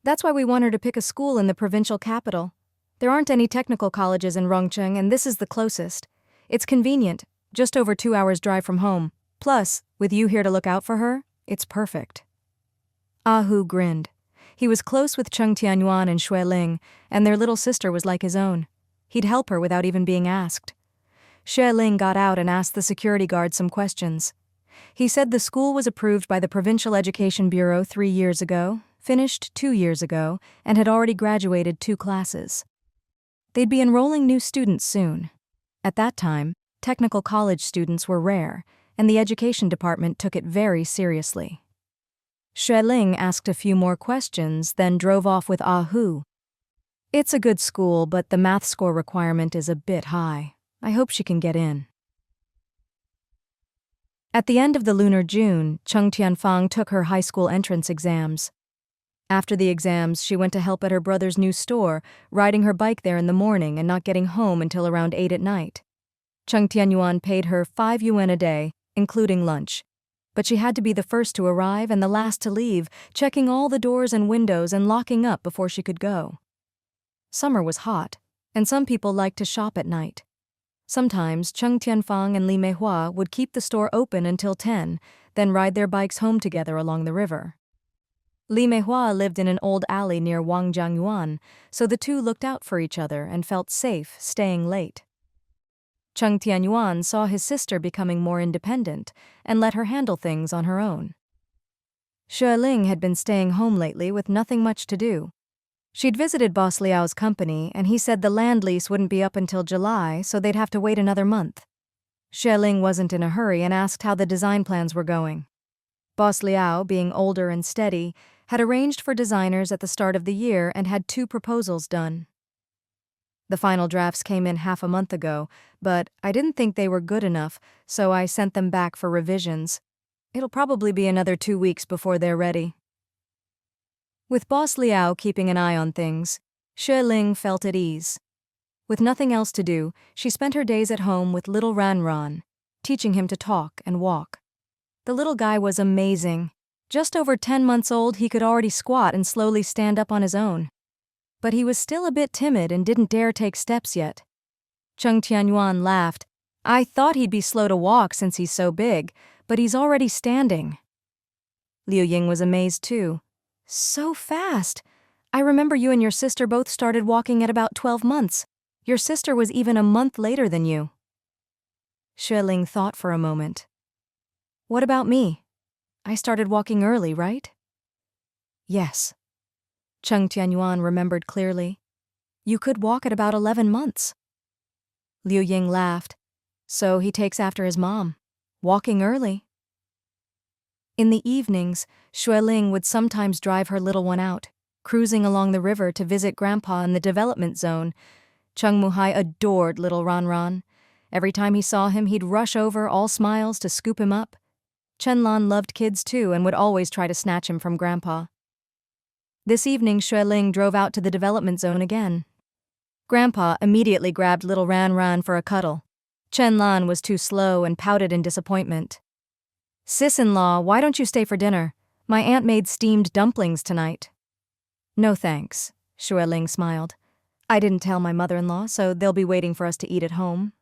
That's why we want her to pick a school in the provincial capital. There aren't any technical colleges in Rongcheng, and this is the closest. It's convenient, just over 2 hours' drive from home. Plus, with you here to look out for her, it's perfect. Hu grinned. He was close with Cheng Tianyuan and Xue Ling, and their little sister was like his own. He'd help her without even being asked. Xue Ling got out and asked the security guard some questions. He said the school was approved by the Provincial Education Bureau 3 years ago, finished 2 years ago, and had already graduated 2 classes. They'd be enrolling new students soon. At that time, technical college students were rare, and the education department took it very seriously. Xue Ling asked a few more questions, then drove off with Ah Hu. It's a good school, but the math score requirement is a bit high. I hope she can get in. At the end of the lunar June, Cheng Tianyuan took her high school entrance exams. After the exams, she went to help at her brother's new store, riding her bike there in the morning and not getting home until around 8 at night. Cheng Tianyuan paid her 5 yuan a day, including lunch. But she had to be the first to arrive and the last to leave, checking all the doors and windows and locking up before she could go. Summer was hot, and some people liked to shop at night. Sometimes Cheng Tianyuan and Li Meihua would keep the store open until 10, then ride their bikes home together along the river. Li Meihua lived in an old alley near Wangjiangyuan, so the two looked out for each other and felt safe staying late. Cheng Tianyuan saw his sister becoming more independent and let her handle things on her own. Xue Ling had been staying home lately with nothing much to do. She'd visited Boss Liao's company, and he said the land lease wouldn't be up until July, so they'd have to wait another month. Xue Ling wasn't in a hurry and asked how the design plans were going. Boss Liao, being older and steady, had arranged for designers at the start of the year and had 2 proposals done. The final drafts came in half a month ago, but I didn't think they were good enough, so I sent them back for revisions. It'll probably be another 2 weeks before they're ready. With Boss Liao keeping an eye on things, Xue Ling felt at ease. With nothing else to do, she spent her days at home with little Ran, teaching him to talk and walk. The little guy was amazing. Just over 10 months old, he could already squat and slowly stand up on his own. But he was still a bit timid and didn't dare take steps yet. Cheng Tianyuan laughed. I thought he'd be slow to walk since he's so big, but he's already standing. Liu Ying was amazed too. So fast! I remember you and your sister both started walking at about 12 months. Your sister was even a month later than you. Xue Ling thought for a moment. What about me? I started walking early, right? Yes. Cheng Tianyuan remembered clearly. You could walk at about 11 months. Liu Ying laughed. So he takes after his mom. Walking early. In the evenings, Xue Ling would sometimes drive her little one out, cruising along the river to visit Grandpa in the development zone. Cheng Muhai adored little Ran. Every time he saw him, he'd rush over, all smiles, to scoop him up. Chenlan loved kids too and would always try to snatch him from Grandpa. This evening, Xue Ling drove out to the development zone again. Grandpa immediately grabbed little Ran for a cuddle. Chenlan was too slow and pouted in disappointment. Sis-in-law, why don't you stay for dinner? My aunt made steamed dumplings tonight. No thanks, Xue Ling smiled. I didn't tell my mother-in-law, so they'll be waiting for us to eat at home.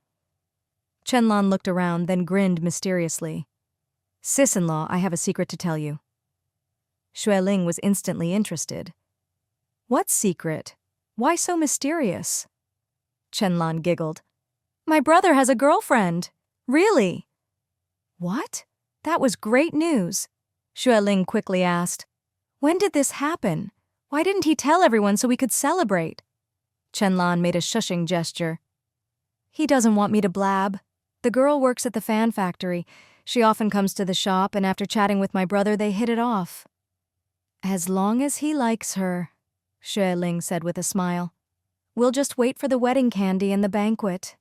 Chenlan looked around, then grinned mysteriously. Sis-in-law, I have a secret to tell you. Xue Ling was instantly interested. What secret? Why so mysterious? Chenlan giggled. My brother has a girlfriend. Really? What? That was great news. Xue Ling quickly asked. When did this happen? Why didn't he tell everyone so we could celebrate? Chenlan made a shushing gesture. He doesn't want me to blab. The girl works at the fan factory. She often comes to the shop, and after chatting with my brother, they hit it off. As long as he likes her, Xue Ling said with a smile. We'll just wait for the wedding candy and the banquet.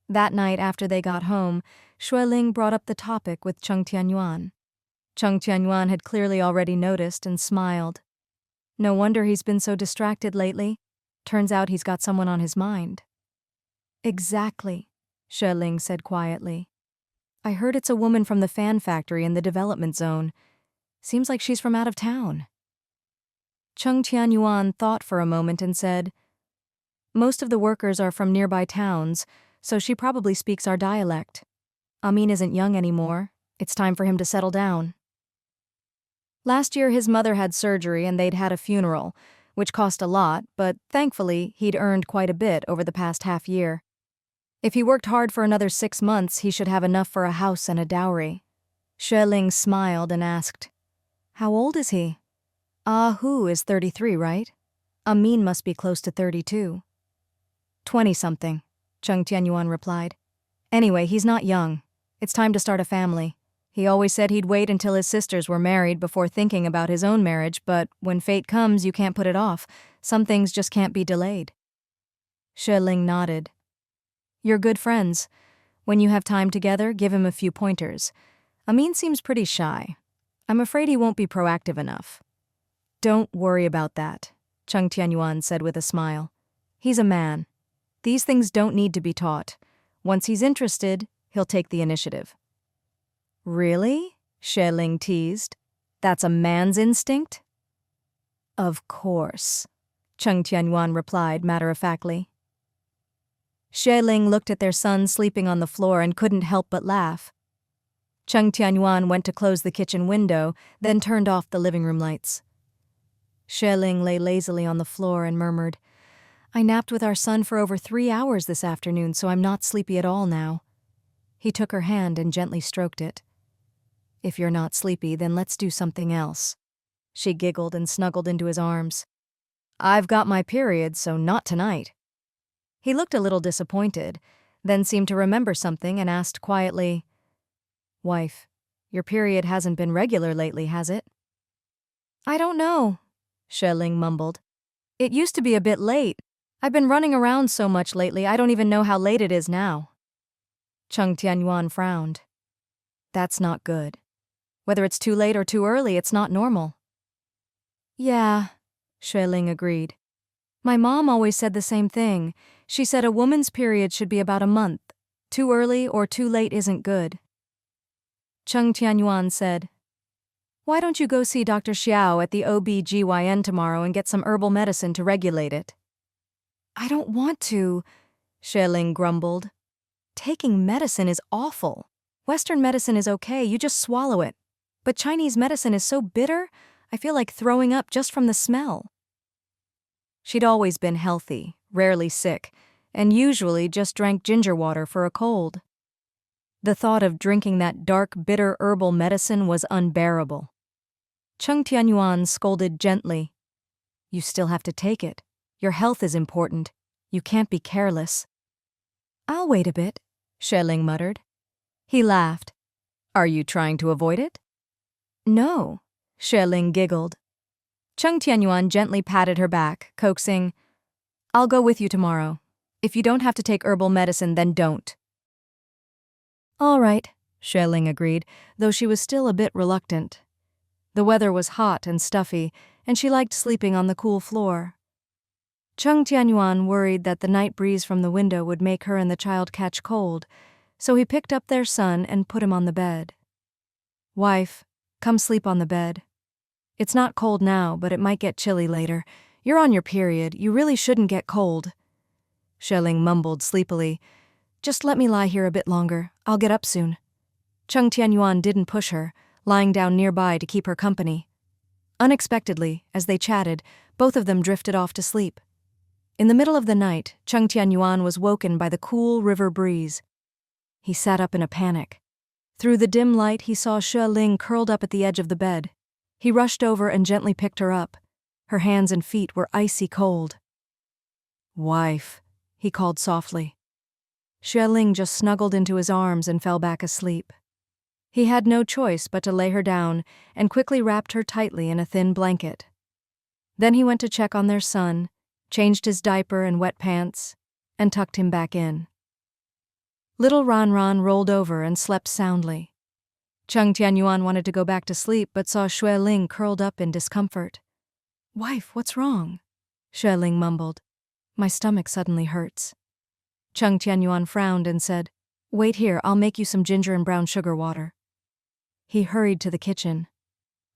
That night after they got home, Xue Ling brought up the topic with Cheng Tianyuan. Cheng Tianyuan had clearly already noticed and smiled. No wonder he's been so distracted lately. Turns out he's got someone on his mind. Exactly, Xue Ling said quietly. I heard it's a woman from the fan factory in the development zone. Seems like she's from out of town. Cheng Tianyuan thought for a moment and said, Most of the workers are from nearby towns, so she probably speaks our dialect. Amin isn't young anymore. It's time for him to settle down. Last year his mother had surgery and they'd had a funeral. which cost a lot, but thankfully he'd earned quite a bit over the past half year. If he worked hard for another 6 months, he should have enough for a house and a dowry. Xue Ling smiled and asked, "How old is he?" "Ah Hu is 33, right? Amin must be close to 32. 20-something, Cheng Tianyuan replied. "Anyway, he's not young. It's time to start a family. He always said he'd wait until his sisters were married before thinking about his own marriage, but when fate comes, you can't put it off. Some things just can't be delayed." Xue Ling nodded. "You're good friends. When you have time together, give him a few pointers. Amin seems pretty shy. I'm afraid he won't be proactive enough." "Don't worry about that," Cheng Tianyuan said with a smile. "He's a man. These things don't need to be taught. Once he's interested, he'll take the initiative." "Really?" Xue Ling teased. "That's a man's instinct?" "Of course," Cheng Tianyuan replied matter-of-factly. Xue Ling looked at their son sleeping on the floor and couldn't help but laugh. Cheng Tianyuan went to close the kitchen window, then turned off the living room lights. Xue Ling lay lazily on the floor and murmured, "I napped with our son for over 3 hours this afternoon, so I'm not sleepy at all now." He took her hand and gently stroked it. "If you're not sleepy, then let's do something else." She giggled and snuggled into his arms. "I've got my period, so not tonight." He looked a little disappointed, then seemed to remember something and asked quietly, "Wife, your period hasn't been regular lately, has it?" "I don't know," Xue Ling mumbled. "It used to be a bit late. I've been running around so much lately, I don't even know how late it is now." Cheng Tianyuan frowned. "That's not good. Whether it's too late or too early, it's not normal." "Yeah," Xue Ling agreed. "My mom always said the same thing. She said a woman's period should be about a month. Too early or too late isn't good." Cheng Tianyuan said, "Why don't you go see Dr. Xiao at the OB/GYN tomorrow and get some herbal medicine to regulate it?" "I don't want to," Xue Ling grumbled. "Taking medicine is awful. Western medicine is okay, you just swallow it. But Chinese medicine is so bitter, I feel like throwing up just from the smell." She'd always been healthy, rarely sick, and usually just drank ginger water for a cold. The thought of drinking that dark, bitter herbal medicine was unbearable. Cheng Tianyuan scolded gently. "You still have to take it. Your health is important. You can't be careless." "I'll wait a bit," Xue Ling muttered. He laughed. "Are you trying to avoid it?" "No," Xue Ling giggled. Cheng Tianyuan gently patted her back, coaxing, "I'll go with you tomorrow. If you don't have to take herbal medicine, then don't." "All right," Xue Ling agreed, though she was still a bit reluctant. The weather was hot and stuffy, and she liked sleeping on the cool floor. Cheng Tianyuan worried that the night breeze from the window would make her and the child catch cold, so he picked up their son and put him on the bed. "Wife, come sleep on the bed. It's not cold now, but it might get chilly later. You're on your period. You really shouldn't get cold." Xue Ling mumbled sleepily, "Just let me lie here a bit longer. I'll get up soon." Cheng Tianyuan didn't push her, lying down nearby to keep her company. Unexpectedly, as they chatted, both of them drifted off to sleep. In the middle of the night, Cheng Tianyuan was woken by the cool river breeze. He sat up in a panic. Through the dim light, he saw Xue Ling curled up at the edge of the bed. He rushed over and gently picked her up. Her hands and feet were icy cold. "Wife," he called softly. Xue Ling just snuggled into his arms and fell back asleep. He had no choice but to lay her down and quickly wrapped her tightly in a thin blanket. Then he went to check on their son, changed his diaper and wet pants, and tucked him back in. Little Ran rolled over and slept soundly. Cheng Tianyuan wanted to go back to sleep but saw Xue Ling curled up in discomfort. "Wife, what's wrong?" Xue Ling mumbled. "My stomach suddenly hurts." Cheng Tianyuan frowned and said, "Wait here, I'll make you some ginger and brown sugar water." He hurried to the kitchen.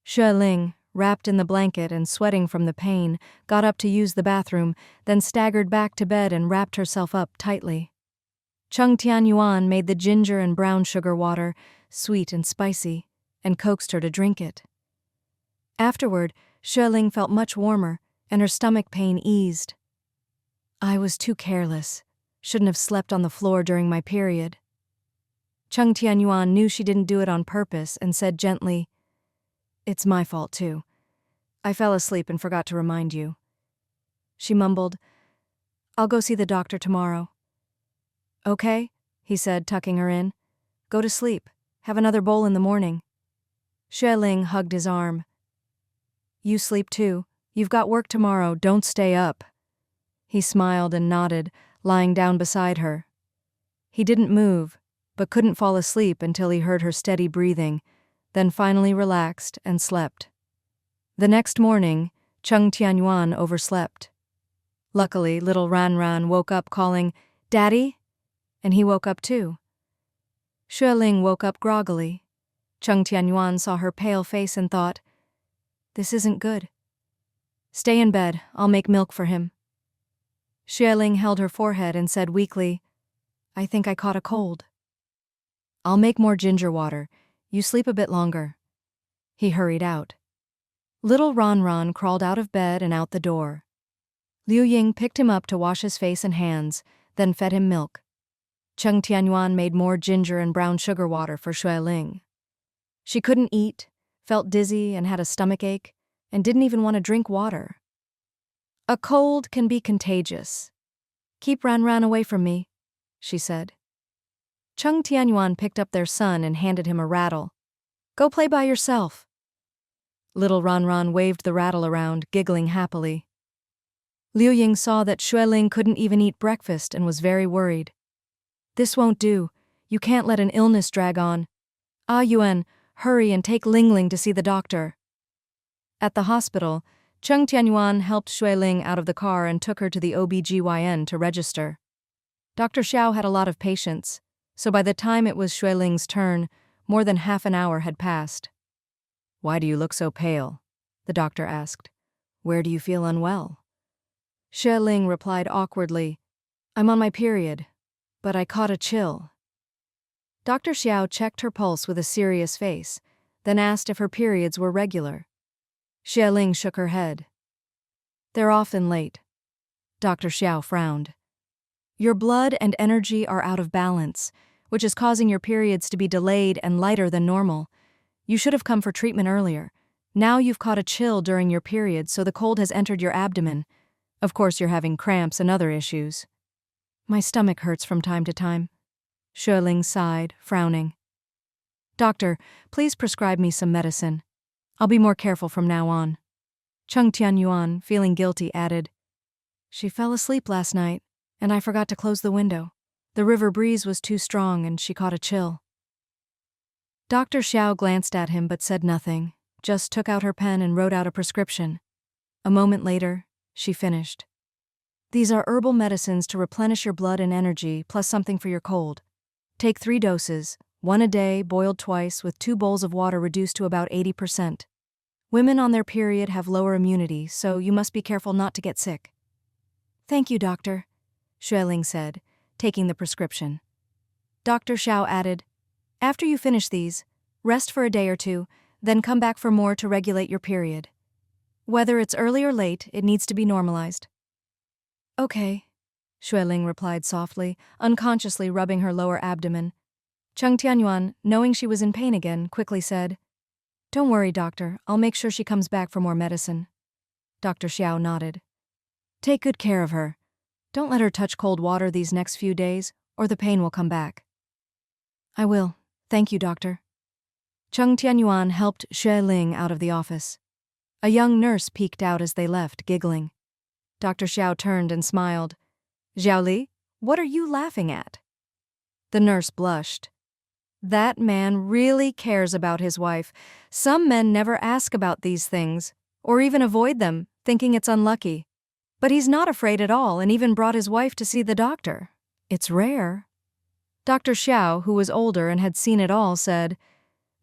Xue Ling, wrapped in the blanket and sweating from the pain, got up to use the bathroom, then staggered back to bed and wrapped herself up tightly. Cheng Tianyuan made the ginger and brown sugar water, sweet and spicy, and coaxed her to drink it. Afterward, Xue Ling felt much warmer. and her stomach pain eased. I was too careless. Shouldn't have slept on the floor during my period. Cheng Tianyuan knew she didn't do it on purpose and said gently, "It's my fault too. I fell asleep and forgot to remind you." She mumbled, "I'll go see the doctor tomorrow." "Okay," he said, tucking her in. "Go to sleep. Have another bowl in the morning." Xue Ling hugged his arm. "You sleep too. You've got work tomorrow, don't stay up." He smiled and nodded, lying down beside her. He didn't move, but couldn't fall asleep until he heard her steady breathing, then finally relaxed and slept. The next morning, Cheng Tianyuan overslept. Luckily, little Ran woke up calling, "Daddy?" and he woke up too. Xue Ling woke up groggily. Cheng Tianyuan saw her pale face and thought, "This isn't good. Stay in bed, I'll make milk for him." Xue Ling held her forehead and said weakly, "I think I caught a cold." "I'll make more ginger water. You sleep a bit longer." He hurried out. Little Ran crawled out of bed and out the door. Liu Ying picked him up to wash his face and hands, then fed him milk. Cheng Tianyuan made more ginger and brown sugar water for Xue Ling. She couldn't eat, felt dizzy and had a stomach ache, and didn't even want to drink water. "A cold can be contagious. Keep Ran away from me," she said. Cheng Tianyuan picked up their son and handed him a rattle. "Go play by yourself." Little Ran waved the rattle around, giggling happily. Liu Ying saw that Xue Ling couldn't even eat breakfast and was very worried. "This won't do. You can't let an illness drag on. Ah Yuan, hurry and take Ling to see the doctor." At the hospital, Cheng Tianyuan helped Xue Ling out of the car and took her to the OB/GYN to register. Dr. Xiao had a lot of patients, so by the time it was Xue Ling's turn, more than half an hour had passed. "Why do you look so pale?" the doctor asked. "Where do you feel unwell?" Xue Ling replied awkwardly, "I'm on my period, but I caught a chill." Dr. Xiao checked her pulse with a serious face, then asked if her periods were regular. Xue Ling shook her head. "They're often late." Dr. Xiao frowned. "Your blood and energy are out of balance, which is causing your periods to be delayed and lighter than normal. You should have come for treatment earlier. Now you've caught a chill during your period, so the cold has entered your abdomen. Of course you're having cramps and other issues." "My stomach hurts from time to time." Xue Ling sighed, frowning. "Doctor, please prescribe me some medicine. I'll be more careful from now on." Cheng Tianyuan, feeling guilty, added, "She fell asleep last night, and I forgot to close the window. The river breeze was too strong and she caught a chill." Dr. Xiao glanced at him but said nothing, just took out her pen and wrote out a prescription. A moment later, she finished. "These are herbal medicines to replenish your blood and energy, plus something for your cold. Take 3 doses, 1 a day, boiled twice, with 2 bowls of water reduced to about 80%. Women on their period have lower immunity, so you must be careful not to get sick." "Thank you, doctor," Xue Ling said, taking the prescription. Dr. Xiao added, "After you finish these, rest for a day or 2, then come back for more to regulate your period. Whether it's early or late, it needs to be normalized." "Okay," Xue Ling replied softly, unconsciously rubbing her lower abdomen. Cheng Tianyuan, knowing she was in pain again, quickly said, "Don't worry, doctor, I'll make sure she comes back for more medicine." Dr. Xiao nodded. "Take good care of her. Don't let her touch cold water these next few days, or the pain will come back." "I will. Thank you, doctor." Cheng Tianyuan helped Xue Ling out of the office. A young nurse peeked out as they left, giggling. Dr. Xiao turned and smiled. "Xiao Li, what are you laughing at?" The nurse blushed. "That man really cares about his wife. Some men never ask about these things, or even avoid them, thinking it's unlucky. But he's not afraid at all and even brought his wife to see the doctor. It's rare." Dr. Xiao, who was older and had seen it all, said,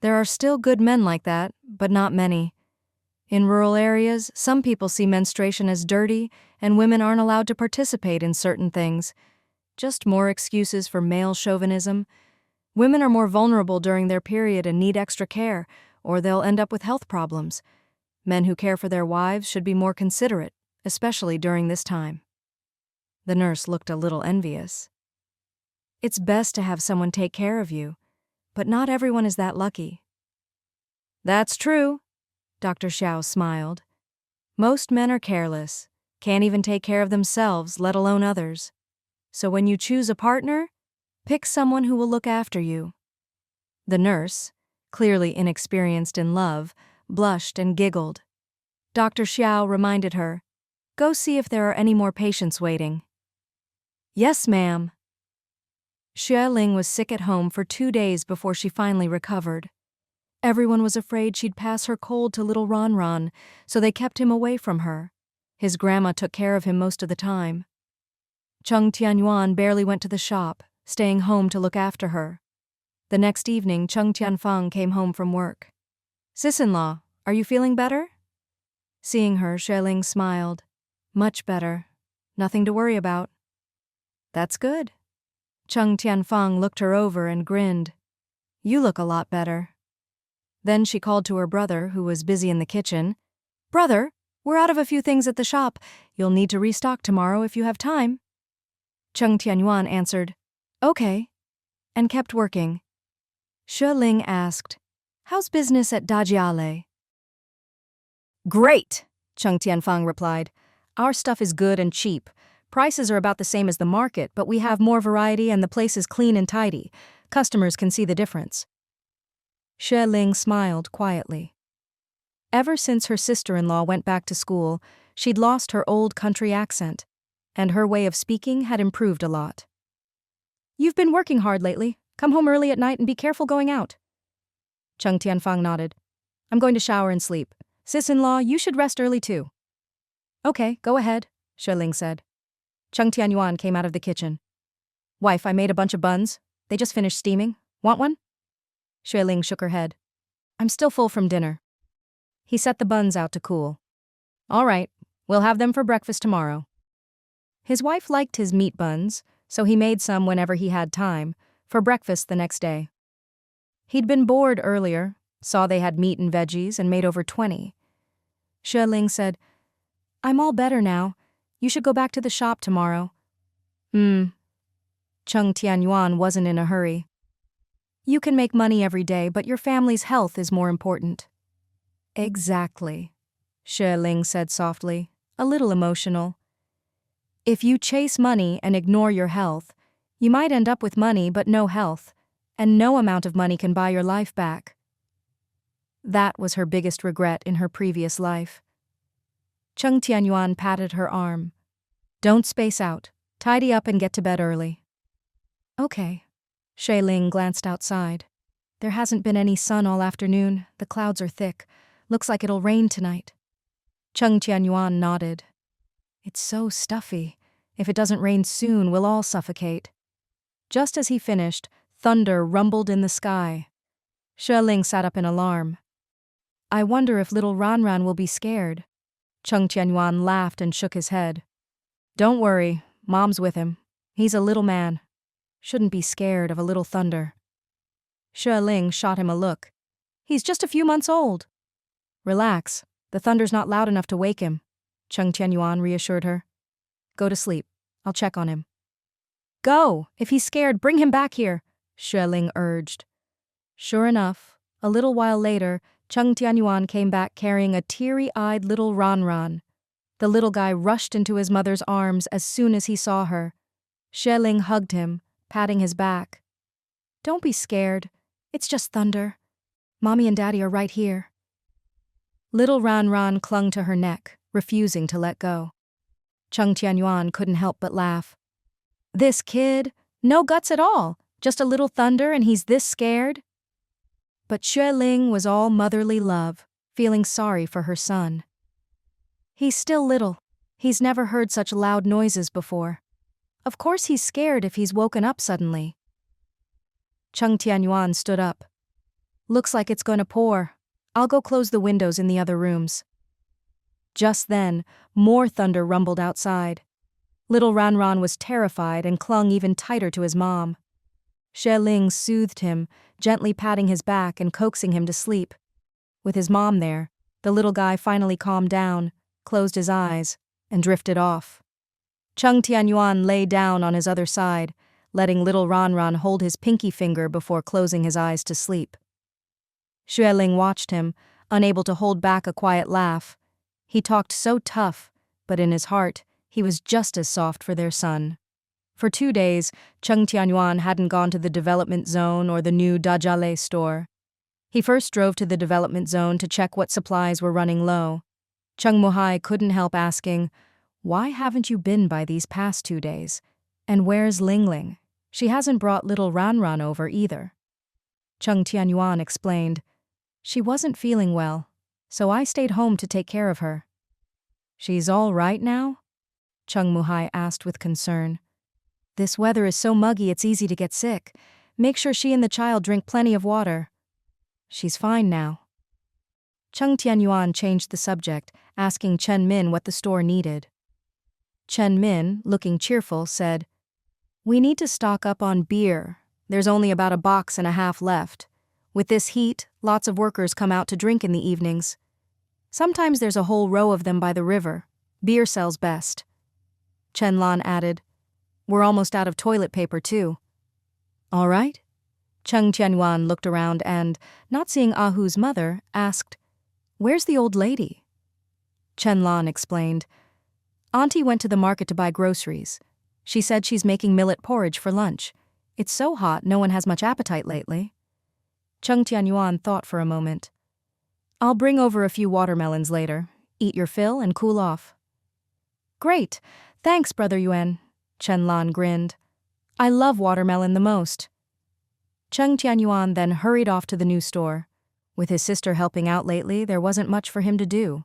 "There are still good men like that, but not many. In rural areas, some people see menstruation as dirty, and women aren't allowed to participate in certain things. Just more excuses for male chauvinism. Women are more vulnerable during their period and need extra care, or they'll end up with health problems. Men who care for their wives should be more considerate, especially during this time. The nurse looked a little envious. It's best to have someone take care of you, but not everyone is that lucky. That's true, Dr. Xiao smiled. Most men are careless, can't even take care of themselves, let alone others. So when you choose a partner, pick someone who will look after you. The nurse, clearly inexperienced in love, blushed and giggled. Dr. Xiao reminded her, "Go see if there are any more patients waiting." "Yes, ma'am." Xue Ling was sick at home for 2 days before she finally recovered. Everyone was afraid she'd pass her cold to little Ron, so they kept him away from her. His grandma took care of him most of the time. Cheng Tianyuan barely went to the shop, staying home to look after her. The next evening, Cheng Tianfang came home from work. "Sis-in-law, are you feeling better?" Seeing her, Xue Ling smiled. "Much better. Nothing to worry about." "That's good." Cheng Tianfang looked her over and grinned. "You look a lot better." Then she called to her brother, who was busy in the kitchen. "Brother, we're out of a few things at the shop. You'll need to restock tomorrow if you have time." Cheng Tianyuan answered, "Okay," and kept working. Xue Ling asked, "How's business at Dajiale?" "Great," Cheng Tianfang replied. "Our stuff is good and cheap. Prices are about the same as the market, but we have more variety and the place is clean and tidy. Customers can see the difference." Xue Ling smiled quietly. Ever since her sister-in-law went back to school, she'd lost her old country accent, and her way of speaking had improved a lot. "You've been working hard lately. Come home early at night and be careful going out." Cheng Tianfang nodded. "I'm going to shower and sleep. Sis-in-law, you should rest early too." "Okay, go ahead," Xue Ling said. Cheng Tianyuan came out of the kitchen. "Wife, I made a bunch of buns. They just finished steaming. Want one?" Xue Ling shook her head. "I'm still full from dinner." He set the buns out to cool. "All right, we'll have them for breakfast tomorrow." His wife liked his meat buns, so he made some whenever he had time, for breakfast the next day. He'd been bored earlier, saw they had meat and veggies, and made over 20. Xue Ling said, "I'm all better now. You should go back to the shop tomorrow." Cheng Tianyuan wasn't in a hurry. "You can make money every day, but your family's health is more important." "Exactly," Xue Ling said softly, a little emotional. "If you chase money and ignore your health, you might end up with money but no health, and no amount of money can buy your life back." That was her biggest regret in her previous life. Cheng Tianyuan patted her arm. "Don't space out. Tidy up and get to bed early." "Okay." Xue Ling glanced outside. There hasn't been any sun all afternoon. The clouds are thick. Looks like it'll rain tonight. Cheng Tianyuan nodded. "It's so stuffy. If it doesn't rain soon, we'll all suffocate." Just as he finished, thunder rumbled in the sky. Xue Ling sat up in alarm. "I wonder if little Ran will be scared." Cheng Tianyuan laughed and shook his head. "Don't worry, Mom's with him. He's a little man. Shouldn't be scared of a little thunder." Xue Ling shot him a look. "He's just a few months old." "Relax, the thunder's not loud enough to wake him," Cheng Tianyuan reassured her. "Go to sleep. I'll check on him." "Go! If he's scared, bring him back here," Xue Ling urged. Sure enough, a little while later, Cheng Tianyuan came back carrying a teary-eyed little Ran. The little guy rushed into his mother's arms as soon as he saw her. Xue Ling hugged him, patting his back. "Don't be scared. It's just thunder. Mommy and Daddy are right here." Little Ran clung to her neck, refusing to let go. Cheng Tianyuan couldn't help but laugh. "This kid, no guts at all, just a little thunder and he's this scared?" But Xue Ling was all motherly love, feeling sorry for her son. "He's still little. He's never heard such loud noises before. Of course he's scared if he's woken up suddenly." Cheng Tianyuan stood up. "Looks like it's going to pour. I'll go close the windows in the other rooms." Just then, more thunder rumbled outside. Little Ran was terrified and clung even tighter to his mom. Xue Ling soothed him, gently patting his back and coaxing him to sleep. With his mom there, the little guy finally calmed down, closed his eyes, and drifted off. Cheng Tianyuan lay down on his other side, letting little Ran hold his pinky finger before closing his eyes to sleep. Xue Ling watched him, unable to hold back a quiet laugh. He talked so tough, but in his heart, he was just as soft for their son. For 2 days, Cheng Tianyuan hadn't gone to the development zone or the new Dajale store. He first drove to the development zone to check what supplies were running low. Cheng Muhai couldn't help asking, "Why haven't you been by these past 2 days? And where's Ling Ling? She hasn't brought little Ran over either." Cheng Tianyuan explained, "She wasn't feeling well, so I stayed home to take care of her." "She's all right now?" Cheng Muhai asked with concern. "This weather is so muggy it's easy to get sick. Make sure she and the child drink plenty of water." "She's fine now." Cheng Tianyuan changed the subject, asking Chen Min what the store needed. Chen Min, looking cheerful, said, "We need to stock up on beer. There's only about a box and a half left. With this heat, lots of workers come out to drink in the evenings. Sometimes there's a whole row of them by the river. Beer sells best." Chen Lan added, "We're almost out of toilet paper too." "All right." Cheng Tianyuan looked around and, not seeing Ahu's mother, asked, "Where's the old lady?" Chen Lan explained, "Auntie went to the market to buy groceries. She said she's making millet porridge for lunch. It's so hot no one has much appetite lately." Cheng Tianyuan thought for a moment. "I'll bring over a few watermelons later. Eat your fill and cool off." "Great. Thanks, Brother Yuan." Chen Lan grinned. "I love watermelon the most." Cheng Tianyuan then hurried off to the new store. With his sister helping out lately, there wasn't much for him to do.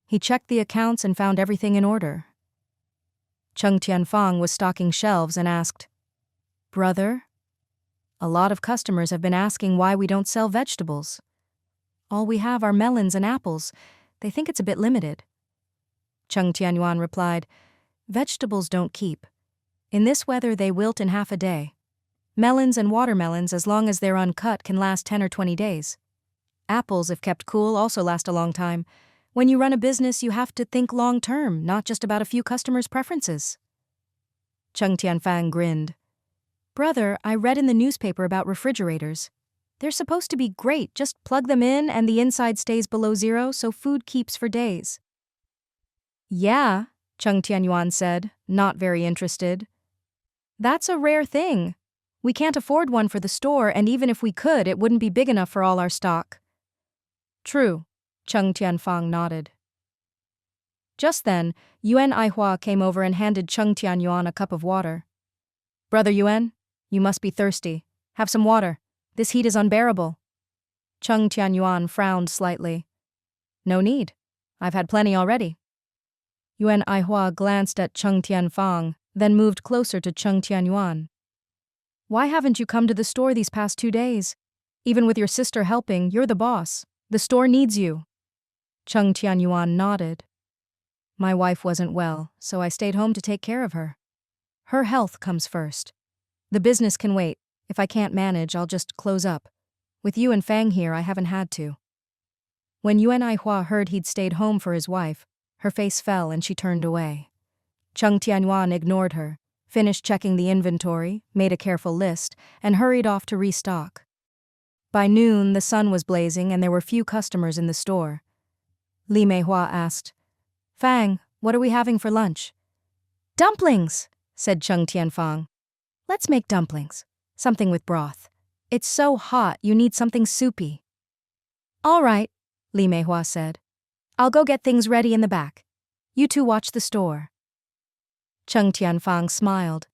He checked the accounts and found everything in order. Cheng Tianfang was stocking shelves and asked, "Brother? A lot of customers have been asking why we don't sell vegetables. All we have are melons and apples. They think it's a bit limited." Cheng Tianyuan replied, "Vegetables don't keep. In this weather they wilt in half a day. Melons and watermelons, as long as they're uncut, can last 10 or 20 days. Apples, if kept cool, also last a long time. When you run a business, you have to think long term, not just about a few customers' preferences." Cheng Tianfang grinned. "Brother, I read in the newspaper about refrigerators. They're supposed to be great, just plug them in and the inside stays below zero so food keeps for days." "Yeah," Cheng Tianyuan said, not very interested. "That's a rare thing. We can't afford one for the store, and even if we could, it wouldn't be big enough for all our stock." "True," Cheng Tianfang nodded. Just then, Yuan Aihua came over and handed Cheng Tianyuan a cup of water. "Brother Yuan, you must be thirsty. Have some water. This heat is unbearable." Cheng Tianyuan frowned slightly. "No need. I've had plenty already." Yuan Aihua glanced at Cheng Tianfang, then moved closer to Cheng Tianyuan. "Why haven't you come to the store these past 2 days? Even with your sister helping, you're the boss. The store needs you." Cheng Tianyuan nodded. "My wife wasn't well, so I stayed home to take care of her. Her health comes first. The business can wait. If I can't manage, I'll just close up. With you and Fang here, I haven't had to." When Yuan Aihua heard he'd stayed home for his wife, her face fell and she turned away. Cheng Tianyuan ignored her, finished checking the inventory, made a careful list, and hurried off to restock. By noon, the sun was blazing and there were few customers in the store. Li Meihua asked, "Fang, what are we having for lunch?" "Dumplings," said Cheng Tianfang. "Let's make dumplings. Something with broth. It's so hot, you need something soupy." "All right," Li Meihua said. "I'll go get things ready in the back. You two watch the store." Cheng Tianfang smiled.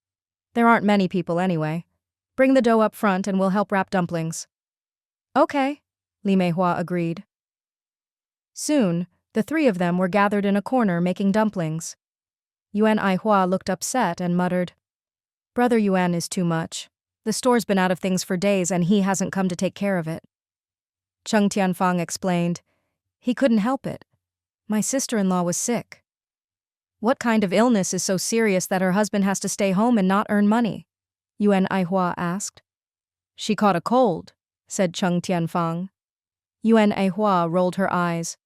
"There aren't many people anyway. Bring the dough up front and we'll help wrap dumplings." "Okay," Li Meihua agreed. Soon, the 3 of them were gathered in a corner making dumplings. Yuan Aihua looked upset and muttered, "Brother Yuan is too much. The store's been out of things for days and he hasn't come to take care of it." Cheng Tianfang explained, "He couldn't help it. My sister-in-law was sick." "What kind of illness is so serious that her husband has to stay home and not earn money?" Yuan Aihua asked. "She caught a cold," said Cheng Tianfang. Yuan Aihua rolled her eyes.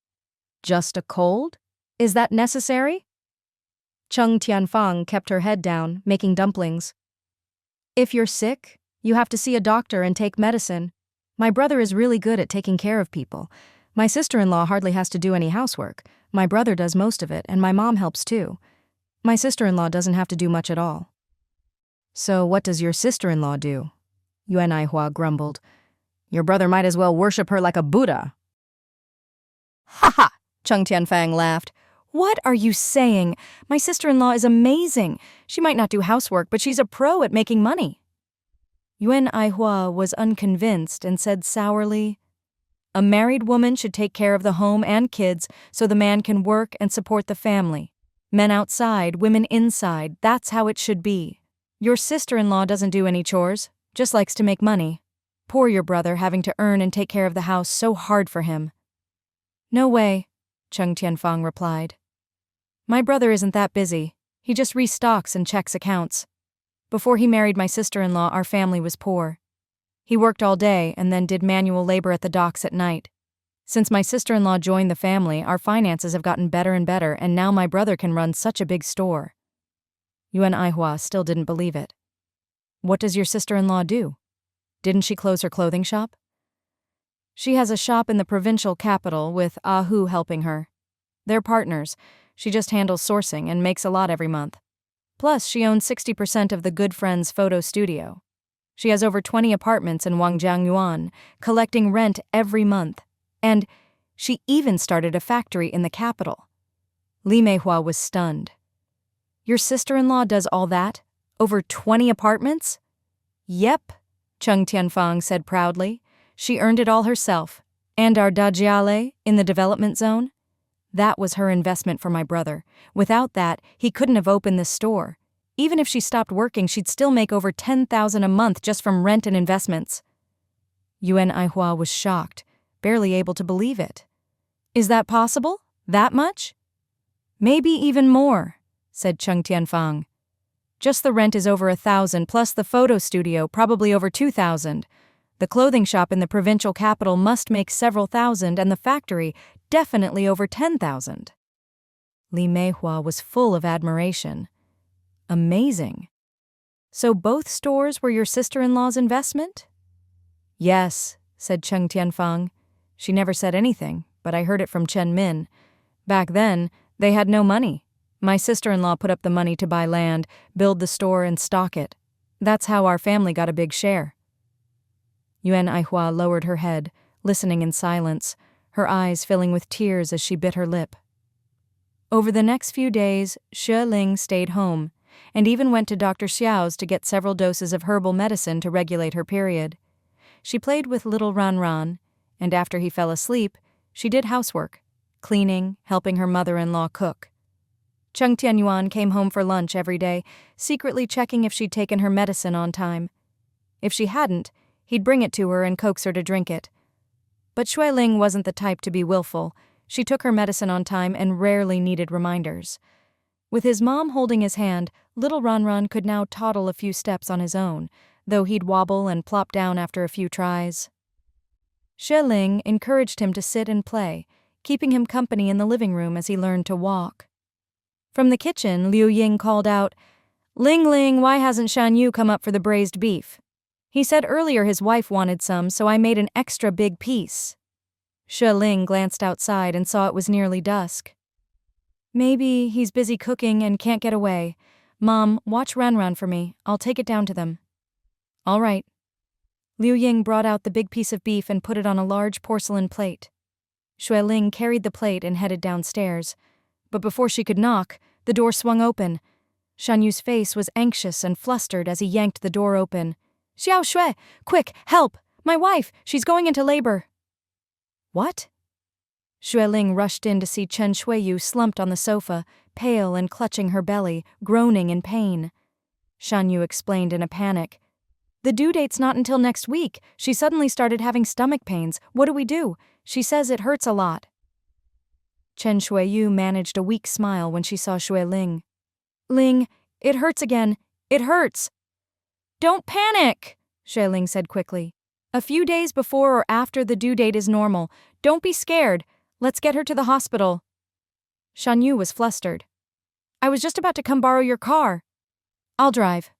"Just a cold? Is that necessary?" Cheng Tianyuan kept her head down, making dumplings. If you're sick, you have to see a doctor and take medicine. My brother is really good at taking care of people. My sister-in-law hardly has to do any housework. My brother does most of it, and my mom helps too. My sister-in-law doesn't have to do much at all. So what does your sister-in-law do? Yuan Aihua grumbled. Your brother might as well worship her like a Buddha. Ha ha! Cheng Tianyuan laughed. What are you saying? My sister-in-law is amazing. She might not do housework, but she's a pro at making money. Yuan Aihua was unconvinced and said sourly, a married woman should take care of the home and kids so the man can work and support the family. Men outside, women inside, that's how it should be. Your sister-in-law doesn't do any chores, just likes to make money. Poor your brother having to earn and take care of the house, so hard for him. No way, Cheng Tianyuan replied. My brother isn't that busy. He just restocks and checks accounts. Before he married my sister-in-law, our family was poor. He worked all day and then did manual labor at the docks at night. Since my sister-in-law joined the family, our finances have gotten better and better, and now my brother can run such a big store. Yuan Aihua still didn't believe it. What does your sister-in-law do? Didn't she close her clothing shop? She has a shop in the provincial capital with Ahu helping her. They're partners. She just handles sourcing and makes a lot every month. Plus, she owns 60% of the Good Friends photo studio. She has over 20 apartments in Jiangyuan, collecting rent every month. And she even started a factory in the capital. Li Meihua was stunned. Your sister-in-law does all that? Over 20 apartments? Yep, Cheng Tianyuan said proudly. She earned it all herself. And our Dajiale in the development zone? That was her investment for my brother. Without that, he couldn't have opened this store. Even if she stopped working, she'd still make over 10,000 a month just from rent and investments. Yuan Aihua was shocked, barely able to believe it. Is that possible? That much? Maybe even more, said Cheng Tianyuan. Just the rent is over 1,000, plus the photo studio, probably over 2,000. The clothing shop in the provincial capital must make several thousand, and the factory definitely over 10,000. Li Meihua was full of admiration. Amazing. So both stores were your sister-in-law's investment? Yes, said Cheng Tianyuan. She never said anything, but I heard it from Chen Min. Back then, they had no money. My sister-in-law put up the money to buy land, build the store, and stock it. That's how our family got a big share. Yuan Aihua lowered her head, listening in silence, her eyes filling with tears as she bit her lip. Over the next few days, Xue Ling stayed home, and even went to Dr. Xiao's to get several doses of herbal medicine to regulate her period. She played with little Ran, and after he fell asleep, she did housework, cleaning, helping her mother-in-law cook. Cheng Tianyuan came home for lunch every day, secretly checking if she'd taken her medicine on time. If she hadn't, he'd bring it to her and coax her to drink it. But Xue Ling wasn't the type to be willful. She took her medicine on time and rarely needed reminders. With his mom holding his hand, little Ran could now toddle a few steps on his own, though he'd wobble and plop down after a few tries. Xue Ling encouraged him to sit and play, keeping him company in the living room as he learned to walk. From the kitchen, Liu Ying called out, "Ling Ling, why hasn't Shan Yu come up for the braised beef? He said earlier his wife wanted some, so I made an extra big piece." Xue Ling glanced outside and saw it was nearly dusk. "Maybe he's busy cooking and can't get away. Mom, watch Ran for me. I'll take it down to them." "All right." Liu Ying brought out the big piece of beef and put it on a large porcelain plate. Xue Ling carried the plate and headed downstairs. But before she could knock, the door swung open. Shan Yu's face was anxious and flustered as he yanked the door open. "Xiao Xue, quick, help! My wife, she's going into labor." "What?" Xue Ling rushed in to see Chen Shuiyu slumped on the sofa, pale and clutching her belly, groaning in pain. Shan Yu explained in a panic. "The due date's not until next week. She suddenly started having stomach pains. What do we do? She says it hurts a lot." Chen Shuiyu managed a weak smile when she saw Xue Ling. "Ling, it hurts again. It hurts." "Don't panic," Xue Ling said quickly. "A few days before or after the due date is normal. Don't be scared. Let's get her to the hospital." Shan Yu was flustered. I was just about to come borrow your car. I'll drive.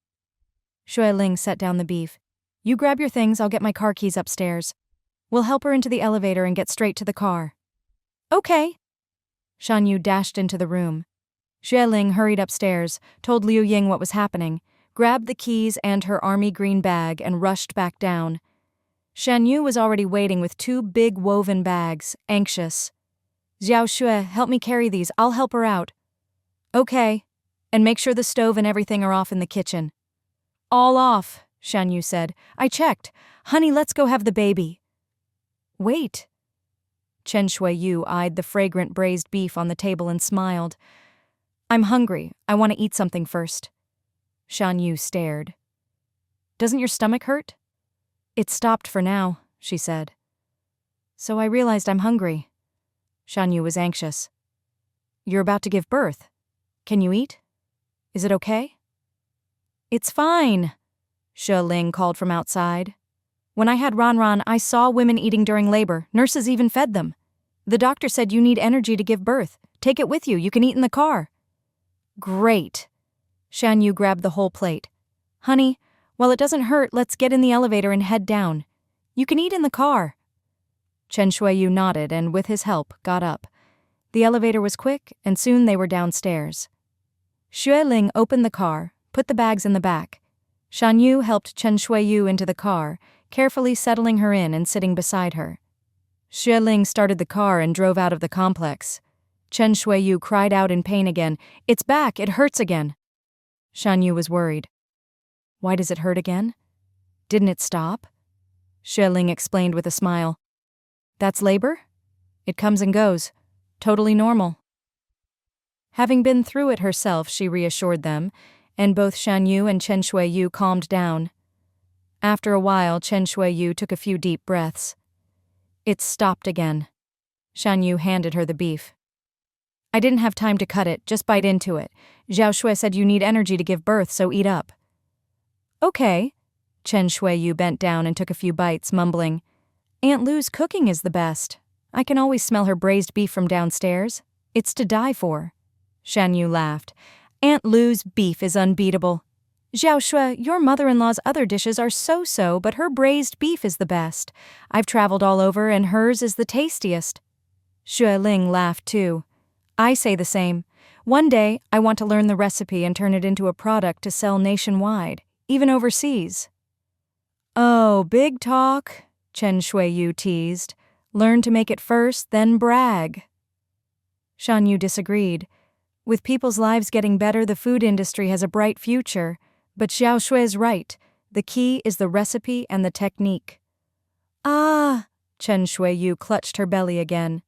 Xue Ling set down the beef. You grab your things, I'll get my car keys upstairs. We'll help her into the elevator and get straight to the car. Okay. Shan Yu dashed into the room. Xue Ling hurried upstairs, told Liu Ying what was happening, grabbed the keys and her army green bag and rushed back down. Shan Yu was already waiting with 2 big woven bags, anxious. Xiao Xue, help me carry these, I'll help her out. Okay. And make sure the stove and everything are off in the kitchen. All off, Shan Yu said. I checked. Honey, let's go have the baby. Wait. Chen Shuiyu eyed the fragrant braised beef on the table and smiled. I'm hungry. I want to eat something first. Shan Yu stared. Doesn't your stomach hurt? It stopped for now, she said. So I realized I'm hungry. Shan Yu was anxious. You're about to give birth. Can you eat? Is it okay? It's fine, Xue Ling called from outside. When I had Ran, I saw women eating during labor. Nurses even fed them. The doctor said you need energy to give birth. Take it with you. You can eat in the car. Great. Shan Yu grabbed the whole plate. Honey, while it doesn't hurt, let's get in the elevator and head down. You can eat in the car. Chen Shuiyu nodded and, with his help, got up. The elevator was quick, and soon they were downstairs. Xue Ling opened the car, put the bags in the back. Shan Yu helped Chen Shuiyu into the car, carefully settling her in and sitting beside her. Xue Ling started the car and drove out of the complex. Chen Shuiyu cried out in pain again. It's back, it hurts again. Shan Yu was worried. Why does it hurt again? Didn't it stop? Xue Ling explained with a smile. That's labor? It comes and goes. Totally normal. Having been through it herself, she reassured them, and both Shan Yu and Chen Shuiyu calmed down. After a while, Chen Shuiyu took a few deep breaths. It stopped again. Shan Yu handed her the beef. I didn't have time to cut it, just bite into it. Xiao Xue said you need energy to give birth, so eat up. Okay. Chen Shuiyu bent down and took a few bites, mumbling, Aunt Lu's cooking is the best. I can always smell her braised beef from downstairs. It's to die for. Shan Yu laughed. Aunt Lu's beef is unbeatable. Xiao Xue, your mother-in-law's other dishes are so-so, but her braised beef is the best. I've traveled all over, and hers is the tastiest. Xue Ling laughed too. I say the same. One day, I want to learn the recipe and turn it into a product to sell nationwide, even overseas. Oh, big talk, Chen Shuiyu teased. Learn to make it first, then brag. Shan Yu disagreed. With people's lives getting better, the food industry has a bright future. But Xiao Xue is right. The key is the recipe and the technique. Ah, Chen Shuiyu clutched her belly again.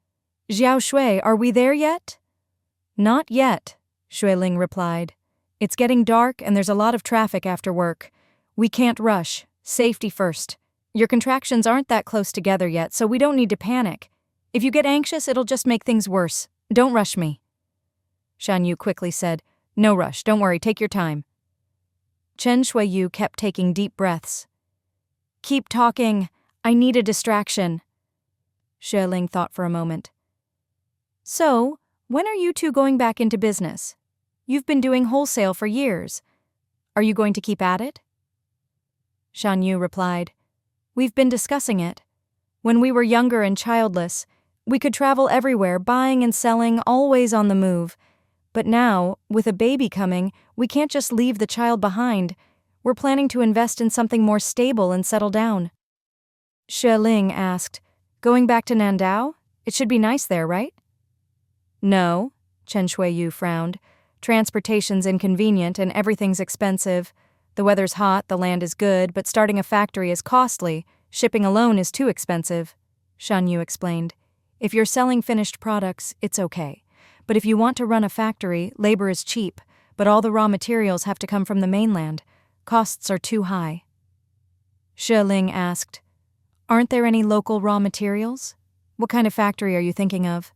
Xiao Xue, are we there yet? Not yet, Xue Ling replied. It's getting dark and there's a lot of traffic after work. We can't rush. Safety first. Your contractions aren't that close together yet, so we don't need to panic. If you get anxious, it'll just make things worse. Don't rush me. Shan Yu quickly said, No rush, don't worry, take your time. Chen Shuiyu kept taking deep breaths. Keep talking. I need a distraction. Xue Ling thought for a moment. So, when are you two going back into business? You've been doing wholesale for years. Are you going to keep at it? Shan Yu replied, We've been discussing it. When we were younger and childless, we could travel everywhere, buying and selling, always on the move. But now, with a baby coming, we can't just leave the child behind. We're planning to invest in something more stable and settle down. Xue Ling asked, Going back to Nandao? It should be nice there, right? No, Chen Shuiyu frowned. Transportation's inconvenient and everything's expensive. The weather's hot, the land is good, but starting a factory is costly. Shipping alone is too expensive. Shan Yu explained. If you're selling finished products, it's okay. But if you want to run a factory, labor is cheap, but all the raw materials have to come from the mainland. Costs are too high. Xue Ling asked, Aren't there any local raw materials? What kind of factory are you thinking of?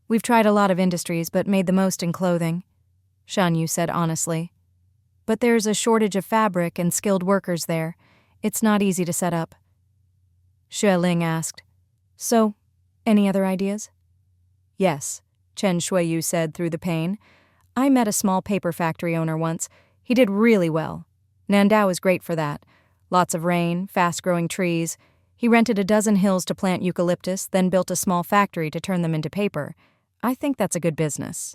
We've tried a lot of industries, but made the most in clothing, Shan Yu said honestly. But there's a shortage of fabric and skilled workers there. It's not easy to set up. Xue Ling asked, So, any other ideas? Yes, Chen Shuiyu said through the pain. I met a small paper factory owner once. He did really well. Nandao is great for that. Lots of rain, fast-growing trees. He rented a dozen hills to plant eucalyptus, then built a small factory to turn them into paper. I think that's a good business.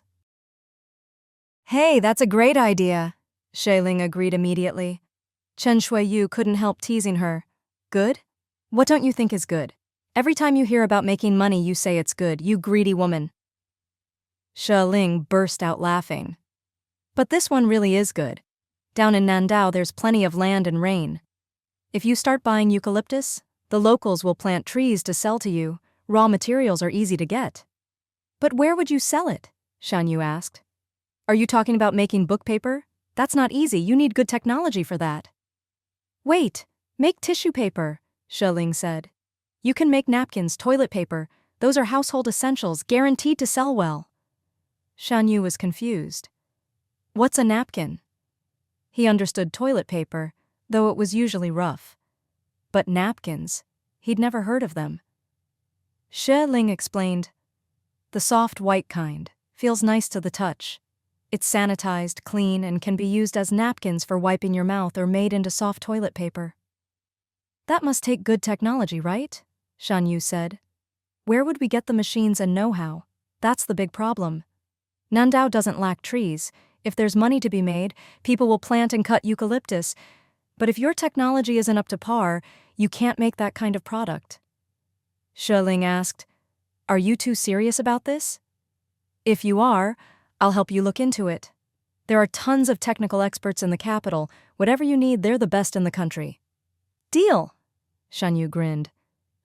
Hey, that's a great idea, Xue Ling agreed immediately. Chen Shuiyu couldn't help teasing her. Good? What don't you think is good? Every time you hear about making money, you say it's good, you greedy woman. Xue Ling burst out laughing. But this one really is good. Down in Nandao, there's plenty of land and rain. If you start buying eucalyptus, the locals will plant trees to sell to you. Raw materials are easy to get. But where would you sell it? Shanyu asked. Are you talking about making book paper? That's not easy, you need good technology for that. Wait, make tissue paper, Xue Ling said. You can make napkins, toilet paper. Those are household essentials, guaranteed to sell well. Shanyu was confused. What's a napkin? He understood toilet paper, though it was usually rough. But napkins, he'd never heard of them. Xue Ling explained. The soft white kind, feels nice to the touch. It's sanitized, clean, and can be used as napkins for wiping your mouth or made into soft toilet paper. That must take good technology, right? Shanyu said. Where would we get the machines and know-how? That's the big problem. Nandao doesn't lack trees. If there's money to be made, people will plant and cut eucalyptus. But if your technology isn't up to par, you can't make that kind of product. Xue Ling asked, Are you too serious about this? If you are, I'll help you look into it. There are tons of technical experts in the capital. Whatever you need, they're the best in the country. Deal, Shanyu grinned.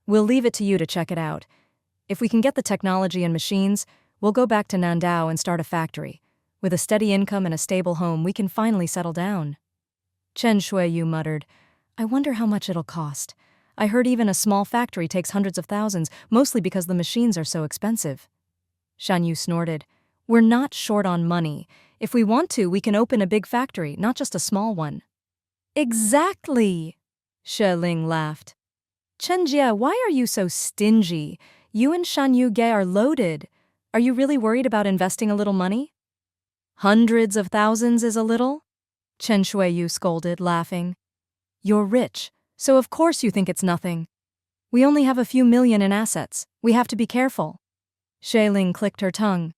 We'll leave it to you to check it out. If we can get the technology and machines, we'll go back to Nandao and start a factory. With a steady income and a stable home, we can finally settle down. Chen Shuiyu muttered, I wonder how much it'll cost. I heard even a small factory takes hundreds of thousands, mostly because the machines are so expensive. Shanyu snorted, We're not short on money. If we want to, we can open a big factory, not just a small one. Exactly, Xue Ling laughed. Chen Jie, why are you so stingy? You and Shanyu Ge are loaded. Are you really worried about investing a little money? Hundreds of thousands is a little? Chen Shuiyu scolded, laughing. You're rich, so of course you think it's nothing. We only have a few million in assets. We have to be careful. Xue Ling clicked her tongue.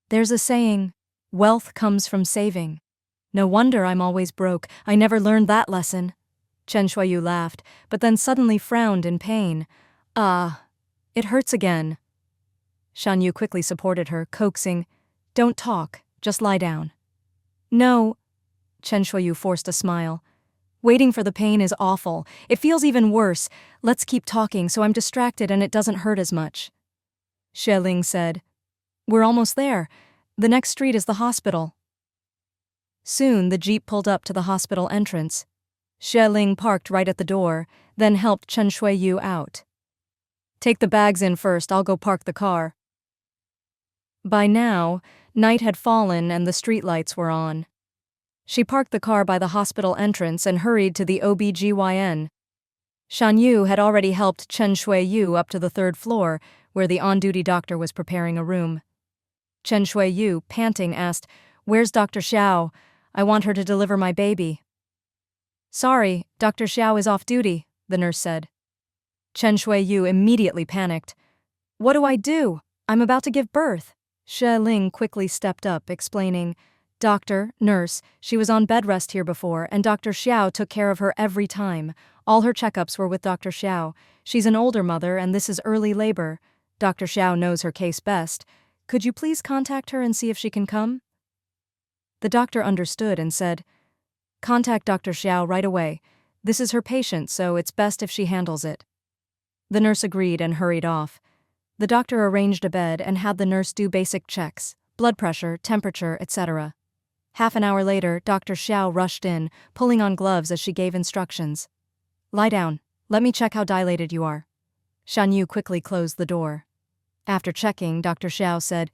There's a saying, wealth comes from saving. No wonder I'm always broke. I never learned that lesson. Chen Shuiyu laughed, but then suddenly frowned in pain. It hurts again. Shanyu quickly supported her, coaxing, Don't talk, just lie down. No, Chen Shuiyu forced a smile. Waiting for the pain is awful. It feels even worse. Let's keep talking so I'm distracted and it doesn't hurt as much. Xue Ling said, We're almost there. The next street is the hospital. Soon the jeep pulled up to the hospital entrance. Xue Ling parked right at the door, then helped Chen Shuiyu out. Take the bags in first, I'll go park the car. By now, night had fallen and the streetlights were on. She parked the car by the hospital entrance and hurried to the OBGYN. Shanyu had already helped Chen Shuiyu up to the third floor, where the on-duty doctor was preparing a room. Chen Shuiyu, panting, asked, Where's Dr. Xiao? I want her to deliver my baby. Sorry, Dr. Xiao is off duty, the nurse said. Chen Shuiyu immediately panicked. What do I do? I'm about to give birth. Xue Ling quickly stepped up, explaining, Doctor, nurse, she was on bed rest here before, and Dr. Xiao took care of her every time. All her checkups were with Dr. Xiao. She's an older mother, and this is early labor. Dr. Xiao knows her case best. Could you please contact her and see if she can come? The doctor understood and said, Contact Dr. Xiao right away. This is her patient, so it's best if she handles it. The nurse agreed and hurried off. The doctor arranged a bed and had the nurse do basic checks, blood pressure, temperature, etc. Half an hour later, Dr. Xiao rushed in, pulling on gloves as she gave instructions. Lie down. Let me check how dilated you are. Shanyu quickly closed the door. After checking, Dr. Xiao said,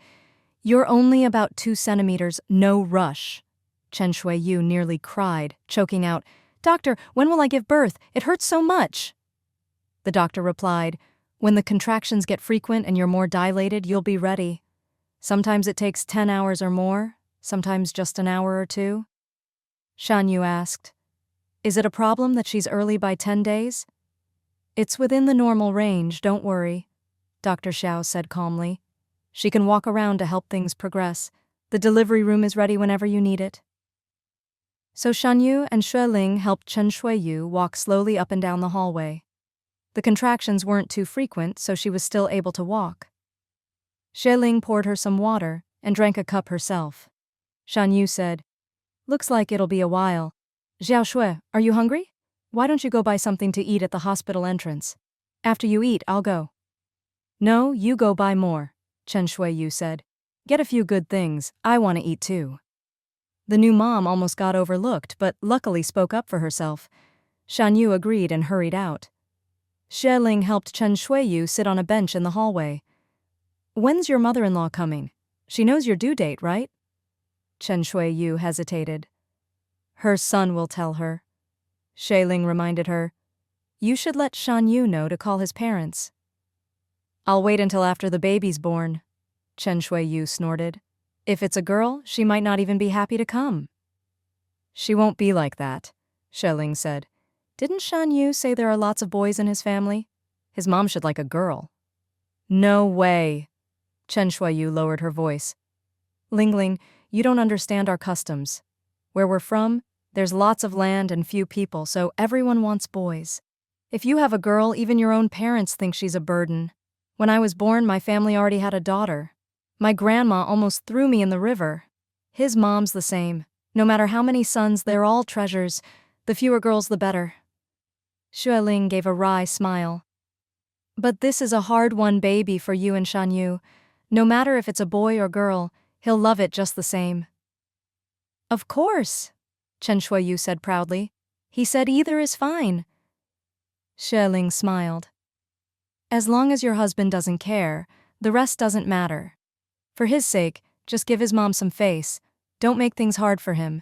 You're only about 2 centimeters, no rush. Chen Shuiyu nearly cried, choking out, Doctor, when will I give birth? It hurts so much. The doctor replied, When the contractions get frequent and you're more dilated, you'll be ready. Sometimes it takes 10 hours or more. sometimes just an hour or two? Shan Yu asked. Is it a problem that she's early by 10 days? It's within the normal range, don't worry, Dr. Xiao said calmly. She can walk around to help things progress. The delivery room is ready whenever you need it. So Shan Yu and Xue Ling helped Chen Shuiyu walk slowly up and down the hallway. The contractions weren't too frequent, so she was still able to walk. Xue Ling poured her some water and drank a cup herself. Shan Yu said, Looks like it'll be a while. Xiao Shui, are you hungry? Why don't you go buy something to eat at the hospital entrance? After you eat, I'll go. No, you go buy more, Chen Shuiyu said. Get a few good things, I want to eat too. The new mom almost got overlooked, but luckily spoke up for herself. Shan Yu agreed and hurried out. Xue Ling helped Chen Shuiyu sit on a bench in the hallway. When's your mother-in-law coming? She knows your due date, right? Chen Shuiyu hesitated. Her son will tell her. Xue Ling reminded her. You should let Shan Yu know to call his parents. I'll wait until after the baby's born, Chen Shuiyu snorted. If it's a girl, she might not even be happy to come. She won't be like that, Xue Ling said. Didn't Shan Yu say there are lots of boys in his family? His mom should like a girl. No way, Chen Shuiyu lowered her voice. Ling, you don't understand our customs. Where we're from, there's lots of land and few people, so everyone wants boys. If you have a girl, even your own parents think she's a burden. When I was born, my family already had a daughter. My grandma almost threw me in the river. His mom's the same. No matter how many sons, they're all treasures. The fewer girls, the better. Xue Ling gave a wry smile. But this is a hard-won baby for you and Shan Yu. No matter if it's a boy or girl, he'll love it just the same. Of course, Chen Shuiyu said proudly. He said either is fine. Xue Ling smiled. As long as your husband doesn't care, the rest doesn't matter. For his sake, just give his mom some face. Don't make things hard for him.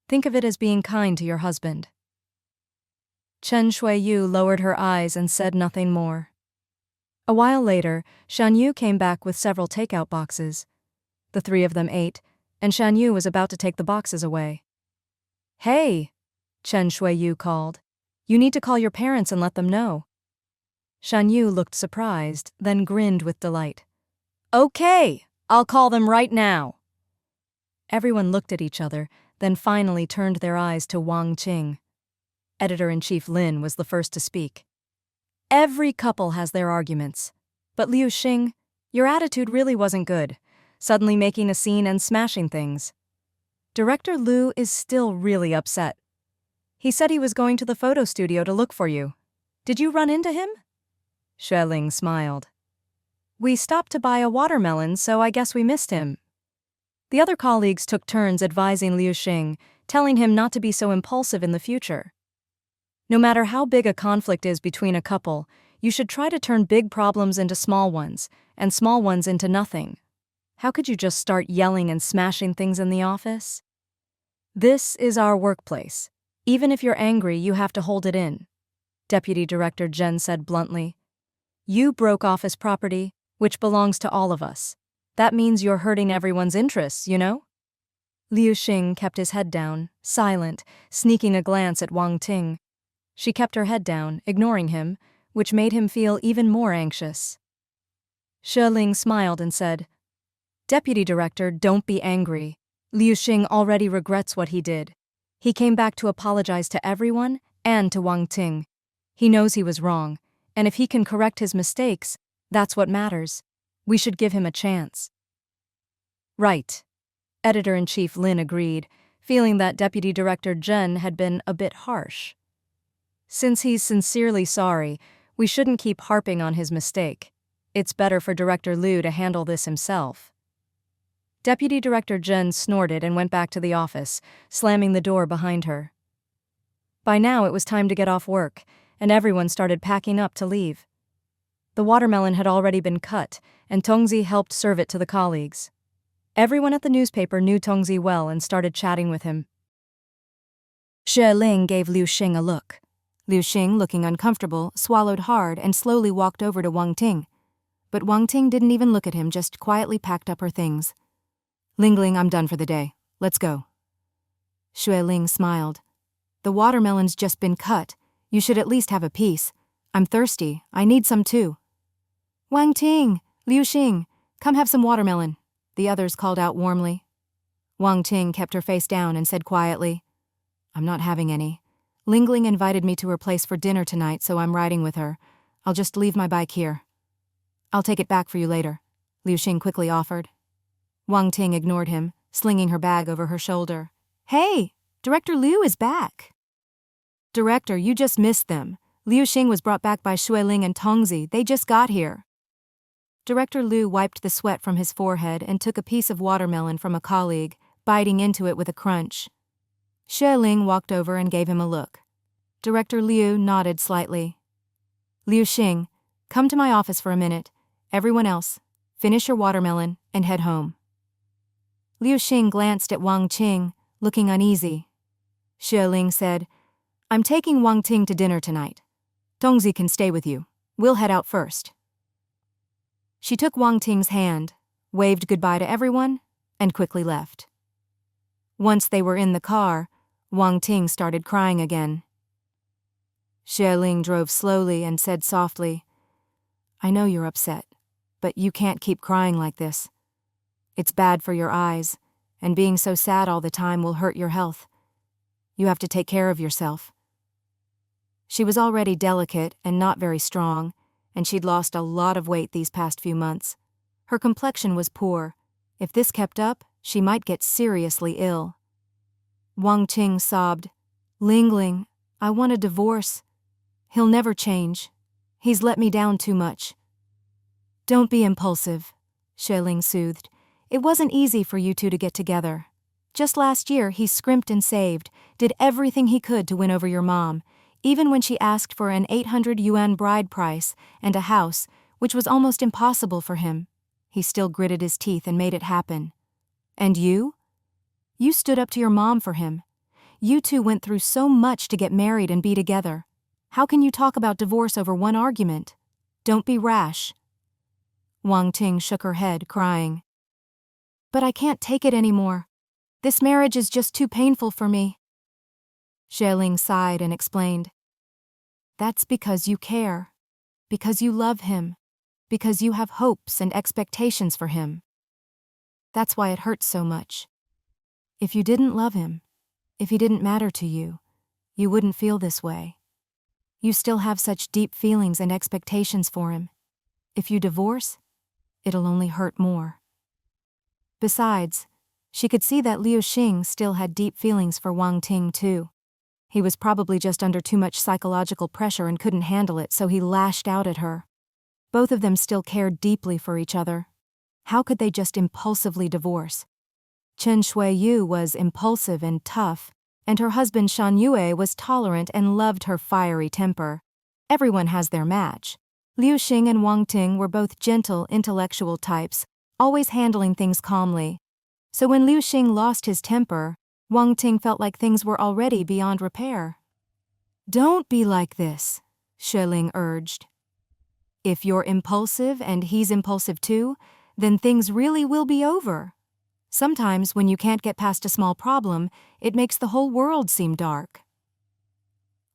Think of it as being kind to your husband. Chen Shuiyu lowered her eyes and said nothing more. A while later, Shan Yu came back with several takeout boxes. The three of them ate, and Shan Yu was about to take the boxes away. Hey, Chen Shuiyu called. You need to call your parents and let them know. Shan Yu looked surprised, then grinned with delight. Okay, I'll call them right now. Everyone looked at each other, then finally turned their eyes to Wang Qing. Editor-in-Chief Lin was the first to speak. Every couple has their arguments. But Liu Xing, your attitude really wasn't good, suddenly making a scene and smashing things. Director Liu is still really upset. He said he was going to the photo studio to look for you. Did you run into him? Xue Ling smiled. We stopped to buy a watermelon, so I guess we missed him. The other colleagues took turns advising Liu Xing, telling him not to be so impulsive in the future. No matter how big a conflict is between a couple, you should try to turn big problems into small ones, and small ones into nothing. How could you just start yelling and smashing things in the office? This is our workplace. Even if you're angry, you have to hold it in, Deputy Director Zhen said bluntly. You broke office property, which belongs to all of us. That means you're hurting everyone's interests, you know? Liu Xing kept his head down, silent, sneaking a glance at Wang Ting. She kept her head down, ignoring him, which made him feel even more anxious. Xue Ling smiled and said, Deputy Director, don't be angry. Liu Xing already regrets what he did. He came back to apologize to everyone and to Wang Ting. He knows he was wrong, and if he can correct his mistakes, that's what matters. We should give him a chance. Right. Editor-in-Chief Lin agreed, feeling that Deputy Director Zhen had been a bit harsh. Since he's sincerely sorry, we shouldn't keep harping on his mistake. It's better for Director Liu to handle this himself. Deputy Director Zhen snorted and went back to the office, slamming the door behind her. By now it was time to get off work, and everyone started packing up to leave. The watermelon had already been cut, and Tongzi helped serve it to the colleagues. Everyone at the newspaper knew Tongzi well and started chatting with him. Xue Ling gave Liu Xing a look. Liu Xing, looking uncomfortable, swallowed hard and slowly walked over to Wang Ting. But Wang Ting didn't even look at him, just quietly packed up her things. Ling, I'm done for the day. Let's go. Xue Ling smiled. The watermelon's just been cut. You should at least have a piece. I'm thirsty. I need some too. Wang Ting, Liu Xing, come have some watermelon, the others called out warmly. Wang Ting kept her face down and said quietly, I'm not having any. Ling invited me to her place for dinner tonight, so I'm riding with her. I'll just leave my bike here. I'll take it back for you later, Liu Xing quickly offered. Wang Ting ignored him, slinging her bag over her shoulder. Hey, Director Liu is back. Director, you just missed them. Liu Xing was brought back by Xue Ling and Tongzi. They just got here. Director Liu wiped the sweat from his forehead and took a piece of watermelon from a colleague, biting into it with a crunch. Xue Ling walked over and gave him a look. Director Liu nodded slightly. Liu Xing, come to my office for a minute. Everyone else, finish your watermelon and head home. Liu Xing glanced at Wang Ting, looking uneasy. Xue Ling said, I'm taking Wang Ting to dinner tonight. Tongzi can stay with you. We'll head out first. She took Wang Ting's hand, waved goodbye to everyone, and quickly left. Once they were in the car, Wang Ting started crying again. Xue Ling drove slowly and said softly, I know you're upset, but you can't keep crying like this. It's bad for your eyes, and being so sad all the time will hurt your health. You have to take care of yourself. She was already delicate and not very strong, and she'd lost a lot of weight these past few months. Her complexion was poor. If this kept up, she might get seriously ill. Wang Ting sobbed, Ling, I want a divorce. He'll never change. He's let me down too much. Don't be impulsive, Xue Ling soothed. It wasn't easy for you two to get together. Just last year, he scrimped and saved, did everything he could to win over your mom, even when she asked for an 800 yuan bride price and a house, which was almost impossible for him. He still gritted his teeth and made it happen. And you? You stood up to your mom for him. You two went through so much to get married and be together. How can you talk about divorce over one argument? Don't be rash. Wang Ting shook her head, crying. But I can't take it anymore. This marriage is just too painful for me. Xue Ling sighed and explained. That's because you care. Because you love him. Because you have hopes and expectations for him. That's why it hurts so much. If you didn't love him, if he didn't matter to you, you wouldn't feel this way. You still have such deep feelings and expectations for him. If you divorce, it'll only hurt more. Besides, she could see that Liu Xing still had deep feelings for Wang Ting too. He was probably just under too much psychological pressure and couldn't handle it, so he lashed out at her. Both of them still cared deeply for each other. How could they just impulsively divorce? Chen Shuiyu was impulsive and tough, and her husband Shan Yue was tolerant and loved her fiery temper. Everyone has their match. Liu Xing and Wang Ting were both gentle, intellectual types, always handling things calmly. So when Liu Xing lost his temper, Wang Ting felt like things were already beyond repair. Don't be like this, Xue Ling urged. If you're impulsive and he's impulsive too, then things really will be over. Sometimes when you can't get past a small problem, it makes the whole world seem dark.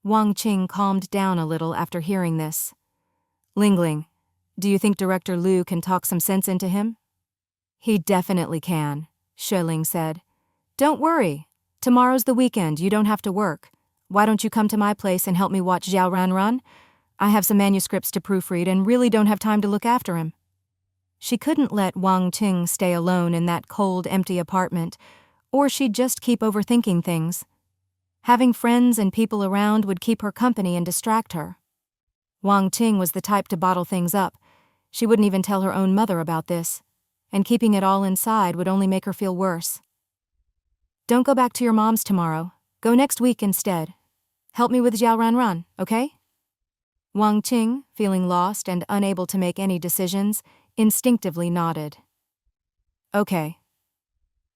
Wang Qing calmed down a little after hearing this. Ling, do you think Director Liu can talk some sense into him? He definitely can, Xue Ling said. Don't worry. Tomorrow's the weekend. You don't have to work. Why don't you come to my place and help me watch Xiao Ranran? I have some manuscripts to proofread and really don't have time to look after him. She couldn't let Wang Ting stay alone in that cold, empty apartment, or she'd just keep overthinking things. Having friends and people around would keep her company and distract her. Wang Ting was the type to bottle things up. She wouldn't even tell her own mother about this, and keeping it all inside would only make her feel worse. Don't go back to your mom's tomorrow. Go next week instead. Help me with Xiao Ranran, okay? Wang Ting, feeling lost and unable to make any decisions, instinctively nodded. Okay.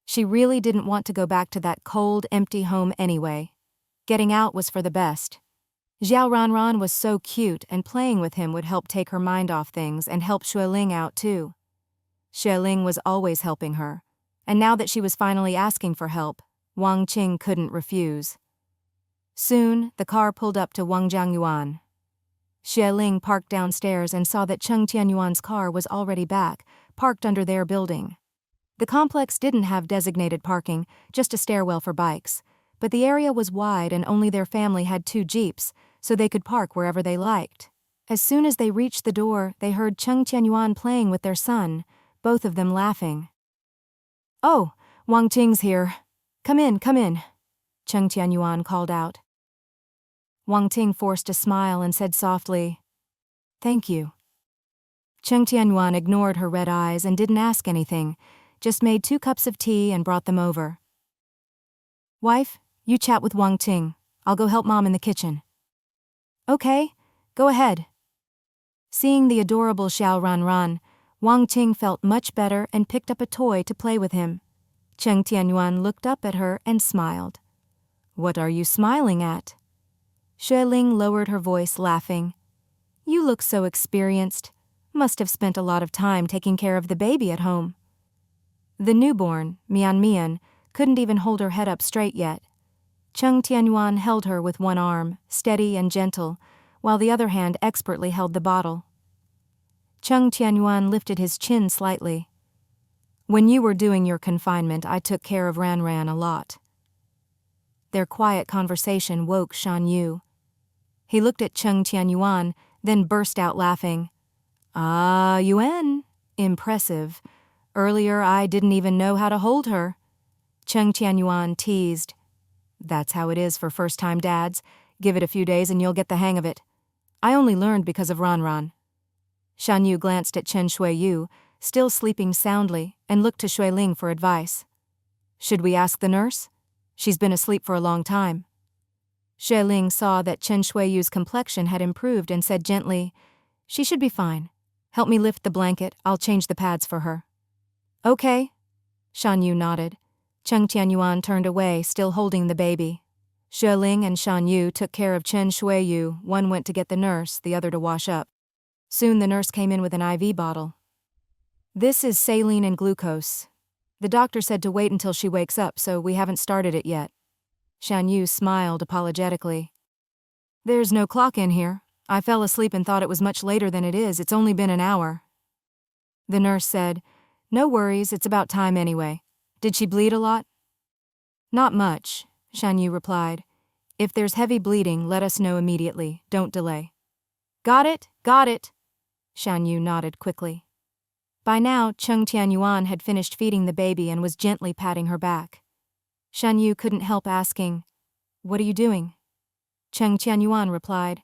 She really didn't want to go back to that cold, empty home anyway. Getting out was for the best. Xiao Ranran was so cute, and playing with him would help take her mind off things and help Xue Ling out too. Xue Ling was always helping her, and now that she was finally asking for help, Wang Qing couldn't refuse. Soon, the car pulled up to Wang Jiangyuan. Xue Ling parked downstairs and saw that Cheng Tianyuan's car was already back, parked under their building. The complex didn't have designated parking, just a stairwell for bikes, but the area was wide and only their family had 2 jeeps, so they could park wherever they liked. As soon as they reached the door, they heard Cheng Tianyuan playing with their son, both of them laughing. "Oh, Wang Qing's here. Come in, come in," Cheng Tianyuan called out. Wang Ting forced a smile and said softly, "Thank you." Cheng Tianyuan ignored her red eyes and didn't ask anything, just made 2 cups of tea and brought them over. "Wife, you chat with Wang Ting. I'll go help Mom in the kitchen." "Okay, go ahead." Seeing the adorable Xiao Ranran, Wang Ting felt much better and picked up a toy to play with him. Cheng Tianyuan looked up at her and smiled. "What are you smiling at?" Xue Ling lowered her voice, laughing. "You look so experienced. Must have spent a lot of time taking care of the baby at home." The newborn, Mian Mian, couldn't even hold her head up straight yet. Cheng Tianyuan held her with one arm, steady and gentle, while the other hand expertly held the bottle. Cheng Tianyuan lifted his chin slightly. "When you were doing your confinement, I took care of Ranran a lot." Their quiet conversation woke Shan Yu. He looked at Cheng Tianyuan, then burst out laughing. "Ah, Yuan, impressive. Earlier I didn't even know how to hold her." Cheng Tianyuan teased. "That's how it is for first-time dads. Give it a few days and you'll get the hang of it. I only learned because of Ranran." Shan Yu glanced at Chen Shuiyu, still sleeping soundly, and looked to Xue Ling for advice. "Should we ask the nurse? She's been asleep for a long time." Xue Ling saw that Chen Shuiyu's complexion had improved and said gently, "She should be fine. Help me lift the blanket, I'll change the pads for her." "Okay." Shan Yu nodded. Cheng Tianyuan turned away, still holding the baby. Xue Ling and Shan Yu took care of Chen Shuiyu. One went to get the nurse, the other to wash up. Soon the nurse came in with an IV bottle. "This is saline and glucose. The doctor said to wait until she wakes up, so we haven't started it yet." Shan Yu smiled apologetically. "There's no clock in here. I fell asleep and thought it was much later than it is. It's only been an hour." The nurse said, "No worries, it's about time anyway. Did she bleed a lot?" "Not much," Shan Yu replied. "If there's heavy bleeding, let us know immediately. Don't delay." "Got it, got it." Shan Yu nodded quickly. By now, Cheng Tianyuan had finished feeding the baby and was gently patting her back. Shan Yu couldn't help asking, "What are you doing?" Cheng Tianyuan replied,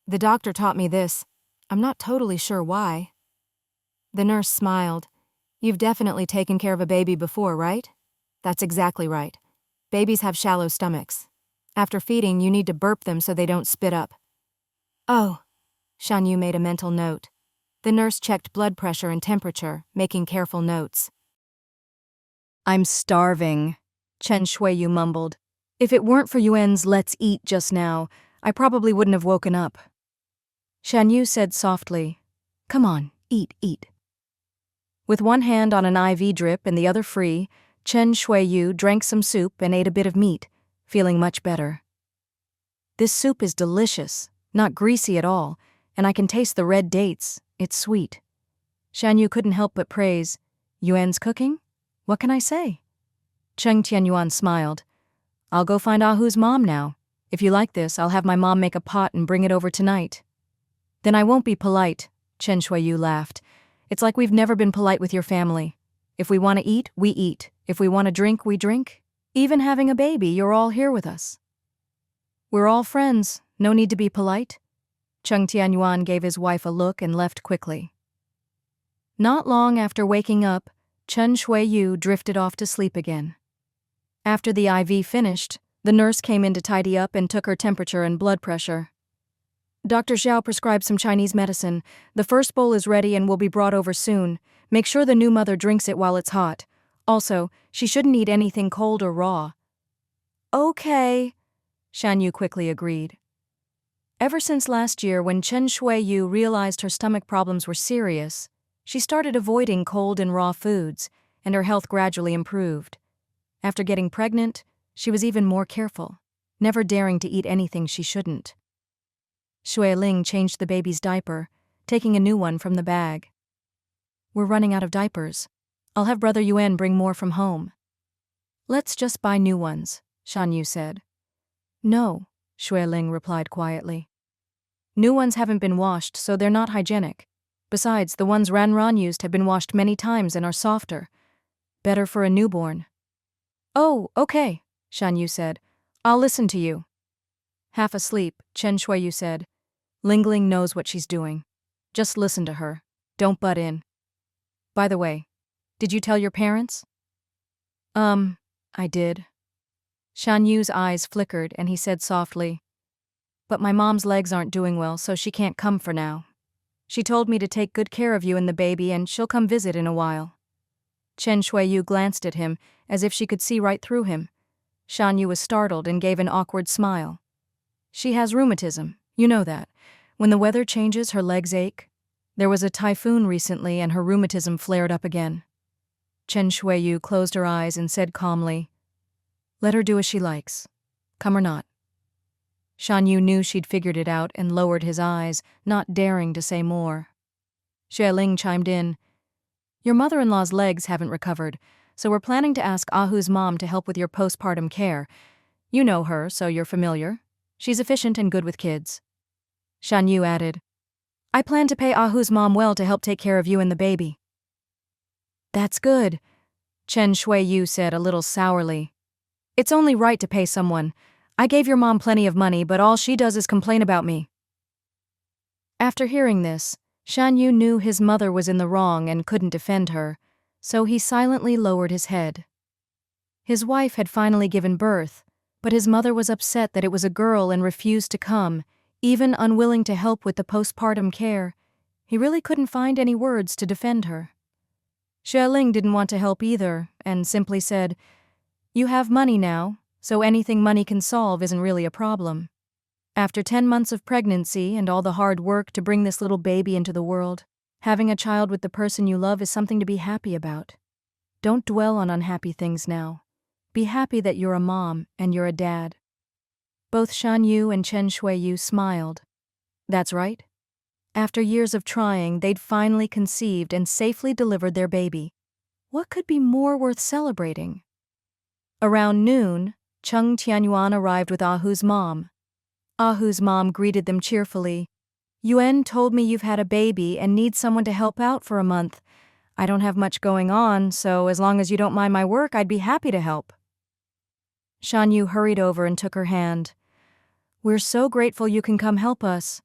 "The doctor taught me this. I'm not totally sure why." The nurse smiled. "You've definitely taken care of a baby before, right?" "That's exactly right. Babies have shallow stomachs. After feeding, you need to burp them so they don't spit up." "Oh," Shan Yu made a mental note. The nurse checked blood pressure and temperature, making careful notes. "I'm starving," Chen Shuiyu mumbled. "If it weren't for Yuan's 'let's eat' just now, I probably wouldn't have woken up." Shan Yu said softly, "Come on, eat, eat." With one hand on an IV drip and the other free, Chen Shuiyu drank some soup and ate a bit of meat, feeling much better. "This soup is delicious, not greasy at all, and I can taste the red dates. It's sweet." Shan Yu couldn't help but praise, "Yuan's cooking? What can I say?" Cheng Tianyuan smiled. "I'll go find Ahu's mom now. If you like this, I'll have my mom make a pot and bring it over tonight." "Then I won't be polite," Chen Shuiyu laughed. "It's like we've never been polite with your family. If we want to eat, we eat. If we want to drink, we drink. Even having a baby, you're all here with us." "We're all friends. No need to be polite." Cheng Tianyuan gave his wife a look and left quickly. Not long after waking up, Chen Shuiyu drifted off to sleep again. After the IV finished, the nurse came in to tidy up and took her temperature and blood pressure. "Dr. Zhao prescribed some Chinese medicine. The first bowl is ready and will be brought over soon. Make sure the new mother drinks it while it's hot. Also, she shouldn't eat anything cold or raw." "Okay," Shan Yu quickly agreed. Ever since last year, when Chen Shuiyu realized her stomach problems were serious, she started avoiding cold and raw foods, and her health gradually improved. After getting pregnant, she was even more careful, never daring to eat anything she shouldn't. Xue Ling changed the baby's diaper, taking a new one from the bag. "We're running out of diapers. I'll have Brother Yuan bring more from home." "Let's just buy new ones," Shan Yu said. "No," Xue Ling replied quietly. "New ones haven't been washed, so they're not hygienic. Besides, the ones Ran used have been washed many times and are softer. Better for a newborn." "Oh, okay," Shan Yu said. "I'll listen to you." Half asleep, Chen Shuiyu said, "Ling Ling knows what she's doing. Just listen to her. Don't butt in. By the way, did you tell your parents?" I did." Shan Yu's eyes flickered and he said softly, "But my mom's legs aren't doing well, so she can't come for now. She told me to take good care of you and the baby, and she'll come visit in a while." Chen Shuiyu glanced at him as if she could see right through him. Shan Yu was startled and gave an awkward smile. "She has rheumatism, you know that. When the weather changes, her legs ache. There was a typhoon recently and her rheumatism flared up again." Chen Shuiyu closed her eyes and said calmly, "Let her do as she likes, come or not." Shan Yu knew she'd figured it out and lowered his eyes, not daring to say more. Xue Ling chimed in, "Your mother-in-law's legs haven't recovered, so we're planning to ask Ahu's mom to help with your postpartum care. You know her, so you're familiar. She's efficient and good with kids." Shan Yu added, "I plan to pay Ahu's mom well to help take care of you and the baby." "That's good," Chen Shuiyu said a little sourly. "It's only right to pay someone. I gave your mom plenty of money, but all she does is complain about me." After hearing this, Shan Yu knew his mother was in the wrong and couldn't defend her, so he silently lowered his head. His wife had finally given birth, but his mother was upset that it was a girl and refused to come, even unwilling to help with the postpartum care. He really couldn't find any words to defend her. Xue Ling didn't want to help either, and simply said, "You have money now, so anything money can solve isn't really a problem. After 10 months of pregnancy and all the hard work to bring this little baby into the world, having a child with the person you love is something to be happy about. Don't dwell on unhappy things now. Be happy that you're a mom and you're a dad." Both Shan Yu and Chen Shuiyu smiled. That's right. After years of trying, they'd finally conceived and safely delivered their baby. What could be more worth celebrating? Around noon, Cheng Tianyuan arrived with Ahu's mom. Ahu's mom greeted them cheerfully. "Yuan told me you've had a baby and need someone to help out for a month. I don't have much going on, so as long as you don't mind my work, I'd be happy to help." Shan Yu hurried over and took her hand. "We're so grateful you can come help us."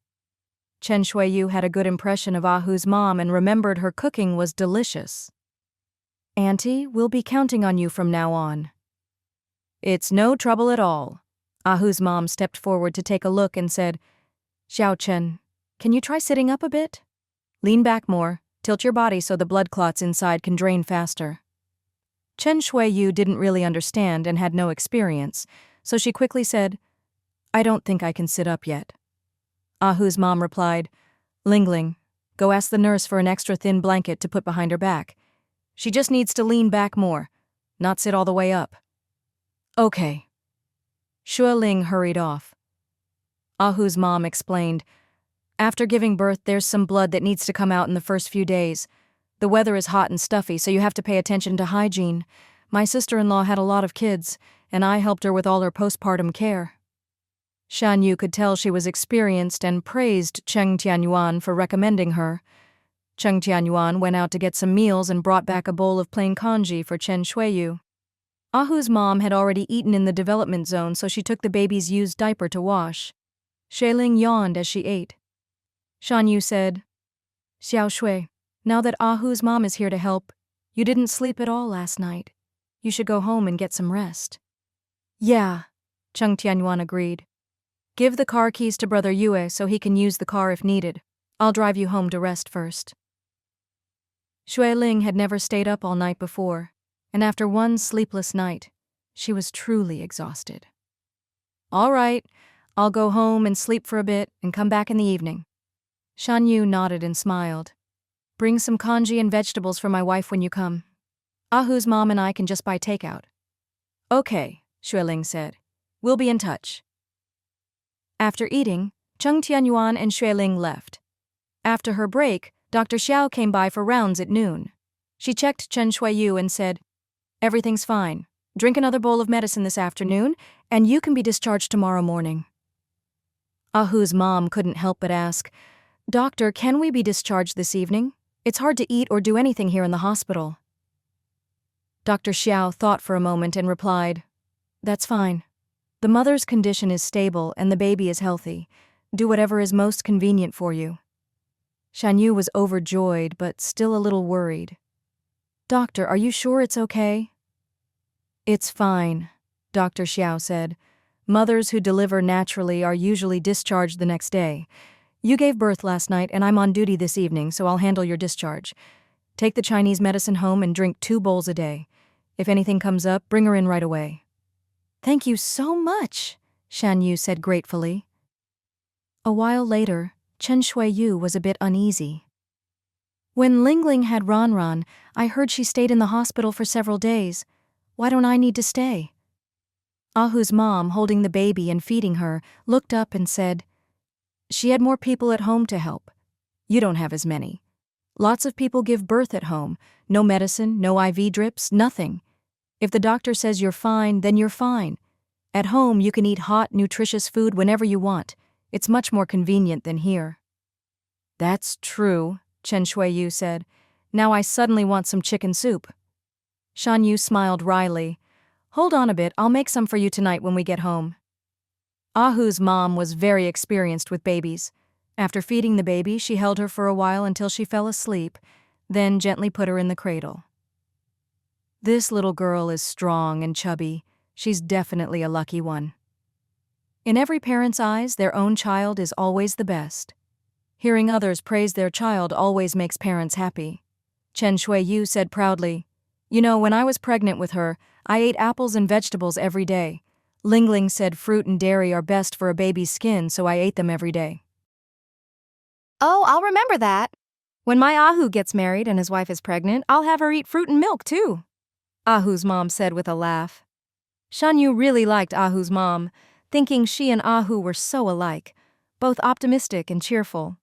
Chen Shuiyu had a good impression of Ahu's mom and remembered her cooking was delicious. "Auntie, we'll be counting on you from now on." "It's no trouble at all." Ahu's mom stepped forward to take a look and said, "Xiao Chen, can you try sitting up a bit? Lean back more, tilt your body so the blood clots inside can drain faster." Chen Shuiyu didn't really understand and had no experience, so she quickly said, "I don't think I can sit up yet." Ahu's mom replied, "Ling Ling, go ask the nurse for an extra thin blanket to put behind her back. She just needs to lean back more, not sit all the way up." "Okay." Xue Ling hurried off. Ahu's mom explained, "After giving birth, there's some blood that needs to come out in the first few days. The weather is hot and stuffy, so you have to pay attention to hygiene. My sister-in-law had a lot of kids, and I helped her with all her postpartum care." Shan Yu could tell she was experienced and praised Cheng Tianyuan for recommending her. Cheng Tianyuan went out to get some meals and brought back a bowl of plain congee for Chen Shuiyu. Ahu's mom had already eaten in the development zone, so she took the baby's used diaper to wash. Xue Ling yawned as she ate. Shan Yu said, "Xiao Shui, now that Ahu's mom is here to help, you didn't sleep at all last night. You should go home and get some rest." "Yeah," Cheng Tianyuan agreed. "Give the car keys to Brother Yue so he can use the car if needed. I'll drive you home to rest first." Xue Ling had never stayed up all night before, and after one sleepless night, she was truly exhausted. "All right, I'll go home and sleep for a bit and come back in the evening." Shan Yu nodded and smiled. "Bring some congee and vegetables for my wife when you come." Ahu's mom and I can just buy takeout. Okay, Xue Ling said. We'll be in touch. After eating, Cheng Tianyuan and Xue Ling left. After her break, Dr. Xiao came by for rounds at noon. She checked Chen Shuiyu and said, "Everything's fine. Drink another bowl of medicine this afternoon, and you can be discharged tomorrow morning." Ahu's mom couldn't help but ask, "Doctor, can we be discharged this evening? It's hard to eat or do anything here in the hospital." Dr. Xiao thought for a moment and replied, "That's fine. The mother's condition is stable and the baby is healthy. Do whatever is most convenient for you." Shan Yu was overjoyed but still a little worried. "Doctor, are you sure it's okay?" "It's fine," Dr. Xiao said. "Mothers who deliver naturally are usually discharged the next day. You gave birth last night and I'm on duty this evening, so I'll handle your discharge. Take the Chinese medicine home and drink 2 bowls a day. If anything comes up, bring her in right away." "Thank you so much," Shan Yu said gratefully. A while later, Chen Shuiyu was a bit uneasy. "When Ling had Ran, I heard she stayed in the hospital for several days. Why don't I need to stay?" Ahu's mom, holding the baby and feeding her, looked up and said, "She had more people at home to help. You don't have as many. Lots of people give birth at home. No medicine, no IV drips, nothing. If the doctor says you're fine, then you're fine. At home, you can eat hot, nutritious food whenever you want. It's much more convenient than here." "That's true," Chen Shuiyu said. "Now I suddenly want some chicken soup." Shan Yu smiled wryly. "Hold on a bit, I'll make some for you tonight when we get home." Ahu's mom was very experienced with babies. After feeding the baby, she held her for a while until she fell asleep, then gently put her in the cradle. "This little girl is strong and chubby. She's definitely a lucky one." In every parent's eyes, their own child is always the best. Hearing others praise their child always makes parents happy. Chen Shuiyu said proudly, "You know, when I was pregnant with her, I ate apples and vegetables every day. Ling said fruit and dairy are best for a baby's skin, so I ate them every day." "Oh, I'll remember that. When my Ahu gets married and his wife is pregnant, I'll have her eat fruit and milk too," Ahu's mom said with a laugh. Shan Yu really liked Ahu's mom, thinking she and Ahu were so alike, both optimistic and cheerful.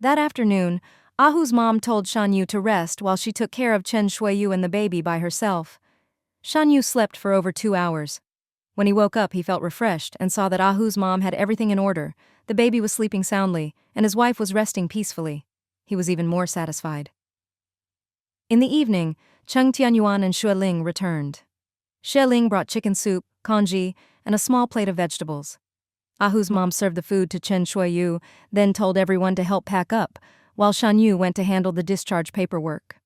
That afternoon, Ahu's mom told Shan Yu to rest while she took care of Chen Shuiyu and the baby by herself. Shan Yu slept for over 2 hours. When he woke up, he felt refreshed and saw that Ahu's mom had everything in order. The baby was sleeping soundly, and his wife was resting peacefully. He was even more satisfied. In the evening, Cheng Tianyuan and Xue Ling returned. Xue Ling brought chicken soup, congee, and a small plate of vegetables. Ahu's mom served the food to Chen Shuiyu, then told everyone to help pack up, while Shan Yu went to handle the discharge paperwork.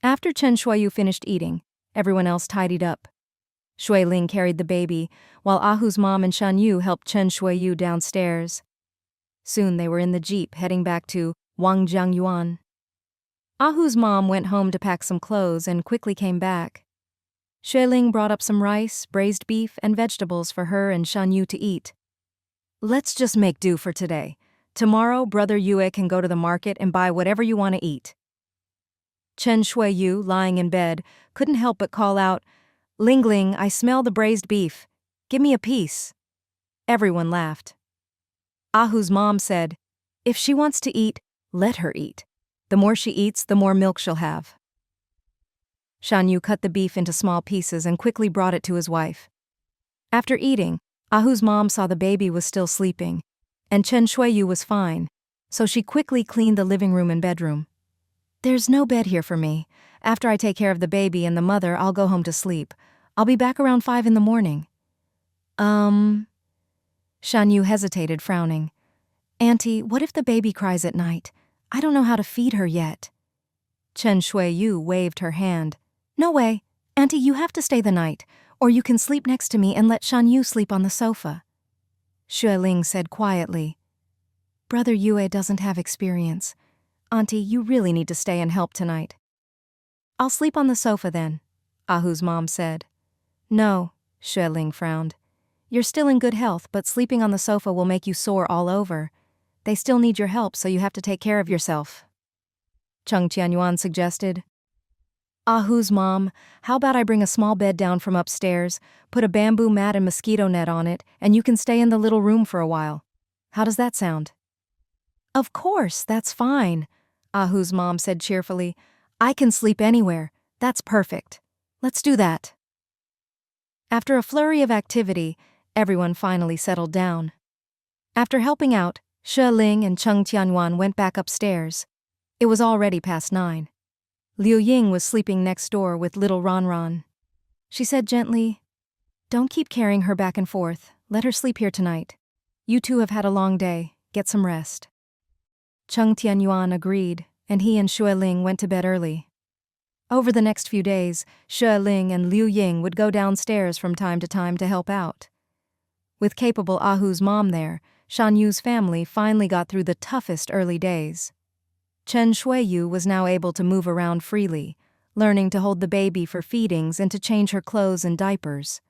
After Chen Shuiyu finished eating, everyone else tidied up. Xue Ling carried the baby, while Ahu's mom and Shan Yu helped Chen Shuiyu downstairs. Soon they were in the jeep heading back to Wangjiangyuan. Ahu's mom went home to pack some clothes and quickly came back. Xue Ling brought up some rice, braised beef, and vegetables for her and Shan Yu to eat. "Let's just make do for today. Tomorrow, Brother Yue can go to the market and buy whatever you want to eat." Chen Shuiyu, lying in bed, couldn't help but call out, Ling, I smell the braised beef. Give me a piece." Everyone laughed. Ahu's mom said, "If she wants to eat, let her eat. The more she eats, the more milk she'll have." Shan Yu cut the beef into small pieces and quickly brought it to his wife. After eating, Ahu's mom saw the baby was still sleeping, and Chen Shuiyu was fine, so she quickly cleaned the living room and bedroom. "There's no bed here for me. After I take care of the baby and the mother, I'll go home to sleep. I'll be back around 5 in the morning." Shan Yu hesitated, frowning. "Auntie, what if the baby cries at night? I don't know how to feed her yet." Chen Shuiyu waved her hand. "No way. Auntie, you have to stay the night, or you can sleep next to me and let Shan Yu sleep on the sofa." Xue Ling said quietly, "Brother Yue doesn't have experience. Auntie, you really need to stay and help tonight." "I'll sleep on the sofa then," Ahu's mom said. "No," Xue Ling frowned. "You're still in good health, but sleeping on the sofa will make you sore all over. They still need your help, so you have to take care of yourself." Cheng Tianyuan suggested. Ahu's mom, how about I bring a small bed down from upstairs, put a bamboo mat and mosquito net on it, and you can stay in the little room for a while. How does that sound? Of course, that's fine, Ahu's mom said cheerfully. I can sleep anywhere. That's perfect. Let's do that. After a flurry of activity, everyone finally settled down. After helping out, Xue Ling and Cheng Tianyuan went back upstairs. It was already past 9. Liu Ying was sleeping next door with little Ran. She said gently, "Don't keep carrying her back and forth. Let her sleep here tonight. You two have had a long day. Get some rest." Cheng Tianyuan agreed, and he and Xue Ling went to bed early. Over the next few days, Xue Ling and Liu Ying would go downstairs from time to time to help out. With capable Ahu's mom there, Shan Yu's family finally got through the toughest early days. Chen Shuiyu was now able to move around freely, learning to hold the baby for feedings and to change her clothes and diapers.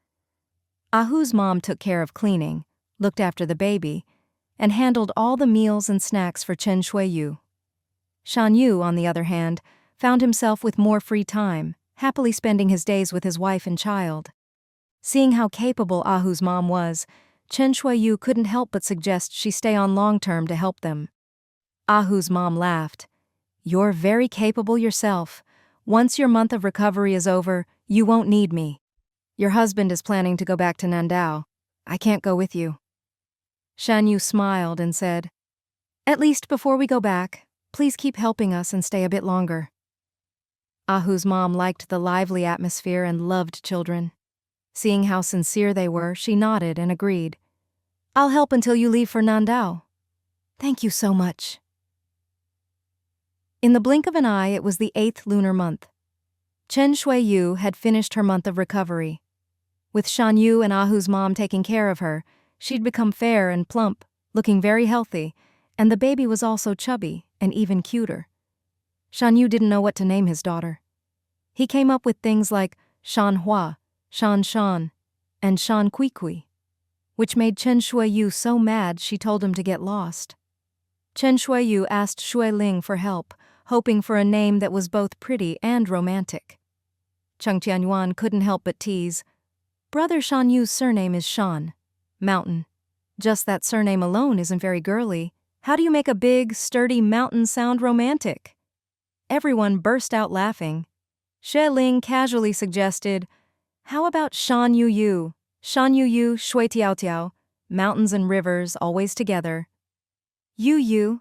Ahu's mom took care of cleaning, looked after the baby, and handled all the meals and snacks for Chen Shuiyu. Shan Yu, on the other hand, found himself with more free time, happily spending his days with his wife and child. Seeing how capable Ahu's mom was, Chen Shuiyu couldn't help but suggest she stay on long-term to help them. Ahu's mom laughed. "You're very capable yourself. Once your month of recovery is over, you won't need me. Your husband is planning to go back to Nandao. I can't go with you." Shan Yu smiled and said, "At least before we go back, please keep helping us and stay a bit longer." Ahu's mom liked the lively atmosphere and loved children. Seeing how sincere they were, she nodded and agreed. "I'll help until you leave for Nandao." "Thank you so much." In the blink of an eye, it was the 8th lunar month. Chen Shuiyu had finished her month of recovery. With Shan Yu and Ahu's mom taking care of her, she'd become fair and plump, looking very healthy, and the baby was also chubby and even cuter. Shan Yu didn't know what to name his daughter. He came up with things like Shan Hua, Shan, and Shan Kui, which made Chen Shuiyu so mad she told him to get lost. Chen Shuiyu asked Xue Ling for help, hoping for a name that was both pretty and romantic. Cheng Tianyuan couldn't help but tease, "Brother Shan Yu's surname is Shan, mountain. Just that surname alone isn't very girly. How do you make a big, sturdy mountain sound romantic?" Everyone burst out laughing. Xue Ling casually suggested, "How about Shan Yu, Shui Tiao, mountains and rivers always together." Yu,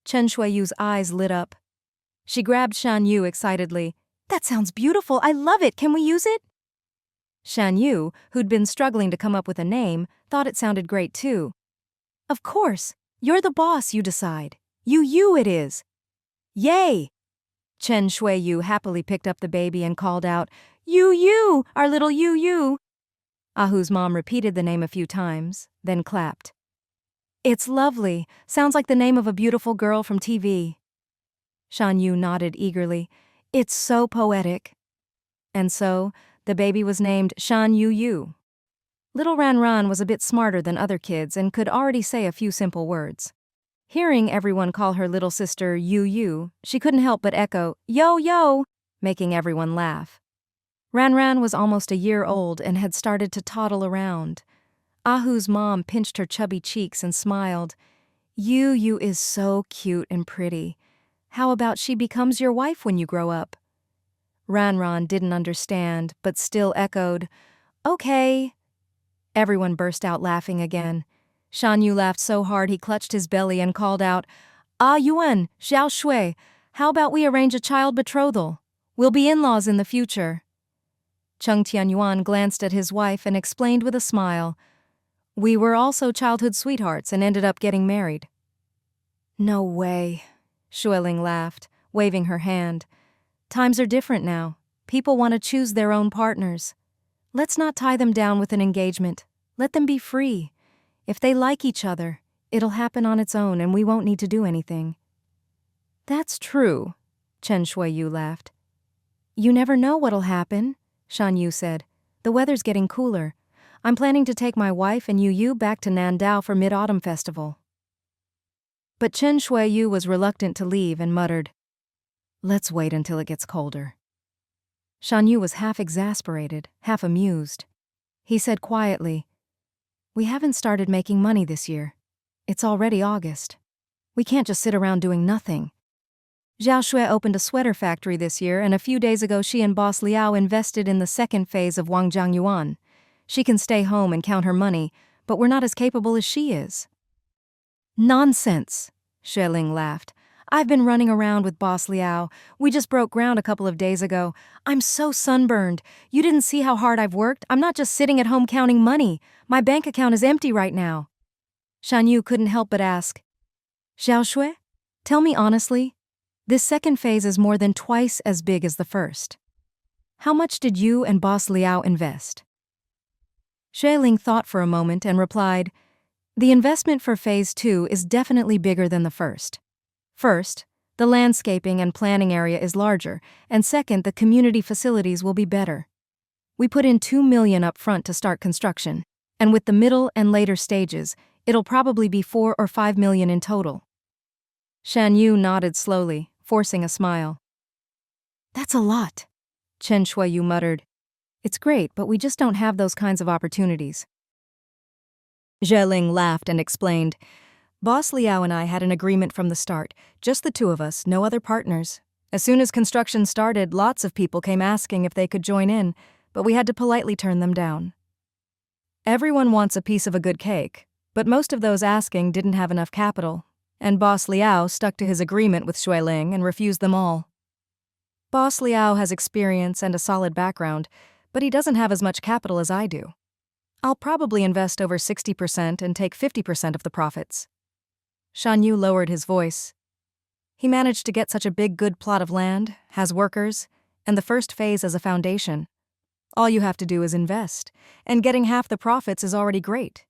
Chen Shuiyu's eyes lit up. She grabbed Shan Yu excitedly. "That sounds beautiful, I love it, can we use it?" Shan Yu, who'd been struggling to come up with a name, thought it sounded great too. "Of course, you're the boss, you decide. Yu it is." "Yay!" Chen Shuiyu happily picked up the baby and called out, "Yu, our little Yu." Ahu's mom repeated the name a few times, then clapped. "It's lovely. Sounds like the name of a beautiful girl from TV." Shan Yu nodded eagerly. "It's so poetic." And so, the baby was named Shan Yu. Little Ran was a bit smarter than other kids and could already say a few simple words. Hearing everyone call her little sister Yu, she couldn't help but echo, "Yo," making everyone laugh. Ran was almost a year old and had started to toddle around. Ahu's mom pinched her chubby cheeks and smiled. "Yu is so cute and pretty. How about she becomes your wife when you grow up?" Ran didn't understand, but still echoed, "Okay." Everyone burst out laughing again. Shan Yu laughed so hard he clutched his belly and called out, "Ah Yuan, Xiao Shui, how about we arrange a child betrothal? We'll be in-laws in the future." Cheng Tianyuan glanced at his wife and explained with a smile, "We were also childhood sweethearts and ended up getting married." "No way," Xue Ling laughed, waving her hand. "Times are different now. People want to choose their own partners. Let's not tie them down with an engagement. Let them be free. If they like each other, it'll happen on its own and we won't need to do anything." "That's true," Chen Shuiyu laughed. "You never know what'll happen," Shan Yu said. "The weather's getting cooler. I'm planning to take my wife and Yu back to Nandao for Mid-Autumn Festival." But Chen Shuiyu was reluctant to leave and muttered, "Let's wait until it gets colder." Shan Yu was half exasperated, half amused. He said quietly, "We haven't started making money this year. It's already August. We can't just sit around doing nothing." Xiao Xue opened a sweater factory this year, and a few days ago she and boss Liao invested in the second phase of Jiangyuan. She can stay home and count her money, but we're not as capable as she is. "Nonsense," Xue Ling laughed. "I've been running around with boss Liao. We just broke ground a couple of days ago. I'm so sunburned. You didn't see how hard I've worked? I'm not just sitting at home counting money. My bank account is empty right now." Shan Yu couldn't help but ask, "Xiao Xue, tell me honestly, this second phase is more than twice as big as the first. How much did you and boss Liao invest?" Xue Ling thought for a moment and replied, "The investment for phase 2 is definitely bigger than the first. First, the landscaping and planning area is larger, and second, the community facilities will be better. We put in 2 million up front to start construction, and with the middle and later stages, it'll probably be 4 or 5 million in total." Shan Yu nodded slowly, forcing a smile. "That's a lot," Chen Shuiyu muttered. "It's great, but we just don't have those kinds of opportunities." Xue Ling laughed and explained, "Boss Liao and I had an agreement from the start, just the two of us, no other partners. As soon as construction started, lots of people came asking if they could join in, but we had to politely turn them down. Everyone wants a piece of a good cake, but most of those asking didn't have enough capital, and Boss Liao stuck to his agreement with Xue Ling and refused them all. Boss Liao has experience and a solid background, but he doesn't have as much capital as I do. I'll probably invest over 60% and take 50% of the profits." Shan Yu lowered his voice. "He managed to get such a big good plot of land, has workers, and the first phase as a foundation. All you have to do is invest, and getting half the profits is already great.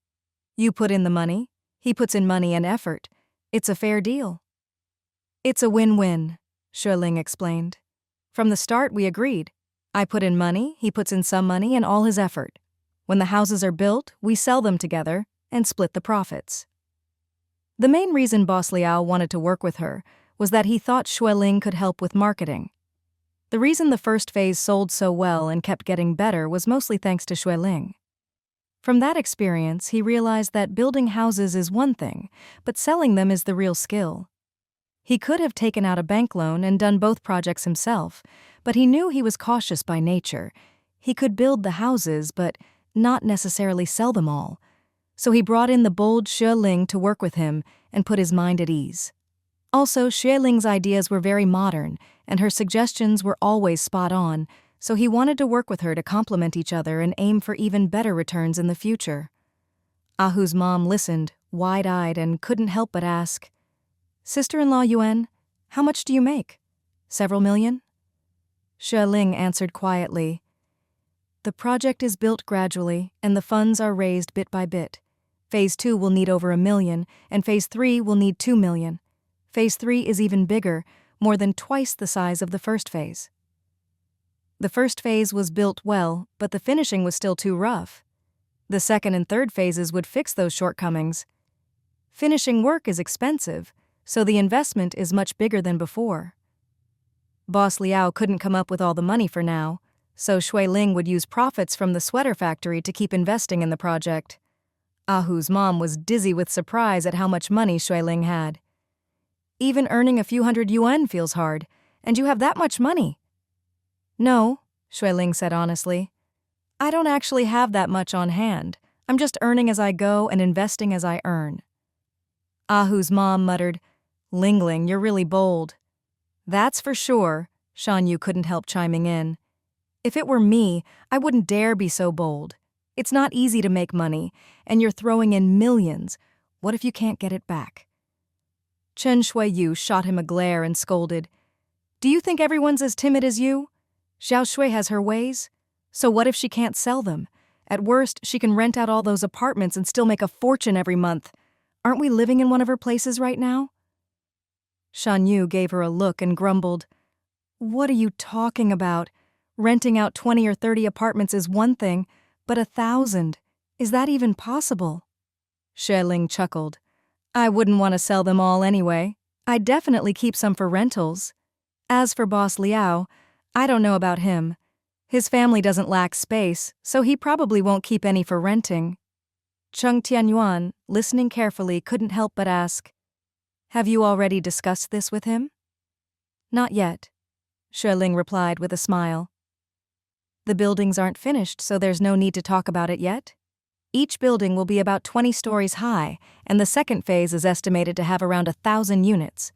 You put in the money, he puts in money and effort. It's a fair deal." "It's a win-win," Xue Ling explained. "From the start we agreed. I put in money, he puts in some money and all his effort. When the houses are built, we sell them together and split the profits." The main reason Boss Liao wanted to work with her was that he thought Xue Ling could help with marketing. The reason the first phase sold so well and kept getting better was mostly thanks to Xue Ling. From that experience, he realized that building houses is one thing, but selling them is the real skill. He could have taken out a bank loan and done both projects himself, but he knew he was cautious by nature. He could build the houses, but not necessarily sell them all. So he brought in the bold Xue Ling to work with him and put his mind at ease. Also, Xue Ling's ideas were very modern, and her suggestions were always spot on, so he wanted to work with her to complement each other and aim for even better returns in the future. Ahu's mom listened, wide-eyed, and couldn't help but ask, "Sister-in-law Yuan, how much do you make? Several million?" Xue Ling answered quietly, "The project is built gradually, and the funds are raised bit by bit. Phase 2 will need over 1 million, and Phase 3 will need 2 million. Phase 3 is even bigger, more than twice the size of the first phase. The first phase was built well, but the finishing was still too rough. The second and third phases would fix those shortcomings. Finishing work is expensive, so the investment is much bigger than before. Boss Liao couldn't come up with all the money for now, so Xue Ling would use profits from the sweater factory to keep investing in the project." Ahu's mom was dizzy with surprise at how much money Xue Ling had. "Even earning a few hundred yuan feels hard, and you have that much money." "No," Xue Ling said honestly. "I don't actually have that much on hand. I'm just earning as I go and investing as I earn." Ahu's mom muttered, "Lingling, you're really bold." "That's for sure," Shan Yu couldn't help chiming in. "If it were me, I wouldn't dare be so bold. It's not easy to make money, and you're throwing in millions. What if you can't get it back?" Chen Shuiyu shot him a glare and scolded, "Do you think everyone's as timid as you? Xiao Xue has her ways. So what if she can't sell them? At worst, she can rent out all those apartments and still make a fortune every month. Aren't we living in one of her places right now?" Shan Yu gave her a look and grumbled, "What are you talking about? Renting out 20 or 30 apartments is one thing, but 1,000, is that even possible?" Xue Ling chuckled. "I wouldn't want to sell them all anyway. I'd definitely keep some for rentals. As for Boss Liao, I don't know about him. His family doesn't lack space, so he probably won't keep any for renting. Cheng Tianyuan, listening carefully, couldn't help but ask, "Have you already discussed this with him?" "Not yet," Xue Ling replied with a smile. "The buildings aren't finished, so there's no need to talk about it yet. Each building will be about 20 stories high, and the second phase is estimated to have around 1,000 units.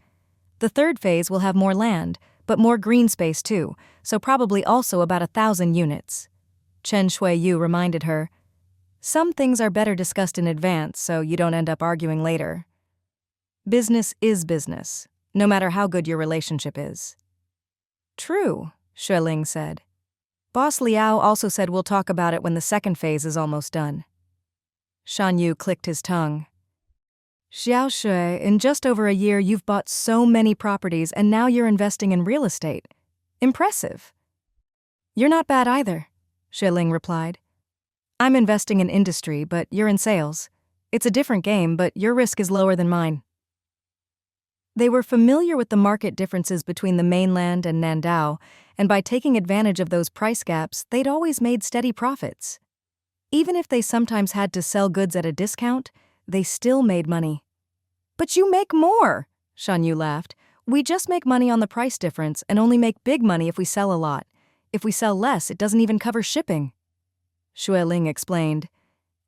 The third phase will have more land, but more green space too, so probably also about 1,000 units." Chen Shuiyu reminded her, "Some things are better discussed in advance so you don't end up arguing later. Business is business, no matter how good your relationship is." "True," Xue Ling said. "Boss Liao also said we'll talk about it when the second phase is almost done." Shan Yu clicked his tongue. "Xiao Shui, in just over a year you've bought so many properties and now you're investing in real estate. Impressive." "You're not bad either," Xue Ling replied. "I'm investing in industry, but you're in sales. It's a different game, but your risk is lower than mine." They were familiar with the market differences between the mainland and Nandao, and by taking advantage of those price gaps, they'd always made steady profits. Even if they sometimes had to sell goods at a discount, they still made money. "But you make more," Shan Yu laughed. "We just make money on the price difference and only make big money if we sell a lot. If we sell less, it doesn't even cover shipping." Xue Ling explained,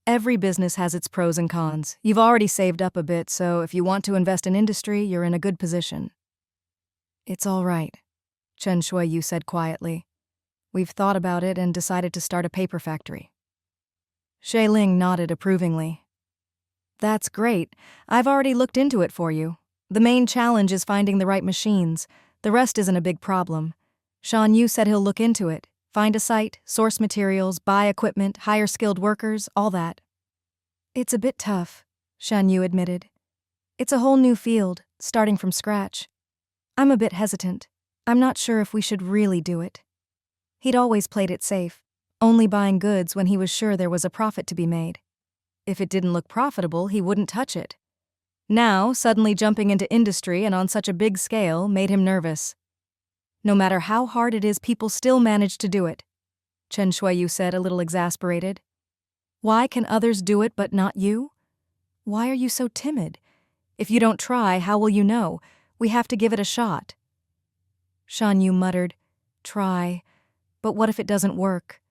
"Every business has its pros and cons. You've already saved up a bit, so if you want to invest in industry, you're in a good position." "It's all right," Chen Shuiyu said quietly. "We've thought about it and decided to start a paper factory." Xue Ling nodded approvingly. "That's great. I've already looked into it for you. The main challenge is finding the right machines. The rest isn't a big problem. Shan Yu said he'll look into it. Find a site, source materials, buy equipment, hire skilled workers, all that." "It's a bit tough," Shan Yu admitted. "It's a whole new field, starting from scratch. I'm a bit hesitant. I'm not sure if we should really do it." He'd always played it safe, only buying goods when he was sure there was a profit to be made. If it didn't look profitable, he wouldn't touch it. Now, suddenly jumping into industry and on such a big scale made him nervous. "No matter how hard it is, people still manage to do it," Chen Shuiyu said, a little exasperated. "Why can others do it but not you? Why are you so timid? If you don't try, how will you know? We have to give it a shot." Shan Yu muttered, "Try, but what if it doesn't work?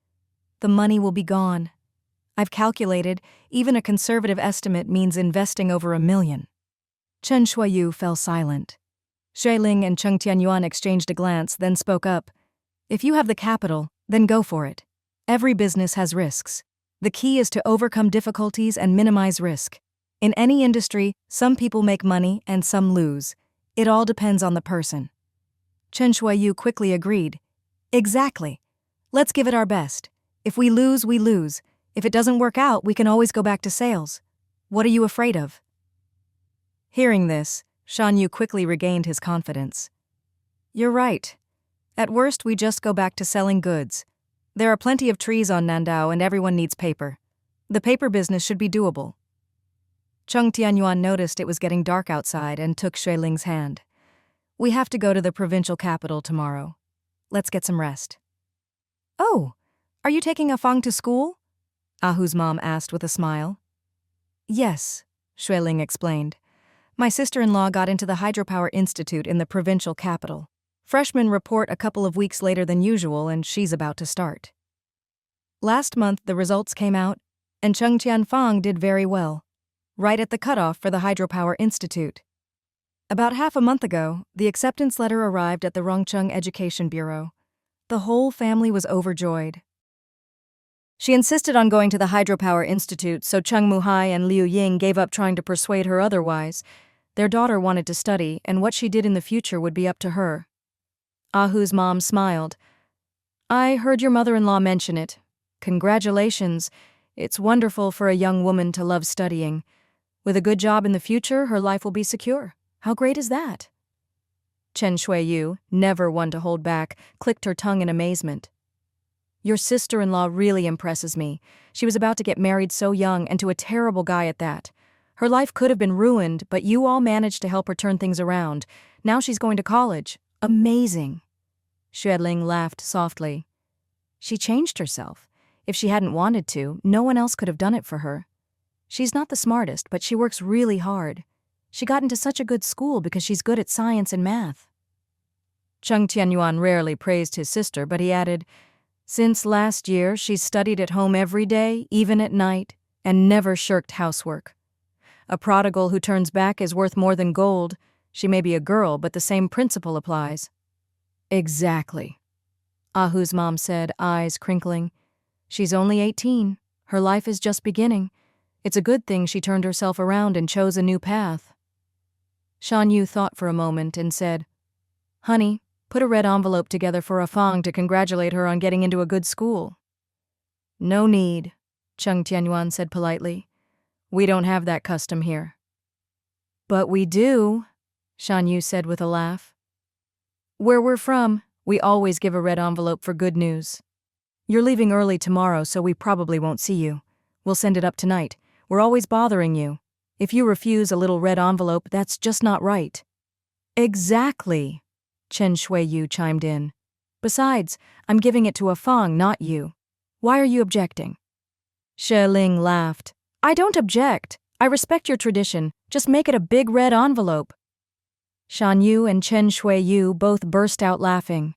The money will be gone. I've calculated, even a conservative estimate means investing over $1 million. Chen Shuiyu fell silent. Xue Ling and Cheng Tianyuan exchanged a glance, then spoke up. "If you have the capital, then go for it. Every business has risks. The key is to overcome difficulties and minimize risk. In any industry, some people make money and some lose. It all depends on the person." Chen Shuiyu quickly agreed. "Exactly. Let's give it our best. If we lose, we lose. If it doesn't work out, we can always go back to sales. What are you afraid of?" Hearing this, Shan Yu quickly regained his confidence. "You're right. At worst, we just go back to selling goods. There are plenty of trees on Nandao and everyone needs paper. The paper business should be doable." Cheng Tianyuan noticed it was getting dark outside and took Xue Ling's hand. "We have to go to the provincial capital tomorrow. Let's get some rest." "Oh, are you taking Afang to school?" Ahu's mom asked with a smile. "Yes," Xue Ling explained. "My sister-in-law got into the Hydropower Institute in the provincial capital. Freshmen report a couple of weeks later than usual, and she's about to start." Last month, the results came out, and Cheng Tianfang did very well, right at the cutoff for the Hydropower Institute. About half a month ago, the acceptance letter arrived at the Rongcheng Education Bureau. The whole family was overjoyed. She insisted on going to the Hydropower Institute, so Cheng Muhai and Liu Ying gave up trying to persuade her otherwise. Their daughter wanted to study, and what she did in the future would be up to her. Ahu's mom smiled. "I heard your mother-in-law mention it. Congratulations. It's wonderful for a young woman to love studying. With a good job in the future, her life will be secure. How great is that?" Chen Shuiyu, never one to hold back, clicked her tongue in amazement. "Your sister-in-law really impresses me. She was about to get married so young and to a terrible guy at that. Her life could have been ruined, but you all managed to help her turn things around. Now she's going to college. Amazing." Xue Ling laughed softly. She changed herself. If she hadn't wanted to, no one else could have done it for her. She's not the smartest, but she works really hard. She got into such a good school because she's good at science and math. Cheng Tianyuan rarely praised his sister, but he added, since last year, she's studied at home every day, even at night, and never shirked housework. A prodigal who turns back is worth more than gold. She may be a girl, but the same principle applies. Exactly, Ahu's mom said, eyes crinkling. She's only 18. Her life is just beginning. It's a good thing she turned herself around and chose a new path. Shan Yu thought for a moment and said, Honey, put a red envelope together for Afang to congratulate her on getting into a good school. No need, Cheng Tianyuan said politely. We don't have that custom here. But we do, Shan Yu said with a laugh. Where we're from, we always give a red envelope for good news. You're leaving early tomorrow, so we probably won't see you. We'll send it up tonight. We're always bothering you. If you refuse a little red envelope, that's just not right. Exactly, Chen Shuiyu chimed in. Besides, I'm giving it to Afang, not you. Why are you objecting? Xue Ling laughed. I don't object. I respect your tradition. Just make it a big red envelope. Shan Yu and Chen Shuiyu both burst out laughing.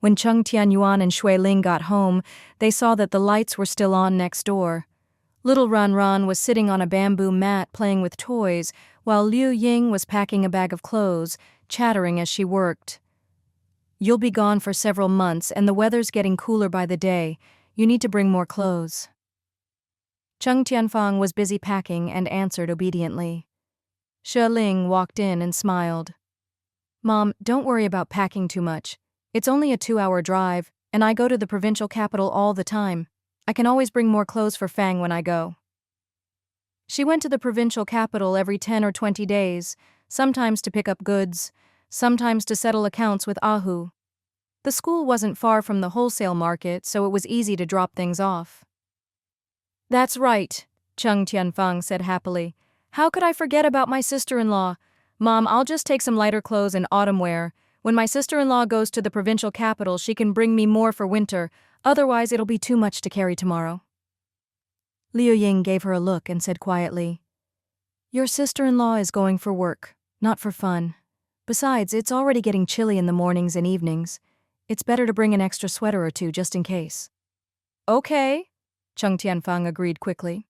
When Cheng Tianyuan and Xue Ling got home, they saw that the lights were still on next door. Little Ran was sitting on a bamboo mat playing with toys, while Liu Ying was packing a bag of clothes, chattering as she worked. You'll be gone for several months, and the weather's getting cooler by the day. You need to bring more clothes. Cheng Tianfang was busy packing and answered obediently. Xue Ling walked in and smiled. Mom, don't worry about packing too much. It's only a 2-hour drive, and I go to the provincial capital all the time. I can always bring more clothes for Fang when I go. She went to the provincial capital every 10 or 20 days, sometimes to pick up goods, sometimes to settle accounts with Ahu. The school wasn't far from the wholesale market, so it was easy to drop things off. That's right, Cheng Tianfang said happily. How could I forget about my sister-in-law? Mom, I'll just take some lighter clothes and autumn wear. When my sister-in-law goes to the provincial capital, she can bring me more for winter. Otherwise, it'll be too much to carry tomorrow. Liu Ying gave her a look and said quietly, Your sister-in-law is going for work, not for fun. Besides, it's already getting chilly in the mornings and evenings. It's better to bring an extra sweater or two just in case. Okay, Cheng Tianfang agreed quickly.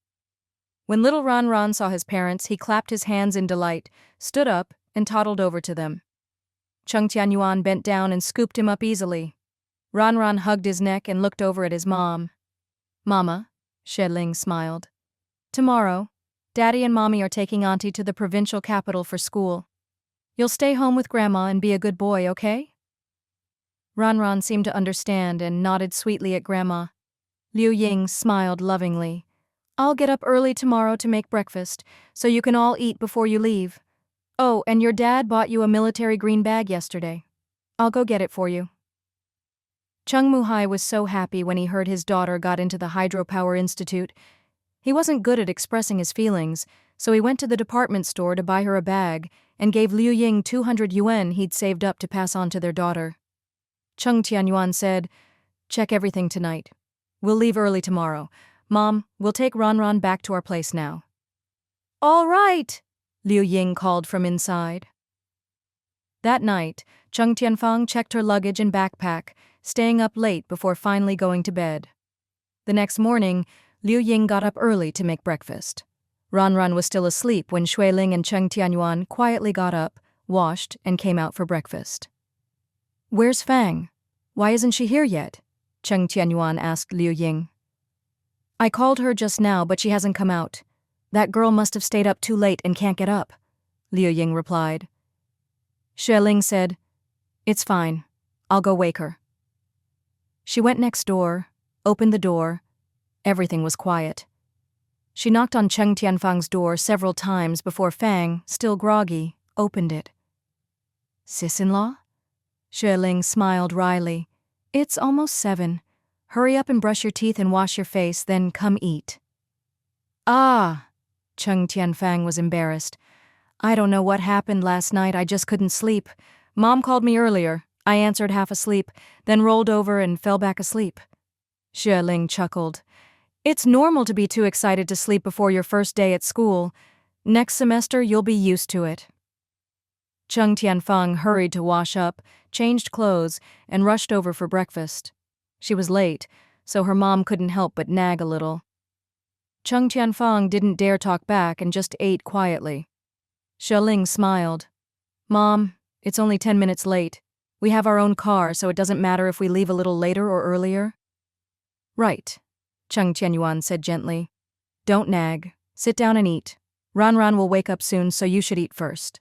When little Ran saw his parents, he clapped his hands in delight, stood up, and toddled over to them. Cheng Tianyuan bent down and scooped him up easily. Ran hugged his neck and looked over at his mom. Mama, Xue Ling smiled. Tomorrow, Daddy and Mommy are taking Auntie to the provincial capital for school. You'll stay home with Grandma and be a good boy, okay? Ran seemed to understand and nodded sweetly at Grandma. Liu Ying smiled lovingly. I'll get up early tomorrow to make breakfast, so you can all eat before you leave. Oh, and your dad bought you a military green bag yesterday. I'll go get it for you. Chung Muhai was so happy when he heard his daughter got into the Hydropower Institute. He wasn't good at expressing his feelings, so he went to the department store to buy her a bag and gave Liu Ying 200 yuan he'd saved up to pass on to their daughter. Cheng Tianyuan said, Check everything tonight. We'll leave early tomorrow. Mom, we'll take Ran back to our place now. All right, Liu Ying called from inside. That night, Cheng Tianfang checked her luggage and backpack, staying up late before finally going to bed. The next morning, Liu Ying got up early to make breakfast. Ran was still asleep when Xue Ling and Cheng Tianyuan quietly got up, washed, and came out for breakfast. Where's Fang? Why isn't she here yet? Cheng Tianyuan asked Liu Ying. I called her just now, but she hasn't come out. That girl must have stayed up too late and can't get up, Liu Ying replied. Xue Ling said, It's fine. I'll go wake her. She went next door, opened the door. Everything was quiet. She knocked on Cheng Tianfang's door several times before Fang, still groggy, opened it. Sis-in-law? Xue Ling smiled wryly. It's almost 7. Hurry up and brush your teeth and wash your face, then come eat. Ah, Cheng Tianfang was embarrassed. I don't know what happened last night, I just couldn't sleep. Mom called me earlier. I answered half asleep, then rolled over and fell back asleep. Xue Ling chuckled. It's normal to be too excited to sleep before your first day at school. Next semester, you'll be used to it. Cheng Tianyuan hurried to wash up, changed clothes, and rushed over for breakfast. She was late, so her mom couldn't help but nag a little. Cheng Tianyuan didn't dare talk back and just ate quietly. Xue Ling smiled. Mom, it's only 10 minutes late. We have our own car, so it doesn't matter if we leave a little later or earlier. Right, Cheng Tianyuan said gently. Don't nag. Sit down and eat. Ran will wake up soon, so you should eat first.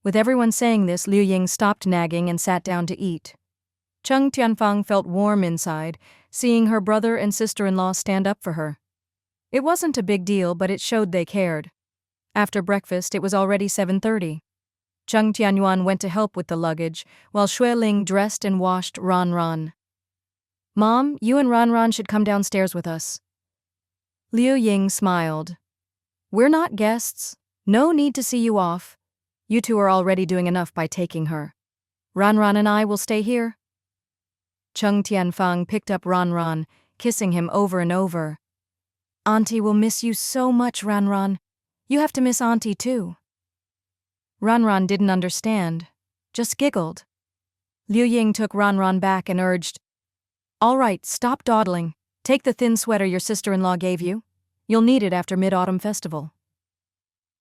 With everyone saying this, Liu Ying stopped nagging and sat down to eat. Cheng Tianyuan felt warm inside, seeing her brother and sister-in-law stand up for her. It wasn't a big deal, but it showed they cared. After breakfast, it was already 7:30. Cheng Tianyuan went to help with the luggage, while Xue Ling dressed and washed Ran. Mom, you and Ran should come downstairs with us. Liu Ying smiled. We're not guests. No need to see you off. You two are already doing enough by taking her. Ran and I will stay here. Cheng Tianyuan picked up Ran, kissing him over and over. Auntie will miss you so much, Ran. You have to miss Auntie too. Ran didn't understand, just giggled. Liu Ying took Ran back and urged, All right, stop dawdling. Take the thin sweater your sister-in-law gave you. You'll need it after Mid-Autumn Festival.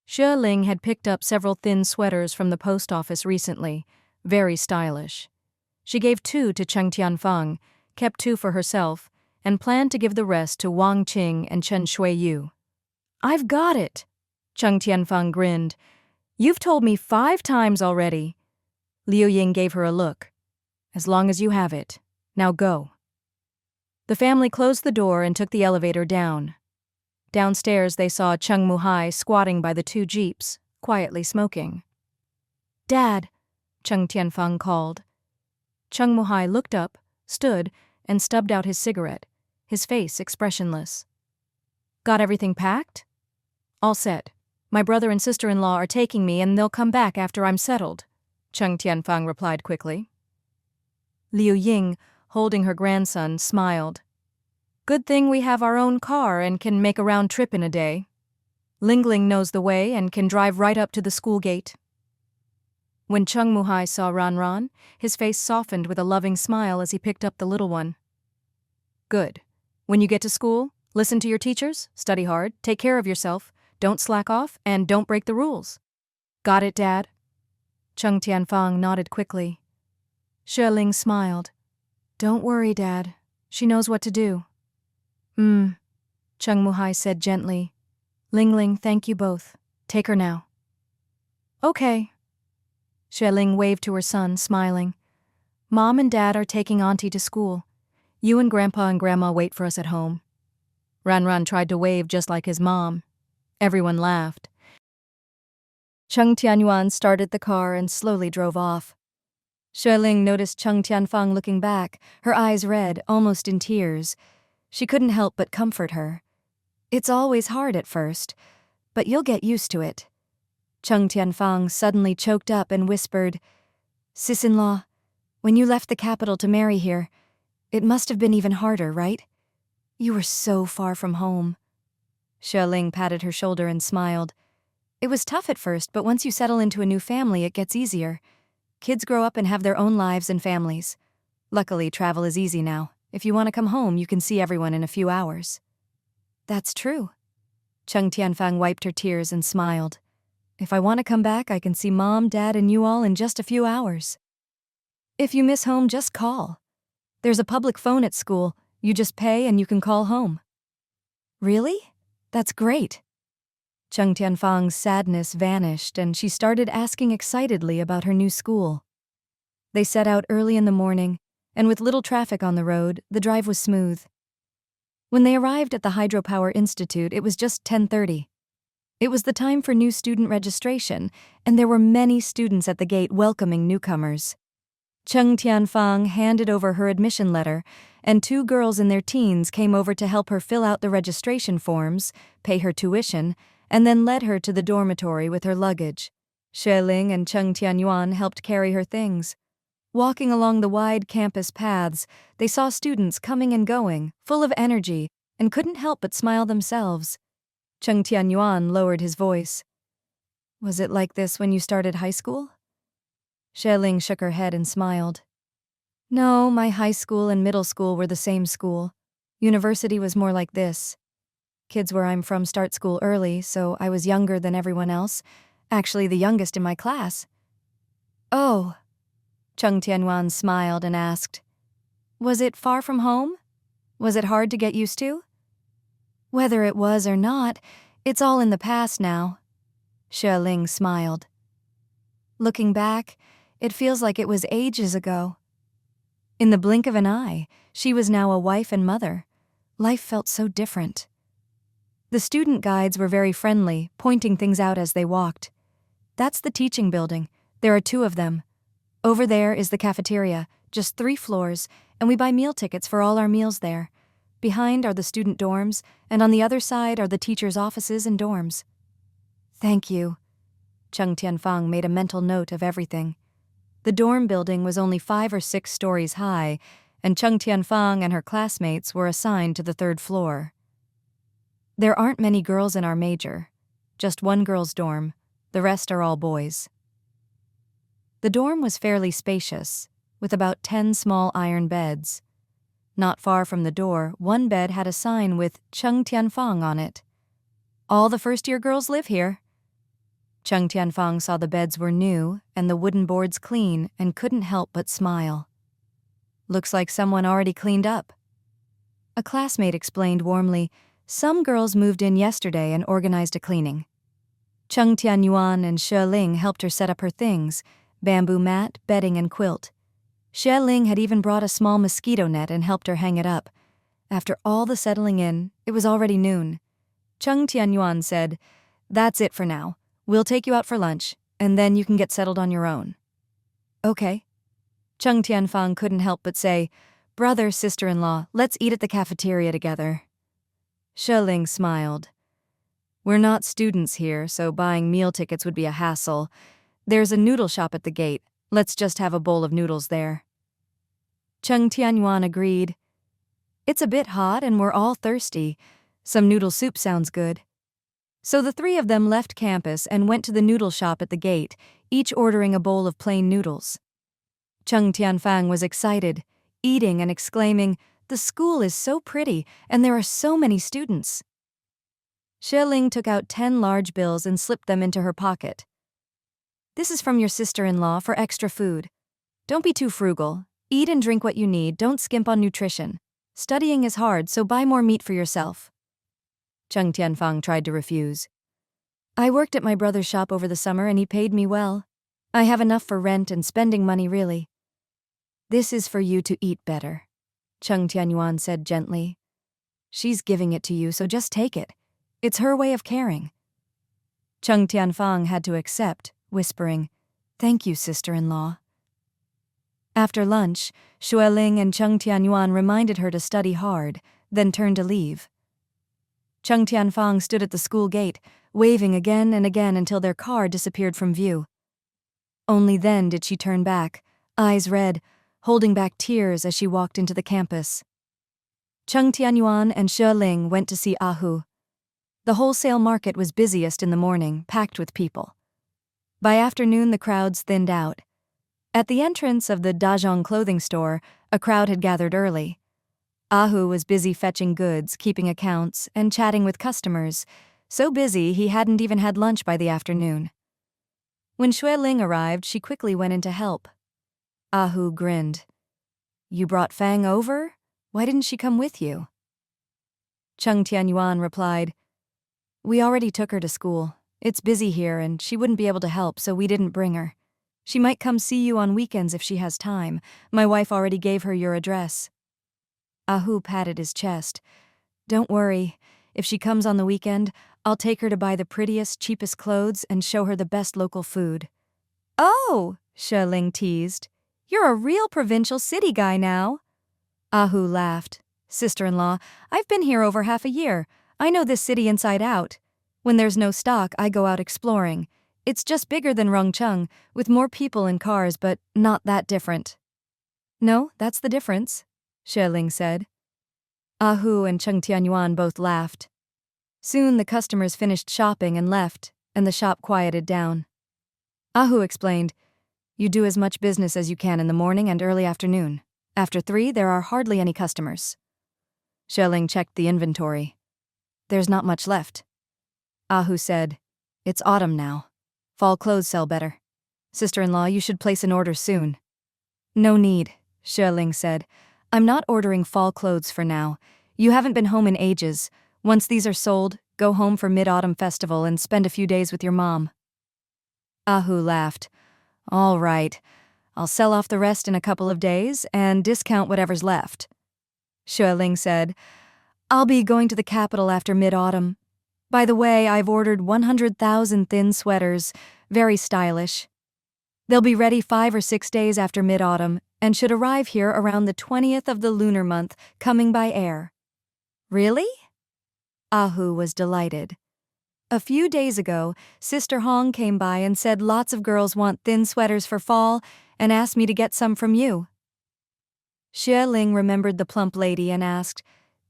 Xue Ling had picked up several thin sweaters from the post office recently, very stylish. She gave 2 to Cheng Tianyuan, kept 2 for herself, and planned to give the rest to Wang Qing and Chen Shuiyu. I've got it, Cheng Tianyuan grinned. You've told me 5 times already. Liu Ying gave her a look. As long as you have it. Now go. The family closed the door and took the elevator down. Downstairs they saw Cheng Muhai squatting by the 2 jeeps, quietly smoking. Dad, Cheng Tianyuan called. Cheng Muhai looked up, stood, and stubbed out his cigarette, his face expressionless. Got everything packed? All set. My brother and sister-in-law are taking me and they'll come back after I'm settled, Cheng Tianyuan replied quickly. Liu Ying, holding her grandson, smiled. Good thing we have our own car and can make a round trip in a day. Ling knows the way and can drive right up to the school gate. When Cheng Muhai saw Ran, his face softened with a loving smile as he picked up the little one. Good. When you get to school, listen to your teachers, study hard, take care of yourself, don't slack off, and don't break the rules. Got it, Dad? Cheng Tianyuan nodded quickly. Xue Ling smiled. Don't worry, Dad. She knows what to do. Cheng Muhai said gently. Ling, thank you both. Take her now. Okay. Xue Ling waved to her son, smiling. Mom and Dad are taking Auntie to school. You and Grandpa and Grandma wait for us at home. Ran tried to wave just like his mom. Everyone laughed. Cheng Tianyuan started the car and slowly drove off. Xue Ling noticed Cheng Tianyuan looking back, her eyes red, almost in tears. She couldn't help but comfort her. It's always hard at first, but you'll get used to it. Cheng Tianyuan suddenly choked up and whispered, Sis-in-law, when you left the capital to marry here, it must have been even harder, right? You were so far from home. Xue Ling patted her shoulder and smiled. It was tough at first, but once you settle into a new family, it gets easier. Kids grow up and have their own lives and families. Luckily, travel is easy now. If you want to come home, you can see everyone in a few hours. That's true. Cheng Tianyuan wiped her tears and smiled. If I want to come back, I can see Mom, Dad, and you all in just a few hours. If you miss home, just call. There's a public phone at school. You just pay and you can call home. Really? That's great. Cheng Tianyuan's sadness vanished and she started asking excitedly about her new school. They set out early in the morning, and with little traffic on the road, the drive was smooth. When they arrived at the Hydropower Institute, it was just 10:30. It was the time for new student registration, and there were many students at the gate welcoming newcomers. Cheng Tianyuan handed over her admission letter, and 2 girls in their teens came over to help her fill out the registration forms, pay her tuition, and then led her to the dormitory with her luggage. Xue Ling and Cheng Tianyuan helped carry her things. Walking along the wide campus paths, they saw students coming and going, full of energy, and couldn't help but smile themselves. Cheng Tianyuan lowered his voice. Was it like this when you started high school? Xue Ling shook her head and smiled. No, my high school and middle school were the same school. University was more like this. Kids where I'm from start school early, so I was younger than everyone else, actually the youngest in my class. Oh, Cheng Tianyuan smiled and asked, was it far from home? Was it hard to get used to? Whether it was or not, it's all in the past now. Xue Ling smiled. Looking back, it feels like it was ages ago. In the blink of an eye, she was now a wife and mother. Life felt so different. The student guides were very friendly, pointing things out as they walked. That's the teaching building. There are 2 of them. Over there is the cafeteria, just 3 floors, and we buy meal tickets for all our meals there. Behind are the student dorms, and on the other side are the teachers' offices and dorms. Thank you. Cheng Tianfang made a mental note of everything. The dorm building was only 5 or 6 stories high, and Cheng Tianfang and her classmates were assigned to the 3rd floor. There aren't many girls in our major. Just 1 girl's dorm. The rest are all boys. The dorm was fairly spacious, with about 10 small iron beds. Not far from the door, 1 bed had a sign with Cheng Tianfang on it. All the first-year girls live here. Cheng Tianfang saw the beds were new and the wooden boards clean and couldn't help but smile. Looks like someone already cleaned up. A classmate explained warmly, some girls moved in yesterday and organized a cleaning. Cheng Tianyuan and Xue Ling helped her set up her things, bamboo mat, bedding, and quilt. Xue Ling had even brought a small mosquito net and helped her hang it up. After all the settling in, it was already noon. Cheng Tianyuan said, that's it for now. We'll take you out for lunch, and then you can get settled on your own. Okay. Cheng Tianfang couldn't help but say, brother, sister-in-law, let's eat at the cafeteria together. Xue Ling smiled. We're not students here, so buying meal tickets would be a hassle. There's a noodle shop at the gate. Let's just have a bowl of noodles there. Cheng Tianyuan agreed. It's a bit hot and we're all thirsty. Some noodle soup sounds good. So the 3 of them left campus and went to the noodle shop at the gate, each ordering a bowl of plain noodles. Cheng Tianfang was excited, eating and exclaiming, the school is so pretty and there are so many students. Xue Ling took out 10 large bills and slipped them into her pocket. This is from your sister-in-law for extra food. Don't be too frugal. Eat and drink what you need, don't skimp on nutrition. Studying is hard, so buy more meat for yourself. Cheng Tianfang tried to refuse. I worked at my brother's shop over the summer and he paid me well. I have enough for rent and spending money really. This is for you to eat better, Cheng Tianyuan said gently. She's giving it to you, so just take it. It's her way of caring. Cheng Tianfang had to accept, whispering, thank you, sister-in-law. After lunch, Xue Ling and Cheng Tianyuan reminded her to study hard, then turned to leave. Cheng Tianfang stood at the school gate, waving again and again until their car disappeared from view. Only then did she turn back, eyes red, holding back tears as she walked into the campus. Cheng Tianyuan and Xue Ling went to see Ahu. The wholesale market was busiest in the morning, packed with people. By afternoon, the crowds thinned out. At the entrance of the Dazhong clothing store, a crowd had gathered early. Ahu was busy fetching goods, keeping accounts, and chatting with customers, so busy he hadn't even had lunch by the afternoon. When Xue Ling arrived, she quickly went in to help. Ahu grinned. You brought Fang over? Why didn't she come with you? Cheng Tianyuan replied, We already took her to school. It's busy here and she wouldn't be able to help, so we didn't bring her. She might come see you on weekends if she has time. My wife already gave her your address. Ahu patted his chest. Don't worry. If she comes on the weekend, I'll take her to buy the prettiest, cheapest clothes and show her the best local food. Oh, Xue Ling teased. You're a real provincial city guy now. Ahu laughed. Sister-in-law, I've been here over half a year. I know this city inside out. When there's no stock, I go out exploring. It's just bigger than Rongcheng, with more people and cars, but not that different. No, that's the difference, Xue Ling said. Hu and Cheng Tianyuan both laughed. Soon the customers finished shopping and left, and the shop quieted down. Hu explained, "You do as much business as you can in the morning and early afternoon. After 3, there are hardly any customers." Xue Ling checked the inventory. "There's not much left." Hu said, "It's autumn now. Fall clothes sell better. Sister-in-law, you should place an order soon." "No need," Xue Ling said. "I'm not ordering fall clothes for now. You haven't been home in ages. Once these are sold, go home for Mid-Autumn Festival and spend a few days with your mom." Hu laughed. "All right. I'll sell off the rest in a couple of days and discount whatever's left." Xue Ling said, "I'll be going to the capital after mid-autumn. By the way, I've ordered 100,000 thin sweaters, very stylish. They'll be ready 5 or 6 days after mid-autumn and should arrive here around the 20th of the lunar month, coming by air." "Really?" Hu was delighted. "A few days ago, Sister Hong came by and said lots of girls want thin sweaters for fall and asked me to get some from you." Xue Ling remembered the plump lady and asked,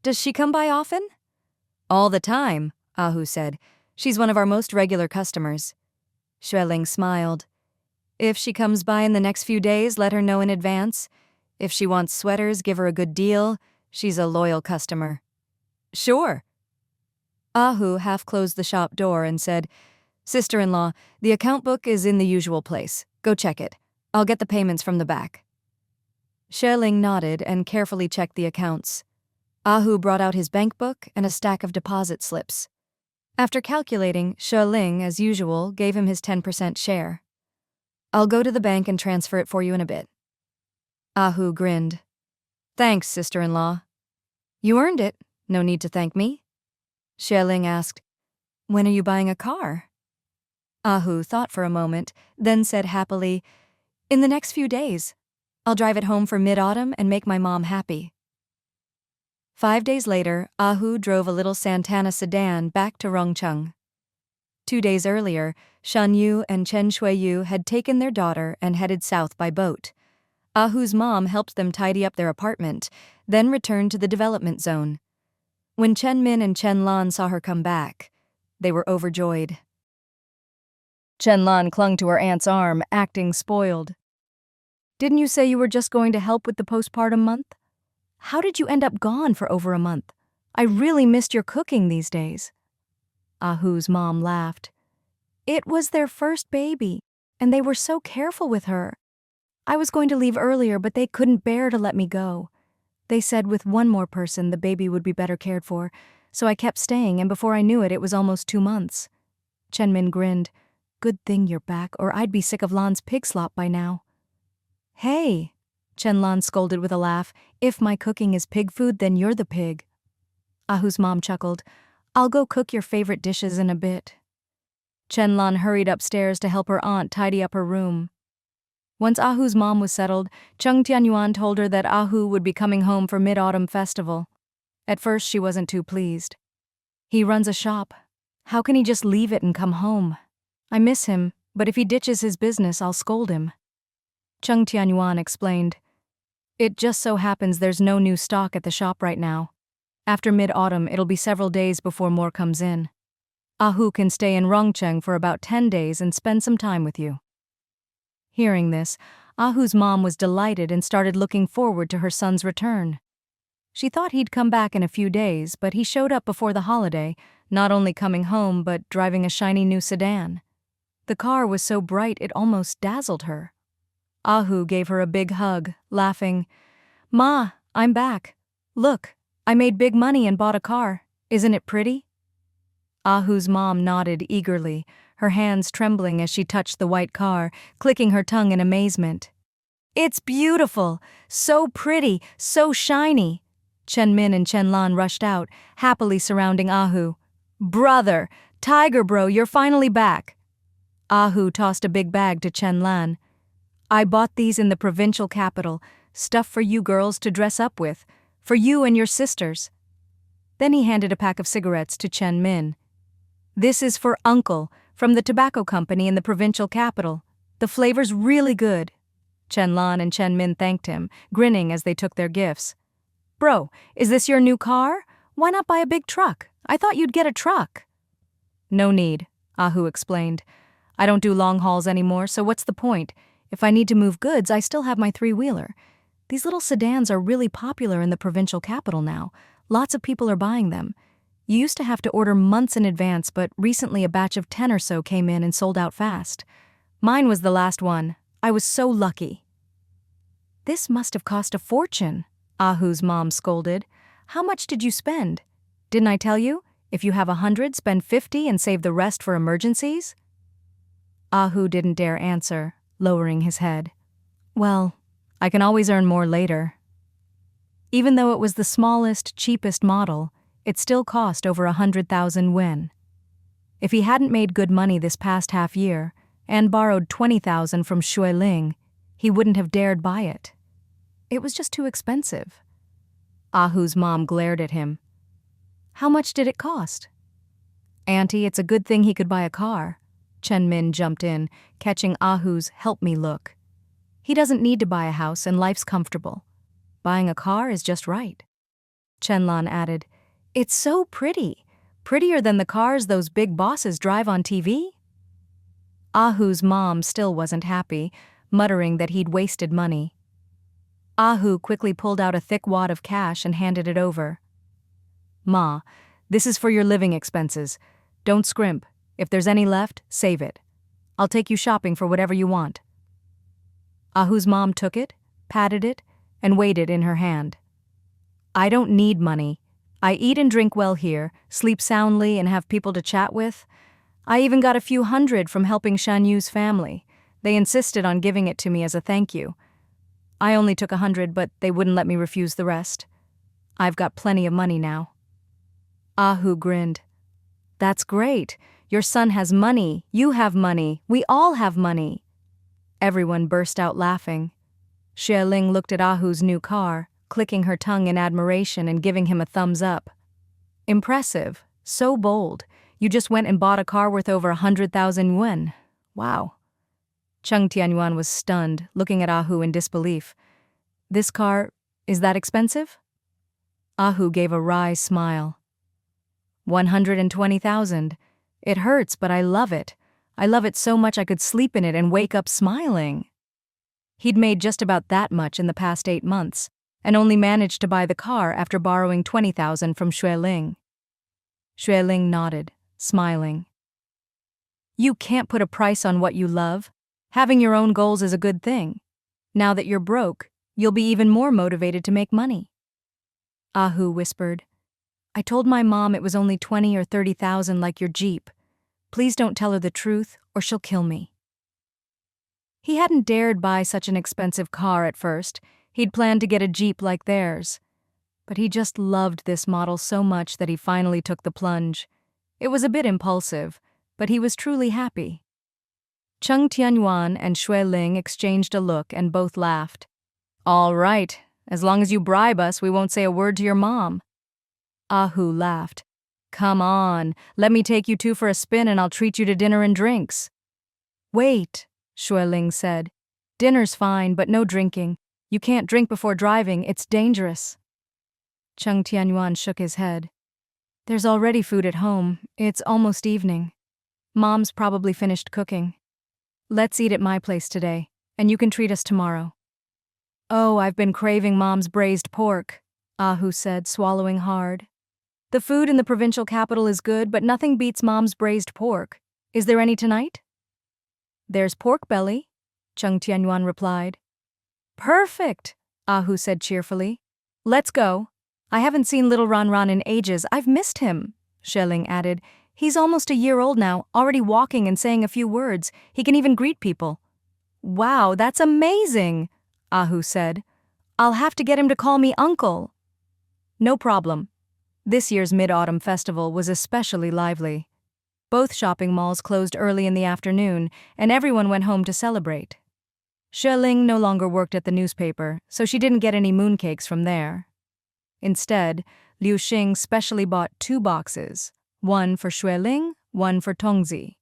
"Does she come by often?" "All the time," Hu said. "She's one of our most regular customers." Xue Ling smiled. "If she comes by in the next few days, let her know in advance. If she wants sweaters, give her a good deal. She's a loyal customer." "Sure." Hu half closed the shop door and said, "Sister-in-law, the account book is in the usual place. Go check it. I'll get the payments from the back." Xue Ling nodded and carefully checked the accounts. Hu brought out his bank book and a stack of deposit slips. After calculating, Xue Ling, as usual, gave him his 10% share. "I'll go to the bank and transfer it for you in a bit." Hu grinned. "Thanks, sister-in-law." "You earned it. No need to thank me." Xue Ling asked, "When are you buying a car?" Hu thought for a moment, then said happily, "In the next few days. I'll drive it home for mid-autumn and make my mom happy." 5 days later, Hu drove a little Santana sedan back to Rongcheng. 2 days earlier, Shan Yu and Chen Shuiyu had taken their daughter and headed south by boat. Hu's mom helped them tidy up their apartment, then returned to the development zone. When Chen Min and Chen Lan saw her come back, they were overjoyed. Chen Lan clung to her aunt's arm, acting spoiled. "Didn't you say you were just going to help with the postpartum month? How did you end up gone for over a month? I really missed your cooking these days." Hu's mom laughed. "It was their first baby, and they were so careful with her. I was going to leave earlier, but they couldn't bear to let me go. They said with one more person the baby would be better cared for, so I kept staying, and before I knew it, it was almost 2 months. Chen Min grinned. "Good thing you're back, or I'd be sick of Lan's pig slop by now." "Hey," Chen Lan scolded with a laugh, "if my cooking is pig food, then you're the pig." Hu's mom chuckled. "I'll go cook your favorite dishes in a bit." Chen Lan hurried upstairs to help her aunt tidy up her room. Once Hu's mom was settled, Cheng Tianyuan told her that Hu would be coming home for Mid-Autumn Festival. At first, she wasn't too pleased. "He runs a shop. How can he just leave it and come home? I miss him, but if he ditches his business, I'll scold him." Cheng Tianyuan explained, "It just so happens there's no new stock at the shop right now. After mid-autumn, it'll be several days before more comes in. Hu can stay in Rongcheng for about 10 days and spend some time with you." Hearing this, Hu's mom was delighted and started looking forward to her son's return. She thought he'd come back in a few days, but he showed up before the holiday, not only coming home but driving a shiny new sedan. The car was so bright it almost dazzled her. Hu gave her a big hug, laughing, "Ma, I'm back. Look, I made big money and bought a car. Isn't it pretty?" Hu's mom nodded eagerly, her hands trembling as she touched the white car, clicking her tongue in amazement. "It's beautiful! So pretty! So shiny!" Chen Min and Chen Lan rushed out, happily surrounding Hu. "Brother! Tiger bro, you're finally back!" Hu tossed a big bag to Chen Lan. "I bought these in the provincial capital, stuff for you girls to dress up with, for you and your sisters." Then he handed a pack of cigarettes to Chen Min. "This is for Uncle, from the tobacco company in the provincial capital. The flavor's really good." Chen Lan and Chen Min thanked him, grinning as they took their gifts. "Bro, is this your new car? Why not buy a big truck? I thought you'd get a truck." "No need," Ahu explained. "I don't do long hauls anymore, so what's the point? If I need to move goods, I still have my three-wheeler. These little sedans are really popular in the provincial capital now. Lots of people are buying them. You used to have to order months in advance, but recently a batch of 10 or so came in and sold out fast. Mine was the last one. I was so lucky." "This must have cost a fortune," Ahu's mom scolded. "How much did you spend? Didn't I tell you? If you have 100, spend 50 and save the rest for emergencies?" Ahu didn't dare answer, lowering his head. "Well, I can always earn more later." Even though it was the smallest, cheapest model, it still cost over 100,000 yuan. If he hadn't made good money this past half year and borrowed 20,000 from Xue Ling, he wouldn't have dared buy it. It was just too expensive. Ahu's mom glared at him. "How much did it cost?" "Auntie, it's a good thing he could buy a car." Chen Min jumped in, catching Ahu's "help me" look. "He doesn't need to buy a house and life's comfortable. Buying a car is just right." Chen Lan added, "It's so pretty. Prettier than the cars those big bosses drive on TV." Ahu's mom still wasn't happy, muttering that he'd wasted money. Ahu quickly pulled out a thick wad of cash and handed it over. "Ma, this is for your living expenses. Don't scrimp. If there's any left, save it. I'll take you shopping for whatever you want." Ahu's mom took it, patted it, and weighed it in her hand. "I don't need money. I eat and drink well here, sleep soundly, and have people to chat with. I even got a few hundred from helping Shan Yu's family. They insisted on giving it to me as a thank you. I only took 100, but they wouldn't let me refuse the rest. I've got plenty of money now." Ahu grinned. "That's great. Your son has money, you have money, we all have money." Everyone burst out laughing. Xue Ling looked at Ahu's new car, clicking her tongue in admiration and giving him a thumbs up. "Impressive. So bold. You just went and bought a car worth over 100,000 yuan. Wow." Cheng Tianyuan was stunned, looking at Ahu in disbelief. "This car, is that expensive?" Ahu gave a wry smile. 120,000. It hurts, but I love it. I love it so much I could sleep in it and wake up smiling." He'd made just about that much in the past 8 months, and only managed to buy the car after borrowing 20,000 from Xue Ling. Xue Ling nodded, smiling. "You can't put a price on what you love. Having your own goals is a good thing. Now that you're broke, you'll be even more motivated to make money." Ahu whispered, "I told my mom it was only 20 or 30,000 like your Jeep. Please don't tell her the truth or she'll kill me." He hadn't dared buy such an expensive car at first. He'd planned to get a Jeep like theirs. But he just loved this model so much that he finally took the plunge. It was a bit impulsive, but he was truly happy. Cheng Tianyuan and Xue Ling exchanged a look and both laughed. "All right, as long as you bribe us, we won't say a word to your mom." Ahu laughed. "Come on, let me take you two for a spin and I'll treat you to dinner and drinks." "Wait," Xue Ling said. "Dinner's fine, but no drinking. You can't drink before driving, it's dangerous." Cheng Tianyuan shook his head. "There's already food at home. It's almost evening. Mom's probably finished cooking. Let's eat at my place today, and you can treat us tomorrow." "Oh, I've been craving Mom's braised pork," Ahu said, swallowing hard. "The food in the provincial capital is good, but nothing beats Mom's braised pork. Is there any tonight?" "There's pork belly," Cheng Tianyuan replied. "Perfect," Ahu said cheerfully. "Let's go. I haven't seen little Ran in ages. I've missed him," Xue Ling added. "He's almost a year old now, already walking and saying a few words. He can even greet people." "Wow, that's amazing," Ahu said. "I'll have to get him to call me uncle." "No problem." This year's Mid-Autumn Festival was especially lively. Both shopping malls closed early in the afternoon, and everyone went home to celebrate. Xue Ling no longer worked at the newspaper, so she didn't get any mooncakes from there. Instead, Liu Xing specially bought 2 boxes, one for Xue Ling, one for Tongzi.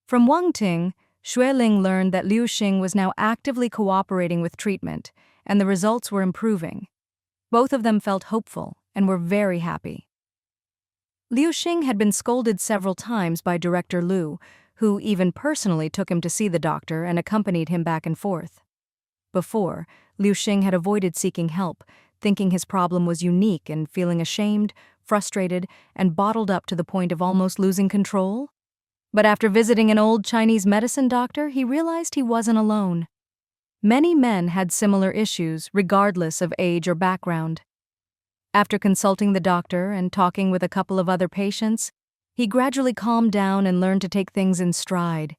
From Wangting, Xue Ling learned that Liu Xing was now actively cooperating with treatment, and the results were improving. Both of them felt hopeful and were very happy. Liu Xing had been scolded several times by Director Liu, who even personally took him to see the doctor and accompanied him back and forth. Before, Liu Xing had avoided seeking help, thinking his problem was unique and feeling ashamed, frustrated, and bottled up to the point of almost losing control. But after visiting an old Chinese medicine doctor, he realized he wasn't alone. Many men had similar issues, regardless of age or background. After consulting the doctor and talking with a couple of other patients, he gradually calmed down and learned to take things in stride.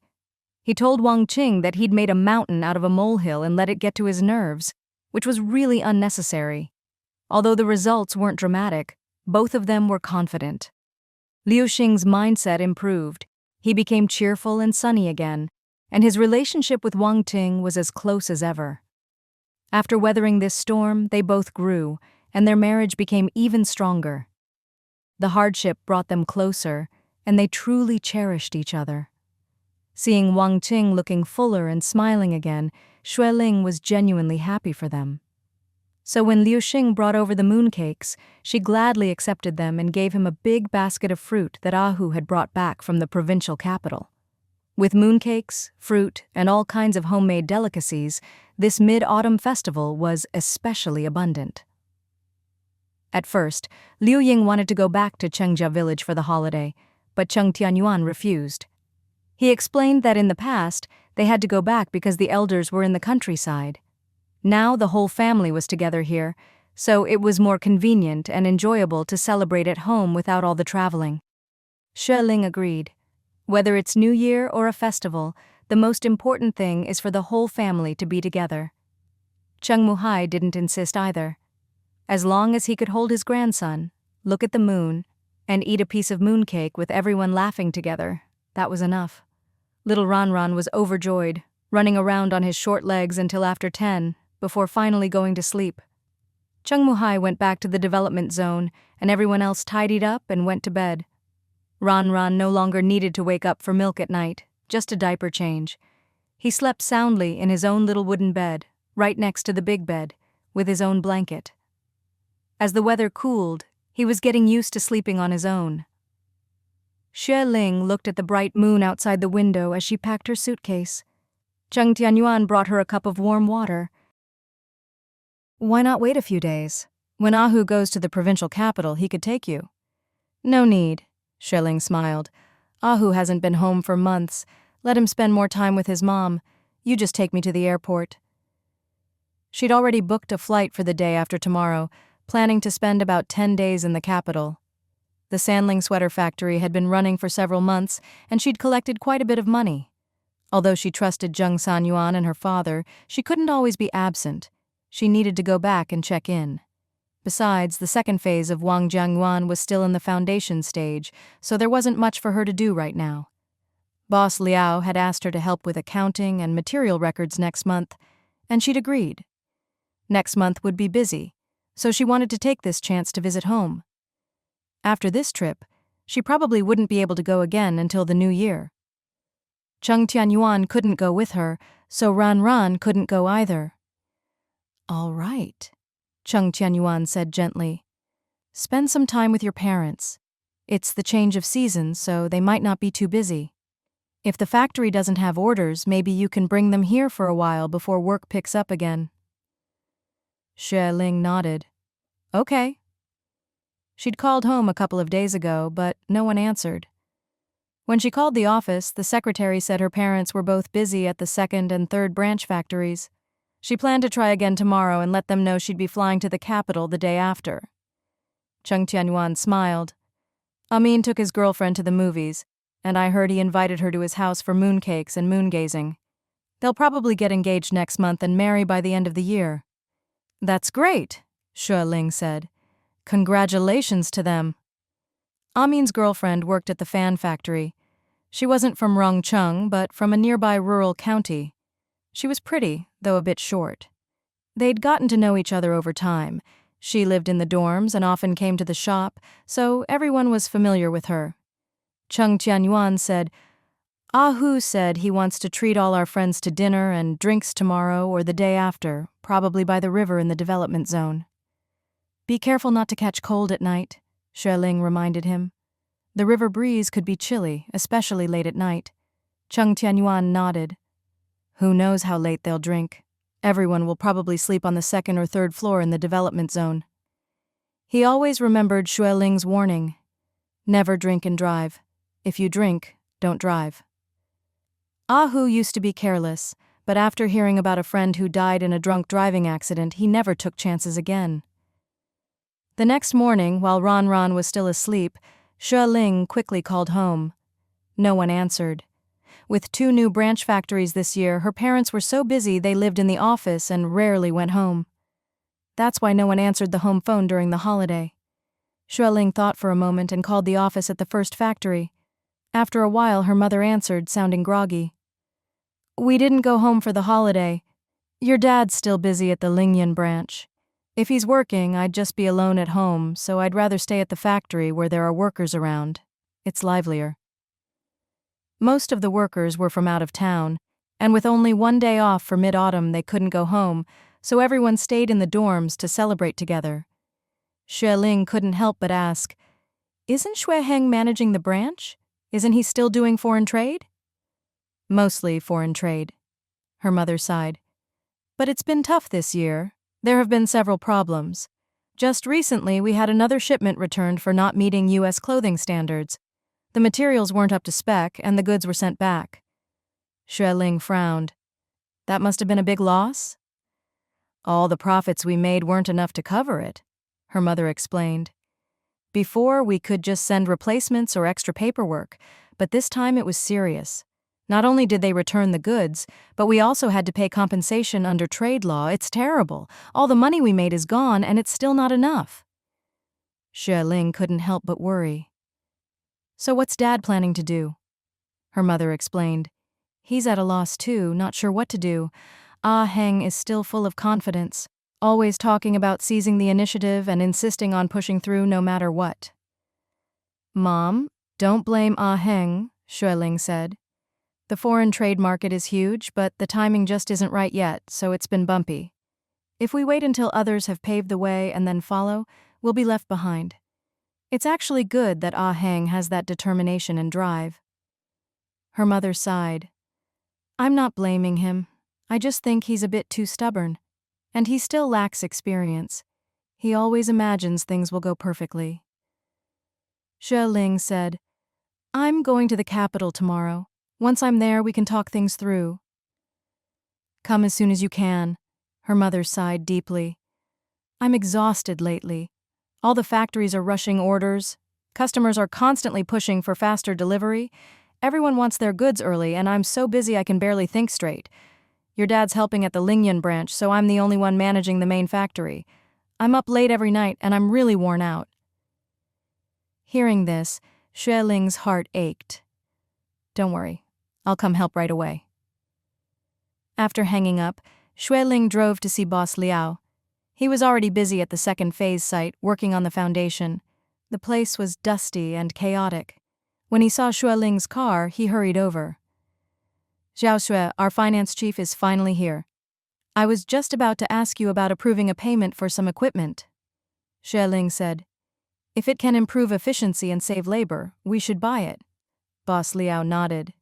He told Wang Qing that he'd made a mountain out of a molehill and let it get to his nerves, which was really unnecessary. Although the results weren't dramatic, both of them were confident. Liu Xing's mindset improved. He became cheerful and sunny again, and his relationship with Wang Qing was as close as ever. After weathering this storm, they both grew, and their marriage became even stronger. The hardship brought them closer, and they truly cherished each other. Seeing Wang Qing looking fuller and smiling again, Xue Ling was genuinely happy for them. So when Liu Xing brought over the mooncakes, she gladly accepted them and gave him a big basket of fruit that Ahu had brought back from the provincial capital. With mooncakes, fruit, and all kinds of homemade delicacies, this mid-autumn festival was especially abundant. At first, Liu Ying wanted to go back to Chengjia village for the holiday, but Cheng Tianyuan refused. He explained that in the past, they had to go back because the elders were in the countryside. Now the whole family was together here, so it was more convenient and enjoyable to celebrate at home without all the traveling. Xue Ling agreed. Whether it's New Year or a festival, the most important thing is for the whole family to be together. Cheng Muhai didn't insist either. As long as he could hold his grandson, look at the moon, and eat a piece of mooncake with everyone laughing together, that was enough. Little Ranran was overjoyed, running around on his short legs until after 10, before finally going to sleep. Cheng Muhai went back to the development zone, and everyone else tidied up and went to bed. Ranran no longer needed to wake up for milk at night, just a diaper change. He slept soundly in his own little wooden bed, right next to the big bed, with his own blanket. As the weather cooled, he was getting used to sleeping on his own. Xue Ling looked at the bright moon outside the window as she packed her suitcase. Cheng Tianyuan brought her a cup of warm water. Why not wait a few days? When Ahu goes to the provincial capital, he could take you. No need, Xue Ling smiled. Ahu hasn't been home for months. Let him spend more time with his mom. You just take me to the airport. She'd already booked a flight for the day after tomorrow, planning to spend about 10 days in the capital. The Sandling sweater factory had been running for several months, and she'd collected quite a bit of money. Although she trusted Zheng Sanyuan and her father, she couldn't always be absent. She needed to go back and check in. Besides, the second phase of Wang Jiangyuan was still in the foundation stage, so there wasn't much for her to do right now. Boss Liao had asked her to help with accounting and material records next month, and she'd agreed. Next month would be busy, so she wanted to take this chance to visit home. After this trip, she probably wouldn't be able to go again until the new year. Cheng Tianyuan couldn't go with her, so Ranran couldn't go either. All right, Cheng Tianyuan said gently. Spend some time with your parents. It's the change of season, so they might not be too busy. If the factory doesn't have orders, maybe you can bring them here for a while before work picks up again. Xue Ling nodded. Okay. She'd called home a couple of days ago, but no one answered. When she called the office, the secretary said her parents were both busy at the second and third branch factories. She planned to try again tomorrow and let them know she'd be flying to the capital the day after. Cheng Tianyuan smiled. Amin took his girlfriend to the movies, and I heard he invited her to his house for mooncakes and moongazing. They'll probably get engaged next month and marry by the end of the year. That's great, Xue Ling said. Congratulations to them. Amin's girlfriend worked at the fan factory. She wasn't from Rongcheng, but from a nearby rural county. She was pretty, though a bit short. They'd gotten to know each other over time. She lived in the dorms and often came to the shop, so everyone was familiar with her. Cheng Tianyuan said, Ahu said he wants to treat all our friends to dinner and drinks tomorrow or the day after, probably by the river in the development zone. Be careful not to catch cold at night, Xue Ling reminded him. The river breeze could be chilly, especially late at night. Cheng Tianyuan nodded. Who knows how late they'll drink? Everyone will probably sleep on the second or third floor in the development zone. He always remembered Xue Ling's warning. Never drink and drive. If you drink, don't drive. Ahu used to be careless, but after hearing about a friend who died in a drunk driving accident, he never took chances again. The next morning, while Ran was still asleep, Xue Ling quickly called home. No one answered. With 2 new branch factories this year, her parents were so busy they lived in the office and rarely went home. That's why no one answered the home phone during the holiday. Xue Ling thought for a moment and called the office at the first factory. After a while, her mother answered, sounding groggy. We didn't go home for the holiday. Your dad's still busy at the Lingyan branch. If he's working, I'd just be alone at home, so I'd rather stay at the factory where there are workers around. It's livelier. Most of the workers were from out of town, and with only 1 day off for mid-autumn, they couldn't go home, so everyone stayed in the dorms to celebrate together. Xue Ling couldn't help but ask, Isn't Xue Heng managing the branch? Isn't he still doing foreign trade? Mostly foreign trade. Her mother sighed. But it's been tough this year. There have been several problems. Just recently, we had another shipment returned for not meeting U.S. clothing standards. The materials weren't up to spec, and the goods were sent back. Xue Ling frowned. That must have been a big loss? All the profits we made weren't enough to cover it, her mother explained. Before, we could just send replacements or extra paperwork, but this time it was serious. Not only did they return the goods, but we also had to pay compensation under trade law. It's terrible. All the money we made is gone, and it's still not enough. Xue Ling couldn't help but worry. So what's Dad planning to do? Her mother explained. He's at a loss too, not sure what to do. Ah Heng is still full of confidence, always talking about seizing the initiative and insisting on pushing through no matter what. Mom, don't blame Ah Heng, Xue Ling said. The foreign trade market is huge, but the timing just isn't right yet, so it's been bumpy. If we wait until others have paved the way and then follow, we'll be left behind. It's actually good that Ah Heng has that determination and drive. Her mother sighed. I'm not blaming him. I just think he's a bit too stubborn. And he still lacks experience. He always imagines things will go perfectly. Xue Ling said, I'm going to the capital tomorrow. Once I'm there, we can talk things through. Come as soon as you can, her mother sighed deeply. I'm exhausted lately. All the factories are rushing orders. Customers are constantly pushing for faster delivery. Everyone wants their goods early, and I'm so busy I can barely think straight. Your dad's helping at the Lingyan branch, so I'm the only one managing the main factory. I'm up late every night, and I'm really worn out. Hearing this, Xue Ling's heart ached. Don't worry. I'll come help right away. After hanging up, Xue Ling drove to see Boss Liao. He was already busy at the second phase site, working on the foundation. The place was dusty and chaotic. When he saw Xue Ling's car, he hurried over. Xiao Xue, our finance chief is finally here. I was just about to ask you about approving a payment for some equipment. Xue Ling said, If it can improve efficiency and save labor, we should buy it. Boss Liao nodded.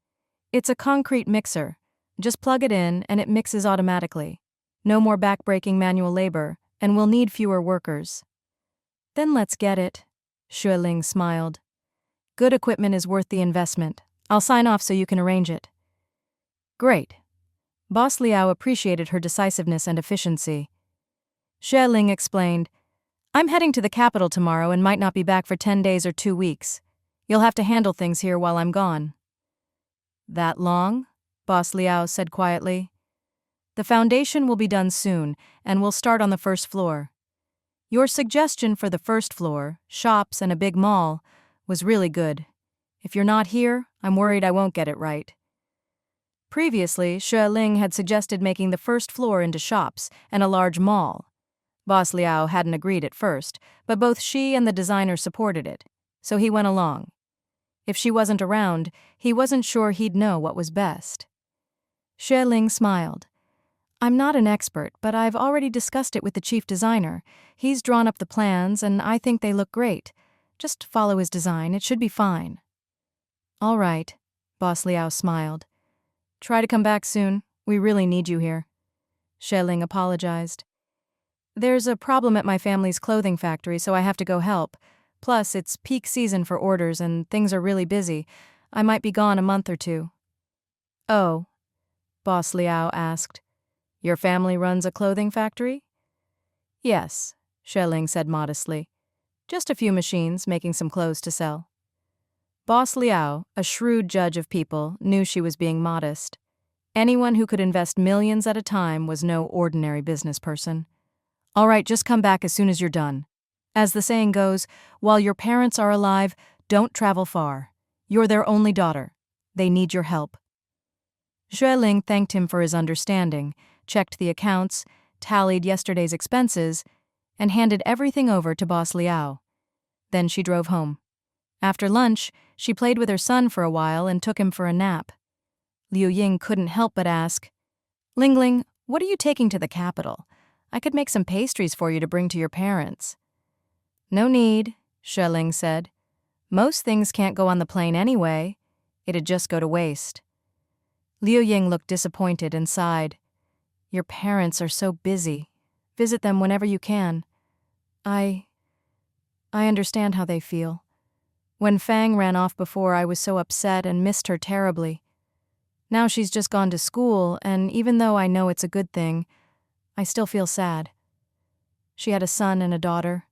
It's a concrete mixer. Just plug it in and it mixes automatically. No more backbreaking manual labor, and we'll need fewer workers. Then let's get it. Xue Ling smiled. Good equipment is worth the investment. I'll sign off so you can arrange it. Great. Boss Liao appreciated her decisiveness and efficiency. Xue Ling explained, I'm heading to the capital tomorrow and might not be back for 10 days or 2 weeks. You'll have to handle things here while I'm gone. That long? Boss Liao said quietly. The foundation will be done soon, and we'll start on the first floor. Your suggestion for the first floor, shops and a big mall, was really good. If you're not here, I'm worried I won't get it right. Previously, Xue Ling had suggested making the first floor into shops and a large mall. Boss Liao hadn't agreed at first, but both she and the designer supported it, so he went along. If she wasn't around, he wasn't sure he'd know what was best. Xue Ling smiled. I'm not an expert, but I've already discussed it with the chief designer. He's drawn up the plans, and I think they look great. Just follow his design, it should be fine. All right, Boss Liao smiled. Try to come back soon. We really need you here. Xue Ling apologized. There's a problem at my family's clothing factory, so I have to go help. Plus, it's peak season for orders and things are really busy. I might be gone a month or two. Oh, Boss Liao asked. Your family runs a clothing factory? Yes, Xue Ling said modestly. Just a few machines making some clothes to sell. Boss Liao, a shrewd judge of people, knew she was being modest. Anyone who could invest millions at a time was no ordinary business person. All right, just come back as soon as you're done. As the saying goes, while your parents are alive, don't travel far. You're their only daughter. They need your help. Xue Ling thanked him for his understanding, checked the accounts, tallied yesterday's expenses, and handed everything over to Boss Liao. Then she drove home. After lunch, she played with her son for a while and took him for a nap. Liu Ying couldn't help but ask, Ling Ling, what are you taking to the capital? I could make some pastries for you to bring to your parents. No need, Xue Ling said. Most things can't go on the plane anyway. It'd just go to waste. Liu Ying looked disappointed and sighed. Your parents are so busy. Visit them whenever you can. I understand how they feel. When Fang ran off before, I was so upset and missed her terribly. Now she's just gone to school, and even though I know it's a good thing, I still feel sad. She had a son and a daughter.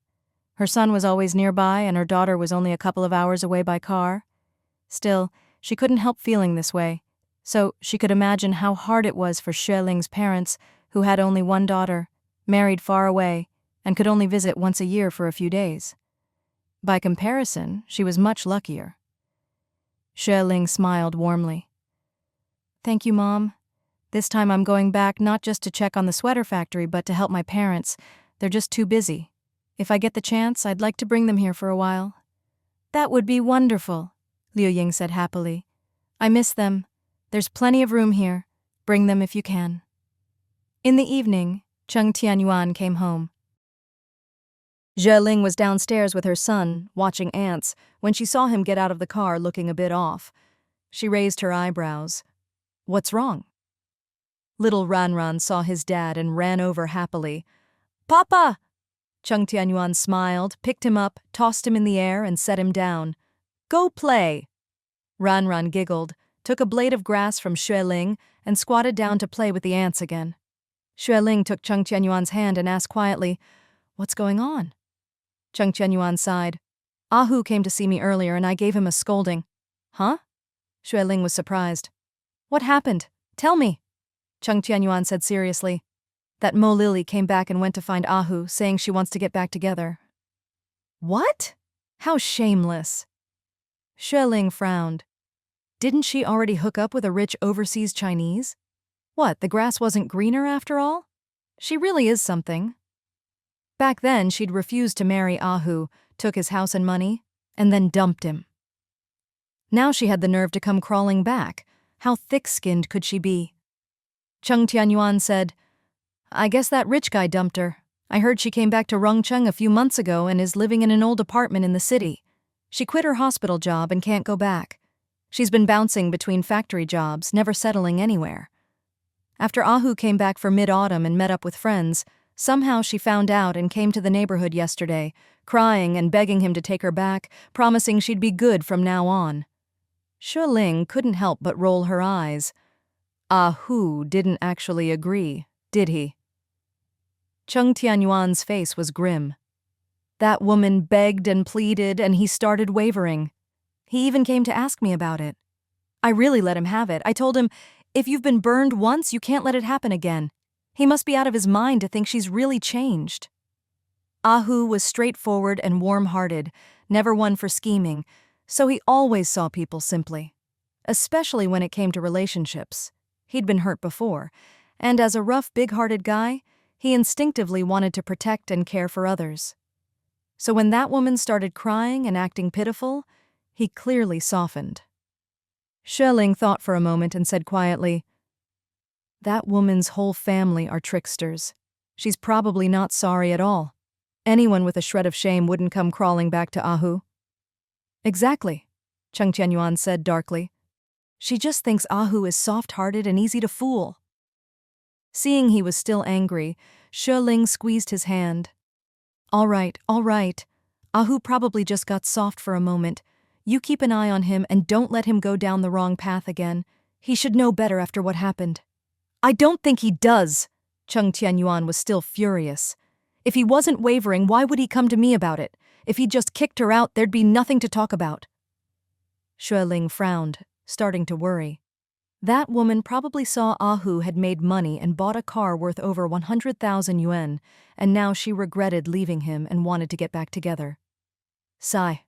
Her son was always nearby, and her daughter was only a couple of hours away by car. Still, she couldn't help feeling this way, so she could imagine how hard it was for Xue Ling's parents, who had only one daughter, married far away, and could only visit once a year for a few days. By comparison, she was much luckier. Xue Ling smiled warmly. Thank you, Mom. This time I'm going back not just to check on the sweater factory, but to help my parents. They're just too busy. If I get the chance, I'd like to bring them here for a while. That would be wonderful, Liu Ying said happily. I miss them. There's plenty of room here. Bring them if you can. In the evening, Cheng Tianyuan came home. Xue Ling was downstairs with her son, watching ants, when she saw him get out of the car looking a bit off. She raised her eyebrows. What's wrong? Little Ranran saw his dad and ran over happily. Papa! Cheng Tianyuan smiled, picked him up, tossed him in the air, and set him down. Go play! Ranran giggled, took a blade of grass from Xue Ling, and squatted down to play with the ants again. Xue Ling took Cheng Tianyuan's hand and asked quietly, What's going on? Cheng Tianyuan sighed. Ahu came to see me earlier and I gave him a scolding. Huh? Xue Ling was surprised. What happened? Tell me. Cheng Tianyuan said seriously. That Mo Lily came back and went to find Ahu, saying she wants to get back together. What? How shameless. Xue Ling frowned. Didn't she already hook up with a rich overseas Chinese? What, the grass wasn't greener after all? She really is something. Back then, she'd refused to marry Ahu, took his house and money, and then dumped him. Now she had the nerve to come crawling back. How thick-skinned could she be? Cheng Tianyuan said, I guess that rich guy dumped her. I heard she came back to Rongcheng a few months ago and is living in an old apartment in the city. She quit her hospital job and can't go back. She's been bouncing between factory jobs, never settling anywhere. After Ahu came back for mid-autumn and met up with friends, somehow she found out and came to the neighborhood yesterday, crying and begging him to take her back, promising she'd be good from now on. Xue Ling couldn't help but roll her eyes. Ahu didn't actually agree, did he? Cheng Tianyuan's face was grim. That woman begged and pleaded, and he started wavering. He even came to ask me about it. I really let him have it. I told him, if you've been burned once, you can't let it happen again. He must be out of his mind to think she's really changed. Ahu was straightforward and warm-hearted, never one for scheming, so he always saw people simply, especially when it came to relationships. He'd been hurt before, and as a rough, big-hearted guy, he instinctively wanted to protect and care for others. So when that woman started crying and acting pitiful, He clearly softened. Xue Ling thought for a moment and said quietly, "That woman's whole family are tricksters. She's probably not sorry at all. Anyone with a shred of shame wouldn't come crawling back to Ahu." "Exactly," Cheng Tianyuan said darkly. "She just thinks Ahu is soft-hearted and easy to fool." Seeing he was still angry, Xue Ling squeezed his hand. All right. Ahu probably just got soft for a moment. You keep an eye on him and don't let him go down the wrong path again. He should know better after what happened." "I don't think he does." Cheng Tianyuan was still furious. "If he wasn't wavering, why would he come to me about it? If he'd just kicked her out, there'd be nothing to talk about." Xue Ling frowned, starting to worry. That woman probably saw Ahu had made money and bought a car worth over 100,000 yuan, and now she regretted leaving him and wanted to get back together. Sigh.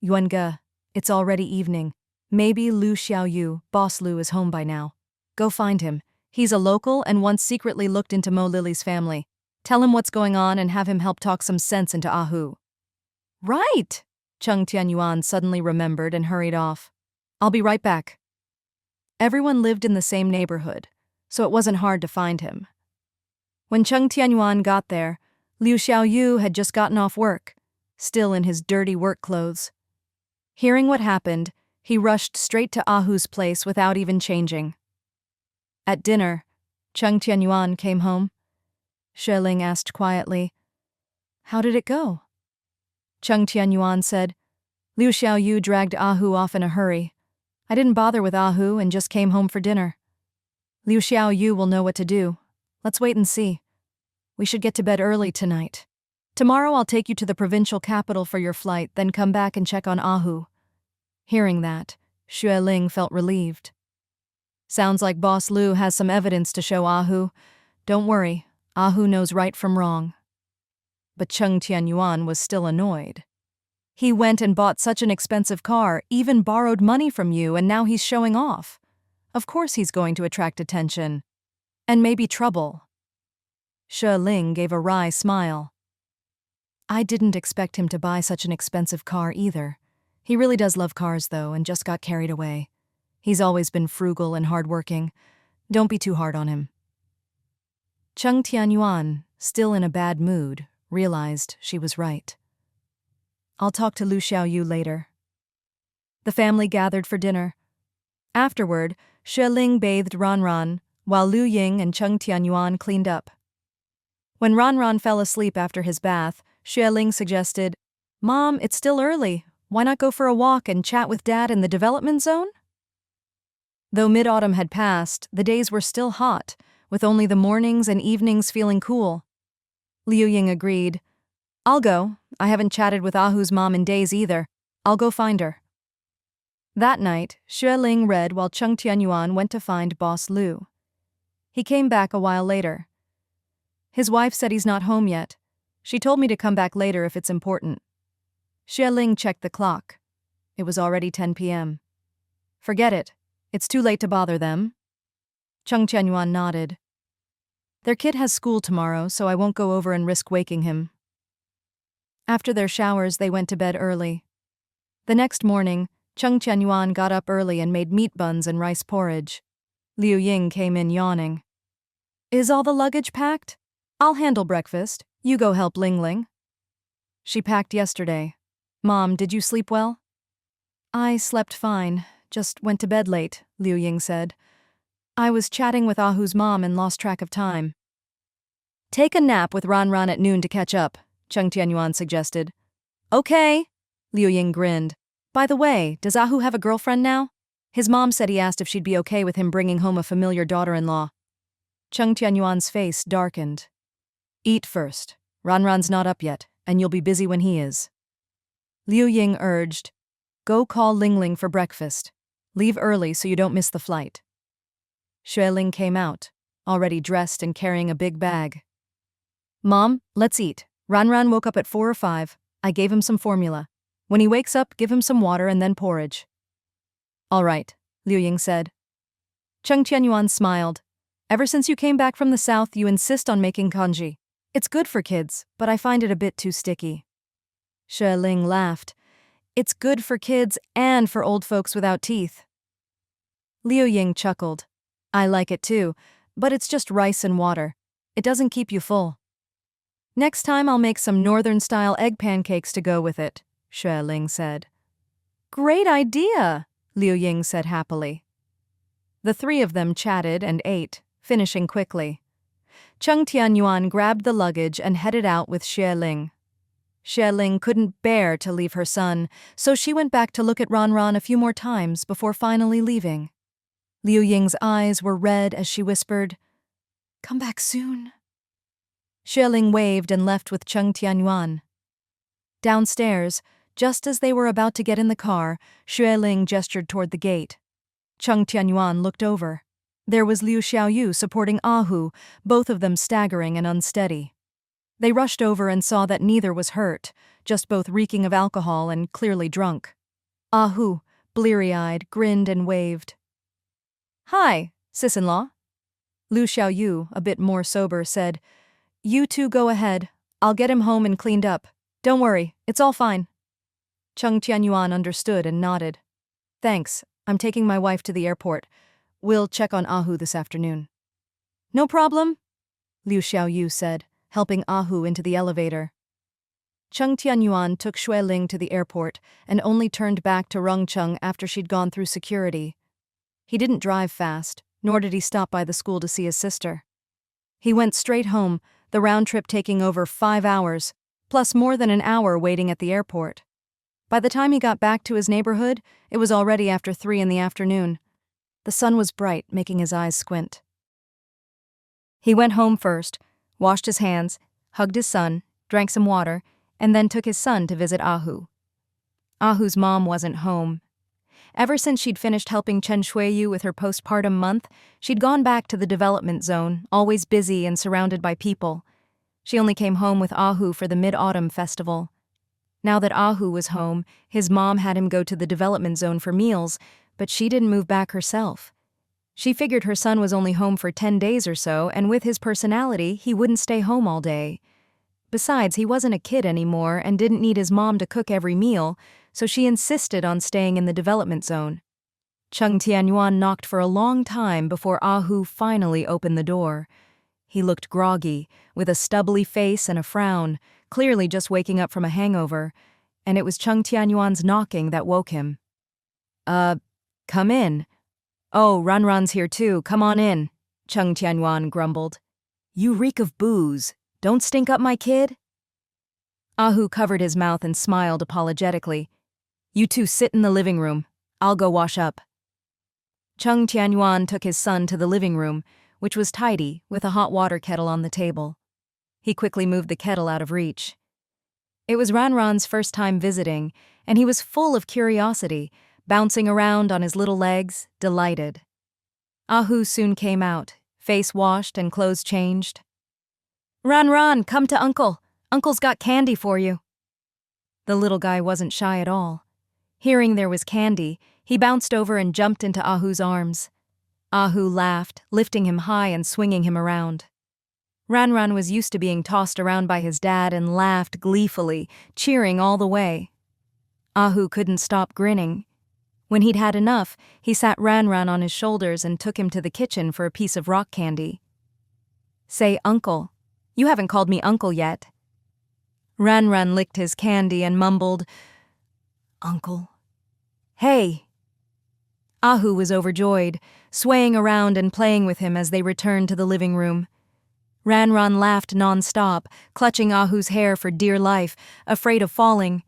"Yuanga, it's already evening. Maybe Lu Xiaoyu, Boss Lu, is home by now. Go find him. He's a local and once secretly looked into Mo Lily's family. Tell him what's going on and have him help talk some sense into Ahu." "Right!" Cheng Tianyuan suddenly remembered and hurried off. "I'll be right back." Everyone lived in the same neighborhood, so it wasn't hard to find him. When Cheng Tianyuan got there, Liu Xiaoyu had just gotten off work, still in his dirty work clothes. Hearing what happened, he rushed straight to Ahu's place without even changing. At dinner, Cheng Tianyuan came home. Xue Ling asked quietly, "How did it go?" Cheng Tianyuan said, "Liu Xiaoyu dragged Ahu off in a hurry. I didn't bother with Ahu and just came home for dinner. Liu Xiaoyu will know what to do. Let's wait and see. We should get to bed early tonight. Tomorrow I'll take you to the provincial capital for your flight, then come back and check on Ahu." Hearing that, Xue Ling felt relieved. "Sounds like Boss Lu has some evidence to show Ahu. Don't worry, Ahu knows right from wrong." But Cheng Tianyuan was still annoyed. "He went and bought such an expensive car, even borrowed money from you, and now he's showing off. Of course he's going to attract attention. And maybe trouble." Xue Ling gave a wry smile. "I didn't expect him to buy such an expensive car either. He really does love cars, though, and just got carried away. He's always been frugal and hardworking. Don't be too hard on him." Cheng Tianyuan, still in a bad mood, realized she was right. "I'll talk to Lu Xiaoyu later." The family gathered for dinner. Afterward, Xue Ling bathed Ranran, while Liu Ying and Cheng Tianyuan cleaned up. When Ranran fell asleep after his bath, Xue Ling suggested, "Mom, it's still early. Why not go for a walk and chat with Dad in the development zone?" Though mid-autumn had passed, the days were still hot, with only the mornings and evenings feeling cool. Liu Ying agreed. "I'll go. I haven't chatted with Ahu's mom in days either. I'll go find her." That night, Xue Ling read while Cheng Tianyuan went to find Boss Lu. He came back a while later. "His wife said he's not home yet. She told me to come back later if it's important." Xue Ling checked the clock. It was already 10 p.m. "Forget it. It's too late to bother them." Cheng Tianyuan nodded. "Their kid has school tomorrow, so I won't go over and risk waking him." After their showers, they went to bed early. The next morning, Cheng Tianyuan got up early and made meat buns and rice porridge. Liu Ying came in yawning. "Is all the luggage packed? I'll handle breakfast. You go help Ling Ling." "She packed yesterday. Mom, did you sleep well?" "I slept fine, just went to bed late," Liu Ying said. "I was chatting with Ahu's mom and lost track of time." "Take a nap with Ranran at noon to catch up," Cheng Tianyuan suggested. "Okay," Liu Ying grinned. "By the way, does Ahu have a girlfriend now? His mom said he asked if she'd be okay with him bringing home a familiar daughter-in-law." Cheng Tianyuan's face darkened. "Eat first. Ranran's not up yet, and you'll be busy when he is." Liu Ying urged, "Go call Ling Ling for breakfast. Leave early so you don't miss the flight." Xue Ling came out, already dressed and carrying a big bag. "Mom, let's eat. Ranran woke up at 4 or 5. I gave him some formula. When he wakes up, give him some water and then porridge." "All right," Liu Ying said. Cheng Tianyuan smiled. "Ever since you came back from the south, you insist on making congee. It's good for kids, but I find it a bit too sticky." Xue Ling laughed. It's good for kids and for old folks without teeth. Liu Ying chuckled. I like it too, but it's just rice and water. It doesn't keep you full. Next time I'll make some northern-style egg pancakes to go with it, Xue Ling said. Great idea, Liu Ying said happily. The three of them chatted and ate, finishing quickly. Cheng Tianyuan grabbed the luggage and headed out with Xue Ling. Xue Ling couldn't bear to leave her son, so she went back to look at Ran a few more times before finally leaving. Liu Ying's eyes were red as she whispered, Come back soon. Xue Ling waved and left with Cheng Tianyuan. Downstairs, just as they were about to get in the car, Xue Ling gestured toward the gate. Cheng Tianyuan looked over. There was Liu Xiaoyu supporting Ahu, both of them staggering and unsteady. They rushed over and saw that neither was hurt, just both reeking of alcohol and clearly drunk. Ahu, bleary-eyed, grinned and waved. Hi, sis-in-law. Liu Xiaoyu, a bit more sober, said, You two go ahead. I'll get him home and cleaned up. Don't worry, it's all fine. Cheng Tianyuan understood and nodded. Thanks, I'm taking my wife to the airport. We'll check on Ahu this afternoon. No problem, Liu Xiaoyu said, helping Ahu into the elevator. Cheng Tianyuan took Xue Ling to the airport and only turned back to Rongcheng after she'd gone through security. He didn't drive fast, nor did he stop by the school to see his sister. He went straight home, the round trip taking over 5 hours, plus more than an hour waiting at the airport. By the time he got back to his neighborhood, it was already after 3 in the afternoon. The sun was bright, making his eyes squint. He went home first, washed his hands, hugged his son, drank some water, and then took his son to visit Ahu. Ahu's mom wasn't home. Ever since she'd finished helping Chen Shuiyu with her postpartum month, she'd gone back to the development zone, always busy and surrounded by people. She only came home with Ahu for the mid-autumn festival. Now that Ahu was home, his mom had him go to the development zone for meals, but she didn't move back herself. She figured her son was only home for 10 days or so, and with his personality, he wouldn't stay home all day. Besides, he wasn't a kid anymore and didn't need his mom to cook every meal, so she insisted on staying in the development zone. Cheng Tianyuan knocked for a long time before Ahu finally opened the door. He looked groggy, with a stubbly face and a frown, clearly just waking up from a hangover, and it was Cheng Tianyuan's knocking that woke him. Come in. Oh, Ran's here too, come on in, Cheng Tianyuan grumbled. You reek of booze. Don't stink up my kid? Ahu covered his mouth and smiled apologetically. You two sit in the living room. I'll go wash up. Cheng Tianyuan took his son to the living room, which was tidy, with a hot water kettle on the table. He quickly moved the kettle out of reach. It was Ran's first time visiting, and he was full of curiosity, bouncing around on his little legs, delighted. Ahu soon came out, face washed and clothes changed. Ran, come to Uncle. Uncle's got candy for you. The little guy wasn't shy at all. Hearing there was candy, he bounced over and jumped into Ahu's arms. Ahu laughed, lifting him high and swinging him around. Ran was used to being tossed around by his dad and laughed gleefully, cheering all the way. Ahu couldn't stop grinning. When he'd had enough, he sat Ran on his shoulders and took him to the kitchen for a piece of rock candy. Say, Uncle. You haven't called me Uncle yet. Ran licked his candy and mumbled, Uncle. Hey. Ahu was overjoyed, swaying around and playing with him as they returned to the living room. Ran laughed non-stop, clutching Ahu's hair for dear life, afraid of falling.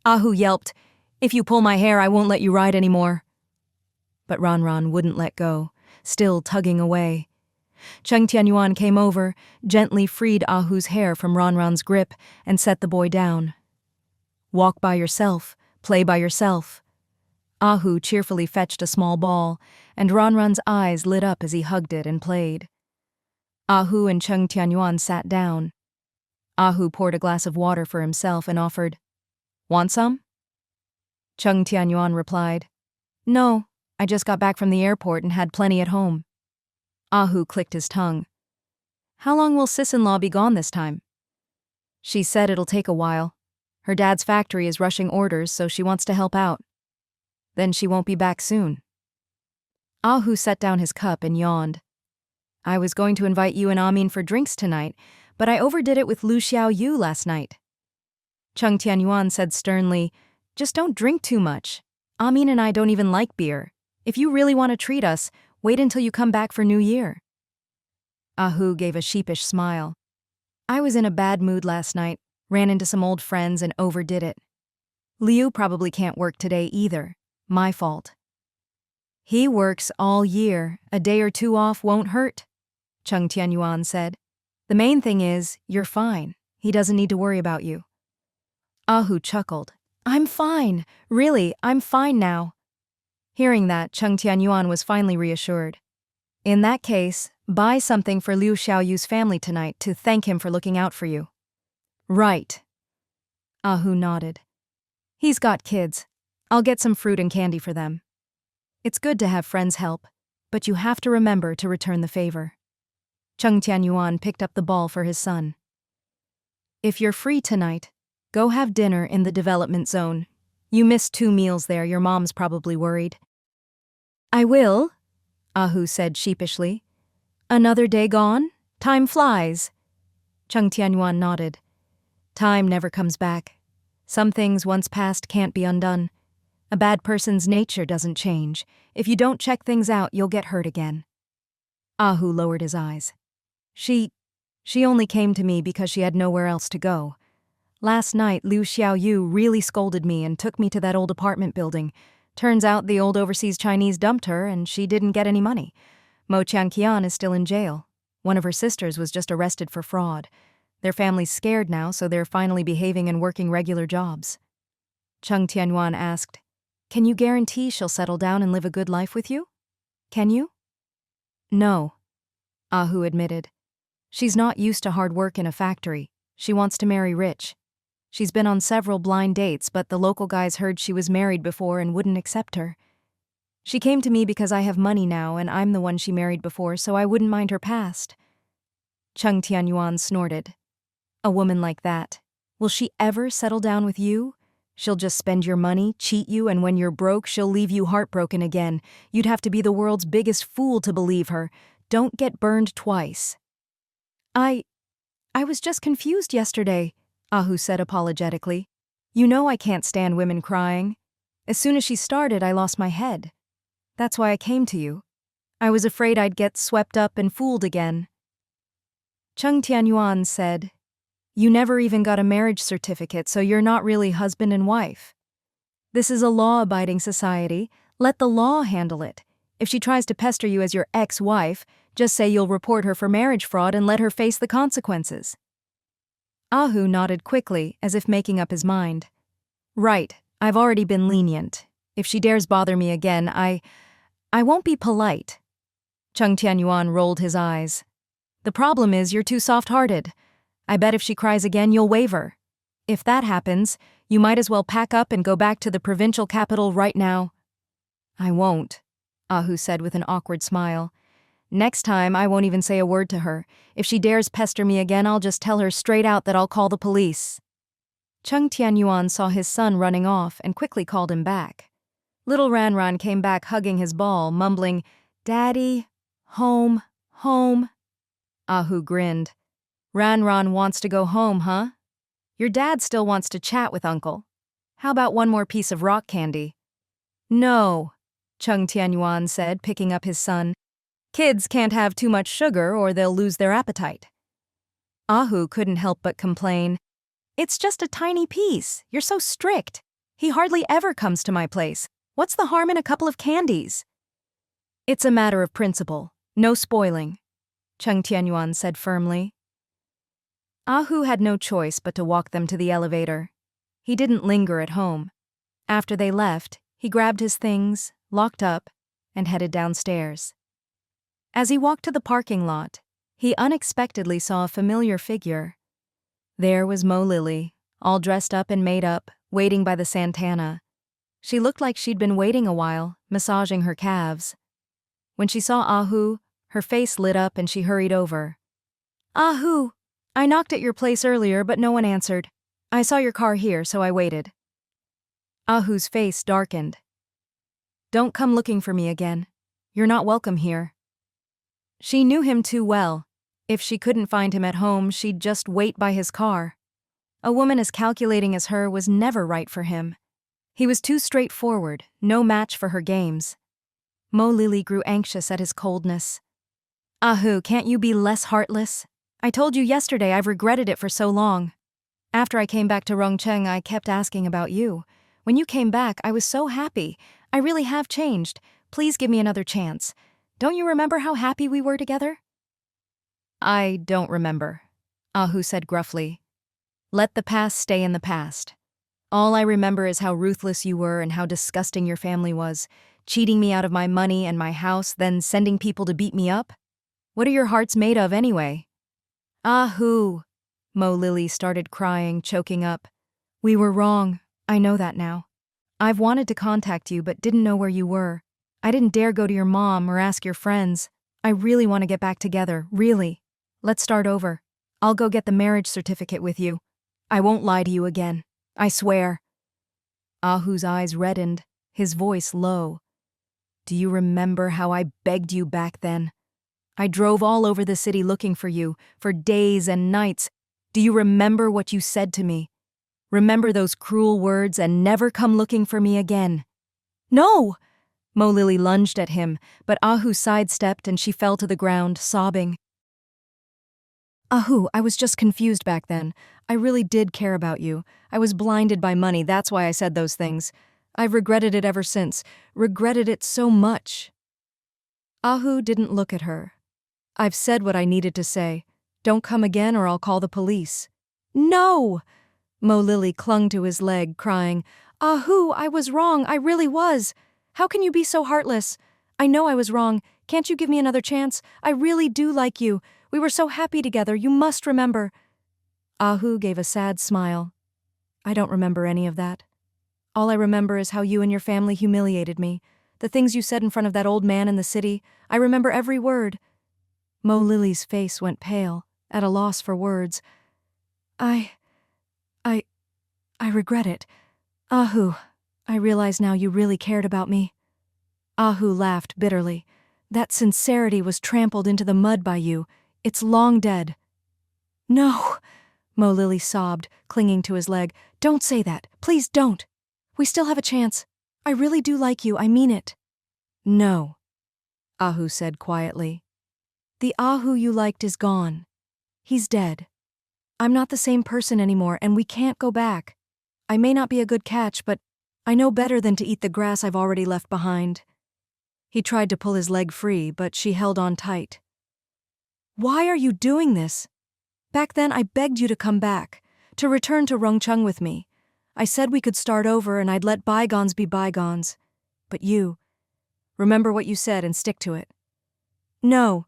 Ahu yelped, If you pull my hair, I won't let you ride anymore. But Ran wouldn't let go, still tugging away. Cheng Tianyuan came over, gently freed Ahu's hair from Ran's grip, and set the boy down. Walk by yourself, play by yourself. Ahu cheerfully fetched a small ball, and Ran's eyes lit up as he hugged it and played. Ahu and Cheng Tianyuan sat down. Ahu poured a glass of water for himself and offered, Want some? Cheng Tianyuan replied, No, I just got back from the airport and had plenty at home. Ahu clicked his tongue. How long will sis-in-law be gone this time? She said it'll take a while. Her dad's factory is rushing orders, so she wants to help out. Then she won't be back soon. Ahu set down his cup and yawned. I was going to invite you and Amin for drinks tonight, but I overdid it with Lu Xiaoyu last night. Cheng Tianyuan said sternly, just don't drink too much. Amin and I don't even like beer. If you really want to treat us, wait until you come back for New Year. Ahu gave a sheepish smile. I was in a bad mood last night, ran into some old friends and overdid it. Liu probably can't work today either. My fault. He works all year. A day or two off won't hurt, Cheng Tianyuan said. The main thing is, you're fine. He doesn't need to worry about you. Ahu chuckled. I'm fine. Really, I'm fine now. Hearing that, Cheng Tianyuan was finally reassured. In that case, buy something for Liu Xiaoyu's family tonight to thank him for looking out for you. Right. Ahu nodded. He's got kids. I'll get some fruit and candy for them. It's good to have friends help, but you have to remember to return the favor. Cheng Tianyuan picked up the ball for his son. If you're free tonight, go have dinner in the development zone. You missed 2 meals there, your mom's probably worried. I will, Ahu said sheepishly. Another day gone? Time flies. Cheng Tianyuan nodded. Time never comes back. Some things once past can't be undone. A bad person's nature doesn't change. If you don't check things out, you'll get hurt again. Ahu lowered his eyes. She only came to me because she had nowhere else to go. Last night, Liu Xiaoyu really scolded me and took me to that old apartment building. Turns out the old overseas Chinese dumped her and she didn't get any money. Mo Changqian is still in jail. One of her sisters was just arrested for fraud. Their family's scared now, so they're finally behaving and working regular jobs. Cheng Tianyuan asked, Can you guarantee she'll settle down and live a good life with you? Can you? No, Ahu admitted. She's not used to hard work in a factory. She wants to marry rich. She's been on several blind dates, but the local guys heard she was married before and wouldn't accept her. She came to me because I have money now and I'm the one she married before, so I wouldn't mind her past. Cheng Tianyuan snorted. A woman like that, will she ever settle down with you? She'll just spend your money, cheat you, and when you're broke, she'll leave you heartbroken again. You'd have to be the world's biggest fool to believe her. Don't get burned twice. I was just confused yesterday, Ahu said apologetically. You know I can't stand women crying. As soon as she started, I lost my head. That's why I came to you. I was afraid I'd get swept up and fooled again. Cheng Tianyuan said, You never even got a marriage certificate, so you're not really husband and wife. This is a law-abiding society. Let the law handle it. If she tries to pester you as your ex-wife, just say you'll report her for marriage fraud and let her face the consequences. Ahu nodded quickly, as if making up his mind. Right, I've already been lenient. If she dares bother me again, I won't be polite. Cheng Tianyuan rolled his eyes. The problem is you're too soft-hearted. I bet if she cries again, you'll waver. If that happens, you might as well pack up and go back to the provincial capital right now. I won't, Ahu said with an awkward smile. Next time, I won't even say a word to her. If she dares pester me again, I'll just tell her straight out that I'll call the police. Cheng Tianyuan saw his son running off and quickly called him back. Little Ranran came back hugging his ball, mumbling, Daddy, home, home. Ahu grinned. Ranran wants to go home, huh? Your dad still wants to chat with Uncle. How about one more piece of rock candy? No, Cheng Tianyuan said, picking up his son. Kids can't have too much sugar or they'll lose their appetite. Ahu couldn't help but complain. It's just a tiny piece. You're so strict. He hardly ever comes to my place. What's the harm in a couple of candies? It's a matter of principle. No spoiling, Cheng Tianyuan said firmly. Ahu had no choice but to walk them to the elevator. He didn't linger at home. After they left, he grabbed his things, locked up, and headed downstairs. As he walked to the parking lot, he unexpectedly saw a familiar figure. There was Mo Lily, all dressed up and made up, waiting by the Santana. She looked like she'd been waiting a while, massaging her calves. When she saw Ahu, her face lit up and she hurried over. Ahu, I knocked at your place earlier, but no one answered. I saw your car here, so I waited. Ahu's face darkened. Don't come looking for me again. You're not welcome here. She knew him too well. If she couldn't find him at home, she'd just wait by his car. A woman as calculating as her was never right for him. He was too straightforward, no match for her games. Mo Lily grew anxious at his coldness. Ahu, can't you be less heartless? I told you yesterday I've regretted it for so long. After I came back to Rongcheng, I kept asking about you. When you came back, I was so happy. I really have changed. Please give me another chance. Don't you remember how happy we were together? I don't remember, Ahu said gruffly. Let the past stay in the past. All I remember is how ruthless you were and how disgusting your family was, cheating me out of my money and my house, then sending people to beat me up. What are your hearts made of anyway? Ahu, Mo Lily started crying, choking up. We were wrong. I know that now. I've wanted to contact you but didn't know where you were. I didn't dare go to your mom or ask your friends. I really want to get back together, really. Let's start over. I'll go get the marriage certificate with you. I won't lie to you again. I swear. Ahu's eyes reddened, his voice low. Do you remember how I begged you back then? I drove all over the city looking for you, for days and nights. Do you remember what you said to me? Remember those cruel words and never come looking for me again? No! Mo Lily lunged at him, but Ahu sidestepped and she fell to the ground, sobbing. Ahu, I was just confused back then. I really did care about you. I was blinded by money, that's why I said those things. I've regretted it ever since, regretted it so much. Ahu didn't look at her. I've said what I needed to say. Don't come again or I'll call the police. No! Mo Lily clung to his leg, crying, Ahu, I was wrong, I really was. How can you be so heartless? I know I was wrong. Can't you give me another chance? I really do like you. We were so happy together, you must remember. Ahu gave a sad smile. I don't remember any of that. All I remember is how you and your family humiliated me. The things you said in front of that old man in the city. I remember every word. Mo Lily's face went pale, at a loss for words. I regret it. Ahu, I realize now you really cared about me. Ahu laughed bitterly. That sincerity was trampled into the mud by you. It's long dead. No, Mo Lily sobbed, clinging to his leg. Don't say that. Please don't. We still have a chance. I really do like you, I mean it. No, Ahu said quietly. The Ahu you liked is gone. He's dead. I'm not the same person anymore, and we can't go back. I may not be a good catch, but I know better than to eat the grass I've already left behind. He tried to pull his leg free, but she held on tight. Why are you doing this? Back then I begged you to come back, to return to Rongcheng with me. I said we could start over and I'd let bygones be bygones. But you, remember what you said and stick to it. No,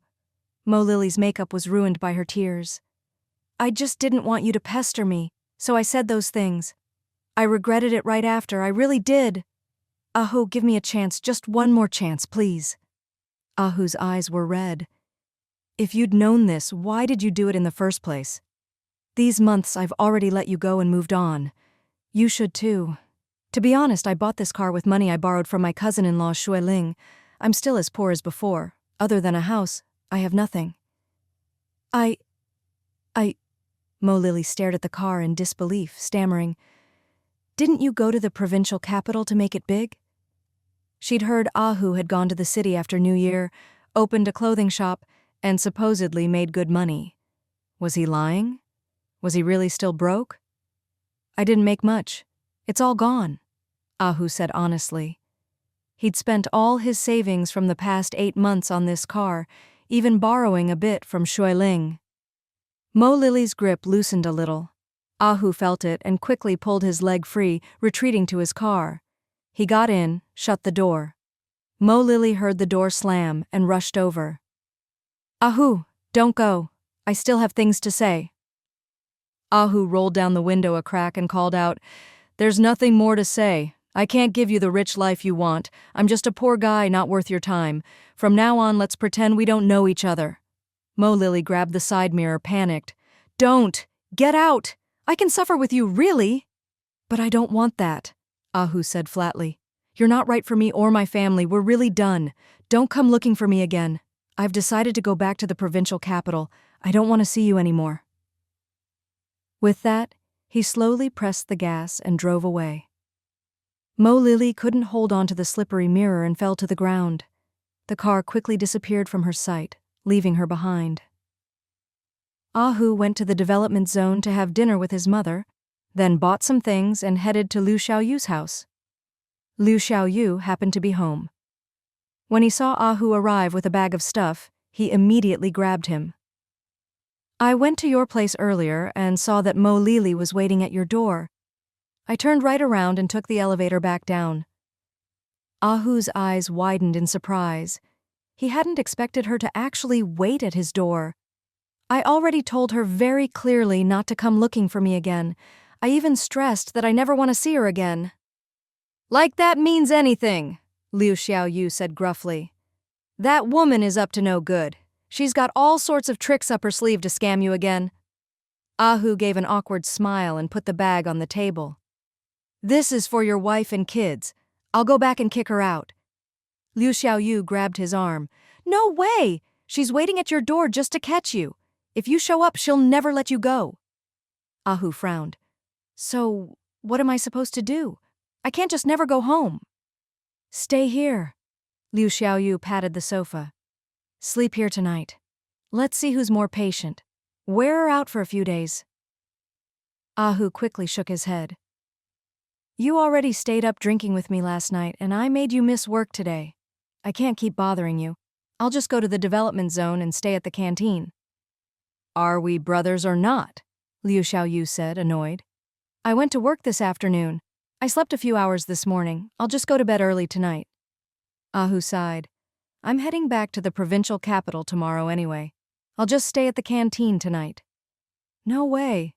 Mo Lily's makeup was ruined by her tears. I just didn't want you to pester me, so I said those things. I regretted it right after, I really did. Ahu, give me a chance, just one more chance, please. Ahu's eyes were red. If you'd known this, why did you do it in the first place? These months I've already let you go and moved on. You should too. To be honest, I bought this car with money I borrowed from my cousin-in-law Xue Ling. I'm still as poor as before. Other than a house, I have nothing. Mo Lily stared at the car in disbelief, stammering. Didn't you go to the provincial capital to make it big? She'd heard Ahu had gone to the city after New Year, opened a clothing shop, and supposedly made good money. Was he lying? Was he really still broke? I didn't make much. It's all gone, Ahu said honestly. He'd spent all his savings from the past 8 months on this car, even borrowing a bit from Xue Ling. Mo Lily's grip loosened a little. Ahu felt it and quickly pulled his leg free, retreating to his car. He got in, shut the door. Mo Lily heard the door slam and rushed over. Ahu, don't go. I still have things to say. Ahu rolled down the window a crack and called out, There's nothing more to say. I can't give you the rich life you want. I'm just a poor guy not worth your time. From now on, let's pretend we don't know each other. Mo Lily grabbed the side mirror, panicked. Don't! Get out! I can suffer with you, really? But I don't want that, Ahu said flatly. You're not right for me or my family. We're really done. Don't come looking for me again. I've decided to go back to the provincial capital. I don't want to see you anymore. With that, he slowly pressed the gas and drove away. Mo Lily couldn't hold on to the slippery mirror and fell to the ground. The car quickly disappeared from her sight, leaving her behind. Ahu went to the development zone to have dinner with his mother, then bought some things and headed to Liu Xiaoyu's house. Liu Xiaoyu happened to be home. When he saw Ahu arrive with a bag of stuff, he immediately grabbed him. I went to your place earlier and saw that Mo Lily was waiting at your door. I turned right around and took the elevator back down. Ahu's eyes widened in surprise. He hadn't expected her to actually wait at his door. I already told her very clearly not to come looking for me again. I even stressed that I never want to see her again. Like that means anything, Liu Xiaoyu said gruffly. That woman is up to no good. She's got all sorts of tricks up her sleeve to scam you again. Ahu gave an awkward smile and put the bag on the table. This is for your wife and kids. I'll go back and kick her out. Liu Xiaoyu grabbed his arm. No way! She's waiting at your door just to catch you. If you show up, she'll never let you go. Ahu frowned. So, what am I supposed to do? I can't just never go home. Stay here. Liu Xiaoyu patted the sofa. Sleep here tonight. Let's see who's more patient. Wear her out for a few days. Ahu quickly shook his head. You already stayed up drinking with me last night, and I made you miss work today. I can't keep bothering you. I'll just go to the development zone and stay at the canteen. Are we brothers or not? Liu Xiaoyu said, annoyed. I went to work this afternoon. I slept a few hours this morning. I'll just go to bed early tonight. Ahu sighed. I'm heading back to the provincial capital tomorrow anyway. I'll just stay at the canteen tonight. No way.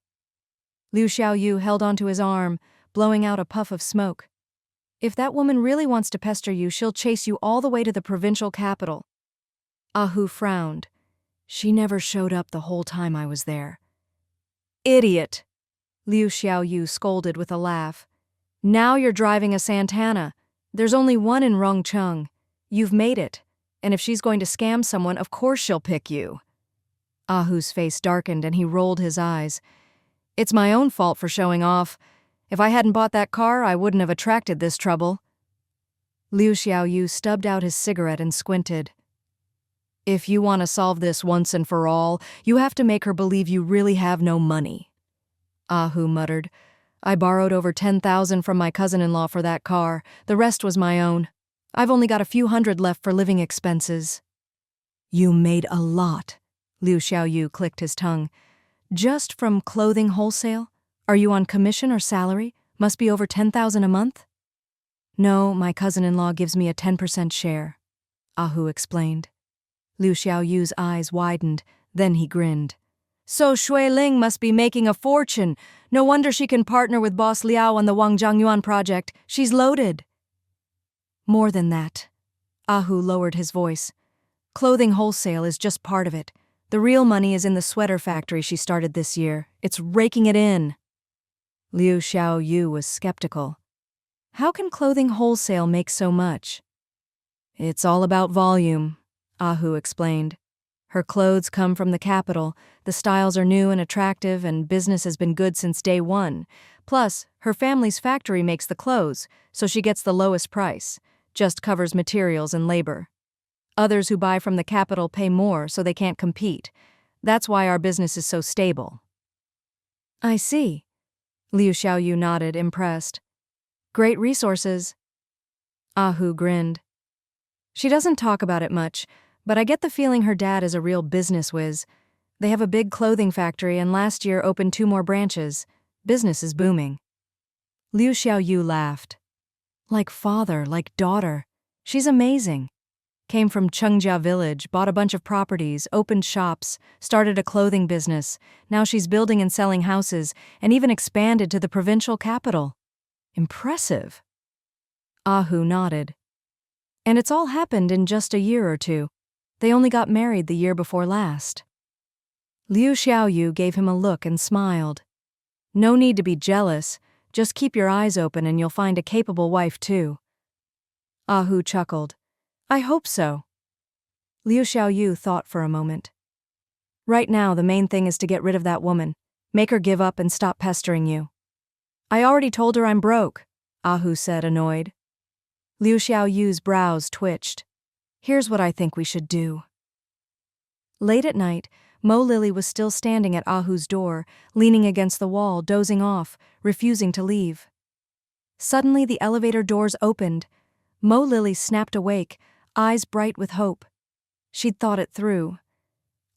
Liu Xiaoyu held onto his arm, blowing out a puff of smoke. If that woman really wants to pester you, she'll chase you all the way to the provincial capital. Ahu frowned. She never showed up the whole time I was there. Idiot! Liu Xiaoyu scolded with a laugh. Now you're driving a Santana. There's only one in Rongcheng. You've made it. And if she's going to scam someone, of course she'll pick you. Ahu's face darkened and he rolled his eyes. It's my own fault for showing off. If I hadn't bought that car, I wouldn't have attracted this trouble. Liu Xiaoyu stubbed out his cigarette and squinted. If you want to solve this once and for all, you have to make her believe you really have no money. Ahu muttered. I borrowed over 10,000 from my cousin-in-law for that car. The rest was my own. I've only got a few hundred left for living expenses. You made a lot. Liu Xiaoyu clicked his tongue. Just from clothing wholesale? Are you on commission or salary? Must be over 10,000 a month? No, my cousin-in-law gives me a 10% share, Ahu explained. Liu Xiaoyu's eyes widened, then he grinned. So Xue Ling must be making a fortune. No wonder she can partner with boss Liao on the Wangjiangyuan project. She's loaded. More than that. Ahu lowered his voice. Clothing wholesale is just part of it. The real money is in the sweater factory she started this year. It's raking it in. Liu Xiaoyu was skeptical. How can clothing wholesale make so much? It's all about volume, Ahu explained. Her clothes come from the capital, the styles are new and attractive, and business has been good since day one. Plus, her family's factory makes the clothes, so she gets the lowest price, just covers materials and labor. Others who buy from the capital pay more, so they can't compete. That's why our business is so stable. I see. Liu Xiaoyu nodded, impressed. Great resources. Ahu grinned. She doesn't talk about it much, but I get the feeling her dad is a real business whiz. They have a big clothing factory and last year opened 2 more branches. Business is booming. Liu Xiaoyu laughed. Like father, like daughter. She's amazing. Came from Chengjia village, bought a bunch of properties, opened shops, started a clothing business. Now she's building and selling houses, and even expanded to the provincial capital. Impressive. Ahu nodded. And it's all happened in just a year or 2. They only got married the year before last. Liu Xiaoyu gave him a look and smiled. No need to be jealous, just keep your eyes open and you'll find a capable wife too. Ah Hu chuckled. I hope so. Liu Xiaoyu thought for a moment. Right now the main thing is to get rid of that woman, make her give up and stop pestering you. I already told her I'm broke, Ah Hu said, annoyed. Liu Xiaoyu's brows twitched. Here's what I think we should do. Late at night, Mo Lily was still standing at Ah Hu's door, leaning against the wall, dozing off, refusing to leave. Suddenly the elevator doors opened. Mo Lily snapped awake, eyes bright with hope. She'd thought it through.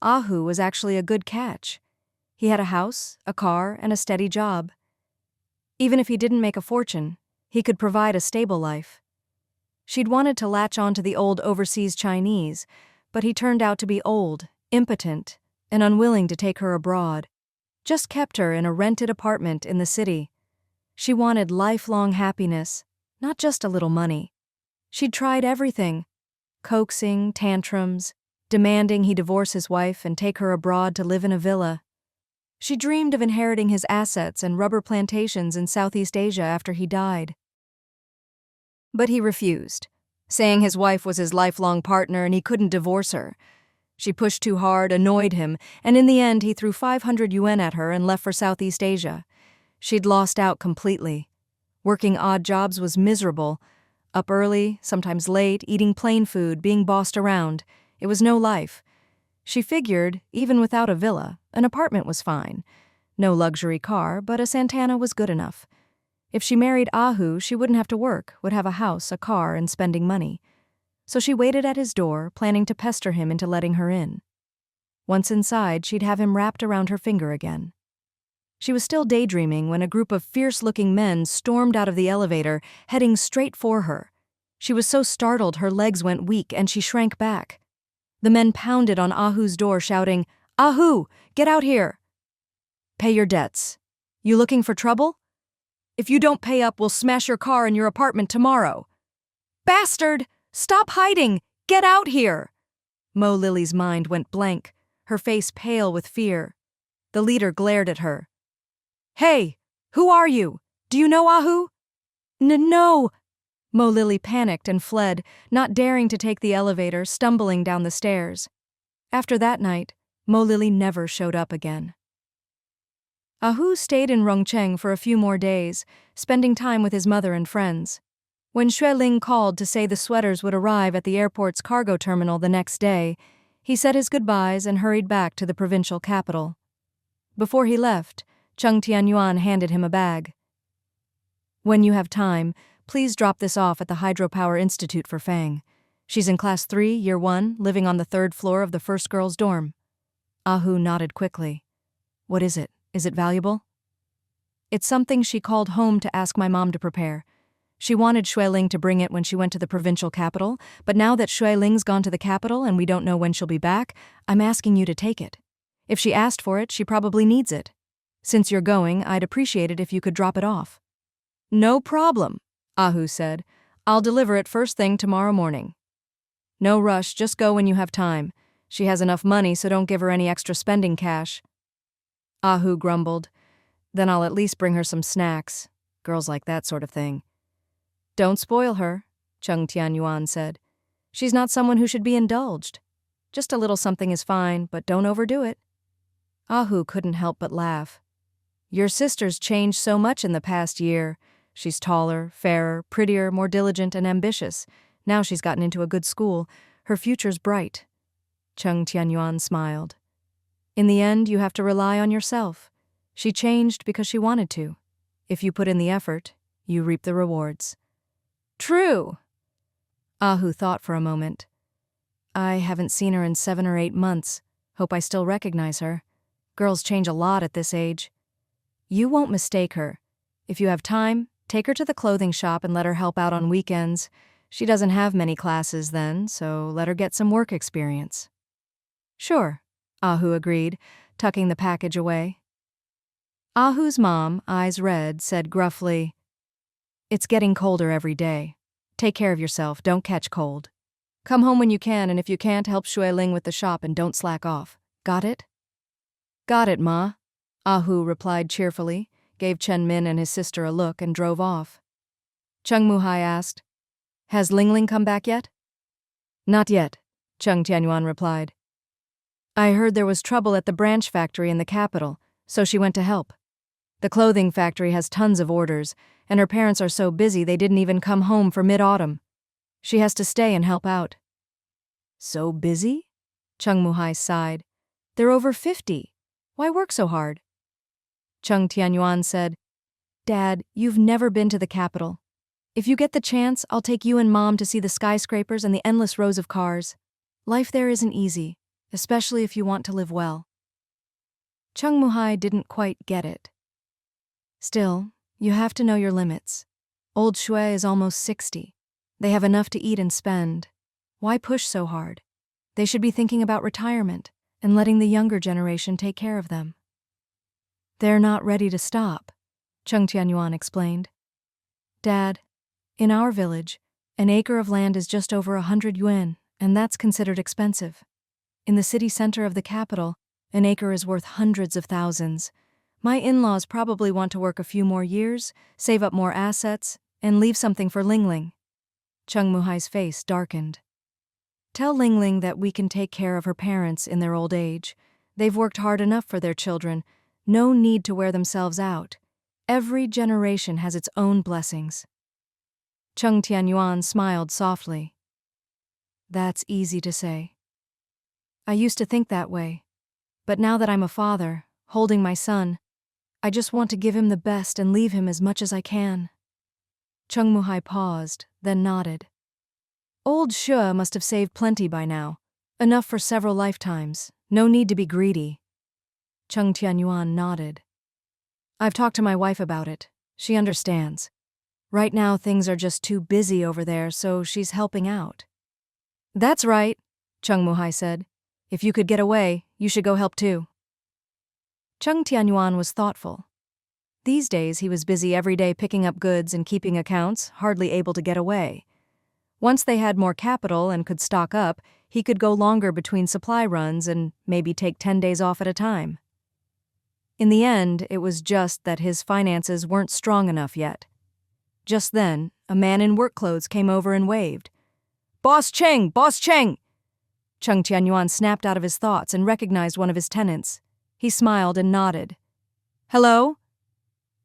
Ah Hu was actually a good catch. He had a house, a car, and a steady job. Even if he didn't make a fortune, he could provide a stable life. She'd wanted to latch on to the old overseas Chinese, but he turned out to be old, impotent, and unwilling to take her abroad. Just kept her in a rented apartment in the city. She wanted lifelong happiness, not just a little money. She'd tried everything: coaxing, tantrums, demanding he divorce his wife and take her abroad to live in a villa. She dreamed of inheriting his assets and rubber plantations in Southeast Asia after he died. But he refused, saying his wife was his lifelong partner and he couldn't divorce her. She pushed too hard, annoyed him, and in the end he threw 500 yuan at her and left for Southeast Asia. She'd lost out completely. Working odd jobs was miserable. Up early, sometimes late, eating plain food, being bossed around. It was no life. She figured, even without a villa, an apartment was fine. No luxury car, but a Santana was good enough. If she married Ah Hu, she wouldn't have to work, would have a house, a car, and spending money. So she waited at his door, planning to pester him into letting her in. Once inside, she'd have him wrapped around her finger again. She was still daydreaming when a group of fierce-looking men stormed out of the elevator, heading straight for her. She was so startled her legs went weak and she shrank back. The men pounded on Ah Hu's door, shouting, "Ah Hu, get out here! Pay your debts. You looking for trouble? If you don't pay up, we'll smash your car and your apartment tomorrow. Bastard! Stop hiding! Get out here!" Mo Lily's mind went blank, her face pale with fear. The leader glared at her. "Hey, who are you? Do you know Ah Hu?" No. Mo Lily panicked and fled, not daring to take the elevator, stumbling down the stairs. After that night, Mo Lily never showed up again. Ah Hu stayed in Rongcheng for a few more days, spending time with his mother and friends. When Xue Ling called to say the sweaters would arrive at the airport's cargo terminal the next day, he said his goodbyes and hurried back to the provincial capital. Before he left, Cheng Tianyuan handed him a bag. "When you have time, please drop this off at the Hydropower Institute for Fang. She's in Class 3, Year 1, living on the 3rd floor of the first girls' dorm." Ah Hu nodded quickly. "What is it? Is it valuable?" "It's something she called home to ask my mom to prepare. She wanted Xue Ling to bring it when she went to the provincial capital, but now that Xue Ling's gone to the capital and we don't know when she'll be back, I'm asking you to take it. If she asked for it, she probably needs it. Since you're going, I'd appreciate it if you could drop it off." "No problem," Ah Hu said. "I'll deliver it first thing tomorrow morning." "No rush, just go when you have time. She has enough money, so don't give her any extra spending cash." Ah Hu grumbled. "Then I'll at least bring her some snacks. Girls like that sort of thing." "Don't spoil her," Cheng Tianyuan said. "She's not someone who should be indulged. Just a little something is fine, but don't overdo it." Ah Hu couldn't help but laugh. "Your sister's changed so much in the past year. She's taller, fairer, prettier, more diligent and ambitious. Now she's gotten into a good school. Her future's bright." Cheng Tianyuan smiled. "In the end, you have to rely on yourself. She changed because she wanted to. If you put in the effort, you reap the rewards." "True." Ah Hu thought for a moment. "I haven't seen her in 7 or 8 months. Hope I still recognize her. Girls change a lot at this age." "You won't mistake her. If you have time, take her to the clothing shop and let her help out on weekends. She doesn't have many classes then, so let her get some work experience." "Sure," Ah Hu agreed, tucking the package away. Ah Hu's mom, eyes red, said gruffly, "It's getting colder every day. Take care of yourself, don't catch cold. Come home when you can, and if you can't, help Xue Ling with the shop and don't slack off. Got it?" "Got it, Ma," Ah Hu replied cheerfully, gave Chen Min and his sister a look and drove off. Cheng Muhai asked, "Has Ling Ling come back yet?" "Not yet," Cheng Tianyuan replied. "I heard there was trouble at the branch factory in the capital, so she went to help. The clothing factory has tons of orders, and her parents are so busy they didn't even come home for mid-autumn. She has to stay and help out." "So busy?" Cheng Muhai sighed. "They're over 50. Why work so hard?" Cheng Tianyuan said, "Dad, you've never been to the capital. If you get the chance, I'll take you and Mom to see the skyscrapers and the endless rows of cars. Life there isn't easy, especially if you want to live well." Cheng Muhai didn't quite get it. "Still, you have to know your limits. Old Xue is almost 60. They have enough to eat and spend. Why push so hard? They should be thinking about retirement and letting the younger generation take care of them." "They're not ready to stop," Cheng Tianyuan explained. "Dad, in our village, an acre of land is just over 100 yuan, and that's considered expensive. In the city center of the capital, an acre is worth hundreds of thousands. My in-laws probably want to work a few more years, save up more assets, and leave something for Ling Ling." Cheng Muhai's face darkened. "Tell Ling Ling that we can take care of her parents in their old age. They've worked hard enough for their children. No need to wear themselves out. Every generation has its own blessings." Cheng Tianyuan smiled softly. "That's easy to say. I used to think that way. But now that I'm a father, holding my son, I just want to give him the best and leave him as much as I can." Cheng Muhai paused, then nodded. "Old Xue must have saved plenty by now. Enough for several lifetimes. No need to be greedy." Cheng Tianyuan nodded. "I've talked to my wife about it. She understands. Right now things are just too busy over there, so she's helping out." "That's right," Cheng Muhai said. "If you could get away, you should go help too." Cheng Tianyuan was thoughtful. These days he was busy every day picking up goods and keeping accounts, hardly able to get away. Once they had more capital and could stock up, he could go longer between supply runs and maybe take 10 days off at a time. In the end, it was just that his finances weren't strong enough yet. Just then, a man in work clothes came over and waved. "Boss Cheng! Boss Cheng!" Cheng Tianyuan snapped out of his thoughts and recognized one of his tenants. He smiled and nodded. "Hello?"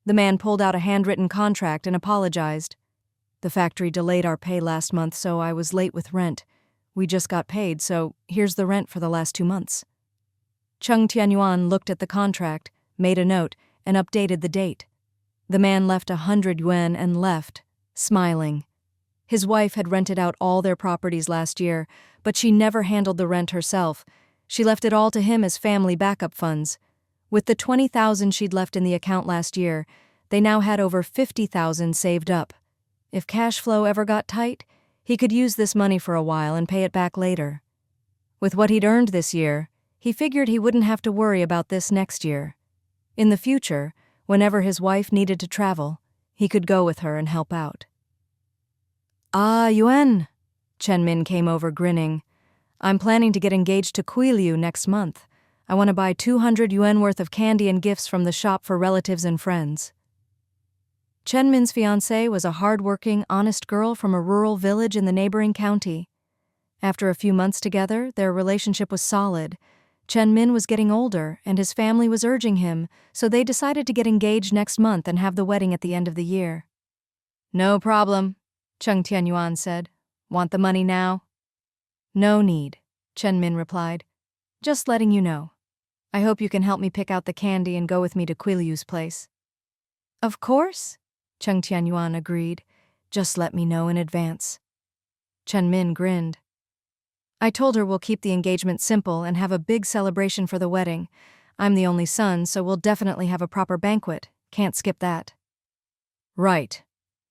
The man pulled out a handwritten contract and apologized. "The factory delayed our pay last month, so I was late with rent. We just got paid, so here's the rent for the last 2 months." Cheng Tianyuan looked at the contract, made a note, and updated the date. The man left 100 yuan and left, smiling. His wife had rented out all their properties last year, but she never handled the rent herself. She left it all to him as family backup funds. With the 20,000 she'd left in the account last year, they now had over 50,000 saved up. If cash flow ever got tight, he could use this money for a while and pay it back later. With what he'd earned this year, he figured he wouldn't have to worry about this next year. In the future, whenever his wife needed to travel, he could go with her and help out. "Ah, Yuan," Chen Min came over grinning. "I'm planning to get engaged to Liu next month. I want to buy 200 yuan worth of candy and gifts from the shop for relatives and friends." Chen Min's fiancée was a hard-working, honest girl from a rural village in the neighboring county. After a few months together, their relationship was solid. Chen Min was getting older, and his family was urging him, so they decided to get engaged next month and have the wedding at the end of the year. "No problem," Cheng Tianyuan said. "Want the money now?" "No need," Chen Min replied. "Just letting you know. I hope you can help me pick out the candy and go with me to Liu's place." "Of course," Cheng Tianyuan agreed. "Just let me know in advance." Chen Min grinned. "I told her we'll keep the engagement simple and have a big celebration for the wedding. I'm the only son, so we'll definitely have a proper banquet. Can't skip that." "Right,"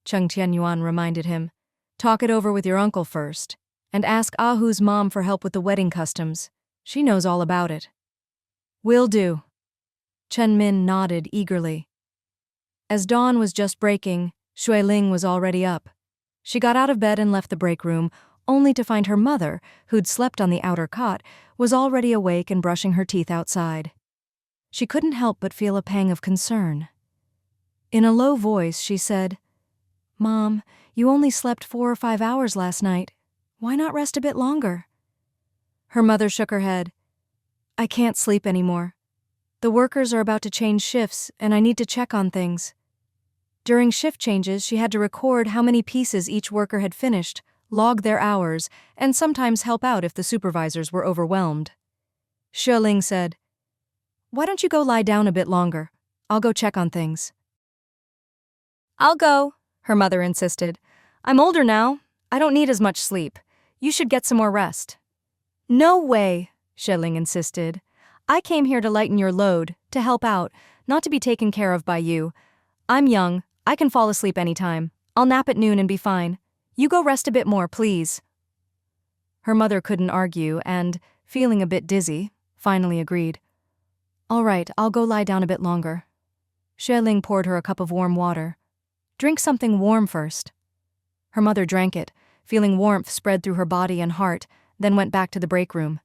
Cheng Tianyuan reminded him. "Talk it over with your uncle first, and ask Ahu's mom for help with the wedding customs. She knows all about it." "Will do." Chen Min nodded eagerly. As dawn was just breaking, Xue Ling was already up. She got out of bed and left the break room, only to find her mother, who'd slept on the outer cot, was already awake and brushing her teeth outside. She couldn't help but feel a pang of concern. In a low voice, she said, "Mom, you only slept 4 or 5 hours last night. Why not rest a bit longer?" Her mother shook her head. "I can't sleep anymore. The workers are about to change shifts, and I need to check on things." During shift changes, she had to record how many pieces each worker had finished, log their hours, and sometimes help out if the supervisors were overwhelmed. Xue Ling said, "Why don't you go lie down a bit longer? I'll go check on things." "I'll go," her mother insisted. "I'm older now. I don't need as much sleep. You should get some more rest." "No way," Xue Ling insisted. "I came here to lighten your load, to help out, not to be taken care of by you. I'm young. I can fall asleep anytime. I'll nap at noon and be fine. You go rest a bit more, please." Her mother couldn't argue and, feeling a bit dizzy, finally agreed. "All right, I'll go lie down a bit longer." Xue Ling poured her a cup of warm water. "Drink something warm first." Her mother drank it, feeling warmth spread through her body and heart, then went back to the break room.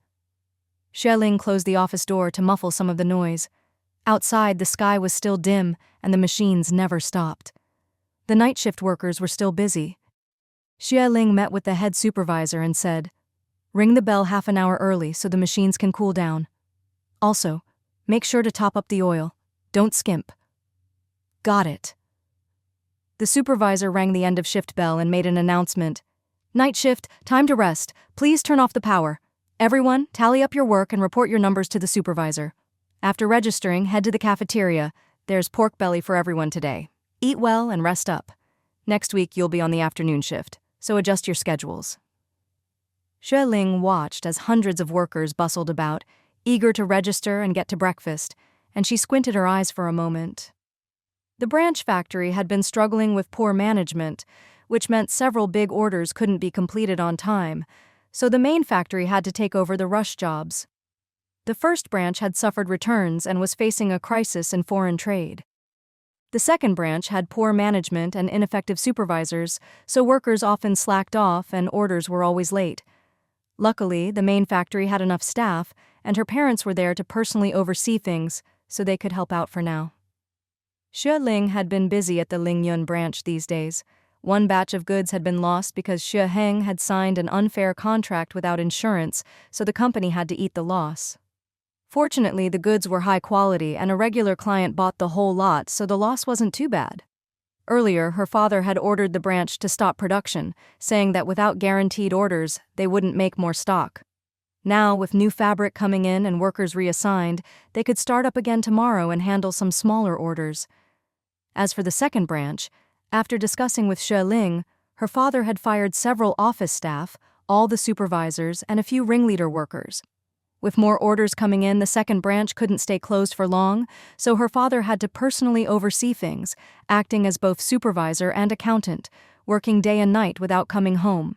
Xue Ling closed the office door to muffle some of the noise. Outside, the sky was still dim, and the machines never stopped. The night shift workers were still busy. Xue Ling met with the head supervisor and said, "Ring the bell half an hour early so the machines can cool down. Also, make sure to top up the oil. Don't skimp." "Got it." The supervisor rang the end of shift bell and made an announcement. "Night shift, time to rest. Please turn off the power. Everyone, tally up your work and report your numbers to the supervisor. After registering, head to the cafeteria. There's pork belly for everyone today. Eat well and rest up. Next week you'll be on the afternoon shift, so adjust your schedules." Xue Ling watched as hundreds of workers bustled about, eager to register and get to breakfast, and she squinted her eyes for a moment. The branch factory had been struggling with poor management, which meant several big orders couldn't be completed on time, so the main factory had to take over the rush jobs. The first branch had suffered returns and was facing a crisis in foreign trade. The second branch had poor management and ineffective supervisors, so workers often slacked off and orders were always late. Luckily, the main factory had enough staff, and her parents were there to personally oversee things, so they could help out for now. Xue Ling had been busy at the Lingyun branch these days. One batch of goods had been lost because Xue Heng had signed an unfair contract without insurance, so the company had to eat the loss. Fortunately, the goods were high quality and a regular client bought the whole lot, so the loss wasn't too bad. Earlier, her father had ordered the branch to stop production, saying that without guaranteed orders, they wouldn't make more stock. Now, with new fabric coming in and workers reassigned, they could start up again tomorrow and handle some smaller orders. As for the second branch, after discussing with Xue Ling, her father had fired several office staff, all the supervisors, and a few ringleader workers. With more orders coming in, the second branch couldn't stay closed for long, so her father had to personally oversee things, acting as both supervisor and accountant, working day and night without coming home.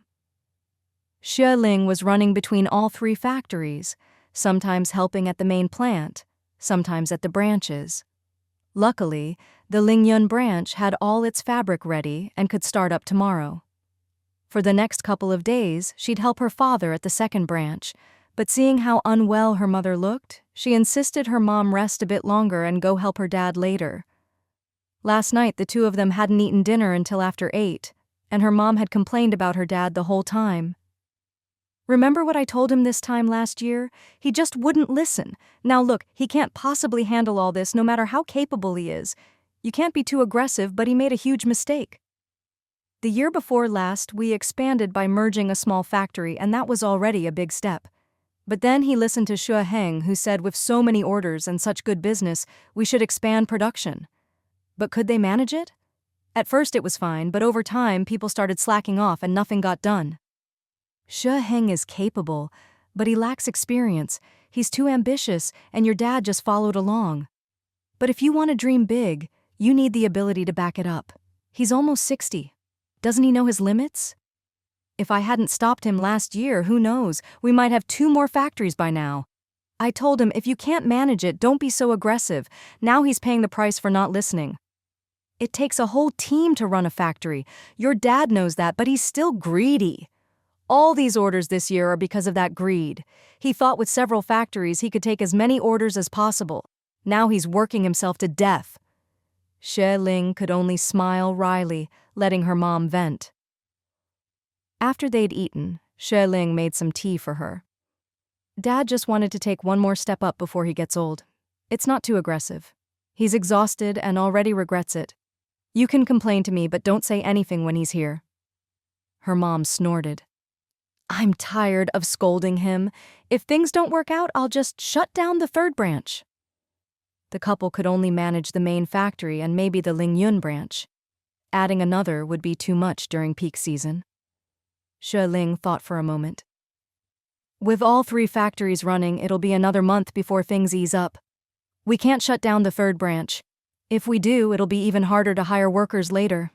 Xue Ling was running between all three factories, sometimes helping at the main plant, sometimes at the branches. Luckily, the Lingyun branch had all its fabric ready and could start up tomorrow. For the next couple of days, she'd help her father at the second branch, but seeing how unwell her mother looked, she insisted her mom rest a bit longer and go help her dad later. Last night, the two of them hadn't eaten dinner until after 8, and her mom had complained about her dad the whole time. "Remember what I told him this time last year? He just wouldn't listen. Now look, he can't possibly handle all this no matter how capable he is. You can't be too aggressive, but he made a huge mistake." The year before last, we expanded by merging a small factory, and that was already a big step. But then he listened to Xue Heng, who said with so many orders and such good business, we should expand production. But could they manage it? At first it was fine, but over time people started slacking off and nothing got done. Xue Heng is capable, but he lacks experience. He's too ambitious, and your dad just followed along. But if you want to dream big, you need the ability to back it up. He's almost 60. Doesn't he know his limits? If I hadn't stopped him last year, who knows, we might have 2 more factories by now. I told him, if you can't manage it, don't be so aggressive. Now he's paying the price for not listening. It takes a whole team to run a factory. Your dad knows that, but he's still greedy. All these orders this year are because of that greed. He thought with several factories he could take as many orders as possible. Now he's working himself to death. Xue Ling could only smile wryly, letting her mom vent. After they'd eaten, Xue Ling made some tea for her. Dad just wanted to take one more step up before he gets old. It's not too aggressive. He's exhausted and already regrets it. You can complain to me, but don't say anything when he's here. Her mom snorted. I'm tired of scolding him. If things don't work out, I'll just shut down the third branch. The couple could only manage the main factory and maybe the Lingyun branch. Adding another would be too much during peak season. Xue Ling thought for a moment. With all 3 factories running, it'll be another month before things ease up. We can't shut down the third branch. If we do, it'll be even harder to hire workers later.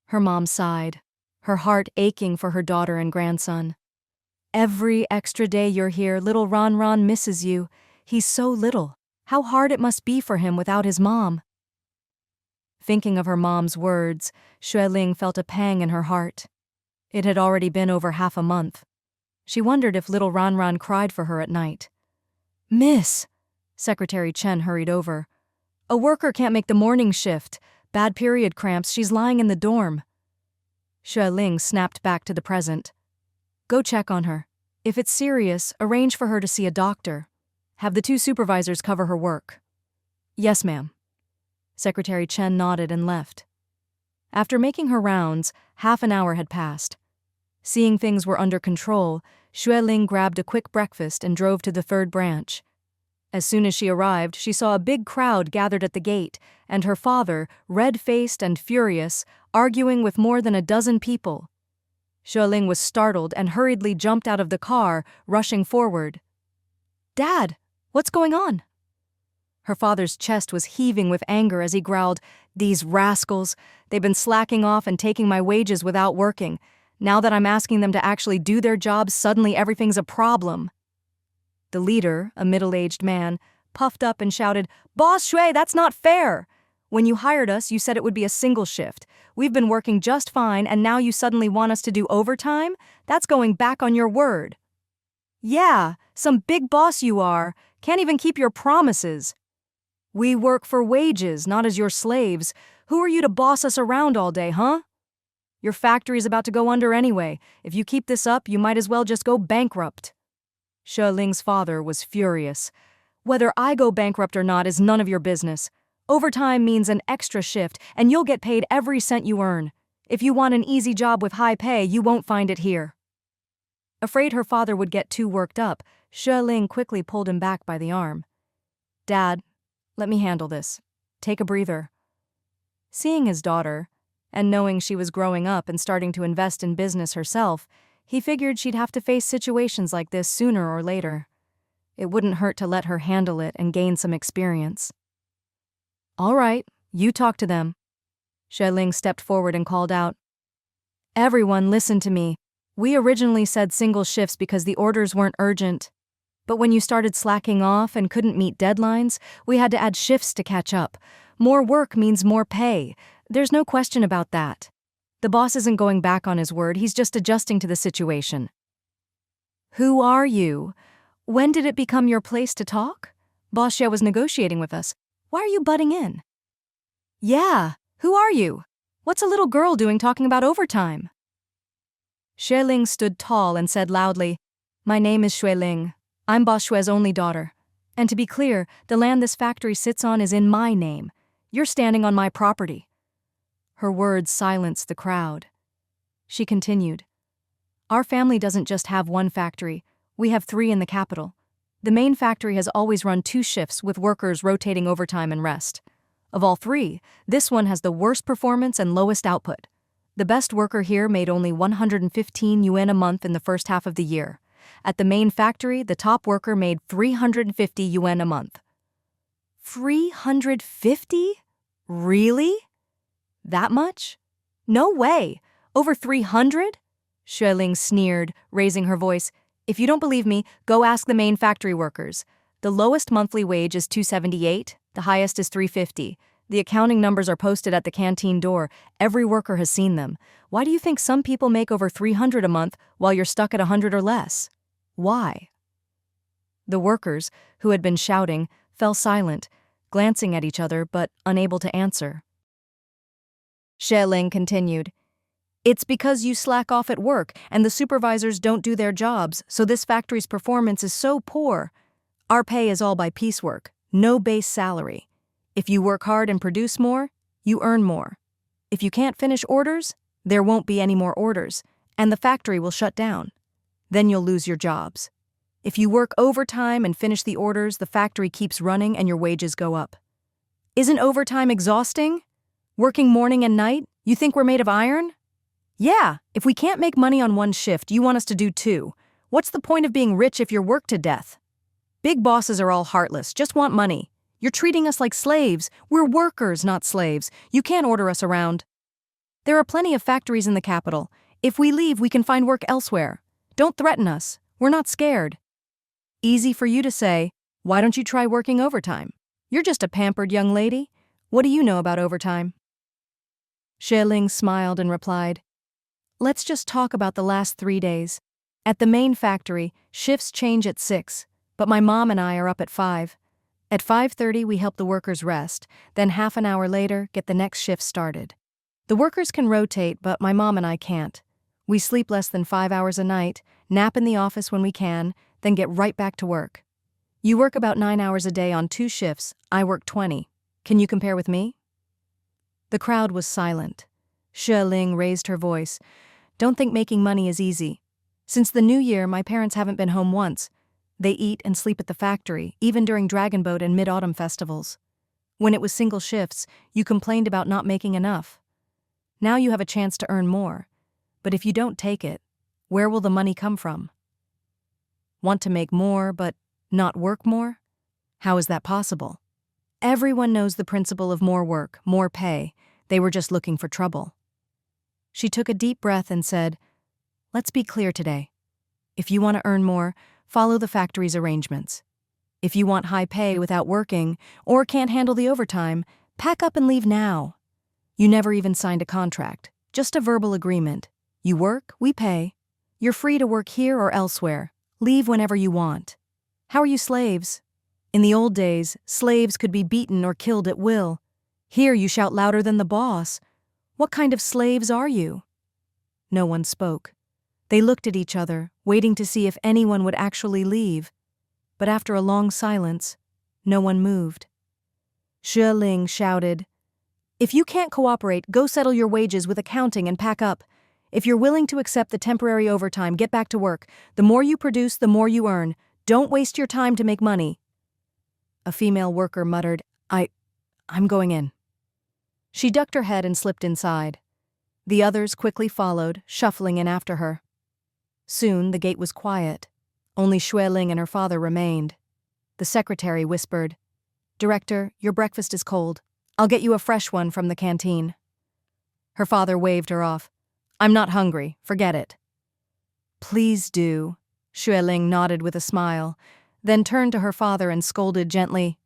Her mom sighed, her heart aching for her daughter and grandson. Every extra day you're here, little Ron misses you. He's so little. How hard it must be for him without his mom. Thinking of her mom's words, Xue Ling felt a pang in her heart. It had already been over half a month. She wondered if little Ron cried for her at night. Miss, Secretary Chen hurried over. A worker can't make the morning shift. Bad period cramps, she's lying in the dorm. Xue Ling snapped back to the present. Go check on her. If it's serious, arrange for her to see a doctor. Have the 2 supervisors cover her work. Yes, ma'am. Secretary Chen nodded and left. After making her rounds, half an hour had passed. Seeing things were under control, Xue Ling grabbed a quick breakfast and drove to the third branch. As soon as she arrived, she saw a big crowd gathered at the gate, and her father, red-faced and furious, arguing with more than a dozen people. Xue Ling was startled and hurriedly jumped out of the car, rushing forward. Dad, what's going on? Her father's chest was heaving with anger as he growled, These rascals, they've been slacking off and taking my wages without working. Now that I'm asking them to actually do their jobs, suddenly everything's a problem. The leader, a middle-aged man, puffed up and shouted, Boss Xue, that's not fair! When you hired us, you said it would be a single shift. We've been working just fine, and now you suddenly want us to do overtime? That's going back on your word. Yeah, some big boss you are. Can't even keep your promises. We work for wages, not as your slaves. Who are you to boss us around all day, huh? Your factory's about to go under anyway. If you keep this up, you might as well just go bankrupt. Xue Ling's father was furious. Whether I go bankrupt or not is none of your business. Overtime means an extra shift, and you'll get paid every cent you earn. If you want an easy job with high pay, you won't find it here. Afraid her father would get too worked up, Xue Ling quickly pulled him back by the arm. Dad, let me handle this. Take a breather. Seeing his daughter, and knowing she was growing up and starting to invest in business herself, he figured she'd have to face situations like this sooner or later. It wouldn't hurt to let her handle it and gain some experience. All right, you talk to them. Xue Ling stepped forward and called out. Everyone, listen to me. We originally said single shifts because the orders weren't urgent. But when you started slacking off and couldn't meet deadlines, we had to add shifts to catch up. More work means more pay. There's no question about that. The boss isn't going back on his word, he's just adjusting to the situation. Who are you? When did it become your place to talk? Boss Xue was negotiating with us. Why are you butting in? Yeah, who are you? What's a little girl doing talking about overtime? Xue Ling stood tall and said loudly, My name is Xue Ling. I'm Boss Xue's only daughter. And to be clear, the land this factory sits on is in my name. You're standing on my property. Her words silenced the crowd. She continued, Our family doesn't just have one factory. We have 3 in the capital. The main factory has always run 2 shifts with workers rotating overtime and rest. Of all 3, this one has the worst performance and lowest output. The best worker here made only 115 yuan a month in the first half of the year. At the main factory, the top worker made 350 yuan a month. 350? Really? That much? No way! Over 300? Xue Ling sneered, raising her voice. If you don't believe me, go ask the main factory workers. The lowest monthly wage is 278, the highest is 350. The accounting numbers are posted at the canteen door. Every worker has seen them. Why do you think some people make over 300 a month while you're stuck at 100 or less? Why? The workers, who had been shouting, fell silent, glancing at each other but unable to answer. Xue Ling continued, "It's because you slack off at work and the supervisors don't do their jobs, so this factory's performance is so poor. Our pay is all by piecework, no base salary. If you work hard and produce more, you earn more. If you can't finish orders, there won't be any more orders, and the factory will shut down. Then you'll lose your jobs. If you work overtime and finish the orders, the factory keeps running and your wages go up. Isn't overtime exhausting? Working morning and night? You think we're made of iron? Yeah, if we can't make money on one shift, you want us to do two. What's the point of being rich if you're worked to death? Big bosses are all heartless, just want money. You're treating us like slaves. We're workers, not slaves. You can't order us around. There are plenty of factories in the capital. If we leave, we can find work elsewhere. Don't threaten us. We're not scared." Easy for you to say. Why don't you try working overtime? You're just a pampered young lady. What do you know about overtime? Xue Ling smiled and replied, "Let's just talk about the last 3 days. At the main factory, shifts change at 6, but my mom and I are up at 5. At 5:30 we help the workers rest, then half an hour later get the next shift started. The workers can rotate, but my mom and I can't. We sleep less than 5 hours a night, nap in the office when we can, then get right back to work. You work about 9 hours a day on 2 shifts, I work 20. Can you compare with me?" The crowd was silent. Xue Ling raised her voice. "Don't think making money is easy. Since the new year, my parents haven't been home once. They eat and sleep at the factory, even during Dragon Boat and Mid-Autumn festivals. When it was single shifts, you complained about not making enough. Now you have a chance to earn more. But if you don't take it, where will the money come from? Want to make more, but not work more? How is that possible? Everyone knows the principle of more work, more pay. They were just looking for trouble." She took a deep breath and said, "Let's be clear today. If you want to earn more, follow the factory's arrangements. If you want high pay without working, or can't handle the overtime, pack up and leave now. You never even signed a contract, just a verbal agreement. You work, we pay. You're free to work here or elsewhere. Leave whenever you want. How are you slaves? In the old days, slaves could be beaten or killed at will. Here you shout louder than the boss. What kind of slaves are you?" No one spoke. They looked at each other, waiting to see if anyone would actually leave. But after a long silence, no one moved. Xue Ling shouted, "If you can't cooperate, go settle your wages with accounting and pack up. If you're willing to accept the temporary overtime, get back to work. The more you produce, the more you earn. Don't waste your time to make money." A female worker muttered, I'm going in." She ducked her head and slipped inside. The others quickly followed, shuffling in after her. Soon the gate was quiet. Only Xue Ling and her father remained. The secretary whispered, "Director, your breakfast is cold. I'll get you a fresh one from the canteen." Her father waved her off. "I'm not hungry, forget it." "Please do." Xue Ling nodded with a smile, then turned to her father and scolded gently,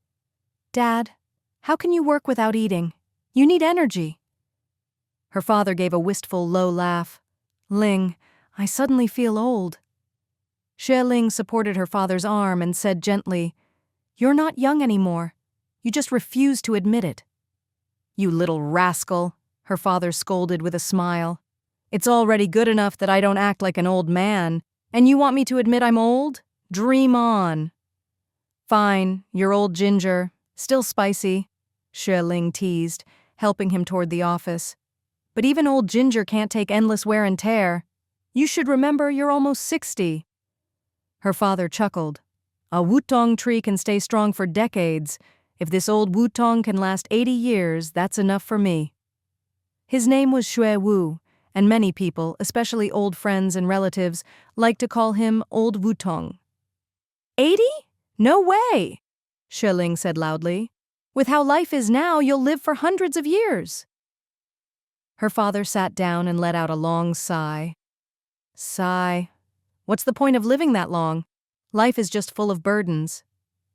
"Dad, how can you work without eating? You need energy." Her father gave a wistful, low laugh. "Ling, I suddenly feel old." Xue Ling supported her father's arm and said gently, "You're not young anymore. You just refuse to admit it." "You little rascal," her father scolded with a smile. "It's already good enough that I don't act like an old man, and you want me to admit I'm old? Dream on." "Fine, you're old ginger, still spicy," Xue Ling teased, helping him toward the office. "But even old ginger can't take endless wear and tear. You should remember you're almost 60. Her father chuckled. "A wutong tree can stay strong for decades. If this old wutong can last 80 years, that's enough for me." His name was Xue Wu, and many people, especially old friends and relatives, liked to call him Old Wutong. 80? No way, Xue Ling said loudly. With how life is now, you'll live for hundreds of years. Her father sat down and let out a long sigh. Sigh. What's the point of living that long? Life is just full of burdens.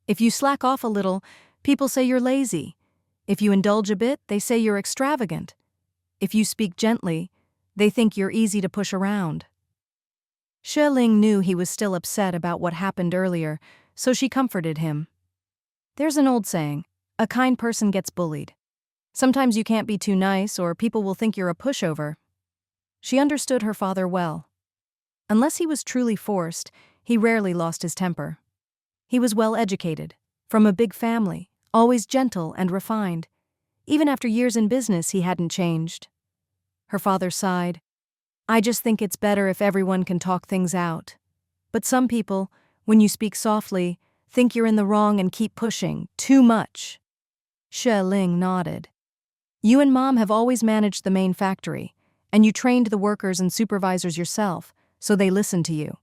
If you slack off a little, people say you're lazy. If you indulge a bit, they say you're extravagant. If you speak gently, they think you're easy to push around. Xue Ling knew he was still upset about what happened earlier, so she comforted him. There's an old saying, A kind person gets bullied. Sometimes you can't be too nice or people will think you're a pushover. She understood her father well. Unless he was truly forced, he rarely lost his temper. He was well educated, from a big family, always gentle and refined. Even after years in business, he hadn't changed. Her father sighed. I just think it's better if everyone can talk things out. But some people, when you speak softly, think you're in the wrong and keep pushing, too much. Xue Ling nodded. You and Mom have always managed the main factory, and you trained the workers and supervisors yourself, so they listened to you.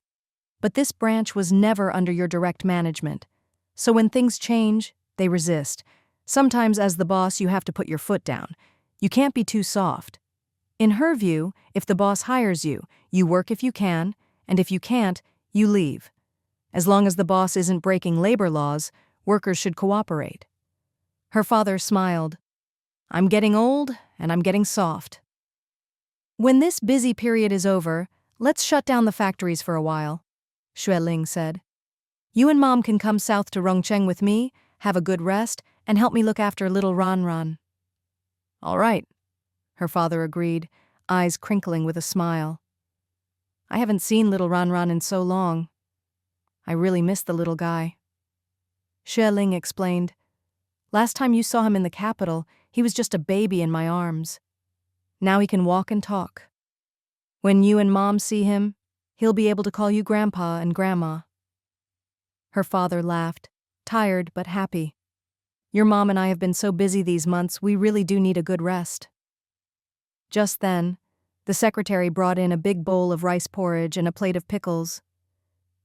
But this branch was never under your direct management. So when things change, they resist. Sometimes as the boss, you have to put your foot down. You can't be too soft. In her view, if the boss hires you, you work if you can, and if you can't, you leave. As long as the boss isn't breaking labor laws, workers should cooperate. Her father smiled. I'm getting old, and I'm getting soft. When this busy period is over, let's shut down the factories for a while, Xue Ling said. You and Mom can come south to Rongcheng with me, have a good rest, and help me look after little Ran. All right, her father agreed, eyes crinkling with a smile. I haven't seen little Ran in so long. I really miss the little guy. Xue Ling explained. Last time you saw him in the capital, he was just a baby in my arms. Now he can walk and talk. When you and Mom see him, he'll be able to call you Grandpa and Grandma. Her father laughed, tired but happy. Your mom and I have been so busy these months, we really do need a good rest. Just then, the secretary brought in a big bowl of rice porridge and a plate of pickles.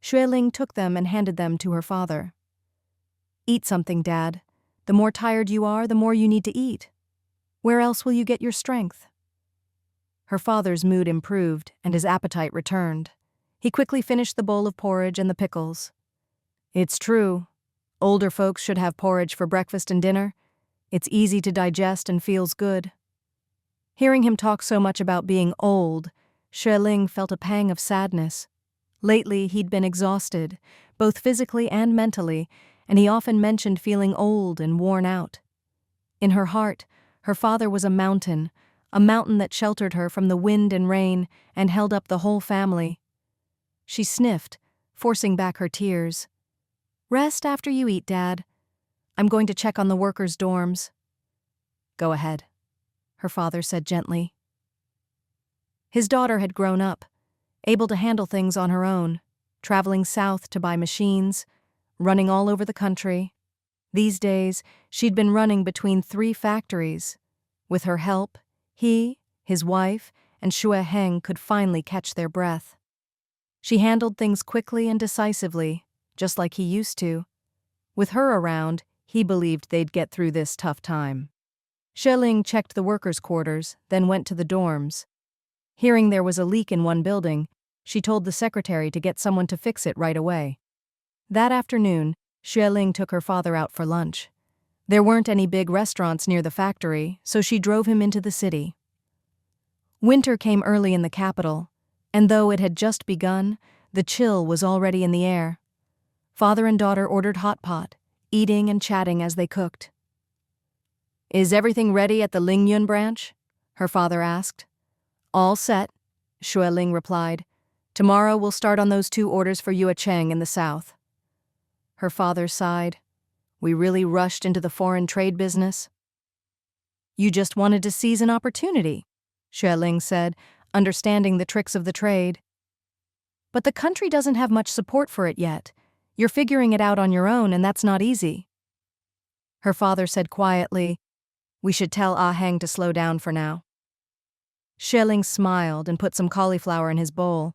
Xue Ling took them and handed them to her father. Eat something, Dad. The more tired you are, the more you need to eat. Where else will you get your strength? Her father's mood improved and his appetite returned. He quickly finished the bowl of porridge and the pickles. It's true. Older folks should have porridge for breakfast and dinner. It's easy to digest and feels good. Hearing him talk so much about being old, Xue Ling felt a pang of sadness. Lately, he'd been exhausted, both physically and mentally, and he often mentioned feeling old and worn out. In her heart, her father was a mountain that sheltered her from the wind and rain and held up the whole family. She sniffed, forcing back her tears. Rest after you eat, Dad. I'm going to check on the workers' dorms. Go ahead, her father said gently. His daughter had grown up, able to handle things on her own, traveling south to buy machines, running all over the country. These days, she'd been running between 3 factories. With her help, he, his wife, and Xue Heng could finally catch their breath. She handled things quickly and decisively, just like he used to. With her around, he believed they'd get through this tough time. Xue Ling checked the workers' quarters, then went to the dorms. Hearing there was a leak in one building, she told the secretary to get someone to fix it right away. That afternoon, Xue Ling took her father out for lunch. There weren't any big restaurants near the factory, so she drove him into the city. Winter came early in the capital, and though it had just begun, the chill was already in the air. Father and daughter ordered hot pot, eating and chatting as they cooked. Is everything ready at the Lingyun branch? Her father asked. All set, Xue Ling replied. Tomorrow we'll start on those 2 orders for Yue Cheng in the south. Her father sighed. We really rushed into the foreign trade business. You just wanted to seize an opportunity, Xue Ling said, understanding the tricks of the trade. But the country doesn't have much support for it yet. You're figuring it out on your own, and that's not easy. Her father said quietly, We should tell Ah Heng to slow down for now. Xue Ling smiled and put some cauliflower in his bowl.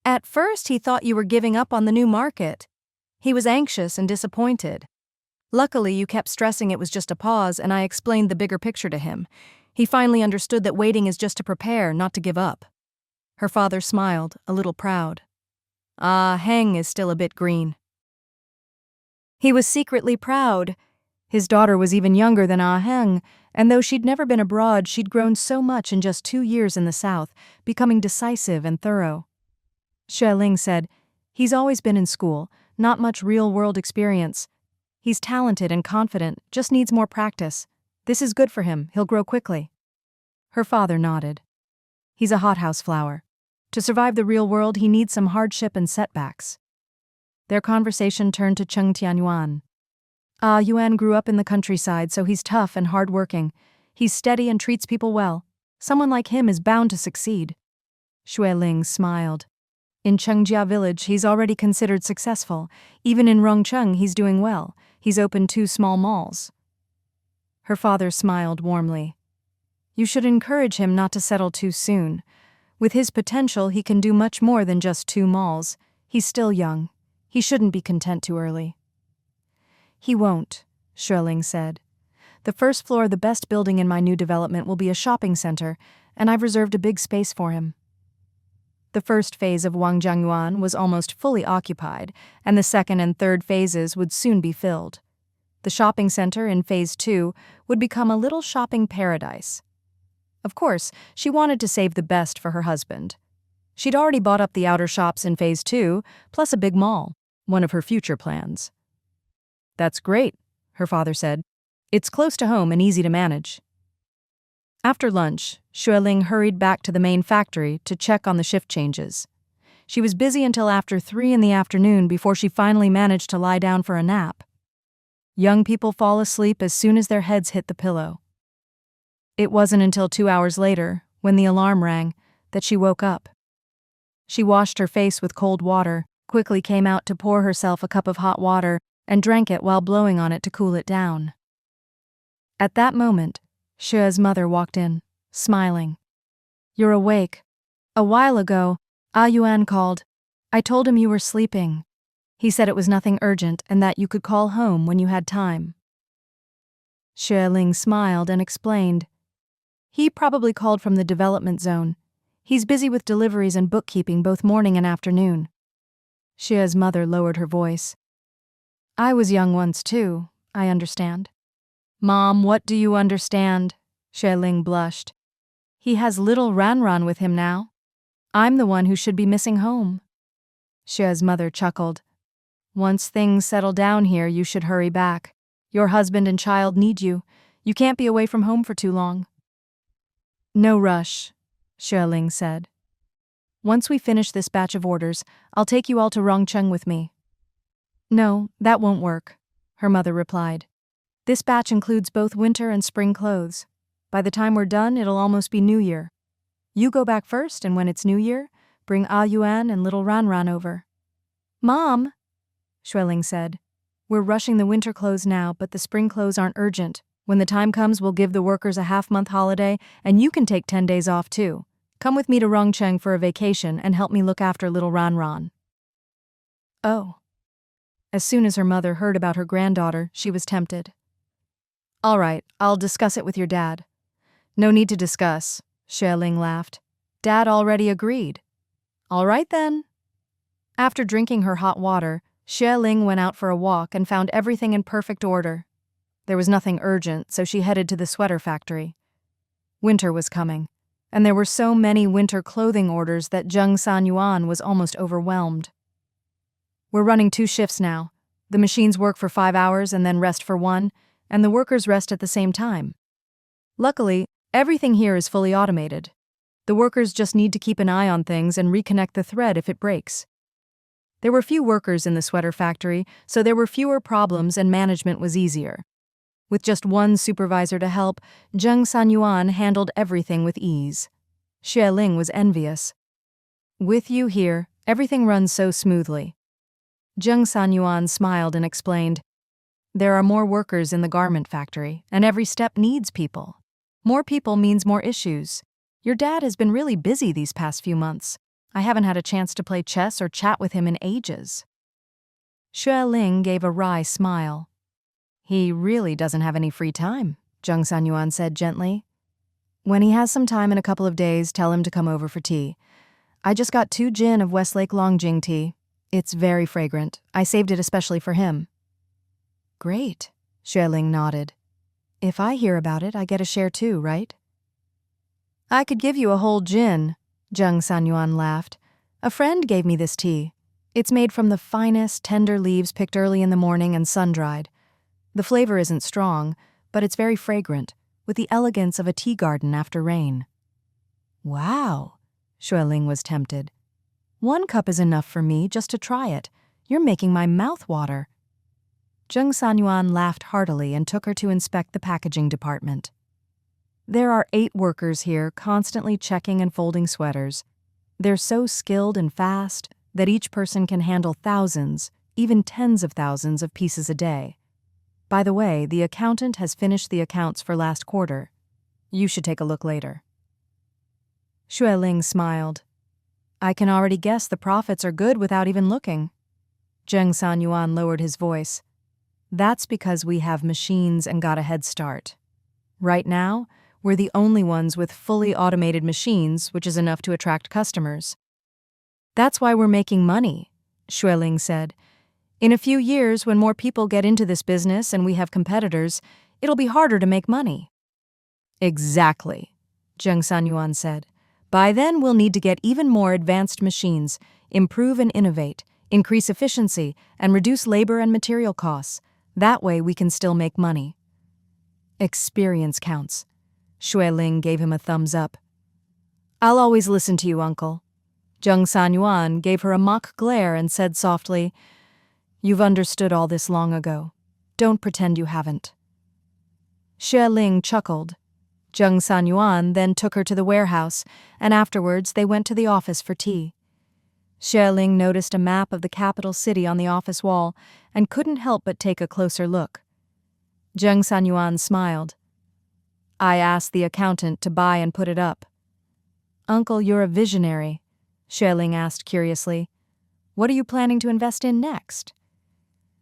At first, he thought you were giving up on the new market. He was anxious and disappointed. Luckily, you kept stressing it was just a pause, and I explained the bigger picture to him. He finally understood that waiting is just to prepare, not to give up. Her father smiled, a little proud. Ah Heng is still a bit green. He was secretly proud. His daughter was even younger than Ah Heng, and though she'd never been abroad, she'd grown so much in just 2 years in the South, becoming decisive and thorough. Xue Ling said, He's always been in school, not much real-world experience. He's talented and confident, just needs more practice. This is good for him, he'll grow quickly. Her father nodded. He's a hothouse flower. To survive the real world, he needs some hardship and setbacks. Their conversation turned to Cheng Tianyuan. Yuan grew up in the countryside, so he's tough and hard-working. He's steady and treats people well. Someone like him is bound to succeed. Xue Ling smiled. In Chengjia village, he's already considered successful. Even in Rongcheng, he's doing well. He's opened 2 small malls. Her father smiled warmly. You should encourage him not to settle too soon. With his potential, he can do much more than just 2 malls. He's still young. He shouldn't be content too early. He won't, Xue Ling said. The first floor of the best building in my new development will be a shopping center, and I've reserved a big space for him. The first phase of Wangjiangyuan was almost fully occupied, and the second and third phases would soon be filled. The shopping center in phase 2 would become a little shopping paradise. Of course, she wanted to save the best for her husband. She'd already bought up the outer shops in phase 2, plus a big mall, one of her future plans. That's great, her father said. It's close to home and easy to manage. After lunch, Xue Ling hurried back to the main factory to check on the shift changes. She was busy until after 3 in the afternoon before she finally managed to lie down for a nap. Young people fall asleep as soon as their heads hit the pillow. It wasn't until 2 hours later, when the alarm rang, that she woke up. She washed her face with cold water, quickly came out to pour herself a cup of hot water, and drank it while blowing on it to cool it down. At that moment, Xue's mother walked in, smiling. You're awake. A while ago, Yuan called. I told him you were sleeping. He said it was nothing urgent and that you could call home when you had time. Xue Ling smiled and explained. He probably called from the development zone. He's busy with deliveries and bookkeeping both morning and afternoon. Xue's mother lowered her voice. I was young once too, I understand. Mom, what do you understand? Xue Ling blushed. He has little Ranran with him now. I'm the one who should be missing home. Xue's mother chuckled. Once things settle down here, you should hurry back. Your husband and child need you. You can't be away from home for too long. No rush, Xue Ling said. Once we finish this batch of orders, I'll take you all to Rongcheng with me. No, that won't work, her mother replied. This batch includes both winter and spring clothes. By the time we're done, it'll almost be New Year. You go back first, and when it's New Year, bring Yuan and little Ranran over. Mom, Xue Ling said, we're rushing the winter clothes now, but the spring clothes aren't urgent. When the time comes, we'll give the workers a half-month holiday, and you can take 10 days off too. Come with me to Rongcheng for a vacation and help me look after little Ranran. Oh. As soon as her mother heard about her granddaughter, she was tempted. All right, I'll discuss it with your dad. No need to discuss, Xue Ling laughed. Dad already agreed. All right then. After drinking her hot water, Xue Ling went out for a walk and found everything in perfect order. There was nothing urgent, so she headed to the sweater factory. Winter was coming, and there were so many winter clothing orders that Cheng Tianyuan was almost overwhelmed. We're running 2 shifts now. The machines work for 5 hours and then rest for 1, and the workers rest at the same time. Luckily, everything here is fully automated. The workers just need to keep an eye on things and reconnect the thread if it breaks. There were few workers in the sweater factory, so there were fewer problems and management was easier. With just 1 supervisor to help, Cheng Tianyuan handled everything with ease. Xue Ling was envious. With you here, everything runs so smoothly. Cheng Tianyuan smiled and explained, there are more workers in the garment factory, and every step needs people. More people means more issues. Your dad has been really busy these past few months. I haven't had a chance to play chess or chat with him in ages. Xue Ling gave a wry smile. He really doesn't have any free time, Cheng Tianyuan said gently. When he has some time in a couple of days, tell him to come over for tea. I just got 2 gin of Westlake Longjing tea. It's very fragrant. I saved it especially for him. Great, Xue Ling nodded. If I hear about it, I get a share too, right? I could give you a whole gin, Cheng Tianyuan laughed. A friend gave me this tea. It's made from the finest, tender leaves picked early in the morning and sun-dried. The flavor isn't strong, but it's very fragrant, with the elegance of a tea garden after rain. Wow, Xue Ling was tempted. 1 cup is enough for me just to try it. You're making my mouth water. Cheng Tianyuan laughed heartily and took her to inspect the packaging department. There are 8 workers here constantly checking and folding sweaters. They're so skilled and fast that each person can handle thousands, even tens of thousands of pieces a day. By the way, the accountant has finished the accounts for last quarter. You should take a look later. Xue Ling smiled. I can already guess the profits are good without even looking. Cheng Tianyuan lowered his voice. That's because we have machines and got a head start. Right now, we're the only ones with fully automated machines, which is enough to attract customers. That's why we're making money, Xue Ling said. In a few years, when more people get into this business and we have competitors, it'll be harder to make money. Exactly, Cheng Tianyuan said. By then, we'll need to get even more advanced machines, improve and innovate, increase efficiency, and reduce labor and material costs. That way, we can still make money. Experience counts. Xue Ling gave him a thumbs up. I'll always listen to you, uncle. Cheng Tianyuan gave her a mock glare and said softly, You've understood all this long ago. Don't pretend you haven't. Xue Ling chuckled. Cheng Tianyuan then took her to the warehouse, and afterwards they went to the office for tea. Xue Ling noticed a map of the capital city on the office wall and couldn't help but take a closer look. Cheng Tianyuan smiled. I asked the accountant to buy and put it up. Uncle, you're a visionary, Xue Ling asked curiously. What are you planning to invest in next?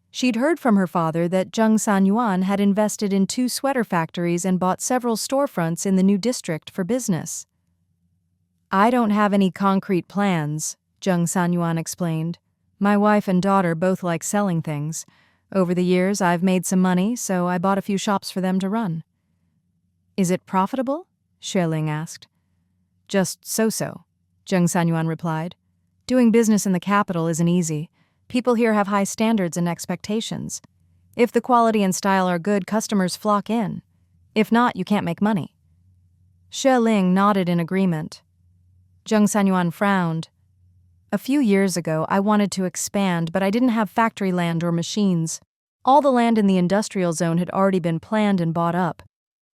She'd heard from her father that Cheng Tianyuan had invested in 2 sweater factories and bought several storefronts in the new district for business. I don't have any concrete plans, Cheng Tianyuan explained. My wife and daughter both like selling things. Over the years, I've made some money, so I bought a few shops for them to run. Is it profitable? Xue Ling asked. Just so-so, Cheng Tianyuan replied. Doing business in the capital isn't easy. People here have high standards and expectations. If the quality and style are good, customers flock in. If not, you can't make money. Xue Ling nodded in agreement. Cheng Tianyuan frowned. A few years ago, I wanted to expand, but I didn't have factory land or machines. All the land in the industrial zone had already been planned and bought up.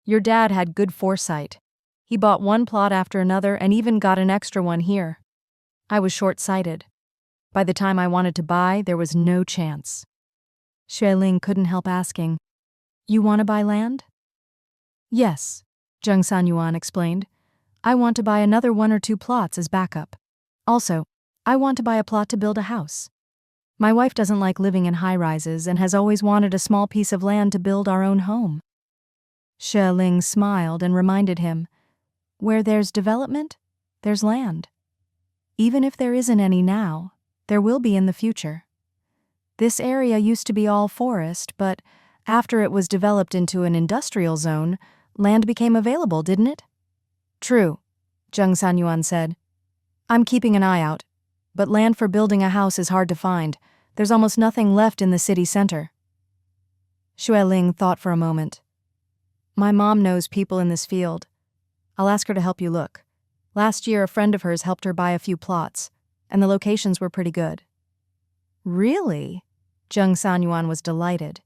Your dad had good foresight. He bought 1 plot after another and even got an extra one here. I was short-sighted. By the time I wanted to buy, there was no chance. Xue Ling couldn't help asking, You want to buy land? Yes, Cheng Tianyuan explained. I want to buy another 1 or 2 plots as backup. Also, I want to buy a plot to build a house. My wife doesn't like living in high-rises and has always wanted a small piece of land to build our own home. Xue Ling smiled and reminded him, Where there's development, there's land. Even if there isn't any now, there will be in the future. This area used to be all forest, but after it was developed into an industrial zone, land became available, didn't it? True, Cheng Tianyuan said. I'm keeping an eye out, but land for building a house is hard to find. There's almost nothing left in the city center. Xue Ling thought for a moment. My mom knows people in this field. I'll ask her to help you look. Last year, a friend of hers helped her buy a few plots, and the locations were pretty good. Really? Cheng Tianyuan was delighted.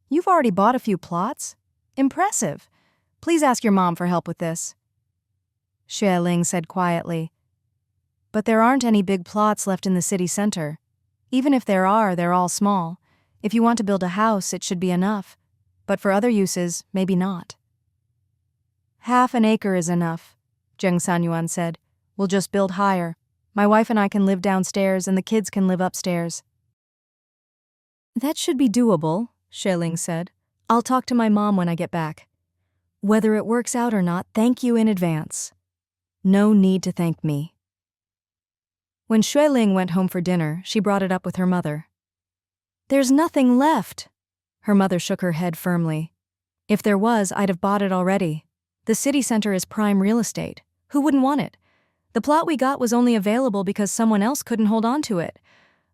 You've already bought a few plots? Impressive. Please ask your mom for help with this. Xue Ling said quietly. But there aren't any big plots left in the city center. Even if there are, they're all small. If you want to build a house, it should be enough. But for other uses, maybe not. Half an acre is enough, Cheng Tianyuan said. We'll just build higher. My wife and I can live downstairs and the kids can live upstairs. That should be doable, Xue Ling said. I'll talk to my mom when I get back. Whether it works out or not, thank you in advance. No need to thank me. When Xue Ling went home for dinner, she brought it up with her mother. There's nothing left. Her mother shook her head firmly. If there was, I'd have bought it already. The city center is prime real estate. Who wouldn't want it? The plot we got was only available because someone else couldn't hold on to it.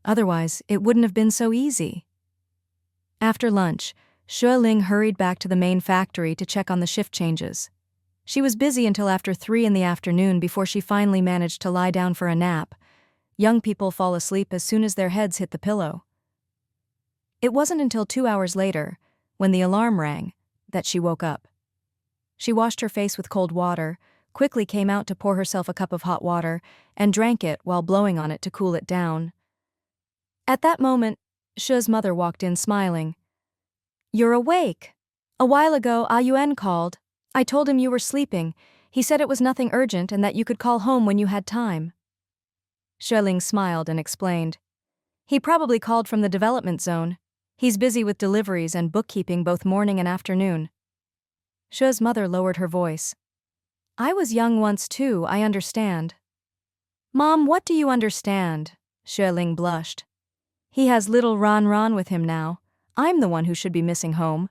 Otherwise, it wouldn't have been so easy. After lunch, Xue Ling hurried back to the main factory to check on the shift changes. She was busy until after 3 in the afternoon before she finally managed to lie down for a nap. Young people fall asleep as soon as their heads hit the pillow. It wasn't until 2 hours later, when the alarm rang, that she woke up. She washed her face with cold water, quickly came out to pour herself a cup of hot water, and drank it while blowing on it to cool it down. At that moment, Xue's mother walked in smiling. "You're awake. A while ago, Yuan called. I told him you were sleeping. He said it was nothing urgent and that you could call home when you had time." Xue Ling smiled and explained. "He probably called from the development zone. He's busy with deliveries and bookkeeping both morning and afternoon." Xue's mother lowered her voice. "I was young once too, I understand." "Mom, what do you understand?" Xue Ling blushed. "He has little Ran with him now. I'm the one who should be missing home."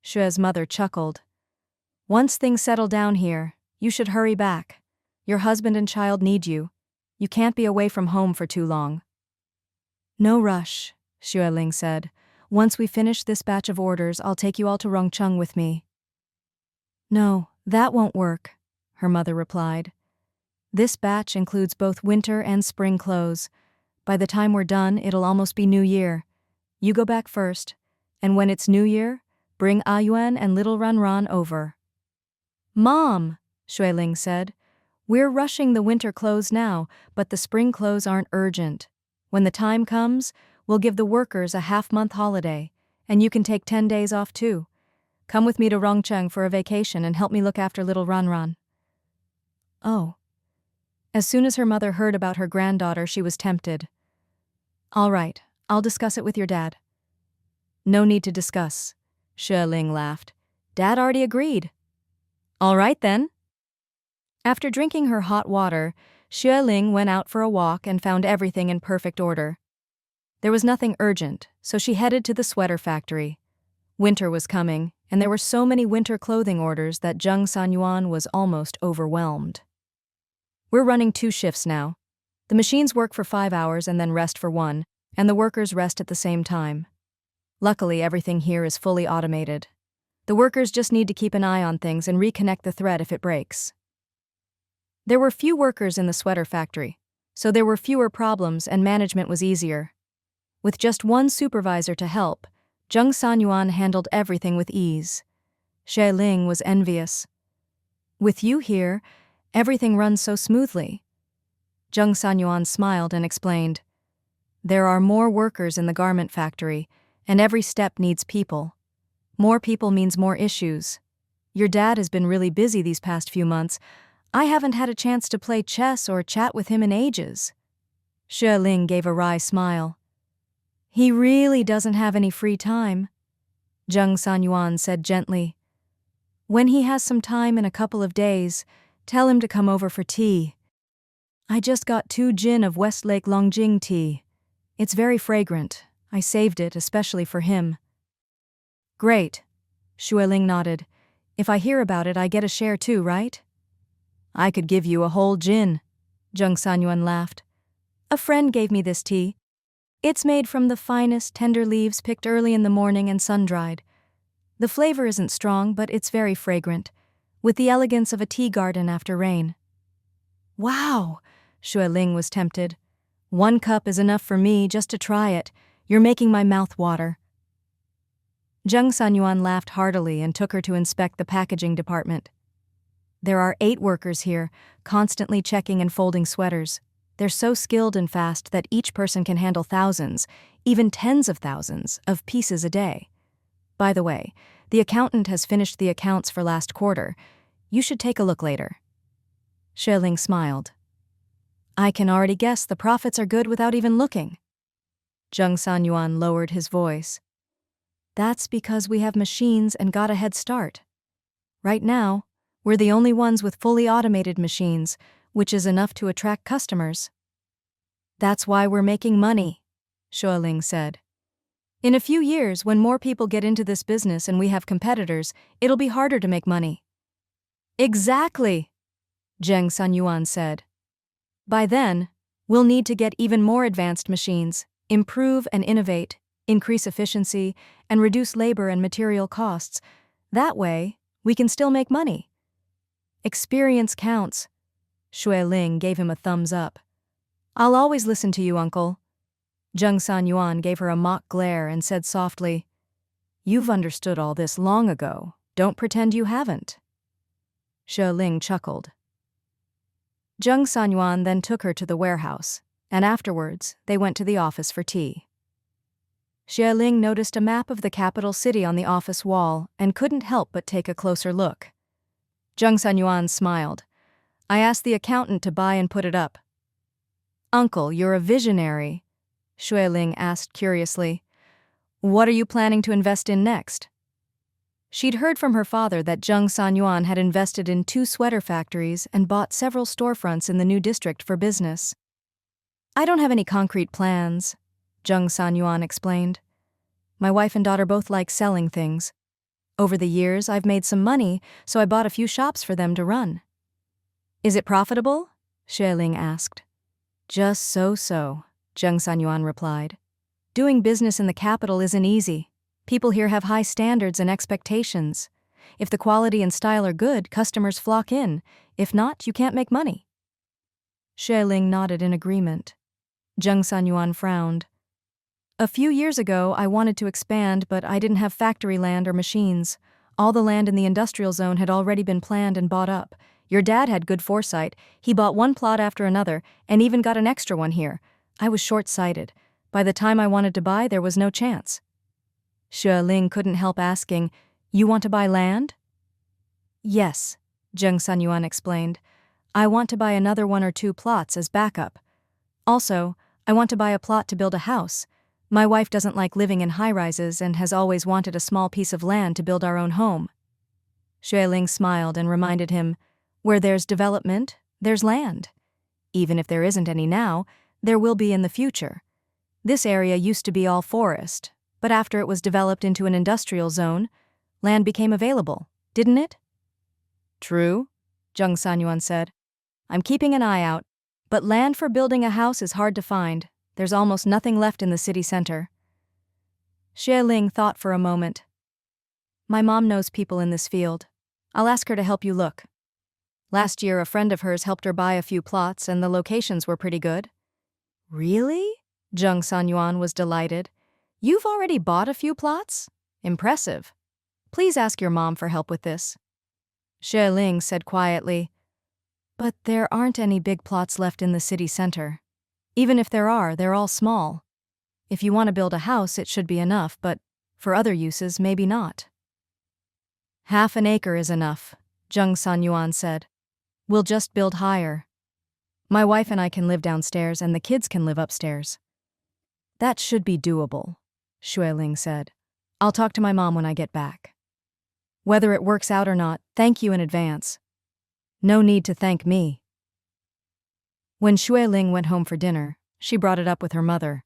Xue's mother chuckled. "Once things settle down here, you should hurry back. Your husband and child need you. You can't be away from home for too long." "No rush," Xue Ling said. "Once we finish this batch of orders, I'll take you all to Rongcheng with me." "No, that won't work," her mother replied. "This batch includes both winter and spring clothes. By the time we're done, it'll almost be New Year. You go back first, and when it's New Year, bring Yuan and little Ran over." "Mom," Xue Ling said, "we're rushing the winter clothes now, but the spring clothes aren't urgent. When the time comes, we'll give the workers a half-month holiday, and you can take 10 days off too. Come with me to Rongcheng for a vacation and help me look after little Ran." Oh. As soon as her mother heard about her granddaughter, she was tempted. "All right, I'll discuss it with your dad." "No need to discuss," Xue Ling laughed. "Dad already agreed." "All right then." After drinking her hot water, Xue Ling went out for a walk and found everything in perfect order. There was nothing urgent, so she headed to the sweater factory. Winter was coming, and there were so many winter clothing orders that Cheng Tianyuan was almost overwhelmed. "We're running 2 shifts now. The machines work for 5 hours and then rest for 1, and the workers rest at the same time. Luckily, everything here is fully automated. The workers just need to keep an eye on things and reconnect the thread if it breaks." There were few workers in the sweater factory, so there were fewer problems and management was easier. With just one supervisor to help, Cheng Tianyuan handled everything with ease. Xue Ling was envious. "With you here, everything runs so smoothly." Cheng Tianyuan smiled and explained. "There are more workers in the garment factory, and every step needs people. More people means more issues. Your dad has been really busy these past few months. I haven't had a chance to play chess or chat with him in ages." Xue Ling gave a wry smile. "He really doesn't have any free time," Cheng Tianyuan said gently. "When he has some time in a couple of days, tell him to come over for tea. I just got 2 gin of Westlake Longjing tea. It's very fragrant. I saved it especially for him." "Great," Xue Ling nodded. "If I hear about it, I get a share too, right?" "I could give you a whole gin," Cheng Tianyuan laughed. "A friend gave me this tea. It's made from the finest, tender leaves picked early in the morning and sun-dried. The flavor isn't strong, but it's very fragrant, with the elegance of a tea garden after rain." "Wow," Xue Ling was tempted. "1 cup is enough for me just to try it. You're making my mouth water." Cheng Tianyuan laughed heartily and took her to inspect the packaging department. "There are 8 workers here, constantly checking and folding sweaters. They're so skilled and fast that each person can handle thousands, even tens of thousands, of pieces a day. By the way, the accountant has finished the accounts for last quarter. You should take a look later." Xue Ling smiled. "I can already guess the profits are good without even looking." Cheng Tianyuan lowered his voice. "That's because we have machines and got a head start. Right now, we're the only ones with fully automated machines, which is enough to attract customers." "That's why we're making money," Xue Ling said. "In a few years, when more people get into this business and we have competitors, it'll be harder to make money." "Exactly," Cheng Tianyuan said. "By then, we'll need to get even more advanced machines, improve and innovate, increase efficiency, and reduce labor and material costs. That way, we can still make money. Experience counts. Xue Ling gave him a thumbs up. I'll always listen to you, uncle. Cheng Tianyuan gave her a mock glare and said softly, You've understood all this long ago. Don't pretend you haven't. Xue Ling chuckled. Cheng Tianyuan then took her to the warehouse, and afterwards, they went to the office for tea. Xue Ling noticed a map of the capital city on the office wall and couldn't help but take a closer look. Cheng Tianyuan smiled. I asked the accountant to buy and put it up. Uncle, you're a visionary, Xue Ling asked curiously. What are you planning to invest in next? She'd heard from her father that Cheng Tianyuan had invested in 2 sweater factories and bought several storefronts in the new district for business. I don't have any concrete plans, Cheng Tianyuan explained. My wife and daughter both like selling things. Over the years, I've made some money, so I bought a few shops for them to run. Is it profitable? Xue Ling asked. Just so-so, Cheng Tianyuan replied. Doing business in the capital isn't easy. People here have high standards and expectations. If the quality and style are good, customers flock in. If not, you can't make money. Xue Ling nodded in agreement. Cheng Tianyuan frowned. A few years ago, I wanted to expand, but I didn't have factory land or machines. All the land in the industrial zone had already been planned and bought up. Your dad had good foresight. He bought one plot after another, and even got an extra one here. I was short-sighted. By the time I wanted to buy, there was no chance. Xue Ling couldn't help asking, You want to buy land? Yes, Cheng Tianyuan explained. I want to buy another 1 or 2 plots as backup. Also, I want to buy a plot to build a house. My wife doesn't like living in high-rises and has always wanted a small piece of land to build our own home. Xue Ling smiled and reminded him, Where there's development, there's land. Even if there isn't any now, there will be in the future. This area used to be all forest, but after it was developed into an industrial zone, land became available, didn't it? True, Cheng Tianyuan said. I'm keeping an eye out, but land for building a house is hard to find. There's almost nothing left in the city center. Xue Ling thought for a moment. My mom knows people in this field. I'll ask her to help you look. Last year, a friend of hers helped her buy a few plots, and the locations were pretty good. Really? Cheng Tianyuan was delighted. You've already bought a few plots? Impressive. Please ask your mom for help with this. Xue Ling said quietly, But there aren't any big plots left in the city center. Even if there are, they're all small. If you want to build a house, it should be enough, but for other uses, maybe not. Half an acre is enough, Cheng Tianyuan said. We'll just build higher. My wife and I can live downstairs and the kids can live upstairs. That should be doable, Xue Ling said. I'll talk to my mom when I get back. Whether it works out or not, thank you in advance. No need to thank me. When Xue Ling went home for dinner, she brought it up with her mother.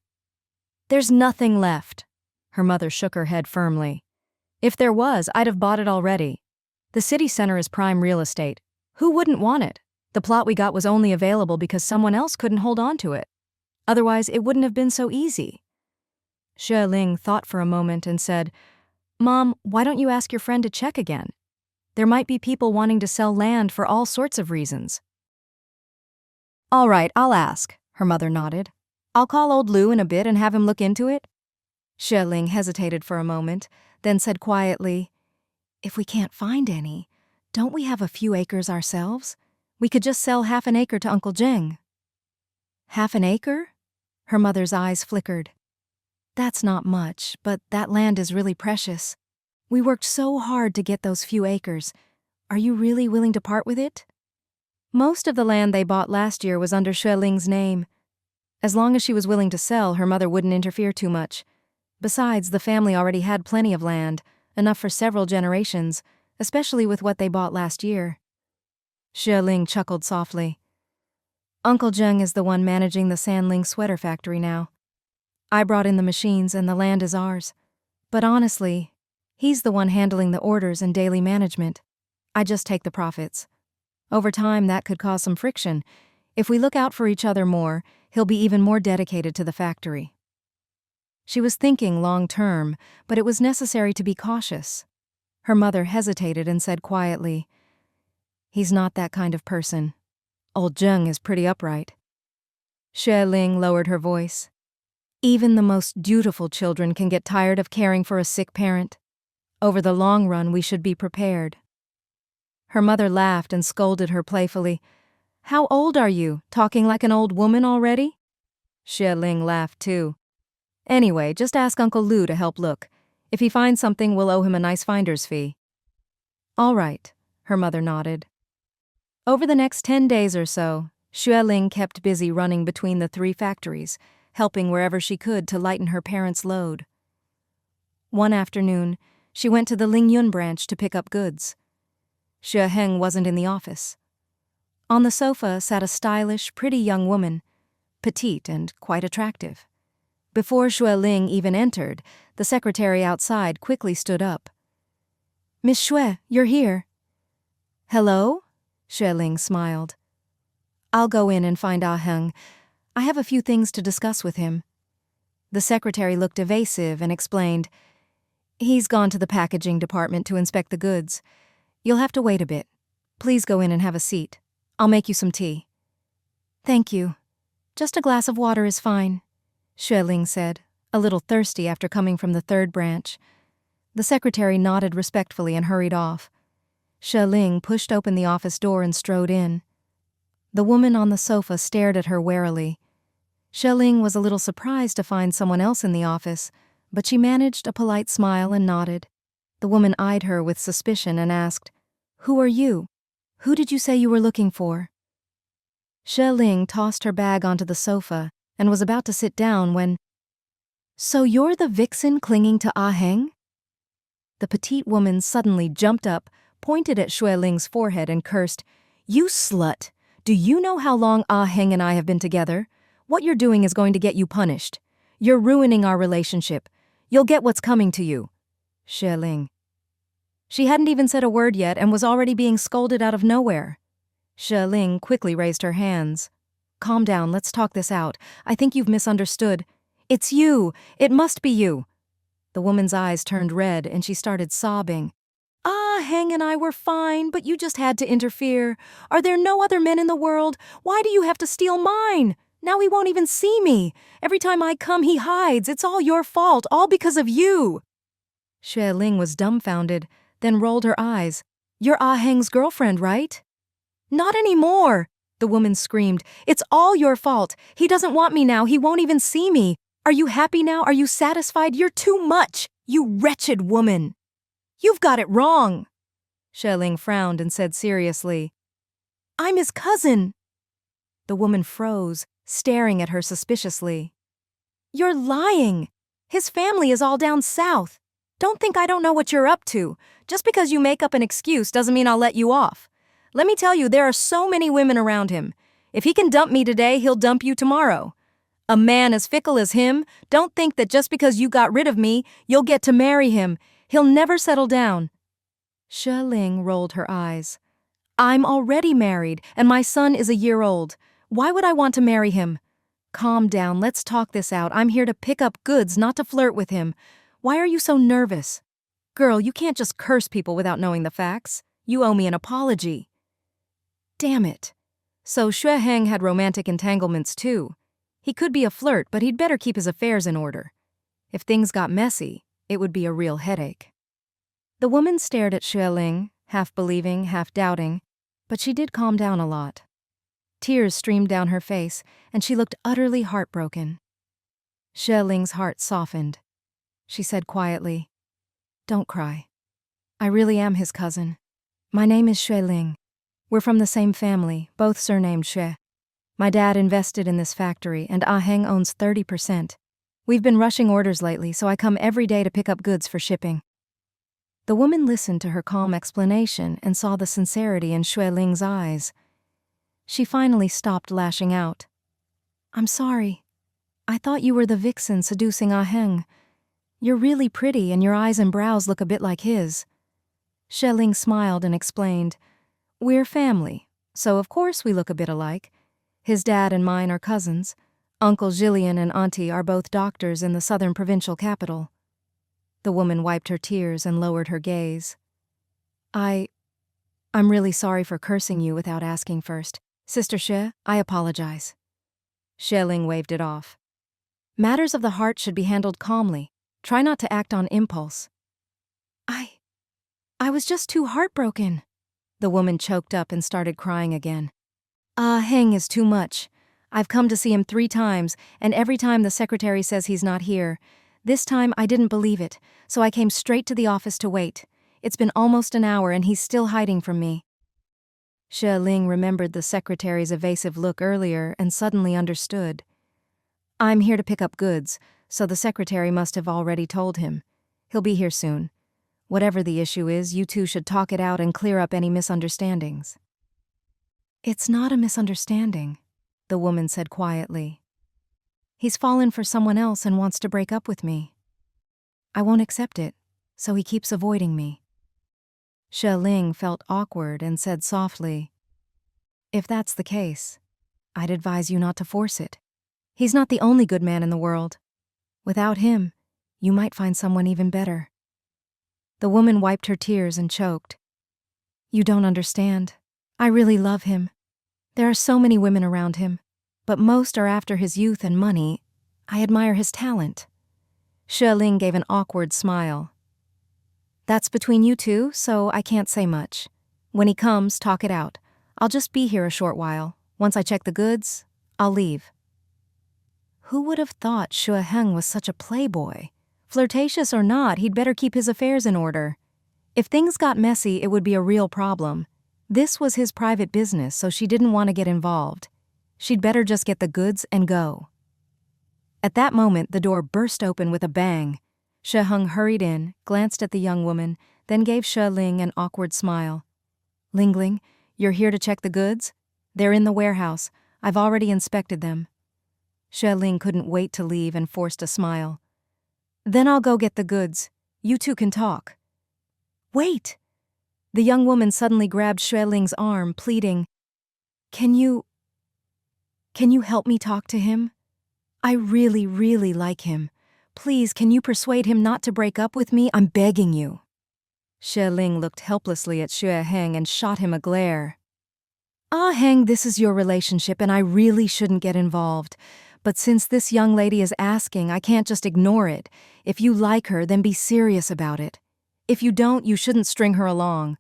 There's nothing left. Her mother shook her head firmly. If there was, I'd have bought it already. The city center is prime real estate. Who wouldn't want it? The plot we got was only available because someone else couldn't hold on to it. Otherwise, it wouldn't have been so easy. Xue Ling thought for a moment and said, Mom, why don't you ask your friend to check again? There might be people wanting to sell land for all sorts of reasons. All right, I'll ask, her mother nodded. I'll call old Lou in a bit and have him look into it. Xue Ling hesitated for a moment, then said quietly, If we can't find any, don't we have a few acres ourselves? We could just sell half an acre to Uncle Cheng. Half an acre? Her mother's eyes flickered. That's not much, but that land is really precious. We worked so hard to get those few acres. Are you really willing to part with it? Most of the land they bought last year was under Xue Ling's name. As long as she was willing to sell, her mother wouldn't interfere too much. Besides, the family already had plenty of land, enough for several generations, especially with what they bought last year. Xue Ling chuckled softly. Uncle Cheng is the one managing the Sanling sweater factory now. I brought in the machines and the land is ours. But honestly, he's the one handling the orders and daily management. I just take the profits. Over time, that could cause some friction. If we look out for each other more, he'll be even more dedicated to the factory. She was thinking long-term, but it was necessary to be cautious. Her mother hesitated and said quietly, "He's not that kind of person. Old Zheng is pretty upright." Xue Ling lowered her voice. "Even the most dutiful children can get tired of caring for a sick parent. Over the long run, we should be prepared." Her mother laughed and scolded her playfully. "How old are you, talking like an old woman already?" Xue Ling laughed too. "Anyway, just ask Uncle Lu to help look. If he finds something, we'll owe him a nice finder's fee." "All right," her mother nodded. Over the next 10 days or so, Xue Ling kept busy running between the 3 factories, helping wherever she could to lighten her parents' load. One afternoon, she went to the Lingyun branch to pick up goods. Xue Heng wasn't in the office. On the sofa sat a stylish, pretty young woman, petite and quite attractive. Before Xue Ling even entered, the secretary outside quickly stood up. "Miss Xue, you're here." "Hello?" Xue Ling smiled. "I'll go in and find Ah Heng. I have a few things to discuss with him." The secretary looked evasive and explained, "He's gone to the packaging department to inspect the goods. You'll have to wait a bit. Please go in and have a seat. I'll make you some tea." "Thank you. Just a glass of water is fine," Xue Ling said, a little thirsty after coming from the 3rd branch. The secretary nodded respectfully and hurried off. Xue Ling pushed open the office door and strode in. The woman on the sofa stared at her warily. Xue Ling was a little surprised to find someone else in the office, but she managed a polite smile and nodded. The woman eyed her with suspicion and asked, "Who are you? Who did you say you were looking for?" Xue Ling tossed her bag onto the sofa and was about to sit down when, "So you're the vixen clinging to Ah Heng?" The petite woman suddenly jumped up, pointed at Xue Ling's forehead and cursed, "You slut! Do you know how long Ah Heng and I have been together? What you're doing is going to get you punished. You're ruining our relationship. You'll get what's coming to you." Xue Ling. She hadn't even said a word yet and was already being scolded out of nowhere. Xue Ling quickly raised her hands. "Calm down, let's talk this out. I think you've misunderstood. It's you! It must be you!" The woman's eyes turned red and she started sobbing. "Ah Heng and I were fine, but you just had to interfere. Are there no other men in the world? Why do you have to steal mine? Now he won't even see me. Every time I come, he hides. It's all your fault, all because of you." Xue Ling was dumbfounded, then rolled her eyes. "You're Ah Heng's girlfriend, right?" "Not anymore," the woman screamed. "It's all your fault. He doesn't want me now. He won't even see me. Are you happy now? Are you satisfied? You're too much, you wretched woman." "You've got it wrong." Xue Ling frowned and said seriously, "I'm his cousin." The woman froze, staring at her suspiciously. "You're lying. His family is all down south. Don't think I don't know what you're up to. Just because you make up an excuse doesn't mean I'll let you off. Let me tell you, there are so many women around him. If he can dump me today, he'll dump you tomorrow. A man as fickle as him, don't think that just because you got rid of me, you'll get to marry him. He'll never settle down." Xue Ling rolled her eyes. "I'm already married, and my son is a year old. Why would I want to marry him? Calm down, let's talk this out. I'm here to pick up goods, not to flirt with him. Why are you so nervous? Girl, you can't just curse people without knowing the facts. You owe me an apology." Damn it. So Xue Heng had romantic entanglements too. He could be a flirt, but he'd better keep his affairs in order. If things got messy, it would be a real headache. The woman stared at Xue Ling, half believing, half doubting, but she did calm down a lot. Tears streamed down her face, and she looked utterly heartbroken. Xue Ling's heart softened. She said quietly, "Don't cry. I really am his cousin. My name is Xue Ling. We're from the same family, both surnamed Xue. My dad invested in this factory, and Ah Heng owns 30%. We've been rushing orders lately, so I come every day to pick up goods for shipping." The woman listened to her calm explanation and saw the sincerity in Xue Ling's eyes. She finally stopped lashing out. "I'm sorry. I thought you were the vixen seducing Ah Heng. You're really pretty and your eyes and brows look a bit like his." Xue Ling smiled and explained, "We're family, so of course we look a bit alike. His dad and mine are cousins. Uncle Jillian and Auntie are both doctors in the southern provincial capital. The woman wiped her tears and lowered her gaze. I'm really sorry for cursing you without asking first. Sister Xue, I apologize. Xue Ling waved it off. Matters of the heart should be handled calmly. Try not to act on impulse. I was just too heartbroken. The woman choked up and started crying again. Heng is too much. I've come to see him 3 times, and every time the secretary says he's not here. This time I didn't believe it, so I came straight to the office to wait. It's been almost an hour and he's still hiding from me. Xue Ling remembered the secretary's evasive look earlier and suddenly understood. I'm here to pick up goods, so the secretary must have already told him. He'll be here soon. Whatever the issue is, you two should talk it out and clear up any misunderstandings. It's not a misunderstanding, the woman said quietly. He's fallen for someone else and wants to break up with me. I won't accept it, so he keeps avoiding me. Xue Ling felt awkward and said softly, If that's the case, I'd advise you not to force it. He's not the only good man in the world. Without him, you might find someone even better. The woman wiped her tears and choked. You don't understand. I really love him. There are so many women around him, but most are after his youth and money. I admire his talent. Xue Ling gave an awkward smile. That's between you two, so I can't say much. When he comes, talk it out. I'll just be here a short while. Once I check the goods, I'll leave. Who would have thought Xue Heng was such a playboy? Flirtatious or not, he'd better keep his affairs in order. If things got messy, it would be a real problem. This was his private business, so she didn't want to get involved. She'd better just get the goods and go. At that moment, the door burst open with a bang. Xue Heng hurried in, glanced at the young woman, then gave Xue Ling an awkward smile. Ling, you're here to check the goods? They're in the warehouse. I've already inspected them. Xue Ling couldn't wait to leave and forced a smile. Then I'll go get the goods. You two can talk. Wait! The young woman suddenly grabbed Xue Ling's arm, pleading, Can you help me talk to him? I really, really like him. Please, can you persuade him not to break up with me? I'm begging you. Xue Ling looked helplessly at Xue Heng and shot him a glare. Heng, this is your relationship and I really shouldn't get involved. But since this young lady is asking, I can't just ignore it. If you like her, then be serious about it. If you don't, you shouldn't string her along.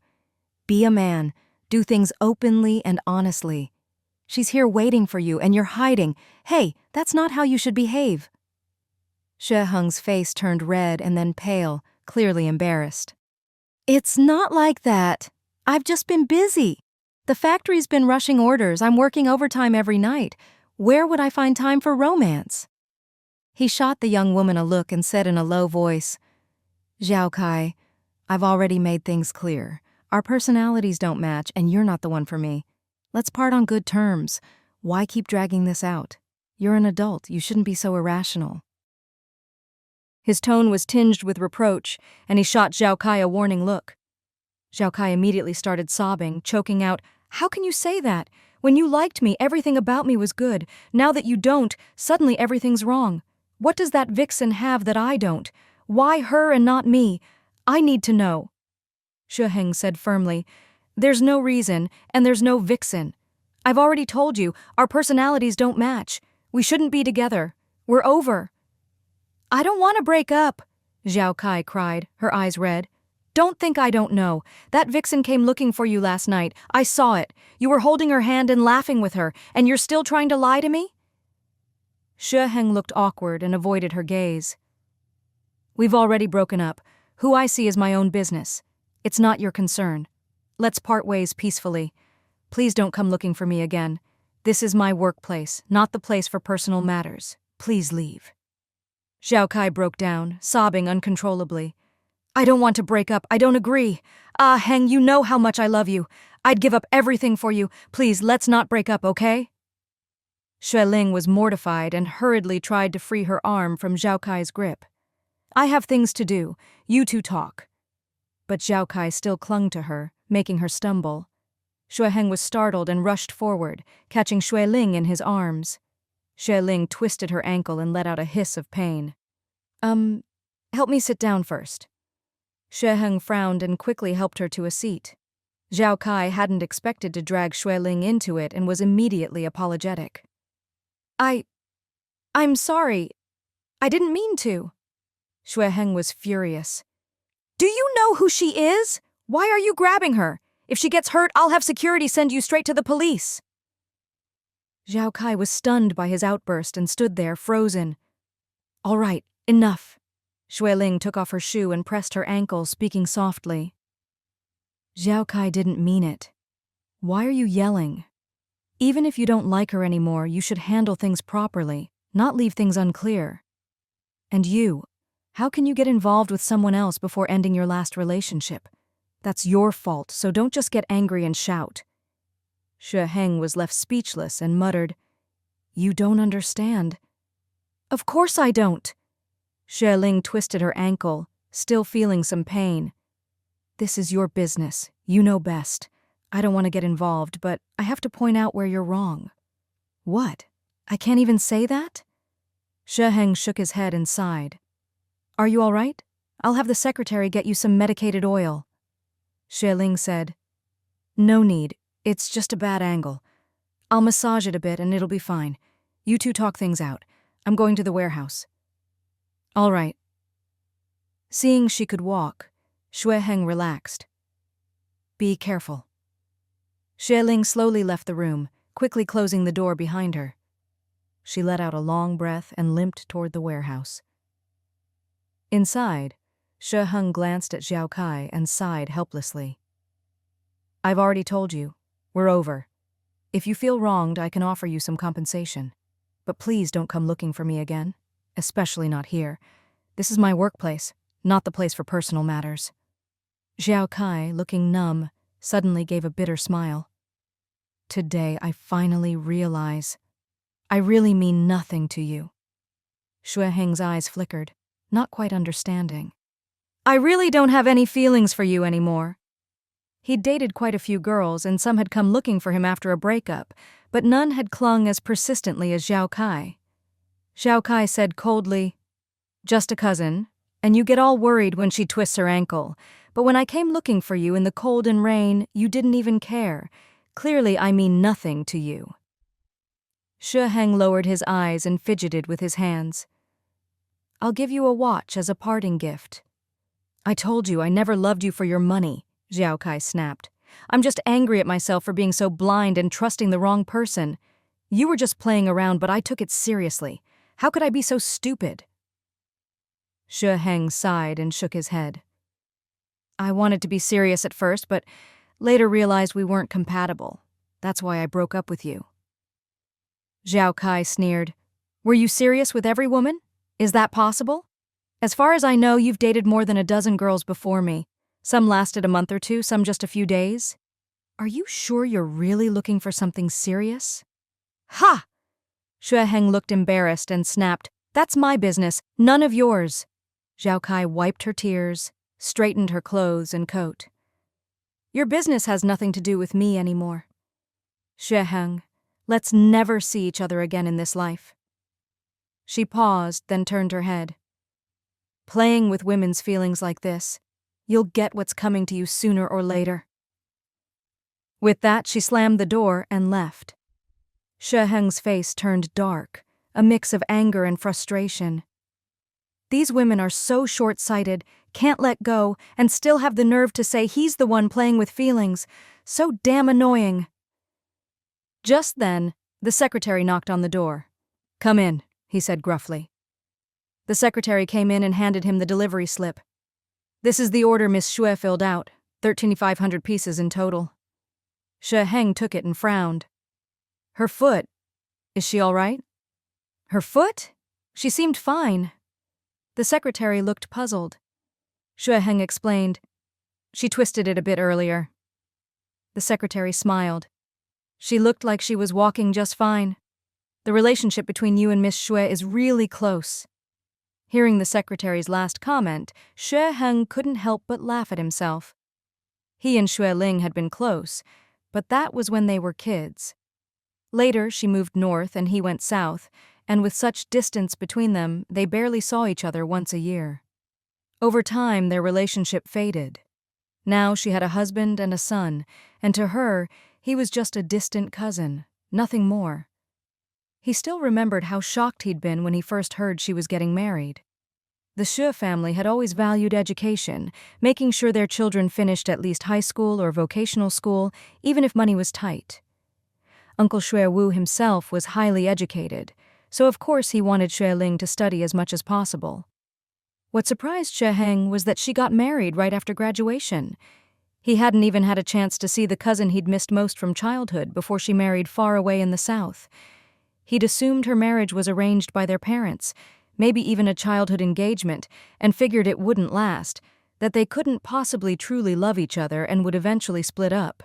Be a man. Do things openly and honestly. She's here waiting for you and you're hiding. Hey, that's not how you should behave. Xue Heng's face turned red and then pale, clearly embarrassed. It's not like that. I've just been busy. The factory's been rushing orders. I'm working overtime every night. Where would I find time for romance? He shot the young woman a look and said in a low voice, Zhao Kai, I've already made things clear. Our personalities don't match and you're not the one for me. Let's part on good terms. Why keep dragging this out? You're an adult. You shouldn't be so irrational. His tone was tinged with reproach, and he shot Zhao Kai a warning look. Zhao Kai immediately started sobbing, choking out, How can you say that? When you liked me, everything about me was good. Now that you don't, suddenly everything's wrong. What does that vixen have that I don't? Why her and not me? I need to know. Xue Heng said firmly, There's no reason, and there's no vixen. I've already told you, our personalities don't match. We shouldn't be together. We're over. I don't want to break up, Zhao Kai cried, her eyes red. Don't think I don't know. That vixen came looking for you last night. I saw it. You were holding her hand and laughing with her, and you're still trying to lie to me? Xue Heng looked awkward and avoided her gaze. We've already broken up. Who I see is my own business. It's not your concern. Let's part ways peacefully. Please don't come looking for me again. This is my workplace, not the place for personal matters. Please leave. Zhao Kai broke down, sobbing uncontrollably. I don't want to break up. I don't agree. Heng, you know how much I love you. I'd give up everything for you. Please, let's not break up, okay? Xue Ling was mortified and hurriedly tried to free her arm from Zhao Kai's grip. I have things to do. You two talk. But Zhao Kai still clung to her, making her stumble. Xue Heng was startled and rushed forward, catching Xue Ling in his arms. Xue Ling twisted her ankle and let out a hiss of pain. Help me sit down first. Xue Heng frowned and quickly helped her to a seat. Zhao Kai hadn't expected to drag Xue Ling into it and was immediately apologetic. I'm sorry. I didn't mean to. Xue Heng was furious. Do you know who she is? Why are you grabbing her? If she gets hurt, I'll have security send you straight to the police. Zhao Kai was stunned by his outburst and stood there, frozen. All right, enough. Xue Ling took off her shoe and pressed her ankle, speaking softly. Zhao Kai didn't mean it. Why are you yelling? Even if you don't like her anymore, you should handle things properly, not leave things unclear. And you, how can you get involved with someone else before ending your last relationship? That's your fault, so don't just get angry and shout. Xue Heng was left speechless and muttered, You don't understand. Of course I don't. Xue Ling twisted her ankle, still feeling some pain. This is your business. You know best. I don't want to get involved, but I have to point out where you're wrong. What? I can't even say that? Xue Heng shook his head and sighed. Are you all right? I'll have the secretary get you some medicated oil. Xue Ling said, No need. It's just a bad angle. I'll massage it a bit and it'll be fine. You two talk things out. I'm going to the warehouse. All right. Seeing she could walk, Xue Heng relaxed. Be careful. Xue Ling slowly left the room, quickly closing the door behind her. She let out a long breath and limped toward the warehouse. Inside, Xue Heng glanced at Zhao Kai and sighed helplessly. I've already told you. We're over. If you feel wronged, I can offer you some compensation. But please don't come looking for me again, especially not here. This is my workplace, not the place for personal matters. Zhao Kai, looking numb, suddenly gave a bitter smile. Today I finally realize I really mean nothing to you. Xue Heng's eyes flickered, not quite understanding. I really don't have any feelings for you anymore. He'd dated quite a few girls, and some had come looking for him after a breakup, but none had clung as persistently as Zhao Kai. Zhao Kai said coldly, Just a cousin, and you get all worried when she twists her ankle, but when I came looking for you in the cold and rain, you didn't even care. Clearly I mean nothing to you. Xue Heng lowered his eyes and fidgeted with his hands. I'll give you a watch as a parting gift. I told you I never loved you for your money, Zhao Kai snapped. I'm just angry at myself for being so blind and trusting the wrong person. You were just playing around, but I took it seriously. How could I be so stupid? Xue Heng sighed and shook his head. I wanted to be serious at first, but later realized we weren't compatible. That's why I broke up with you. Zhao Kai sneered. Were you serious with every woman? Is that possible? As far as I know, you've dated more than a dozen girls before me. Some lasted a month or two, some just a few days. Are you sure you're really looking for something serious? Ha! Xue Heng looked embarrassed and snapped, That's my business, none of yours. Zhao Kai wiped her tears, straightened her clothes and coat. Your business has nothing to do with me anymore. Xue Heng, let's never see each other again in this life. She paused, then turned her head. Playing with women's feelings like this, you'll get what's coming to you sooner or later. With that, she slammed the door and left. Xue Heng's face turned dark, a mix of anger and frustration. These women are so short-sighted, can't let go, and still have the nerve to say he's the one playing with feelings. So damn annoying. Just then, the secretary knocked on the door. Come in, he said gruffly. The secretary came in and handed him the delivery slip. This is the order Miss Xue filled out, 13,500 pieces in total. Xue Heng took it and frowned. Her foot. Is she all right? Her foot? She seemed fine. The secretary looked puzzled. Xue Heng explained. She twisted it a bit earlier. The secretary smiled. She looked like she was walking just fine. The relationship between you and Miss Xue is really close. Hearing the secretary's last comment, Xue Heng couldn't help but laugh at himself. He and Xue Ling had been close, but that was when they were kids. Later, she moved north and he went south, and with such distance between them, they barely saw each other once a year. Over time, their relationship faded. Now she had a husband and a son, and to her, he was just a distant cousin, nothing more. He still remembered how shocked he'd been when he first heard she was getting married. The Xue family had always valued education, making sure their children finished at least high school or vocational school, even if money was tight. Uncle Xue Wu himself was highly educated, so of course he wanted Xue Ling to study as much as possible. What surprised Xue Heng was that she got married right after graduation. He hadn't even had a chance to see the cousin he'd missed most from childhood before she married far away in the south. He'd assumed her marriage was arranged by their parents, maybe even a childhood engagement, and figured it wouldn't last, that they couldn't possibly truly love each other and would eventually split up.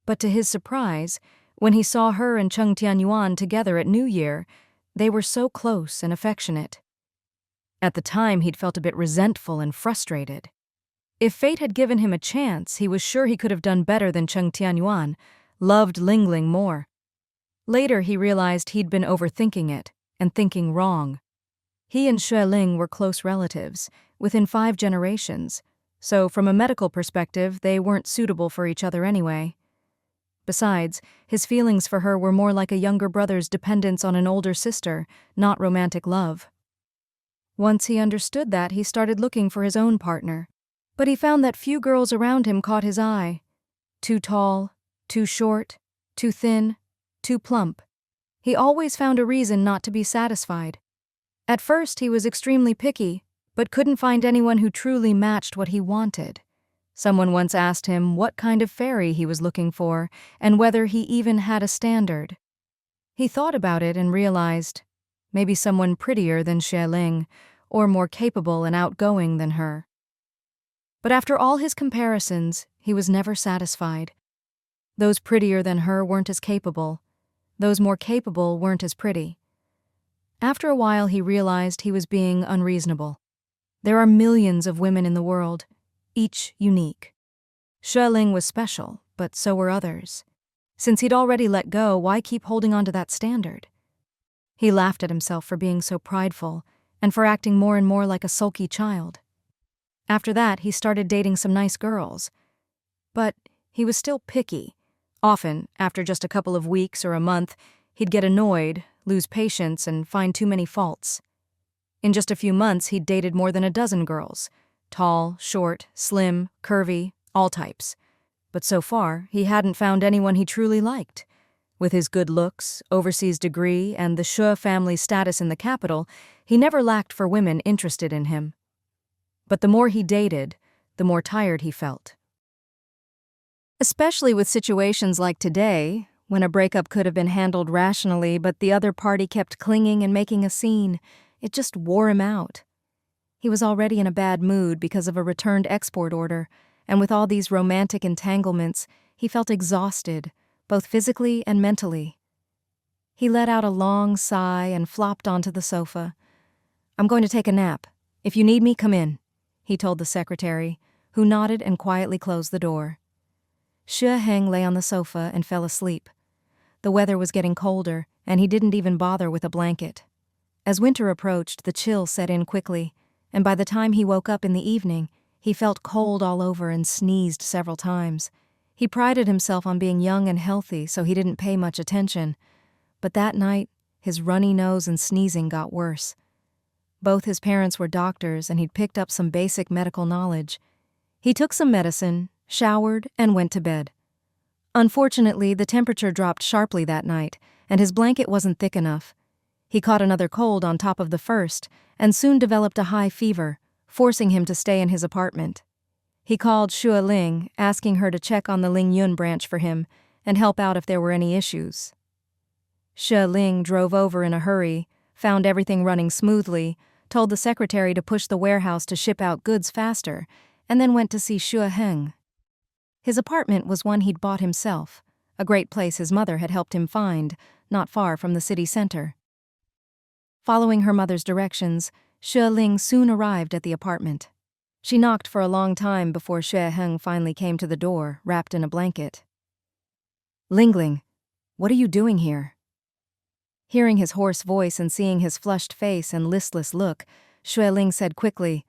But to his surprise, when he saw her and Cheng Tianyuan together at New Year, they were so close and affectionate. At the time, he'd felt a bit resentful and frustrated. If fate had given him a chance, he was sure he could have done better than Cheng Tianyuan, loved Ling Ling more. Later, he realized he'd been overthinking it, and thinking wrong. He and Xue Ling were close relatives, within 5 generations, so from a medical perspective, they weren't suitable for each other anyway. Besides, his feelings for her were more like a younger brother's dependence on an older sister, not romantic love. Once he understood that, he started looking for his own partner. But he found that few girls around him caught his eye. Too tall, too short, too thin, too plump. He always found a reason not to be satisfied. At first, he was extremely picky, but couldn't find anyone who truly matched what he wanted. Someone once asked him what kind of fairy he was looking for, and whether he even had a standard. He thought about it and realized, maybe someone prettier than Xue Ling, or more capable and outgoing than her. But after all his comparisons, he was never satisfied. Those prettier than her weren't as capable. Those more capable weren't as pretty. After a while, he realized he was being unreasonable. There are millions of women in the world, each unique. Xue Ling was special, but so were others. Since he'd already let go, why keep holding on to that standard? He laughed at himself for being so prideful, and for acting more and more like a sulky child. After that, he started dating some nice girls. But he was still picky. Often, after just a couple of weeks or a month, he'd get annoyed, lose patience, and find too many faults. In just a few months, he'd dated more than a dozen girls. Tall, short, slim, curvy, all types. But so far, he hadn't found anyone he truly liked. With his good looks, overseas degree, and the Xue family's status in the capital, he never lacked for women interested in him. But the more he dated, the more tired he felt. Especially with situations like today, when a breakup could have been handled rationally, but the other party kept clinging and making a scene, it just wore him out. He was already in a bad mood because of a returned export order, and with all these romantic entanglements, he felt exhausted, both physically and mentally. He let out a long sigh and flopped onto the sofa. "I'm going to take a nap. If you need me, come in," he told the secretary, who nodded and quietly closed the door. Xue Heng lay on the sofa and fell asleep. The weather was getting colder, and he didn't even bother with a blanket. As winter approached, the chill set in quickly, and by the time he woke up in the evening, he felt cold all over and sneezed several times. He prided himself on being young and healthy, so he didn't pay much attention. But that night, his runny nose and sneezing got worse. Both his parents were doctors, and he'd picked up some basic medical knowledge. He took some medicine, showered, and went to bed. Unfortunately, the temperature dropped sharply that night, and his blanket wasn't thick enough. He caught another cold on top of the first, and soon developed a high fever, forcing him to stay in his apartment. He called Xue Ling, asking her to check on the Lingyun branch for him and help out if there were any issues. Xue Ling drove over in a hurry, found everything running smoothly, told the secretary to push the warehouse to ship out goods faster, and then went to see Xue Heng. His apartment was one he'd bought himself, a great place his mother had helped him find, not far from the city center. Following her mother's directions, Xue Ling soon arrived at the apartment. She knocked for a long time before Xue Heng finally came to the door, wrapped in a blanket. "Ling Ling, what are you doing here?" Hearing his hoarse voice and seeing his flushed face and listless look, Xue Ling said quickly,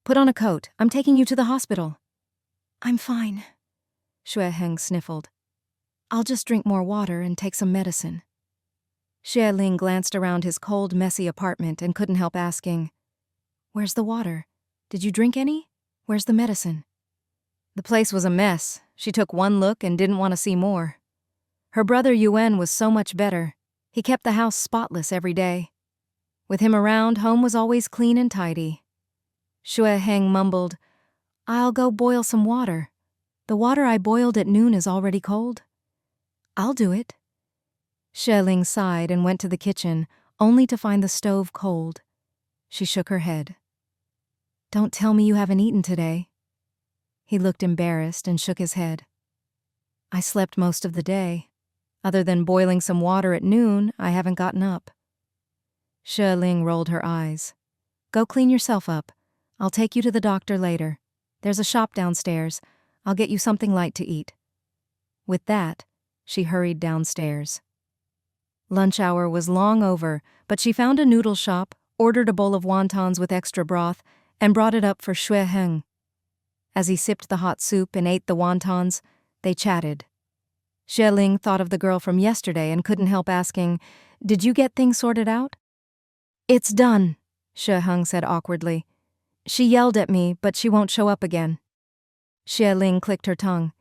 "Put on a coat. I'm taking you to the hospital." "I'm fine," Xue Heng sniffled. "I'll just drink more water and take some medicine." Xue Ling glanced around his cold, messy apartment and couldn't help asking, "Where's the water? Did you drink any? Where's the medicine?" The place was a mess. She took one look and didn't want to see more. Her brother Yuan was so much better. He kept the house spotless every day. With him around, home was always clean and tidy. Xue Heng mumbled, "I'll go boil some water. The water I boiled at noon is already cold." "I'll do it." Xue Ling sighed and went to the kitchen, only to find the stove cold. She shook her head. "Don't tell me you haven't eaten today." He looked embarrassed and shook his head. "I slept most of the day. Other than boiling some water at noon, I haven't gotten up." Xue Ling rolled her eyes. "Go clean yourself up. I'll take you to the doctor later. There's a shop downstairs. I'll get you something light to eat." With that, she hurried downstairs. Lunch hour was long over, but she found a noodle shop, ordered a bowl of wontons with extra broth, and brought it up for Xue Heng. As he sipped the hot soup and ate the wontons, they chatted. Xue Ling thought of the girl from yesterday and couldn't help asking, "Did you get things sorted out?" "It's done," Xue Heng said awkwardly. "She yelled at me, but she won't show up again." Xue Ling clicked her tongue.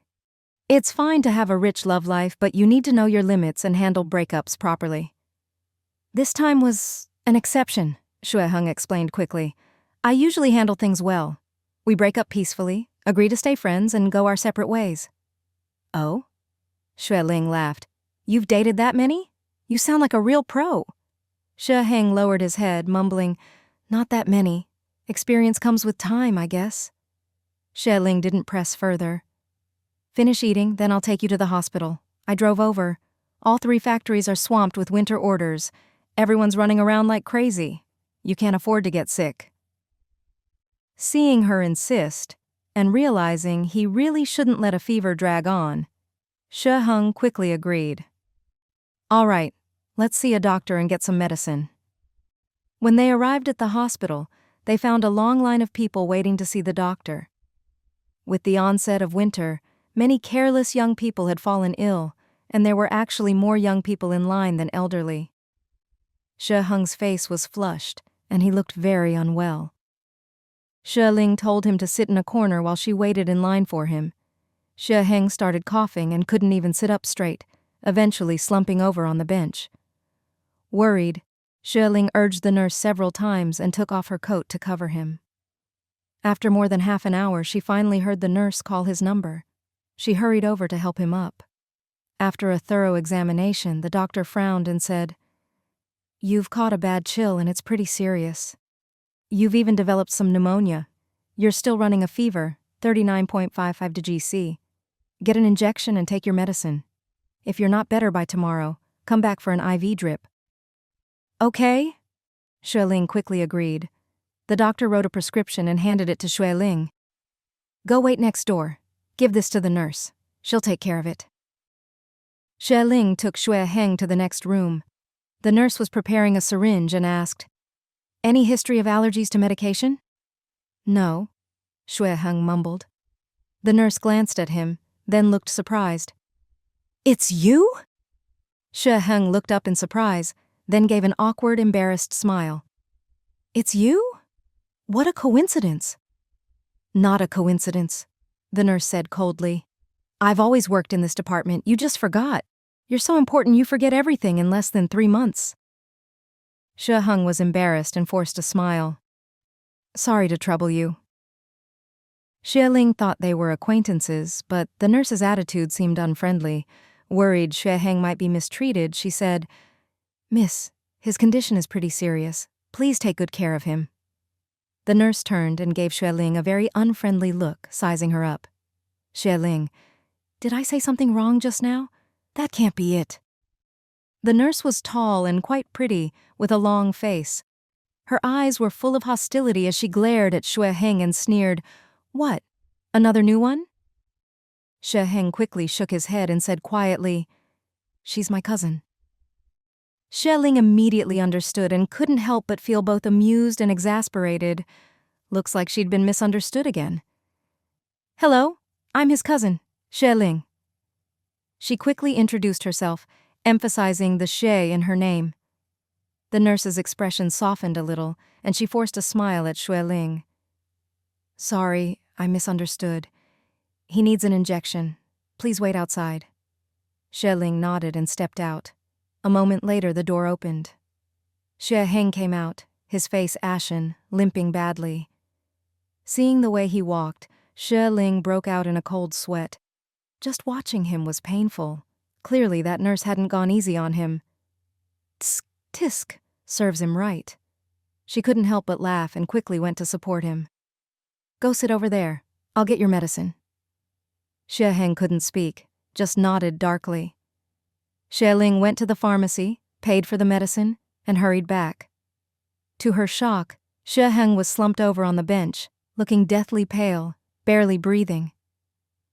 "It's fine to have a rich love life, but you need to know your limits and handle breakups properly." "This time was an exception," Xue Heng explained quickly. "I usually handle things well. We break up peacefully, agree to stay friends, and go our separate ways." "Oh?" Xue Ling laughed. "You've dated that many? You sound like a real pro." Xue Heng lowered his head, mumbling, "Not that many. Experience comes with time, I guess." Xue Ling didn't press further. "Finish eating, then I'll take you to the hospital. I drove over. All 3 factories are swamped with winter orders. Everyone's running around like crazy. You can't afford to get sick." Seeing her insist, and realizing he really shouldn't let a fever drag on, Xue Heng quickly agreed. "All right, let's see a doctor and get some medicine." When they arrived at the hospital, they found a long line of people waiting to see the doctor. With the onset of winter, many careless young people had fallen ill, and there were actually more young people in line than elderly. Xue Heng's face was flushed, and he looked very unwell. Xue Ling told him to sit in a corner while she waited in line for him. Xue Heng started coughing and couldn't even sit up straight, eventually slumping over on the bench. Worried, Xue Ling urged the nurse several times and took off her coat to cover him. After more than half an hour, she finally heard the nurse call his number. She hurried over to help him up. After a thorough examination, the doctor frowned and said, "You've caught a bad chill and it's pretty serious. You've even developed some pneumonia. You're still running a fever, 39.55 to GC. Get an injection and take your medicine. If you're not better by tomorrow, come back for an IV drip." "Okay," Xue Ling quickly agreed. The doctor wrote a prescription and handed it to Xue Ling. "Go wait next door. Give this to the nurse. She'll take care of it." Xue Ling took Xue Heng to the next room. The nurse was preparing a syringe and asked, "Any history of allergies to medication?" "No," Xue Heng mumbled. The nurse glanced at him, then looked surprised. "It's you?" Xue Heng looked up in surprise, then gave an awkward, embarrassed smile. "It's you? What a coincidence." "Not a coincidence," the nurse said coldly. "I've always worked in this department. You just forgot. You're so important you forget everything in less than 3 months." Xue Heng was embarrassed and forced a smile. "Sorry to trouble you." Xue Ling thought they were acquaintances, but the nurse's attitude seemed unfriendly. Worried Xue Heng might be mistreated, she said, "Miss, his condition is pretty serious. Please take good care of him." The nurse turned and gave Xue Ling a very unfriendly look, sizing her up. "Xue Ling, did I say something wrong just now? That can't be it." The nurse was tall and quite pretty, with a long face. Her eyes were full of hostility as she glared at Xue Heng and sneered, "What, another new one?" Xue Heng quickly shook his head and said quietly, "She's my cousin." Xue Ling immediately understood and couldn't help but feel both amused and exasperated. Looks like she'd been misunderstood again. "Hello, I'm his cousin, Xue Ling." She quickly introduced herself, emphasizing the Xue in her name. The nurse's expression softened a little, and she forced a smile at Xue Ling. "Sorry, I misunderstood. He needs an injection. Please wait outside." Xue Ling nodded and stepped out. A moment later, the door opened. Xue Heng came out, his face ashen, limping badly. Seeing the way he walked, Xue Ling broke out in a cold sweat. Just watching him was painful. Clearly, that nurse hadn't gone easy on him. Tsk, tisk, serves him right. She couldn't help but laugh and quickly went to support him. "Go sit over there. I'll get your medicine." Xue Heng couldn't speak, just nodded darkly. Xue Ling went to the pharmacy, paid for the medicine, and hurried back. To her shock, Xue Heng was slumped over on the bench, looking deathly pale, barely breathing.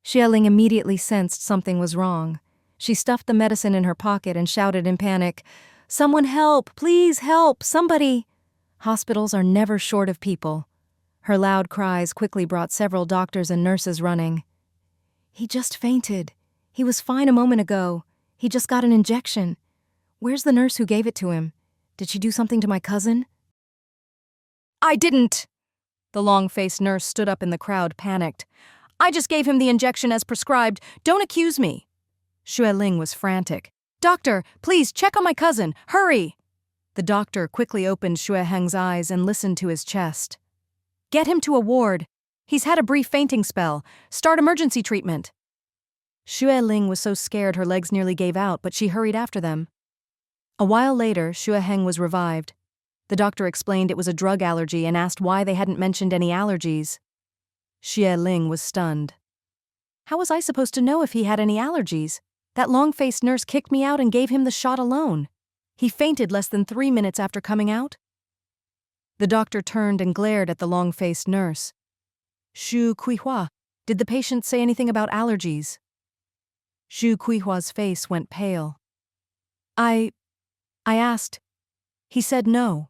Xue Ling immediately sensed something was wrong. She stuffed the medicine in her pocket and shouted in panic, "Someone help! Please help! Somebody!" Hospitals are never short of people. Her loud cries quickly brought several doctors and nurses running. "He just fainted. He was fine a moment ago. He just got an injection. Where's the nurse who gave it to him? Did she do something to my cousin?" "I didn't!" The long-faced nurse stood up in the crowd, panicked. "I just gave him the injection as prescribed. Don't accuse me." Xue Ling was frantic. "Doctor, please check on my cousin. Hurry!" The doctor quickly opened Xue Heng's eyes and listened to his chest. "Get him to a ward. He's had a brief fainting spell. Start emergency treatment." Xue Ling was so scared her legs nearly gave out, but she hurried after them. A while later, Xue Heng was revived. The doctor explained it was a drug allergy and asked why they hadn't mentioned any allergies. Xue Ling was stunned. "How was I supposed to know if he had any allergies? That long-faced nurse kicked me out and gave him the shot alone. He fainted less than 3 minutes after coming out." The doctor turned and glared at the long-faced nurse. "Xu Kuihua, did the patient say anything about allergies?" Xu Kuihua's face went pale. I asked. He said no."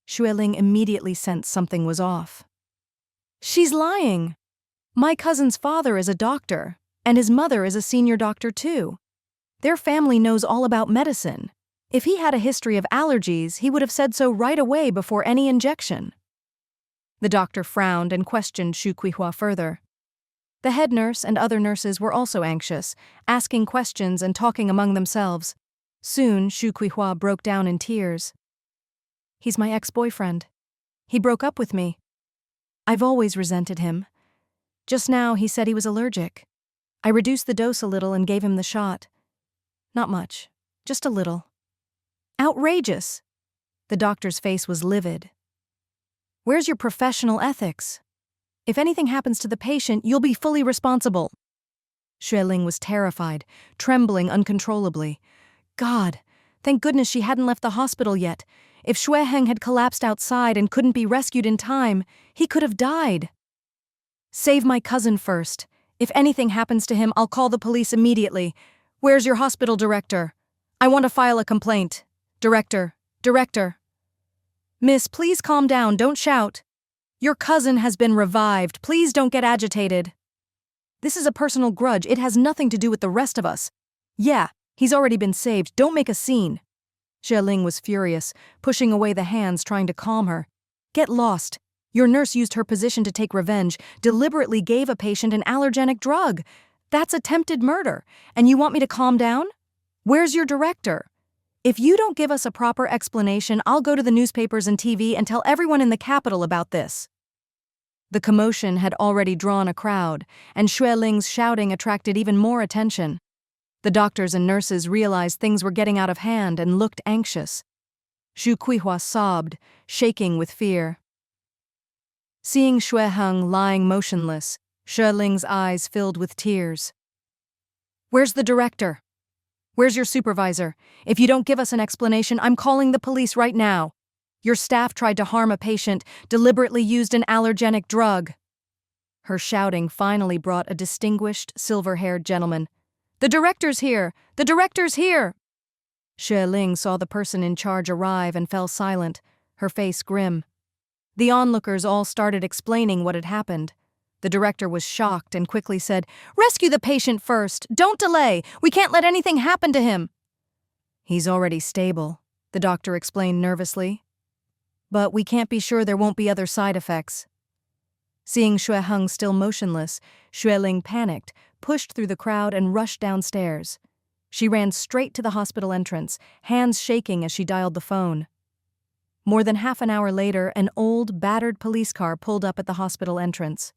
Xue Ling immediately sensed something was off. "She's lying. My cousin's father is a doctor, and his mother is a senior doctor too. Their family knows all about medicine. If he had a history of allergies, he would have said so right away before any injection." The doctor frowned and questioned Xu Kuihua further. The head nurse and other nurses were also anxious, asking questions and talking among themselves. Soon, Xu Kuihua broke down in tears. "He's my ex-boyfriend. He broke up with me. I've always resented him. Just now he said he was allergic. I reduced the dose a little and gave him the shot. Not much, just a little." "Outrageous!" The doctor's face was livid. "Where's your professional ethics? If anything happens to the patient, you'll be fully responsible." Xue Ling was terrified, trembling uncontrollably. God, thank goodness she hadn't left the hospital yet. If Xue Heng had collapsed outside and couldn't be rescued in time, he could have died. "Save my cousin first. If anything happens to him, I'll call the police immediately. Where's your hospital director? I want to file a complaint. Director. Miss, please calm down, don't shout. Your cousin has been revived. Please don't get agitated. This is a personal grudge. It has nothing to do with the rest of us. Yeah, he's already been saved. Don't make a scene." Xue Ling was furious, pushing away the hands trying to calm her. "Get lost. Your nurse used her position to take revenge, deliberately gave a patient an allergenic drug. That's attempted murder. And you want me to calm down? Where's your director? If you don't give us a proper explanation, I'll go to the newspapers and TV and tell everyone in the capital about this." The commotion had already drawn a crowd, and Xue Ling's shouting attracted even more attention. The doctors and nurses realized things were getting out of hand and looked anxious. Xu Kuihua sobbed, shaking with fear. Seeing Xue Heng lying motionless, Xue Ling's eyes filled with tears. "Where's the director? Where's your supervisor? If you don't give us an explanation, I'm calling the police right now. Your staff tried to harm a patient, deliberately used an allergenic drug." Her shouting finally brought a distinguished, silver-haired gentleman. "The director's here! The director's here!" Xue Ling saw the person in charge arrive and fell silent, her face grim. The onlookers all started explaining what had happened. The director was shocked and quickly said, "Rescue the patient first! Don't delay! We can't let anything happen to him!" "He's already stable," the doctor explained nervously. "But we can't be sure there won't be other side effects." Seeing Xue Heng still motionless, Xue Ling panicked, pushed through the crowd and rushed downstairs. She ran straight to the hospital entrance, hands shaking as she dialed the phone. More than half an hour later, an old, battered police car pulled up at the hospital entrance.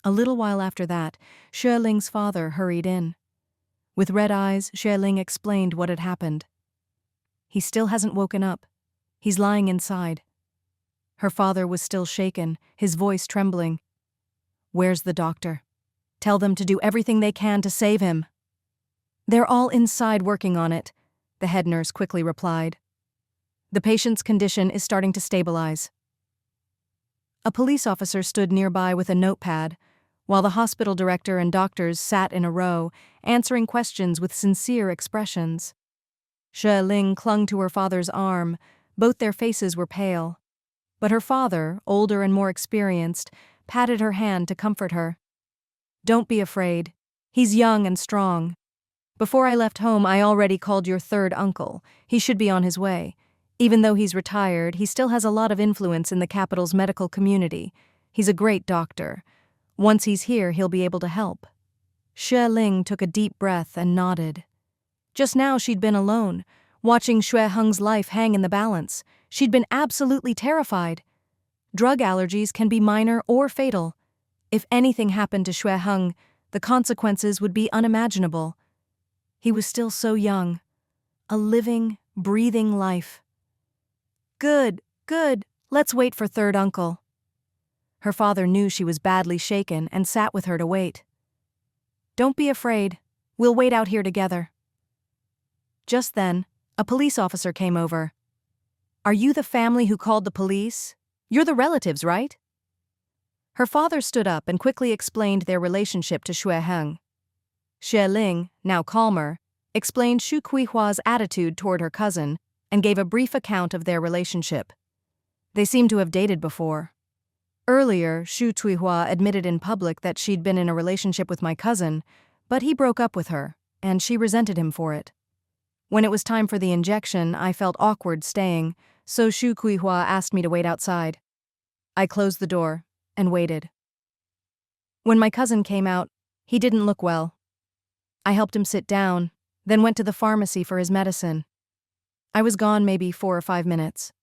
A little while after that, Xue Ling's father hurried in. With red eyes, Xue Ling explained what had happened. "He still hasn't woken up. He's lying inside." Her father was still shaken, his voice trembling. "Where's the doctor? Tell them to do everything they can to save him." "They're all inside working on it," the head nurse quickly replied. "The patient's condition is starting to stabilize." A police officer stood nearby with a notepad, while the hospital director and doctors sat in a row, answering questions with sincere expressions. Xue Ling clung to her father's arm. Both their faces were pale. But her father, older and more experienced, patted her hand to comfort her. "Don't be afraid. He's young and strong. Before I left home, I already called your third uncle. He should be on his way. Even though he's retired, he still has a lot of influence in the capital's medical community. He's a great doctor. Once he's here, he'll be able to help." Xue Ling took a deep breath and nodded. Just now she'd been alone, watching Xue Heng's life hang in the balance. She'd been absolutely terrified. Drug allergies can be minor or fatal. If anything happened to Xue Heng, the consequences would be unimaginable. He was still so young. A living, breathing life. Good. Let's wait for third uncle." Her father knew she was badly shaken and sat with her to wait. "Don't be afraid. We'll wait out here together." Just then, a police officer came over. "Are you the family who called the police? You're the relatives, right?" Her father stood up and quickly explained their relationship to Xue Heng. Xue Ling, now calmer, explained Xu Kuihua's attitude toward her cousin and gave a brief account of their relationship. They seemed to have dated before. "Earlier, Xu Kuihua admitted in public that she'd been in a relationship with my cousin, but he broke up with her, and she resented him for it. When it was time for the injection, I felt awkward staying, so Xu Kuihua asked me to wait outside. I closed the door and waited. When my cousin came out, he didn't look well. I helped him sit down, then went to the pharmacy for his medicine. I was gone maybe 4 or 5 minutes.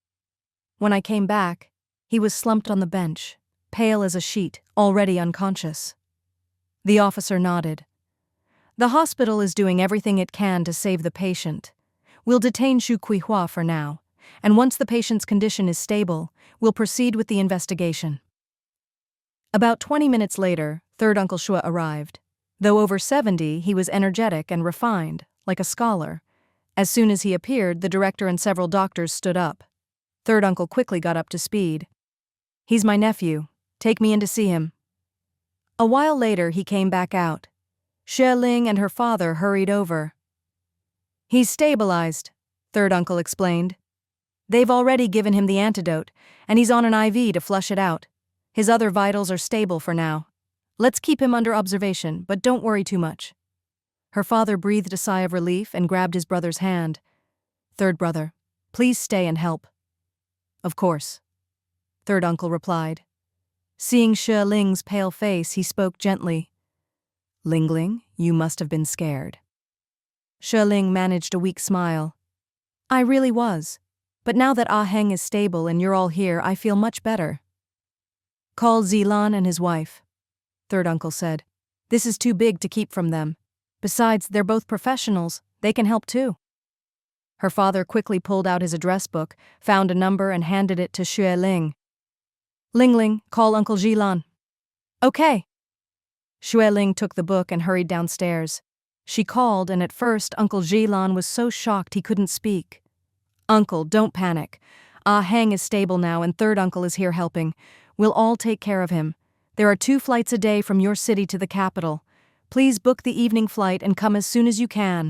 When I came back, he was slumped on the bench, pale as a sheet, already unconscious." The officer nodded. "The hospital is doing everything it can to save the patient. We'll detain Xu Kuihua for now, and once the patient's condition is stable, we'll proceed with the investigation." About 20 minutes later, third Uncle Xue arrived. Though over 70, he was energetic and refined, like a scholar. As soon as he appeared, the director and several doctors stood up. Third uncle quickly got up to speed. "He's my nephew. Take me in to see him." A while later, he came back out. Xue Ling and her father hurried over. "He's stabilized," third uncle explained. "They've already given him the antidote, and he's on an IV to flush it out. His other vitals are stable for now. Let's keep him under observation, but don't worry too much." Her father breathed a sigh of relief and grabbed his brother's hand. "Third brother, please stay and help." "Of course," third uncle replied. Seeing Xue Ling's pale face, he spoke gently. "Lingling, you must have been scared." Xue Ling managed a weak smile. "I really was. But now that Ah Heng is stable and you're all here, I feel much better." "Call Zilan and his wife," third uncle said. "This is too big to keep from them. Besides, they're both professionals. They can help too." Her father quickly pulled out his address book, found a number and handed it to Xue Ling. "Lingling, call Uncle Zilan." "Okay." Xue Ling took the book and hurried downstairs. She called, and at first Uncle Zilan was so shocked he couldn't speak. "Uncle, don't panic. Ah Heng is stable now and third uncle is here helping. We'll all take care of him. There are 2 flights a day from your city to the capital. Please book the evening flight and come as soon as you can."